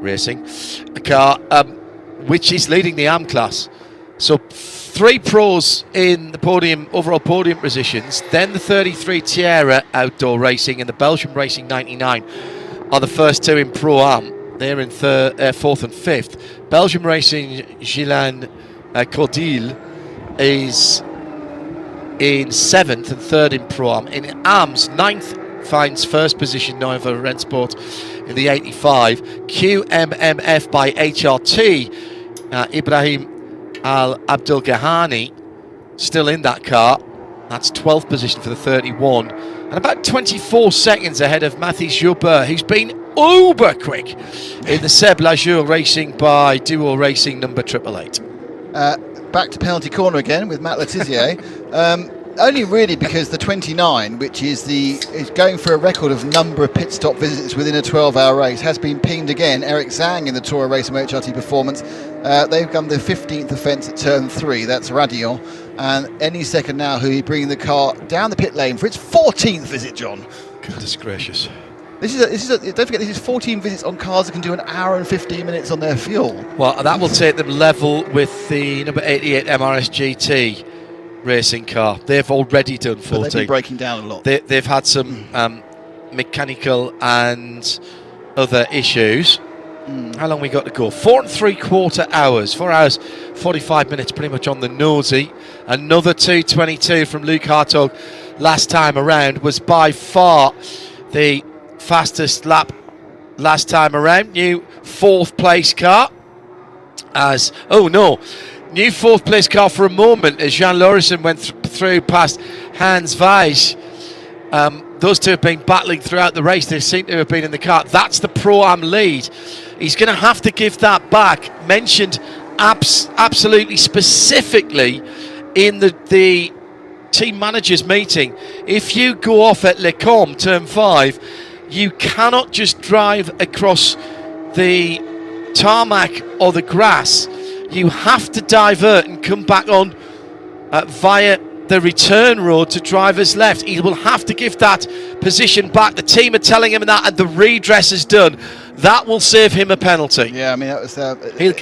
Racing, a car which is leading the AM class. So 3 pros in the podium, overall podium positions, then the 33 Tierra Outdoor Racing and the Belgium Racing 99 are the first 2 in Pro-Am. They're in 4th and 5th. Belgium Racing Gilles Cordil is in 7th and 3rd in Pro-Am. In AMS, 9th finds 1st position now for Rennsport in the 85. QMMF by HRT, Ibrahim Al Abdul Ghahani still in that car. That's 12th position for the 31. And about 24 seconds ahead of Mathis Joubert, who's been uber quick in the Seb Lajour Racing by Duo Racing number 888. Back to penalty corner again with Matt Letizier. Only really because the 29, which is going for a record of number of pit stop visits within a 12-hour race, has been pinged again. Eric Zhang in the Tour Racing HRT Performance. They've come the 15th offence at turn 3. That's Radion. And any second now, he'll be bringing the car down the pit lane for its 14th visit, John. Goodness gracious. Don't forget, this is 14 visits on cars that can do an hour and 15 minutes on their fuel. Well, that will take them level with the number 88 MRS GT racing car. They've already done 14. But they've been breaking down a lot. They've had some mechanical and other issues. How long we got to go? 4 3/4 hours. 4 hours, 45 minutes, pretty much on the nosy. Another 2:22 from Luke Hartog last time around was by far the fastest lap last time around. New 4th place car new 4th place car for a moment as Jean Laurisson went through past Hans Weiss. Those 2 have been battling throughout the race. They seem to have been in the car. That's the Pro-Am lead. He's going to have to give that back. Mentioned absolutely specifically in the team managers meeting. If you go off at Le Combe, turn 5, you cannot just drive across the tarmac or the grass. You have to divert and come back on via the return road to driver's left. He will have to give that position back. The team are telling him that, and the redress is done. That will save him a penalty. Yeah, I mean, that was...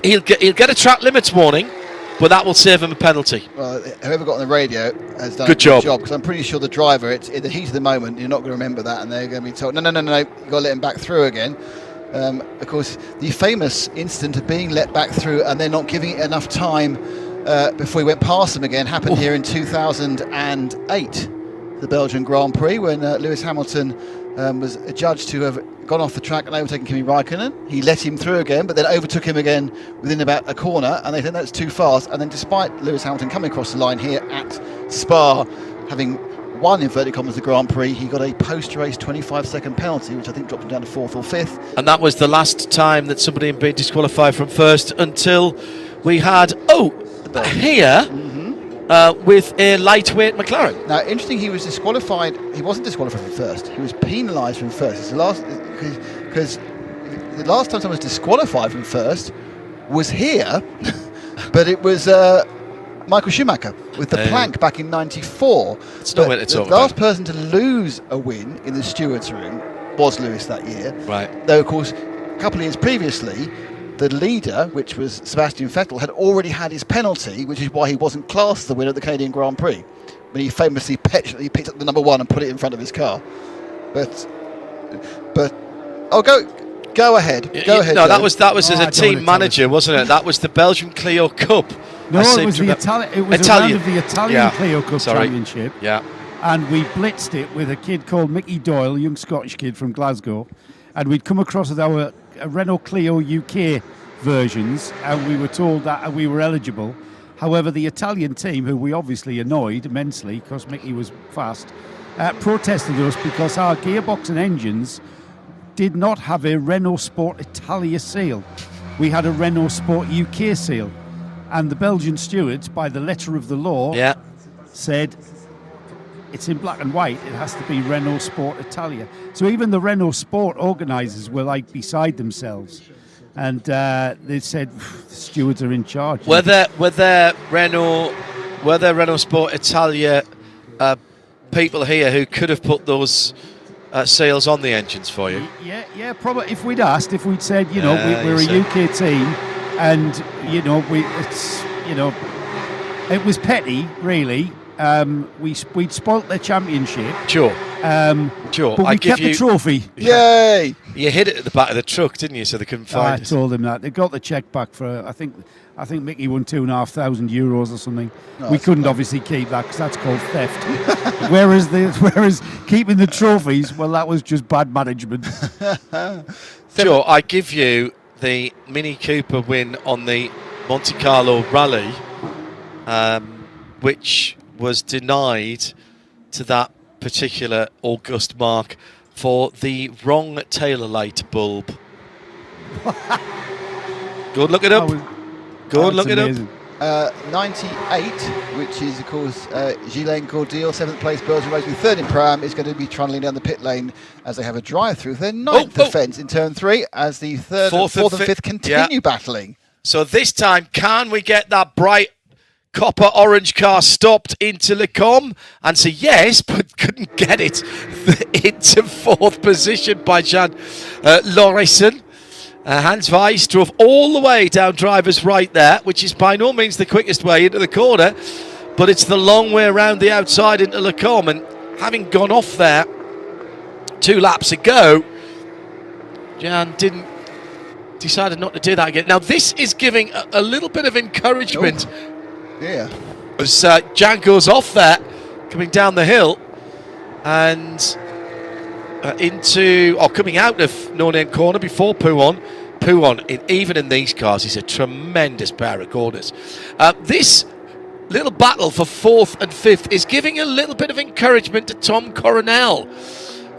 He'll get a track limits warning, but that will save him a penalty. Well, whoever got on the radio has done good a job, because I'm pretty sure the driver, it's in the heat of the moment, you're not going to remember that, and they're going to be told, no, you've got to let him back through again. Of course, the famous incident of being let back through and then not giving it enough time before he went past them again happened here in 2008, the Belgian Grand Prix, when Lewis Hamilton was adjudged to have gone off the track and overtaken Kimi Raikkonen. He let him through again, but then overtook him again within about a corner, and they think that's too fast. And then, despite Lewis Hamilton coming across the line here at Spa, having won inverted commas the Grand Prix, he got a post-race 25-second penalty, which I think dropped him down to 4th or 5th. And that was the last time that somebody had been disqualified from first, until we had here with a lightweight McLaren. Now, interesting, he was disqualified. He wasn't disqualified from first. He was penalised from first. It's the last, because the last time someone was disqualified from first was here, but it was Michael Schumacher with the plank back in '94. It's nowhere to talk The last person to lose a win in the stewards' room was Lewis that year. Right. Though, of course, a couple of years previously, the leader, which was Sebastian Vettel, had already had his penalty, which is why he wasn't classed the winner of the Canadian Grand Prix, when he famously petulantly picked up the number 1 and put it in front of his car. But go ahead. Go ahead. No, that was as a team manager, wasn't it? That was the Belgian Clio Cup. No, it was the Italian. It was a round of the Italian Clio Cup Championship. Yeah. And we blitzed it with a kid called Mickey Doyle, a young Scottish kid from Glasgow, and we'd come across with our Renault Clio UK versions, and we were told that we were eligible. However, the Italian team, who we obviously annoyed immensely because Mickey was fast, protested us because our gearbox and engines did not have a Renault Sport Italia seal. We had a Renault Sport UK seal. And the Belgian stewards, by the letter of the law, said it's in black and white, it has to be Renault Sport Italia. So even the Renault Sport organisers were like beside themselves. And they said the stewards are in charge. Were there Renault Sport Italia people here who could have put those seals on the engines for you? Yeah, probably. If we'd asked, if we'd said, we're a UK team, and it was petty, really. We'd spoilt their championship. Sure. But we kept the trophy. Yay! You hid it at the back of the truck, didn't you? So they couldn't find it. I told them that. They got the cheque back for, I think Mickey won €2,500 or something. We couldn't obviously keep that because that's called theft. whereas keeping the trophies, well, that was just bad management. Sure, I give you the Mini Cooper win on the Monte Carlo Rally, which was denied to that particular August mark for the wrong tailor light bulb. Go look it up. Go look it up. 98, which is, of course, Ghislain Cordial, 7th place Belgian racing, 3rd in Pram, is going to be trundling down the pit lane as they have a drive-through. Their 9th offence in turn 3 as the 4th and 5th continue battling. So this time, can we get that bright copper orange car stopped into Lecombe? Answer yes, but couldn't get it into 4th position by Jan Lorison. Hans Weiss drove all the way down driver's right there, which is by no means the quickest way into the corner, but it's the long way around the outside into Lecombe. And having gone off there 2 laps ago, Jan decided not to do that again. Now this is giving a little bit of encouragement. Yeah. As Jan goes off there, coming down the hill, and coming out of No Name Corner before Pouon. Pouon, even in these cars, is a tremendous pair of corners. This little battle for 4th and 5th is giving a little bit of encouragement to Tom Coronel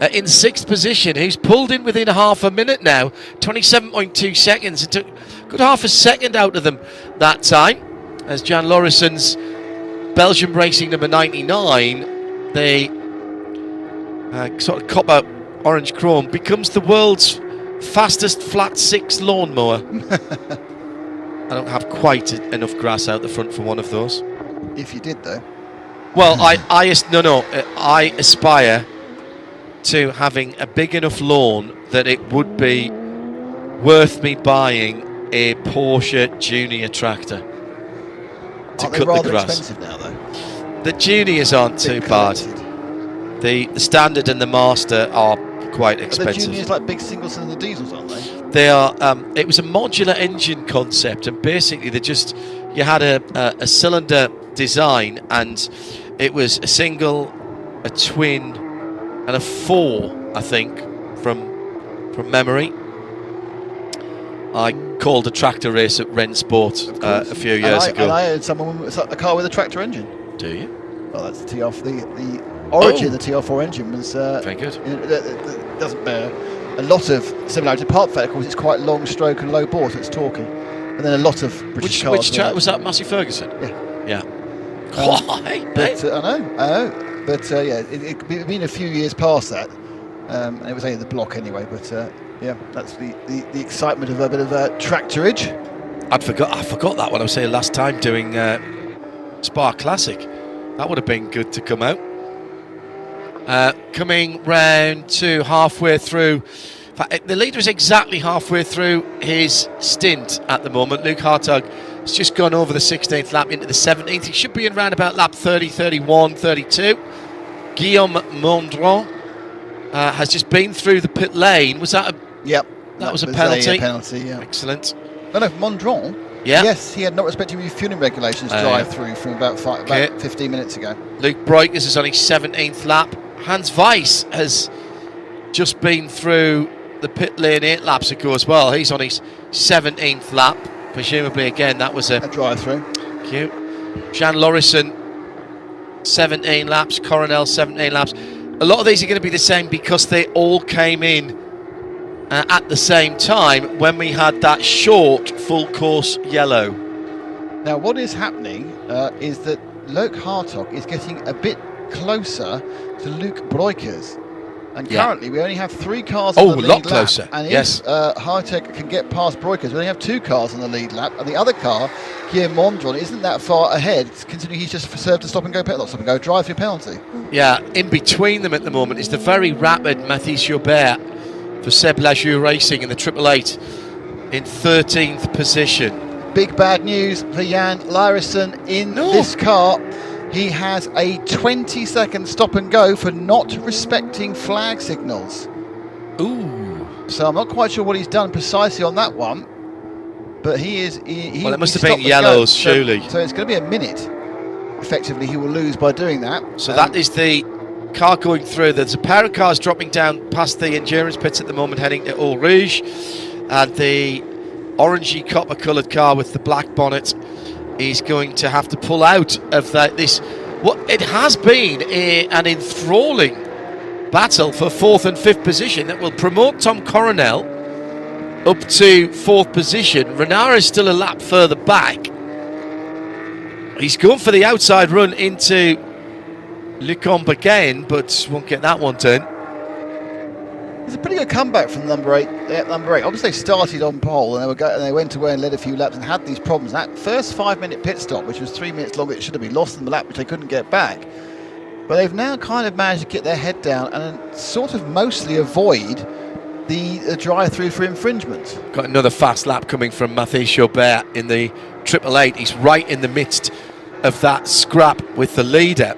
in 6th position, who's pulled in within half a minute now, 27.2 seconds. It took a good half a second out of them that time, as Jan Lorison's Belgium Racing number 99, the sort of copper orange chrome, becomes the world's fastest flat 6 lawnmower. I don't have quite enough grass out the front for one of those. If you did, though. Well, I aspire to having a big enough lawn that it would be worth me buying a Porsche Junior tractor to cut the grass. Expensive now, though. The Juniors aren't too bad. The Standard and the Master are quite expensive. The Juniors like big single-cylinder diesels, aren't they? They are. It was a modular engine concept, and basically they just you had a cylinder design, and it was a single, a twin, and a 4, I think, from memory. I called a tractor race at Rensport a few years ago. And I had a car with a tractor engine. Do you? Well, that's the TR4. The origin of the TR4 engine was very good. It doesn't bear a lot of similarity. Apart from that, of course, it's quite long stroke and low bore, so it's torquey. And then a lot of British cars. Which track was that? Massey Ferguson. Yeah. Why? But I know. But yeah, it'd been a few years past that, and it was only the block anyway. But yeah, that's the excitement of a bit of tractorage. I forgot that when I was here last time doing Spa Classic. That would have been good to come out. Coming round to halfway through. In fact, the leader is exactly halfway through his stint at the moment. Luke Hartog has just gone over the 16th lap into the 17th. He should be in round about lap 30, 31, 32. Guillaume Mondron has just been through the pit lane. Was that a... Yep. That was a penalty. A penalty, yeah. Excellent. No, Mondron. Yeah. Yes, he had not respected refueling regulations drive through from about 15 minutes ago. Luke Breukers is on his 17th lap. Hans Weiss has just been through the pit lane 8 laps ago as well. He's on his 17th lap. Presumably, again, that was a drive-through. Cute. Jean Lorison, 17 laps. Coronel, 17 laps. A lot of these are going to be the same because they all came in at the same time when we had that short full course yellow. Now, what is happening is that Luke Hartog is getting a bit closer to Luke Breukers. And currently we only have 3 cars on the lead lap. Oh, a lot closer. And yes. if Hartog can get past Breukers, we only have 2 cars on the lead lap. And the other car, Guillaume Mondron, isn't that far ahead, considering he's just served a drive-through penalty. Yeah, in between them at the moment is the very rapid Mathis Joubert for Seb Lajoux Racing in the 888 in 13th position. Big bad news for Jan Larison in this car. He has a 20-second stop and go for not respecting flag signals. Ooh. So I'm not quite sure what he's done precisely on that one, but he is... well, it must have been yellows, surely. So it's going to be a minute. Effectively, he will lose by doing that. So that is the car going through. There's a pair of cars dropping down past the endurance pits at the moment, heading to Eau Rouge. And the orangey copper coloured car with the black bonnet is going to have to pull out of this. What it has been an enthralling battle for 4th and 5th position that will promote Tom Coronel up to 4th position. Renard is still a lap further back. He's going for the outside run into Lecombe again, but won't get that one done. It's a pretty good comeback from number 8. Obviously, they started on pole and they went away and led a few laps and had these problems. That first 5-minute pit stop, which was 3 minutes long, it should have been lost in the lap, which they couldn't get back. But they've now kind of managed to get their head down and sort of mostly avoid the drive-through for infringement. Got another fast lap coming from Mathis Joubert in the 888. He's right in the midst of that scrap with the leader.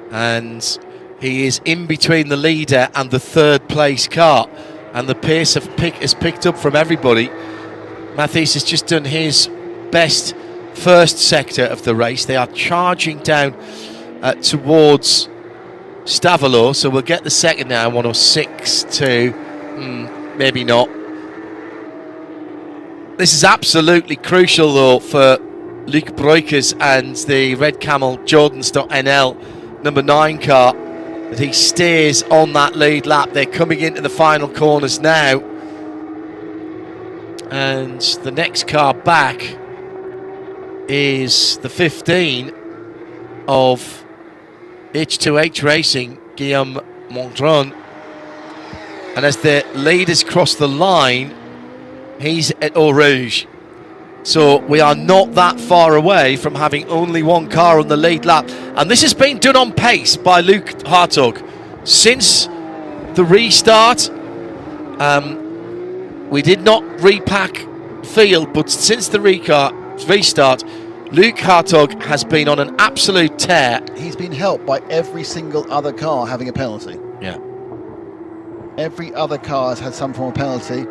And he is in between the leader and the 3rd place car, and the pace has picked up from everybody. Mathis has just done his best first sector of the race. They are charging down towards Stavelot, so we'll get the second now, 106 to maybe not. This is absolutely crucial though for Luc Breukers and the Red Camel Jordan.NL number 9 car, that he stays on that lead lap. They're coming into the final corners now, and the next car back is the 15 of H2H Racing, Guillaume Mondron, and as the leaders cross the line, he's at Eau Rouge. So we are not that far away from having only 1 car on the lead lap. And this has been done on pace by Luke Hartog. Since the restart, we did not repack field, but since the restart, Luke Hartog has been on an absolute tear. He's been helped by every single other car having a penalty. Yeah. Every other car has had some form of penalty.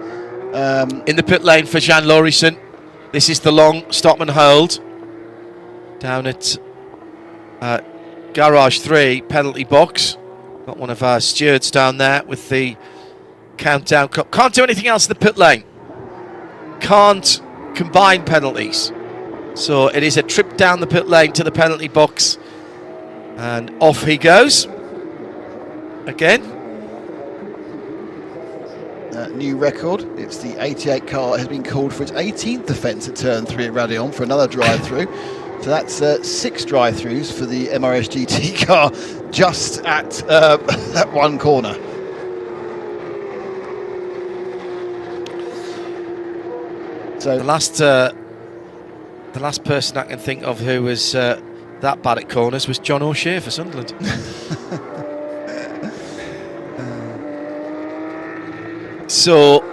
In the pit lane for Jean Lorison. This is the long stop and hold down at Garage 3 penalty box. Got one of our stewards down there with the countdown clock. Can't do anything else in the pit lane. Can't combine penalties. So it is a trip down the pit lane to the penalty box. And off he goes. Again. New record. It's the 88 car has been called for its 18th offence at turn 3 at Radeon for another drive-through. So that's 6 drive-throughs for the MRS GT car just at that one corner. So the last person I can think of who was that bad at corners was John O'Shea for Sunderland. So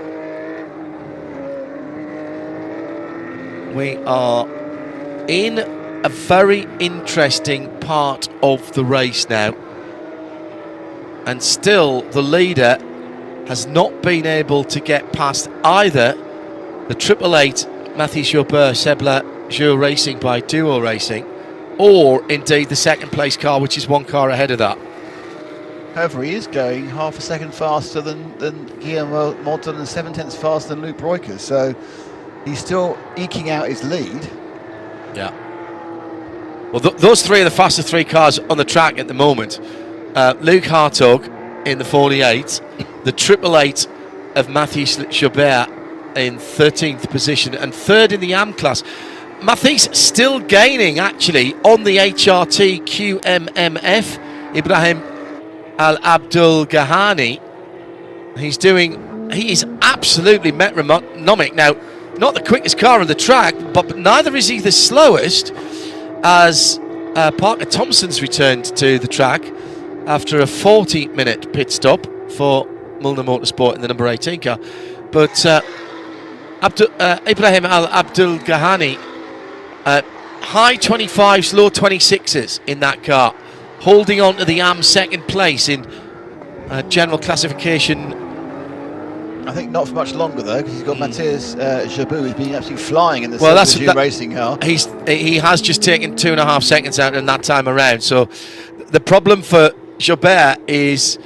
we are in a very interesting part of the race now, and still the leader has not been able to get past either the 888 Mathieu Joubert Sebla Joux Racing by Duo Racing, or indeed the second place car, which is one car ahead of that. However, he is going half a second faster than Guillermo Morton and 7/10 faster than Luke Breukers, so he's still eking out his lead. Yeah. Well, those three are the fastest 3 cars on the track at the moment. Luke Hartog in the 48, the 888 of Mathieu Joubert in 13th position, and 3rd in the AM class. Mathieu's still gaining, actually, on the HRT QMMF. Ibrahim Al-Abdul Ghahani. He is absolutely metronomic. Now, not the quickest car on the track, but neither is he the slowest, as Parker Thompson's returned to the track after a 40-minute pit stop for Milner Motorsport in the number 18 car. But Ibrahim Al-Abdul Ghahani, high 25s, low 26s in that car, holding on to the AM second place in general classification. I think not for much longer though, because he's got Matthias Jabou, who's been absolutely flying in the Silver racing car. He has just taken 2.5 seconds out in that time around. So the problem for Joubert is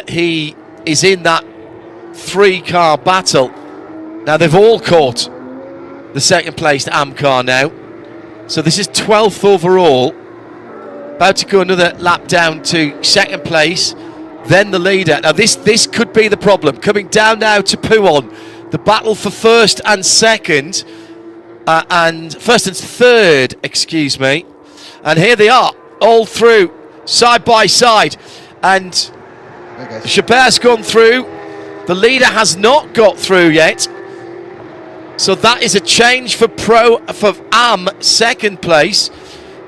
he is in that 3-car battle. Now they've all caught the second placed AM car now. So this is 12th overall. About to go another lap down to second place, then the leader. Now this could be the problem. Coming down now to Pouon, the battle for first and second, and first and third, excuse me. And here they are, all through, side by side. And Joubert's gone through. The leader has not got through yet. So that is a change for AM second place.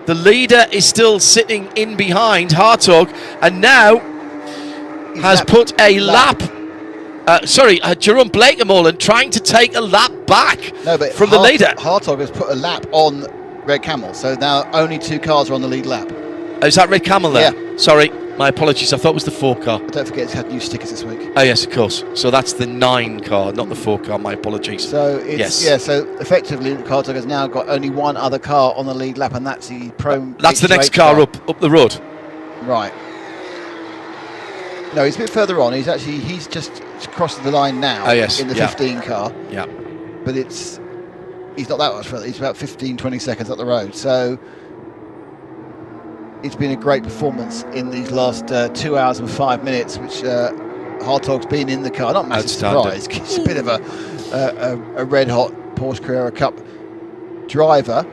The leader is still sitting in behind Hartog, and now has put a lap. Jerome Blakemolen trying to take a lap back from the leader. Hartog has put a lap on Red Camel, so now only 2 cars are on the lead lap. Oh, is that Red Camel there? Yeah. Sorry, my apologies. I thought it was the 4 car. Don't forget it's had new stickers this week. Oh yes, of course. So that's the 9 car, not the 4 car. My apologies. So it's so effectively Hartog has now got only one other car on the lead lap, and that's the Pro. That's the next car up the road. Right. No, he's a bit further on. He's just crossed the line now. Oh yes, in the 15 car. Yeah. But he's not that much further. He's about 15-20 seconds up the road. So it's been a great performance in these last 2 hours and 5 minutes, which Hartog's been in the car. Not a massive surprise. He's a bit of a red-hot Porsche Carrera Cup driver,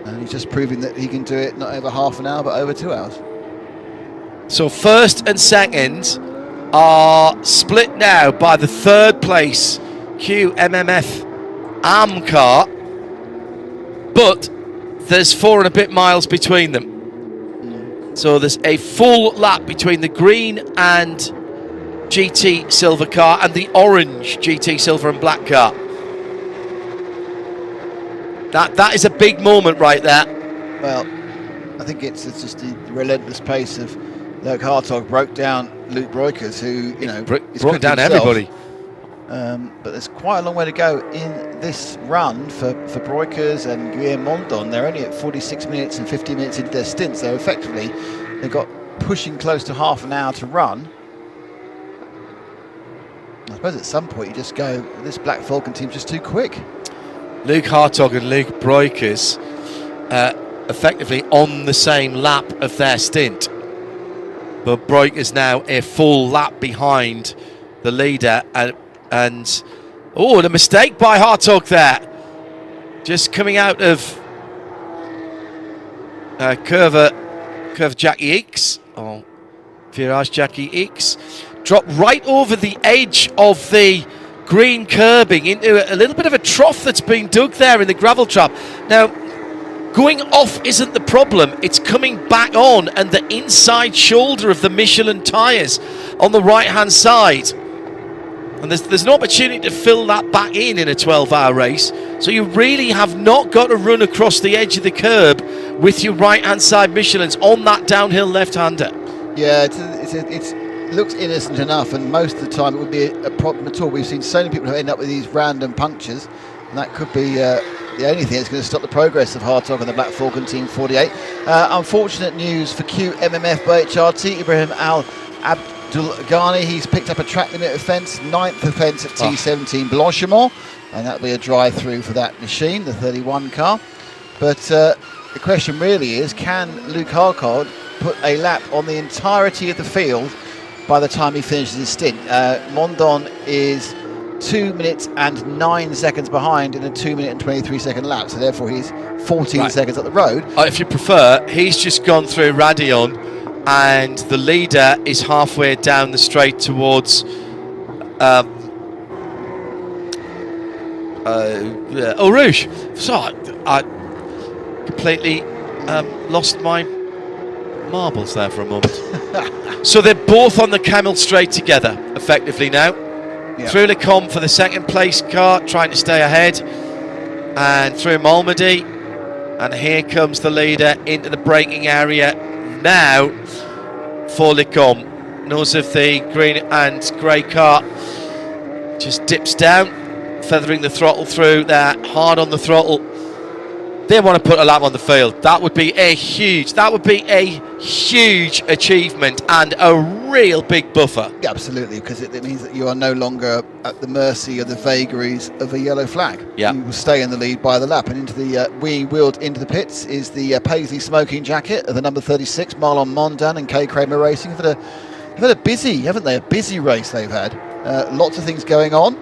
and he's just proving that he can do it not over half an hour, but over 2 hours. So first and second are split now by the 3rd place QMMF AM car, but there's 4 and a bit miles between them. So there's a full lap between the green and GT silver car and the orange GT silver and black car. That is a big moment right there. Well, I think it's just the relentless pace of Luke Hartog broke down Luke Breukers, who is broke down everybody. But there's quite a long way to go in this run for Breukers and Guillaume Mondon. They're only at 46 minutes and 50 minutes into their stint, so effectively they've got pushing close to half an hour to run. I suppose at some point you just go, this Black Falcon team's just too quick. Luke Hartog and Luke Breukers effectively on the same lap of their stint, but Breukers now a full lap behind the leader, and oh, the mistake by Hartog there, just coming out of curve Jackie Ickx, or Virage Jackie Ickx, dropped right over the edge of the green curbing into a little bit of a trough that's been dug there in the gravel trap. Now, going off isn't the problem, it's coming back on, and the inside shoulder of the Michelin tyres on the right hand side. And there's an opportunity to fill that back in a 12-hour race. So you really have not got to run across the edge of the curb with your right-hand side Michelins on that downhill left-hander. Yeah, it looks innocent enough, and most of the time it would be a problem at all. We've seen so many people who end up with these random punctures, and that could be the only thing that's going to stop the progress of Hartog and the Black Falcon Team 48. Unfortunate news for QMMF by HRT, Ibrahim Al-Abdulghani. He's picked up a track limit offence, 9th offence at T17 Blanchimont, and that'll be a drive-through for that machine, the 31 car. But the question really is, can Luke Hartog put a lap on the entirety of the field by the time he finishes his stint? Mondon is 2 minutes and 9 seconds behind in a 2 minute and 23 second lap, so therefore he's 14 seconds up the road. If you prefer, he's just gone through Radion, and the leader is halfway down the straight towards Eau Rouge. So I completely lost my marbles there for a moment. So they're both on the Camel Straight together effectively now. Yep. Through Lecombe for the second place car, trying to stay ahead, and through Malmedy, and here comes the leader into the braking area now for Lecombe. Nose of the green and grey car just dips down, feathering the throttle through there, hard on the throttle. They want to put a lap on the field. That would be a huge achievement and a real big buffer. Yeah, absolutely, because it means that you are no longer at the mercy of the vagaries of a yellow flag. Yeah. You will stay in the lead by the lap, and into the wheeled into the pits is the Paisley smoking jacket of the number 36 Marlon Mondan and Kay Kramer Racing. They've had a busy, haven't they? A busy race they've had. Lots of things going on.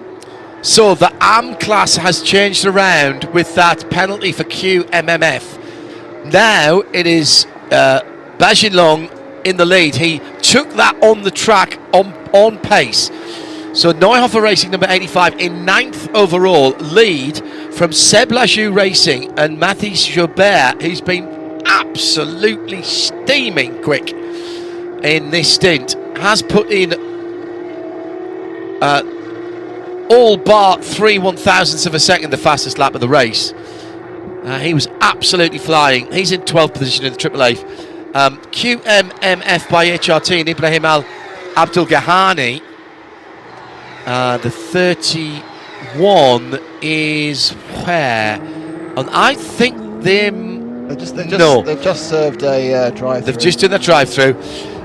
So the AM class has changed around with that penalty for QMMF. Now it is Bajilong in the lead. He took that on the track on pace. So Neuhofer Racing, number 85, in 9th overall, lead from Seb Lajou Racing and Mathis Jobert, who's been absolutely steaming quick in this stint, has put in all bar 3 1,000ths of a second the fastest lap of the race. He was absolutely flying. He's in 12th position in the Triple Eight. QMMF by HRT and Ibrahim Al-Abdulghani. The 31 is where? And I think they've just served a drive-through. They've just done the drive-through.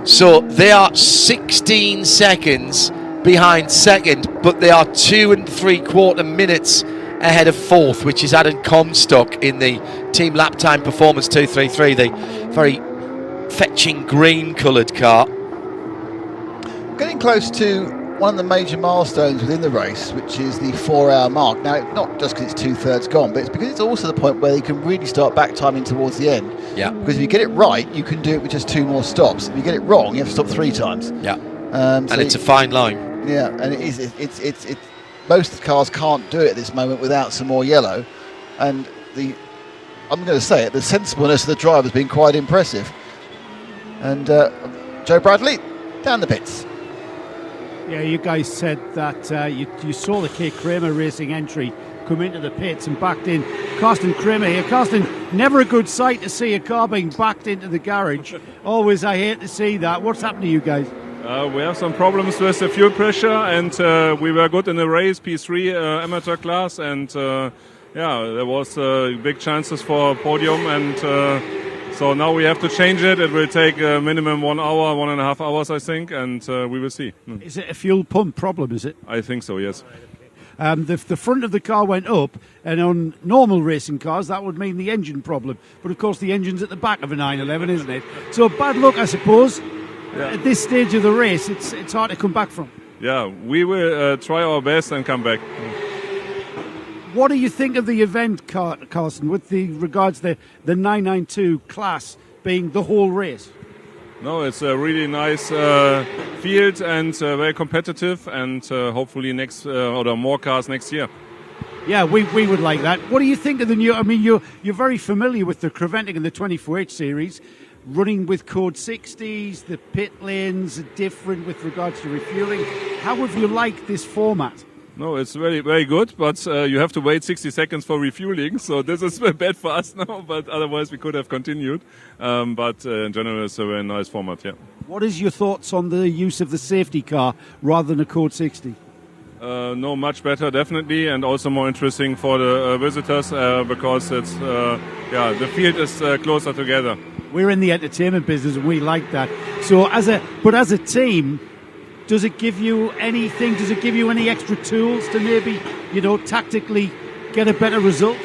So they are 16 seconds behind second, but they are 2 3/4 minutes ahead of fourth, which is Adam Comstock in the team lap time performance 233, the very fetching green coloured car. Getting close to one of the major milestones within the race, which is the 4-hour mark. Now, it's not just because it's 2/3 gone, but it's because it's also the point where you can really start back timing towards the end. Yeah. Because if you get it right, you can do it with just 2 more stops. If you get it wrong, you have to stop 3 times. Yeah. And it's a fine line. Yeah, and it's most cars can't do it at this moment without some more yellow, and I'm going to say it, the sensibleness of the drive has been quite impressive. And Joe Bradley down the pits. Yeah, you guys said that you saw the Kay Kramer Racing entry come into the pits and backed in. Carsten Kramer here. Carsten, never a good sight to see a car being backed into the garage. Always, I hate to see that. What's happened to you guys? We have some problems with the fuel pressure, and we were good in the race, P3 amateur class, and there was big chances for podium, and so now we have to change it. It will take minimum 1 hour, 1.5 hours, I think, and we will see. Is it a fuel pump problem, is it? I think so, yes. The front of the car went up, and on normal racing cars, that would mean the engine problem. But of course, the engine's at the back of a 911, isn't it? So bad luck, I suppose. Yeah. At this stage of the race, it's hard to come back from. Yeah, we will try our best and come back. What do you think of the event, Carsten, with regards to the 992 class being the whole race? No, it's a really nice field and very competitive, and hopefully more cars next year. Yeah, we would like that. What do you think of the new? I mean, you're very familiar with the Creventic and the 24H series, running with code 60s. The pit lanes are different with regards to refueling. How have you liked this format? No, it's very, very good, but you have to wait 60 seconds for refueling, so this is bad for us now, but otherwise we could have continued. But in general, it's a very nice format, yeah. What is your thoughts on the use of the safety car rather than a code 60? No, much better, definitely, and also more interesting for the visitors because it's the field is closer together. We're in the entertainment business, and we like that. So, as a team, does it give you anything? Does it give you any extra tools to maybe, tactically get a better result?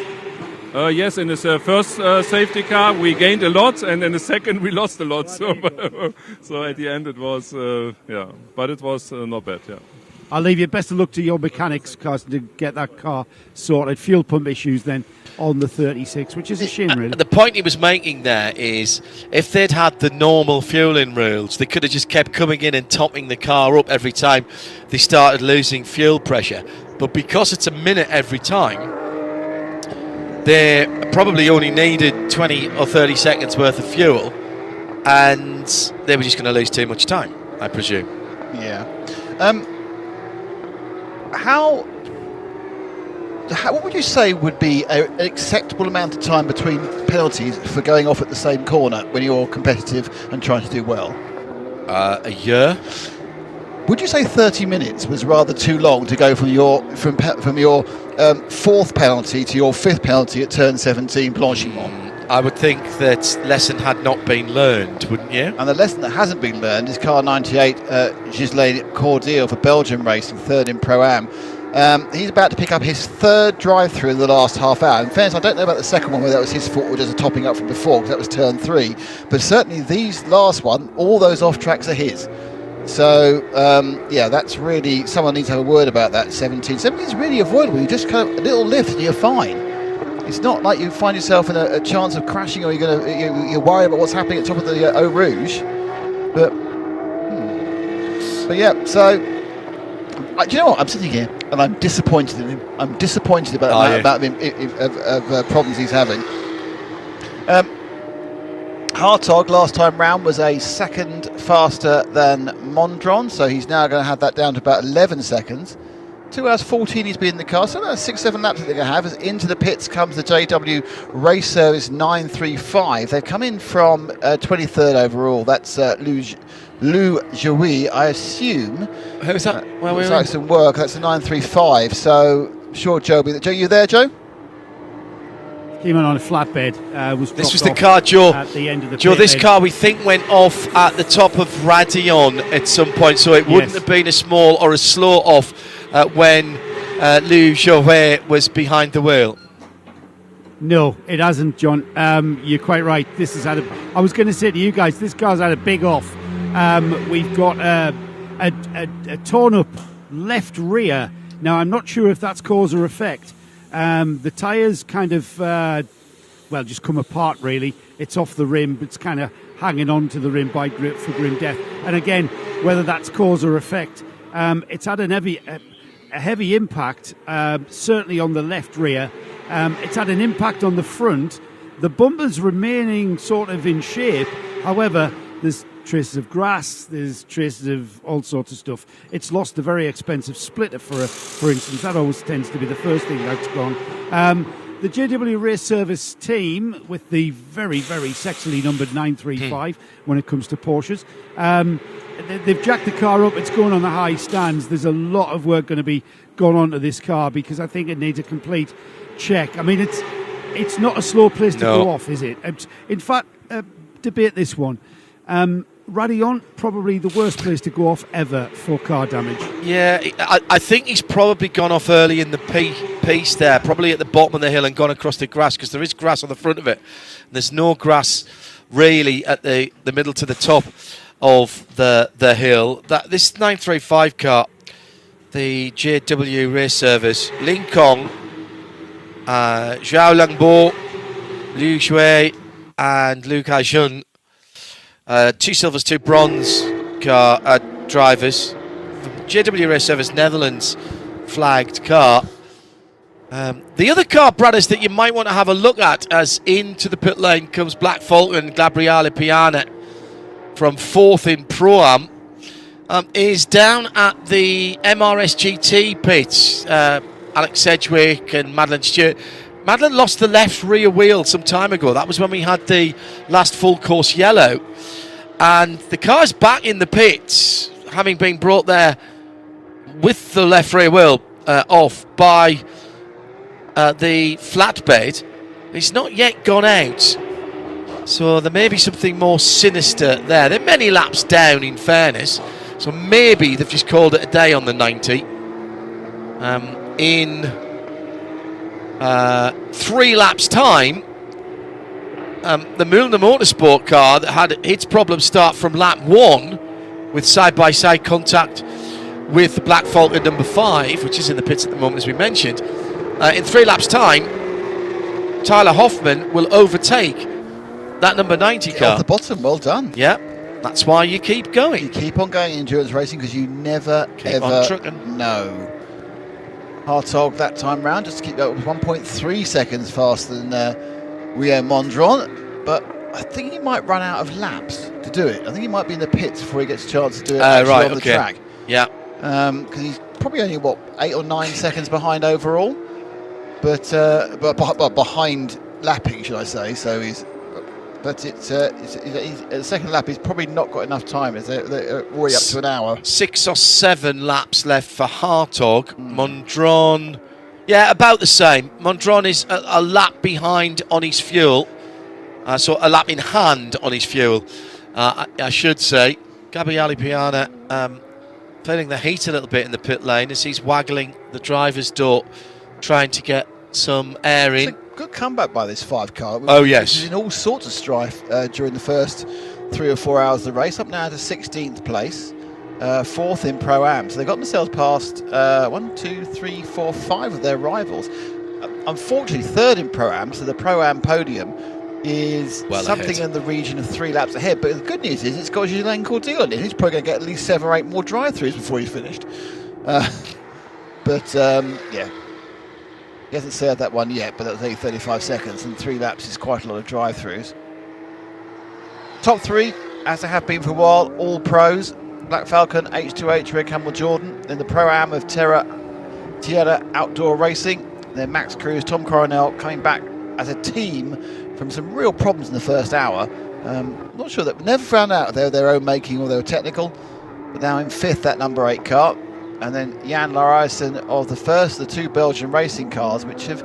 Yes, in this first safety car we gained a lot, and in the second we lost a lot. So at the end it was but it was not bad. Yeah. I'll leave you. Best of luck to your mechanics, Carsten, to get that car sorted. Fuel pump issues then on the 36, which is a shame, really. The point he was making there is if they'd had the normal fueling rules, they could have just kept coming in and topping the car up every time they started losing fuel pressure. But because it's a minute every time, they probably only needed 20 or 30 seconds worth of fuel, and they were just going to lose too much time, I presume. Yeah. What would you say would be an acceptable amount of time between penalties for going off at the same corner when you're competitive and trying to do well? A year. Would you say 30 minutes was rather too long to go from your fourth penalty to your fifth penalty at turn 17 Blanchimont? I would think that lesson had not been learned, wouldn't you? And the lesson that hasn't been learned is car 98, Ghislain Cordier for Belgium Racing, third in Pro-Am. He's about to pick up his third drive-through in the last half hour. In fairness, I don't know about the second one, whether that was his fault or just a topping up from before, because that was turn 3. But certainly these last one, all those off-tracks are his. So, that's really, someone needs to have a word about that. 17 is really avoidable. You just kind of, a little lift and you're fine. It's not like you find yourself in a chance of crashing, or you're worried about what's happening at top of the Eau Rouge. But yeah, so do you know what? I'm sitting here and I'm disappointed in him. I'm disappointed about the problems he's having. Hartog last time round was a second faster than Mondron, so he's now going to have that down to about 11 seconds. 2 hours 14 he's been in the car, so that's 6-7 laps that they're going to have. As into the pits comes the JW Race Service 935. They've come in from 23rd overall. That's Lou Jouy, I assume. Who's that? Looks like some work. That's the 935. So sure, Joe. Joe, you there, Joe? Came in on a flatbed. This was the car, Joe. At the end of the Joe, this pit car we think went off at the top of Radillon at some point, so it wouldn't have been a small or a slow off when Lou Jouy was behind the wheel. No, it hasn't, John. You're quite right. This has had I was going to say to you guys, this car's had a big off. We've got a torn up left rear. Now, I'm not sure if that's cause or effect. The tyres kind of, just come apart, really. It's off the rim, but it's kind of hanging on to the rim by grip for grim death. And again, whether that's cause or effect, it's had a heavy impact, certainly on the left rear. It's had an impact on the front. The bumper's remaining sort of in shape. However, there's traces of grass, there's traces of all sorts of stuff. It's lost a very expensive splitter, for instance. That always tends to be the first thing that's gone. The JW Race Service team, with the very, very sexily numbered 935 when it comes to Porsches, they've jacked the car up. It's going on the high stands. There's a lot of work going to be gone on to this car because I think it needs a complete check. I mean, it's not a slow place to go off, is it? In fact, debate this one. Radillon, probably the worst place to go off ever for car damage. Yeah, I think he's probably gone off early in the piece there, probably at the bottom of the hill and gone across the grass, because there is grass on the front of it. There's no grass really at the middle to the top of the hill. This 935 car, the JW Race Service, Lin Kong, Zhao Langbo, Liu Shui and Liu Kaijun, 2 silvers, 2 bronze car drivers from JW Race Service Netherlands flagged car. The other car, Bradders, that you might want to have a look at as into the pit lane comes Black Falcon, Gabriele Piana from 4th in Pro-Am, is down at the MRS GT pits. Alex Sedgwick and Madeline Stewart. Madeline lost the left rear wheel some time ago. That was when we had the last full course yellow. And the car's back in the pits, having been brought there with the left rear wheel off by the flatbed. It's not yet gone out. So there may be something more sinister there. They're many laps down, in fairness. So maybe they've just called it a day on the 90. In 3 laps' time, the Motorsport car that had its problem start from lap 1 with side-by-side contact with the Black Falcon number 5, which is in the pits at the moment, as we mentioned. In 3 laps' time, Tyler Hoffman will overtake that number 90 car. At the bottom, well done. Yeah, that's why you keep going. You keep on going in endurance racing because you never, ever know. Hartog that time round, just to keep that 1.3 seconds faster than Rio Mondron, but I think he might run out of laps to do it. I think he might be in the pits before he gets a chance to do it on the track. Yeah. Because he's probably only, 8 or 9 seconds behind overall, but behind lapping, should I say. So he's at the second lap, he's probably not got enough time. They're already up to an hour. 6 or 7 laps left for Hartog. Mondron, yeah, about the same. Mondron is a lap behind on his fuel. So a lap in hand on his fuel, I should say. Gabriele Piana feeling the heat a little bit in the pit lane as he's waggling the driver's door, trying to get some air in. Good comeback by this 5 car. Oh, yes. Which is in all sorts of strife during the first 3 or 4 hours of the race, up now to 16th place, 4th in Pro-Am. So they got themselves past 1, 2, 3, 4, 5 of their rivals. Unfortunately, 3rd in Pro-Am, so the Pro-Am podium is something ahead. in the region of 3 laps ahead. But the good news is it's got Ghislain Cordial in it. He's probably going to get at least 7 or 8 more drive-throughs before he's finished. Yeah. He hasn't served that one yet, but that was only 35 seconds, and 3 laps is quite a lot of drive-throughs. Top 3, as they have been for a while, all pros. Black Falcon, H2H, Red Camel Jordan. Then the Pro-Am of Tierra Outdoor Racing. Then Max Cruz, Tom Coronel coming back as a team from some real problems in the first hour. Not sure that never found out if they were their own making or they were technical, but now in 5th, that number 8 car. And then Jan Larijsen of the 2 Belgian racing cars, which have,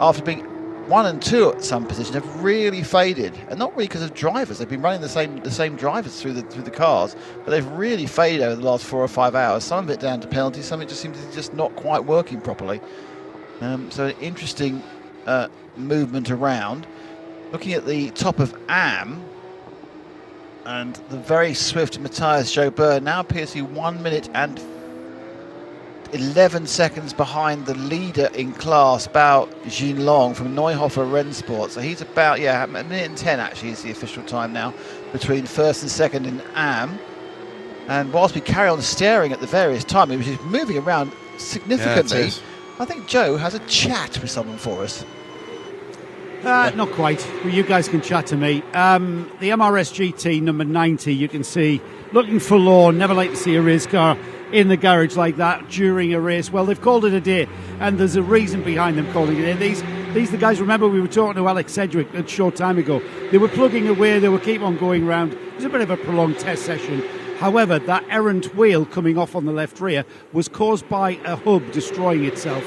after being 1 and 2 at some position, have really faded, and not really because of drivers. They've been running the same drivers through the cars, but they've really faded over the last 4 or 5 hours. Some of it down to penalties, some of it just seems to be just not quite working properly. So an interesting movement around. Looking at the top of AM, and the very swift Matthias Jobert now appears to be 1 minute and 11 seconds behind the leader in class, Bao Jinlong from Neuhofer Rennsport. So he's about, a minute and 10 actually is the official time now between 1st and 2nd in AM. And whilst we carry on staring at the various timing, which is moving around significantly, I think Joe has a chat with someone for us. Not quite. Well, you guys can chat to me. The MRS GT number 90, you can see, looking forlorn. Never like to see a race car in the garage like that during a race. Well, they've called it a day, and there's a reason behind them calling it a day. These are the guys, remember we were talking to Alex Sedgwick a short time ago. They were plugging away, they were keep on going round. It was a bit of a prolonged test session. However, that errant wheel coming off on the left rear was caused by a hub destroying itself.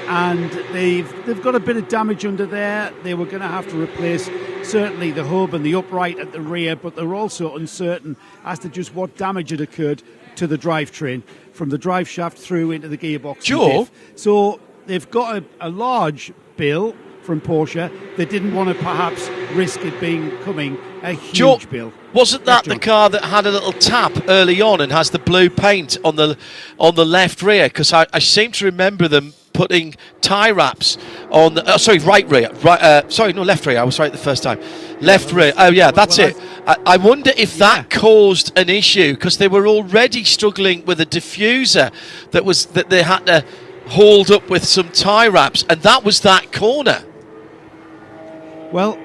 And they've got a bit of damage under there. They were going to have to replace certainly the hub and the upright at the rear, but they're also uncertain as to just what damage had occurred to the drivetrain from the drive shaft through into the gearbox. Sure. So they've got a large bill from Porsche. They didn't want to perhaps risk it becoming a huge bill. Wasn't that the car that had a little tap early on and has the blue paint on the left rear? Because I seem to remember them putting tie wraps on the right rear. Left rear. I was right the first time. Left rear. Oh yeah, that's it. I wonder if that caused an issue, because they were already struggling with a diffuser that they had to hold up with some tie wraps, and that was that corner. Well,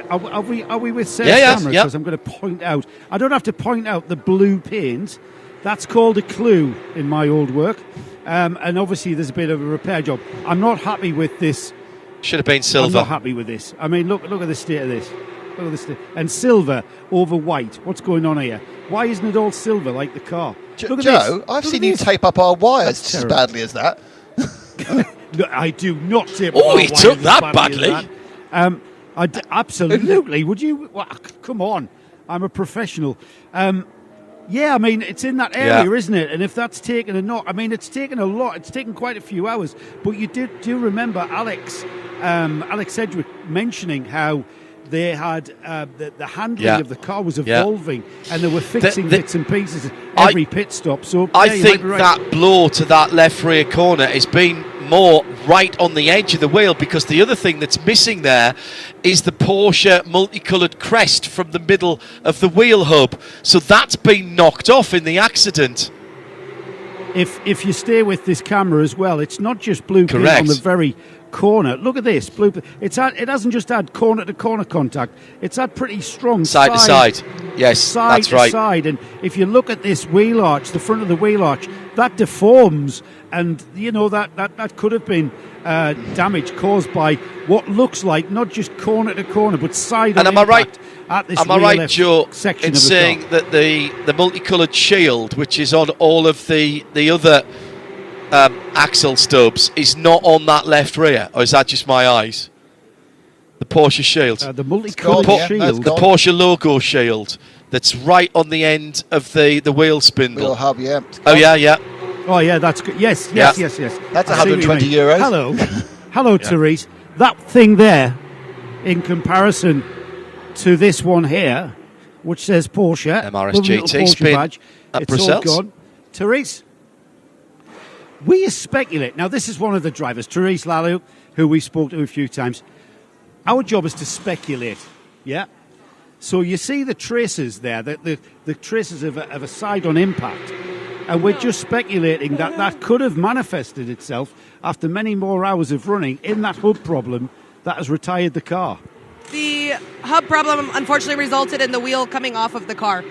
are we with Sarah's camera? Because I'm going to point out. I don't have to point out the blue paint. That's called a clue in my old work. And obviously there's a bit of a repair job. I'm not happy with this. Should have been silver. I'm not happy with this. I mean, look at the state of this. Look at this. And silver over white. What's going on here? Why isn't it all silver like the car? Look at Joe, this. I've seen you tape up our wires as badly as that. No, I do not tape Oh, up our he wires took as that badly. as that. Absolutely. Would you? Well, come on. I'm a professional. Yeah, I mean, it's in that area, isn't it? And if that's taken a knock, I mean, it's taken a lot. It's taken quite a few hours. But you do remember Alex Sedgwick mentioning how they had the handling of the car was evolving, and they were fixing bits and pieces at every pit stop. So I think that blow to that left rear corner has been more right on the edge of the wheel, because the other thing that's missing there is the Porsche multicoloured crest from the middle of the wheel hub. So that's been knocked off in the accident. If you stay with this camera as well, it's not just blue paint on the very corner. Look at this blue. It hasn't just had corner to corner contact. It's had pretty strong side to side. Yes, side that's to right. Side. And if you look at this wheel arch, the front of the wheel arch, that deforms, and you know that could have been damage caused by what looks like not just corner to corner, but side. And am I right? Am I right, Joe, in saying that the multicoloured shield, which is on all of the other axle stubs, is not on that left rear, or is that just my eyes? The Porsche shield, the multicoloured shield, the Porsche logo shield, that's right on the end of the wheel spindle. Wheel hub, yeah. Oh yeah. Oh yeah, that's good. Yes. That's 120 euros. Hello, Therese. That thing there, in comparison to this one here, which says Porsche, MRS lovely little GT, Porsche spin badge, at it's all Brussels. gone. Therese, we speculate. Now, this is one of the drivers, Therese Lalou, who we spoke to a few times. Our job is to speculate, yeah? So you see the traces there, the traces of a side-on impact, and we're just speculating that could have manifested itself after many more hours of running in that hub problem that has retired the car. The hub problem unfortunately resulted in the wheel coming off of the car,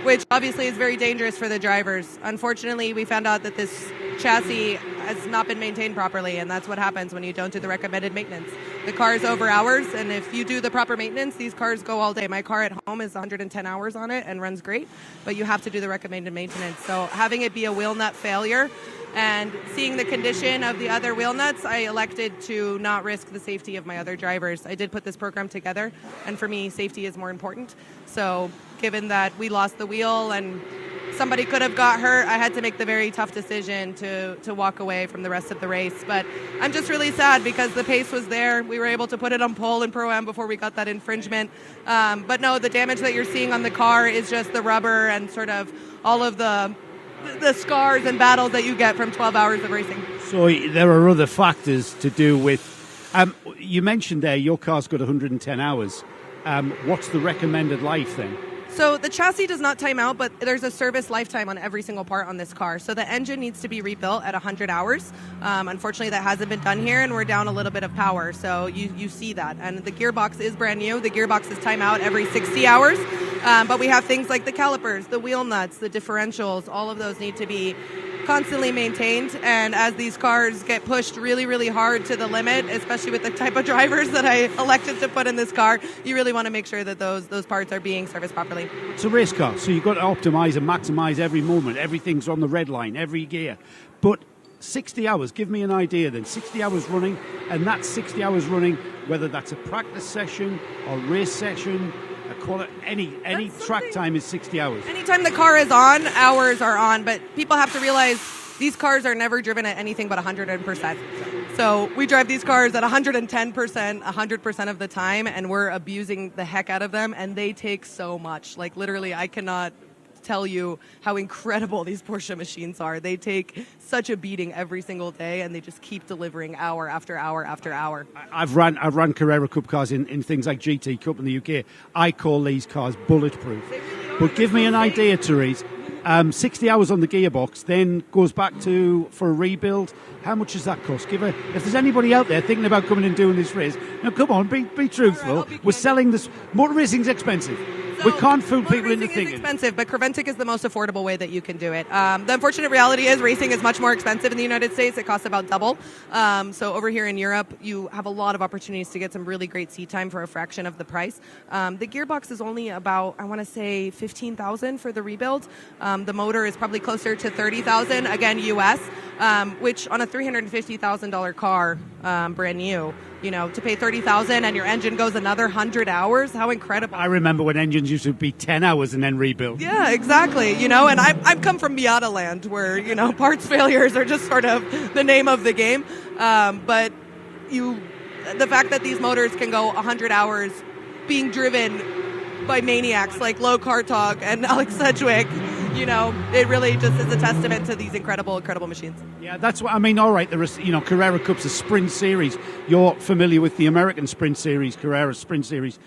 which obviously is very dangerous for the drivers. Unfortunately, we found out that this chassis has not been maintained properly, and that's what happens when you don't do the recommended maintenance. The car is over hours, and if you do the proper maintenance, these cars go all day. My car at home is 110 hours on it and runs great, but you have to do the recommended maintenance. So having it be a wheel nut failure and seeing the condition of the other wheel nuts, I elected to not risk the safety of my other drivers. I did put this program together, and for me, safety is more important. So given that we lost the wheel and somebody could have got hurt, I had to make the very tough decision to walk away from the rest of the race. But I'm just really sad because the pace was there. We were able to put it on pole in Pro-Am before we got that infringement. But no, the damage that you're seeing on the car is just the rubber and sort of all of the scars and battles that you get from 12 hours of racing. So there are other factors to do with... you mentioned there your car's got 110 hours. What's the recommended life then? So the chassis does not time out, but there's a service lifetime on every single part on this car. So the engine needs to be rebuilt at 100 hours. Unfortunately, that hasn't been done here, and we're down a little bit of power. So you see that. And the gearbox is brand new. The gearbox is time out every 60 hours. But we have things like the calipers, the wheel nuts, the differentials. All of those need to be constantly maintained, and as these cars get pushed really, really hard to the limit, especially with the type of drivers that I elected to put in this car, you really want to make sure that those parts are being serviced properly. It's a race car, so you've got to optimise and maximise every moment. Everything's on the red line, every gear. But 60 hours, give me an idea then. 60 hours running, and that's 60 hours running, whether that's a practice session or race session, any track time is 60 hours. Anytime the car is on, hours are on, but people have to realize these cars are never driven at anything but 100%. So we drive these cars at 110%, 100% of the time, and we're abusing the heck out of them, and they take so much. Like, literally, I cannot tell you how incredible these Porsche machines are. They take such a beating every single day, and they just keep delivering hour after hour after hour. I've ran Carrera Cup cars in things like GT Cup in the UK. I call these cars bulletproof. But give me an idea, Therese. 60 hours on the gearbox, then goes back for a rebuild. How much does that cost? If there's anybody out there thinking about coming and doing this race, now come on, be truthful. We're selling this. Motor racing's expensive. We can't fool people into thinking. It's expensive, but Creventic is the most affordable way that you can do it. The unfortunate reality is racing is much more expensive in the United States. It costs about double. So over here in Europe, you have a lot of opportunities to get some really great seat time for a fraction of the price. The gearbox is only about, I want to say, $15,000 for the rebuild. The motor is probably closer to $30,000, again, US, which on a $350,000 car, brand new, to pay $30,000 and your engine goes another 100 hours, how incredible. I remember when engines used to be 10 hours and then rebuild. Yeah, exactly. And I've come from Miata land where, parts failures are just sort of the name of the game. But the fact that these motors can go 100 hours being driven by maniacs like Low Kartog and Alex Sedgwick, it really just is a testament to these incredible machines. Yeah, that's what I mean. All right, Carrera Cup's a sprint series. You're familiar with the American sprint series, Carrera sprint series.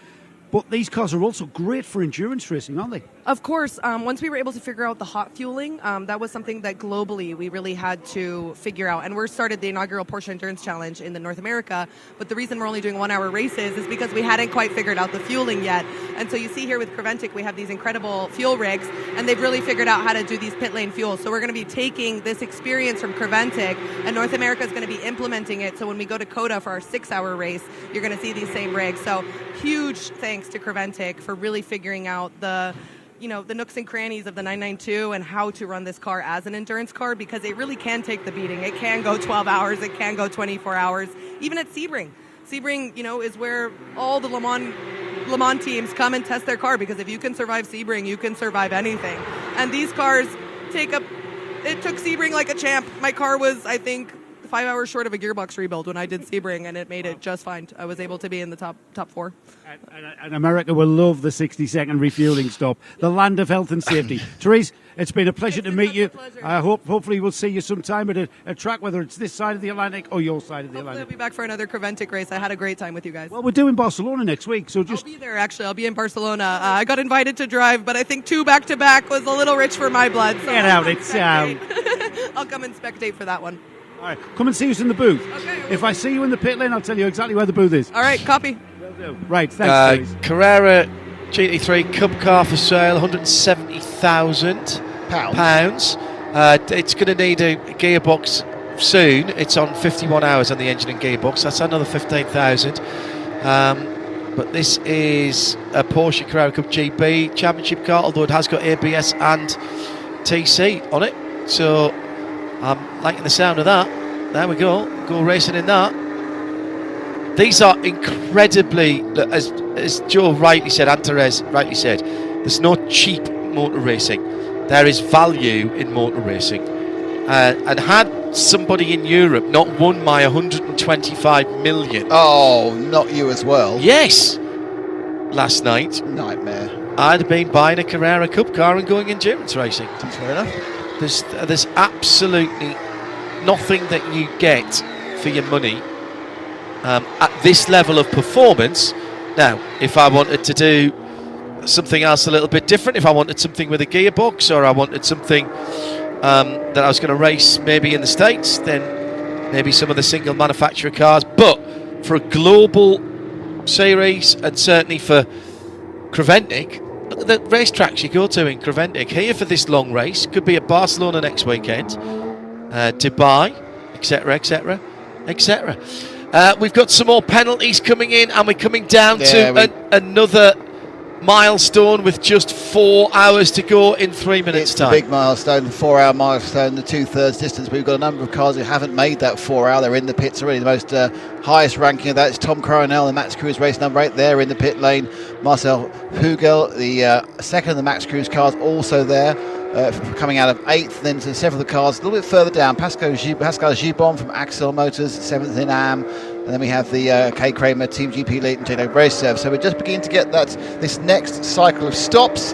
But these cars are also great for endurance racing, aren't they? Of course. Once we were able to figure out the hot fueling, that was something that globally we really had to figure out. And we started the inaugural Porsche Endurance Challenge in North America. But the reason we're only doing 1 hour races is because we hadn't quite figured out the fueling yet. And so you see here with Creventic, we have these incredible fuel rigs, and they've really figured out how to do these pit lane fuels. So we're going to be taking this experience from Creventic, and North America is going to be implementing it. So when we go to COTA for our 6 hour race, you're going to see these same rigs. So huge thanks to Creventic for really figuring out the nooks and crannies of the 992 and how to run this car as an endurance car, because it really can take the beating. It can go 12 hours, it can go 24 hours, even at Sebring. Sebring, is where all the Le Mans teams come and test their car, because if you can survive Sebring, you can survive anything. And these cars it took Sebring like a champ. My car was, I think, 5 hours short of a gearbox rebuild when I did Sebring, and it made it just fine. I was able to be in the top four. And America will love the 60-second refueling stop, the land of health and safety. Therese, it's been a pleasure to meet you. I hopefully we'll see you sometime at a track, whether it's this side of the Atlantic or your side of the Atlantic. I'll be back for another Creventic race. I had a great time with you guys. Well, we're doing Barcelona next week, so just... I'll be there, actually. I'll be in Barcelona. I got invited to drive, but I think 2 back-to-back was a little rich for my blood. So Get out, it's out. I'll come and spectate for that one. All right, come and see us in the booth. Okay. If I see you in the pit lane, I'll tell you exactly where the booth is. All right, copy. Will do. Right, thanks, Therese. Carrera GT3 Cup car for sale, £170,000. It's going to need a gearbox soon. It's on 51 hours on the engine and gearbox. That's another 15,000. But this is a Porsche Carrera Cup GP championship car, although it has got ABS and TC on it. So I'm liking the sound of that. There we go. Go racing in that. These are incredibly, as Joe rightly said, and Therese rightly said, there's no cheap motor racing. There is value in motor racing. And had somebody in Europe not won my 125 million... Oh, not you as well. Yes! Last night. Nightmare. I'd have been buying a Carrera Cup car and going endurance racing. That's fair enough. There's absolutely nothing that you get for your money at this level of performance. Now, if I wanted to do something else a little bit different, if I wanted something with a gearbox, or I wanted something that I was going to race maybe in the States, then maybe some of the single manufacturer cars. But for a global series, and certainly for Creventic, look at the racetracks you go to in Creventic. Here for this long race, could be at Barcelona next weekend, Dubai, etc., etc., etc. We've got some more penalties coming in, and we're coming down to another milestone with just 4 hours to go in 3 minutes' It's a time. big milestone, the 4 hour milestone, the 2/3 distance. We've got a number of cars who haven't made that 4 hour. They're in the pits already. The most highest ranking of that is Tom Coronel in Max Cruz race number 8. They're in the pit lane. Marcel Hugel, the second of the Max Cruz cars, also there. Coming out of 8th, then to several of the cars a little bit further down. Pascal Gibon from Axel Motors, 7th in AM, and then we have the K Kramer Team GP Lead and JW Raceserve. So we're just beginning to get this next cycle of stops,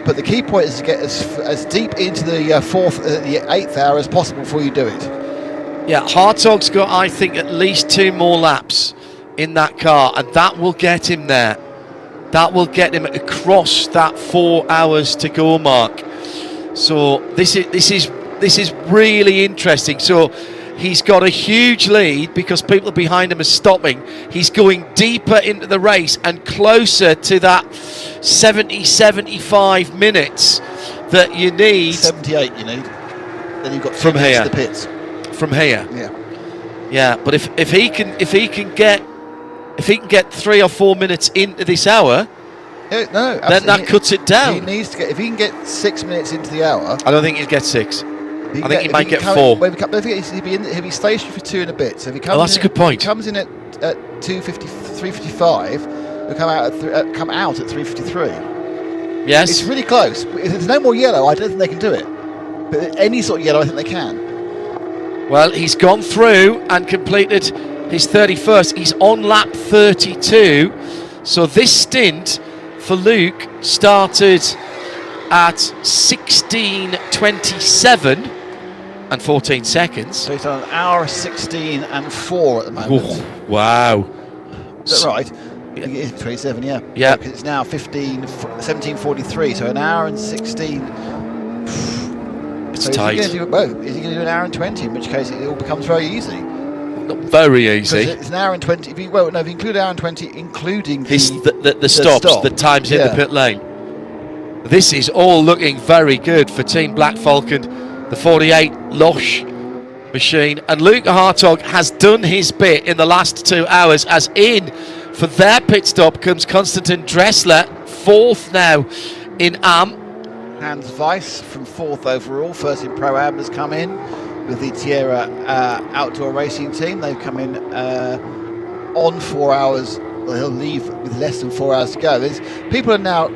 but the key point is to get as deep into the 8th hour as possible before you do it. Yeah, Hartog's got, I think, at least 2 more laps in that car, and that will get him there. That will get him across that 4 hours to go mark. So this is really interesting. So he's got a huge lead because people behind him are stopping. He's going deeper into the race and closer to that 70-75 minutes that you need. 78 you need. Then you've got from here to the pits. From here. Yeah. But if he can get 3 or 4 minutes into this hour, no, then that cuts it down. He needs to get, if he can get 6 minutes into the hour. I don't think he'll get 6. I think he might get 4. Don't forget he'll be stationary for 2 and a bit. So if he comes that's a good point. If he comes in at 2:50, 3:55, he'll come out at 3:53. Yes, it's really close. If there's no more yellow, I don't think they can do it. But any sort of yellow, I think they can. Well, he's gone through and completed his 31st. He's on lap 32. So this stint for Luke started at 16:27 and 14 seconds. So he's on an hour 16 and 4 at the moment. Oh, wow. Is that right? It is 27, yeah. Yeah. Because it's now 17:43, so an hour and 16. It's so tight. Is he going to do an hour and 20, in which case it all becomes very easy. Not very easy. It's an hour and 20. If you include an hour and 20, including the stops, the times in the pit lane. This is all looking very good for Team Black Falcon, the 48 Losh machine. And Luke Hartog has done his bit in the last 2 hours, as in for their pit stop comes Konstantin Dressler, 4th now in AM. Hans Weiss from 4th overall, first in Pro-Am, has come in with the Tierra outdoor racing team. They've come in on 4 hours. Well, he'll leave with less than 4 hours to go. People are now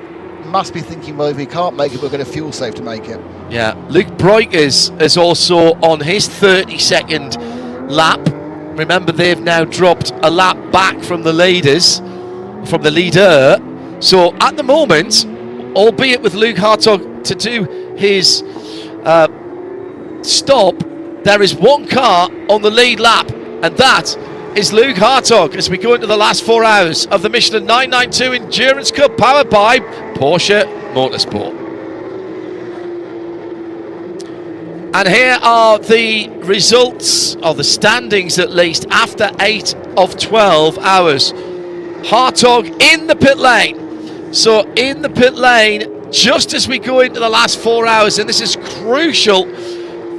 must be thinking, well, if we can't make it, we're going to fuel save to make it. Yeah, Luke Breukers is also on his 32nd lap. Remember, they've now dropped a lap back from the leader. So at the moment, albeit with Luke Hartog to do his stop, there is one car on the lead lap, and that is Luke Hartog as we go into the last 4 hours of the Michelin 992 Endurance Cup, powered by Porsche Motorsport. And here are the results, of the standings at least, after 8 of 12 hours. Hartog in the pit lane. So in the pit lane, just as we go into the last 4 hours, and this is crucial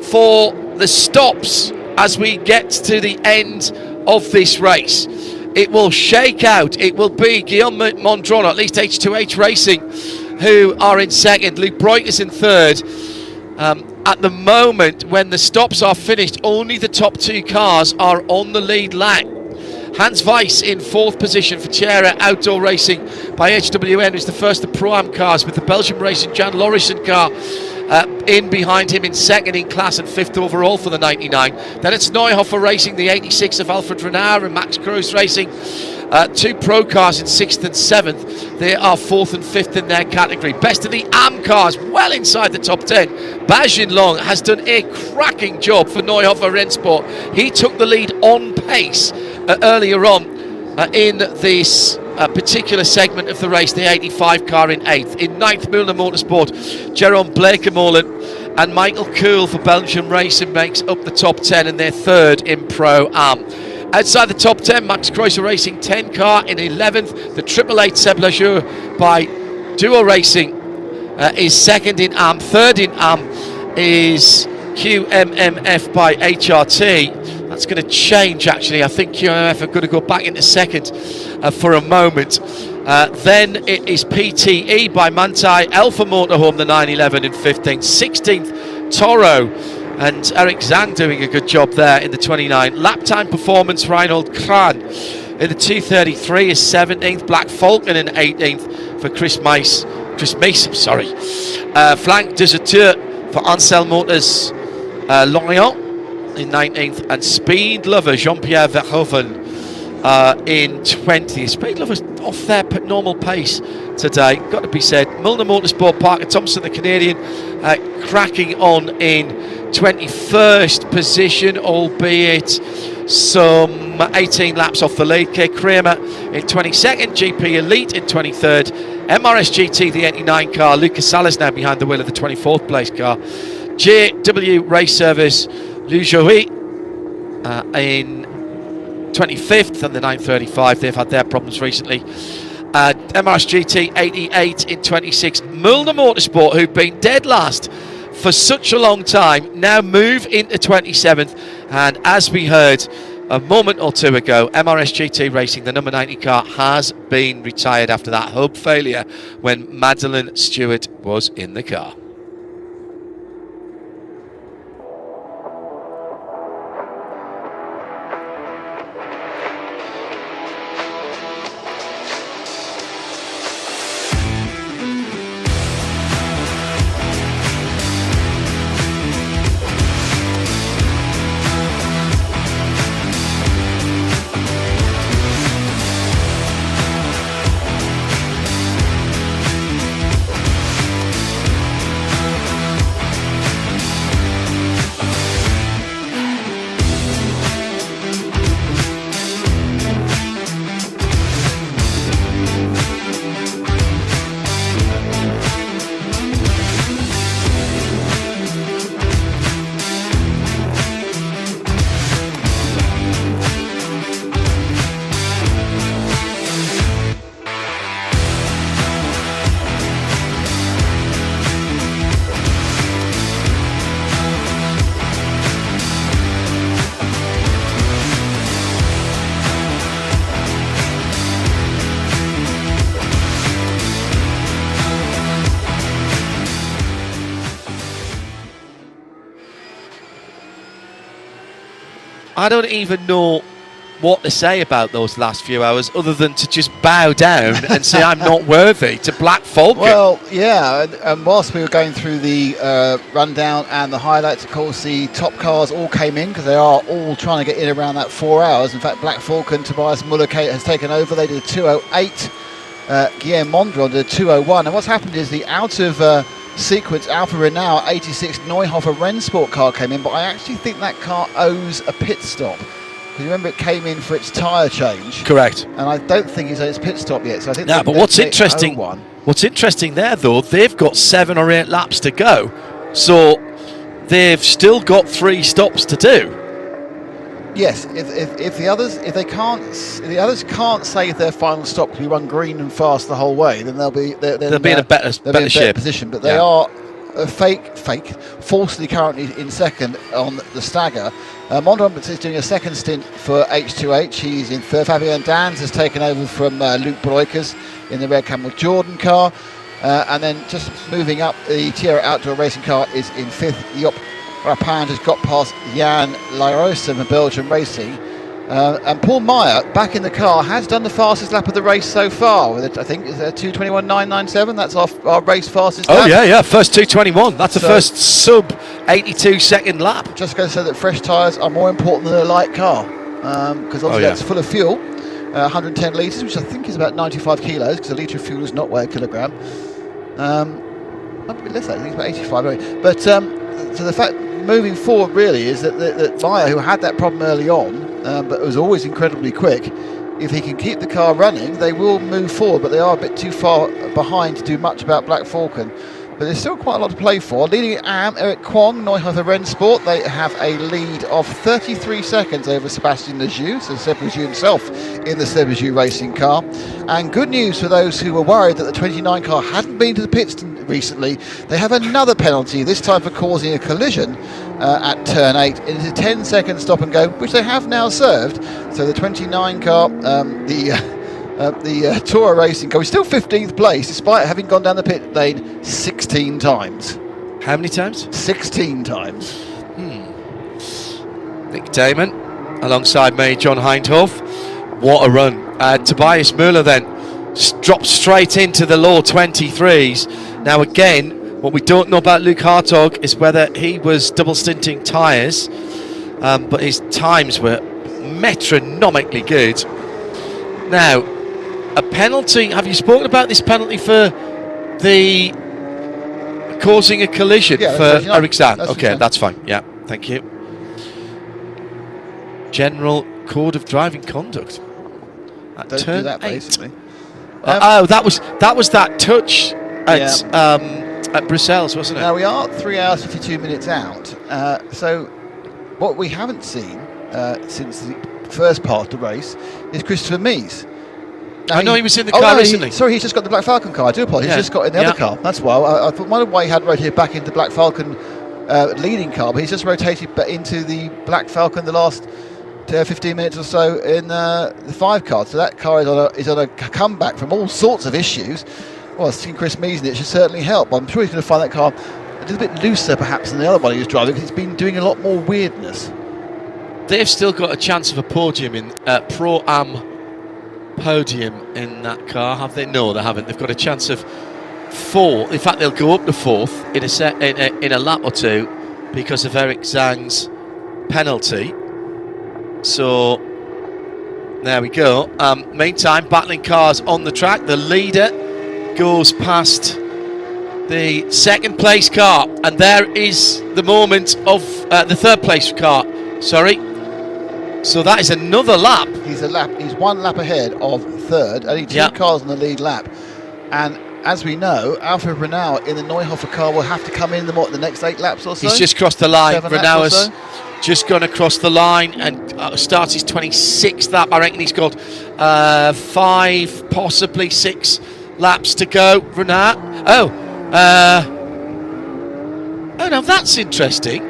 for the stops as we get to the end of this race. It will shake out. It will be Guillaume Mondron, at least H2H Racing, who are in second. Luke Breukers in third. At the moment, when the stops are finished, only the top 2 cars are on the lead lap. Hans Weiss in 4th position for Tierra Outdoor Racing by HWN, who's the first of the Pro-Am cars, with the Belgian Racing Jan Lorison car in behind him in 2nd in class and 5th overall for the 99. Then it's Neuhofer Racing, the 86 of Alfred Renard, and Max Cruz Racing, 2 pro cars in 6th and 7th. They are 4th and 5th in their category. Best of the AM cars, well inside the top 10. Bajin Long has done a cracking job for Neuhofer Rennsport. He took the lead on pace earlier on in this particular segment of the race, the 85 car in 8th. In 9th, Müller Motorsport, Jerome Blekemolen and Michael Kuhl for Belgium Racing makes up the top 10, and they're 3rd in Pro-Am. Outside the top 10, Max Kreuzer Racing 10 car in 11th. The 888 Seb Lajour by Duo Racing is 2nd in AM. 3rd in AM is QMMF by HRT. That's going to change, actually. I think QMMF are going to go back into second for a moment. Then it is PTE by Manthey, Alpha Motorhome, the 911 in 15th. 16th, Toro. And Eric Zhang doing a good job there in the 29. Lap time performance, Reinhold Kran in the 2:33 is 17th. Black Falcon in 18th for Chris Mace. Flank Deserteur for Ansel Motors, Lorient in 19th. And Speed Lover, Jean-Pierre Verhoeven in 20th. Speed Lover's off their normal pace today, got to be said. Milner Motorsport, Parker Thompson, the Canadian, cracking on in 21st position, albeit some 18 laps off the lead. Kay Kramer in 22nd, GP Elite in 23rd, MRS GT, the 89 car. Lucas Salas now behind the wheel of the 24th place car. JW Race Service, Lujoy in 25th, and the 935, they've had their problems recently. MRS GT 88 in 26th. Milner Motorsport, who've been dead last for such a long time, now move into 27th. And as we heard a moment or two ago, MRS GT Racing, the number 90 car, has been retired after that hub failure when Madeleine Stewart was in the car. I don't even know what to say about those last few hours other than to just bow down and say I'm not worthy to Black Falcon. Well, yeah, and whilst we were going through the rundown and the highlights, of course, the top cars all came in because they are all trying to get in around that 4 hours. In fact, Black Falcon, Tobias Muller has taken over. They did a 2:08. Guillaume Mondron did a 2:01. And what's happened is the out of sequence Alfa Renault 86 Neuhofer Rennsport car came in, but I actually think that car owes a pit stop. Because remember, it came in for its tyre change. Correct. And I don't think he's on its pit stop yet. So I think. Yeah, but what's interesting there, though, they've got 7 or 8 laps to go, so they've still got 3 stops to do. Yes, if the others can't save their final stop because we run green and fast the whole way, then they'll be in a better shape. position. But they are falsely currently in second on the stagger. Mondron is doing a second stint for H2H. He's in third. Fabien Dans has taken over from Luke Broikers in the Red Camel Jordan car. And then just moving up, the Tierra Outdoor Racing car is in fifth. Job Rapin has got past Jan Lairosa from Belgium Racing. And Paul Meyer, back in the car, has done the fastest lap of the race so far. With it, I think it's 2:21.997. That's our race fastest lap. Oh, yeah, first 2:21. That's the first sub 82 second lap. Just going to say that fresh tyres are more important than a light car. Because obviously that's full of fuel. 110 litres, which I think is about 95 kilos, because a litre of fuel does not weigh a kilogram. Might be less, I think it's about 85 anyway. But so the fact moving forward really is that Meyer, who had that problem early on, but was always incredibly quick, if he can keep the car running, they will move forward, but they are a bit too far behind to do much about Black Falcon. But there's still quite a lot to play for. Leading it Eric Kwong, Neuhofer Rennsport. They have a lead of 33 seconds over Sebastian Lejeune, so Seb Lejeune himself in the Seb Lejeune racing car. And good news for those who were worried that the 29 car hadn't been to the pits recently, they have another penalty, this time for causing a collision at turn 8. It is a 10-second stop and go, which they have now served. So the 29 car, the Toro Racing car, is still 15th place, despite having gone down the pit lane 16 times. How many times? 16 times. Nick Damon alongside me, John Hindhoff. What a run. Tobias Müller then dropped straight into the low 23s. Now again, what we don't know about Luke Hartog is whether he was double stinting tyres, but his times were metronomically good. Now, a penalty, have you spoken about this penalty for the causing a collision for Eric Zhang? Okay, that's fine. Yeah, thank you. General Code of Driving Conduct. At Don't turn do that, 8. basically. That was that touch at Brussels, wasn't it? Now we are 3 hours 52 minutes out. So what we haven't seen since the first part of the race is Christopher Mies. I know he was in the car recently. He's just got the Black Falcon car. I do apologise. He's just got in the other car. That's why I wondered why he had rotated back into the Black Falcon leading car, but he's just rotated back into the Black Falcon the last 15 minutes or so in the 5 car. So that car is on a comeback from all sorts of issues. Well, seeing Chris Mies in it should certainly help. I'm sure he's going to find that car a little bit looser perhaps than the other one he was driving, because it's been doing a lot more weirdness. They've still got a chance of a podium in Pro-Am podium in that car, have they? No, they haven't. They've got a chance of 4. In fact, they'll go up to 4th in a lap or 2 because of Eric Zhang's penalty. So there we go. Meantime, battling cars on the track. The leader goes past the 2nd place car, and there is the moment of the 3rd place car. Sorry. So that is another lap. He's 1 lap ahead of 3rd. Only 2 cars on the lead lap. And as we know, Alfred Renauer in the Neuhofer car will have to come in the next 8 laps or so. He's just crossed the line. 7 laps or Renauer's so. just gone across the line and starts his 26th lap. I reckon he's got 5, possibly 6 laps to go. Renauer. Oh, now that's interesting.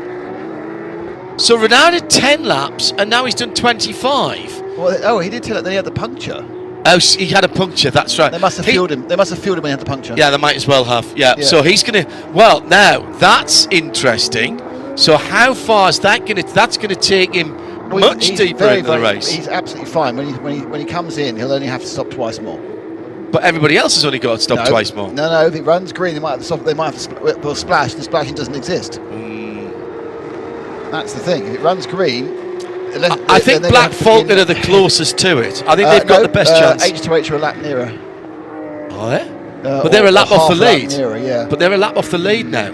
So Renauer did 10 laps and now he's done 25. Well, he did tell it that he had the puncture. Oh, he had a puncture, that's right. They must have fueled him. They must have fueled him when he had the puncture. Yeah, they might as well have. Yeah. So he's going to... Well, now, that's interesting. So how far is that going to... That's going to take him much deeper into the race. He's absolutely fine. When he comes in, he'll only have to stop twice more. But everybody else has only got to stop twice more. No, if it runs green, they might have to stop. They might have to splash. The splashing doesn't exist. That's the thing. If it runs green... I think Black Falcon are the closest to it. I think they've got the best chance. H2H are a lap nearer. Are they? But they're a lap off the lead. Nearer, But they're a lap off the lead now.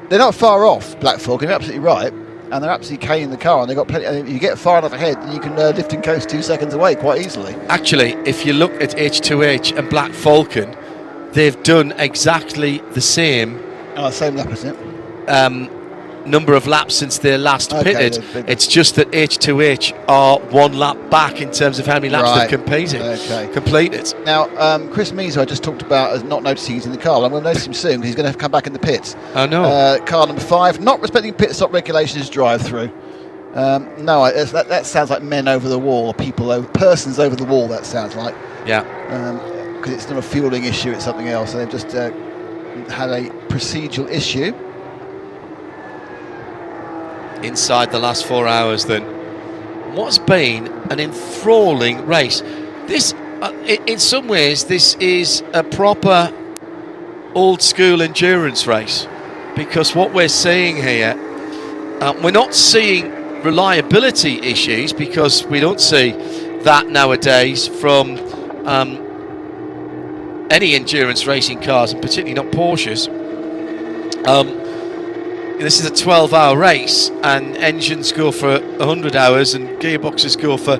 They're not far off, Black Falcon. You're absolutely right. And they're absolutely K-ing the car. And they've got plenty. If you get far enough ahead, then you can lift and coast 2 seconds away quite easily. Actually, if you look at H2H and Black Falcon, they've done exactly the same. Same lap, isn't it? Number of laps since they last pitted. It's just that H2H are 1 lap back in terms of how many laps they've completed. Now, Chris Mies, who I just talked about as not noticing he's in the car. I'm going to notice him soon because he's going to come back in the pits. Oh no! Car number 5, not respecting pit stop regulations, drive through. No, that sounds like men over the wall, persons over the wall. That sounds like. Yeah. Because it's not a fueling issue; it's something else. And they've just had a procedural issue. Inside the last 4 hours, then, what's been an enthralling race. This, in some ways, this is a proper old-school endurance race, because what we're seeing here, we're not seeing reliability issues, because we don't see that nowadays from any endurance racing cars, and particularly not Porsches. This is a 12-hour race, and engines go for 100 hours and gearboxes go for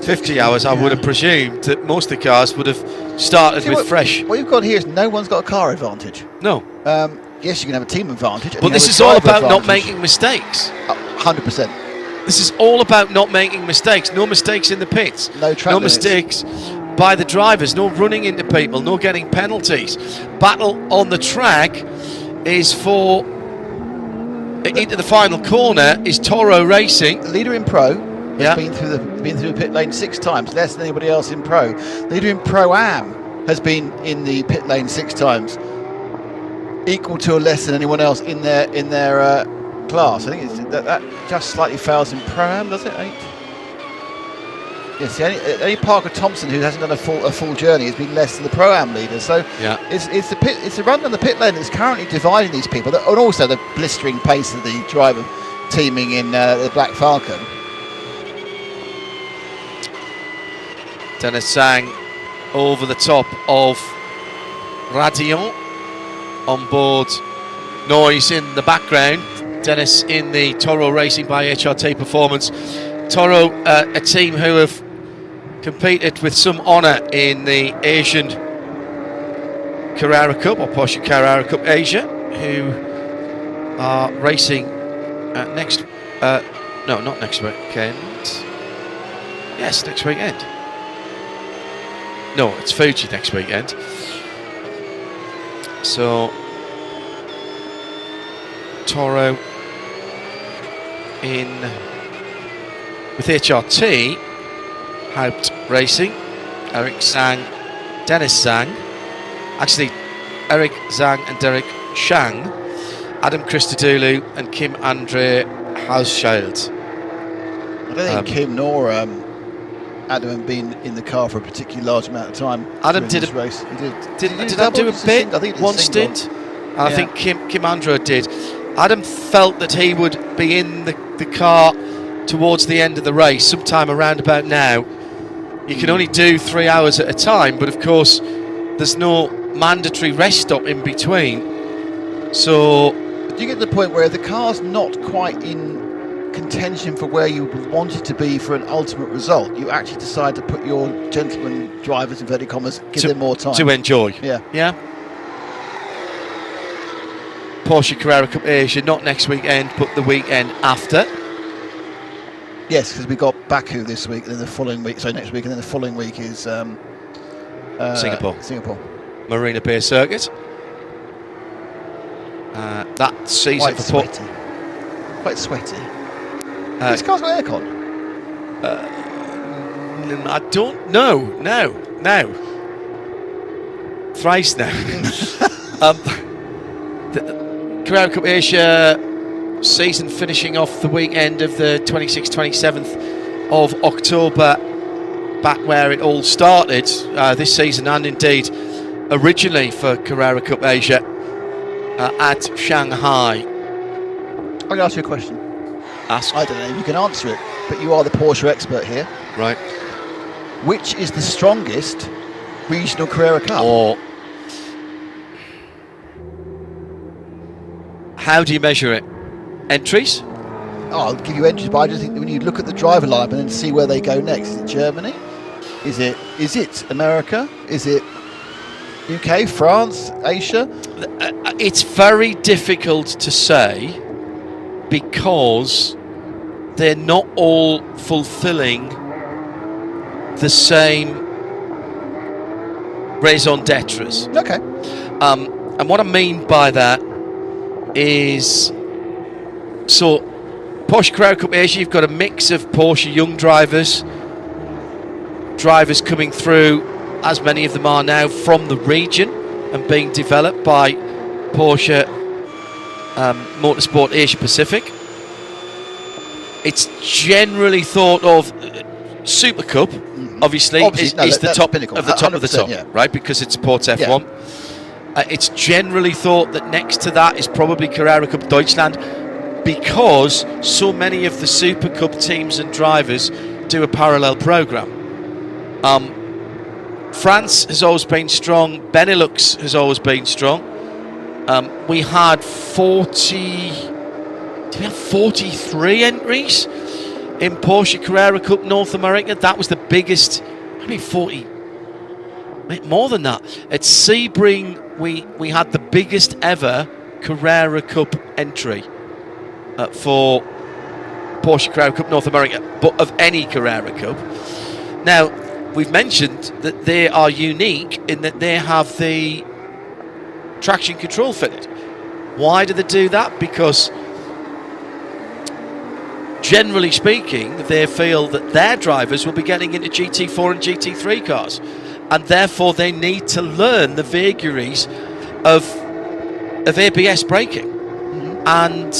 50 hours. I would have presumed that most of the cars would have started with fresh. What you've got here is no one's got a car advantage. No. Yes, you can have a team advantage. But this is all about not making mistakes. 100%. This is all about not making mistakes. No mistakes in the pits. No track No limits. mistakes by the drivers, no running into people, no getting penalties. Battle on the track is for into the final corner is Toro Racing. The leader in Pro has been through the pit lane 6 times, less than anybody else in Pro. Leader in Pro-Am has been in the pit lane 6 times, equal to or less than anyone else in their class. I think it's, that just slightly fails in Pro-Am, does it? 8. Yes, only Parker Thompson, who hasn't done a full journey, has been less than the Pro-Am leader. So it's the run on the pit lane that's currently dividing these people, and also the blistering pace of the driver teaming in the Black Falcon. Dennis Sang over the top of Radion. On board noise in the background. Dennis in the Toro Racing by HRT Performance. Toro, a team who have competed with some honour in the Asian Carrera Cup, or Porsche Carrera Cup Asia, who are racing not next weekend. Yes, next weekend. No, it's Fuji next weekend. So Toro in with HRT, Haupt Racing, Eric Zhang, Dennis Zhang, actually Eric Zhang and Derek Shang, Adam Christodoulou and Kim Andre Hauschild. I don't think Kim nor Adam have been in the car for a particularly large amount of time. Adam did this race. Did Adam do a bit? I think one stint. And I think Kim Andrew did. Adam felt that he would be in the car towards the end of the race, sometime around about now. You can only do 3 hours at a time, but of course there's no mandatory rest stop in between. So do you get to the point where the car's not quite in contention for where you want it to be for an ultimate result, you actually decide to put your gentlemen drivers, inverted commas, give them more time to enjoy? Yeah. Porsche Carrera Cup Asia, not next weekend, but the weekend after. Yes, because we got Baku this week, and then the following week, so next week, and then the following week is Singapore. Marina Bay Circuit. That season quite sweaty. This car's got aircon. I don't know. No. Thrice now. The Carrera Cup Asia season finishing off the weekend of the 26th, 27th of October, back where it all started this season, and indeed originally for Carrera Cup Asia at Shanghai. I'm going to ask you a question. Ask. I don't know if you can answer it, but you are the Porsche expert here. Right. Which is the strongest regional Carrera Cup? Or how do you measure it? Entries? I'll give you entries, but I just think that when you look at the driver lineup and then see where they go next, is it Germany? Is it America? Is it UK, France, Asia? It's very difficult to say because they're not all fulfilling the same raison d'etres. Okay. And what I mean by that is, so Porsche Carrera Cup Asia, you've got a mix of Porsche young drivers coming through, as many of them are now, from the region and being developed by Porsche Motorsport Asia Pacific. It's generally thought of Super Cup, obviously is the top pinnacle, of the top of the top, yeah. right? Because it supports F1. It's generally thought that next to that is probably Carrera Cup Deutschland, because so many of the Super Cup teams and drivers do a parallel program. France has always been strong. Benelux has always been strong. We had 43 entries in Porsche Carrera Cup North America. That was the biggest. 40, more than that. At Sebring, we had the biggest ever Carrera Cup entry for Porsche Carrera Cup North America, but of any Carrera Cup. Now, we've mentioned that they are unique in that they have the traction control fitted. Why do they do that? Because generally speaking, they feel that their drivers will be getting into GT4 and GT3 cars, and therefore they need to learn the vagaries of ABS braking. And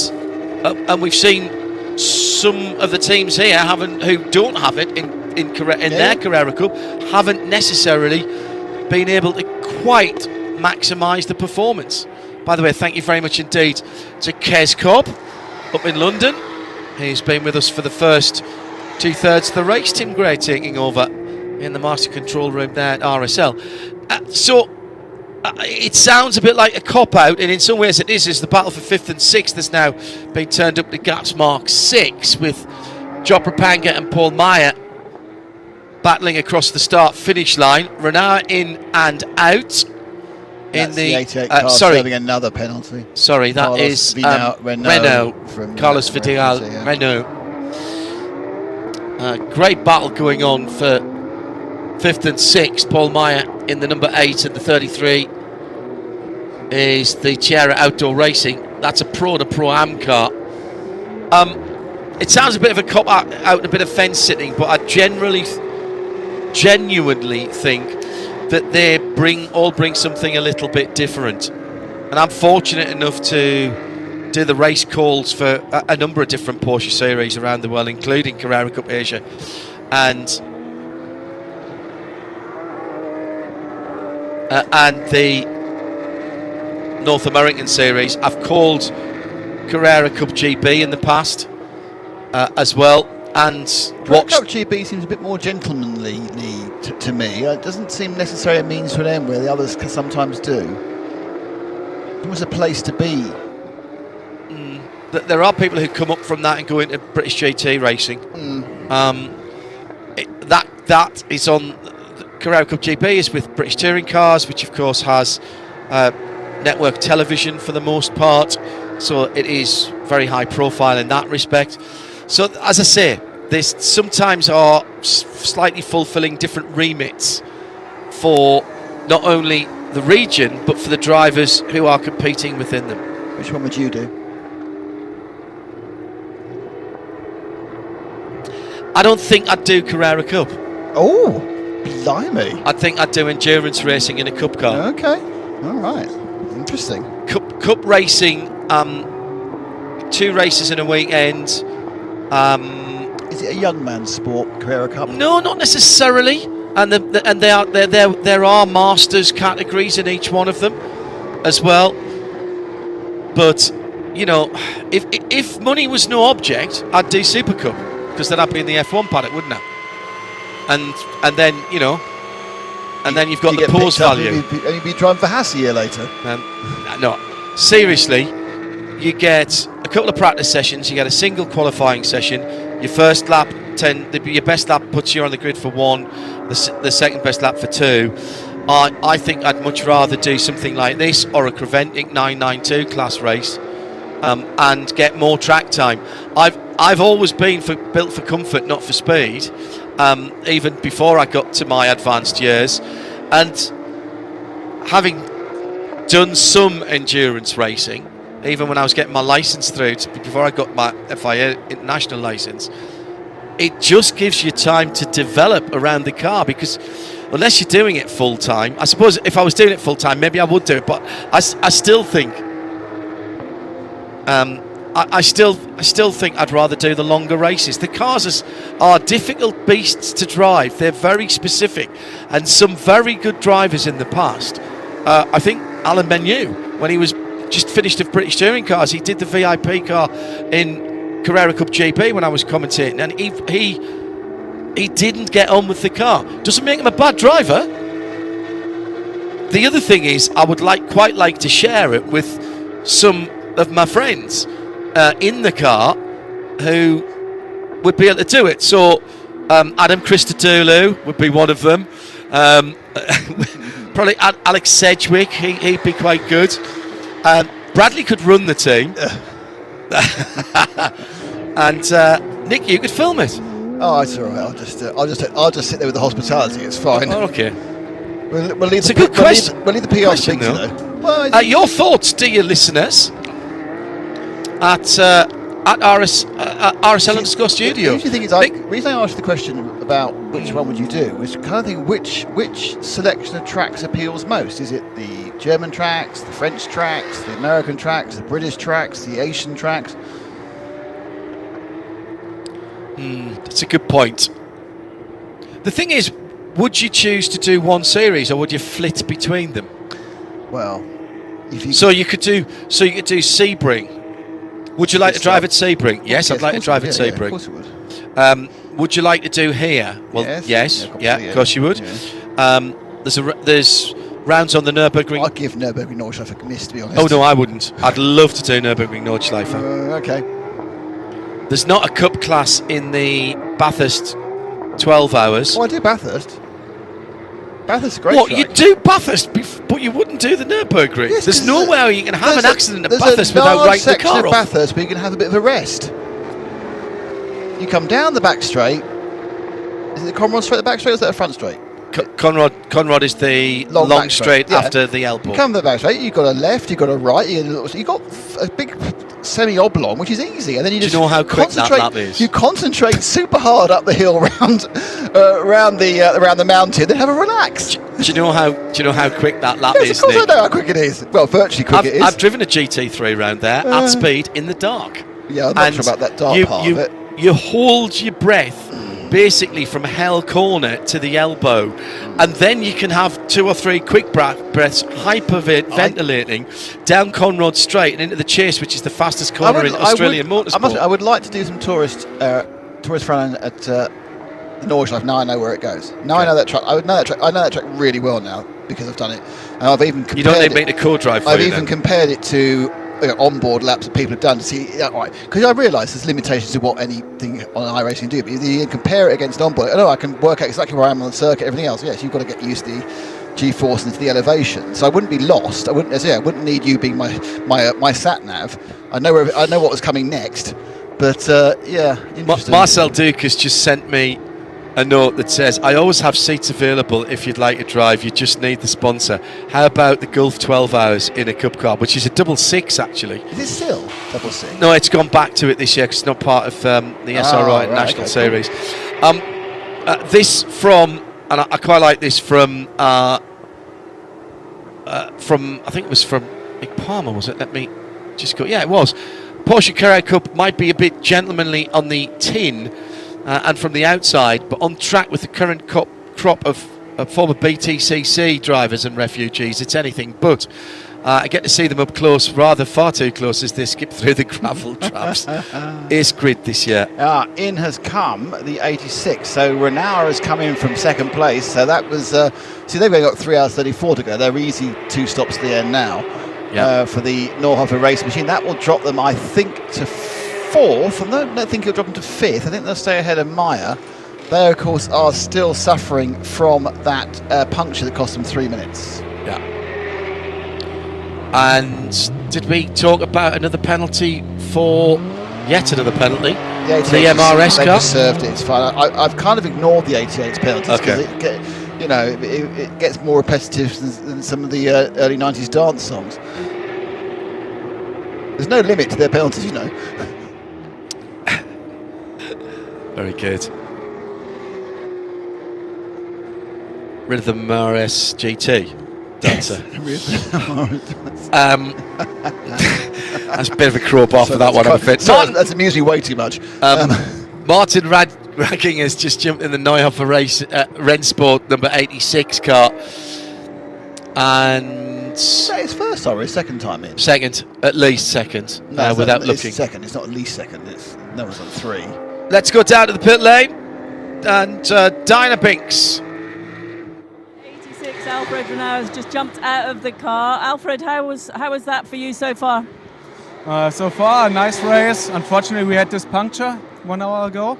we've seen some of the teams here who don't have it in their Carrera Cup haven't necessarily been able to quite maximise the performance. By the way, thank you very much indeed to Kes Cobb up in London. He's been with us for the first 2/3 of the race. Tim Gray taking over in the master control room there at RSL. It sounds a bit like a cop-out, and in some ways it is, as the battle for 5th and 6th has now been turned up to Gaps Mark 6, with Job Rapanga and Paul Meyer battling across the start-finish line. Renault in and out. That's the 88 car serving another penalty. Sorry, that Carlos is Renault from Carlos Vidal yeah. Renault. Great battle going on for 5th and 6th. Paul Meyer in the number 8 and the 33 is the Tierra Outdoor Racing. That's a Pro and a Pro-Am car. It sounds a bit of a cop out and a bit of fence sitting, but I genuinely think that they all bring something a little bit different. And I'm fortunate enough to do the race calls for a number of different Porsche series around the world, including Carrera Cup Asia and the North American series. I've called Carrera Cup GB in the past as well, and Carrera Cup GB seems a bit more gentlemanly to me. It doesn't seem necessarily a means to an end where the others can sometimes do. It was a place to be. There are people who come up from that and go into British GT racing. That is on Carrera Cup GB is with British Touring Cars, which of course has network television for the most part, so it is very high profile in that respect. So as I say, they sometimes are slightly fulfilling different remits for not only the region but for the drivers who are competing within them. Which one would you do? I don't think I'd do Carrera Cup. Oh, blimey. I think I'd do endurance racing in a Cup car. Okay, all right. Interesting. Cup racing, 2 races in a weekend. Is it a young man's sport, Carrera Cup? No, not necessarily. And there are masters categories in each one of them as well. But you know, if money was no object, I'd do Super Cup, because then I'd be in the F1 paddock, wouldn't I? And then you know, and then you've got the pause value. And you'd be driving for Haas a year later. No, seriously, you get a couple of practice sessions, you get a single qualifying session. Your first lap, your best lap puts you on the grid for 1, the second best lap for 2. I think I'd much rather do something like this or a Creventic 992 class race and get more track time. I've always been built for comfort, not for speed, even before I got to my advanced years. And having done some endurance racing, even when I was getting my license through, before I got my FIA international license, it just gives you time to develop around the car, because unless you're doing it full time, I suppose if I was doing it full time, maybe I would do it, but I still think I still think I'd rather do the longer races. The cars are difficult beasts to drive. They're very specific, and some very good drivers in the past. I think Alan Menu, when he was just finished of British Touring Cars, he did the VIP car in Carrera Cup GP when I was commentating, and he didn't get on with the car. Doesn't make him a bad driver. The other thing is, I would quite like to share it with some of my friends in the car who would be able to do it. So Adam Christodoulou would be one of them. Probably Alex Sedgwick, he'd be quite good. Bradley could run the team. And Nick, you could film it. Oh, it's all right. I'll just sit there with the hospitality. It's fine. Oh, okay. We'll leave It's the, a good we'll leave- question. We'll leave the PR Question, speak, though. though. Well, Your thoughts, dear listeners, at RSL_studio. The usually thing is, the reason I asked the question about which one would you do is kind of think which selection of tracks appeals most. Is it the German tracks, the French tracks, the American tracks, the British tracks, the Asian tracks? That's a good point. The thing is, would you choose to do one series, or would you flit between them? Well, if you so you could do Sebring. Would you like to drive at Sebring? Yes, I'd like to drive at Sebring. of course it would. Would you like to do here? Well, yes, of course you would. There's rounds on the Nürburgring. I'd give Nürburgring Nordschleife a miss, to be honest. Oh no, I wouldn't. I'd love to do Nürburgring Nordschleife. Okay. There's not a cup class in the Bathurst 12 hours. Oh, I do Bathurst. Bathurst is a great What, track. you do Bathurst, but you wouldn't do the Nürburgring? Yes, there's no way you can have an accident at Bathurst there's a without large writing the section car of off. Bathurst where you can have a bit of a rest. You come down the back straight. Is it the Conrod straight, the back straight, or is that a front straight? Conrod is the long back straight yeah. after the elbow. You come to the back straight, you've got a left, you've got a right, you've got a big semi-oblong, which is easy, and then you Do just you know how quick that concentrate. lap is? You concentrate super hard up the hill around the mountain, then have a relax. Do you know how quick that lap Yes, is, of course Nick? I know how quick it is. Well, virtually quick it is. I've driven a GT3 round there at speed in the dark. Yeah, I'm not sure about that dark part of it. You hold your breath basically from Hell Corner to the elbow, and then you can have 2 or 3 quick breaths, hyperventilating down Conrod Straight and into the Chase, which is the fastest corner in Australian motorsport. I would like to do some tourist run at the Nordschleife. Now I know where it goes. Now I know that track. I know that track really well now because I've done it. And I've even compared You don't need me to co-drive for I've you even then. compared it to onboard laps that people have done to see, because I realise there's limitations to what anything on iRacing can do, but you compare it against onboard. I know I can work out exactly where I am on the circuit, everything else. Yes, you've got to get used to the G-force and to the elevation. So I wouldn't be lost. I wouldn't need you being my sat nav. I know what was coming next. But interesting. Marcel Duke has just sent me a note that says, I always have seats available if you'd like to drive, you just need the sponsor. How about the Gulf 12 hours in a cup car, which is a 6 actually. Is it still 6? No, it's gone back to it this year because it's not part of the SRI National Series. This and I quite like this from I think it was from Mick Palmer, was it? Let me just go. Yeah, it was. Porsche Carrera Cup might be a bit gentlemanly on the tin and from the outside, but on track with the current crop of former BTCC drivers and refugees, it's anything but. I get to see them up close, far too close, as they skip through the gravel traps. Ace grid this year. In has come the 86, so Renault has come in from second place, so that was they've only got 3 hours 34 to go. They're easy 2 stops to the end now for the Nordhofer race machine. That will drop them, I think, to 4th. I don't think it'll drop them to 5th. I think they'll stay ahead of Meyer. They, of course, are still suffering from that puncture that cost them 3 minutes. Yeah. And did we talk about another penalty for yet another penalty? For the MRS car? They deserved it. It's fine. I've kind of ignored the 88's penalties because it gets more repetitive than some of the early 90s dance songs. There's no limit to their penalties, you know. Very good. Rhythm RS GT dancer. That's a bit of a crowbar for that one, I'm afraid. That's amused me way too much. Martin Ragging has just jumped in the Neuhofer race Rennsport number 86 car. And is that his first time or his second time in? Second, at least second, without looking. It's second, it's not at least second. No one's on 3. Let's go down to the pit lane and Dynabinks. 86, Alfred Renault has just jumped out of the car. Alfred, how was that for you so far? So far, a nice race. Unfortunately, we had this puncture 1 hour ago,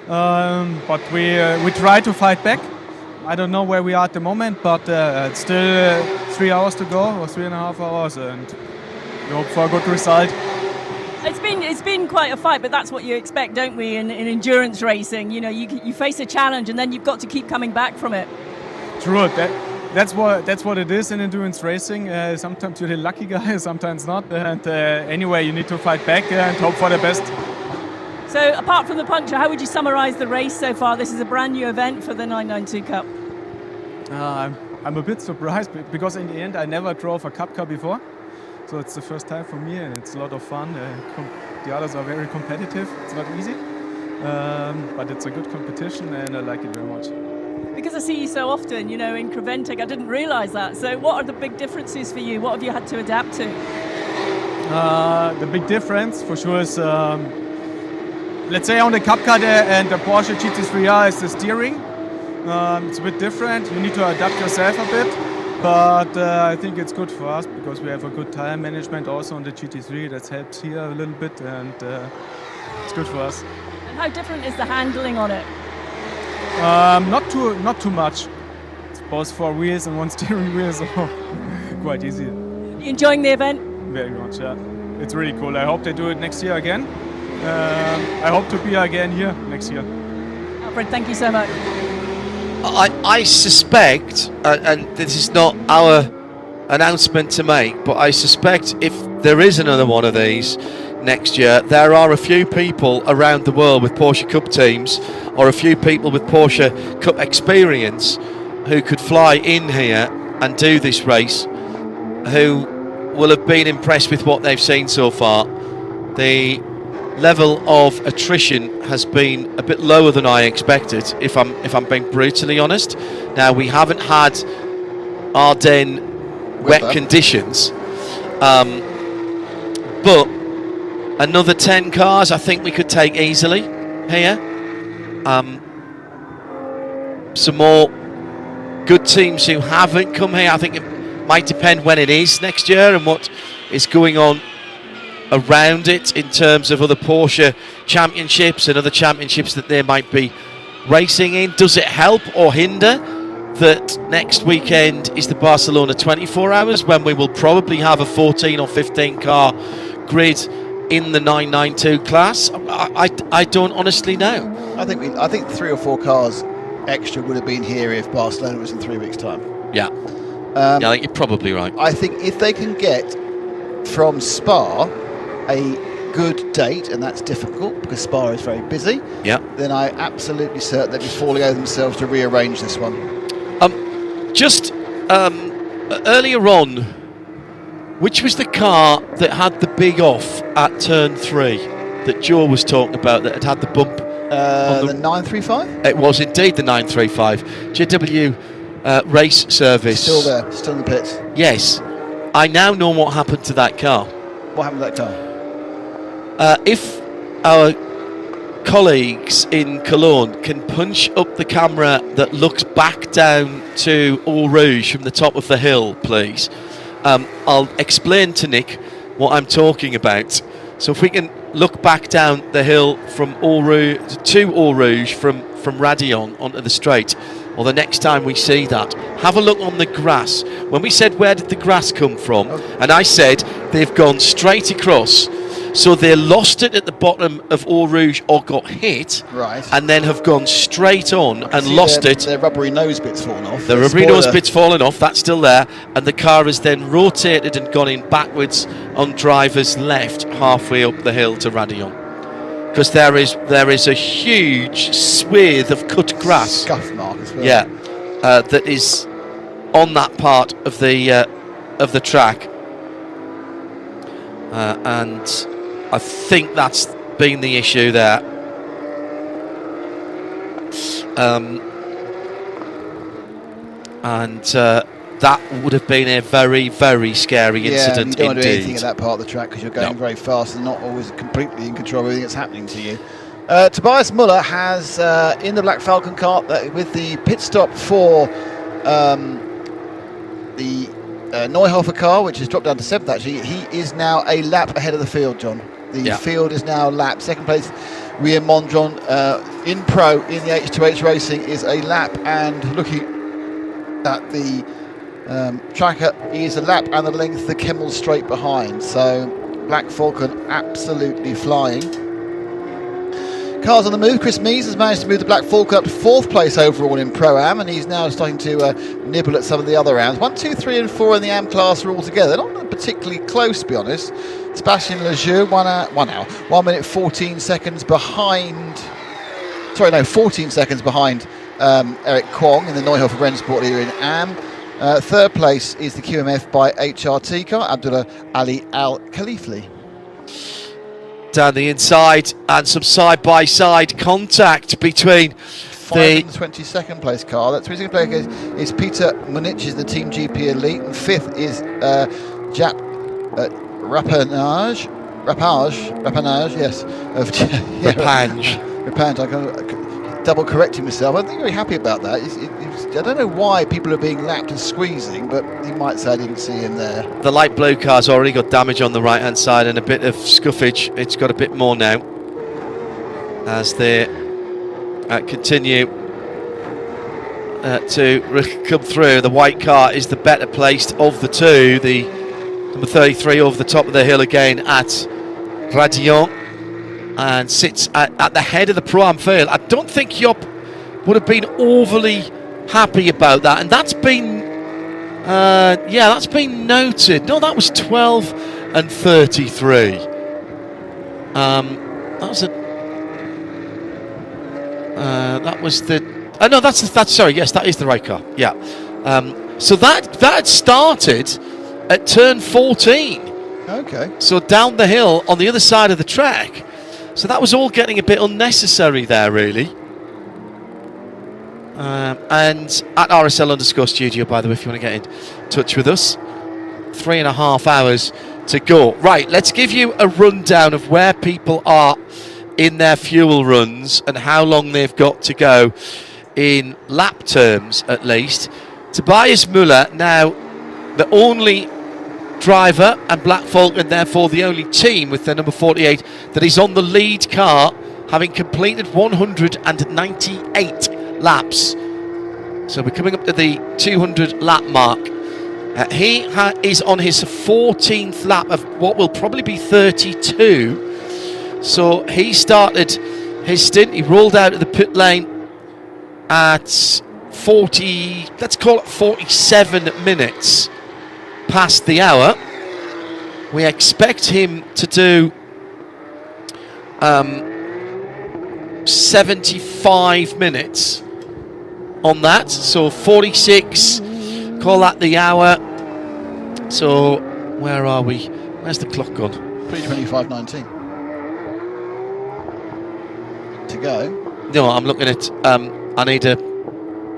but we tried to fight back. I don't know where we are at the moment, but it's still 3 hours to go, or 3.5 hours, and we hope for a good result. It's been quite a fight, but that's what you expect, don't we, in endurance racing? You know, you face a challenge and then you've got to keep coming back from it. True. That's what it is in endurance racing. Sometimes you're the lucky guy, sometimes not. And anyway, you need to fight back and hope for the best. So, apart from the puncture, how would you summarise the race so far? This is a brand new event for the 992 Cup. I'm a bit surprised because in the end I never drove a Cup car before. So it's the first time for me and it's a lot of fun. The others are very competitive. It's not easy, but it's a good competition and I like it very much. Because I see you so often, you know, in Creventic, I didn't realise that. So what are the big differences for you? What have you had to adapt to? The big difference for sure is, let's say on the Cup car there and the Porsche GT3R is the steering. It's a bit different. You need to adapt yourself a bit. But I think it's good for us because we have a good tire management also on the GT3. That helps here a little bit and it's good for us. And how different is the handling on it? Not too much. It's both 4 wheels and 1 steering wheel, so quite easy. You enjoying the event? Very much, yeah. It's really cool. I hope they do it next year again. I hope to be again here next year. Alfred, thank you so much. I suspect, and this is not our announcement to make, but I suspect if there is another one of these next year, there are a few people around the world with Porsche Cup teams or a few people with Porsche Cup experience who could fly in here and do this race, who will have been impressed with what they've seen so far. The level of attrition has been a bit lower than I expected, if I'm being brutally honest. Now, we haven't had Ardennes wet conditions, but another 10 cars I think we could take easily here. Some more good teams who haven't come here. I think it might depend when it is next year and what is going on around it in terms of other Porsche championships and other championships that they might be racing in. Does it help or hinder that next weekend is the Barcelona 24 hours when we will probably have a 14 or 15 car grid in the 992 class? I don't honestly know. I think 3 or 4 cars extra would have been here if Barcelona was in 3 weeks' time. Yeah. Yeah, I think you're probably right. I think if they can get from Spa a good date, and that's difficult because Spa is very busy, then I'm absolutely certain they'd be falling over themselves to rearrange this one. Just earlier on, which was the car that had the big off at turn 3 that Joe was talking about that had the bump? The 935? It was indeed the 935. JW race service. Still there, still in the pits. Yes. I now know what happened to that car. What happened to that car? If our colleagues in Cologne can punch up the camera that looks back down to Eau Rouge from the top of the hill, please. I'll explain to Nick what I'm talking about. So if we can look back down the hill from Eau Rouge to Eau Rouge from Radillon onto the straight, or the next time we see that, have a look on the grass. When we said where did the grass come from, and I said they've gone straight across. So they lost it at the bottom of Eau Rouge or got hit, right, and then have gone straight on and lost it. Their rubbery nose bit's fallen off. The rubbery nose bit's fallen off, that's still there, and the car has then rotated and gone in backwards on driver's left halfway up the hill to Radillon. Because there is a huge swathe of cut grass. Scuff mark as well. Yeah, that is on that part of the track. And I think that's been the issue there. And that would have been a very, very scary incident you don't indeed. do anything at that part of the track because you're going very fast and not always completely in control of everything that's happening to you. Tobias Muller has, in the Black Falcon car, with the pit stop for the Neuhofer car, which has dropped down to 7th actually, he is now a lap ahead of the field, John. The field is now lap. Second place, Rian Mondron, in pro in the H2H racing, is a lap, and looking at the tracker, he is a lap and the length the Kemmel straight behind. So Black Falcon absolutely flying. Cars on the move. Chris Mees has managed to move the Black Falcon up to 4th place overall in Pro-Am, and he's now starting to nibble at some of the other rounds. 1, 2, 3 and 4 in the Am class are all together. Not particularly close, to be honest. Sebastian Lejeune, 1 minute 14 seconds behind. 14 seconds behind Eric Kwong in the Neuhofer Rennsport leader in Am. 3rd place is the QMF by HRT car, Abdullah Ali Al Khalifli. Down the inside, and some side-by-side contact between the 22nd place car. That 22nd place is Peter Munich, is the Team GP Elite, and 5th is Jap Rapinage, yes, of Rapinge. I'm double correcting myself. I think very happy about that. I don't know why people are being lapped and squeezing, but you might say I didn't see him there. The light blue car's already got damage on the right hand side and a bit of scuffage. It's got a bit more now as they continue to come through. The white car is the better placed of the two. The number 33 over the top of the hill again at Radion, and sits at the head of the Pro-Am field. I don't think Job would have been overly happy about that, and that's been that's been noted. No, that was 12 and 33. That was that is the right car. Yeah. So that started at turn 14. Okay. So down the hill on the other side of the track. So that was all getting a bit unnecessary there, really. And at RSL_studio, by the way, if you want to get in touch with us. 3.5 hours to go. Right, let's give you a rundown of where people are in their fuel runs and how long they've got to go in lap terms, at least. Tobias Müller, now the only driver, and Black Falcon therefore the only team with their number 48 that is on the lead car, having completed 198 laps. So we're coming up to the 200 lap mark. He is on his 14th lap of what will probably be 32. So he started his stint, he rolled out of the pit lane at 40, let's call it 47 minutes past the hour. We expect him to do 75 minutes on that, so 46, call that the hour. So where are we? Where's the clock gone? 3:25.19 to go. No, I'm looking at I need a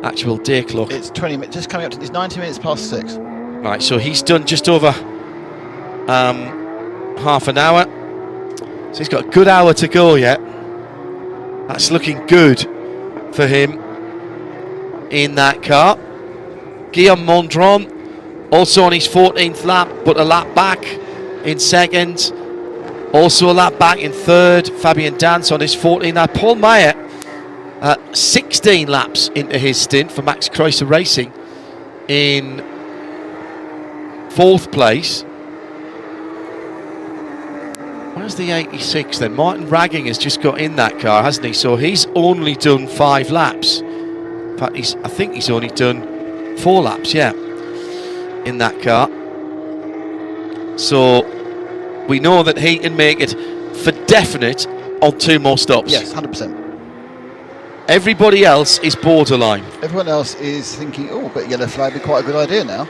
actual day clock. It's 20 minutes, just coming up to, it's 90 minutes past 6. Right, so he's done just over half an hour. So he's got a good hour to go yet. That's looking good for him in that car. Guillaume Mondron also on his 14th lap, but a lap back in second. Also a lap back in third. Fabian Dance on his 14th lap. Paul Meyer 16 laps into his stint for Max Kreuzer Racing in 4th place. Where's the 86 then? Martin Ragging has just got in that car, hasn't he? So he's only done 5 laps. In fact, I think he's only done 4 laps, yeah, in that car. So we know that he can make it for definite on 2 more stops. Yes, 100%. Everybody else is borderline. Everyone else is thinking, oh, but yellow flag would be quite a good idea now.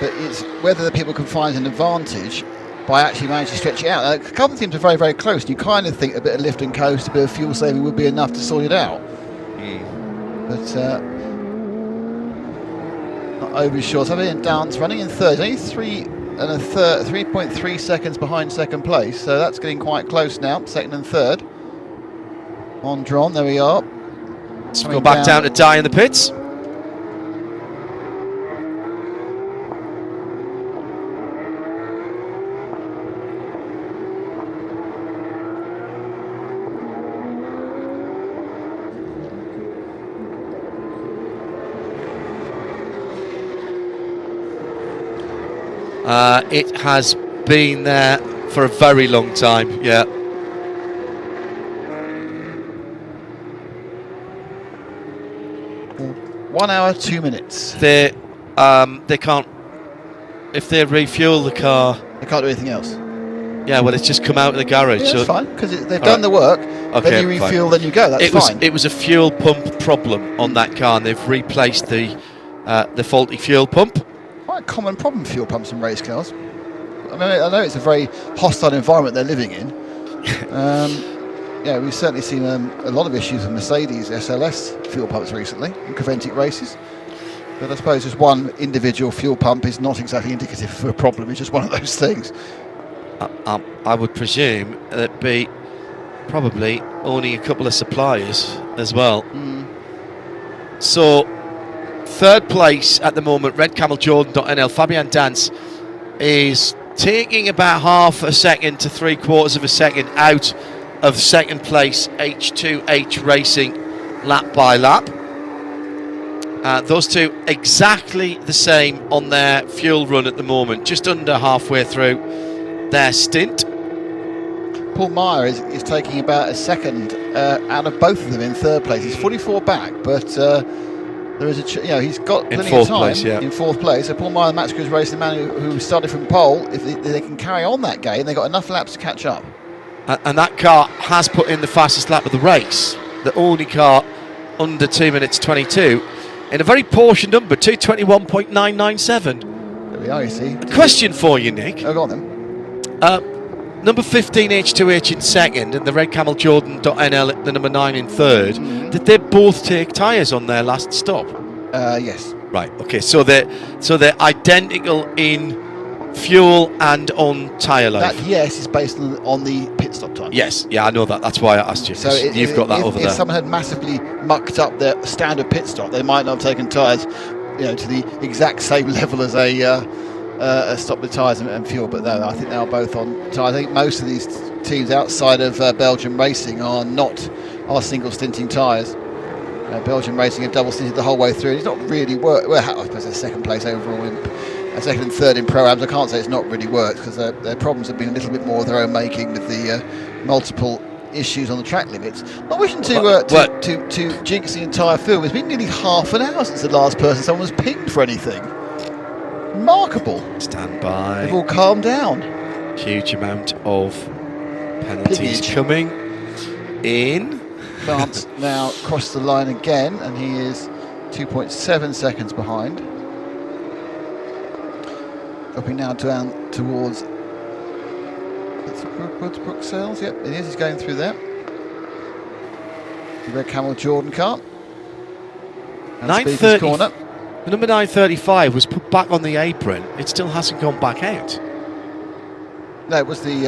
But it's whether the people can find an advantage by actually managing to stretch it out. A couple of teams are very, very close. And you kind of think a bit of lift and coast, a bit of fuel saving would be enough to sort it out. But not overly sure. So Dance running in third. Only 3.3 seconds behind second place. So that's getting quite close now. Second and third. Mondron, there we are. Let's go back down to Dye in the pits. It has been there for a very long time. Yeah. One hour, 2 minutes. They can't. If they refuel the car, they can't do anything else. Yeah, well, it's just come out of the garage. Yeah, so that's fine, because they've done the work. Okay, then you refuel, fine. then you go. That's fine. It was a fuel pump problem on that car, and they've replaced the faulty fuel pump. Quite a common problem, fuel pumps in race cars. I mean, I know it's a very hostile environment they're living in. Yeah, we've certainly seen a lot of issues with Mercedes SLS fuel pumps recently in Creventic races. But I suppose just one individual fuel pump is not exactly indicative of a problem. It's just one of those things. I would presume there'd be probably only a couple of suppliers as well. So, third place at the moment, Red Camel Jordan.nl. Fabian Dance is taking about half a second to 3/4 of a second out of second place H2H Racing lap by lap. Those two exactly the same on their fuel run at the moment, just under halfway through their stint. Paul Meyer is taking about a second out of both of them in third place. He's 44 back, but there is he's got plenty of time in fourth place. So Paul Meyer, the Max Cruz Racing man who started from pole, if they can carry on that game, they've got enough laps to catch up. And that car has put in the fastest lap of the race. The only car under 2 minutes 22 in a very Porsche number, 2:21.997. There we are, you see. A question for you, Nick. Oh, go on then. Number 15 H2H in second and the Red Camel Jordan.nl at the number 9 in third. Did they both take tyres on their last stop? Yes. Right. Okay. So they're identical in fuel and on tyre life. That yes is based on the pit stop time. Yes. Yeah, I know that. That's why I asked you. So you've got that over there. If someone had massively mucked up their standard pit stop, they might not have taken tyres, to the exact same level as a stop with tyres and fuel. But no, I think they are both on tyres. I think most of these teams outside of Belgium Racing are single stinting tyres. Belgium Racing have double stinted the whole way through. It's not really worked. Well, I suppose they're second place overall second and third in Pro-Ams. I can't say it's not really worked because their problems have been a little bit more of their own making with the multiple issues on the track limits. Not wishing to jinx the entire film. It's been nearly half an hour since the last person someone was pinged for anything. Remarkable. Stand by. They've all calmed down. Huge amount of penalties coming in. Lance now crossed the line again, and he is 2.7 seconds behind. Dropping now down towards Brooksales. Yep, it is. He's going through there. The Red Camel Jordan car. And Speaker's corner. The number 935 was put back on the apron. It still hasn't gone back out. No, it was the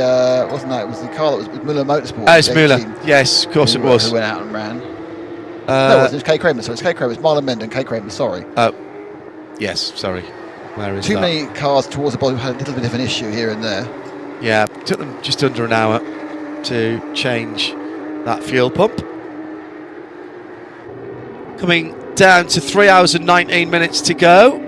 wasn't that? It was the car that was with Müller Motorsport. Oh, it's Müller. Yes, of course it was. Who went out and ran. No, it was Kay Craven. So it's Kay Craven. It's Marlon Menden. Kay Craven. Sorry. Yes. Sorry. Where is Too that? many cars towards the bottom had a little bit of an issue here and there. Yeah, took them just under an hour to change that fuel pump. Coming down to 3 hours and 19 minutes to go.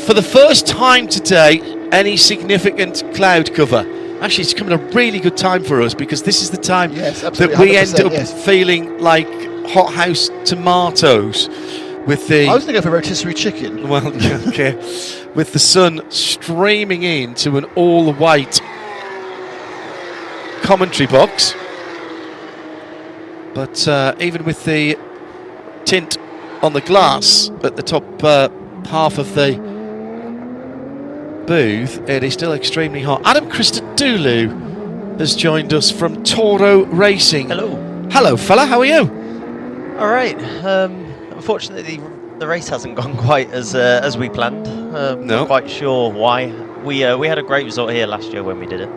For the first time today, any significant cloud cover. Actually, it's coming at a really good time for us because this is the time that we end up feeling like hothouse tomatoes. With the, I was going to go for rotisserie chicken. Well, okay. With the sun streaming into an all-white commentary box. But even with the tint on the glass at the top half of the booth, it is still extremely hot. Adam Christodoulou has joined us from Toro Racing. Hello. Hello, fella. How are you? All right. Unfortunately, the race hasn't gone quite as we planned. No. Not quite sure why. We had a great result here last year when we did it,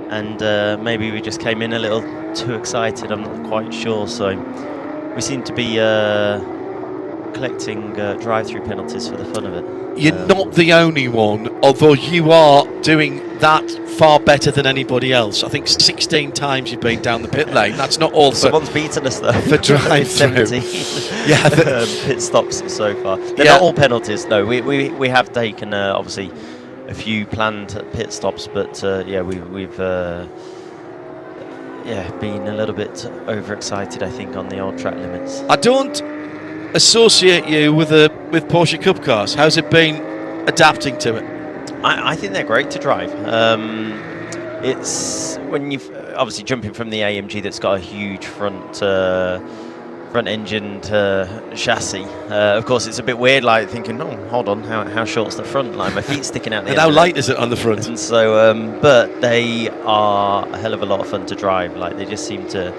and maybe we just came in a little too excited. I'm not quite sure. So we seem to be collecting drive-through penalties for the fun of it. You're not the only one, although you are doing that far better than anybody else. I think 16 times you've been down the pit lane. That's not all. Someone's beaten us though. For drive-through. 17 yeah, pit stops so far. They're not all penalties. No, we have taken obviously a few planned pit stops, but we've been a little bit overexcited, I think, on the old track limits. I don't associate you with Porsche Cup cars. How's it been adapting to it? I think they're great to drive. It's when you've obviously jumping from the AMG that's got a huge front engine chassis. Of course, it's a bit weird, like thinking, oh, hold on, how short's the front? Like my feet's sticking out the And end how of light it. is it on the front? And so, but they are a hell of a lot of fun to drive. Like they just seem to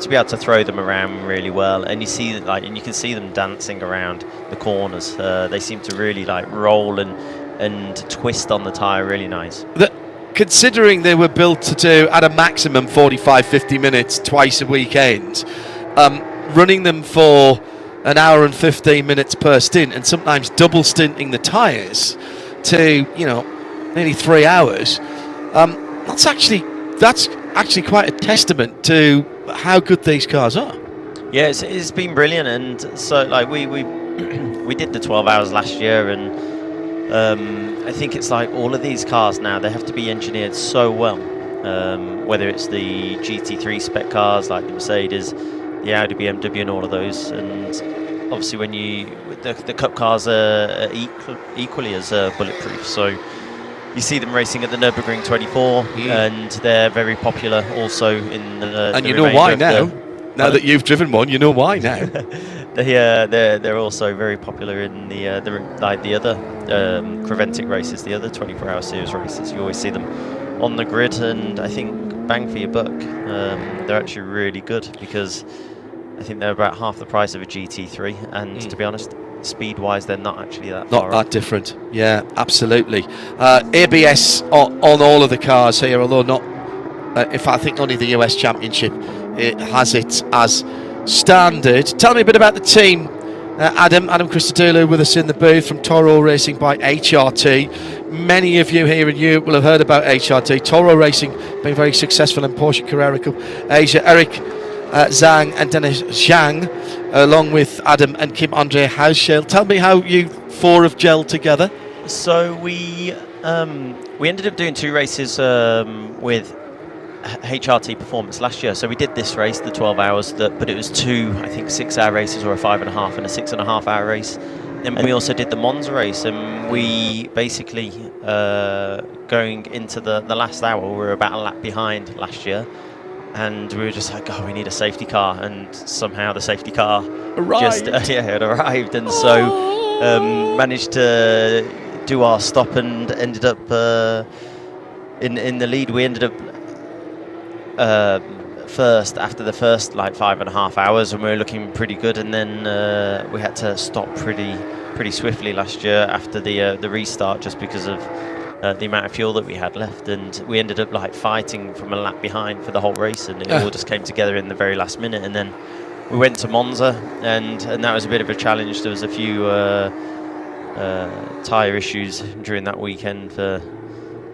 be able to throw them around really well, and you can see them dancing around the corners. They seem to really like roll and twist on the tyre really nice. Considering they were built to do at a maximum 45-50 minutes twice a weekend, running them for an hour and 15 minutes per stint, and sometimes double stinting the tyres to nearly 3 hours, that's actually quite a testament to how good these cars are. Yeah, it's been brilliant, and so like we did the 12 hours last year, and I think it's like all of these cars now, they have to be engineered so well, whether it's the GT3 spec cars like the Mercedes, the Audi, BMW and all of those, and obviously when the Cup cars are equally as bulletproof, so you see them racing at the Nürburgring 24, and they're very popular also in the and you know why now. Now that you've driven one, you know why now. They're also very popular in the other Creventic races, the other 24-hour series races. You always see them on the grid, and I think bang for your buck, they're actually really good, because I think they're about half the price of a GT3, and to be honest, speed-wise, they're not actually that far Not that different. Yeah, absolutely. ABS on all of the cars here, although not. If I think only the US Championship it has it as standard. Tell me a bit about the team. Adam Christodoulou with us in the booth from Toro Racing by HRT. Many of you here in Europe will have heard about HRT. Toro Racing been very successful in Porsche Carrera Cup Asia. Eric Zhang and Dennis Zhang, along with Adam and Kim Andre Hausschel. Tell me how you four have gelled together. So we ended up doing 2 races with HRT Performance last year. So we did this race, the 12 hours, but it was 2, I think, 6-hour races, or a 5.5 and a 6.5-hour race. And we also did the Monza race, and we basically, going into the last hour, we were about a lap behind last year. And we were just like, we need a safety car, and somehow the safety car arrived. It arrived, and so managed to do our stop and ended up in the lead. We ended up first after the first 5.5 hours, and we were looking pretty good, and then we had to stop pretty swiftly last year after the restart, just because of the amount of fuel that we had left, and we ended up fighting from a lap behind for the whole race, and it all just came together in the very last minute. And then we went to Monza, and that was a bit of a challenge. There was a few tyre issues during that weekend for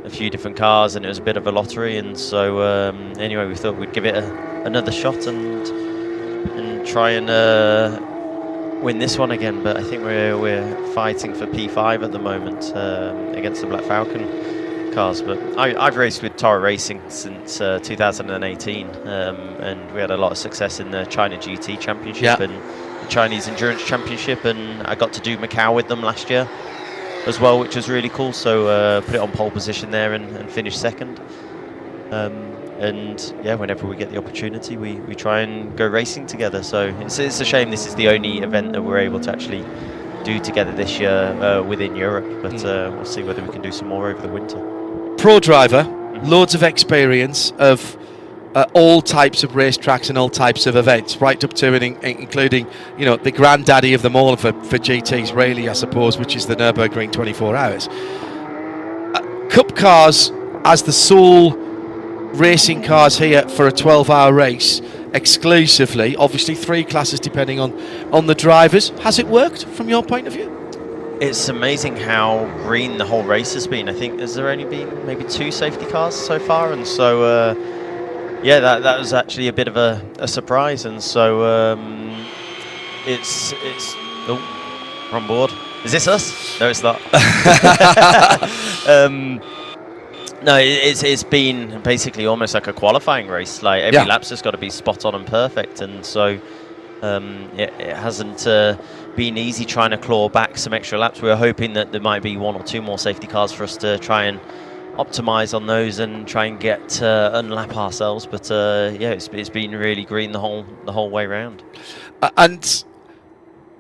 a few different cars, and it was a bit of a lottery, and so anyway, we thought we'd give it another shot and try and win this one again. But I think we're fighting for P5 at the moment against the Black Falcon cars. But I've raced with Toro Racing since 2018, and we had a lot of success in the China GT Championship and the Chinese Endurance Championship, and I got to do Macau with them last year as well, which was really cool. So put it on pole position there and finished second. And yeah, whenever we get the opportunity, we try and go racing together. So it's a shame this is the only event that we're able to actually do together this year within Europe. But we'll see whether we can do some more over the winter. Pro driver, loads of experience of all types of racetracks and all types of events, right up to and including, the granddaddy of them all for GTs, really, I suppose, which is the Nürburgring 24 hours. Cup cars as the sole racing cars here for a 12-hour race exclusively, obviously 3 classes depending on the drivers. Has it worked from your point of view? It's amazing how green the whole race has been. I think has there only been maybe 2 safety cars so far, and so yeah, that was actually a bit of a surprise. And so it's wrong board. Is this us? No, it's not. No, it's been basically almost like a qualifying race. Like every lap's just got to be spot on and perfect, and so it hasn't been easy trying to claw back some extra laps. We were hoping that there might be one or two more safety cars for us to try and optimize on those and try and get unlap ourselves. But it's been really green the whole way round. And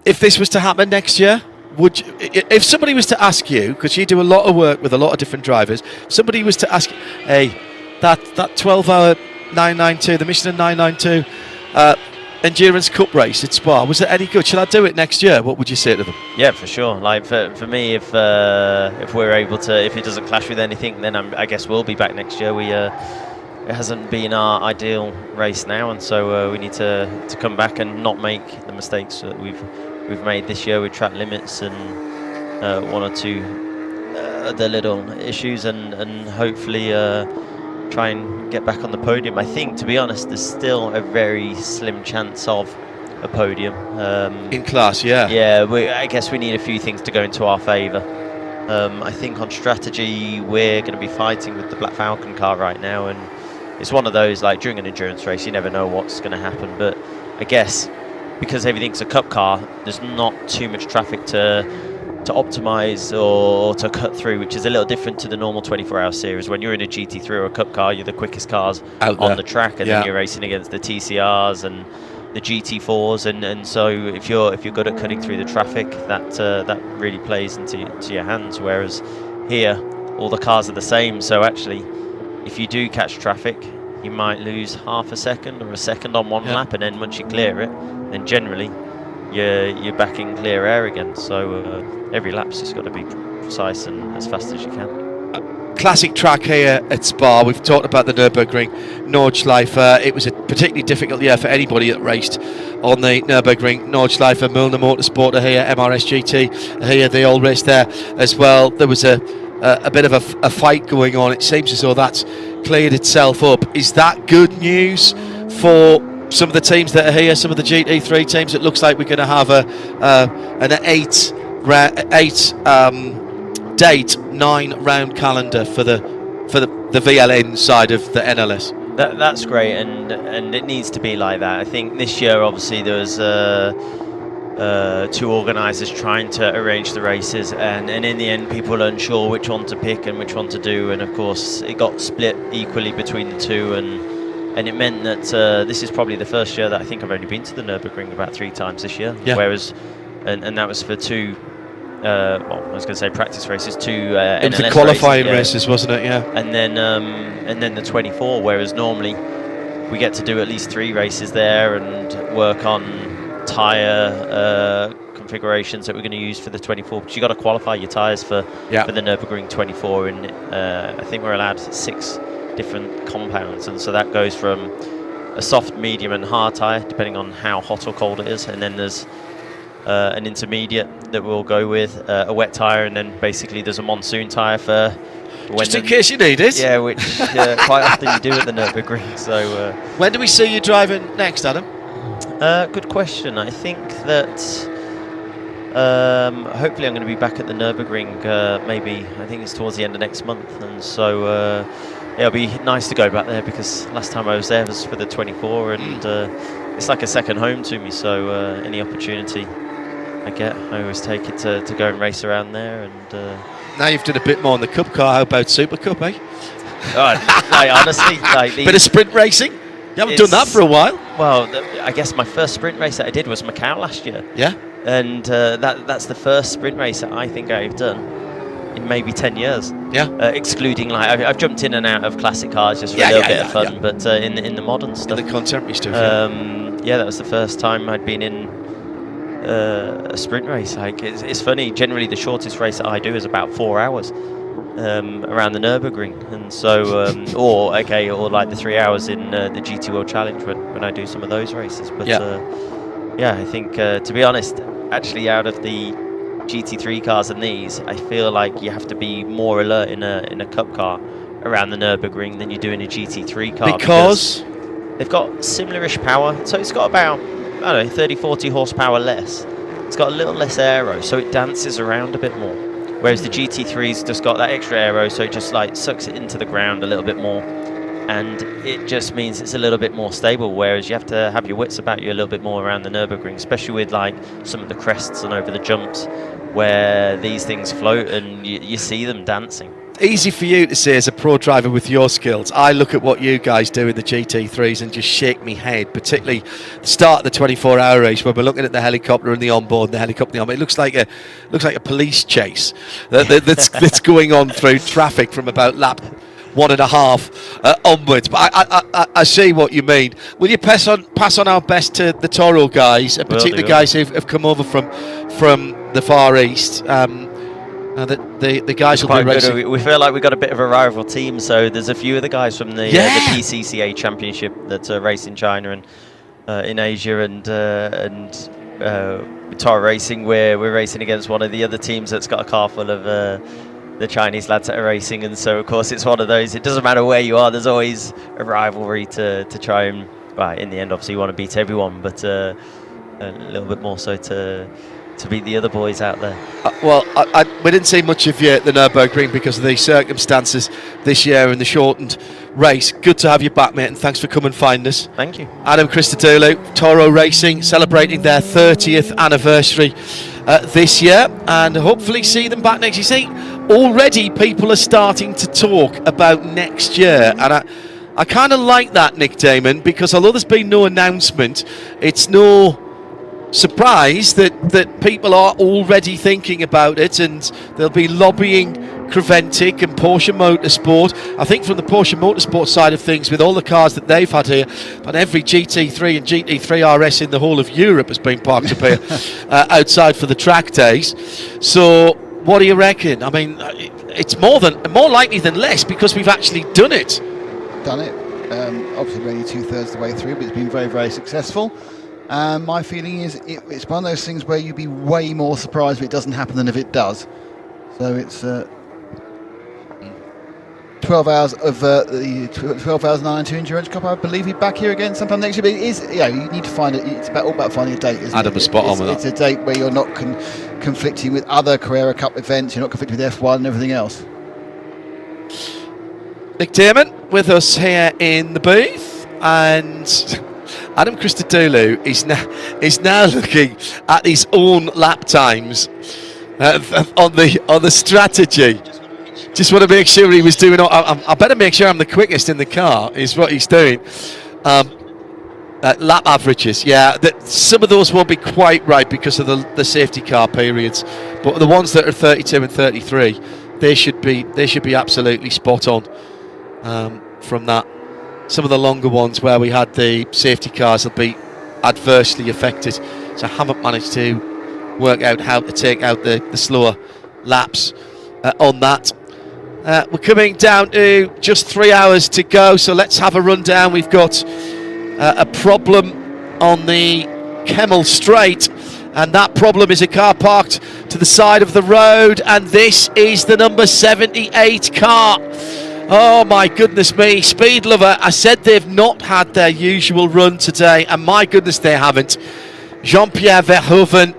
if this was to happen next year, would you, if somebody was to ask you, because you do a lot of work with a lot of different drivers, somebody was to ask, hey, that 12-hour 992, the Michelin 992 Endurance Cup race at Spa, was it any good? Should I do it next year? What would you say to them? Yeah, for sure. Like for me, if we're able to, if it doesn't clash with anything, then I guess we'll be back next year. It hasn't been our ideal race now, and so we need to come back and not make the mistakes that we've made this year with track limits and one or two other little issues, and hopefully try and get back on the podium. I think, to be honest, there's still a very slim chance of a podium. In class, yeah. Yeah, I guess we need a few things to go into our favour. I think on strategy, we're going to be fighting with the Black Falcon car right now, and it's one of those, like, during an endurance race, you never know what's going to happen. But I guess because everything's a cup car, there's not too much traffic to optimize or to cut through, which is a little different to the normal 24-hour series. When you're in a GT3 or a cup car, you're the quickest cars on the track, and then you're racing against the TCRs and the GT4s, and so if you're good at cutting through the traffic, that really plays into your hands. Whereas here, all the cars are the same, so actually, if you do catch traffic, you might lose half a second or a second on one lap, and then once you clear it, then generally you're back in clear air again. So every lap's just got to be precise and as fast as you can. Classic track here at Spa. We've talked about the Nürburgring, Nordschleife. It was a particularly difficult year for anybody that raced on the Nürburgring, Nordschleife. Milner Motorsport are here, MRS GT are here. They all raced there as well. There was a bit of a fight going on. It seems as though that's cleared itself up. Is that good news for some of the teams that are here, some of the GT3 teams? It looks like we're going to have an eight date 9-round calendar for the VLN side of the NLS. That's great, and it needs to be like that. I think this year, obviously, there was two organisers trying to arrange the races, and in the end, people were unsure which one to pick and which one to do, and of course, it got split equally between the two, and it meant that this is probably the first year that I think I've only been to the Nürburgring about 3 times this year. Yeah. Whereas, and that was for 2. I was going to say practice races, 2 it was NLS the qualifying races, wasn't it? Yeah. And then the 24, whereas normally we get to do at least 3 races there and work on tyre configurations that we're going to use for the 24. But you got to qualify your tyres for the Nürburgring 24, and I think we're allowed 6 different compounds, and so that goes from a soft, medium, and hard tyre, depending on how hot or cold it is, and then there's an intermediate that we'll go with, a wet tyre, and then basically there's a monsoon tyre for when just in case you need it. Yeah, which quite often you do at the Nürburgring. So when do we see you driving next, Adam? Good question. I think that hopefully I'm going to be back at the Nürburgring. Maybe I think it's towards the end of next month, and so it'll be nice to go back there, because last time I was there was for the 24, and it's like a second home to me. So any opportunity I get, I always take it to go and race around there. And now you've done a bit more on the Cup car. How about Super Cup, eh? Honestly, bit of sprint racing. You haven't done that for a while. Well, I guess my first sprint race that I did was Macau last year. Yeah. And that's the first sprint race that I think I've done in maybe 10 years. Yeah. Excluding, like, I've jumped in and out of classic cars just for a little bit of fun, but in the modern stuff. In the contemporary stuff. Yeah, that was the first time I'd been in a sprint race. Like, it's funny. Generally, the shortest race that I do is about 4 hours around the Nürburgring, and so or like the 3 hours in the GT World Challenge when I do some of those races. But I think to be honest, actually, out of the GT3 cars and these, I feel like you have to be more alert in a cup car around the Nürburgring than you do in a GT3 car, because they've got similarish power. So it's got about 30-40 horsepower less. It's got a little less aero, so it dances around a bit more. whereas the GT3's just got that extra aero, so it just like sucks it into the ground a little bit more, and it just means it's a little bit more stable, whereas you have to have your wits about you a little bit more around the Nürburgring, especially with like some of the crests and over the jumps where these things float and you see them dancing. Easy for you to say as a pro driver with your skills. I look at what you guys do in the GT3s and just shake me head, particularly the start of the 24-hour race where we're looking at the helicopter and the onboard, and the helicopter and the onboard. It looks like a police chase that's going on through traffic from about lap 1.5 onwards. But I see what you mean. Will you pass on our best to the Toro guys, particularly the guys who've come over from the Far East? The guys will be racing. We feel like we've got a bit of a rival team, so there's a few of the guys from the PCCA Championship that race in China and in Asia, and Toro Racing, where we're racing against one of the other teams that's got a car full of the Chinese lads that are racing, and so of course it's one of those, it doesn't matter where you are, there's always a rivalry to try and, well, in the end obviously you want to beat everyone, but a little bit more so to beat the other boys out there. We didn't see much of you at the Nürburgring because of the circumstances this year and the shortened race. Good to have you back, mate, and thanks for coming and finding us. Thank you. Adam Christodoulou, Toro Racing, celebrating their 30th anniversary this year, and hopefully see them back next year. You see, already people are starting to talk about next year, and I kind of like that, Nick Damon, because although there's been no announcement, it's no surprise that people are already thinking about it, and they'll be lobbying Creventic and Porsche Motorsport. I think from the Porsche Motorsport side of things, with all the cars that they've had here, but every GT3 and GT3 RS in the whole of Europe has been parked up here outside for the track days. So what do you reckon? I mean, it's more likely than less, because we've actually done it. Obviously we're only 2/3 the way through, but it's been very, very successful. My feeling is it's one of those things where you'd be way more surprised if it doesn't happen than if it does. So it's 12 hours of the 12 hours 992 Endurance Cup. I believe he's back here again sometime next year. But it is, you need to find it. It's all about finding a date, isn't Adam it? was spot on with It's a date where you're not conflicting with other Carrera Cup events. You're not conflicting with F1 and everything else. Nick Damon with us here in the booth, and Adam Christodoulou is now looking at his own lap times on the strategy. Just want to make sure he was doing. I better make sure I'm the quickest in the car. Is what he's doing. Lap averages, yeah. Some of those won't be quite right because of the safety car periods, but the ones that are 32 and 33, they should be absolutely spot on from that. Some of the longer ones where we had the safety cars will be adversely affected. So I haven't managed to work out how to take out the slower laps on that. We're coming down to just 3 hours to go, so let's have a rundown. We've got a problem on the Kemmel Straight, and that problem is a car parked to the side of the road, and this is the number 78 car. Oh my goodness me, Speed Lover, I said they've not had their usual run today, and my goodness they haven't. Jean-Pierre Verhoeven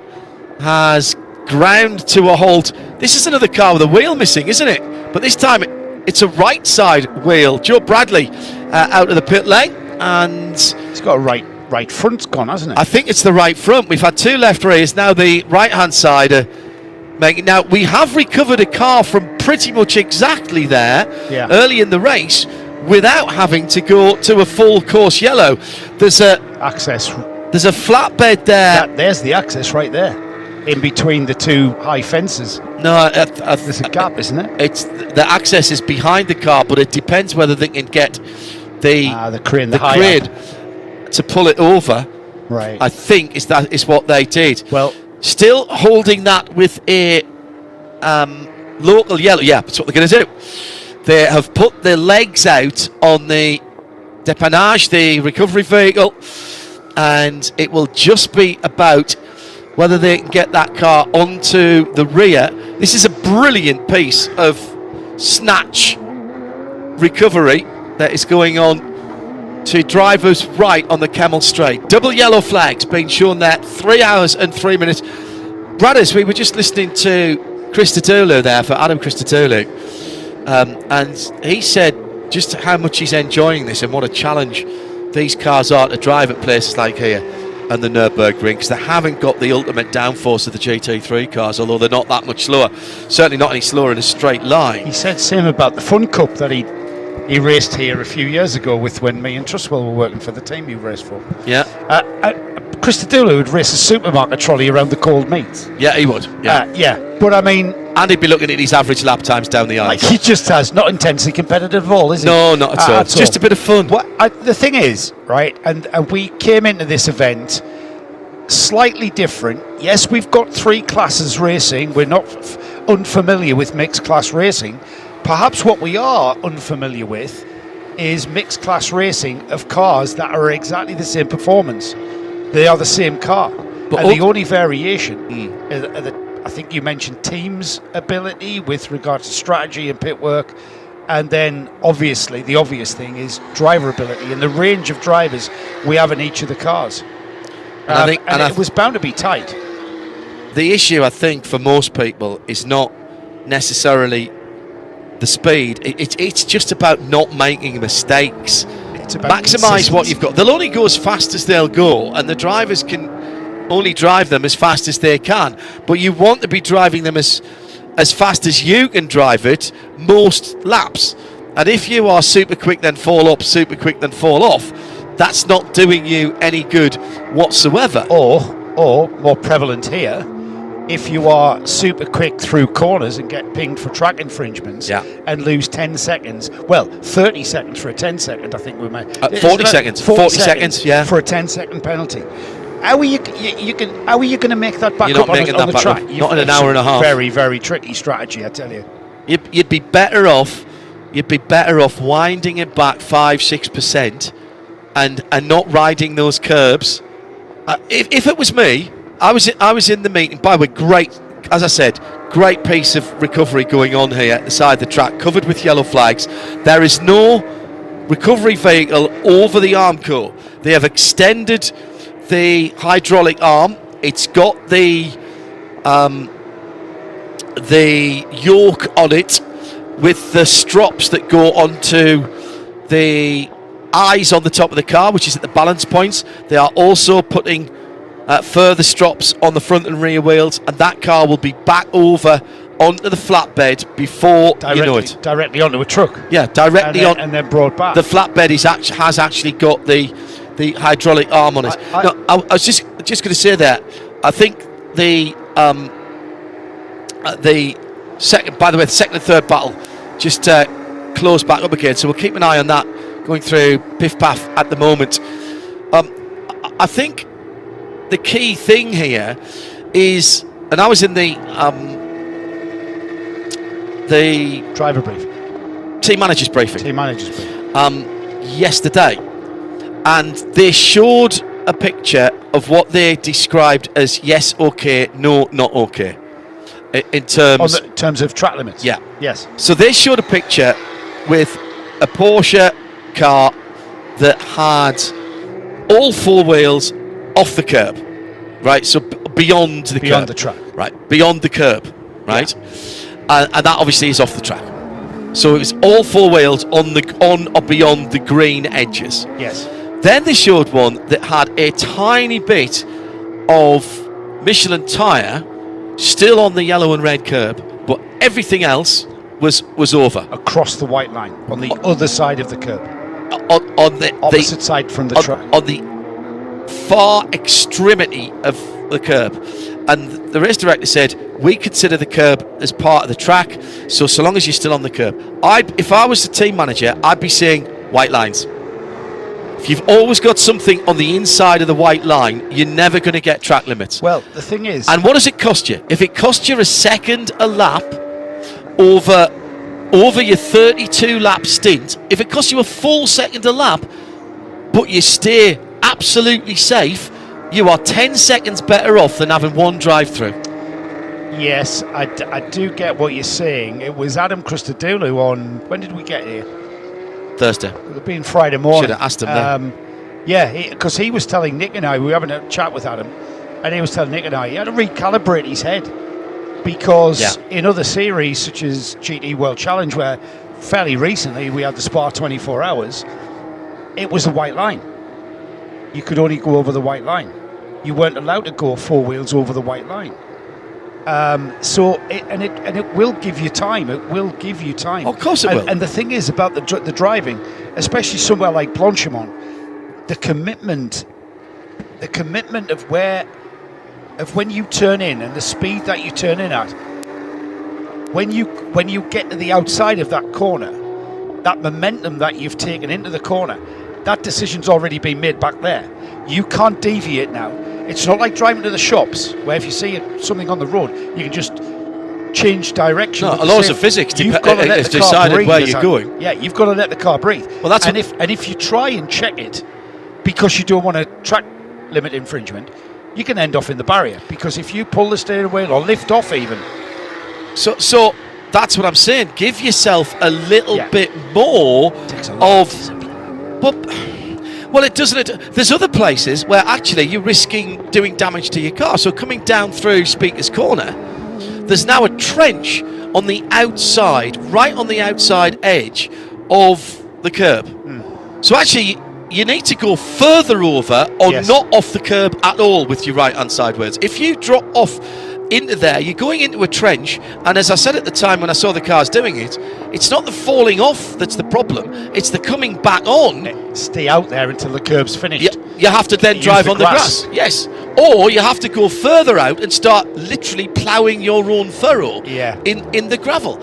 has ground to a halt. This is another car with a wheel missing, isn't it? But this time it's a right side wheel. Joe Bradley out of the pit lane, and it's got a right front's gone, hasn't it? I think it's the right front. We've had two left rears, now the right hand side now we have recovered a car from pretty much exactly there early in the race without having to go to a full course yellow. There's a access. There's a flatbed there. There's the access right there, in between the two high fences. No, there's a gap, isn't it? It's the access is behind the car, but it depends whether they can get the crane to pull it over. Right. I think is what they did. Well, still holding that with a local yellow. Yeah, that's what they're going to do. They have put their legs out on the dépannage, the recovery vehicle, and it will just be about whether they can get that car onto the rear. This is a brilliant piece of snatch recovery that is going on to drivers right on the Kemmel Straight. Double yellow flags being shown there, 3 hours and 3 minutes. Bradders, we were just listening to Christodoulou there for Adam Christodoulou, and he said just how much he's enjoying this and what a challenge these cars are to drive at places like here and the Nürburgring, because they haven't got the ultimate downforce of the GT3 cars, although they're not that much slower. Certainly not any slower in a straight line. He said same about the Fun Cup that he raced here a few years ago with when me and Trustwell were working for the team he raced for. Yeah. Christodoulou would race a supermarket trolley around the cold meats. Yeah, he would. Yeah. But I mean... And he'd be looking at his average lap times down the aisle. Like he just has, not intensely competitive at all, is he? No, not at all. Just a bit of fun. The thing is, right, and we came into this event slightly different. Yes, we've got 3 classes racing. We're not unfamiliar with mixed class racing. Perhaps what we are unfamiliar with is mixed class racing of cars that are exactly the same performance. They are the same car. And the only variation, I think you mentioned team's ability with regard to strategy and pit work. And then, obviously, the obvious thing is driver ability and the range of drivers we have in each of the cars. And it was bound to be tight. The issue, I think, for most people is not necessarily the speed. It's just about not making mistakes. It's about maximise what you've got. They'll only go as fast as they'll go, and the drivers can only drive them as fast as they can. But you want to be driving them as fast as you can drive it most laps. And if you are super quick then fall up, super quick then fall off, that's not doing you any good whatsoever. Or more prevalent here, if you are super quick through corners and get pinged for track infringements and lose 10 seconds, 30 seconds for a 10-second, I think we may. 40 seconds. 40 seconds, yeah. For a 10-second penalty. How are you going to make that back up on the track? Not in an hour and a half. Very, very tricky strategy, I tell you. You'd be better off winding it back 5-6% and not riding those curbs. If it was me, I was in the meeting. By the way, great, as I said, great piece of recovery going on here at the side of the track, covered with yellow flags. There is no recovery vehicle over the Armco. They have extended the hydraulic arm. It's got the yoke on it with the strops that go onto the eyes on the top of the car, which is at the balance points. They are also putting further strops on the front and rear wheels, and that car will be back over onto the flatbed before you know it. Directly onto a truck. Yeah, directly on, and then brought back. The flatbed has actually got the hydraulic arm on it. I was just going to say that I think the second and third battle just closed back up again, so we'll keep an eye on that going through Piff Paff at the moment. I think the key thing here is, and I was in the driver briefing, team managers briefing, yesterday, and they showed a picture of what they described as yes, okay, no, not okay, in terms of track limits. Yeah. Yes. So they showed a picture with a Porsche car that had all 4 wheels off the curb, right? So beyond the track, right? Beyond the curb, right? Yeah. And that obviously is off the track. So it was all 4 wheels on or beyond the green edges. Yes. Then they showed one that had a tiny bit of Michelin tyre still on the yellow and red curb, but everything else was over. Across the white line, on the other side of the curb. On the opposite side from the track. On the far extremity of the curb. And the race director said, we consider the curb as part of the track, so long as you're still on the curb. If I was the team manager, I'd be saying white lines. If you've always got something on the inside of the white line, you're never going to get track limits. Well, the thing is... And what does it cost you? If it costs you a second a lap over your 32-lap stint, if it costs you a full second a lap, but you stay absolutely safe, you are 10 seconds better off than having one drive-through. Yes, I do get what you're saying. It was Adam Christodoulou on... When did we get here? Thursday. It would have been Friday morning. Should have asked him then. Yeah, because he was telling Nick and I, we were having a chat with Adam, and he was telling Nick and I, he had to recalibrate his head. because in other series such as GT World Challenge, where fairly recently we had the Spa 24 hours, it was a white line. You could only go over the white line. You weren't allowed to go 4 wheels over the white line. It will give you time. It will give you time. Of course it will. And the thing is about the driving, especially somewhere like Blanchimont, the commitment of when you turn in and the speed that you turn in at, when you get to the outside of that corner, that momentum that you've taken into the corner, that decision's already been made back there. You can't deviate now. It's not like driving to the shops, where if you see something on the road, you can just change direction. No, laws of physics has decided where you're going. Yeah, you've got to let the car breathe. Well, that's if you try and check it because you don't want a track limit infringement, you can end off in the barrier, because if you pull the steering wheel or lift off even. So that's what I'm saying. Give yourself a little bit more of. Well, it doesn't. There's other places where actually you're risking doing damage to your car. So coming down through Speaker's Corner, there's now a trench on the outside, right on the outside edge of the curb. So actually, you need to go further over or not off the curb at all with your right-hand side wheels. If you drop off into there, you're going into a trench, and as I said at the time when I saw the cars doing it, it's not the falling off that's the problem, it's the coming back on. Stay out there until the curb's finished. You have to then drive on the grass. Yes. Or you have to go further out and start literally ploughing your own furrow in the gravel.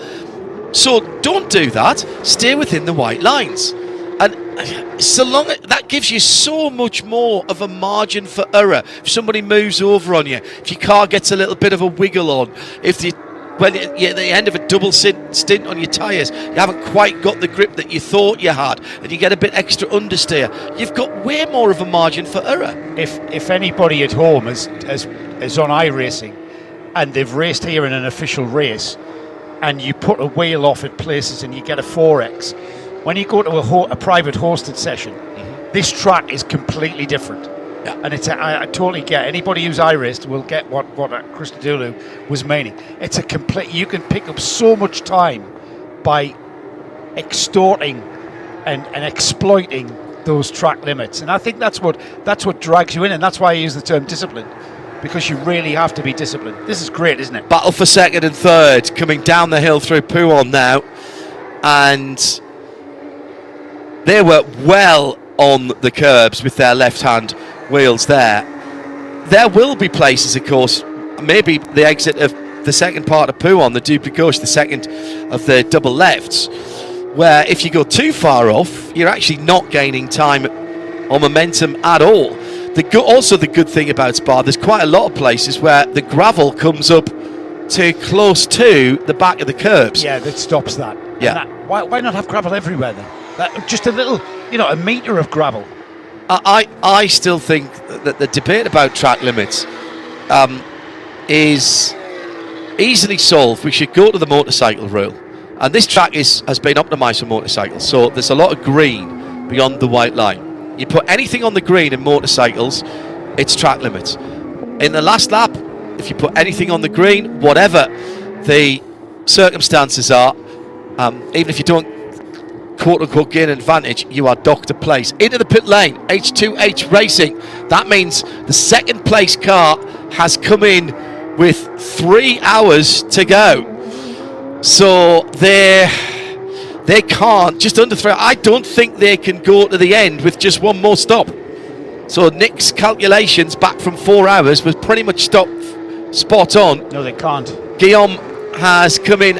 So don't do that. Stay within the white lines. And so long that gives you so much more of a margin for error. If somebody moves over on you, if your car gets a little bit of a wiggle on, if when you're at the end of a double stint on your tyres, you haven't quite got the grip that you thought you had, and you get a bit extra understeer, you've got way more of a margin for error. If anybody at home is on iRacing and they've raced here in an official race, and you put a wheel off at places and you get a 4X, when you go to a private hosted session, this track is completely different. And I totally get anybody who's iRaced will get what Christodoulou was meaning. It's a complete. You can pick up so much time by extorting and exploiting those track limits, and I think that's what drags you in, and that's why I use the term discipline, because you really have to be disciplined. This is great, isn't it? Battle for second and third, coming down the hill through Pouhon now, and they were well on the curbs with their left-hand wheels there. There will be places, of course, maybe the exit of the second part of Pouhon, the double gauche, the second of the double lefts, where if you go too far off, you're actually not gaining time or momentum at all. Also, the good thing about Spa, there's quite a lot of places where the gravel comes up to close to the back of the curbs. Yeah, that stops that. Yeah. Why not have gravel everywhere then? Just a little, a metre of gravel. I still think that the debate about track limits is easily solved. We should go to the motorcycle rule, and this track has been optimised for motorcycles, so there's a lot of green beyond the white line. You put anything on the green in motorcycles, it's track limits. In the last lap, if you put anything on the green, whatever the circumstances are, even if you don't quote-unquote gain an advantage, you are docked a place. Into the pit lane, H2H Racing. That means the second place car has come in with 3 hours to go. So they can't, just under 3, I don't think they can go to the end with just one more stop. So Nick's calculations back from 4 hours was pretty much spot on. No, they can't. Guillaume has come in,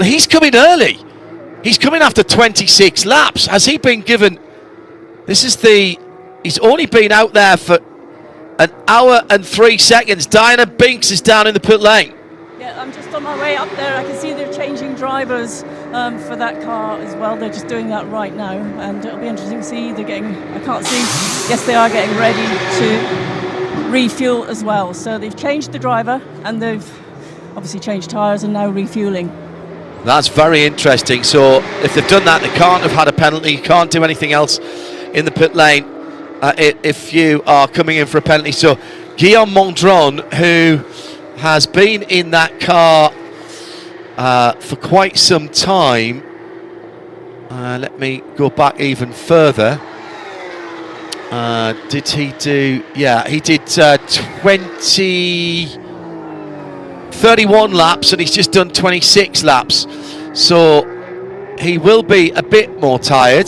he's come in early. He's coming after 26 laps. Has he been given... He's only been out there for an hour and 3 seconds. Diana Binks is down in the pit lane. Yeah, I'm just on my way up there. I can see they're changing drivers for that car as well. They're just doing that right now. And it'll be interesting to see. I can't see. Yes, they are getting ready to refuel as well. So they've changed the driver and they've obviously changed tyres and now refueling. That's very interesting. So if they've done that, they can't have had a penalty. You can't do anything else in the pit lane if you are coming in for a penalty. So Guillaume Mondron, who has been in that car for quite some time. Let me go back even further. Did he do? Yeah, he did 31 laps, and he's just done 26 laps. So he will be a bit more tired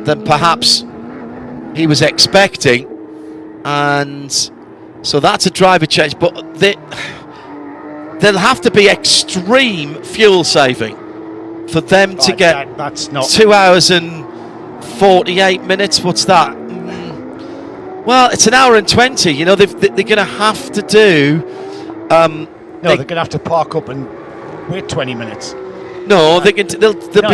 than perhaps he was expecting, and so that's a driver change. But there'll have to be extreme fuel saving for them to get that's not 2 hours and 48 minutes. What's that? Well, it's an hour and 20. You know, they're going to have to do. No, they're going to have to park up and wait 20 minutes. No, they'll be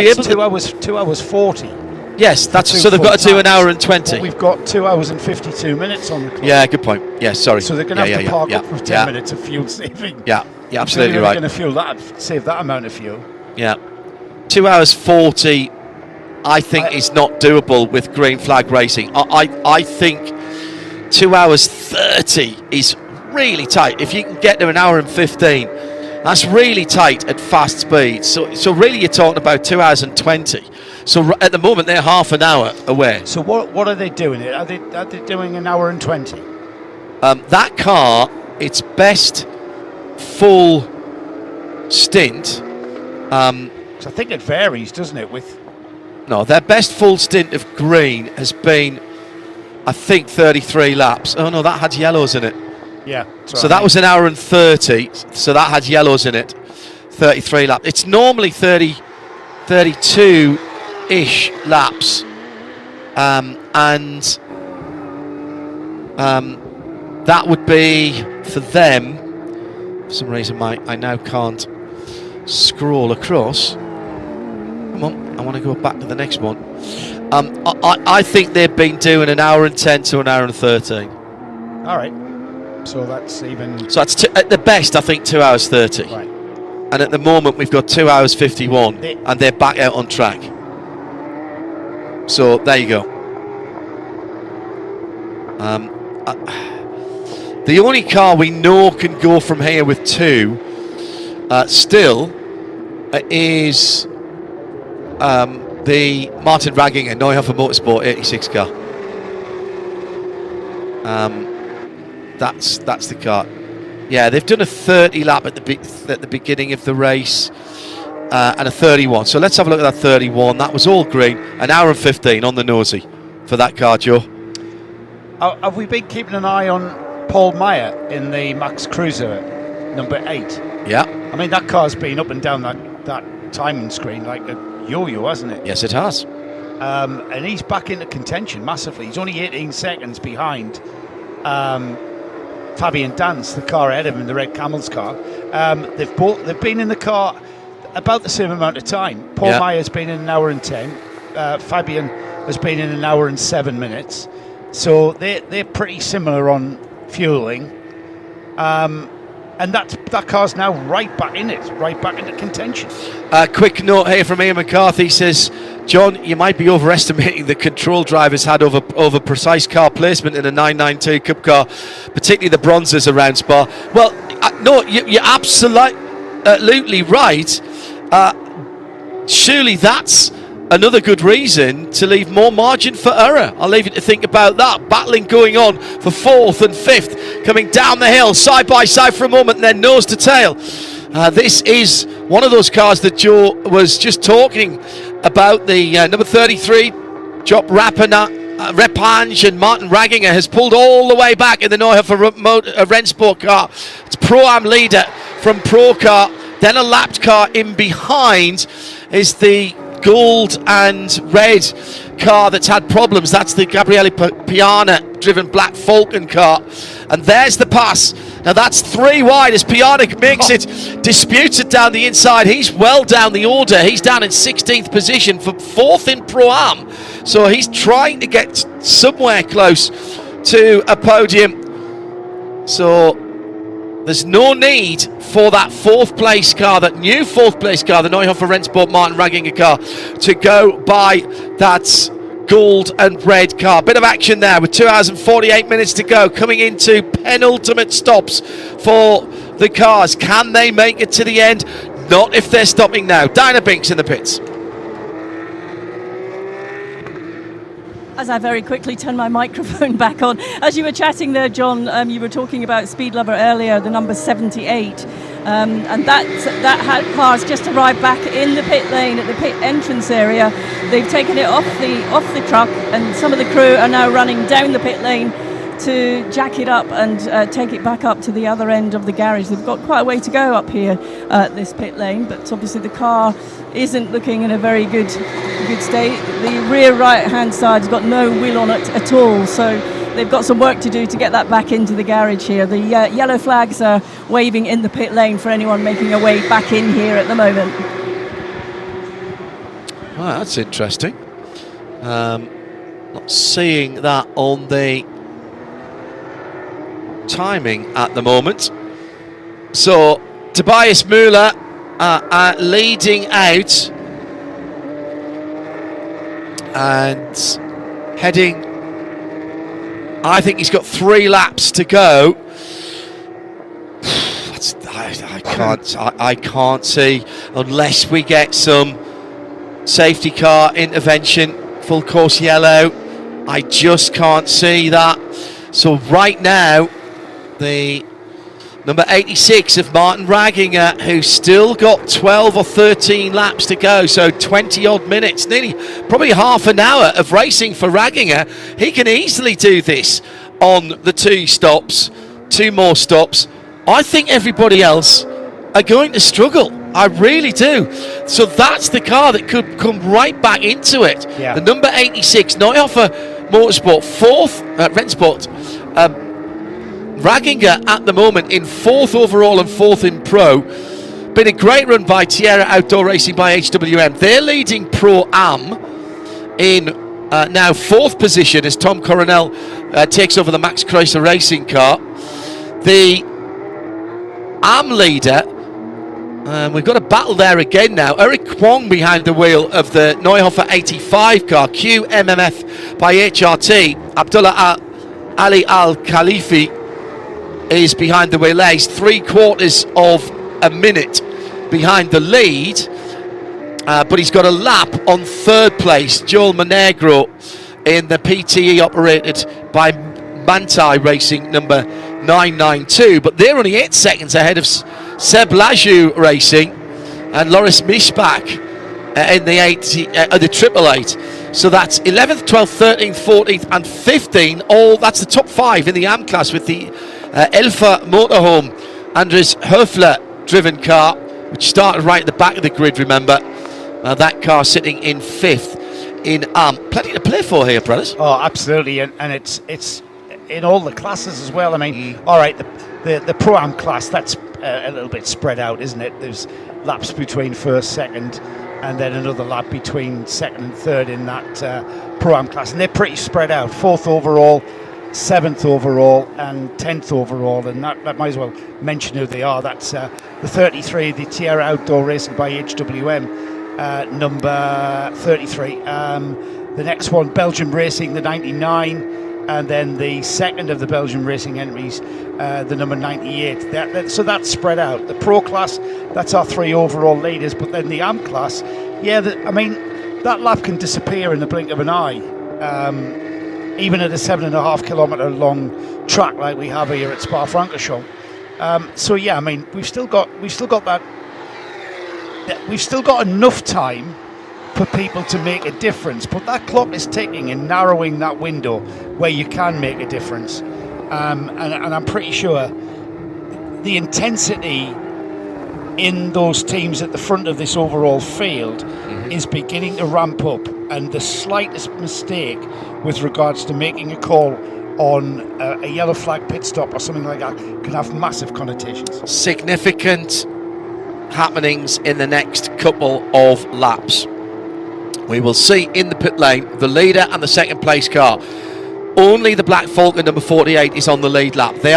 able to. 2 hours 40. Yes, so they've got to do an hour and 20. But we've got 2 hours and 52 minutes on the clock. Yeah, good point. Yeah, sorry. So they're going to have to park up for 10 minutes of fuel saving. Yeah, absolutely they're right. going to save that amount of fuel. Yeah, 2 hours 40. I think is not doable with green flag racing. I think 2 hours 30 is really tight. If you can get to an hour and 15, that's really tight at fast speed. So really you're talking about 2 hours and 20. So at the moment they're half an hour away. So what are they doing? Are they doing an hour and 20? That car, its best full stint. So I think it varies, doesn't it? No, their best full stint of green has been, I think, 33 laps. Oh no, that had yellows in it. Yeah. So that was an hour and 30. So that had yellows in it. 33 laps. It's normally 32-ish laps, and that would be for them. For some reason, I now can't scroll across. Come on, I want to go back to the next one. I think they've been doing an hour and 10 to an hour and 13. All right. So that's even. So that's at the best, I think, 2 hours 30. Right. And at the moment, we've got 2 hours 51, and they're back out on track. So there you go. The only car we know can go from here with 2 still is the Martin Ragginger Neuhofer Motorsport 86 car. That's the car. Yeah, they've done a 30 lap at the beginning of the race, and a 31. So let's have a look at that 31. That was all green. An hour and 15 on the nosy for that car, Joe. Have we been keeping an eye on Paul Meyer in the Max Cruiser number 8? Yeah. I mean, that car's been up and down that timing screen like a yo-yo, hasn't it? Yes, it has. And he's back into contention massively. He's only 18 seconds behind Fabian Danz, the car ahead of him, the Red Camel's car. They've been in the car about the same amount of time. Paul Meyer's been in an hour and 10. Fabian has been in an hour and 7 minutes. So they're pretty similar on fueling. And that car's now right back in it, right back into contention. Quick note here from Ian McCarthy says, John, you might be overestimating the control drivers had over precise car placement in a 992 Cup car, particularly the bronzes around Spa. Well, no, you're absolutely right. Surely that's another good reason to leave more margin for error. I'll leave you to think about that. Battling going on for 4th and 5th, coming down the hill side by side for a moment and then nose to tail. This is one of those cars that Joe was just talking about. The number 33, Job Repange, and Martin Ragginger has pulled all the way back in the Neuhofer Rennsport car. It's Pro-Am leader from Pro Car. Then a lapped car in behind is the gold and red car that's had problems. That's the Gabriele Piana driven Black Falcon car. And there's the pass. Now that's 3 wide as Piana makes it disputed down the inside. He's well down the order. He's down in 16th position for 4th in Pro-Am. So he's trying to get somewhere close to a podium. So there's no need for that 4th place car, that new 4th place car, the Neuhofer Rennsport Martin Ragginger car, to go by that gold and red car. Bit of action there with 2 hours and 48 minutes to go, coming into penultimate stops for the cars. Can they make it to the end? Not if they're stopping now. Dinah Binks in the pits. As I very quickly turn my microphone back on, as you were chatting there, John, you were talking about Speed Lover earlier, the number 78, and that car's just arrived back in the pit lane at the pit entrance area. They've taken it off the truck, and some of the crew are now running down the pit lane to jack it up and take it back up to the other end of the garage. They've got quite a way to go up here at this pit lane, but obviously the car isn't looking in a very good state. The rear right hand side's got no wheel on it at all, so they've got some work to do to get that back into the garage here. The yellow flags are waving in the pit lane for anyone making a way back in here at the moment. Well, that's interesting. Not seeing that on the timing at the moment. So Tobias Müller leading out and heading, I think he's got 3 laps to go. I can't see, unless we get some safety car intervention, full course yellow. I just can't see that. So right now, the number 86 of Martin Ragginger, who's still got 12 or 13 laps to go, so 20 odd minutes, nearly probably half an hour of racing for Ragginger. He can easily do this on the 2 more stops. I think everybody else are going to struggle. I really do. So that's the car that could come right back into it. Yeah. The number 86, Nightfall Motorsport, 4th, Rennsport. Ragginger at the moment in 4th overall and 4th in Pro. Been a great run by Tierra Outdoor Racing by HWM. They're leading Pro-Am in now 4th position as Tom Coronel takes over the Max Chrysler racing car. The Am leader, we've got a battle there again now. Eric Kwong behind the wheel of the Neuhofer 85 car, QMMF by HRT. Abdullah Ali Al Khalifi is behind the wheel there. He's 3/4 of a minute behind the lead, but he's got a lap on 3rd place. Joel Monegro in the PTE operated by Mantai Racing number 992, but they're only 8 seconds ahead of Seb Laju Racing and Loris Mishbach in the 888. So that's 11th, 12th, 13th, 14th and 15th. All that's the top 5 in the AM class, with the Elfa Motorhome Andres Höfler driven car, which started right at the back of the grid, remember. That car sitting in 5th in AM. Plenty to play for here, brothers. Oh, absolutely, and it's in all the classes as well. I mean, all right, the Pro-Am class, that's a little bit spread out, isn't it? There's laps between 1st, 2nd, and then another lap between 2nd and 3rd in that Pro-Am class, and they're pretty spread out. 4th overall, 7th overall and 10th overall, and that might as well mention who they are. That's the 33, the Tierra Outdoor Racing by HWM, number 33. The next one, Belgium Racing, the 99, and then the second of the Belgian racing entries, the number 98. So that's spread out. The Pro class, that's our 3 overall leaders, but then the AM class, that lap can disappear in the blink of an eye. Even at a 7.5 kilometre long track like we have here at Spa-Francorchamps. We've still got enough time for people to make a difference, but that clock is ticking and narrowing that window where you can make a difference. And I'm pretty sure the intensity in those teams at the front of this overall field is beginning to ramp up, and the slightest mistake with regards to making a call on a yellow flag pit stop or something like that can have massive connotations. Significant happenings in the next couple of laps. We will see in the pit lane the leader and the 2nd place car. Only the Black Falcon number 48 is on the lead lap. They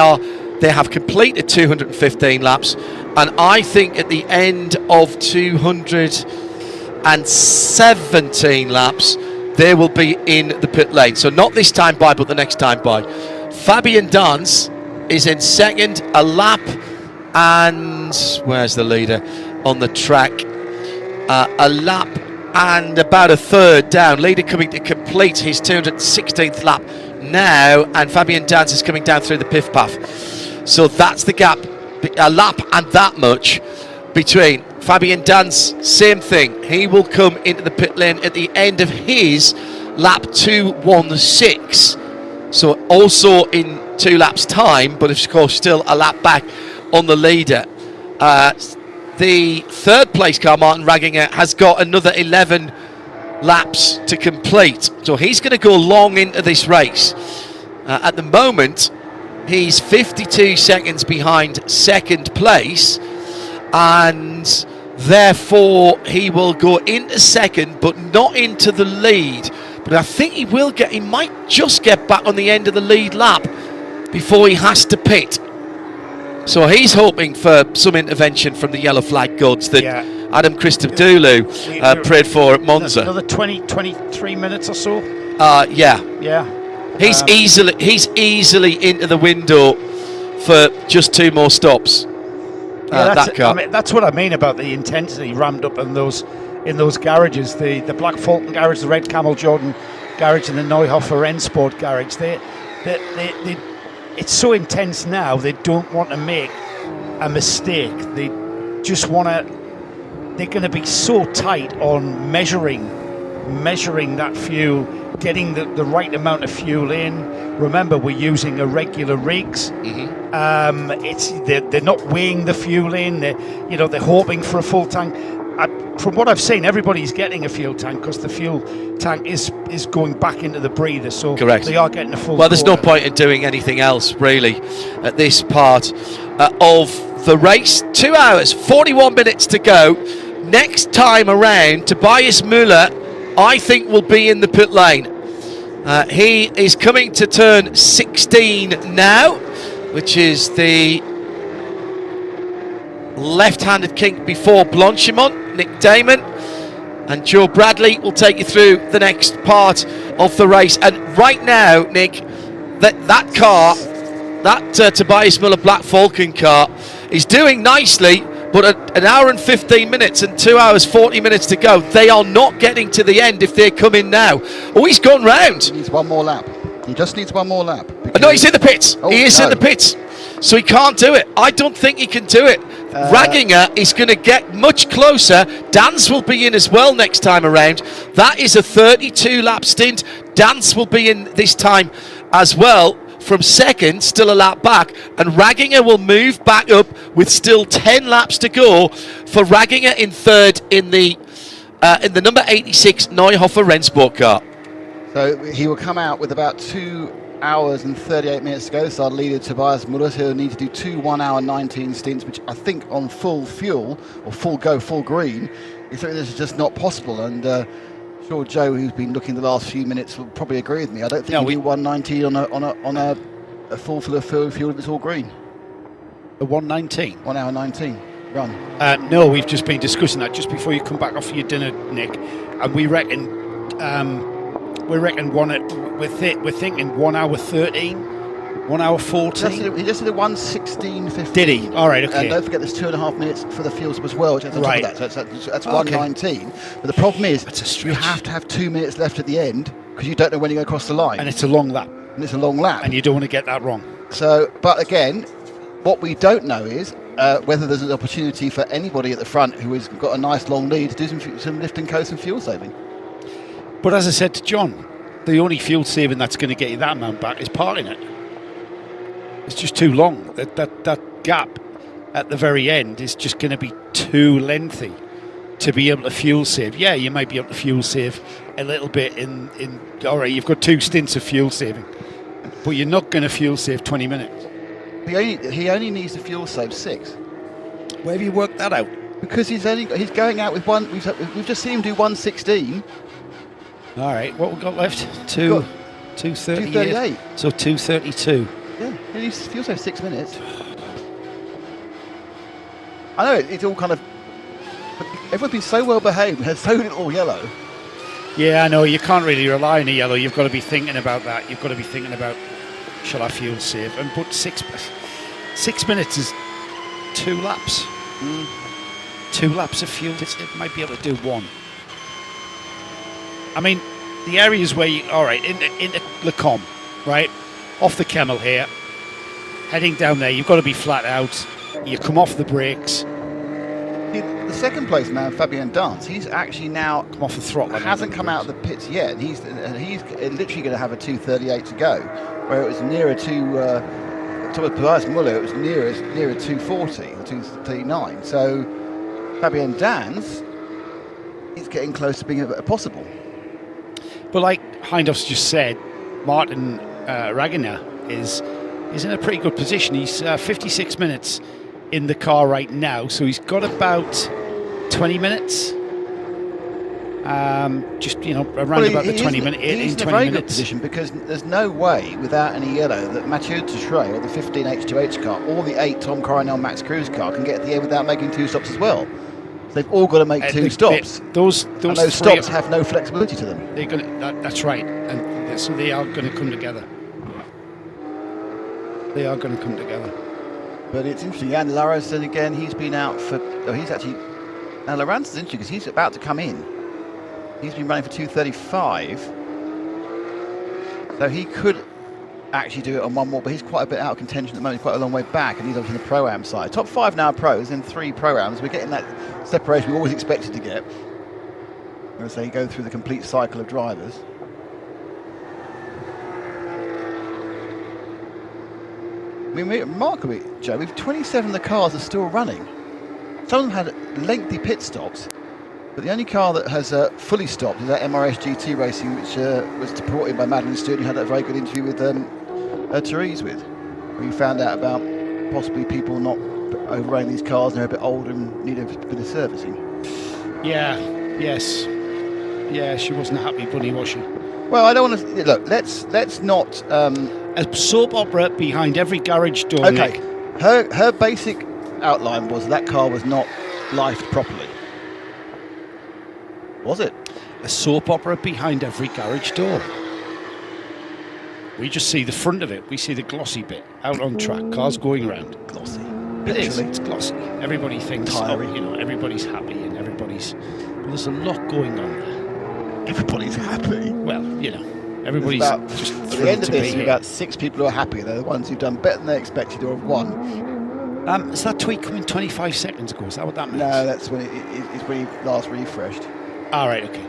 have completed 215 laps, and I think at the end of 217 laps they will be in the pit lane. So not this time by, but the next time by. Fabian Dance is in second, a lap, and where's the leader on the track? A lap and about a third down. Leader coming to complete his 216th lap now, and Fabian Dance is coming down through the piff path. So that's the gap, a lap and that much between Fabian Dance. Same thing, he will come into the pit lane at the end of his lap 2:16. So also in 2 laps time, but of course still a lap back on the leader. The third place car, Martin Ragginger, has got another 11 laps to complete. So he's going to go long into this race. At the moment, he's 52 seconds behind second place, and therefore he will go into second, but not into the lead. But I think he might just get back on the end of the lead lap before he has to pit. So he's hoping for some intervention from the yellow flag gods that Adam Christodoulou prayed for at Monza. Another 23 minutes or so. Yeah. He's easily into the window for just 2 more stops. That car. I mean, that's what I mean about the intensity rammed up in those garages. The Black Falcon garage, the Red Camel Jordan garage, and the Neuhofer Rennsport garage. They it's so intense now, they don't want to make a mistake. They just want to, they're going to be so tight on measuring that fuel, getting the right amount of fuel in. Remember, we're using irregular rigs. They're not weighing the fuel in. They're hoping for a full tank. From what I've seen, everybody's getting a fuel tank because the fuel tank is going back into the breather. So correct. They are getting a full. Well, there's no point in doing anything else really at this part of the race. 2 hours, 41 minutes to go. Next time around, Tobias Müller, I think, will be in the pit lane. He is coming to turn 16 now, which is the left-handed kink before Blanchimont. Nick Damon and Joe Bradley will take you through the next part of the race. And right now, Nick, that car, that Tobias Müller Black Falcon car, is doing nicely, but at 1 hour and 15 minutes and 2 hours 40 minutes to go, they are not getting to the end if they come in now. Oh, he's gone round. He needs one more lap. He just needs one more lap. No, he's in the pits. He is in the pits. So he can't do it. I don't think he can do it. Ragginger is going to get much closer. Dance will be in as well next time around. That is a 32-lap stint. Dance will be in this time as well from second, still a lap back. And Ragginger will move back up with still 10 laps to go for Ragginger in third in the number 86 Neuhofer Rennsport car. So he will come out with about 2 hours and 38 minutes to go. So our leader Tobias Müller, he'll need to do 2 1 hour 19 stints, which I think on full fuel or full green is something that's just not possible. And sure, Joe, who's been looking the last few minutes, will probably agree with me. I don't think you do 119 on a full fuel if it's all green. A 119? 1 hour 19 run. No, we've just been discussing that just before you come back off your dinner, Nick, and we reckon we're thinking 1 hour 13, 1 hour 14. He just did a 1:16.15. Did he? All right, okay. And don't forget there's 2.5 minutes for the fuels as well, which is on top of that. So that's 1:19. But the problem is you have to have 2 minutes left at the end because you don't know when you're going to cross the line. And it's a long lap. And you don't want to get that wrong. So, but again, what we don't know is whether there's an opportunity for anybody at the front who has got a nice long lead to do some lift and coast and fuel saving. But as I said to John, the only fuel saving that's going to get you that amount back is parting it. It's just too long. That gap at the very end is just going to be too lengthy to be able to fuel save. Yeah, you might be able to fuel save a little bit in all right, you've got 2 stints of fuel saving, but you're not going to fuel save 20 minutes. He only needs to fuel save 6. Where have you worked that out? Because he's going out with one. We've just seen him do 1:16. All right, what we've got left? 2:38. So 2:32. Yeah, he needs to fuel save 6 minutes. I know it's all kind of. Everyone's been so well behaved, has so little yellow. Yeah, I know. You can't really rely on a yellow. You've got to be thinking about that. You've got to be thinking about, shall I fuel save? And but 6 minutes is 2 laps. 2 laps of fuel. It might be able to do 1. I mean, the areas where you, all right, into Le Com, right, off the Kemmel here, heading down there, you've got to be flat out. You come off the brakes. The second place man, Fabien Dance, he's actually now come off the throttle. Hasn't come out of the pits yet, and he's literally going to have a 2:38 to go, where it was nearer to Tobias Muller. It was nearer 2:40 or 2:39. So Fabien Dance is getting close to being a possible. But like Hindhaug's just said, Martin Ragnar is in a pretty good position. He's 56 minutes in the car right now, so he's got about 20 minutes. Just around about the 20 minute. He's in a very good position because there's no way, without any yellow, that Mathieu Toucheret or the 15 H2H car or the 8 Tom Coronel Max Cruz car can get at the end without making 2 stops as well. So they've all got to make 2 stops. Those stops have no flexibility to them. They're gonna, that's right, and so they are going to come together. They are going to come together. But it's interesting. Jan Laurens, again, he's been out for. Oh, he's actually. Now Laurens is interesting because he's about to come in. He's been running for 2:35, so he could actually do it on one more. But he's quite a bit out of contention at the moment. He's quite a long way back, and he's obviously in the pro-am side. Top 5 now pros and 3 pro-ams. We're getting that separation we always expected to get. As they go through the complete cycle of drivers. I mean, remarkably, Joe, we've 27 of the cars are still running. Some of them had lengthy pit stops, but the only car that has fully stopped is that MRS GT Racing, which was brought in by Madeline Stewart. You had that very good interview with Therese with, where you found out about possibly people not overrunning these cars and they're a bit older and need a bit of servicing. Yeah, yes. Yeah, she wasn't a happy bunny, was she? Well, I don't want to... Look, let's not... a soap opera behind every garage door. Okay, her basic outline was that car was not lifed properly. Was it? A soap opera behind every garage door. We just see the front of it. We see the glossy bit out on track. Cars going around. Glossy. It is. It's glossy. Everybody thinks, everybody's happy and everybody's... But there's a lot going on there. Everybody's happy. Well, everybody's just at the end of this, about 6 people who are happy. They're the ones who've done better than they expected or have won. Is that tweet coming 25 seconds ago? Is that what that means? No, that's when it's when he last refreshed. All right, okay.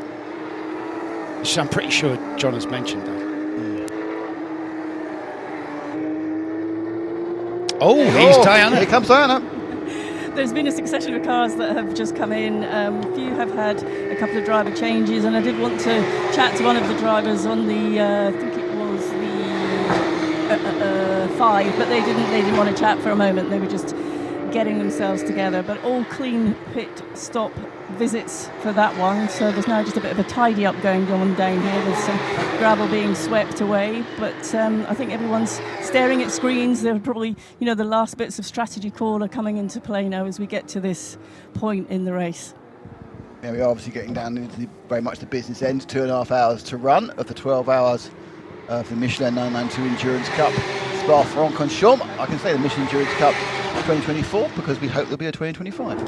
So I'm pretty sure John has mentioned that. Oh, here's Diana. Here comes Diana. There's been a succession of cars that have just come in. A few have had a couple of driver changes, and I did want to chat to one of the drivers on the, I think it was the 5, but they didn't want to chat for a moment. They were just getting themselves together. But all clean pit stop visits for that one. So there's now just a bit of a tidy up going on down here. There's some gravel being swept away, but I think everyone's staring at screens. They're probably, the last bits of strategy call are coming into play now as we get to this point in the race. Yeah, we are obviously getting down into very much the business end. 2.5 hours to run of the 12 hours for the Michelin 992 Endurance Cup. Spa-Francorchamps. I can say the Michelin Endurance Cup 2024 because we hope there'll be a 2025.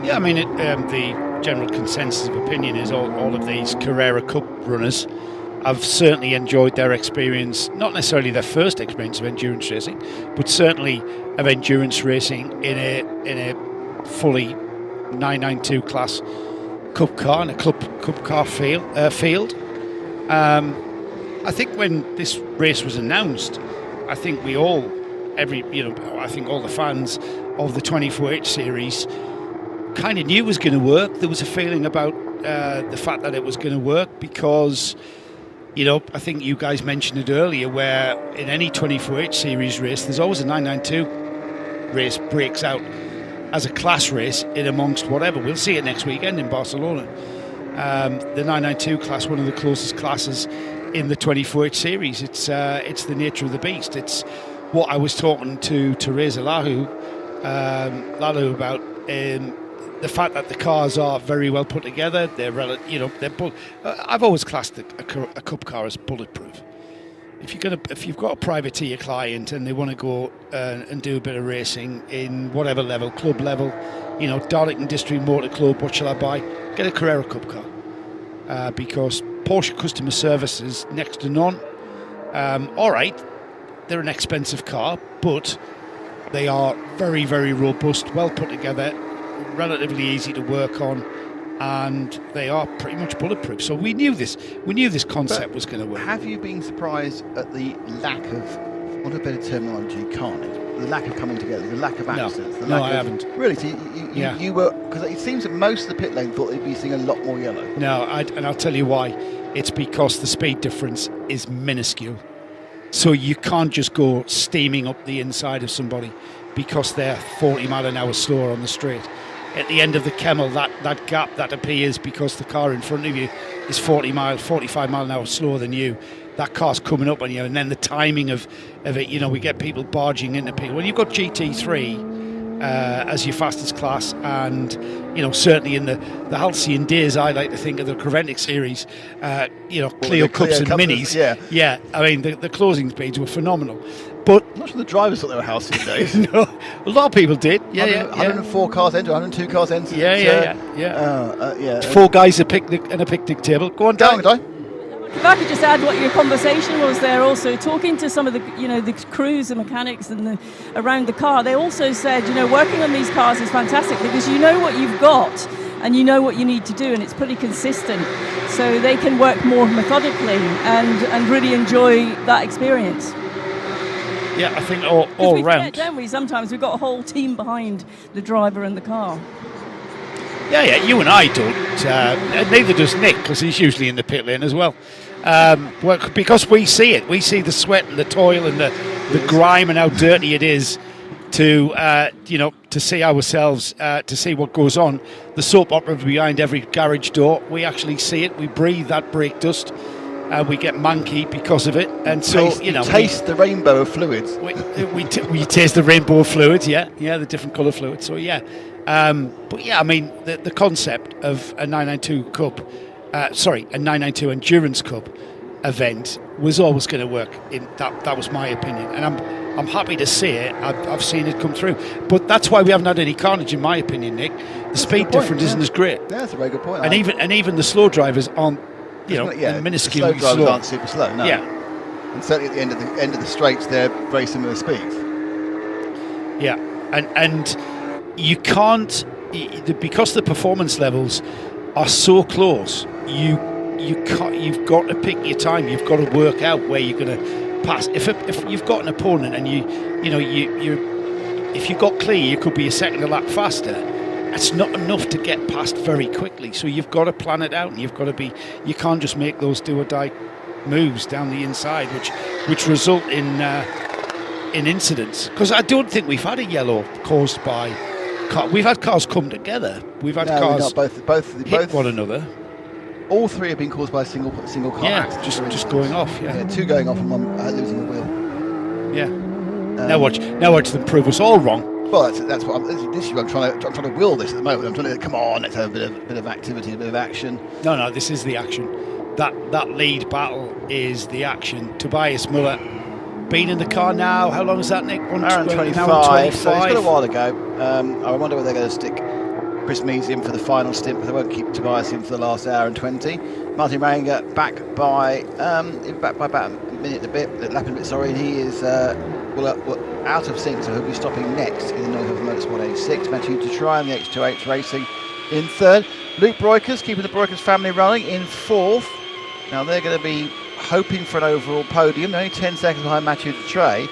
Yeah, I mean, the general consensus of opinion is all of these Carrera Cup runners have certainly enjoyed their experience, not necessarily their first experience of endurance racing, but certainly of endurance racing in a fully 992 class cup car and a cup car field. I think when this race was announced, I think I think all the fans of the 24H series kind of knew it was going to work. There was a feeling about the fact that it was going to work because, I think you guys mentioned it earlier, where in any 24H series race, there's always a 992 race breaks out as a class race in amongst whatever. We'll see it next weekend in Barcelona. The 992 class, one of the closest classes in the 24H series. It's the nature of the beast. It's what I was talking to Teresa Lahu about. the fact that the cars are very well put together. They're I've always classed a cup car as bulletproof. If you've got a privateer client and they want to go and do a bit of racing in whatever level, club level, Darlington District Motor Club, what shall I buy? Get a Carrera Cup car, because Porsche customer service is next to none. All right, they're an expensive car, but they are very, very robust, well put together, relatively easy to work on, and they are pretty much bulletproof. So we knew this concept was going to work. Have you been surprised at the lack of, what a better terminology, carnage? The lack of coming together, the lack of accidents. No, I haven't. Really? So you were, because it seems that most of the pit lane thought they'd be seeing a lot more yellow. No, and I'll tell you why. It's because the speed difference is minuscule. So you can't just go steaming up the inside of somebody because they're 40 mile an hour slower on the straight. At the end of the Kemmel, that gap that appears because the car in front of you is 45 mile an hour slower than you. That car's coming up on you, and then the timing of it, we get people barging into people. When you've got GT3 as your fastest class, and certainly in the halcyon days, I like to think of the Creventic series, Clio Cups and Minis. Yeah. I mean, the closing speeds were phenomenal. But I'm not sure the drivers thought they were halcyon days. No, a lot of people did. 104 cars entered, 102 cars entered. Yeah. 4 guys and a picnic table. Go on, Dan. If I could just add what your conversation was there, also talking to some of the the crews and mechanics and around the car, they also said working on these cars is fantastic because you know what you've got and you know what you need to do, and it's pretty consistent, so they can work more methodically and really enjoy that experience. Yeah, I think all round. Don't we? Sometimes we've got a whole team behind the driver and the car. Yeah, you and I don't. And neither does Nick, because he's usually in the pit lane as well. Because we see it. We see the sweat and the toil and the grime and how dirty it is to see ourselves, to see what goes on. The soap opera behind every garage door. We actually see it. We breathe that brake dust. We get manky because of it, and so taste the rainbow of fluids. We taste the rainbow of fluids, the different colour fluids. So but I mean the concept of a 992 Cup, a 992 Endurance Cup event was always going to work. That was my opinion, and I'm happy to see it. I've seen it come through, but that's why we haven't had any carnage, in my opinion, Nick. The speed difference isn't as great. Yeah, that's a very good point. And even the slow drivers aren't. Minuscule. The slow drivers aren't super slow. No. Yeah, and certainly at the end of the straights, they're very similar speeds. Yeah, and you can't, because the performance levels are so close. You've got to pick your time. You've got to work out where you're going to pass. If you've got an opponent and if you've got clear, you could be a second a lap faster. It's not enough to get past very quickly, so you've got to plan it out, and you can't just make those do or die moves down the inside, which result in incidents. Because I don't think we've had a yellow caused by we've had cars come together. We've had cars hit one another. All 3 have been caused by a single car accident. just going off. Yeah, 2 going off and 1 losing a wheel. Yeah. Now watch them prove us all wrong. Well, that's what I'm trying to will this at the moment. I'm trying to come on. Let's have a bit of activity, a bit of action. No, this is the action. That lead battle is the action. Tobias Muller, been in the car now. How long is that, Nick? 1:25. So it's got a while to go. I wonder whether they're going to stick Chris Mees in for the final stint, but they won't keep Tobias in for the last hour and 20. Martin Ranger back by about a minute and a bit, lap and a bit. Sorry, and he is out of sync, so he'll be stopping next in the North of Motorsport 86. Matthew Detry and the H2H Racing in 3rd. Luke Breukers keeping the Breukers family running in 4th. Now they're going to be hoping for an overall podium. Only 10 seconds behind Matthew Detry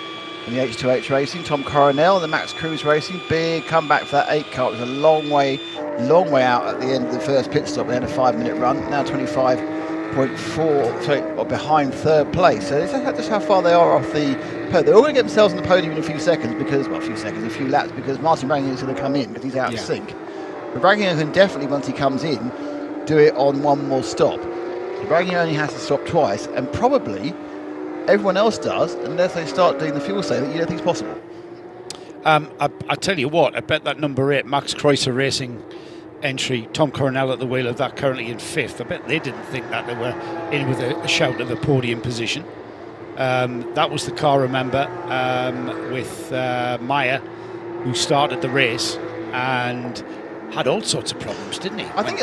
in the H2H Racing. Tom Coronel and the Max Cruz Racing. Big comeback for that 8 car. It was a long way out at the end of the first pit stop. They had a 5-minute run. Now 25.4 behind 3rd place. So this is just how far they are off the podium. They're all going to get themselves on the podium in a few seconds because, a few laps, because Martin Ranger is going to come in because he's out of sync. But Ranger can definitely, once he comes in, do it on 1 more stop. So Ranger only has to stop twice, and probably everyone else does, unless they start doing the fuel save that you don't think is possible. I tell you what, I bet that number 8 Max Kreuzer Racing entry. Tom Coronel at the wheel of that, currently in 5th. I bet they didn't think that they were in with a shout of a podium position. That was the car, remember, with Meyer, who started the race and had all sorts of problems, didn't he? I think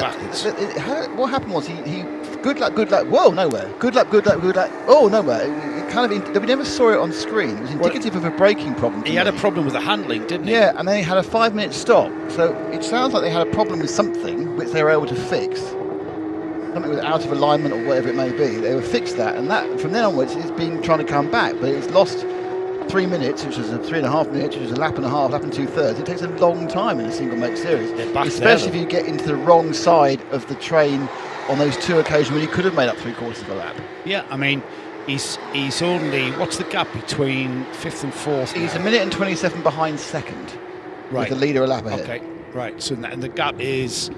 what happened was he good luck, whoa, nowhere. Good luck, oh, nowhere. It kind of, we never saw it on screen. It was indicative of a braking problem. He had a problem with the handling, didn't he? Yeah, and then he had a 5-minute stop. So it sounds like they had a problem with something which they were able to fix. Something was out of alignment or whatever it may be. They were fixed that, and that from then onwards it's been trying to come back, but it's lost 3 minutes, which was 3.5 minutes, which was a lap and a half, lap and 2/3. It takes a long time in a single make series, especially if you get into the wrong side of the train on those 2 occasions when he could have made up 3/4 of a lap. Yeah, I mean, he's only, what's the gap between 5th and 4th? He's a minute and 27 behind 2nd, right, with the leader a lap ahead. Okay, right. So and the gap is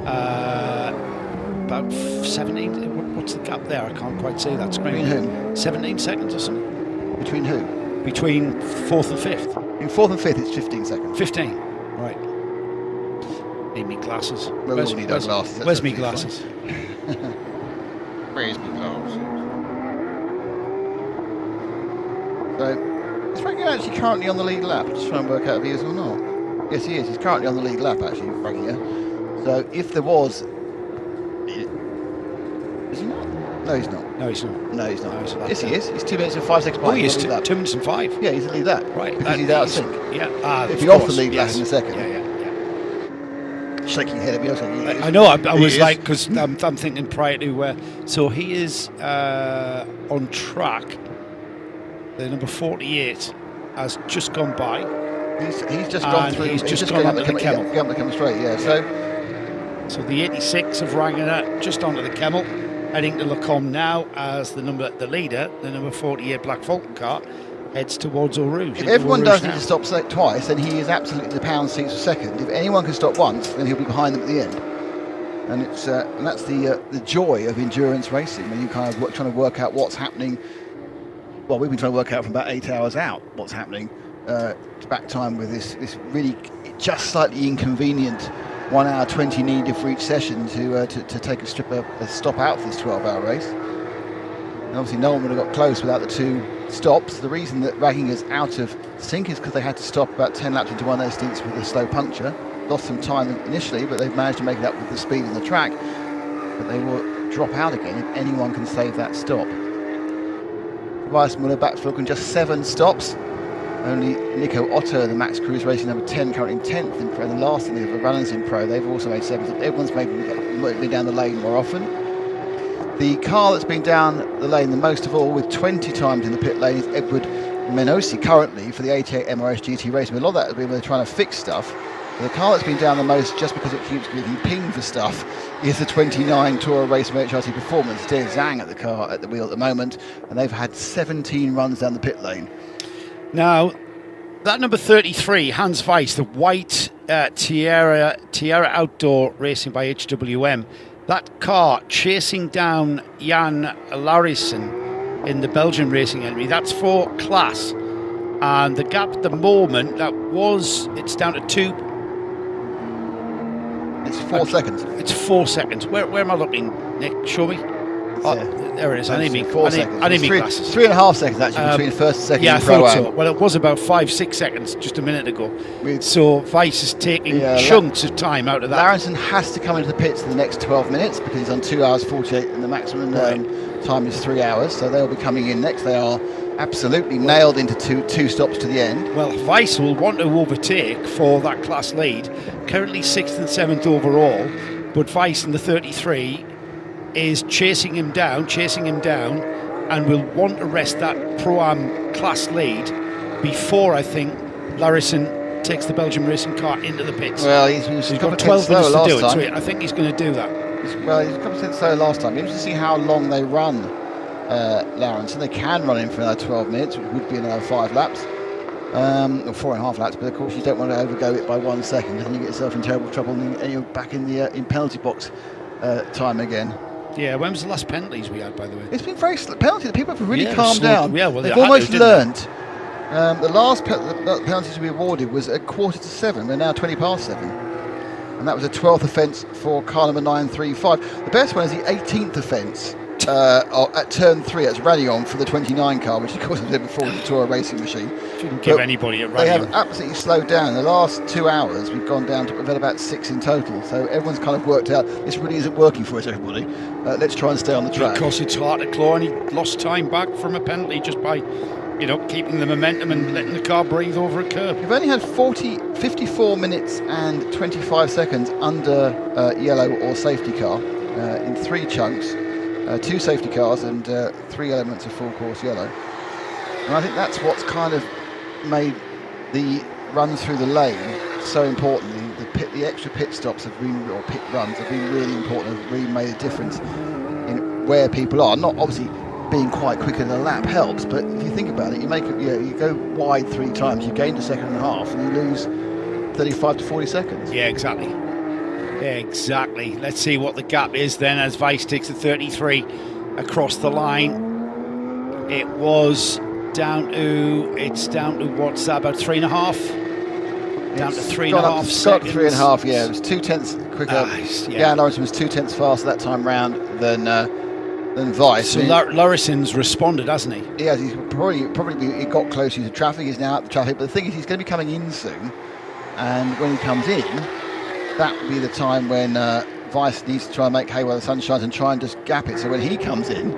about 17. What's the gap there? I can't quite see that screen. Between whom? 17 seconds or something. Between who? Between 4th and 5th. In 4th and 5th, it's 15 seconds. 15. Right. Need me glasses. Well, where's me glasses? Where's me glasses? Where's me glasses? So, is Frankie actually currently on the lead lap? Just trying to work out if he is or not. Yes, he is. He's currently on the lead lap, actually, Frankie. So, if there was... Is he not? No, he's not. No, he's not. No, he's not. No, he's not. Yes, he is. He's 2 minutes and 5 seconds Oh, behind. he is the lead lap. 2 minutes and 5. Yeah, he's the lead lap. Right. Because he's out of sync. Yeah. If you're off the lead lap in a second. Yeah. Shaking your head at me. I know. I was like, because I'm thinking prior to so he is on track. The number 48 has just gone by. He's just gone through. He's just gone onto the Kemmel. Yeah, the Kemmel straight. Yeah. So the 86 of Ragnar just onto the Kemmel, heading to Lacombe now as the leader, the number 48 Black Falcon car, heads towards Eau Rouge. If everyone does need to stop twice, then he is absolutely the pound seats per second. If anyone can stop once, then he'll be behind them at the end. And it's and that's the joy of endurance racing, when you kind of trying to work out what's happening. Well, we've been trying to work out from about 8 hours out what's happening to back time with this really just slightly inconvenient 1 hour 20 needed for each session to take a stop out for this 12-hour race. And obviously no one would have got close without the 2 stops. The reason that Ragginger's out of sync is because they had to stop about 10 laps into one of their stints with a slow puncture. Lost some time initially, but they've managed to make it up with the speed on the track. But they will drop out again if anyone can save that stop. Weissmuller back for just 7 stops. Only Nico Otto, the Max Cruise Racing number 10, currently in 10th in Pro, the last of the runners in Pro. They've also made 7. Everyone's been down the lane more often. The car that's been down the lane the most of all, with 20 times in the pit lane, is Edward Menosi currently for the 88 MRS GT Racing. A lot of that has been when they're trying to fix stuff. But the car that's been down the most, just because it keeps getting pinged for stuff, is the 29 Toro Racing HRT Performance. Dear Zhang at the wheel at the moment, and they've had 17 runs down the pit lane. Now, that number 33, Hans Weiss, the white Tierra Outdoor Racing by HWM, that car chasing down Jan Lauritzen in the Belgian racing entry, that's for class. And the gap at the moment, it's down to 2. It's 4 seconds. It's 4 seconds. Where am I looking, Nick? Show me. Oh, there it is. I need me glasses. 3.5 seconds actually between first and second. Yeah, I thought so. Well, it was about 5-6 seconds just a minute ago. So Weiss is taking chunks of time out of that. Larenson has to come into the pits in the next 12 minutes because he's on 2 hours 48 and the maximum time is 3 hours. So they'll be coming in next. They are absolutely nailed into two stops to the end. Well, Weiss will want to overtake for that class lead. Currently 6th and 7th overall, but Weiss in the 33 is chasing him down, and will want to rest that Pro-Am class lead before, I think, Lauritzen takes the Belgian racing car into the pits. Well, he's got 12 minutes to do it, so I think he's going to do that. He's a couple of seconds slow last time. Interesting to see how long they run Larenson. They can run him for another 12 minutes, which would be another 5 laps. Or 4.5 laps, but of course you don't want to overgo it by 1 second, because then you get yourself in terrible trouble and you're back in the penalty box time again. Yeah, when was the last penalties we had, by the way? It's been very penalty. The people have really calmed down. Yeah, well, they've almost learned. The last penalty to be awarded was at 6:45. We're now 7:20. and that was a 12th offence for car number 935. The best one is the 18th offence at turn 3. That's Rayon for the 29 car, which of course was there before with the Toro racing machine. Shouldn't give anybody a They Rayon. have absolutely slowed down. The last 2 hours, we've had about 6 in total. So everyone's kind of worked out this really isn't working for us, everybody. Let's try and stay on the track. Because it's hard to claw, and he lost time back from a penalty just by, keeping the momentum and letting the car breathe over a curb. We've only had 54 minutes and 25 seconds under yellow or safety car in 3 chunks, 2 safety cars and 3 elements of full course yellow. And I think that's what's kind of made the run through the lane so important. The extra pit stops or pit runs have been really important, have really made a difference in where people are. Not obviously being quite quicker than a lap helps, but if you think about it, you go wide 3 times, you gain a second and a half, and you lose 35 to 40 seconds. Yeah, exactly. Let's see what the gap is then as Weiss takes the 33 across the line. It's down to what's that, about 3.5? Down to 3.5 seconds. Got 3.5, yeah. It was 2/10 quicker. Yeah, Lawrence was 2/10 faster that time round than Weiss. So Laurissen's responded, hasn't he? He has. He's probably he got closer to traffic. He's now out the traffic. But the thing is, he's going to be coming in soon. And when he comes in, that will be the time when Weiss needs to try and make hay while the sun shines and try and just gap it. So when he comes in,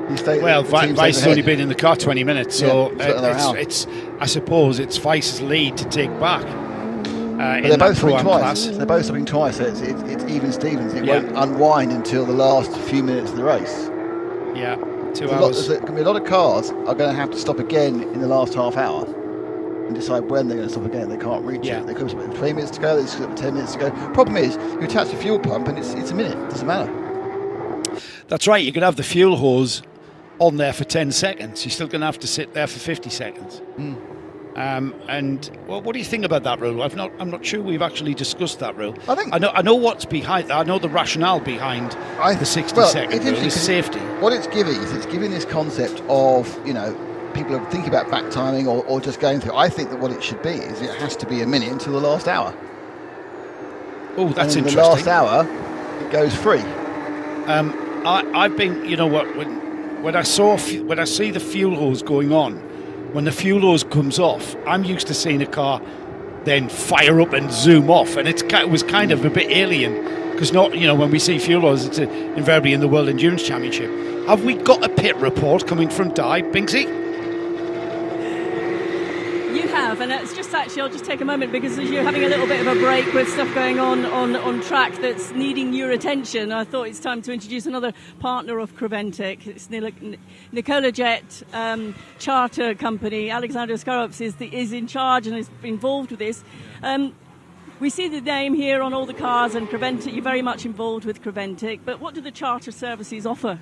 Weiss has only been in the car 20 minutes, so it's I suppose it's Weiss's lead to take back. They're both stopping twice. They're both stopping twice. So it's even Stevens. It won't unwind until the last few minutes of the race. Yeah, 2 hours. There's going to be a lot of cars are going to have to stop again in the last half hour and decide when they're going to stop again. They can't reach it. They could have 20 minutes to go. They could have 10 minutes to go. Problem is, you attach the fuel pump and it's a minute. It doesn't matter. That's right. You could have the fuel hose on there for 10 seconds. You're still going to have to sit there for 50 seconds. And what do you think about that rule? I'm not sure we've actually discussed that rule. I know what's behind that. I know the rationale behind the 60-second rule is safety. What it's giving this concept of people are thinking about back timing or just going through. I think that what it should be is it has to be a minute until the last hour. Oh, that's and interesting. The last hour, it goes free. I've been, when I see the fuel hose going on. When the fuel hose comes off, I'm used to seeing a car then fire up and zoom off, and it was kind of a bit alien because when we see fuel hose, it's invariably in the World Endurance Championship. Have we got a pit report coming from Di Binksy? You have, and it's just actually, I'll just take a moment because as you're having a little bit of a break with stuff going on track that's needing your attention, I thought it's time to introduce another partner of Creventic. It's Nikola Jet charter company. Alexander Skarops is in charge and is involved with this. We see the name here on all the cars, and Creventic, you're very much involved with Creventic, but what do the charter services offer?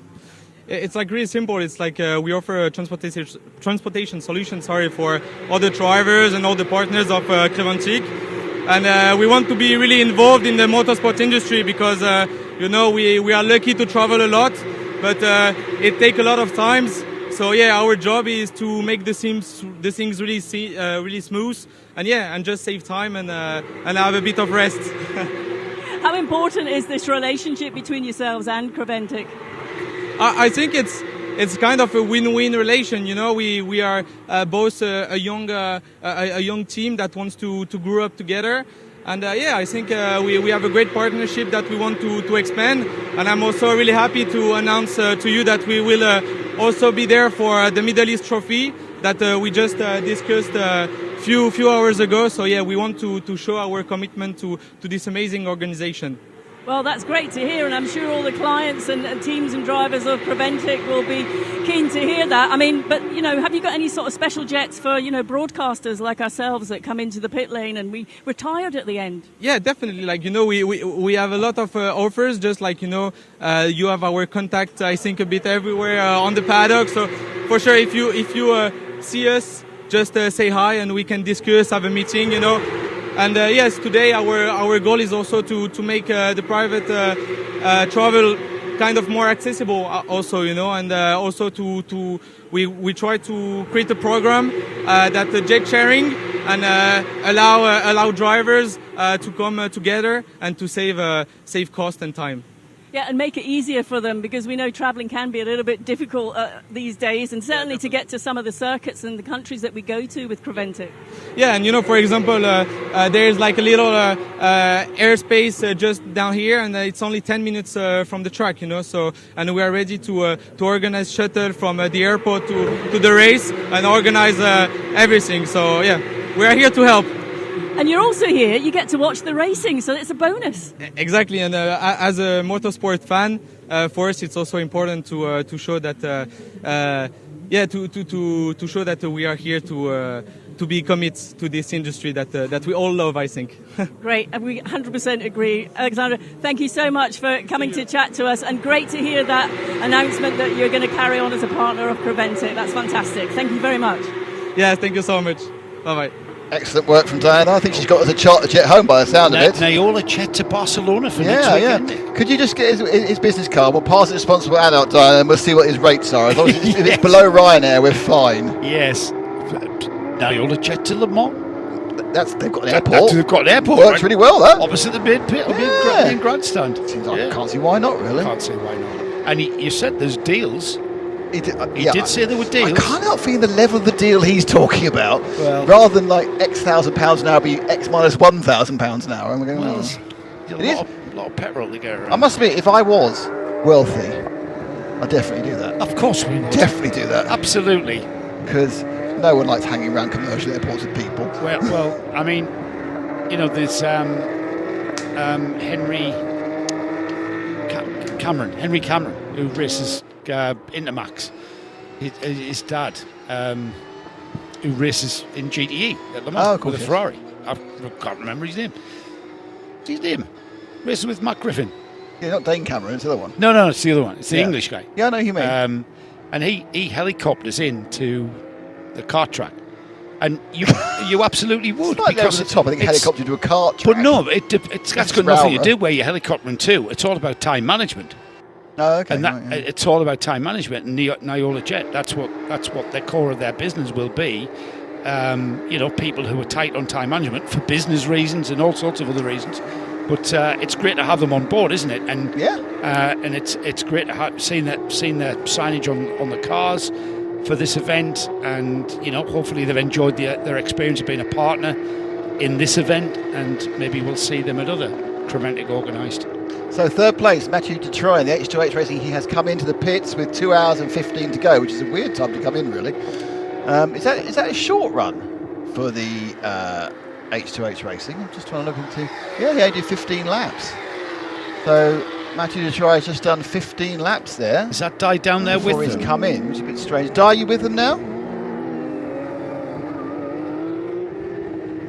It's like really simple. It's like we offer a transportation solution, for all the drivers and all the partners of Creventic. And we want to be really involved in the motorsport industry because, we are lucky to travel a lot, but it takes a lot of time. So, our job is to make the things really smooth and just save time and have a bit of rest. How important is this relationship between yourselves and Creventic? I think it's kind of a win-win relation. We are both a young team that wants to grow up together, and I think we have a great partnership that we want to expand. And I'm also really happy to announce to you that we will also be there for the Middle East Trophy that we just discussed a few hours ago. So we want to show our commitment to this amazing organization. Well, that's great to hear, and I'm sure all the clients and teams and drivers of Creventic will be keen to hear that. I mean, but, have you got any sort of special jets for, broadcasters like ourselves that come into the pit lane and we're tired at the end? Yeah, definitely. We have a lot of offers, just like, you have our contact, I think, a bit everywhere on the paddock. So, for sure, if you see us, just say hi and we can discuss, have a meeting, And yes, today our goal is also to make the private travel kind of more accessible also, and also we try to create a program that the jet sharing and allow drivers to come together and to save cost and time. Yeah, and make it easier for them, because we know travelling can be a little bit difficult these days, and certainly to get to some of the circuits and the countries that we go to with Creventic. Yeah, and for example, there's like a little airspace just down here, and it's only 10 minutes from the track, So, and we are ready to organize shuttle from the airport to the race and organize everything. So, yeah, we are here to help. And you're also here, you get to watch the racing, so it's a bonus. Exactly, and as a motorsport fan, for us it's also important to show that, to show that we are here to be committed to this industry that we all love, I think. Great, and we 100% agree. Alexander, thank you so much for coming to chat to us, and great to hear that announcement that you're going to carry on as a partner of Creventic. That's fantastic. Thank you very much. Yeah, thank you so much. Bye-bye. Excellent work from Diana. I think she's got us a charter jet home by the sound of it. Nayola jet to Barcelona for next weekend. Yeah. Could you just get his business card? We'll pass it responsible adult, Diana, and we'll see what his rates are. As long as if it's below Ryanair, we're fine. Yes. Nayola jet to Le Mans. They've got an airport. They've got an airport. Works really well, that. Opposite the main grandstand. Seems like I can't see why not, really. Can't see why not. And you said there's deals. He did say there were deals. I can't help feeling the level of the deal he's talking about. Well, rather than like X £1,000 an hour be X minus £1,000 an hour. And we're going, a lot of petrol to get around. I must admit, if I was wealthy, I'd definitely do that. Of course we would. Definitely do that. Absolutely. Because no one likes hanging around commercial airports with people. Well, I mean, there's Henry Cameron, who races Intermax. His dad, who races in GTE at Le Mans with a Ferrari. I can't remember his name. What's his name? Racing with Matt Griffin. Yeah, not Dane Cameron, it's the other one. No, it's the other one. It's the English guy. Yeah, I know who you mean. And he helicopters into the kart track. And you absolutely would. It's because over the top. I think helicopter to a kart track. But no, that's got nothing to do where you're helicoptering to. It's all about time management. Oh, okay. And it's all about time management. And Nayola Jet, that's what the core of their business will be. People who are tight on time management for business reasons and all sorts of other reasons. But it's great to have them on board, isn't it? And and it's great to have seen their signage on the cars for this event, and hopefully they've enjoyed their experience of being a partner in this event, and maybe we'll see them at other Creventic organised. So third place, Mathieu Detroit in the H2H Racing. He has come into the pits with 2 hours and 15 to go, which is a weird time to come in, really. Is that a short run for the H2H Racing? I'm just trying to look into. Yeah, he only did 15 laps. So Mathieu Detroit has just done 15 laps there. Is that Di down there with them? Before he's come in, which is a bit strange. Di, are you with them now?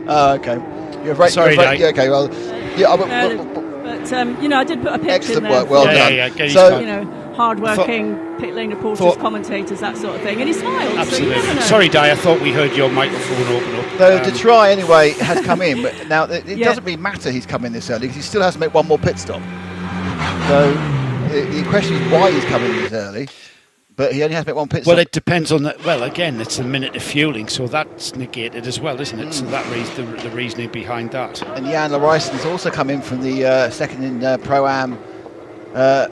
Oh, okay. You're right. Sorry, Di. Yeah, okay. Well, yeah. But I did put a picture excellent in there. Work. Well done. Yeah. So hard-working pit lane reporters, commentators, that sort of thing, and he smiled. Absolutely. So you never know. Sorry, Di. I thought we heard your microphone open up. So Detroit anyway has come in, but now it doesn't really matter he's come in this early because he still has to make one more pit stop. So the question is why he's coming in this early, but he only has to make one pit stop. Well, it depends on that. Well, again, it's a minute of fueling, so that's negated as well, isn't it? So that the reasoning behind that. And Jan Larijsen's also come in from the second in Pro-Am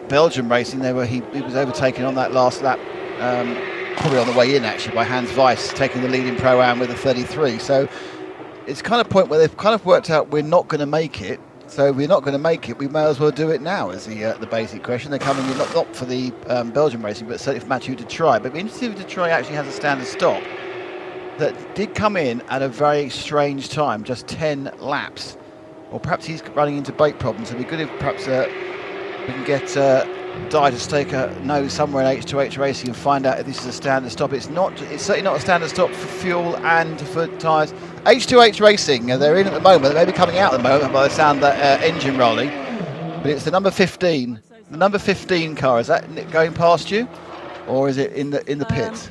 Belgium racing. He was overtaken on that last lap, probably on the way in actually, by Hans Weiss, taking the lead in Pro-Am with a 33. So it's kind of a point where they've kind of worked out we're not going to make it. So if we're not going to make it, we may as well do it now, is the basic question. They're coming in not for the Belgium racing, but certainly for Mathieu Detroit. But it'd be interesting if Detroit actually has a standard stop that did come in at a very strange time, just 10 laps. Or perhaps he's running into brake problems. It'd be good if perhaps we can get Di to stake a nose somewhere in H2H Racing and find out if this is a standard stop. It's certainly not a standard stop for fuel and for tyres. H2H Racing, they're in at the moment. They may be coming out at the moment by the sound of that engine rolling. But it's the number 15. The number 15 car. Is that going past you, or is it in the pit?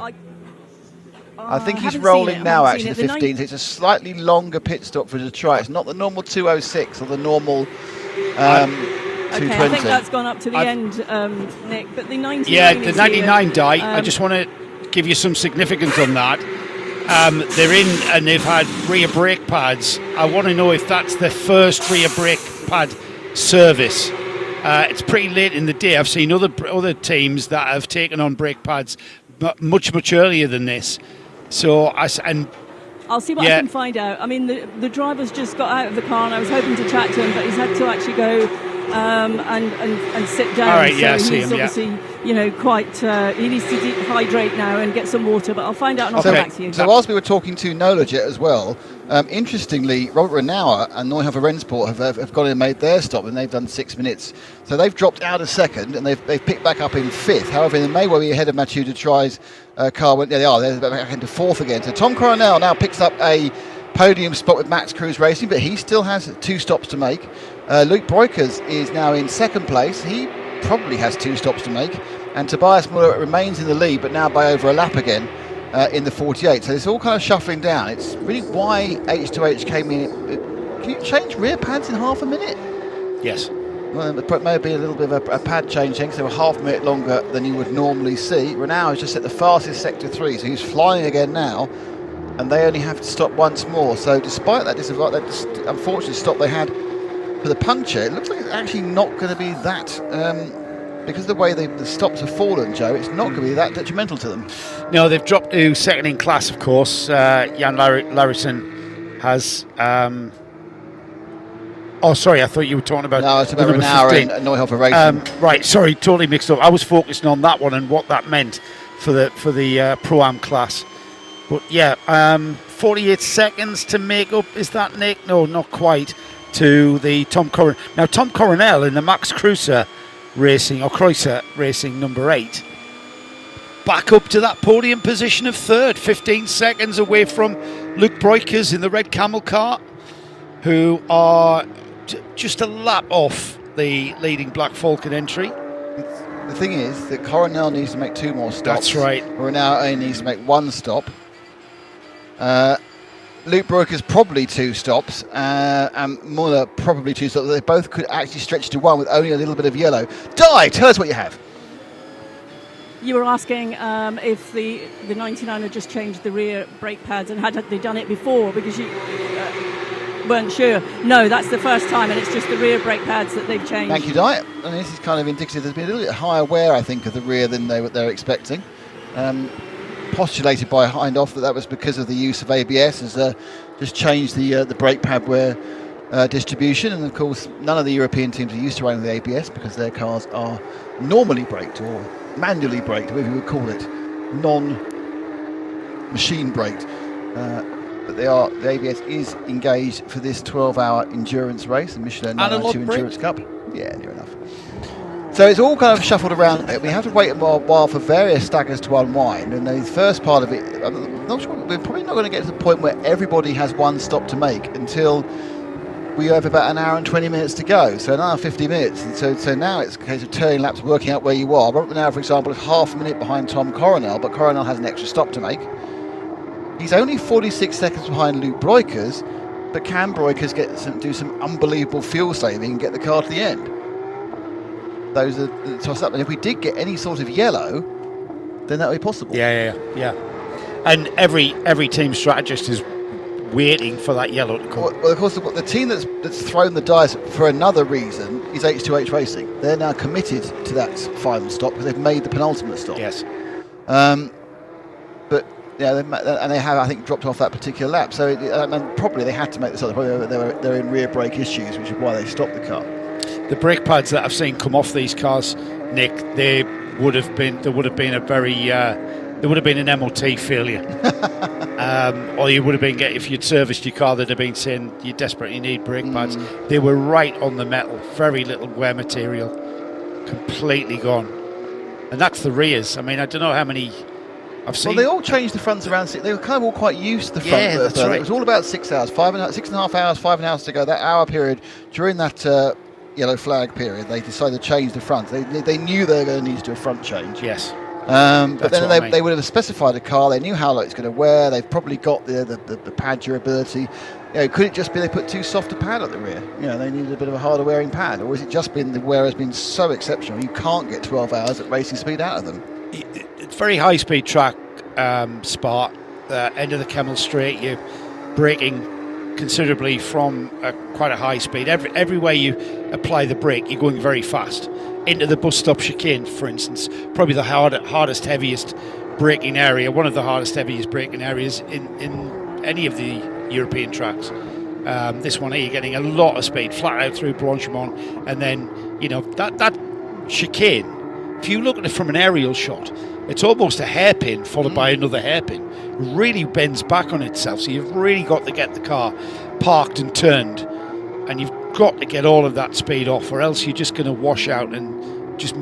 I think he's rolling now. Actually, the 15. So it's a slightly longer pit stop for Detroit. It's not the normal 206 or the normal. 220. I think that's gone up to the end, Nick. But the 99. Yeah, the 99 Di. I just want to give you some significance on that. they're in and they've had rear brake pads. I want to know if that's the first rear brake pad service. It's pretty late in the day. I've seen other teams that have taken on brake pads much earlier than this. So I'll see what I can find out. I mean, the driver's just got out of the car, and I was hoping to chat to him, but he's had to actually go and sit down. All right, so I see he's him, obviously, quite. He needs to dehydrate now and get some water. But I'll find out and I'll come back to you. So whilst we were talking to Nolojet as well, interestingly, Robert Renauer and Neuhofer Rennsport have gone and made their stop, and they've done 6 minutes. So they've dropped out a second, and they've picked back up in fifth. However, they may well be ahead of Mathieu Dutroy's car. There they are. They're back into fourth again. So Tom Coronel now picks up a podium spot with Max Cruz Racing, but he still has 2 stops to make. Luke Breukers is now in second place. He probably has 2 stops to make. And Tobias Muller remains in the lead, but now by over a lap again in the 48. So it's all kind of shuffling down. It's really why H2H came in. Can you change rear pads in half a minute? Yes. Well, it may be a little bit of a pad change then, because they were half a minute longer than you would normally see. Renault has just set the fastest sector 3, so he's flying again now. And they only have to stop once more. So despite that unfortunate stop they had for the puncture, it looks like it's actually not going to be that, because of the way the stops have fallen, Joe, it's not going to be that detrimental to them. No, they've dropped to second in class, of course. Jan Larison has... oh, sorry, I thought you were talking about... No, it's about Renault and Neuhofer Racing. Right, sorry, totally mixed up. I was focusing on that one and what that meant for the Pro-Am class. But yeah, 48 seconds to make up, is that, Nick? No, not quite, to the Tom Coronel. Now, Tom Coronel in the Max Kreuzer Racing number 8, back up to that podium position of third, 15 seconds away from Luke Breukers in the red camel car, who are just a lap off the leading Black Falcon entry. The thing is that Coronel needs to make 2 more stops. That's right. Renault only needs to make 1 stop. Luke Breukers probably 2 stops, and Muller probably 2 stops. They both could actually stretch to 1 with only a little bit of yellow. Di, tell us what you have. You were asking if the 99 had just changed the rear brake pads, and had they done it before, because you weren't sure. No, that's the first time, and it's just the rear brake pads that they've changed. Thank you, Di. And this is kind of indicative. There's been a little bit higher wear, I think, of the rear than they're expecting. Postulated by Hindhoff that was because of the use of ABS, has just changed the brake pad wear distribution, and of course none of the European teams are used to running with ABS because their cars are normally braked or manually braked, whatever you would call it, non-machine braked. But the ABS is engaged for this 12-hour endurance race, the Michelin 992 Endurance Cup. Yeah, near enough. So it's all kind of shuffled around. We have to wait a while for various staggers to unwind, and the first part of it, I'm not sure, we're probably not going to get to the point where everybody has 1 stop to make until we have about an hour and 20 minutes to go, so another 50 minutes. And so now it's a case of turning laps, working out where you are. Robert now, for example, is half a minute behind Tom Coronel, but Coronel has an extra stop to make. He's only 46 seconds behind Luke Breukers, but can Breukers do some unbelievable fuel saving and get the car to the end? Those are the toss up, and if we did get any sort of yellow, then that would be possible. Yeah. And every team strategist is waiting for that yellow to come. Well, of course, the team that's thrown the dice for another reason is H2H Racing. They're now committed to that final stop because they've made the penultimate stop. Yes. But yeah, they have, I think, dropped off that particular lap. So probably they had to make this up. Probably they're in rear brake issues, which is why they stopped the car. The brake pads that I've seen come off these cars, Nick, there would have been an MOT failure, or you would have been if you'd serviced your car, they'd have been saying you desperately need brake pads. They were right on the metal, very little wear material, completely gone, and that's the rears. I mean, I don't know how many I've seen. Well, they all changed the fronts around. They were kind of all quite used to the front. Yeah, that's right. It was all about 6 hours, 6.5 hours, 5 hours to go. That hour period during that yellow flag period, they decided to change the front. They knew they were going to need to do a front change. Yes. But then they would have specified a car. They knew how it's going to wear. They've probably got the pad durability. Could it just be they put too soft a pad at the rear? They needed a bit of a harder wearing pad, or has it just been the wear has been so exceptional you can't get 12 hours at racing speed out of them? It's very high speed track, Spa. end of the Kemmel Straight, you're braking considerably from quite a high speed. Everywhere you apply the brake, you're going very fast. Into the bus stop chicane, for instance, probably the hardest, heaviest braking area, one of the hardest, heaviest braking areas in any of the European tracks. This one here, you're getting a lot of speed, flat out through Blanchimont, and then, you know, that chicane, if you look at it from an aerial shot, it's almost a hairpin followed by another hairpin. It really bends back on itself, so you've really got to get the car parked and turned, and you've got to get all of that speed off, or else you're just going to wash out and just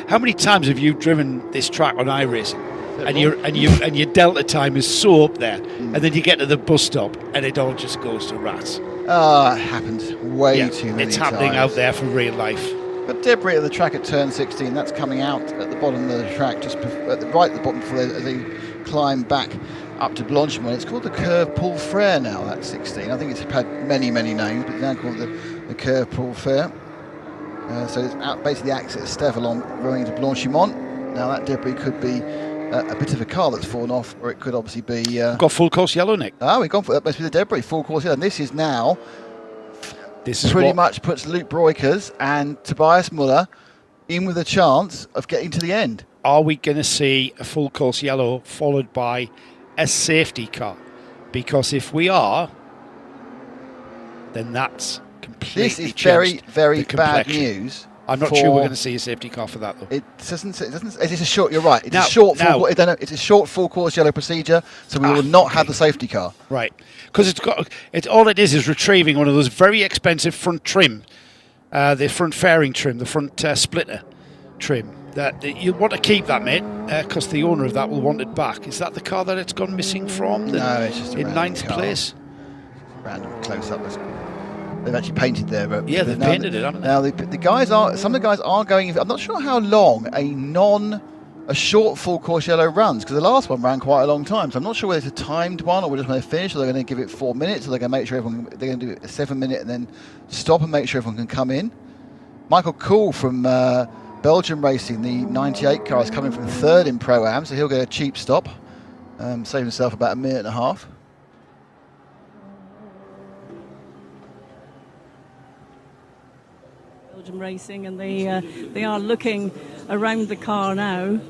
How many times have you driven this track on iRacing? And your delta time is so up there, and then you get to the bus stop and it all just goes to rats. It happens way too many times. It's happening out there for real life. But debris at the track at turn 16, that's coming out at the bottom of the track, just right at the bottom before they climb back up to Blanchimont. It's called the Curve Paul Frere now, that 16. I think it's had many names, but it's now called the Curve Paul Frere. So it's out basically the exit of Stevelon going into Blanchimont. Now that debris could be a bit of a car that's fallen off, or it could obviously be... got full course yellow, Nick. We've gone for that. Must be the debris, full course yellow. And this is now... This is pretty much puts Luke Breukers and Tobias Muller in with a chance of getting to the end. Are we going to see a full course yellow followed by a safety car? Because if we are, then that's completely This is very, very the bad complexion. news. I'm not sure we're going to see a safety car for that, though. It doesn't. It's a short. You're right. It's a short full course yellow procedure, so we will not have the safety car. Right, because all it is retrieving one of those very expensive front trim, the front fairing trim, the front splitter trim. That you want to keep that, mate, because the owner of that will want it back. Is that the car that it's gone missing from? No, it's just a in ninth car. place. Random close up. They've actually painted their. They've painted it, haven't they? Now the guys are. Some of the guys are going. I'm not sure how long a short full course yellow runs, because the last one ran quite a long time. So I'm not sure whether it's a timed one or we're just going to finish, or they're going to give it 4 minutes, or they're going to make sure everyone. They're going to do it a 7 minute and then stop and make sure everyone can come in. Michael Kuhl from Belgium Racing, the 98 car, is coming from third in Pro-Am, so he'll get a cheap stop, save himself about a minute and a half. Belgium Racing, and they are looking around the car now.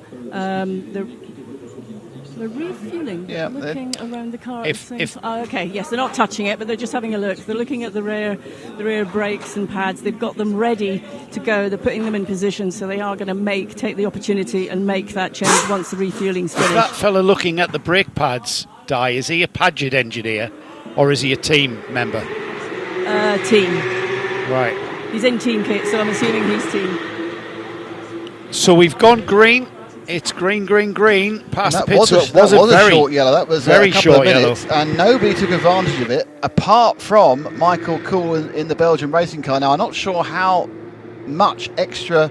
They're refueling. Yeah, looking around the car. Okay, yes, they're not touching it, but they're just having a look. They're looking at the rear brakes and pads. They've got them ready to go. They're putting them in position, so they are going to take the opportunity and make that change once the refueling's finished. That fella looking at the brake pads, Di, is he a Padgett engineer or is he a team member? Team. Right. He's in team kit, so I'm assuming he's team. So we've gone green. It's green, past the pit. That was a short yellow. That was very a couple short of minutes, yellow. and nobody took advantage of it, apart from Michael Kuhl in the Belgian racing car. Now, I'm not sure how much extra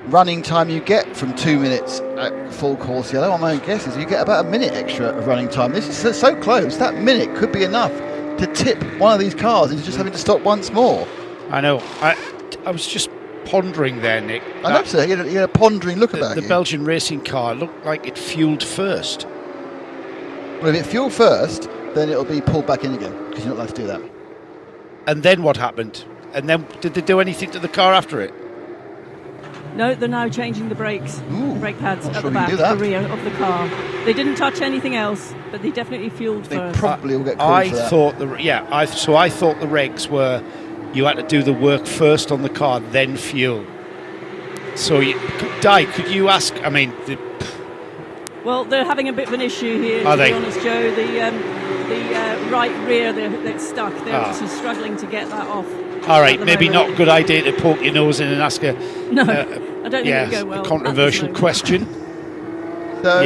running time you get from 2 minutes at full course yellow. My guess is you get about a minute extra of running time. This is so close. That minute could be enough to tip one of these cars into just having to stop once more. I know. I was just pondering there, Nick. I know, sir. You had a pondering look about the you. Belgian racing car looked like it fueled first. Well, if it fueled first, then it'll be pulled back in again, because you're not allowed to do that. And then what happened? And then did they do anything to the car after it? No, they're now changing the brakes, the brake pads at the back, do that. the rear of the car. They didn't touch anything else, but they definitely fueled first. Probably will get called for that. I thought the regs were you had to do the work first on the car, then fuel. So, Di, could you ask? I mean, well, they're having a bit of an issue here. Are to they? be honest, Joe, the right rear that's stuck. They're actually struggling to get that off. All right, maybe not a good idea to poke your nose in and ask a No, I don't think it'd go well. a controversial question. So,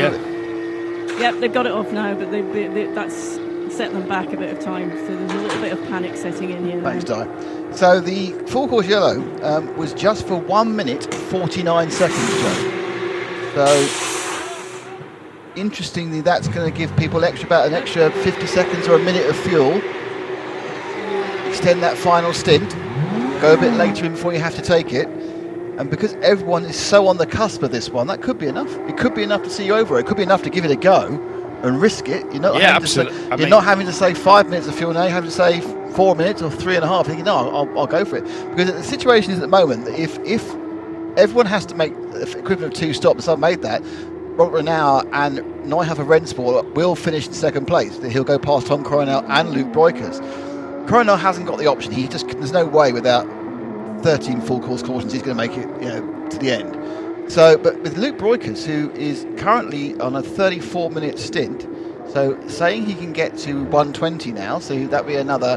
Yep, they've got it off now, but that's set them back a bit of time. So there's a little bit of panic setting in here. Thanks, Di. So the full course yellow was just for 1 minute 49 seconds, Joe. So interestingly, that's going to give people about an extra 50 seconds or a minute of fuel. Extend that final stint, go a bit later in before you have to take it. And because everyone is so on the cusp of this one, that could be enough. It could be enough to see you over. It could be enough to give it a go, and risk it. You're not, Yeah, having, to say, absolutely. you're not having to say 5 minutes of fuel now. You're having to say 4 minutes or 3.5. Thinking, no, I'll go for it. Because the situation is at the moment that if everyone has to make the equivalent of 2 stops, I've made that. Robert Renauer and Nijhoff Rennsport will finish in second place. He'll go past Tom Coronel and Luke Breukers. Coronel hasn't got the option. There's no way without 13 full course cautions he's going to make it, to the end. So, but with Luke Breukers, who is currently on a 34-minute stint, so saying he can get to 120 now, so that'd be another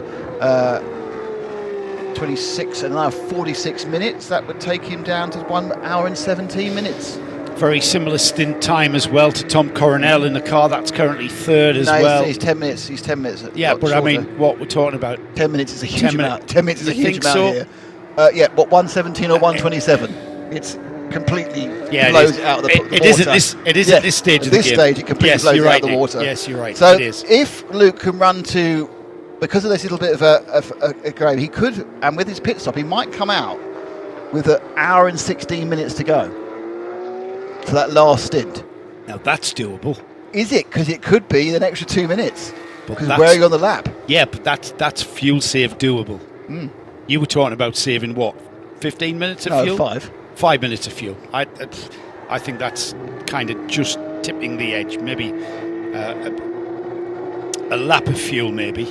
26 and another 46 minutes. That would take him down to 1 hour and 17 minutes. Very similar stint time as well to Tom Coronel in the car that's currly third as well. He's 10 minutes. He's 10 minutes. Yeah, but shorter. I mean, what we're talking about? 10 minutes is a huge amount. 10 minutes is a huge amount so? here. Yeah, what 117 or 127? It's completely blows it out of the water. It is at this stage of the game. At this stage, it completely blows it out of the water. Yes, you're right. So it is. if Luke can run to, because of this little bit of a grade, he could, and with his pit stop, he might come out with an hour and 16 minutes to go for that last stint. Now that's doable. Is it? Because it could be an extra 2 minutes. Because that's- where are you on the lap? Yeah, but that's fuel save doable. Mm. You were talking about saving what? 15 minutes of fuel? 5. 5 minutes of fuel. I think that's kind of just tipping the edge. Maybe a lap of fuel, maybe.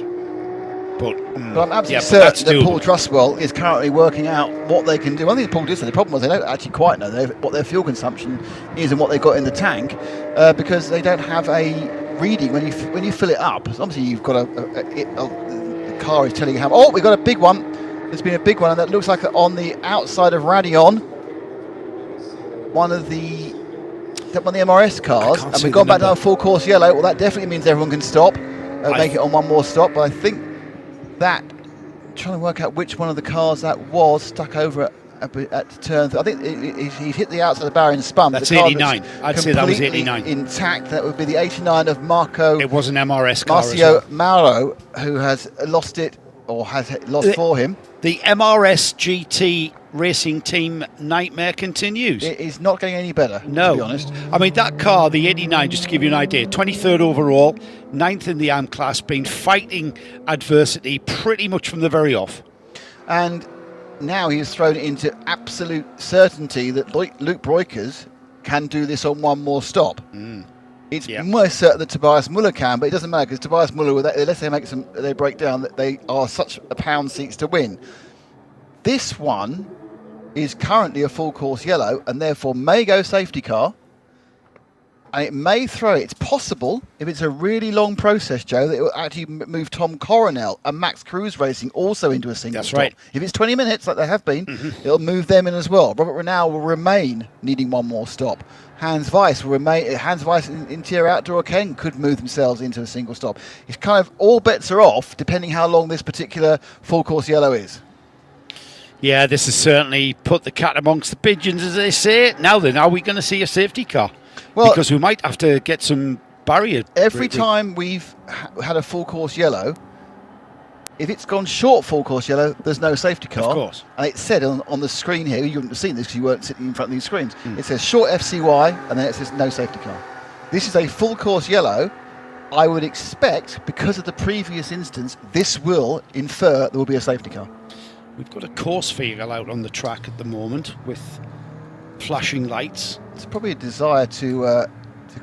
But I'm absolutely certain that Paul Trustwell is currently working out what they can do. I think Paul did say the problem was they don't actually quite know what their fuel consumption is and what they've got in the tank because they don't have a reading when you fill it up. So obviously, you've got the car is telling you how. Oh, we've got a big one. There's been a big one, and that looks like on the outside of Radeon, one of the MRS cars, and we've gone back to our full course yellow. Well, that definitely means everyone can stop, make it on one more stop. But I think that trying to work out which one of the cars that was stuck over at turn. I think he hit the outside of the barrier and spun. That's the car 89. I'd say that was completely 89. Intact. That would be the 89 of Marco. It was an MRS car. Marcio as well. Mauro, who has lost it or has lost for him. The MRS GT racing team nightmare continues. It is not getting any better, no. to be honest. I mean, that car, the 89, just to give you an idea, 23rd overall, 9th in the AM class, been fighting adversity pretty much from the very off. And now he has thrown it into absolute certainty that Luke Breukers can do this on one more stop. It's almost certain that Tobias Muller can, but it doesn't matter because Tobias Muller, unless they break down, that they are such a pound seats to win. This one is currently a full course yellow and therefore may go safety car. And it may throw it. It's possible, if it's a really long process, Joe, that it will actually move Tom Coronel and Max Cruz Racing also into a single stop. right. If it's 20 minutes, like they have been, it'll move them in as well. Robert Renauer will remain needing one more stop. Hans Weiss will remain. Hans Weiss and Interior Outdoor Ken could move themselves into a single stop. It's kind of all bets are off, depending how long this particular full course yellow is. Yeah, this has certainly put the cat amongst the pigeons, as they say. Now then, are we going to see a safety car? Well, because we might have to get some barrier. Every time we've had a full course yellow, if it's gone short full course yellow, there's no safety car. Of course. And it said on the screen here, you wouldn't have seen this because you weren't sitting in front of these screens. It says short FCY and then it says no safety car. This is a full course yellow. I would expect, because of the previous instance, this will infer there will be a safety car. We've got a course vehicle out on the track at the moment with flashing lights. It's probably a desire to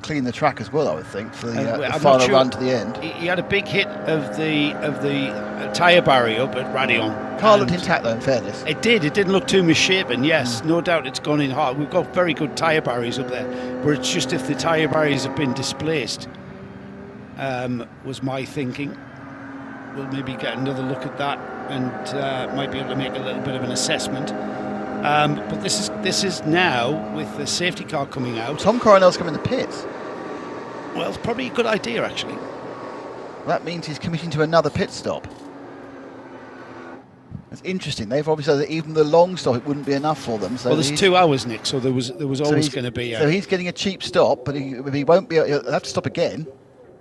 clean the track as well, I would think, for the I'm final not sure. run to the end. He had a big hit of the tyre barrier up at Radeon. Car looked intact though, in fairness. It did. It didn't look too misshapen, yes. No doubt it's gone in hard. We've got very good tyre barriers up there. But it's just if the tyre barriers have been displaced, was my thinking. We'll maybe get another look at that and might be able to make a little bit of an assessment. But this is now with the safety car coming out. Tom Coronel's coming to pits. Well, it's probably a good idea, actually. That means he's committing to another pit stop. That's interesting. They've obviously said that even the long stop, it wouldn't be enough for them. So well, there's 2 hours, Nick, so there was always going to be. So he's getting a cheap stop, but he won't be. He'll have to stop again.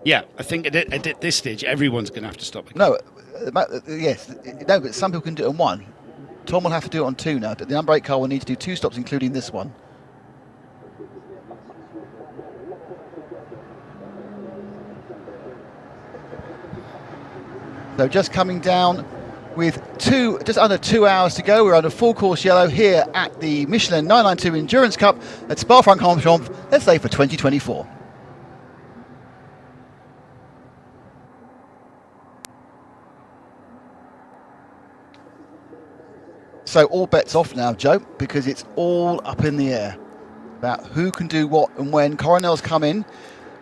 Yeah, I think at this stage, everyone's going to have to stop again. No, yes, no, but some people can do it on one. Tom will have to do it on 2 now. The unbrake car will need to do 2 stops, including this one. So just coming down with just under 2 hours to go. We're on a full course yellow here at the Michelin 992 Endurance Cup at Spa-Francorchamps, let's say for 2024. So all bets off now, Joe, because it's all up in the air about who can do what and when. Coronel's come in.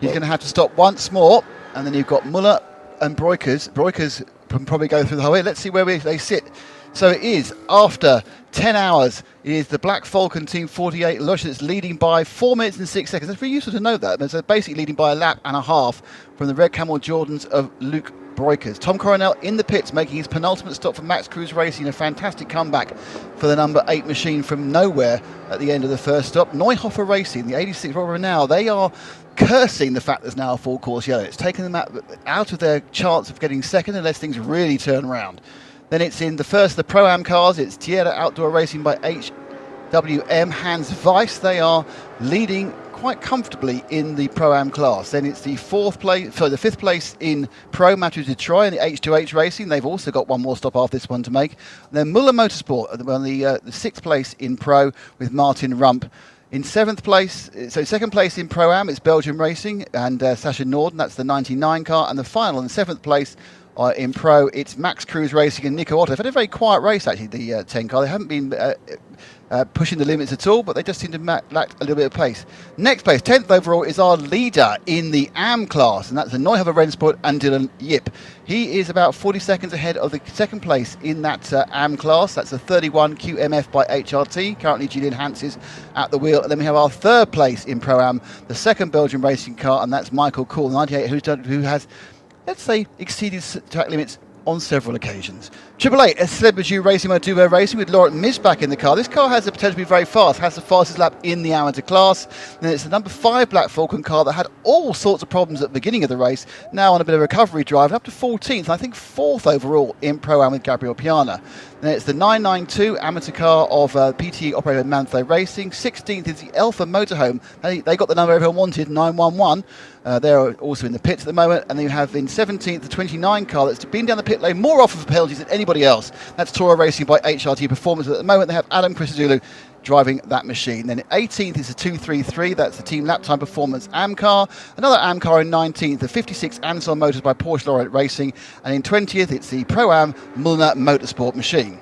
He's going to have to stop once more, and then you've got Muller and Breukers. Breukers can probably go through the whole way. Let's see where they sit. So it is, after 10 hours, it is the Black Falcon Team 48 Lush that's leading by 4 minutes and 6 seconds. It's very useful to know that. It's basically leading by a lap and a half from the Red Camel Jordans of Luke Breukers. Tom Coronel in the pits, making his penultimate stop for Max Cruz Racing. A fantastic comeback for the number 8 machine from nowhere at the end of the first stop. Neuhofer Racing, the 86 Robber now, they are cursing the fact there's now a full course yellow. It's taken them out of their chance of getting second unless things really turn around. Then it's in the Pro-Am cars. It's Tierra Outdoor Racing by HWM, Hans Weiss. They are leading quite comfortably in the Pro-Am class. Then it's the fifth place in Pro, Matthew Detroit, and the H2H Racing. They've also got one more stop after this one to make. And then Muller Motorsport on the sixth place in Pro with Martin Rump. In seventh place, so second place in Pro-Am, it's Belgium Racing and Sasha Norden. That's the 99 car. And the final in seventh place in Pro, it's Max Cruz Racing and Nico Otto. They've had a very quiet race, actually, the 10 car. They haven't been pushing the limits at all, but they just seem to lack a little bit of pace. Next place, 10th overall, is our leader in the AM class, and that's the Neuhofer Rennsport and Dylan Yip. He is about 40 seconds ahead of the second place in that AM class. That's a 31 QMF by HRT. Currently, Julian Hans is at the wheel. And then we have our third place in Pro-Am, the second Belgian racing car, and that's Michael Cool, 98, who has, let's say, exceeded track limits on several occasions. Triple Eight, Celebrity Racing by Duvo Racing with Laurent Miss back in the car. This car has the potential to be very fast, has the fastest lap in the amateur class. Then it's the number 5 Black Falcon car that had all sorts of problems at the beginning of the race, now on a bit of a recovery drive, up to 14th, I think 4th overall in Pro-Am with Gabriel Piana. Then it's the 992 amateur car of PTE operator Mantho Racing. 16th is the Alpha Motorhome. They got the number everyone wanted, 911. They're also in the pits at the moment. And then you have in 17th the 29 car that's been down the pit lane more often for penalties than anybody else. That's Toro Racing by HRT Performance. At the moment they have Adam Christodoulou driving that machine. Then 18th is the 233, that's the Team Laptime Performance AM car. Another AM car in 19th, the 56 Ansel Motors by Porsche Laurent Racing. And in 20th, it's the Pro-Am Muller Motorsport machine.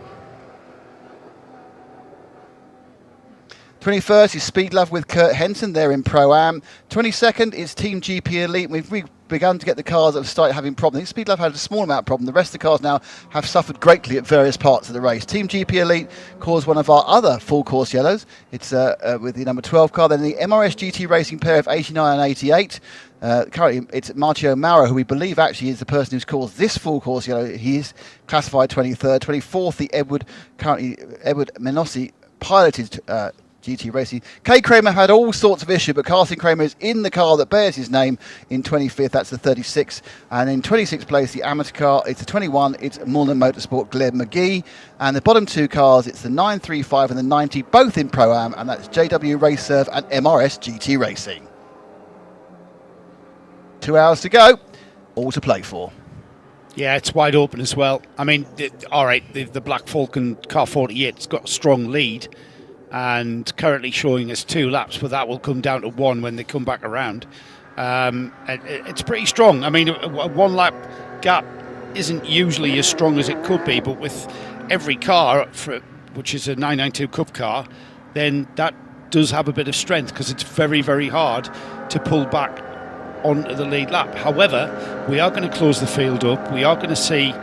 21st is Speed Love with Kurt Henson, they're in Pro-Am. 22nd is Team GP Elite. We've begun to get the cars that have started having problems. I think Speed Love had a small amount of problem. The rest of the cars now have suffered greatly at various parts of the race. Team GP Elite caused one of our other full course yellows. It's with the number 12 car. Then the MRS GT Racing pair of 89 and 88. Currently it's Marcio Mauro, who we believe actually is the person who's caused this full course yellow. He is classified 23rd. 24th, the Edward Menossi piloted GT Racing. Kay Kramer had all sorts of issues, but Carson Kramer is in the car that bears his name in 25th. That's the 36. And in 26th place, the amateur car, it's the 21. It's Muller Motorsport, Glenn McGee. And the bottom two cars, it's the 935 and the 90, both in Pro-Am, and that's JW Race Serve and MRS GT Racing. 2 hours to go, all to play for. Yeah, it's wide open as well. I mean, all right, the Black Falcon car 48's got a strong lead, and currently showing us 2 laps, but that will come down to 1 when they come back around. It's pretty strong. I mean, a 1 lap gap isn't usually as strong as it could be, but with every car, which is a 992 Cup car, then that does have a bit of strength, because it's very, very hard to pull back onto the lead lap. However, we are going to close the field up. We are going to see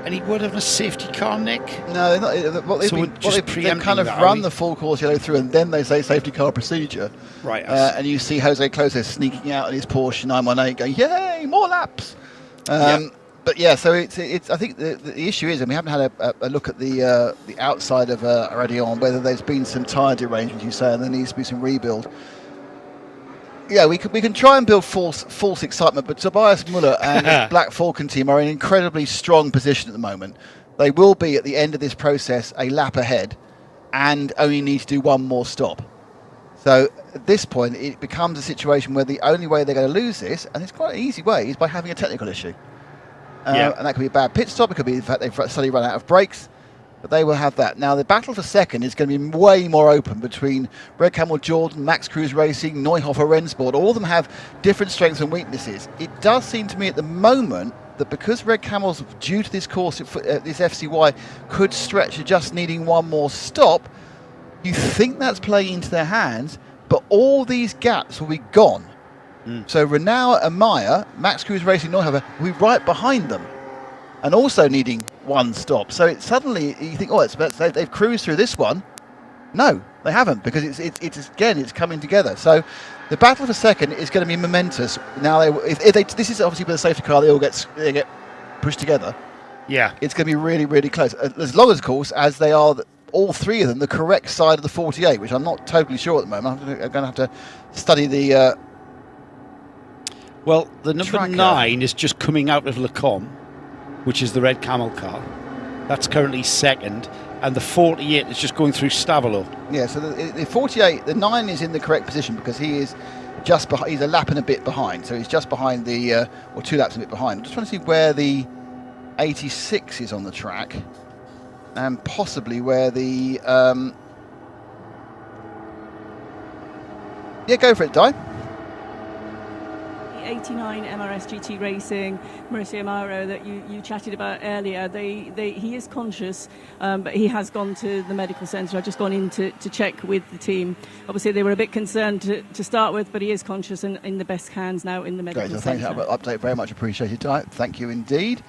any word of a safety car, Nick? No, they're not. They've kind of run the full course yellow through, and then they say safety car procedure. Right. And you see Jose Closer sneaking out in his Porsche 918 going, yay, more laps. But yeah, so it's. I think the issue is, and we haven't had a look at the outside of Radion, whether there's been some tyre derangement, you say, and there needs to be some rebuild. Yeah, we can try and build false excitement, but Tobias Muller and his Black Falcon team are in an incredibly strong position at the moment. They will be, at the end of this process, a lap ahead and only need to do one more stop. So at this point, it becomes a situation where the only way they're going to lose this, and it's quite an easy way, is by having a technical issue. And that could be a bad pit stop. It could be the fact they've suddenly run out of brakes. But they will have that. Now, the battle for second is going to be way more open between Red Camel Jordan, Max Cruz Racing, Neuhofer Rennsport. All of them have different strengths and weaknesses. It does seem to me at the moment that because Red Camels, due to this course, this FCY, could stretch to just needing one more stop, you think that's playing into their hands, but all these gaps will be gone. So Renault and Meyer, Max Cruz Racing, Neuhofer, will be right behind them, and also needing one stop. So it suddenly you think, oh, they've cruised through this one. No, they haven't, because it's coming together. So the battle for second is going to be momentous. Now, this is obviously with a safety car, they get pushed together. Yeah, it's going to be really, really close. As long as, of course, as they are, all three of them, the correct side of the 48, which I'm not totally sure at the moment. I'm going to have to study the. Well, the number tracker. 9 is just coming out of Lecombe, which is the Red Camel car. That's currently second, and the 48 is just going through Stavolo. Yeah, so the 48, the 9 is in the correct position because he is just behind. He's a lap and a bit behind, so he's just behind or 2 laps a bit behind. I'm just trying to see where the 86 is on the track, and possibly where the. Yeah, go for it, Di. 89 MRS GT Racing, Mauricio Mauro, that you chatted about earlier, he is conscious, but he has gone to the medical centre. I've just gone in to check with the team. Obviously, they were a bit concerned to start with, but he is conscious and in the best hands now in the medical centre. Great, thank you. Update very much appreciated, Di. Thank you indeed.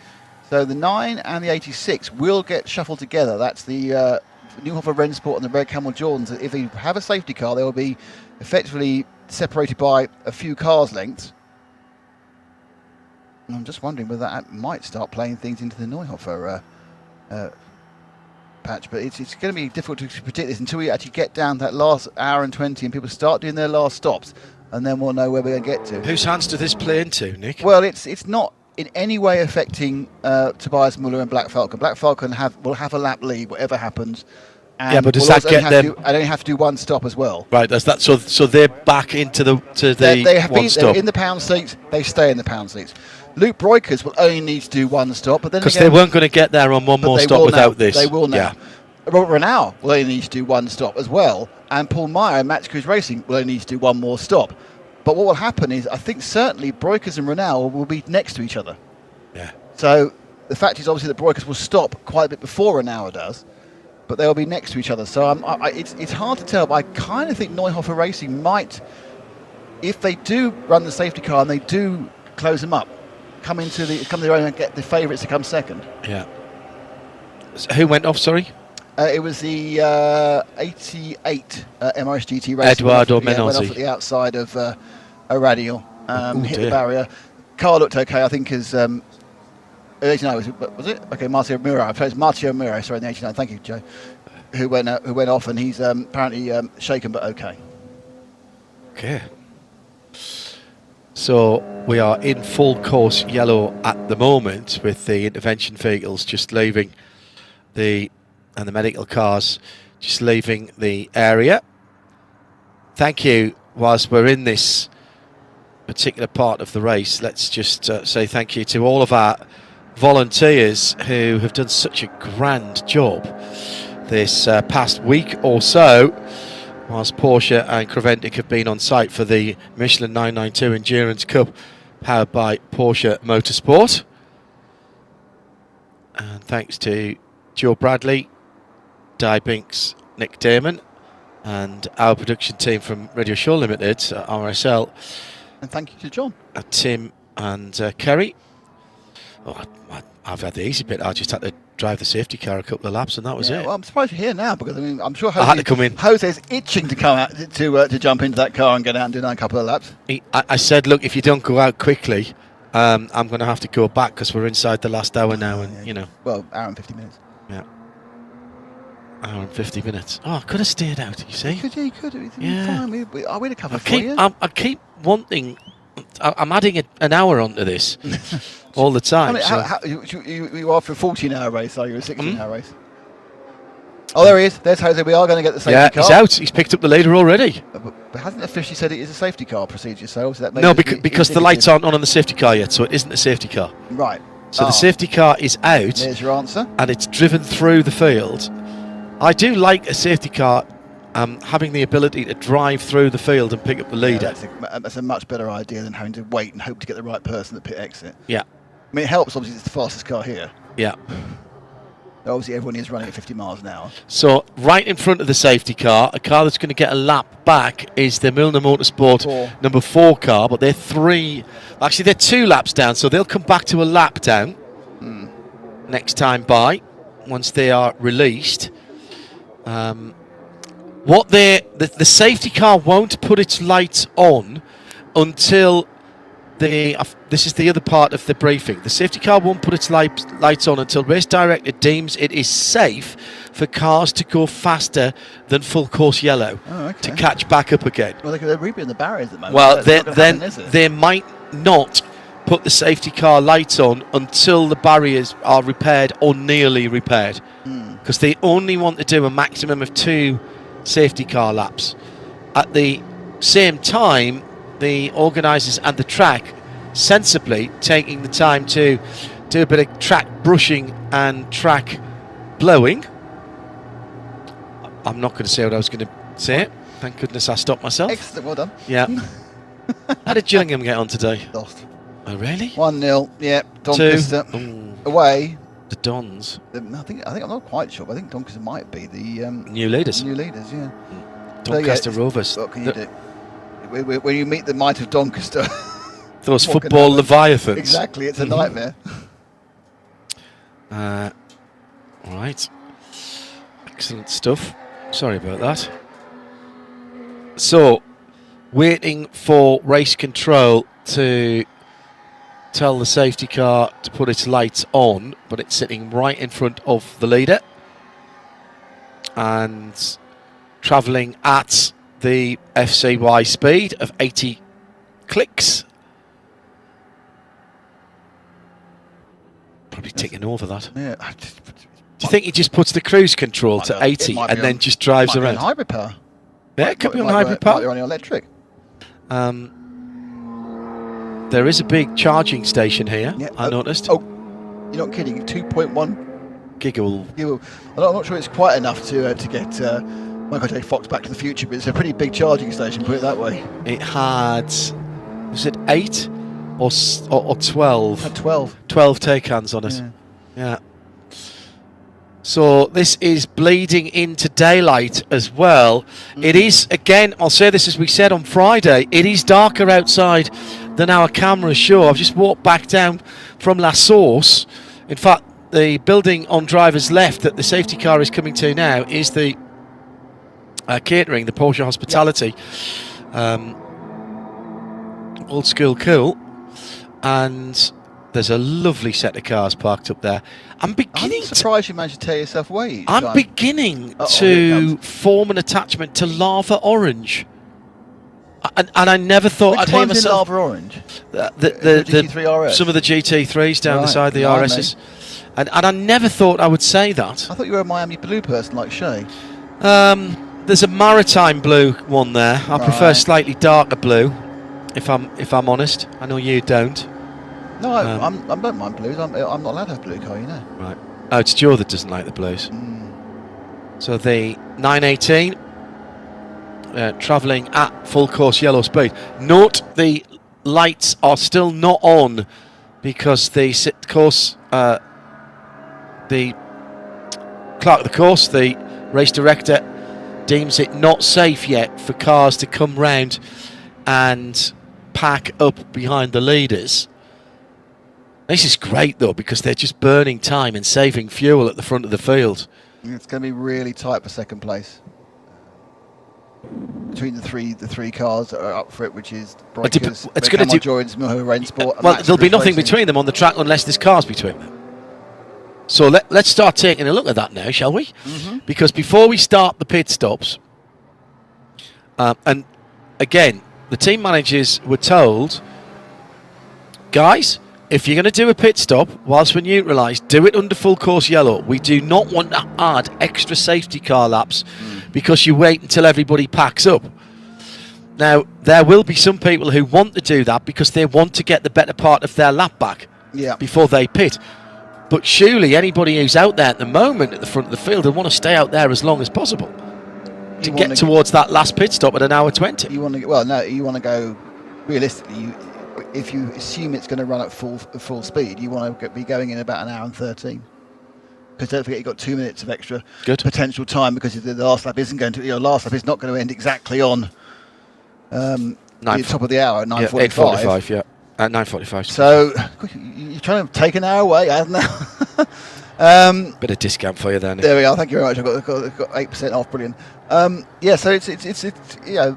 So the 9 and the 86 will get shuffled together. That's the Neuhofer Rennsport and the Red Camel Jordans. If they have a safety car, they will be effectively separated by a few cars' lengths. I'm just wondering whether that might start playing things into the Neuhofer patch, but it's going to be difficult to predict this until we actually get down that last hour and 20 and people start doing their last stops, and then we'll know where we're going to get to. Whose hands does this play into, Nick? Well, it's not in any way affecting Tobias Muller and Black Falcon. Black Falcon will have a lap lead, whatever happens. And yeah, but does that get them? I don't have to do one stop as well. Right, that's that. So they're back into the they have one been stop. in the pound seats. They stay in the pound seats. Luke Breukers will only need to do one stop, but then because they weren't going to get there on one more stop without this. They will now. Yeah. Robert Renault will only need to do one stop as well, and Paul Meyer and Max Cruz Racing will only need to do one more stop. But what will happen is, I think certainly Breukers and Renault will be next to each other. Yeah. So the fact is obviously that Breukers will stop quite a bit before Renault does, but they'll be next to each other. So it's hard to tell, but I kind of think Neuhofer Racing might, if they do run the safety car and they do close them up, come to their own and get the favourites to come second. Yeah. So who went off, sorry? It was the 88 MRS GT Racing. Eduardo went off Menozzi. at the outside of Radial, hit dear. the barrier. Car looked okay, I think, as... 89, was it? Okay, Marcio Muro. I suppose Marcio Muro, sorry, in the 89. Thank you, Joe. Who went off, and he's apparently shaken, but okay. Okay. So we are in full course yellow at the moment, with the intervention vehicles just leaving and the medical cars just leaving the area. Thank you. Whilst we're in this particular part of the race, let's just say thank you to all of our volunteers who have done such a grand job this past week or so, whilst Porsche and Creventic have been on site for the Michelin 992 Endurance Cup powered by Porsche Motorsport. And thanks to Joe Bradley, Di Binks, Nick Damon, and our production team from Radio Show Limited, RSL. And thank you to John. Tim and Kerry. Oh, I've had the easy bit. I just had to drive the safety car a couple of laps, and that was it. Well, I'm surprised you're here now, because I mean, I'm sure I had to come in. Jose's itching to come out to jump into that car and get out and do a couple of laps. I said, look, if you don't go out quickly, I'm going to have to go back because we're inside the last hour now, and you know. Well, hour and 50 minutes. Yeah. Hour and 50 minutes. Oh, I could have stayed out. You see? You could. It's Yeah. fine. We'd have covered for you. I keep wanting. I'm adding an hour onto this all the time. You are for a 14-hour race, are you? A 16-hour race? Oh, there he is. There's Jose. We are going to get the safety car. Yeah, he's out. He's picked up the leader already. But hasn't officially said it is a safety car procedure, so that No, because the lights aren't on the safety car yet, so it isn't a safety car. Right. So the safety car is out. There's your answer. And it's driven through the field. I do like a safety car having the ability to drive through the field and pick up the leader. That's a much better idea than having to wait and hope to get the right person at pit exit. Yeah. I mean, it helps, obviously, it's the fastest car here. Yeah. Obviously, everyone is running at 50 miles an hour. So, right in front of the safety car, a car that's going to get a lap back is the Milner Motorsport number 4 car, but they're 2 laps down, so they'll come back to a lap down next time by, once they are released. The safety car won't put its lights on until this is the other part of the briefing. The safety car won't put its lights on until race director deems it is safe for cars to go faster than full course yellow to catch back up again. Well, they're rebuilding the barriers at the moment. Well, Then they might not put the safety car lights on until the barriers are repaired or nearly repaired, because they only want to do a maximum of 2 safety car laps. At the same time, the organisers and the track sensibly taking the time to do a bit of track brushing and track blowing. I'm not going to say what I was going to say. Thank goodness I stopped myself. Excellent, well done. Yeah. How did Gillingham get on today? Lost. Oh, really? 1-0, yeah. 2. Doncaster away. The Dons. I think I'm not quite sure, but I think Doncaster might be the new leaders. New leaders, yeah. Doncaster Rovers. What can you do? When you meet the might of Doncaster, those football leviathans. Exactly, it's a nightmare. All right. Excellent stuff. Sorry about that. So, waiting for race control to tell the safety car to put its lights on, but it's sitting right in front of the leader and travelling at the FCY speed of 80 clicks. Probably ticking over that. Yeah. Do you think he just puts the cruise control to 80 and then just drives around? On hybrid power. Yeah, it could be on hybrid power. Might be on electric. There is a big charging station here, I noticed. Oh, you're not kidding. 2.1 gigawatt. I'm not sure it's quite enough to get Michael J. Fox Back to the Future, but it's a pretty big charging station, put it that way. It had, was it 8 or 12? It had 12. 12 take-hands on it. Yeah. So this is bleeding into daylight as well. It is, again, I'll say this as we said on Friday, it is darker outside than our cameras show. I've just walked back down from La Source. In fact, the building on driver's left that the safety car is coming to now is the catering, the Porsche Hospitality. Old school cool. And there's a lovely set of cars parked up there. I'm surprised you managed to tear yourself away. I'm beginning to form an attachment to lava orange. And I never thought I'd hear myself. Lava orange? The GT3 RS? Some of the GT3s down the side of the blimey. RSs. And I never thought I would say that. I thought you were a Miami blue person like Shay. There's a maritime blue one there. I prefer slightly darker blue, if I'm honest. I know you don't. No, I don't mind blues. I'm not allowed to have a blue car, you know. Right. Oh, it's Joe that doesn't like the blues. So the 918 travelling at full course yellow speed. Note the lights are still not on because the course, the clerk of the course, the race director, deems it not safe yet for cars to come round and pack up behind the leaders. This is great though, because they're just burning time and saving fuel at the front of the field. It's going to be really tight for second place between the three cars that are up for it, which is Breakers, it's going to Jordan's Moho Rainsport. Well, there'll be nothing between them on the track unless there's cars between them. So let's start taking a look at that now, shall we? Because before we start the pit stops, and again, the team managers were told, guys, if you're going to do a pit stop whilst we're neutralised, do it under full course yellow. We do not want to add extra safety car laps because you wait until everybody packs up. Now, there will be some people who want to do that because they want to get the better part of their lap back before they pit. But surely anybody who's out there at the moment at the front of the field will want to stay out there as long as possible to get towards that last pit stop at 1:20. You want to you want to go realistically. If you assume it's going to run at full speed, you want to be going in about 1:13. Because don't forget, you've got 2 minutes of extra potential time because the last lap isn't going to. Your last lap is not going to end exactly on the top of the hour at 9:45. 8:45, yeah. At 9:45. So you're trying to take an hour away, hasn't it? Bit of discount for you then. There we are. Thank you very much. I've got 8% off. Brilliant. So it's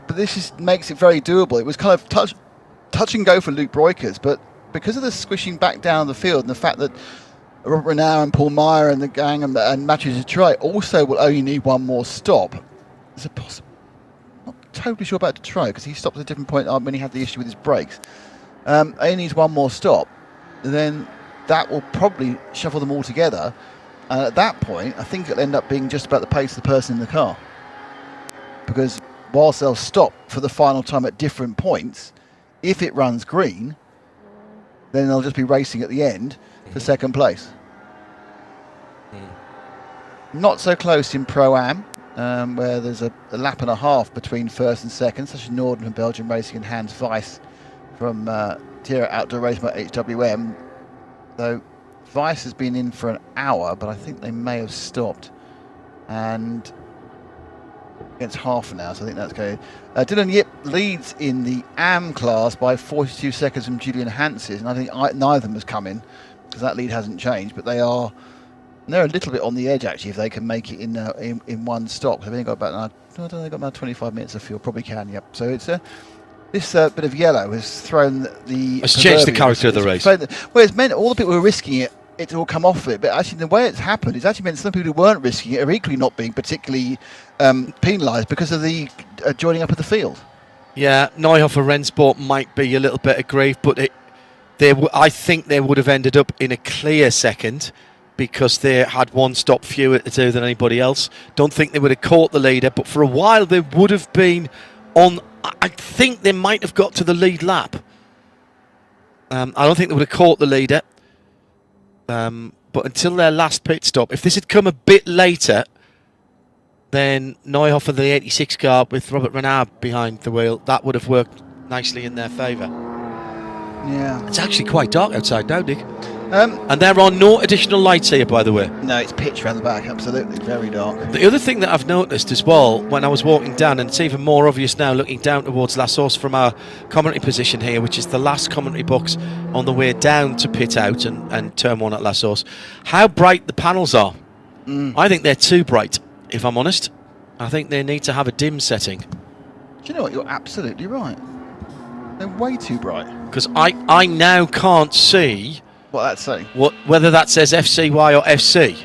but this makes it very doable. It was kind of touch and go for Luke Breukers, but because of the squishing back down the field and the fact that Robert Renau and Paul Meyer and the gang and Mathieu Detroit also will only need one more stop. There's a not totally sure about Detroit because he stopped at a different point when he had the issue with his brakes. Only needs one more stop, then that will probably shuffle them all together. And at that point, I think it'll end up being just about the pace of the person in the car. Because whilst they'll stop for the final time at different points, if it runs green, then they'll just be racing at the end for second place. Not so close in Pro-Am, where there's a lap and a half between first and second, such as Norden from Belgium Racing and Hans Weiss from Tierra Outdoor Racing by HWM. Though Weiss has been in for an hour, but I think they may have stopped. And against half an hour, so I think that's going. Dylan Yip leads in the AM class by 42 seconds from Julian Hanses, and I think neither of them has come in because that lead hasn't changed. But they're a little bit on the edge actually if they can make it in one stop. They've only got about 25 minutes of fuel, probably can. Yep. So it's this bit of yellow has thrown the. It's changed the character of the race. Well, it's meant all the people who are risking it to all come off of it, but actually the way it's happened, it's actually meant some people who weren't risking it are equally not being particularly penalised because of the joining up of the field. Yeah, Neuhofer Rennsport might be a little bit of grief, but I think they would have ended up in a clear second because they had one stop fewer to do than anybody else. Don't think they would have caught the leader, but for a while they would have been on. I think they might have got to the lead lap. I don't think they would have caught the leader. But until their last pit stop, if this had come a bit later, then Neuhofer, the 86 car with Robert Renard behind the wheel, that would have worked nicely in their favour. Yeah. It's actually quite dark outside now, Dick. And there are no additional lights here, by the way. No, it's pitch around the back, absolutely, very dark. The other thing that I've noticed as well, when I was walking down, and it's even more obvious now looking down towards La Source from our commentary position here, which is the last commentary box on the way down to pit out and turn one at La Source, how bright the panels are. I think they're too bright, if I'm honest. I think they need to have a dim setting. Do you know what? You're absolutely right. They're way too bright. Because I now can't see what that's saying. Whether that says FCY or FC.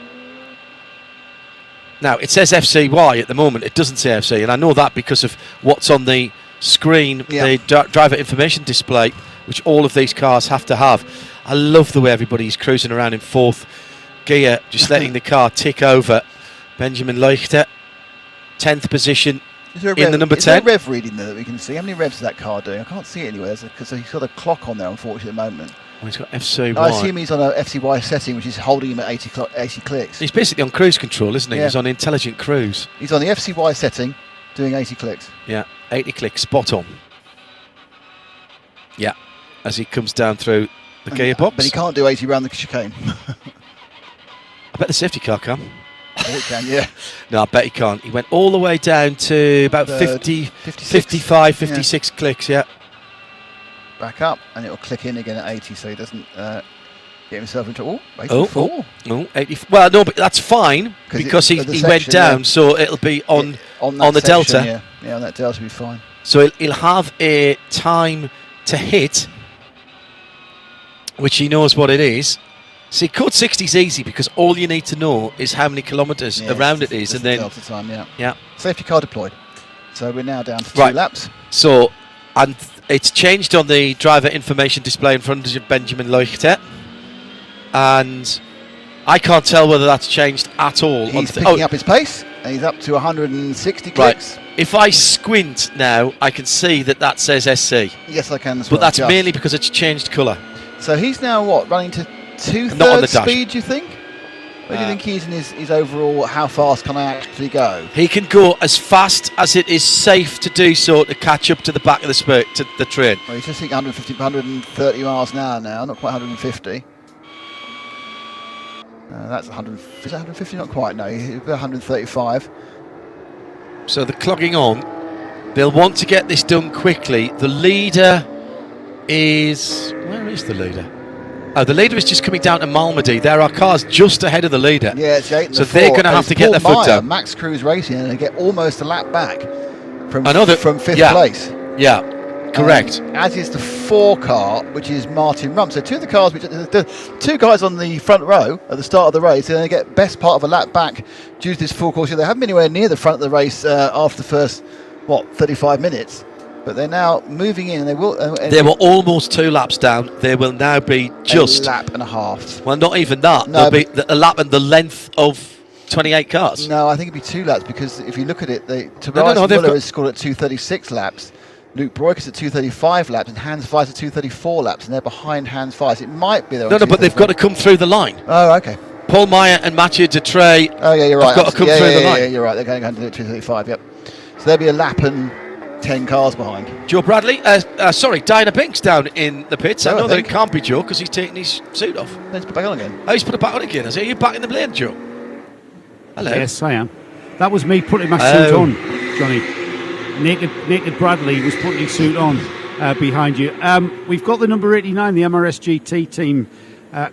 Now, it says FCY at the moment. It doesn't say FC, and I know that because of what's on the screen, the driver information display, which all of these cars have to have. I love the way everybody's cruising around in fourth gear, just letting the car tick over. Benjamin Leuchter, 10th position in the number 10. Is there a rev reading there that we can see? How many revs is that car doing? I can't see it anywhere because he's got a clock on there, unfortunately, at the moment. Oh, he's got FCY. I assume he's on a FCY setting, which is holding him at 80 clicks. He's basically on cruise control, isn't he? Yeah. He's on intelligent cruise. He's on the FCY setting, doing 80 clicks. Yeah, 80 clicks, spot on. Yeah, as he comes down through the gearbox. But he can't do 80 round the chicane. I bet the safety car can. It can, yeah. No, I bet he can't. He went all the way down to about 55, 56 clicks, yeah. Back up, and it'll click in again at 80, so he doesn't get himself into 84. Oh, 80. Well, no, but that's fine because he went down, so it'll be on the section, delta. Yeah, on that delta will be fine. So he'll have a time to hit, which he knows what it is. See, code 60 is easy because all you need to know is how many kilometres around it is, and then delta time. Yeah. Safety car deployed. So we're now down to 2 laps. So, and it's changed on the driver information display in front of Benjamin Leuchter, and I can't tell whether that's changed at all. He's picking up his pace, and he's up to 160 clicks. Right. If I squint now, I can see that says SC. Yes, I can as But well. that's mainly because it's changed colour. So he's now what, running to Not on the two-thirds dash. speed, do you think? Where do you think he's in his overall, how fast can I actually go? He can go as fast as it is safe to do so to catch up to the back of the train. Well, he's just 150, 130 miles an hour now, not quite 150. That's 100. Is that 150? Not quite. No, he's about 135. So they're clogging on. They'll want to get this done quickly. The leader is... Where is the leader? Oh, the leader is just coming down to Malmedy. There are cars just ahead of the leader. Yeah, it's 8 and so the they're 4, going to have to get their Paul foot Meyer, down. Max Cruz Racing, and they get almost a lap back from fifth yeah, place. Yeah, correct. As is the 4 car, which is Martin Rump. So 2 of the cars, the 2 guys on the front row at the start of the race, they're going to get best part of a lap back due to this full course. They haven't been anywhere near the front of the race after the first, 35 minutes. But they're now moving in, and they will. They were almost 2 laps down. They will now be just a lap and a half. Well, not even that. No, They'll be a lap and the length of 28 cars. No, I think it'd be 2 laps because if you look at it, No, Muller is scored at 236 laps. Luke Broik at 235 laps, and Hans Weiss at 234 laps, and they're behind Hans Weiss. It might be. No, but they've got to come through the line. Oh, okay. Paul Meyer and Mathieu Dutrey. Oh, yeah, you're right. Have got to come through the line. Yeah, you're right. They're going to do it 235. Yep. So there'll be a lap and 10 cars behind. Joe Bradley, Diana Binks down in the pits. I Oh, I know that it think. can't be Joe because he's taking his suit off. Let's put it back on again. Oh, he's put it back on again. Are you back in the blade, Joe? Hello. Yes, I am. That was me putting my suit on, Johnny. Naked Bradley was putting his suit on behind you. We've got the number 89, the MRS GT team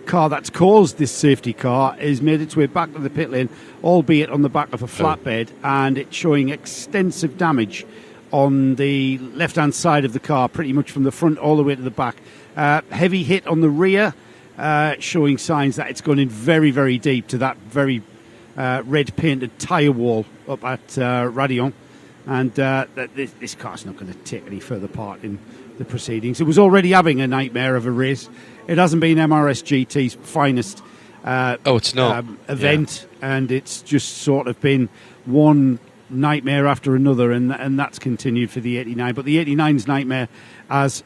car that's caused this safety car, has made its way back to the pit lane, albeit on the back of a flatbed, and it's showing extensive damage on the left-hand side of the car, pretty much from the front all the way to the back. Heavy hit on the rear, showing signs that it's gone in very, very deep to that very red-painted tyre wall up at Radion. And this car's not going to take any further part in the proceedings. It was already having a nightmare of a race. It hasn't been MRS GT's finest it's not. event, and it's just sort of been one nightmare after another, and that's continued for the 89. But the 89's nightmare has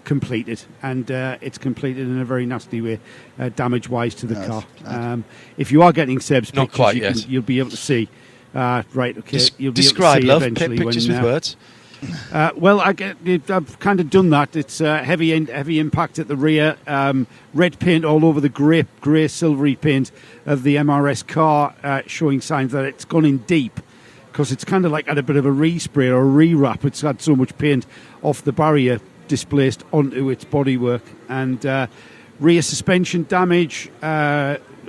completed, and it's completed in a very nasty way, damage-wise to the car. If you are getting Seb's Not pictures, quite yet. you'll be able to see. Right, okay. You'll be Describe, able to see love. eventually Pictures when, with words. Well, I've kind of done that. It's heavy impact at the rear, red paint all over the grey silvery paint of the MRS car, showing signs that it's gone in deep, because it's kind of like had a bit of a respray or a re-wrap. It's had so much paint off the barrier displaced onto its bodywork, and rear suspension damage,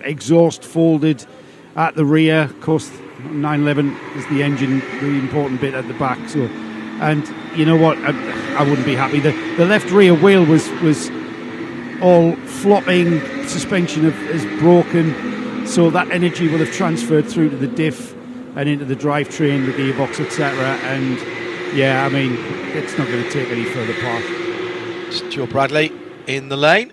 exhaust folded at the rear. Of course, 911 is the engine, the important bit at the back. So, and you know what? I wouldn't be happy. The left rear wheel was all flopping. Suspension is broken, so that energy will have transferred through to the diff and into the drivetrain, the gearbox, etc. And yeah, I mean, it's not going to take any further part. It's Joe Bradley in the lane.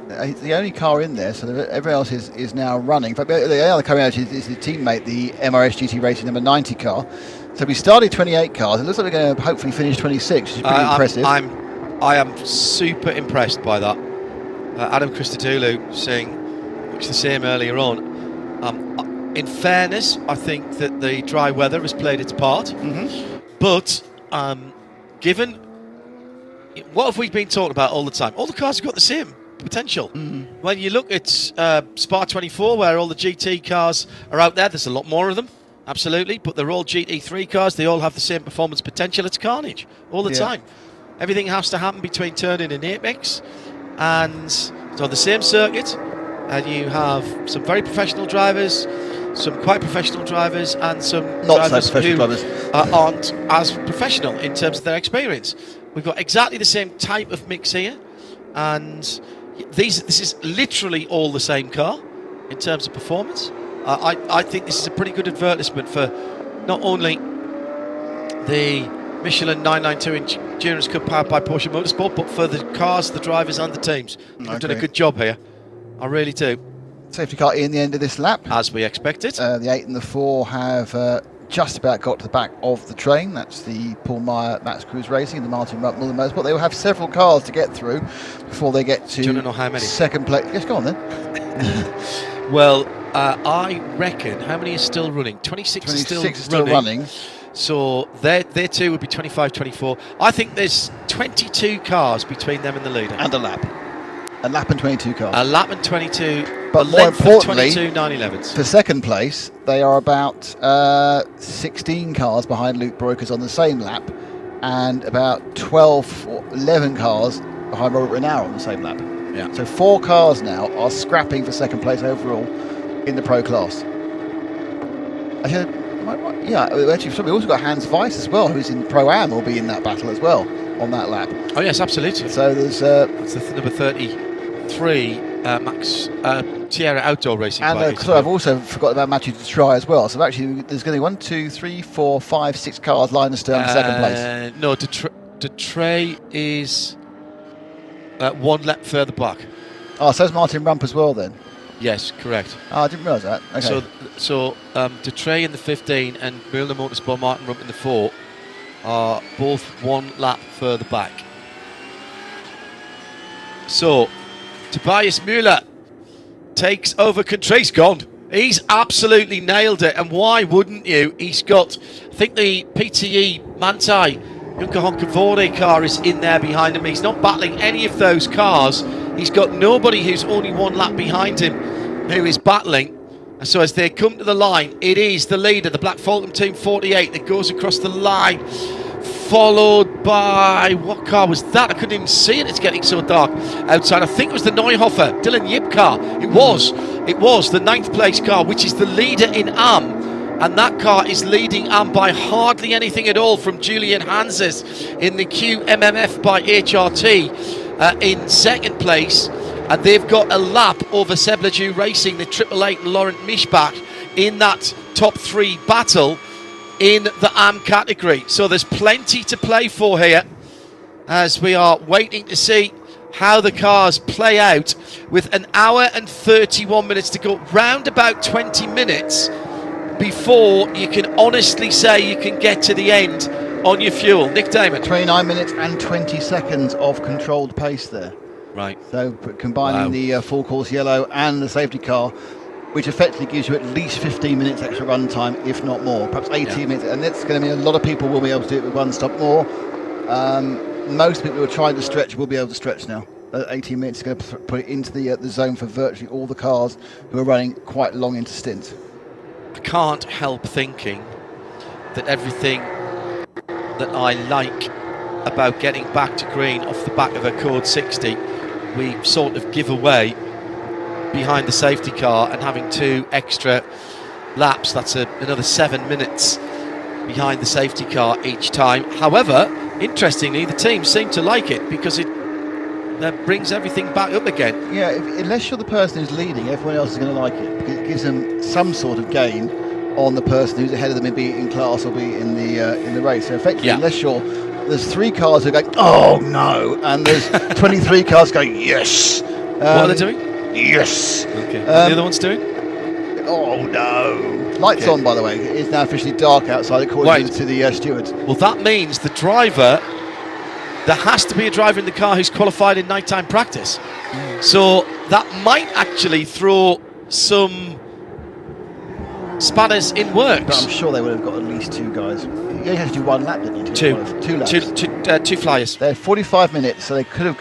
The only car in there, so everyone else is now running. In fact, the other coming out is his teammate, the MRS GT Racing number 90 car. So we started 28 cars. It looks like we're going to hopefully finish 26, which is pretty impressive. I am super impressed by that. Adam Christodoulou saying much the same earlier on. In fairness, I think that the dry weather has played its part. Mm-hmm. But given what have we been talking about all the time? All the cars have got the same potential. When you look at Spa 24, where all the GT cars are out there, there's a lot more of them, absolutely, but they're all GT3 cars. They all have the same performance potential. It's carnage all the time. Everything has to happen between turn-in and apex, and it's on the same circuit, and you have some very professional drivers, some quite professional drivers, and some Not drivers so professional who drivers. aren't as professional in terms of their experience. We've got exactly the same type of mix here, and this is literally all the same car in terms of performance. I think this is a pretty good advertisement for not only the Michelin 992 Endurance Cup powered by Porsche Motorsport, but for the cars, the drivers and the teams. They've done a good job here. I really do. safety car in the end of this lap. As we expected. The 8 and the 4 have just about got to the back of the train. That's the Paul Meyer Max Cruz Racing and the Martin Muller Motorsport. They will have several cars to get through before they get to Do you want to know how many? second place. Yes, go on then. Well, I reckon, how many are still running? 26 are still running. So their two would be 25, 24. I think there's 22 cars between them and the leader. And a lap. A lap and 22 cars. A lap and 22. But a more length of importantly, 22 911s. for second place, they are about 16 cars behind Luke Broekers on the same lap, and about 12 or 11 cars behind Robert Renauer on the same lap. Yeah. So 4 cars now are scrapping for second place overall in the pro class. Actually, we also got Hans Weiss as well, who's in Pro-Am, will be in that battle as well on that lap. Oh yes, absolutely. So there's that's the number 33 Max Tierra Outdoor Racing. and so I've also forgot about Mathieu de Try as well. So actually, there's going to be 1, 2, 3, 4, 5, 6 cars lying astern for second place. No, de Tray is 1 lap further back. Oh, so is Martin Rump as well then? Yes, correct. Oh, I didn't realise that. Okay. So de Tray in the 15 and Müller Motorsport Martin Rump in the 4 are both 1 lap further back. So Tobias Müller takes over control. He's gone. He's absolutely nailed it. And why wouldn't you? He's got, I think the PTE Manthey Junker Honkavore car is in there behind him. He's not battling any of those cars. He's got nobody who's only 1 lap behind him who is battling. And so as they come to the line, it is the leader, the Black Fulton Team 48, that goes across the line, followed by, what car was that? I couldn't even see it, it's getting so dark outside. I think it was the Neuhofer Dylan Yip car. It was the 9th place car, which is the leader in AM. And that car is leading AM by hardly anything at all from Julian Hanses in the QMMF by HRT in second place. And they've got a lap over Sebleju Racing, the 888 and Laurent Mischbach in that top 3 battle in the AM category. So there's plenty to play for here as we are waiting to see how the cars play out with 1 hour and 31 minutes to go, round about 20 minutes before you can honestly say you can get to the end on your fuel. Nick Damon. 29 minutes and 20 seconds of controlled pace there. Right. So combining the full course yellow and the safety car, which effectively gives you at least 15 minutes extra run time, if not more, perhaps 18 minutes. And it's going to mean a lot of people will be able to do it with 1 stop more. Most people who are trying to stretch will be able to stretch now. 18 minutes is going to put it into the zone for virtually all the cars who are running quite long into Stint. I can't help thinking that everything that I like about getting back to green off the back of a Accord 60, we sort of give away behind the safety car and having 2 extra laps. That's another 7 minutes behind the safety car each time. However, interestingly, the teams seem to like it because that brings everything back up again. Yeah, unless you're the person who's leading, everyone else is going to like it because it gives them some sort of gain on the person who's ahead of them, be it in class or be it in the race. So effectively, unless there's 3 cars who are going, oh no, and there's 23 cars going, yes. What are they doing? Yes. Okay. What are the other ones doing? Oh no. Lights on, by the way. It is now officially dark outside according to the stewards. Well, that means the driver, there has to be a driver in the car who's qualified in nighttime practice. So that might actually throw some spanners in works. But I'm sure they would have got at least 2 guys. You only had to do 1 lap, didn't you? 2 laps. 2 flyers. They had 45 minutes, so everyone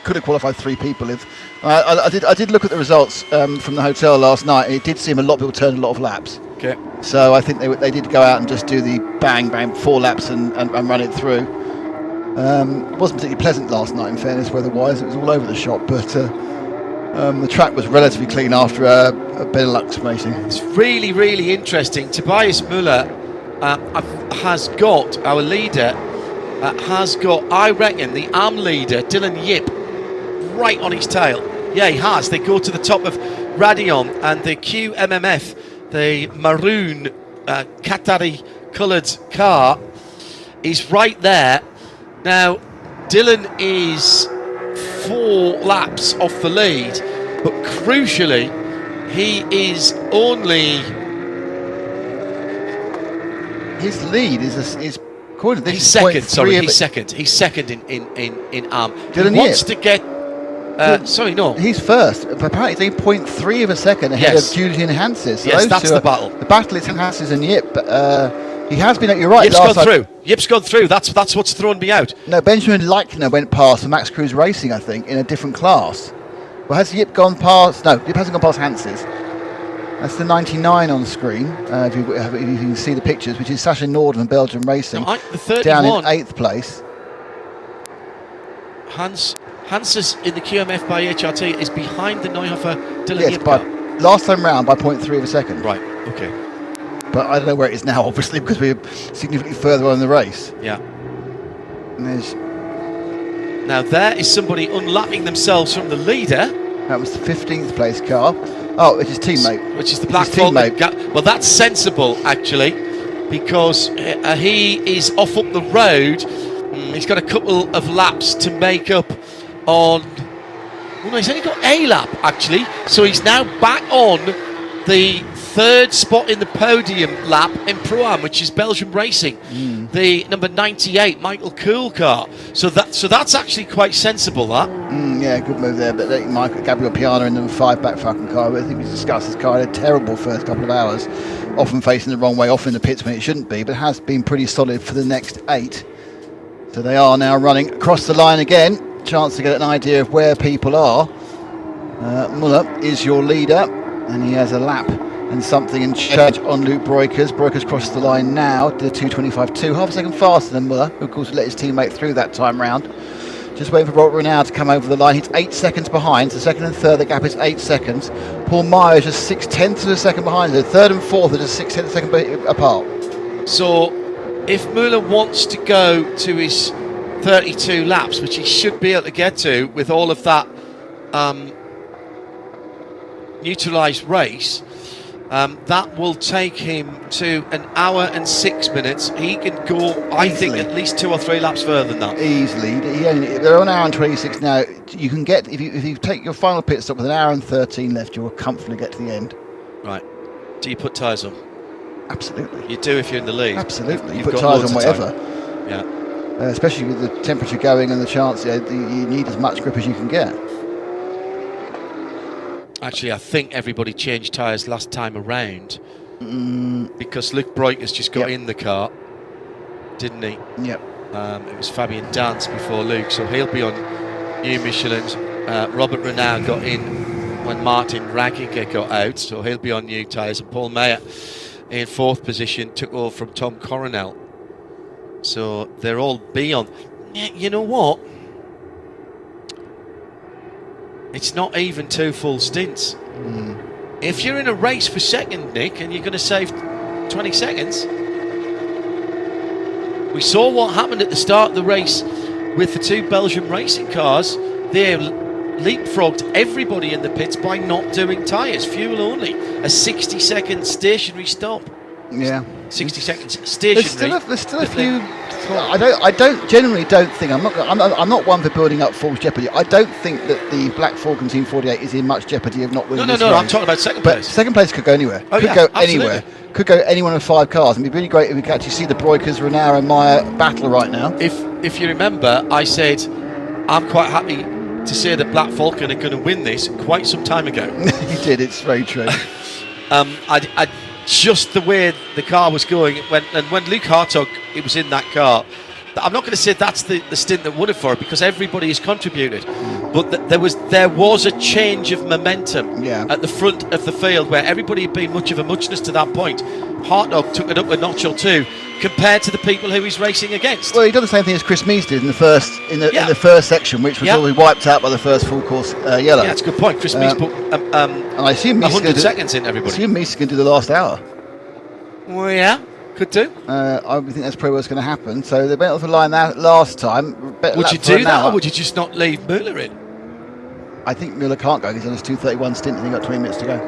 could have qualified 3 people. If I did look at the results from the hotel last night, and it did seem a lot of people turned a lot of laps. Okay. So I think they did go out and just do the bang 4 laps and run it through. It wasn't particularly pleasant last night, in fairness, weather-wise. It was all over the shop, but the track was relatively clean after Benelux racing. It's really, really interesting. Tobias Müller has got, our leader, has got, I reckon, the AM leader, Dylan Yip, right on his tail. Yeah, he has. They go to the top of Radion and the QMMF, the maroon Qatari coloured car, is right there. Now, Dylan is 4 laps off the lead, but crucially, he is only... His lead is according to this, he's second. Sorry, he's second. He's second in arm. Dylan He wants Yip. to get. Sorry, no. He's first. But apparently, he's 0.3 of a second ahead Yes. of Julian Hanses. So Yes, those that's two the battle. The battle is Hanses and Yip. He has been. You're right. Yip's last gone time- through. Yip's gone through. That's what's thrown me out. No, Benjamin Leichner went past for Max Cruz Racing, I think, in a different class. Well, has Yip gone past? No, Yip hasn't gone past Hanses. That's the 99 on screen, if you can see the pictures, which is Sasha Norden from Belgium Racing, No, the 31. down in 8th place. Hanses in the QMF by HRT is behind the Neuhofer Dylan Yes, Yip by, car. last time round by 0.3 of a second. Right, okay. But I don't know where it is now, obviously, because we're significantly further on in the race. Yeah. And there's... Now there is somebody unlapping themselves from the leader. That was the 15th place car. Oh, it's his teammate. Which is the Black His teammate. Well, that's sensible, actually, because he is off up the road. He's got a couple of laps to make up on... Well, no, he's only got a lap, actually. So he's now back on the third spot in the podium lap in Pro-Am, which is Belgium Racing. The number 98 Michael Kuhl car. So that's actually quite sensible, that. Yeah, good move there. But Gabriel Piana in number 5 back fucking car. But I think we discussed this car had a terrible first couple of hours, often facing the wrong way, off in the pits when it shouldn't be, but has been pretty solid for the next 8. So they are now running across the line again. Chance to get an idea of where people are. Muller is your leader, and he has a lap and something in change on Luke Breukers. Breukers crosses the line now, did a 2:25.2, half a second faster than Muller, who of course let his teammate through that time round. Just waiting for Robert Renau to come over the line. He's 8 seconds behind, so second and third, the gap is 8 seconds. Paul Meyer is just 6/10 of a second behind, so third and fourth are just 6/10 of a second apart. So if Muller wants to go to his 32 laps, which he should be able to get to with all of that neutralised race, that will take him to an hour and 6 minutes. He can go, I think, at least 2 or 3 laps further than that. Easily. They're on an hour and 26 now. You can get, if you take your final pit stop with an hour and 13 left, you'll comfortably get to the end. Right. Do you put tyres on? Absolutely. You do if you're in the lead. Absolutely. You You've put got tyres on loads of whatever. time. Yeah. Especially with the temperature going and the chance, you need as much grip as you can get. Actually, I think everybody changed tyres last time around because Luke Breukers just got in the car, didn't he? Yep. It was Fabian Dance before Luke, so he'll be on new Michelin's. Robert Renau got in when Martin Raginger got out, so he'll be on new tyres. And Paul Meyer in 4th position took over from Tom Coronel. So they're all B on. Yeah, you know what? It's not even 2 full stints. If you're in a race for second, Nick, and you're going to save 20 seconds, we saw what happened at the start of the race with the 2 Belgium racing cars. They leapfrogged everybody in the pits by not doing tyres, fuel only. A 60-second stationary stop. Yeah. 60 seconds stationary. There's still a few. I generally don't think I'm not one for building up false jeopardy. I don't think that the Black Falcon Team 48 is in much jeopardy of not winning. No. I'm talking about second place. But second place could go anywhere. Oh, could yeah, go absolutely. anywhere. Could go any one of 5 cars. And it'd be really great if we could actually see the Breukers, Renau, and Meyer battle right now. If you remember, I said I'm quite happy to say that Black Falcon are going to win this quite some time ago. You did. It's very true. I just the way the car was going, when Luke Hartog, it was in that car. I'm not going to say that's the stint that won it for it, because everybody has contributed, but there was a change of momentum at the front of the field where everybody had been much of a muchness to that point. Hartog took it up a notch or 2 compared to the people who he's racing against. Well, he done the same thing as Chris Mees did in the first in the first section, which was always wiped out by the first full course yellow. Yeah, that's a good point. Chris Mees put and I assume 100 seconds in everybody. I assume Mees is going to do the last hour. Well, yeah, could do. I think that's probably what's going to happen. So they went off the line that last time. Would you do that, or would you just not leave Muller in? I think Muller can't go. He's on his 2:31 stint, and he's got 20 minutes to go.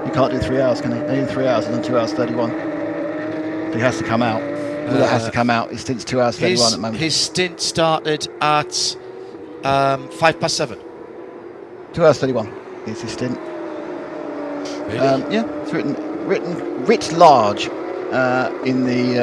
He can't do 3 hours, can he? Only 3 hours, and then 2 hours 31. So he has to come out. Muller has to come out. His stint's 2 hours 31 at the moment. His stint started at 7:05. 2 hours 31. is his stint. Really? Yeah, it's writ large in the.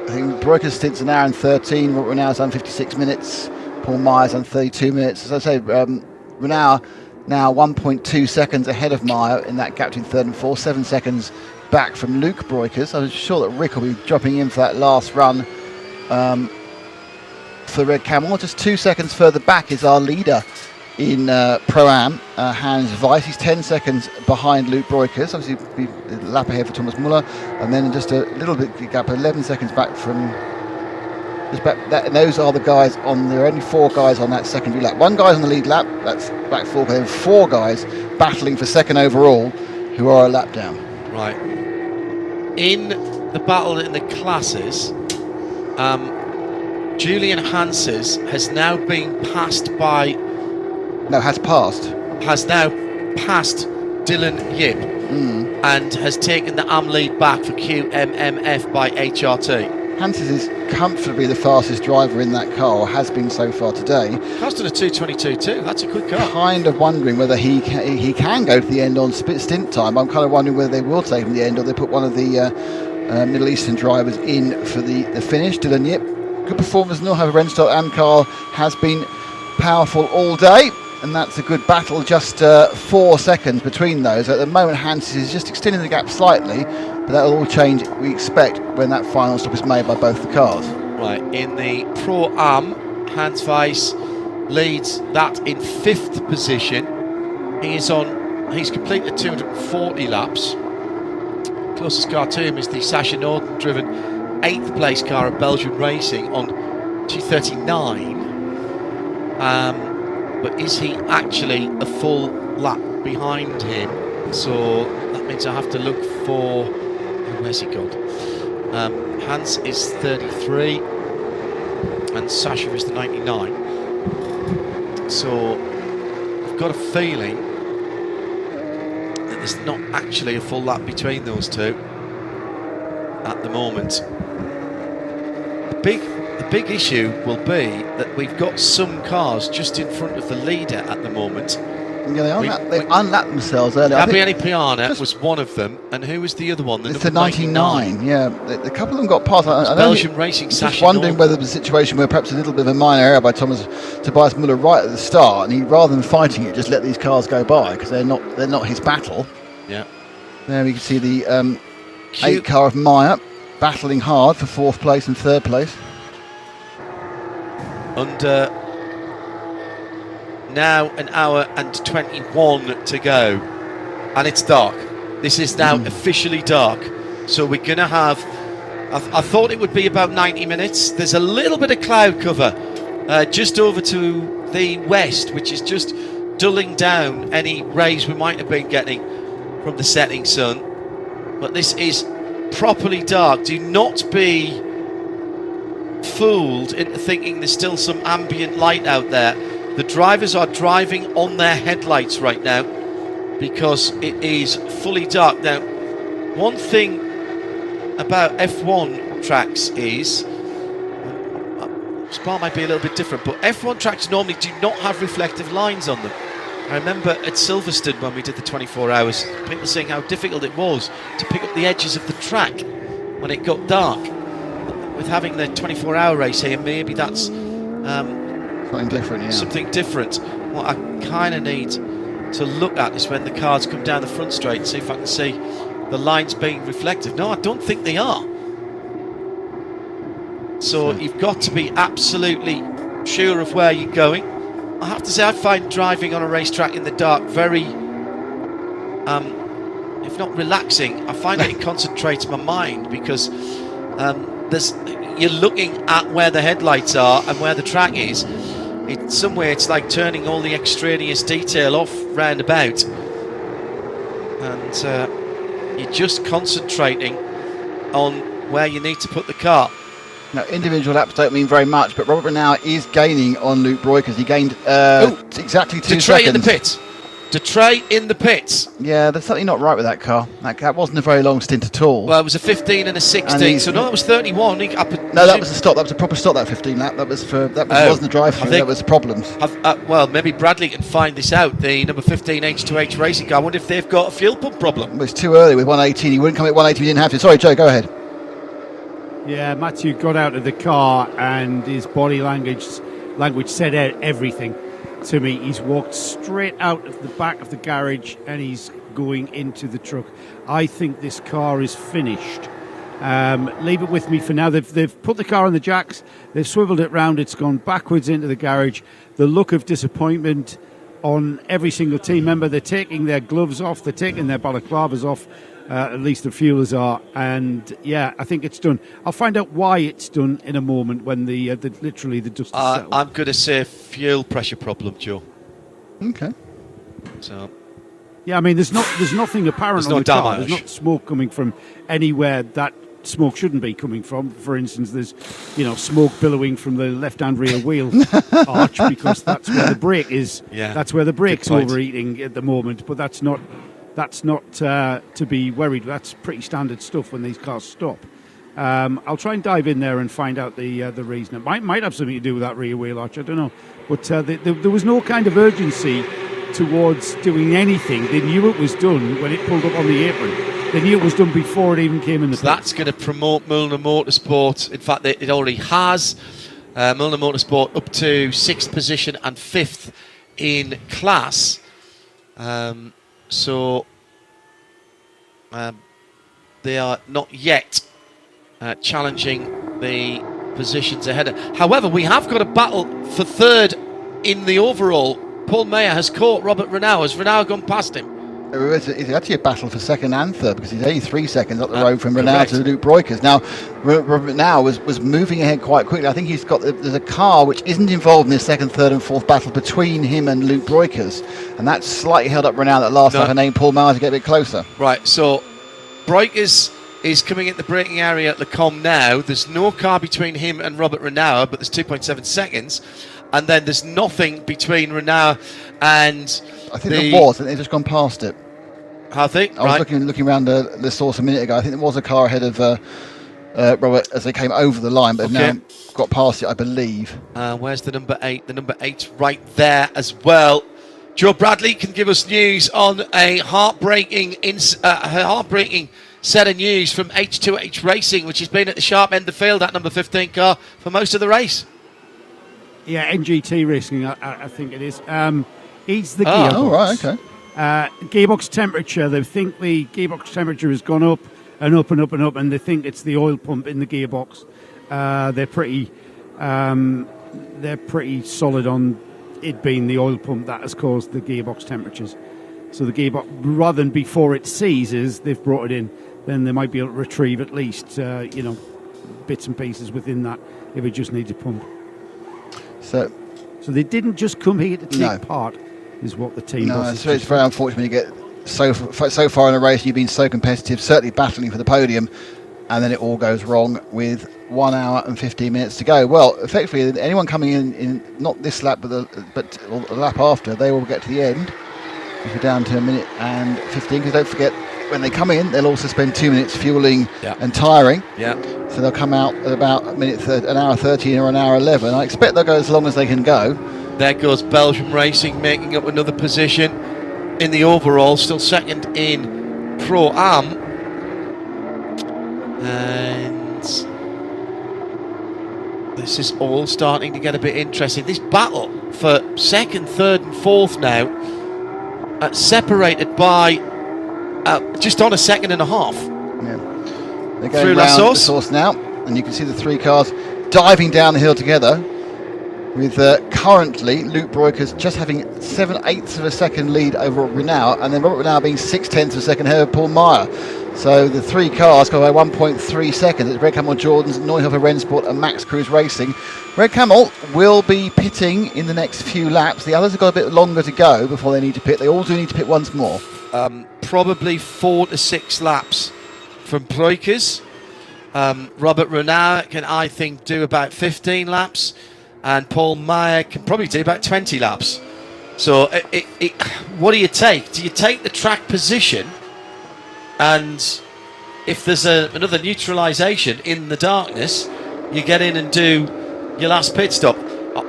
I think Broika's stint's an hour and 13. Renault's done 56 minutes. Paul Meyer's done 32 minutes. As I say, Renault now 1.2 seconds ahead of Meyer in that gap between third and fourth. 7 seconds back from Luke Broikers. I was sure that Rick will be dropping in for that last run for Red Camel. Just 2 seconds further back is our leader in Pro-Am, Hans Weiss. He's 10 seconds behind Luke Broikers. Obviously, a lap ahead for Thomas Muller, and then just a little bit gap, 11 seconds back from. And those are the guys on. There are only 4 guys on that secondary lap. 1 guy's on the lead lap. That's back 4. There are 4 guys battling for second overall, who are a lap down. Right. In the battle in the classes, Julian Hanses has now been passed by. No, has now passed Dylan Yip and has taken the AM lead back for QMMF by HRT. Hanses is comfortably the fastest driver in that car, or has been so far today. Car's done a 2:22.2. That's a quick car. Kind of wondering whether he can go to the end on stint time. I'm kind of wondering whether they will take him to the end, or they put one of the Middle Eastern drivers in for the finish. Dylan Yip, good performance. Nordhofer, Renstock and Carl has been powerful all day. And that's a good battle, just 4 seconds between those. At the moment, Hanses is just extending the gap slightly, but that will all change, we expect, when that final stop is made by both the cars. Right, in the Pro-Am, Hans Weiss leads that in 5th position. He's completed 240 laps. Closest car to him is the Sasha Norden-driven 8th place car at Belgian Racing on 239. But is he actually a full lap behind him? So that means I have to look for. Where's he gone? Hans is 33 and Sasha is the 99. So I've got a feeling that there's not actually a full lap between those two at the moment. The big issue will be that we've got some cars just in front of the leader at the moment. Yeah, they unlapped themselves earlier. Gabriele Piana was one of them, and who was the other one? It's the 99. Yeah, a couple of them got past. Belgian Racing. Just wondering whether there was a situation where perhaps a little bit of a minor error by Tobias Muller right at the start, and he, rather than fighting it, just let these cars go by because they're not his battle. Yeah. There we can see the 8 car of Meyer battling hard for 4th place and 3rd place. Under now an hour and 21 to go, and it's dark. This is now officially dark, so we're gonna have. I thought it would be about 90 minutes. There's a little bit of cloud cover just over to the west, which is just dulling down any rays we might have been getting from the setting sun. But this is properly dark. Do not be fooled into thinking there's still some ambient light out there. The drivers are driving on their headlights right now because it is fully dark. Now, one thing about F1 tracks is, Spa might be a little bit different, but F1 tracks normally do not have reflective lines on them. I remember at Silverstone when we did the 24 hours, people saying how difficult it was to pick up the edges of the track when it got dark. With having the 24-hour race here, maybe that's something different. Yeah. Something different. What I kind of need to look at is when the cars come down the front straight and see if I can see the lines being reflective. No, I don't think they are. So you've got to be absolutely sure of where you're going. I have to say, I find driving on a racetrack in the dark very, if not relaxing, I find it concentrates my mind because you're looking at where the headlights are and where the track is. It's somewhere it's like turning all the extraneous detail off round about, and you're just concentrating on where you need to put the car. Now, individual laps don't mean very much, but Robert Renault is gaining on Luke Broikers. He gained exactly 2 Detroit seconds. in the pit. Detrey in the pits. Yeah, there's something not right with that car. That wasn't a very long stint at all. Well, it was a 15 and a 16, so no, that was 31. No, that was a stop. That was a proper stop. That 15 lap. Wasn't the drive-through. That was problems. Well, maybe Bradley can find this out. The number 15 H2H racing car. I wonder if they've got a fuel pump problem. Well, it's too early with 118. He wouldn't come at 180. He didn't have to. Sorry, Joe. Go ahead. Yeah, Matthew got out of the car and his body language said everything to me. He's walked straight out of the back of the garage and he's going into the truck. I think this car is finished. Leave it with me for now. They've put the car on the jacks, they've swiveled it round, it's gone backwards into the garage. The look of disappointment on every single team member. They're taking their gloves off, they're taking their balaclavas off, at least the fuelers are, and yeah, I think it's done. I'll find out why it's done in a moment when literally the dust is settled. I'm going to say fuel pressure problem, Joe. Okay. So. Yeah, I mean, there's nothing apparent on the car. There's not smoke coming from anywhere that smoke shouldn't be coming from. For instance, there's smoke billowing from the left-hand rear wheel arch because that's where the brake is. Yeah. That's where the brake's overheating at the moment, but that's not to be worried. That's pretty standard stuff when these cars stop. I'll try and dive in there and find out the reason. It might have something to do with that rear wheel arch. I don't know, but there was no kind of urgency towards doing anything. They knew it was done when it pulled up on the apron. They knew it was done before it even came in the pit. That's going to promote Milner Motorsport. In fact, it already has. Milner Motorsport up to 6th position and 5th in class. So they are not yet challenging the positions ahead. However, we have got a battle for 3rd in the overall. Paul Meyer has caught Robert Renaud. Has Renaud gone past him? It's actually a battle for 2nd and 3rd because he's only 3 seconds up the road from Renaud to Luke Breukers. Now, Renaud was moving ahead quite quickly. I think there's a car which isn't involved in this 2nd, 3rd and 4th battle between him and Luke Breukers, and that's slightly held up Renaud that last lap and named Paul Meyer to get a bit closer. Right, so Breukers is coming at the braking area at Le Combe now. There's no car between him and Robert Renaud, but there's 2.7 seconds. And then there's nothing between Renaud and I think there was, and they've just gone past it. I think. I was looking around the source a minute ago. I think there was a car ahead of Robert as they came over the line, but now got past it, I believe. Where's the number 8? The number 8's right there as well. Joe Bradley can give us news on a heartbreaking set of news from H2H Racing, which has been at the sharp end of the field, that number 15 car, for most of the race. Yeah, NGT Racing, I think it is. It's the gearbox. Oh, right, okay. Gearbox temperature, they think the gearbox temperature has gone up and up and up and up, and they think it's the oil pump in the gearbox. They're pretty solid on it being the oil pump that has caused the gearbox temperatures. So the gearbox, rather than before it seizes, they've brought it in. Then they might be able to retrieve at least, bits and pieces within that if it just needs a pump. So they didn't just come here to take part, is what the team does. No, it's very unfortunate when you get so far in a race, you've been so competitive, certainly battling for the podium, and then it all goes wrong with 1 hour and 15 minutes to go. Well, effectively, anyone coming in not this lap, but the lap after, they will get to the end. If we're down to 1 minute and 15, because don't forget, when they come in, they'll also spend 2 minutes fueling and tyring. Yeah. So they'll come out at about an hour 13 or an hour 11. I expect they'll go as long as they can go. There goes Belgium Racing making up another position in the overall, still second in Pro-Am. And this is all starting to get a bit interesting. This battle for 2nd, 3rd and 4th now, separated by just on a second and a half. Yeah. They're going round the source now, and you can see the 3 cars diving down the hill together, with currently Luke Breukers just having 7/8 of a second lead over Renaud, and then Robert Renaud being 6/10 of a second ahead of Paul Meyer. So the 3 cars go by 1.3 seconds. It's Red Camel Jordan's, Neuhofer Rennsport and Max Cruz Racing. Red Camel will be pitting in the next few laps. The others have got a bit longer to go before they need to pit. They all do need to pit once more. Probably 4 to 6 laps from Breukers. Robert Renaud can, I think, do about 15 laps, and Paul Meyer can probably do about 20 laps. So what do you take? Do you take the track position, and if there's another neutralisation in the darkness, you get in and do your last pit stop?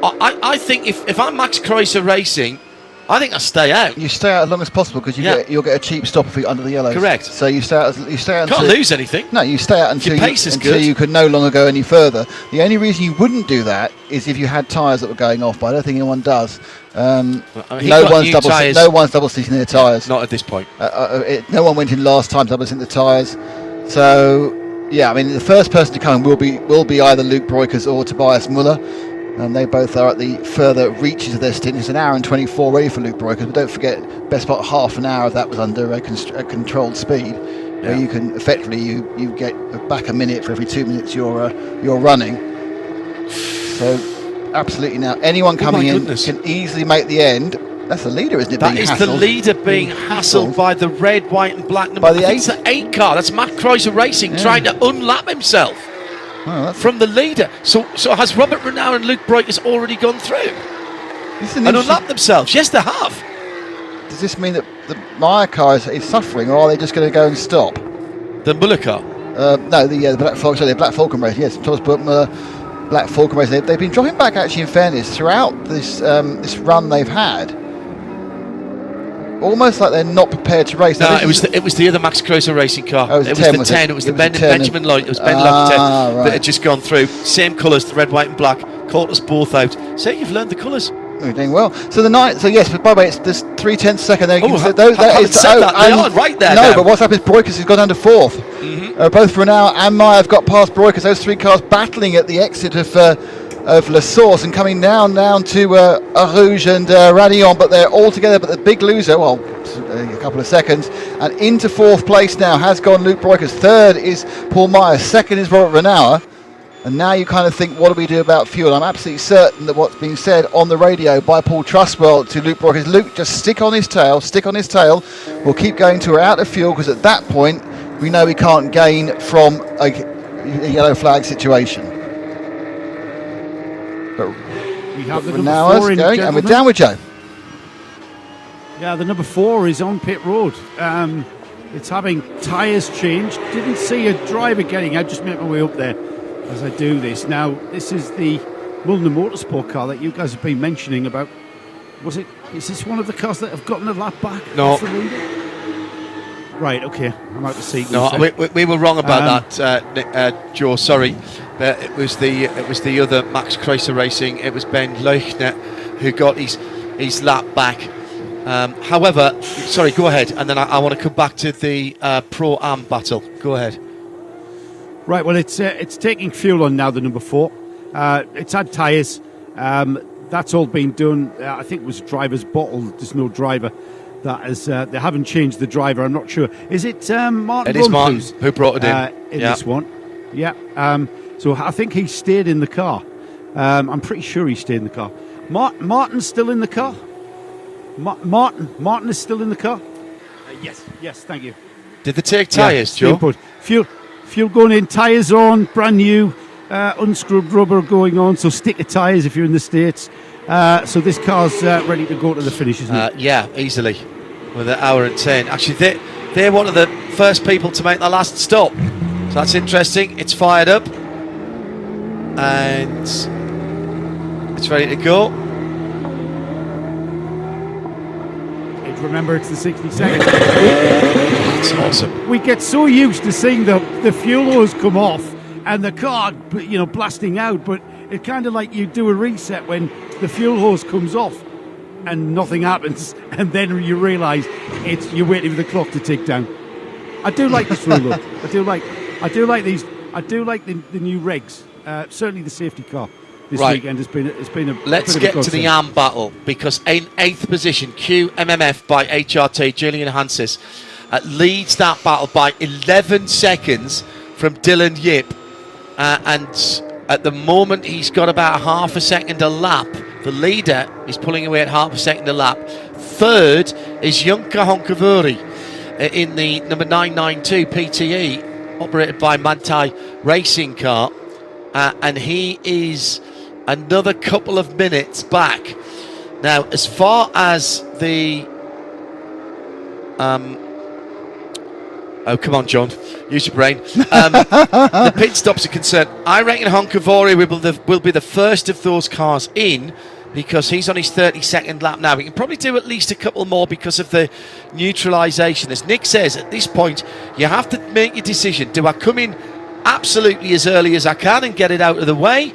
I think if I'm Max Kreuzer Racing, I think I stay out. You stay out as long as possible because you'll get a cheap stop if you're under the yellows. Correct. So you stay out. Can't lose anything. No, you stay out until you could no longer go any further. The only reason you wouldn't do that is if you had tyres that were going off, but I don't think anyone does. No one's double seating their tyres. Not at this point. No one went in last time double seating the tyres. So yeah, I mean the first person to come will be either Luke Breukers or Tobias Muller. And they both are at the further reaches of their stint. It's an hour and 24 ready for Luke Breukers, but don't forget, best part half an hour of that was under a controlled speed, where you can effectively you get back a minute for every 2 minutes you're running. So absolutely, now anyone coming in can easily make the end. That's the leader, isn't it? That is the leader being hassled by the red, white, and black number. It's the 8 car. That's Max Kreuzer Racing trying to unlap himself. From the leader. So has Robert Renau and Luke Breukers already gone through and unlapped themselves? Yes, they have. Does this mean that the Meyer car is suffering, or are they just going to go and stop? The Muller car? No, the Black Falcon race. Yes, Thomas Muller, Black Falcon race. They've been dropping back, actually, in fairness, throughout this run they've had. Almost like they're not prepared to race. No, it was the other Max Kreuzer Racing car. It was the 10. It was the Benjamin Lloyd. It was Ben Lockett that had just gone through. Same colours, the red, white, and black. Caught us both out. So you've learned the colours. You're doing well. So yes, but by the way, it's there's 3/10 second there. They are right there. No, but what's happened is Breukers has gone down to 4th. Both Renau and Meyer have got past Breukers. Those 3 cars battling at the exit of La Source and coming down to Arouge and Radillon, but they're all together. But the big loser, a couple of seconds, and into 4th place now has gone Luke Breukers. 3rd is Paul Meyer. 2nd is Robert Renauer. And now you kind of think, what do we do about fuel? I'm absolutely certain that what's being said on the radio by Paul Trustwell to Luke Breukers, Luke, just stick on his tail. We'll keep going till we're out of fuel, because at that point we know we can't gain from a yellow flag situation. But we have the number 4 going, and we're down with Joe. Yeah, the number 4 is on pit road. It's having tyres changed. Didn't see a driver getting out. Just make my way up there as I do this. Now, this is the Michelin Motorsport car that you guys have been mentioning about. Is this one of the cars that have gotten a lap back? No. Right, okay. I'm out to see. No, we were wrong about that, Joe. Sorry, it was the other Max Kreuzer Racing. It was Ben Leuchner who got his lap back. However, sorry, go ahead, and then I want to come back to the Pro-Am battle. Go ahead. Right, well, it's taking fuel on now, the number 4. It's had tyres. That's all been done. I think it was driver's bottle. There's no driver. That is, they haven't changed the driver. I'm not sure. Is it Martin? It is Martin who brought it in this one. Yeah. So I think he stayed in the car. I'm pretty sure he stayed in the car. Martin's still in the car. Martin is still in the car. Yes. Thank you. Did they take tyres, Joe? Fuel going in, tyres on, brand new, unscrubbed rubber going on, so stick of tyres if you're in the States. So this car's ready to go to the finish, isn't it? Yeah, easily, with an hour and 10. Actually, they're one of the first people to make the last stop. So that's interesting. It's fired up. And it's ready to go. Remember, it's the 60 seconds. That's awesome. We get so used to seeing the fuel hose come off and the car, blasting out, but it's kind of like you do a reset when the fuel hose comes off and nothing happens, and then you realise you're waiting for the clock to tick down. I do like this rule, though. I do like these. I do like the new regs. Certainly the safety car. This weekend has been a Let's get to the arm battle, because in 8th position, QMMF by HRT, Julian Hansis, leads that battle by 11 seconds from Dylan Yip. And at the moment, he's got about half a second a lap. The leader is pulling away at half a second a lap. 3rd is Junker Honkavuri in the number 992 PTE, operated by Mantai Racing Car. And he is another couple of minutes back Now, as far as the oh, come on, John. Use your brain. The pit stops are concerned. I reckon Honkavari will be the first of those cars in, because he's on his 32nd lap now. We can probably do at least a couple more because of the neutralisation. As Nick says, at this point, you have to make your decision. Do I come in absolutely as early as I can and get it out of the way?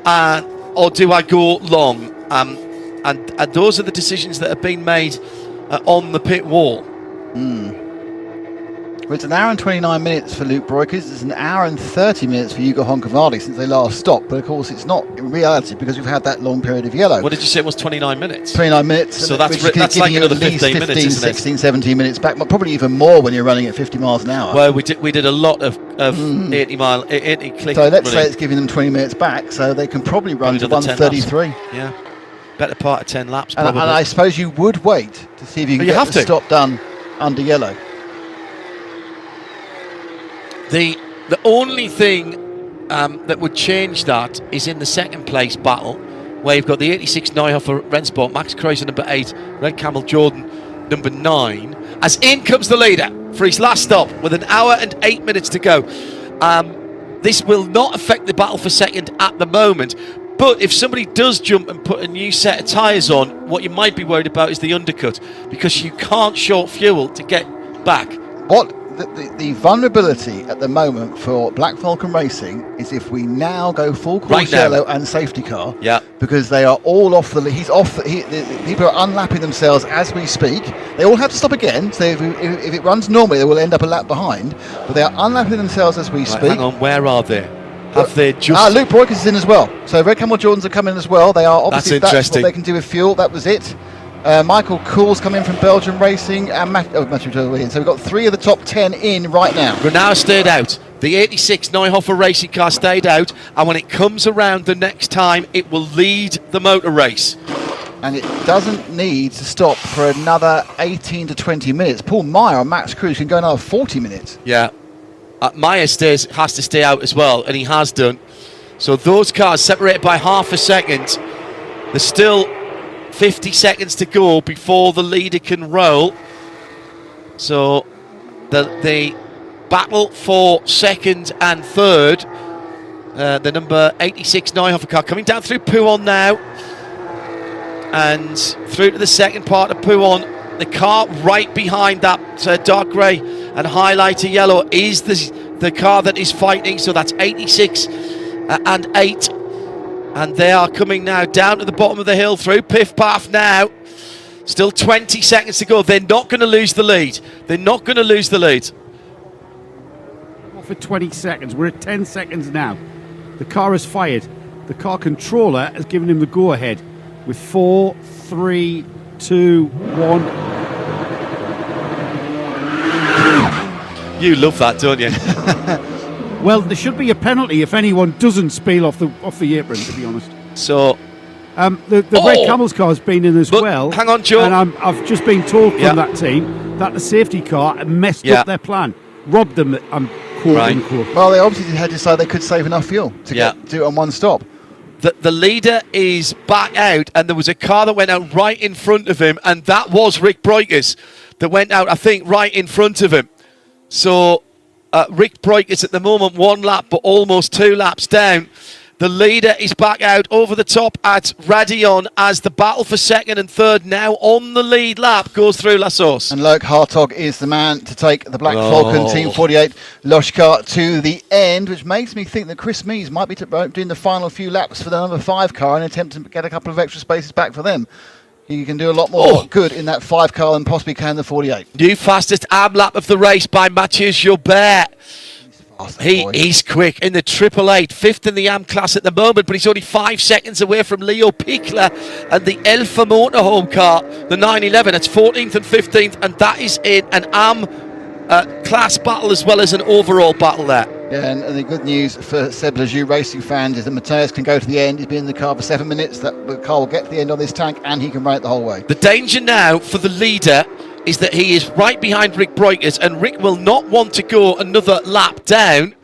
Or do I go long? And those are the decisions that have been made on the pit wall. Well, it's an hour and 29 minutes for Luke Breukers. It's an hour and 30 minutes for Hugo Honkavari since they last stopped. But of course, it's not in reality because we've had that long period of yellow. What did you say it was, 29 minutes? 29 minutes. So that's like another 15 minutes, isn't 16, 17 minutes back. Probably even more when you're running at 50 miles an hour. Well, we did a lot of 80 click. So let's say it's giving them 20 minutes back, so they can probably run to 133. Yeah, better part of 10 laps. And I suppose you would wait to see if you can get the stop done under yellow. The only thing that would change that is in the second place battle, where you've got the 86 Neuhofer Rennsport, Max Kreuzer number 8, Red Camel Jordan number 9, as in comes the leader for his last stop with an hour and 8 minutes to go. This will not affect the battle for second at the moment, but if somebody does jump and put a new set of tyres on, what you might be worried about is the undercut, because you can't short fuel to get back. The vulnerability at the moment for Black Falcon Racing is if we now go full course yellow and safety car, because they are all off the. He's off. The people are unlapping themselves as we speak. They all have to stop again. So if it runs normally, they will end up a lap behind. But they are unlapping themselves as we speak. Hang on, where are they? Have they just? Luke Breukers is in as well. So Red Camel Jordans are coming as well. They are obviously that's interesting. What they can do with fuel. That was it. Michael Cool's coming from Belgium Racing and Matthew. So we've got 3 of the top 10 in right now. Renault stayed out. The 86 Neuhofer racing car stayed out, and when it comes around the next time, it will lead the motor race. And it doesn't need to stop for another 18 to 20 minutes. Paul Meyer on Max Cruz can go another 40 minutes. Yeah. Meyer has to stay out as well, and he has done. So those cars separated by half a second. There's still 50 seconds to go before the leader can roll. So the battle for second and third, the number 86 Neuhofer car coming down through Pouhon now, and through to the second part of Pouhon. The car right behind that dark grey and highlighter yellow is the car that is fighting. So that's 86 and 8. And they are coming now down to the bottom of the hill through Piff Path now. Still 20 seconds to go. They're not going to lose the lead. They're not going to lose the lead. For 20 seconds. We're at 10 seconds now. The car has fired. The car controller has given him the go-ahead with 4, 3, 2, 1. You love that, don't you? Well, there should be a penalty if anyone doesn't spill off the apron, to be honest. So, the Red Camel's car has been in as well. Hang on, Joe. And I've just been told from that team that the safety car messed up their plan, robbed them. Quote. Well, they obviously had to decide they could save enough fuel to do it on one stop. The leader is back out, and there was a car that went out right in front of him, and that was Rick Breukers that went out, I think, right in front of him. So Rick Breukers at the moment 1 lap, but almost 2 laps down. The leader is back out over the top at Radion as the battle for second and third now on the lead lap goes through La Source. And Loic Hartog is the man to take the Black Falcon Team 48 Loshkar to the end, which makes me think that Chris Mees might be doing the final few laps for the number 5 car and attempt to get a couple of extra spaces back for them. He can do a lot more good in that 5 car than possibly can the 48. New fastest AM lap of the race by Mathieu Joubert. He's quick in the 888, 5th in the AM class at the moment, but he's only 5 seconds away from Leo Pichler and the Elfa Motorhome car, the 911. It's 14th and 15th, and that is in an AM class battle as well as an overall battle there. Yeah, and the good news for Seb Lejeune racing fans is that Mateus can go to the end. He's been in the car for 7 minutes. The car will get to the end on this tank, and he can run it the whole way. The danger now for the leader is that he is right behind Rick Breukers, and Rick will not want to go another lap down.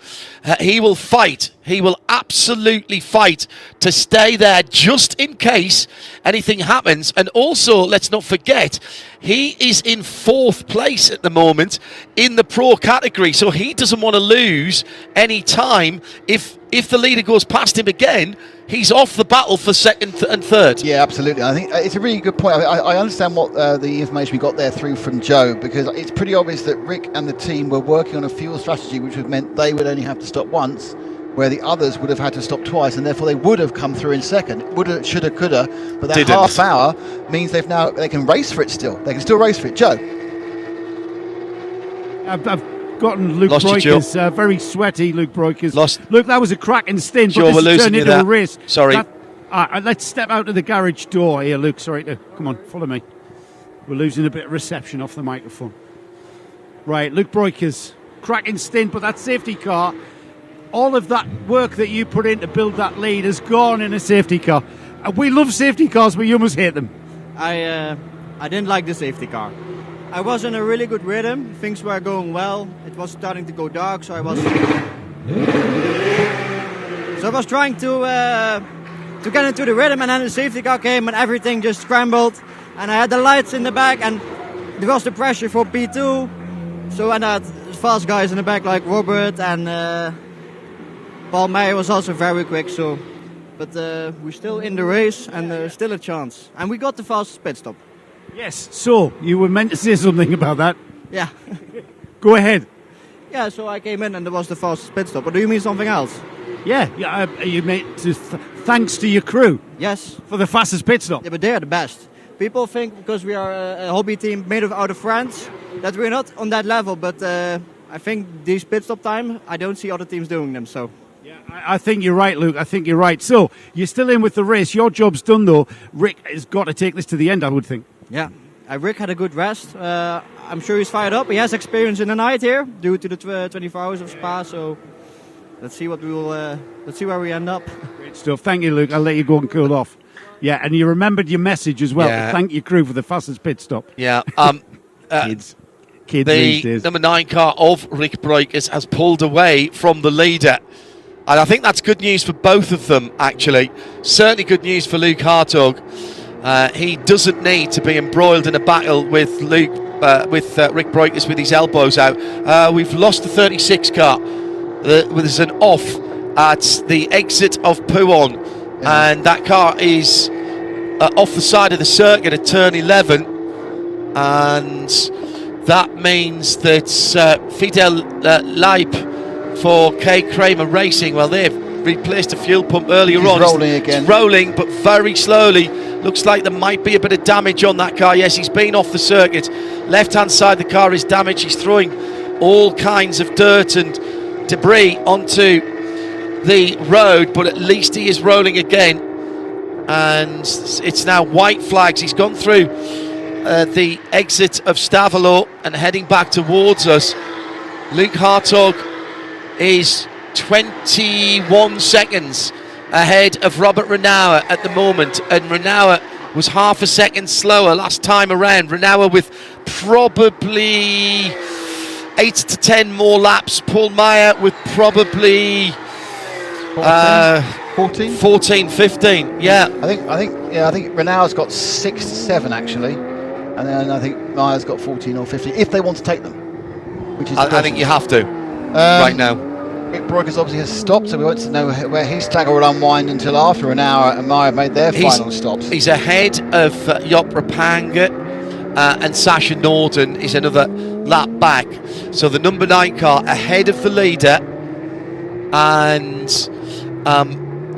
he will fight. He will absolutely fight to stay there just in case anything happens. And also, let's not forget, he is in 4th place at the moment in the Pro category. So he doesn't want to lose any time. If the leader goes past him again, he's off the battle for 2nd and 3rd. Yeah, absolutely. I think it's a really good point. I understand what the information we got there through from Joe, because it's pretty obvious that Rick and the team were working on a fuel strategy which would have meant they would only have to stop once, where the others would have had to stop twice, and therefore they would have come through in second. Woulda, shoulda, coulda, but that Didn't. half hour means they can race for it still. They can still race for it. Joe? I've gotten Luke Lost you, Breukers, very sweaty Luke Breukers. Lost. Look, that was a cracking stint, Joe, but we're this has losing turned you into there. a race. Sorry. Let's step out of the garage door here, Luke. Sorry, come on, follow me. We're losing a bit of reception off the microphone. Right, Luke Breukers, cracking stint, but that safety car, all of that work that you put in to build that lead has gone in a safety car. We love safety cars, but you must hate them. I didn't like the safety car. I was in a really good rhythm. Things were going well. It was starting to go dark, so I was trying to get into the rhythm, and then the safety car came and everything just scrambled. And I had the lights in the back, and there was the pressure for P2. So and I had fast guys in the back like Robert and Paul Meyer was also very quick. So, but we're still in the race and still a chance. And we got the fastest pit stop. Yes. So you were meant to say something about that. Yeah. Go ahead. Yeah. So I came in and there was the fastest pit stop. Or do you mean something else? Yeah. You made thanks to your crew. Yes. For the fastest pit stop. Yeah, but they are the best. People think because we are a hobby team made out of friends that we're not on that level. But I think these pit stop time, I don't see other teams doing them. So. Yeah, I think you're right, Luke. I think you're right. So you're still in with the race. Your job's done, though. Rick has got to take this to the end, I would think. Yeah, Rick had a good rest. I'm sure he's fired up. He has experience in the night here due to the 24 hours of Spa. So let's see what let's see where we end up. Great stuff. Thank you, Luke. I'll let you go and cool off. Yeah, and you remembered your message as well. Yeah. Thank your crew for the fastest pit stop. Yeah. Kids these days. The number 9 car of Rick Breukers has pulled away from the leader. And I think that's good news for both of them, actually. Certainly good news for Luke Hartog. He doesn't need to be embroiled in a battle with Rick Breukers with his elbows out. We've lost the 36 car. There's an off at the exit of Pouon. And that car is off the side of the circuit at turn 11. And that means that Fidel Leip for K. Kramer Racing, well, they've replaced a fuel pump earlier on. Rolling again. It's rolling, but very slowly. Looks like there might be a bit of damage on that car. Yes, he's been off the circuit. Left-hand side of the car is damaged. He's throwing all kinds of dirt and debris onto the road, but at least he is rolling again. And it's now white flags. He's gone through the exit of Stavalo and heading back towards us. Luke Hartog is 21 seconds ahead of Robert Renauer at the moment, and Renauer was half a second slower last time around. Renauer with probably 8 to 10 more laps. Paul Meyer with probably 14, 15. Yeah, I think Renauer's got 6 to 7 actually, and then I think Meyer's got 14 or 15 if they want to take them. Which is I think you have to right now. Rick Breukers obviously has stopped, so we won't know where his stagger will unwind until after Renauer and Meyer made their final stops. He's ahead of Job Rapanga, and Sasha Norden is another lap back. So the number 9 car ahead of the leader, and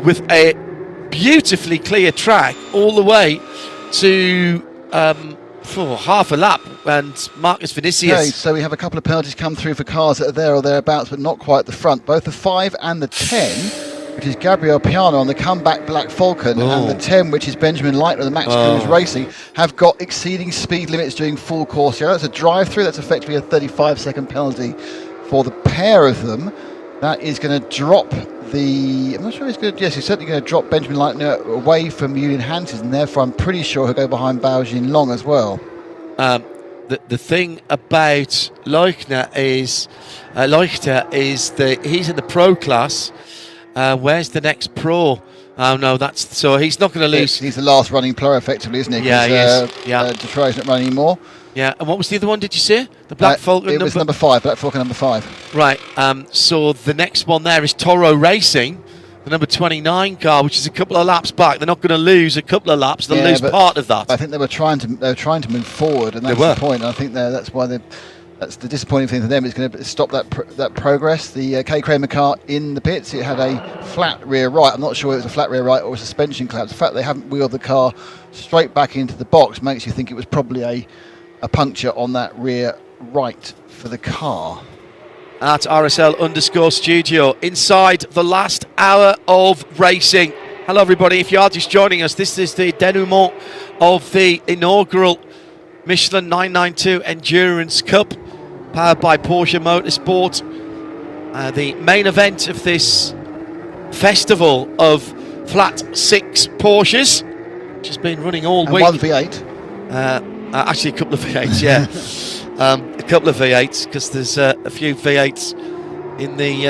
with a beautifully clear track all the way to half a lap, and Marcus Vinicius. Okay, so we have a couple of penalties come through for cars that are there or thereabouts, but not quite at the front. Both the 5 and the 10, which is Gabriel Piano on the comeback Black Falcon, and the 10, which is Benjamin Leitner, the Max Cruz Racing, have got exceeding speed limits during full course. Yeah, that's a drive-through. That's effectively a 35-second penalty for the pair of them. That is going to drop I'm not sure he's going to. Yes, he's certainly going to drop Benjamin Leitner away from Julian Hansen, and therefore I'm pretty sure he'll go behind Bao Jinlong as well. the thing about Leuchter is that he's in the pro class. Where's the next pro? Oh no, so he's not going to lose. He's the last running pro, effectively, isn't he? Yeah, he is. Yeah. Detroit's not running anymore. Yeah, and what was the other one? Did you say the Black Falcon? It was number 5. Black Falcon number 5. Right. So the next one there is Toro Racing, the number 29 car, which is a couple of laps back. They're not going to lose a couple of laps. They'll lose part of that. I think they were trying to move forward, and that's the point. I think that's why that's the disappointing thing for them. It's going to stop that progress. The K. Kramer car in the pits, it had a flat rear right. I'm not sure it was a flat rear right or a suspension collapse. The fact they haven't wheeled the car straight back into the box makes you think it was probably a puncture on that rear right for the car. At RSL_studio, inside the last hour of racing. Hello everybody, if you are just joining us, this is the denouement of the inaugural Michelin 992 Endurance Cup, powered by Porsche Motorsport. The main event of this festival of flat 6 Porsches, which has been running all week. One V8. Actually, a couple of V8s, yeah. A couple of V8s, because there's a few V8s in the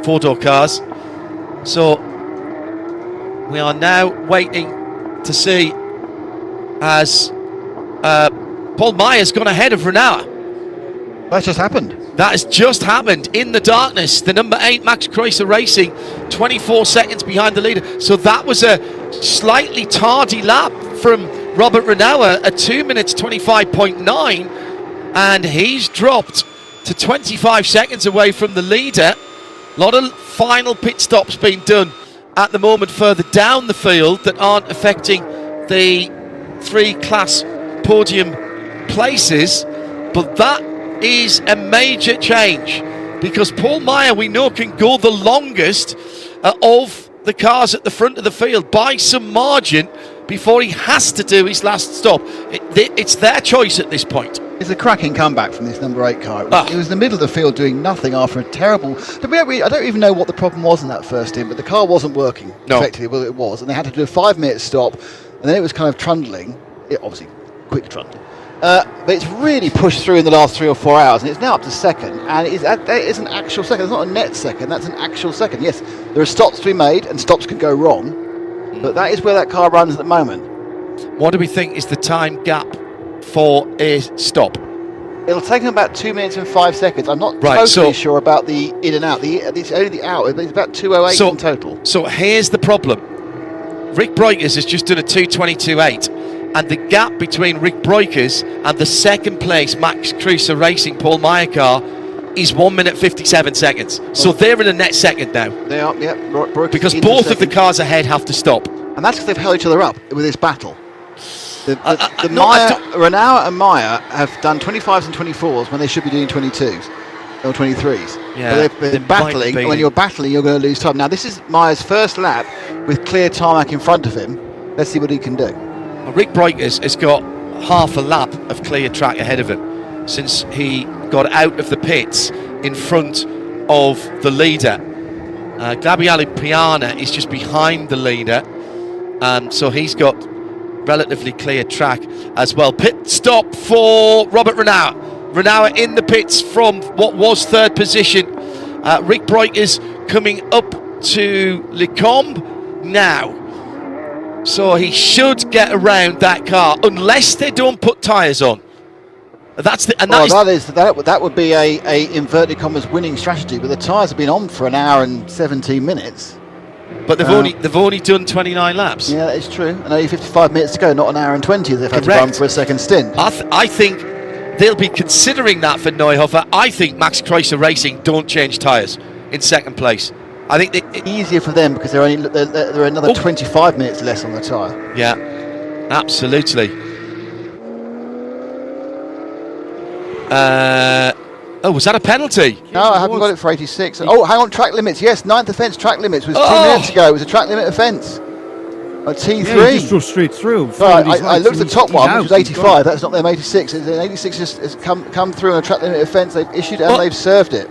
4-door cars. So we are now waiting to see as Paul Meyer's gone ahead of Renault. That's just happened. That has just happened in the darkness. The number 8 Max Kreuzer Racing, 24 seconds behind the leader. So that was a slightly tardy lap from Robert Renault at 2 minutes 25.9, and he's dropped to 25 seconds away from the leader. A lot of final pit stops being done at the moment further down the field that aren't affecting the 3 class podium places, but that is a major change because Paul Meyer, we know, can go the longest of the cars at the front of the field by some margin before he has to do his last stop. It's their choice at this point. It's a cracking comeback from this number 8 car. It was in the middle of the field doing nothing after a terrible... I don't even know what the problem was in that first stint, but the car wasn't working effectively. Well, it was, and they had to do a 5-minute stop, and then it was kind of trundling. It obviously quick trundle. But it's really pushed through in the last 3 or 4 hours, and it's now up to second, and that is an actual second. It's not a net second, that's an actual second. Yes, there are stops to be made, and stops can go wrong, but that is where that car runs at the moment. What do we think is the time gap for a stop? It'll take him about 2 minutes and 5 seconds. I'm not totally sure about the in and out. It's only the out, but it's about 2:08 in total. So here's the problem. Rick Breukers has just done a 2:22.8, and the gap between Rick Breukers and the second place Max Kreuzer Racing Paul Meyer car is 1 minute 57 seconds. So they're in a net second now. They are, yeah. Because both of the cars ahead have to stop. And that's because they've held each other up with this battle. Renault and Meyer have done 25s and 24s when they should be doing 22s or 23s. Yeah, but they're battling. And when you're battling, you're going to lose time. Now, this is Meyer's first lap with clear tarmac in front of him. Let's see what he can do. Well, Rick Breukers has got half a lap of clear track ahead of him since he got out of the pits in front of the leader. Gabriele Piana is just behind the leader, so he's got relatively clear track as well. Pit stop for Robert Renault. Renault in the pits from what was 3rd position. Rick Breukers coming up to Lecombe now. So he should get around that car unless they don't put tyres on. That would be a inverted commas winning strategy, but the tyres have been on for an hour and 17 minutes. But they've only done 29 laps. Yeah, that is true. And only 55 minutes to go, not an hour and 20 they've had to run for a second stint. I think they'll be considering that for Neuhofer. I think Max Kreuzer Racing don't change tyres in second place. I think it's easier for them because there are another 25 minutes less on the tyre. Yeah, absolutely. Was that a penalty? No, I haven't got it for 86. Oh, hang on, track limits. Yes, 9th offence, track limits. Was 2 minutes ago. It was a track limit offence. T3. Yeah, he just drove straight through. I looked at the top one, which was 85. That's not them 86. An 86 has come through on a track limit offence. They've issued it and they've served it.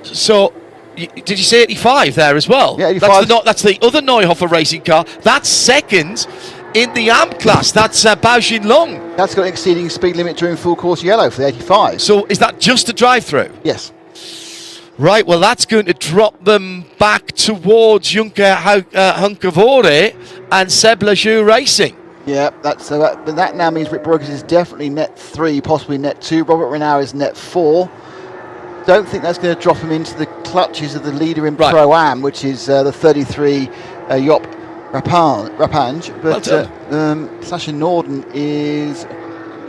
So, did you say 85 there as well? Yeah, 85. That's the other Neuhofer racing car. That's second in the AM class. That's Bao Jinlong. That's got an exceeding speed limit during full course yellow for the 85. So is that just a drive-through? Yes. Right, well, that's going to drop them back towards Juncker Hunkavore and Seb Lejeune Racing. Yeah, that now means Rick Brokers is definitely net 3, possibly net 2. Robert Renau is net 4. Don't think that's going to drop him into the clutches of the leader in Pro-Am, which is the 33 Yop Rapinge. But Sasha Norden is...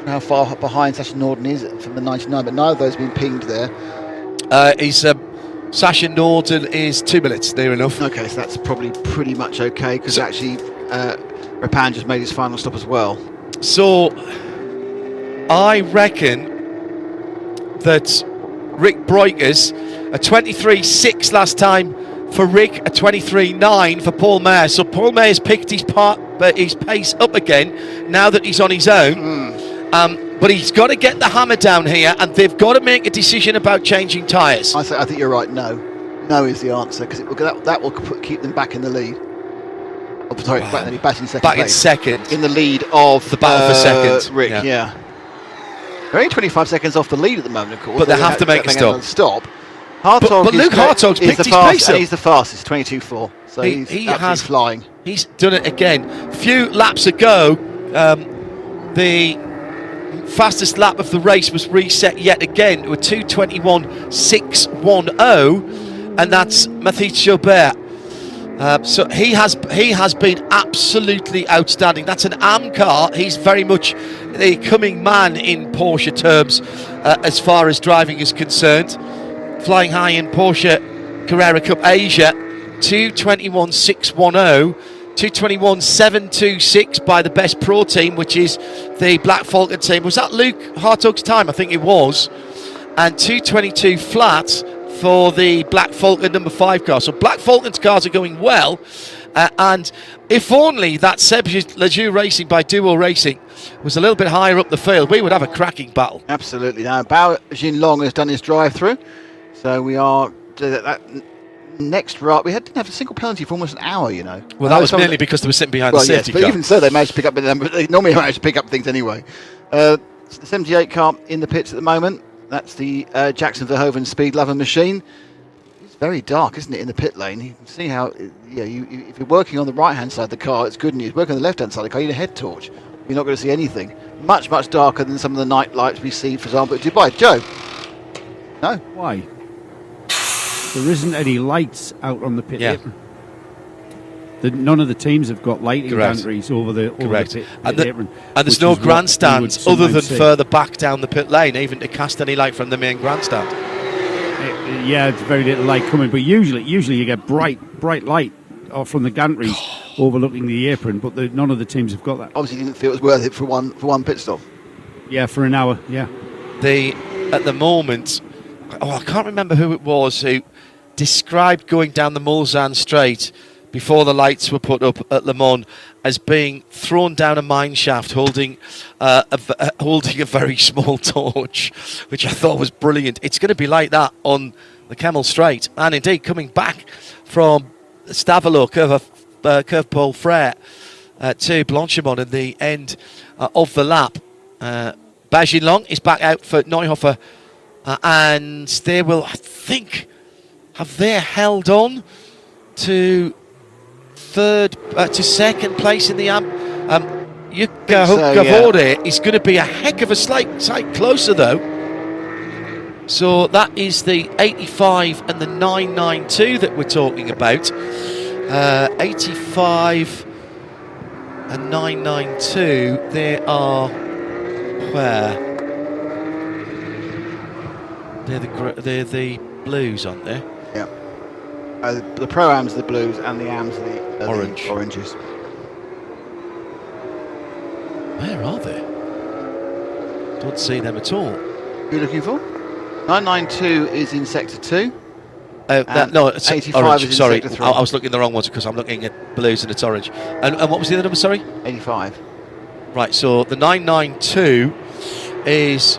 how far behind Sasha Norden is from the 99, but neither of those have been pinged there. Sasha Norden is 2 minutes, near enough. Okay, so that's probably pretty much okay, because actually Rapinge just made his final stop as well. So I reckon that Rick Breukers, a 23.6 last time for Rick, a 23.9 for Paul Mayer. So Paul Mayer's picked his pace up again now that he's on his own. But he's got to get the hammer down here, and they've got to make a decision about changing tyres. I think you're right. No is the answer, because that will keep them back in the lead. Oh, sorry, back in second. Back in second. In the lead of the battle for second. Rick, yeah. They're only 25 seconds off the lead at the moment, of course. But they have to make a stop. Hartog but Luke Hartog's picked his pace up. He's the fastest, 22.4. So he has flying. He's done it again. A few laps ago, the fastest lap of the race was reset yet again to a 2:21.610, and that's Mathis Gilbert. So he has been absolutely outstanding. That's an AM car. He's very much the coming man in Porsche terms as far as driving is concerned. Flying high in Porsche Carrera Cup Asia, 2:21.610. 2:21.726 by the Best Pro team, which is the Black Falcon team. Was that Luke Hartog's time? I think it was. And 2:22 flat for the Black Falcon number 5 car. So Black Falcon's cars are going well. And if only that Seb Lejeune Racing by Duo Racing was a little bit higher up the field, we would have a cracking battle. Absolutely. Now, Bao Jinlong has done his drive-through. So we are... next right, we didn't have a single penalty for almost an hour, you know. Well, that was mainly because they were sitting behind the safety car. But even so, they managed to pick up. They normally manage to pick up things anyway. The 78 car in the pits at the moment. That's the Jackson Verhoeven Speed Lover machine. It's very dark, isn't it, in the pit lane? You can see how, if you're working on the right-hand side of the car, it's good news. Working on the left-hand side of the car, you need a head torch. You're not going to see anything. Much, much darker than some of the night lights we see, for example, at Dubai. Joe? No? Why? There isn't any lights out on the pit apron. None of the teams have got lighting gantries over the pit apron. And there's no grandstands other than further back down the pit lane, even to cast any light from the main grandstand. It's very little light coming, but usually you get bright light from the gantries overlooking the apron, but none of the teams have got that. Obviously, didn't feel it was worth it for one pit stop. Yeah, for an hour. Yeah. At the moment, I can't remember who it was who described going down the Mulsanne Straight before the lights were put up at Le Mans as being thrown down a mine shaft holding a very small torch, which I thought was brilliant. It's going to be like that on the Kemmel Straight, and indeed coming back from Stavelot, Curve Paul Frere to Blanchimont at the end of the lap. Bao Jinlong is back out for Neuhofer, and they will, I think, have they held on to second place in the AM? Jukka Hunkavore is going to be a heck of a slight closer though. So that is the 85 and the 992 that we're talking about. 85 and 992, they are where? They're the blues, aren't they? Yeah. The Pro-Ams are the blues and the AMs are the oranges. Where are they? Don't see them at all. Who are you looking for? 992 is in Sector 2. No, it's 85 orange. is in Sorry, Sector 3. I was looking at the wrong ones because I'm looking at blues and it's orange. And what was the other number, sorry? 85. Right, so the 992 is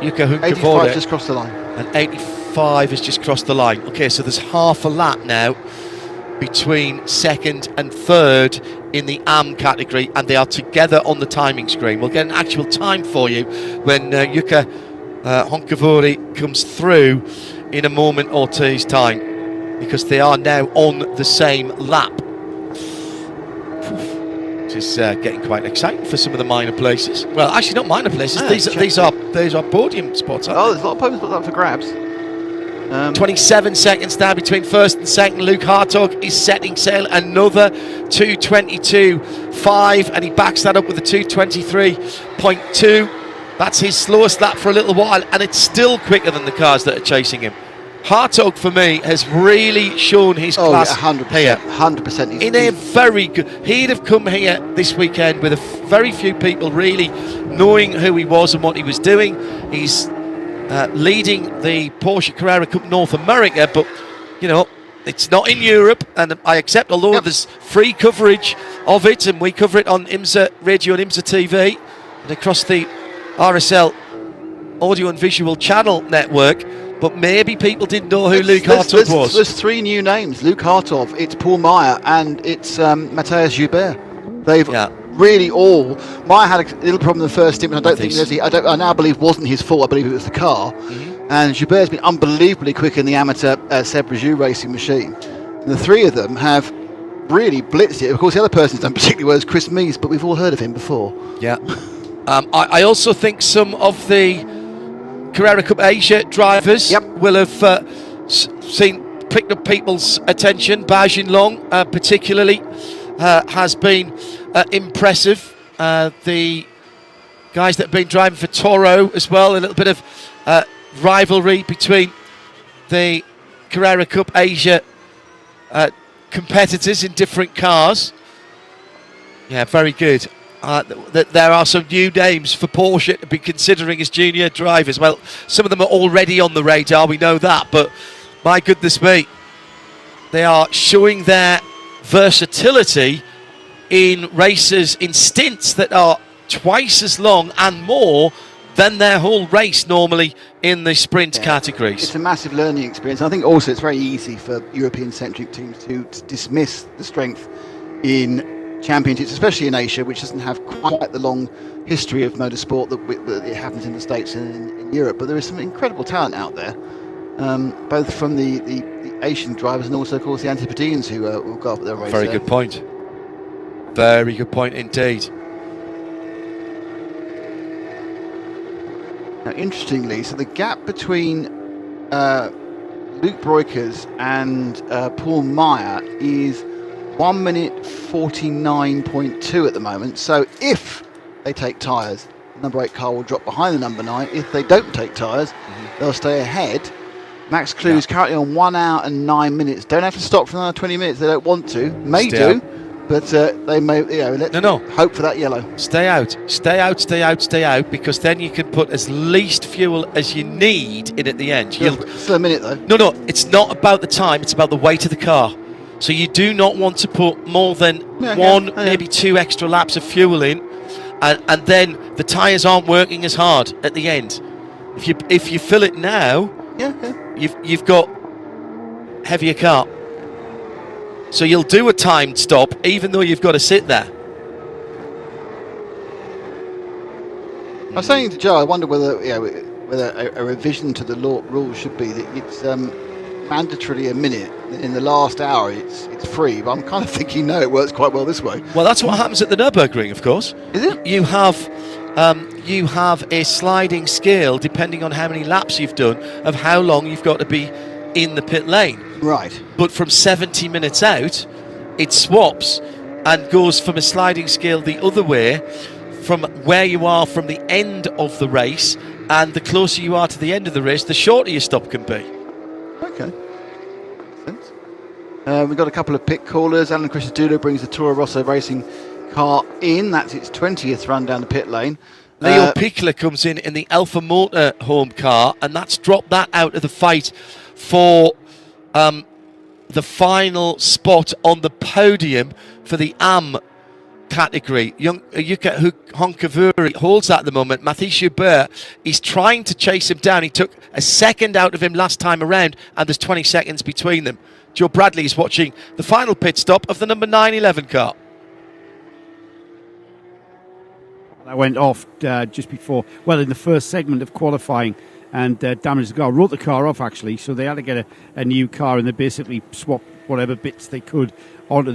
Jukka Hunkavore. 85 just crossed the line. And 85 has just crossed the line. Okay, so there's half a lap now between second and third in the AM category, and they are together on the timing screen. We'll get an actual time for you when Jukka Honkavuori comes through in a moment or two's time, because they are now on the same lap. Which is getting quite exciting for some of the minor places. Well, actually not minor places, these are podium spots, aren't Oh, there's a lot of podium spots up for grabs. 27 seconds now between first and second. Luke Hartog is setting sail, another 2:22.5, and he backs that up with a 2:23.2. That's his slowest lap for a little while, and it's still quicker than the cars that are chasing him. Hartog, for me, has really shown his class 100%, here. 100%. In a very good... He'd have come here this weekend with very few people really knowing who he was and what he was doing. He's leading the Porsche Carrera Cup North America, but, you know, it's not in Europe, and I accept, although there's free coverage of it, and we cover it on IMSA Radio and IMSA TV, and across the RSL Audio and Visual Channel Network, but maybe people didn't know who Luke Hartog was. There's three new names: Luke Hartog, it's Paul Meyer, and it's Matthias Joubert. They've really all. Meyer had a little problem in the first stint, and I now believe wasn't his fault. I believe it was the car. And Joubert's been unbelievably quick in the amateur Seb Raju racing machine. And the three of them have really blitzed it. Of course, the other person who's done particularly well is Chris Mees, but we've all heard of him before. Yeah. I also think some of the Carrera Cup Asia drivers will have picked up people's attention. Bajin Long, particularly, has been impressive. The guys that have been driving for Toro as well, a little bit of rivalry between the Carrera Cup Asia competitors in different cars. Yeah, very good. There are some new names for Porsche to be considering as junior drivers. Well, some of them are already on the radar, we know that, but my goodness me, they are showing their versatility in races, in stints that are twice as long and more than their whole race normally in the sprint categories. It's a massive learning experience. I think also it's very easy for European-centric teams to dismiss the strength in championships, especially in Asia, which doesn't have quite the long history of motorsport that it happens in the States and in Europe. But there is some incredible talent out there, both from the Asian drivers and also, of course, the Antipodeans who will go up at their race. Very good point. Very good point indeed. Now, interestingly, so the gap between Luke Breukers and Paul Meyer is 1 minute 49.2 at the moment. So if they take tyres, the number 8 car will drop behind the number 9. If they don't take tyres, they'll stay ahead. Max Clue is currently on 1 hour and 9 minutes. Don't have to stop for another 20 minutes. They don't want to. May do, but they may. Let's hope for that yellow. Stay out, because then you can put as least fuel as you need in at the end. Still a minute though. No, it's not about the time. It's about the weight of the car. So you do not want to put more than maybe 2 extra laps of fuel in, and then the tyres aren't working as hard at the end. If you fill it now, you've got heavier car. So you'll do a timed stop, even though you've got to sit there. I was saying to Joe, I wonder whether a revision to the law rules should be that it's mandatorily a minute. In the last hour, it's free. But I'm kind of thinking, no, it works quite well this way. Well, that's what happens at the Nürburgring, of course. Is it? You have a sliding scale depending on how many laps you've done of how long you've got to be in the pit lane. Right. But from 70 minutes out, it swaps and goes from a sliding scale the other way, from where you are from the end of the race, and the closer you are to the end of the race, the shorter your stop can be. Okay. We've got a couple of pit callers. Alan Christodoulou brings the Toro Rosso racing car in. That's its 20th run down the pit lane. Leo Pichler comes in the Alpha Motor home car, and that's dropped that out of the fight for the final spot on the podium for the AM category. Jukka Honkavuori holds that at the moment. Matthias Joubert is trying to chase him down. He took a second out of him last time around, and there's 20 seconds between them. Joe Bradley is watching the final pit stop of the number 911 car. I went off just before, well, in the first segment of qualifying, and damaged the car. Wrote the car off, actually, so they had to get a new car, and they basically swapped whatever bits they could onto the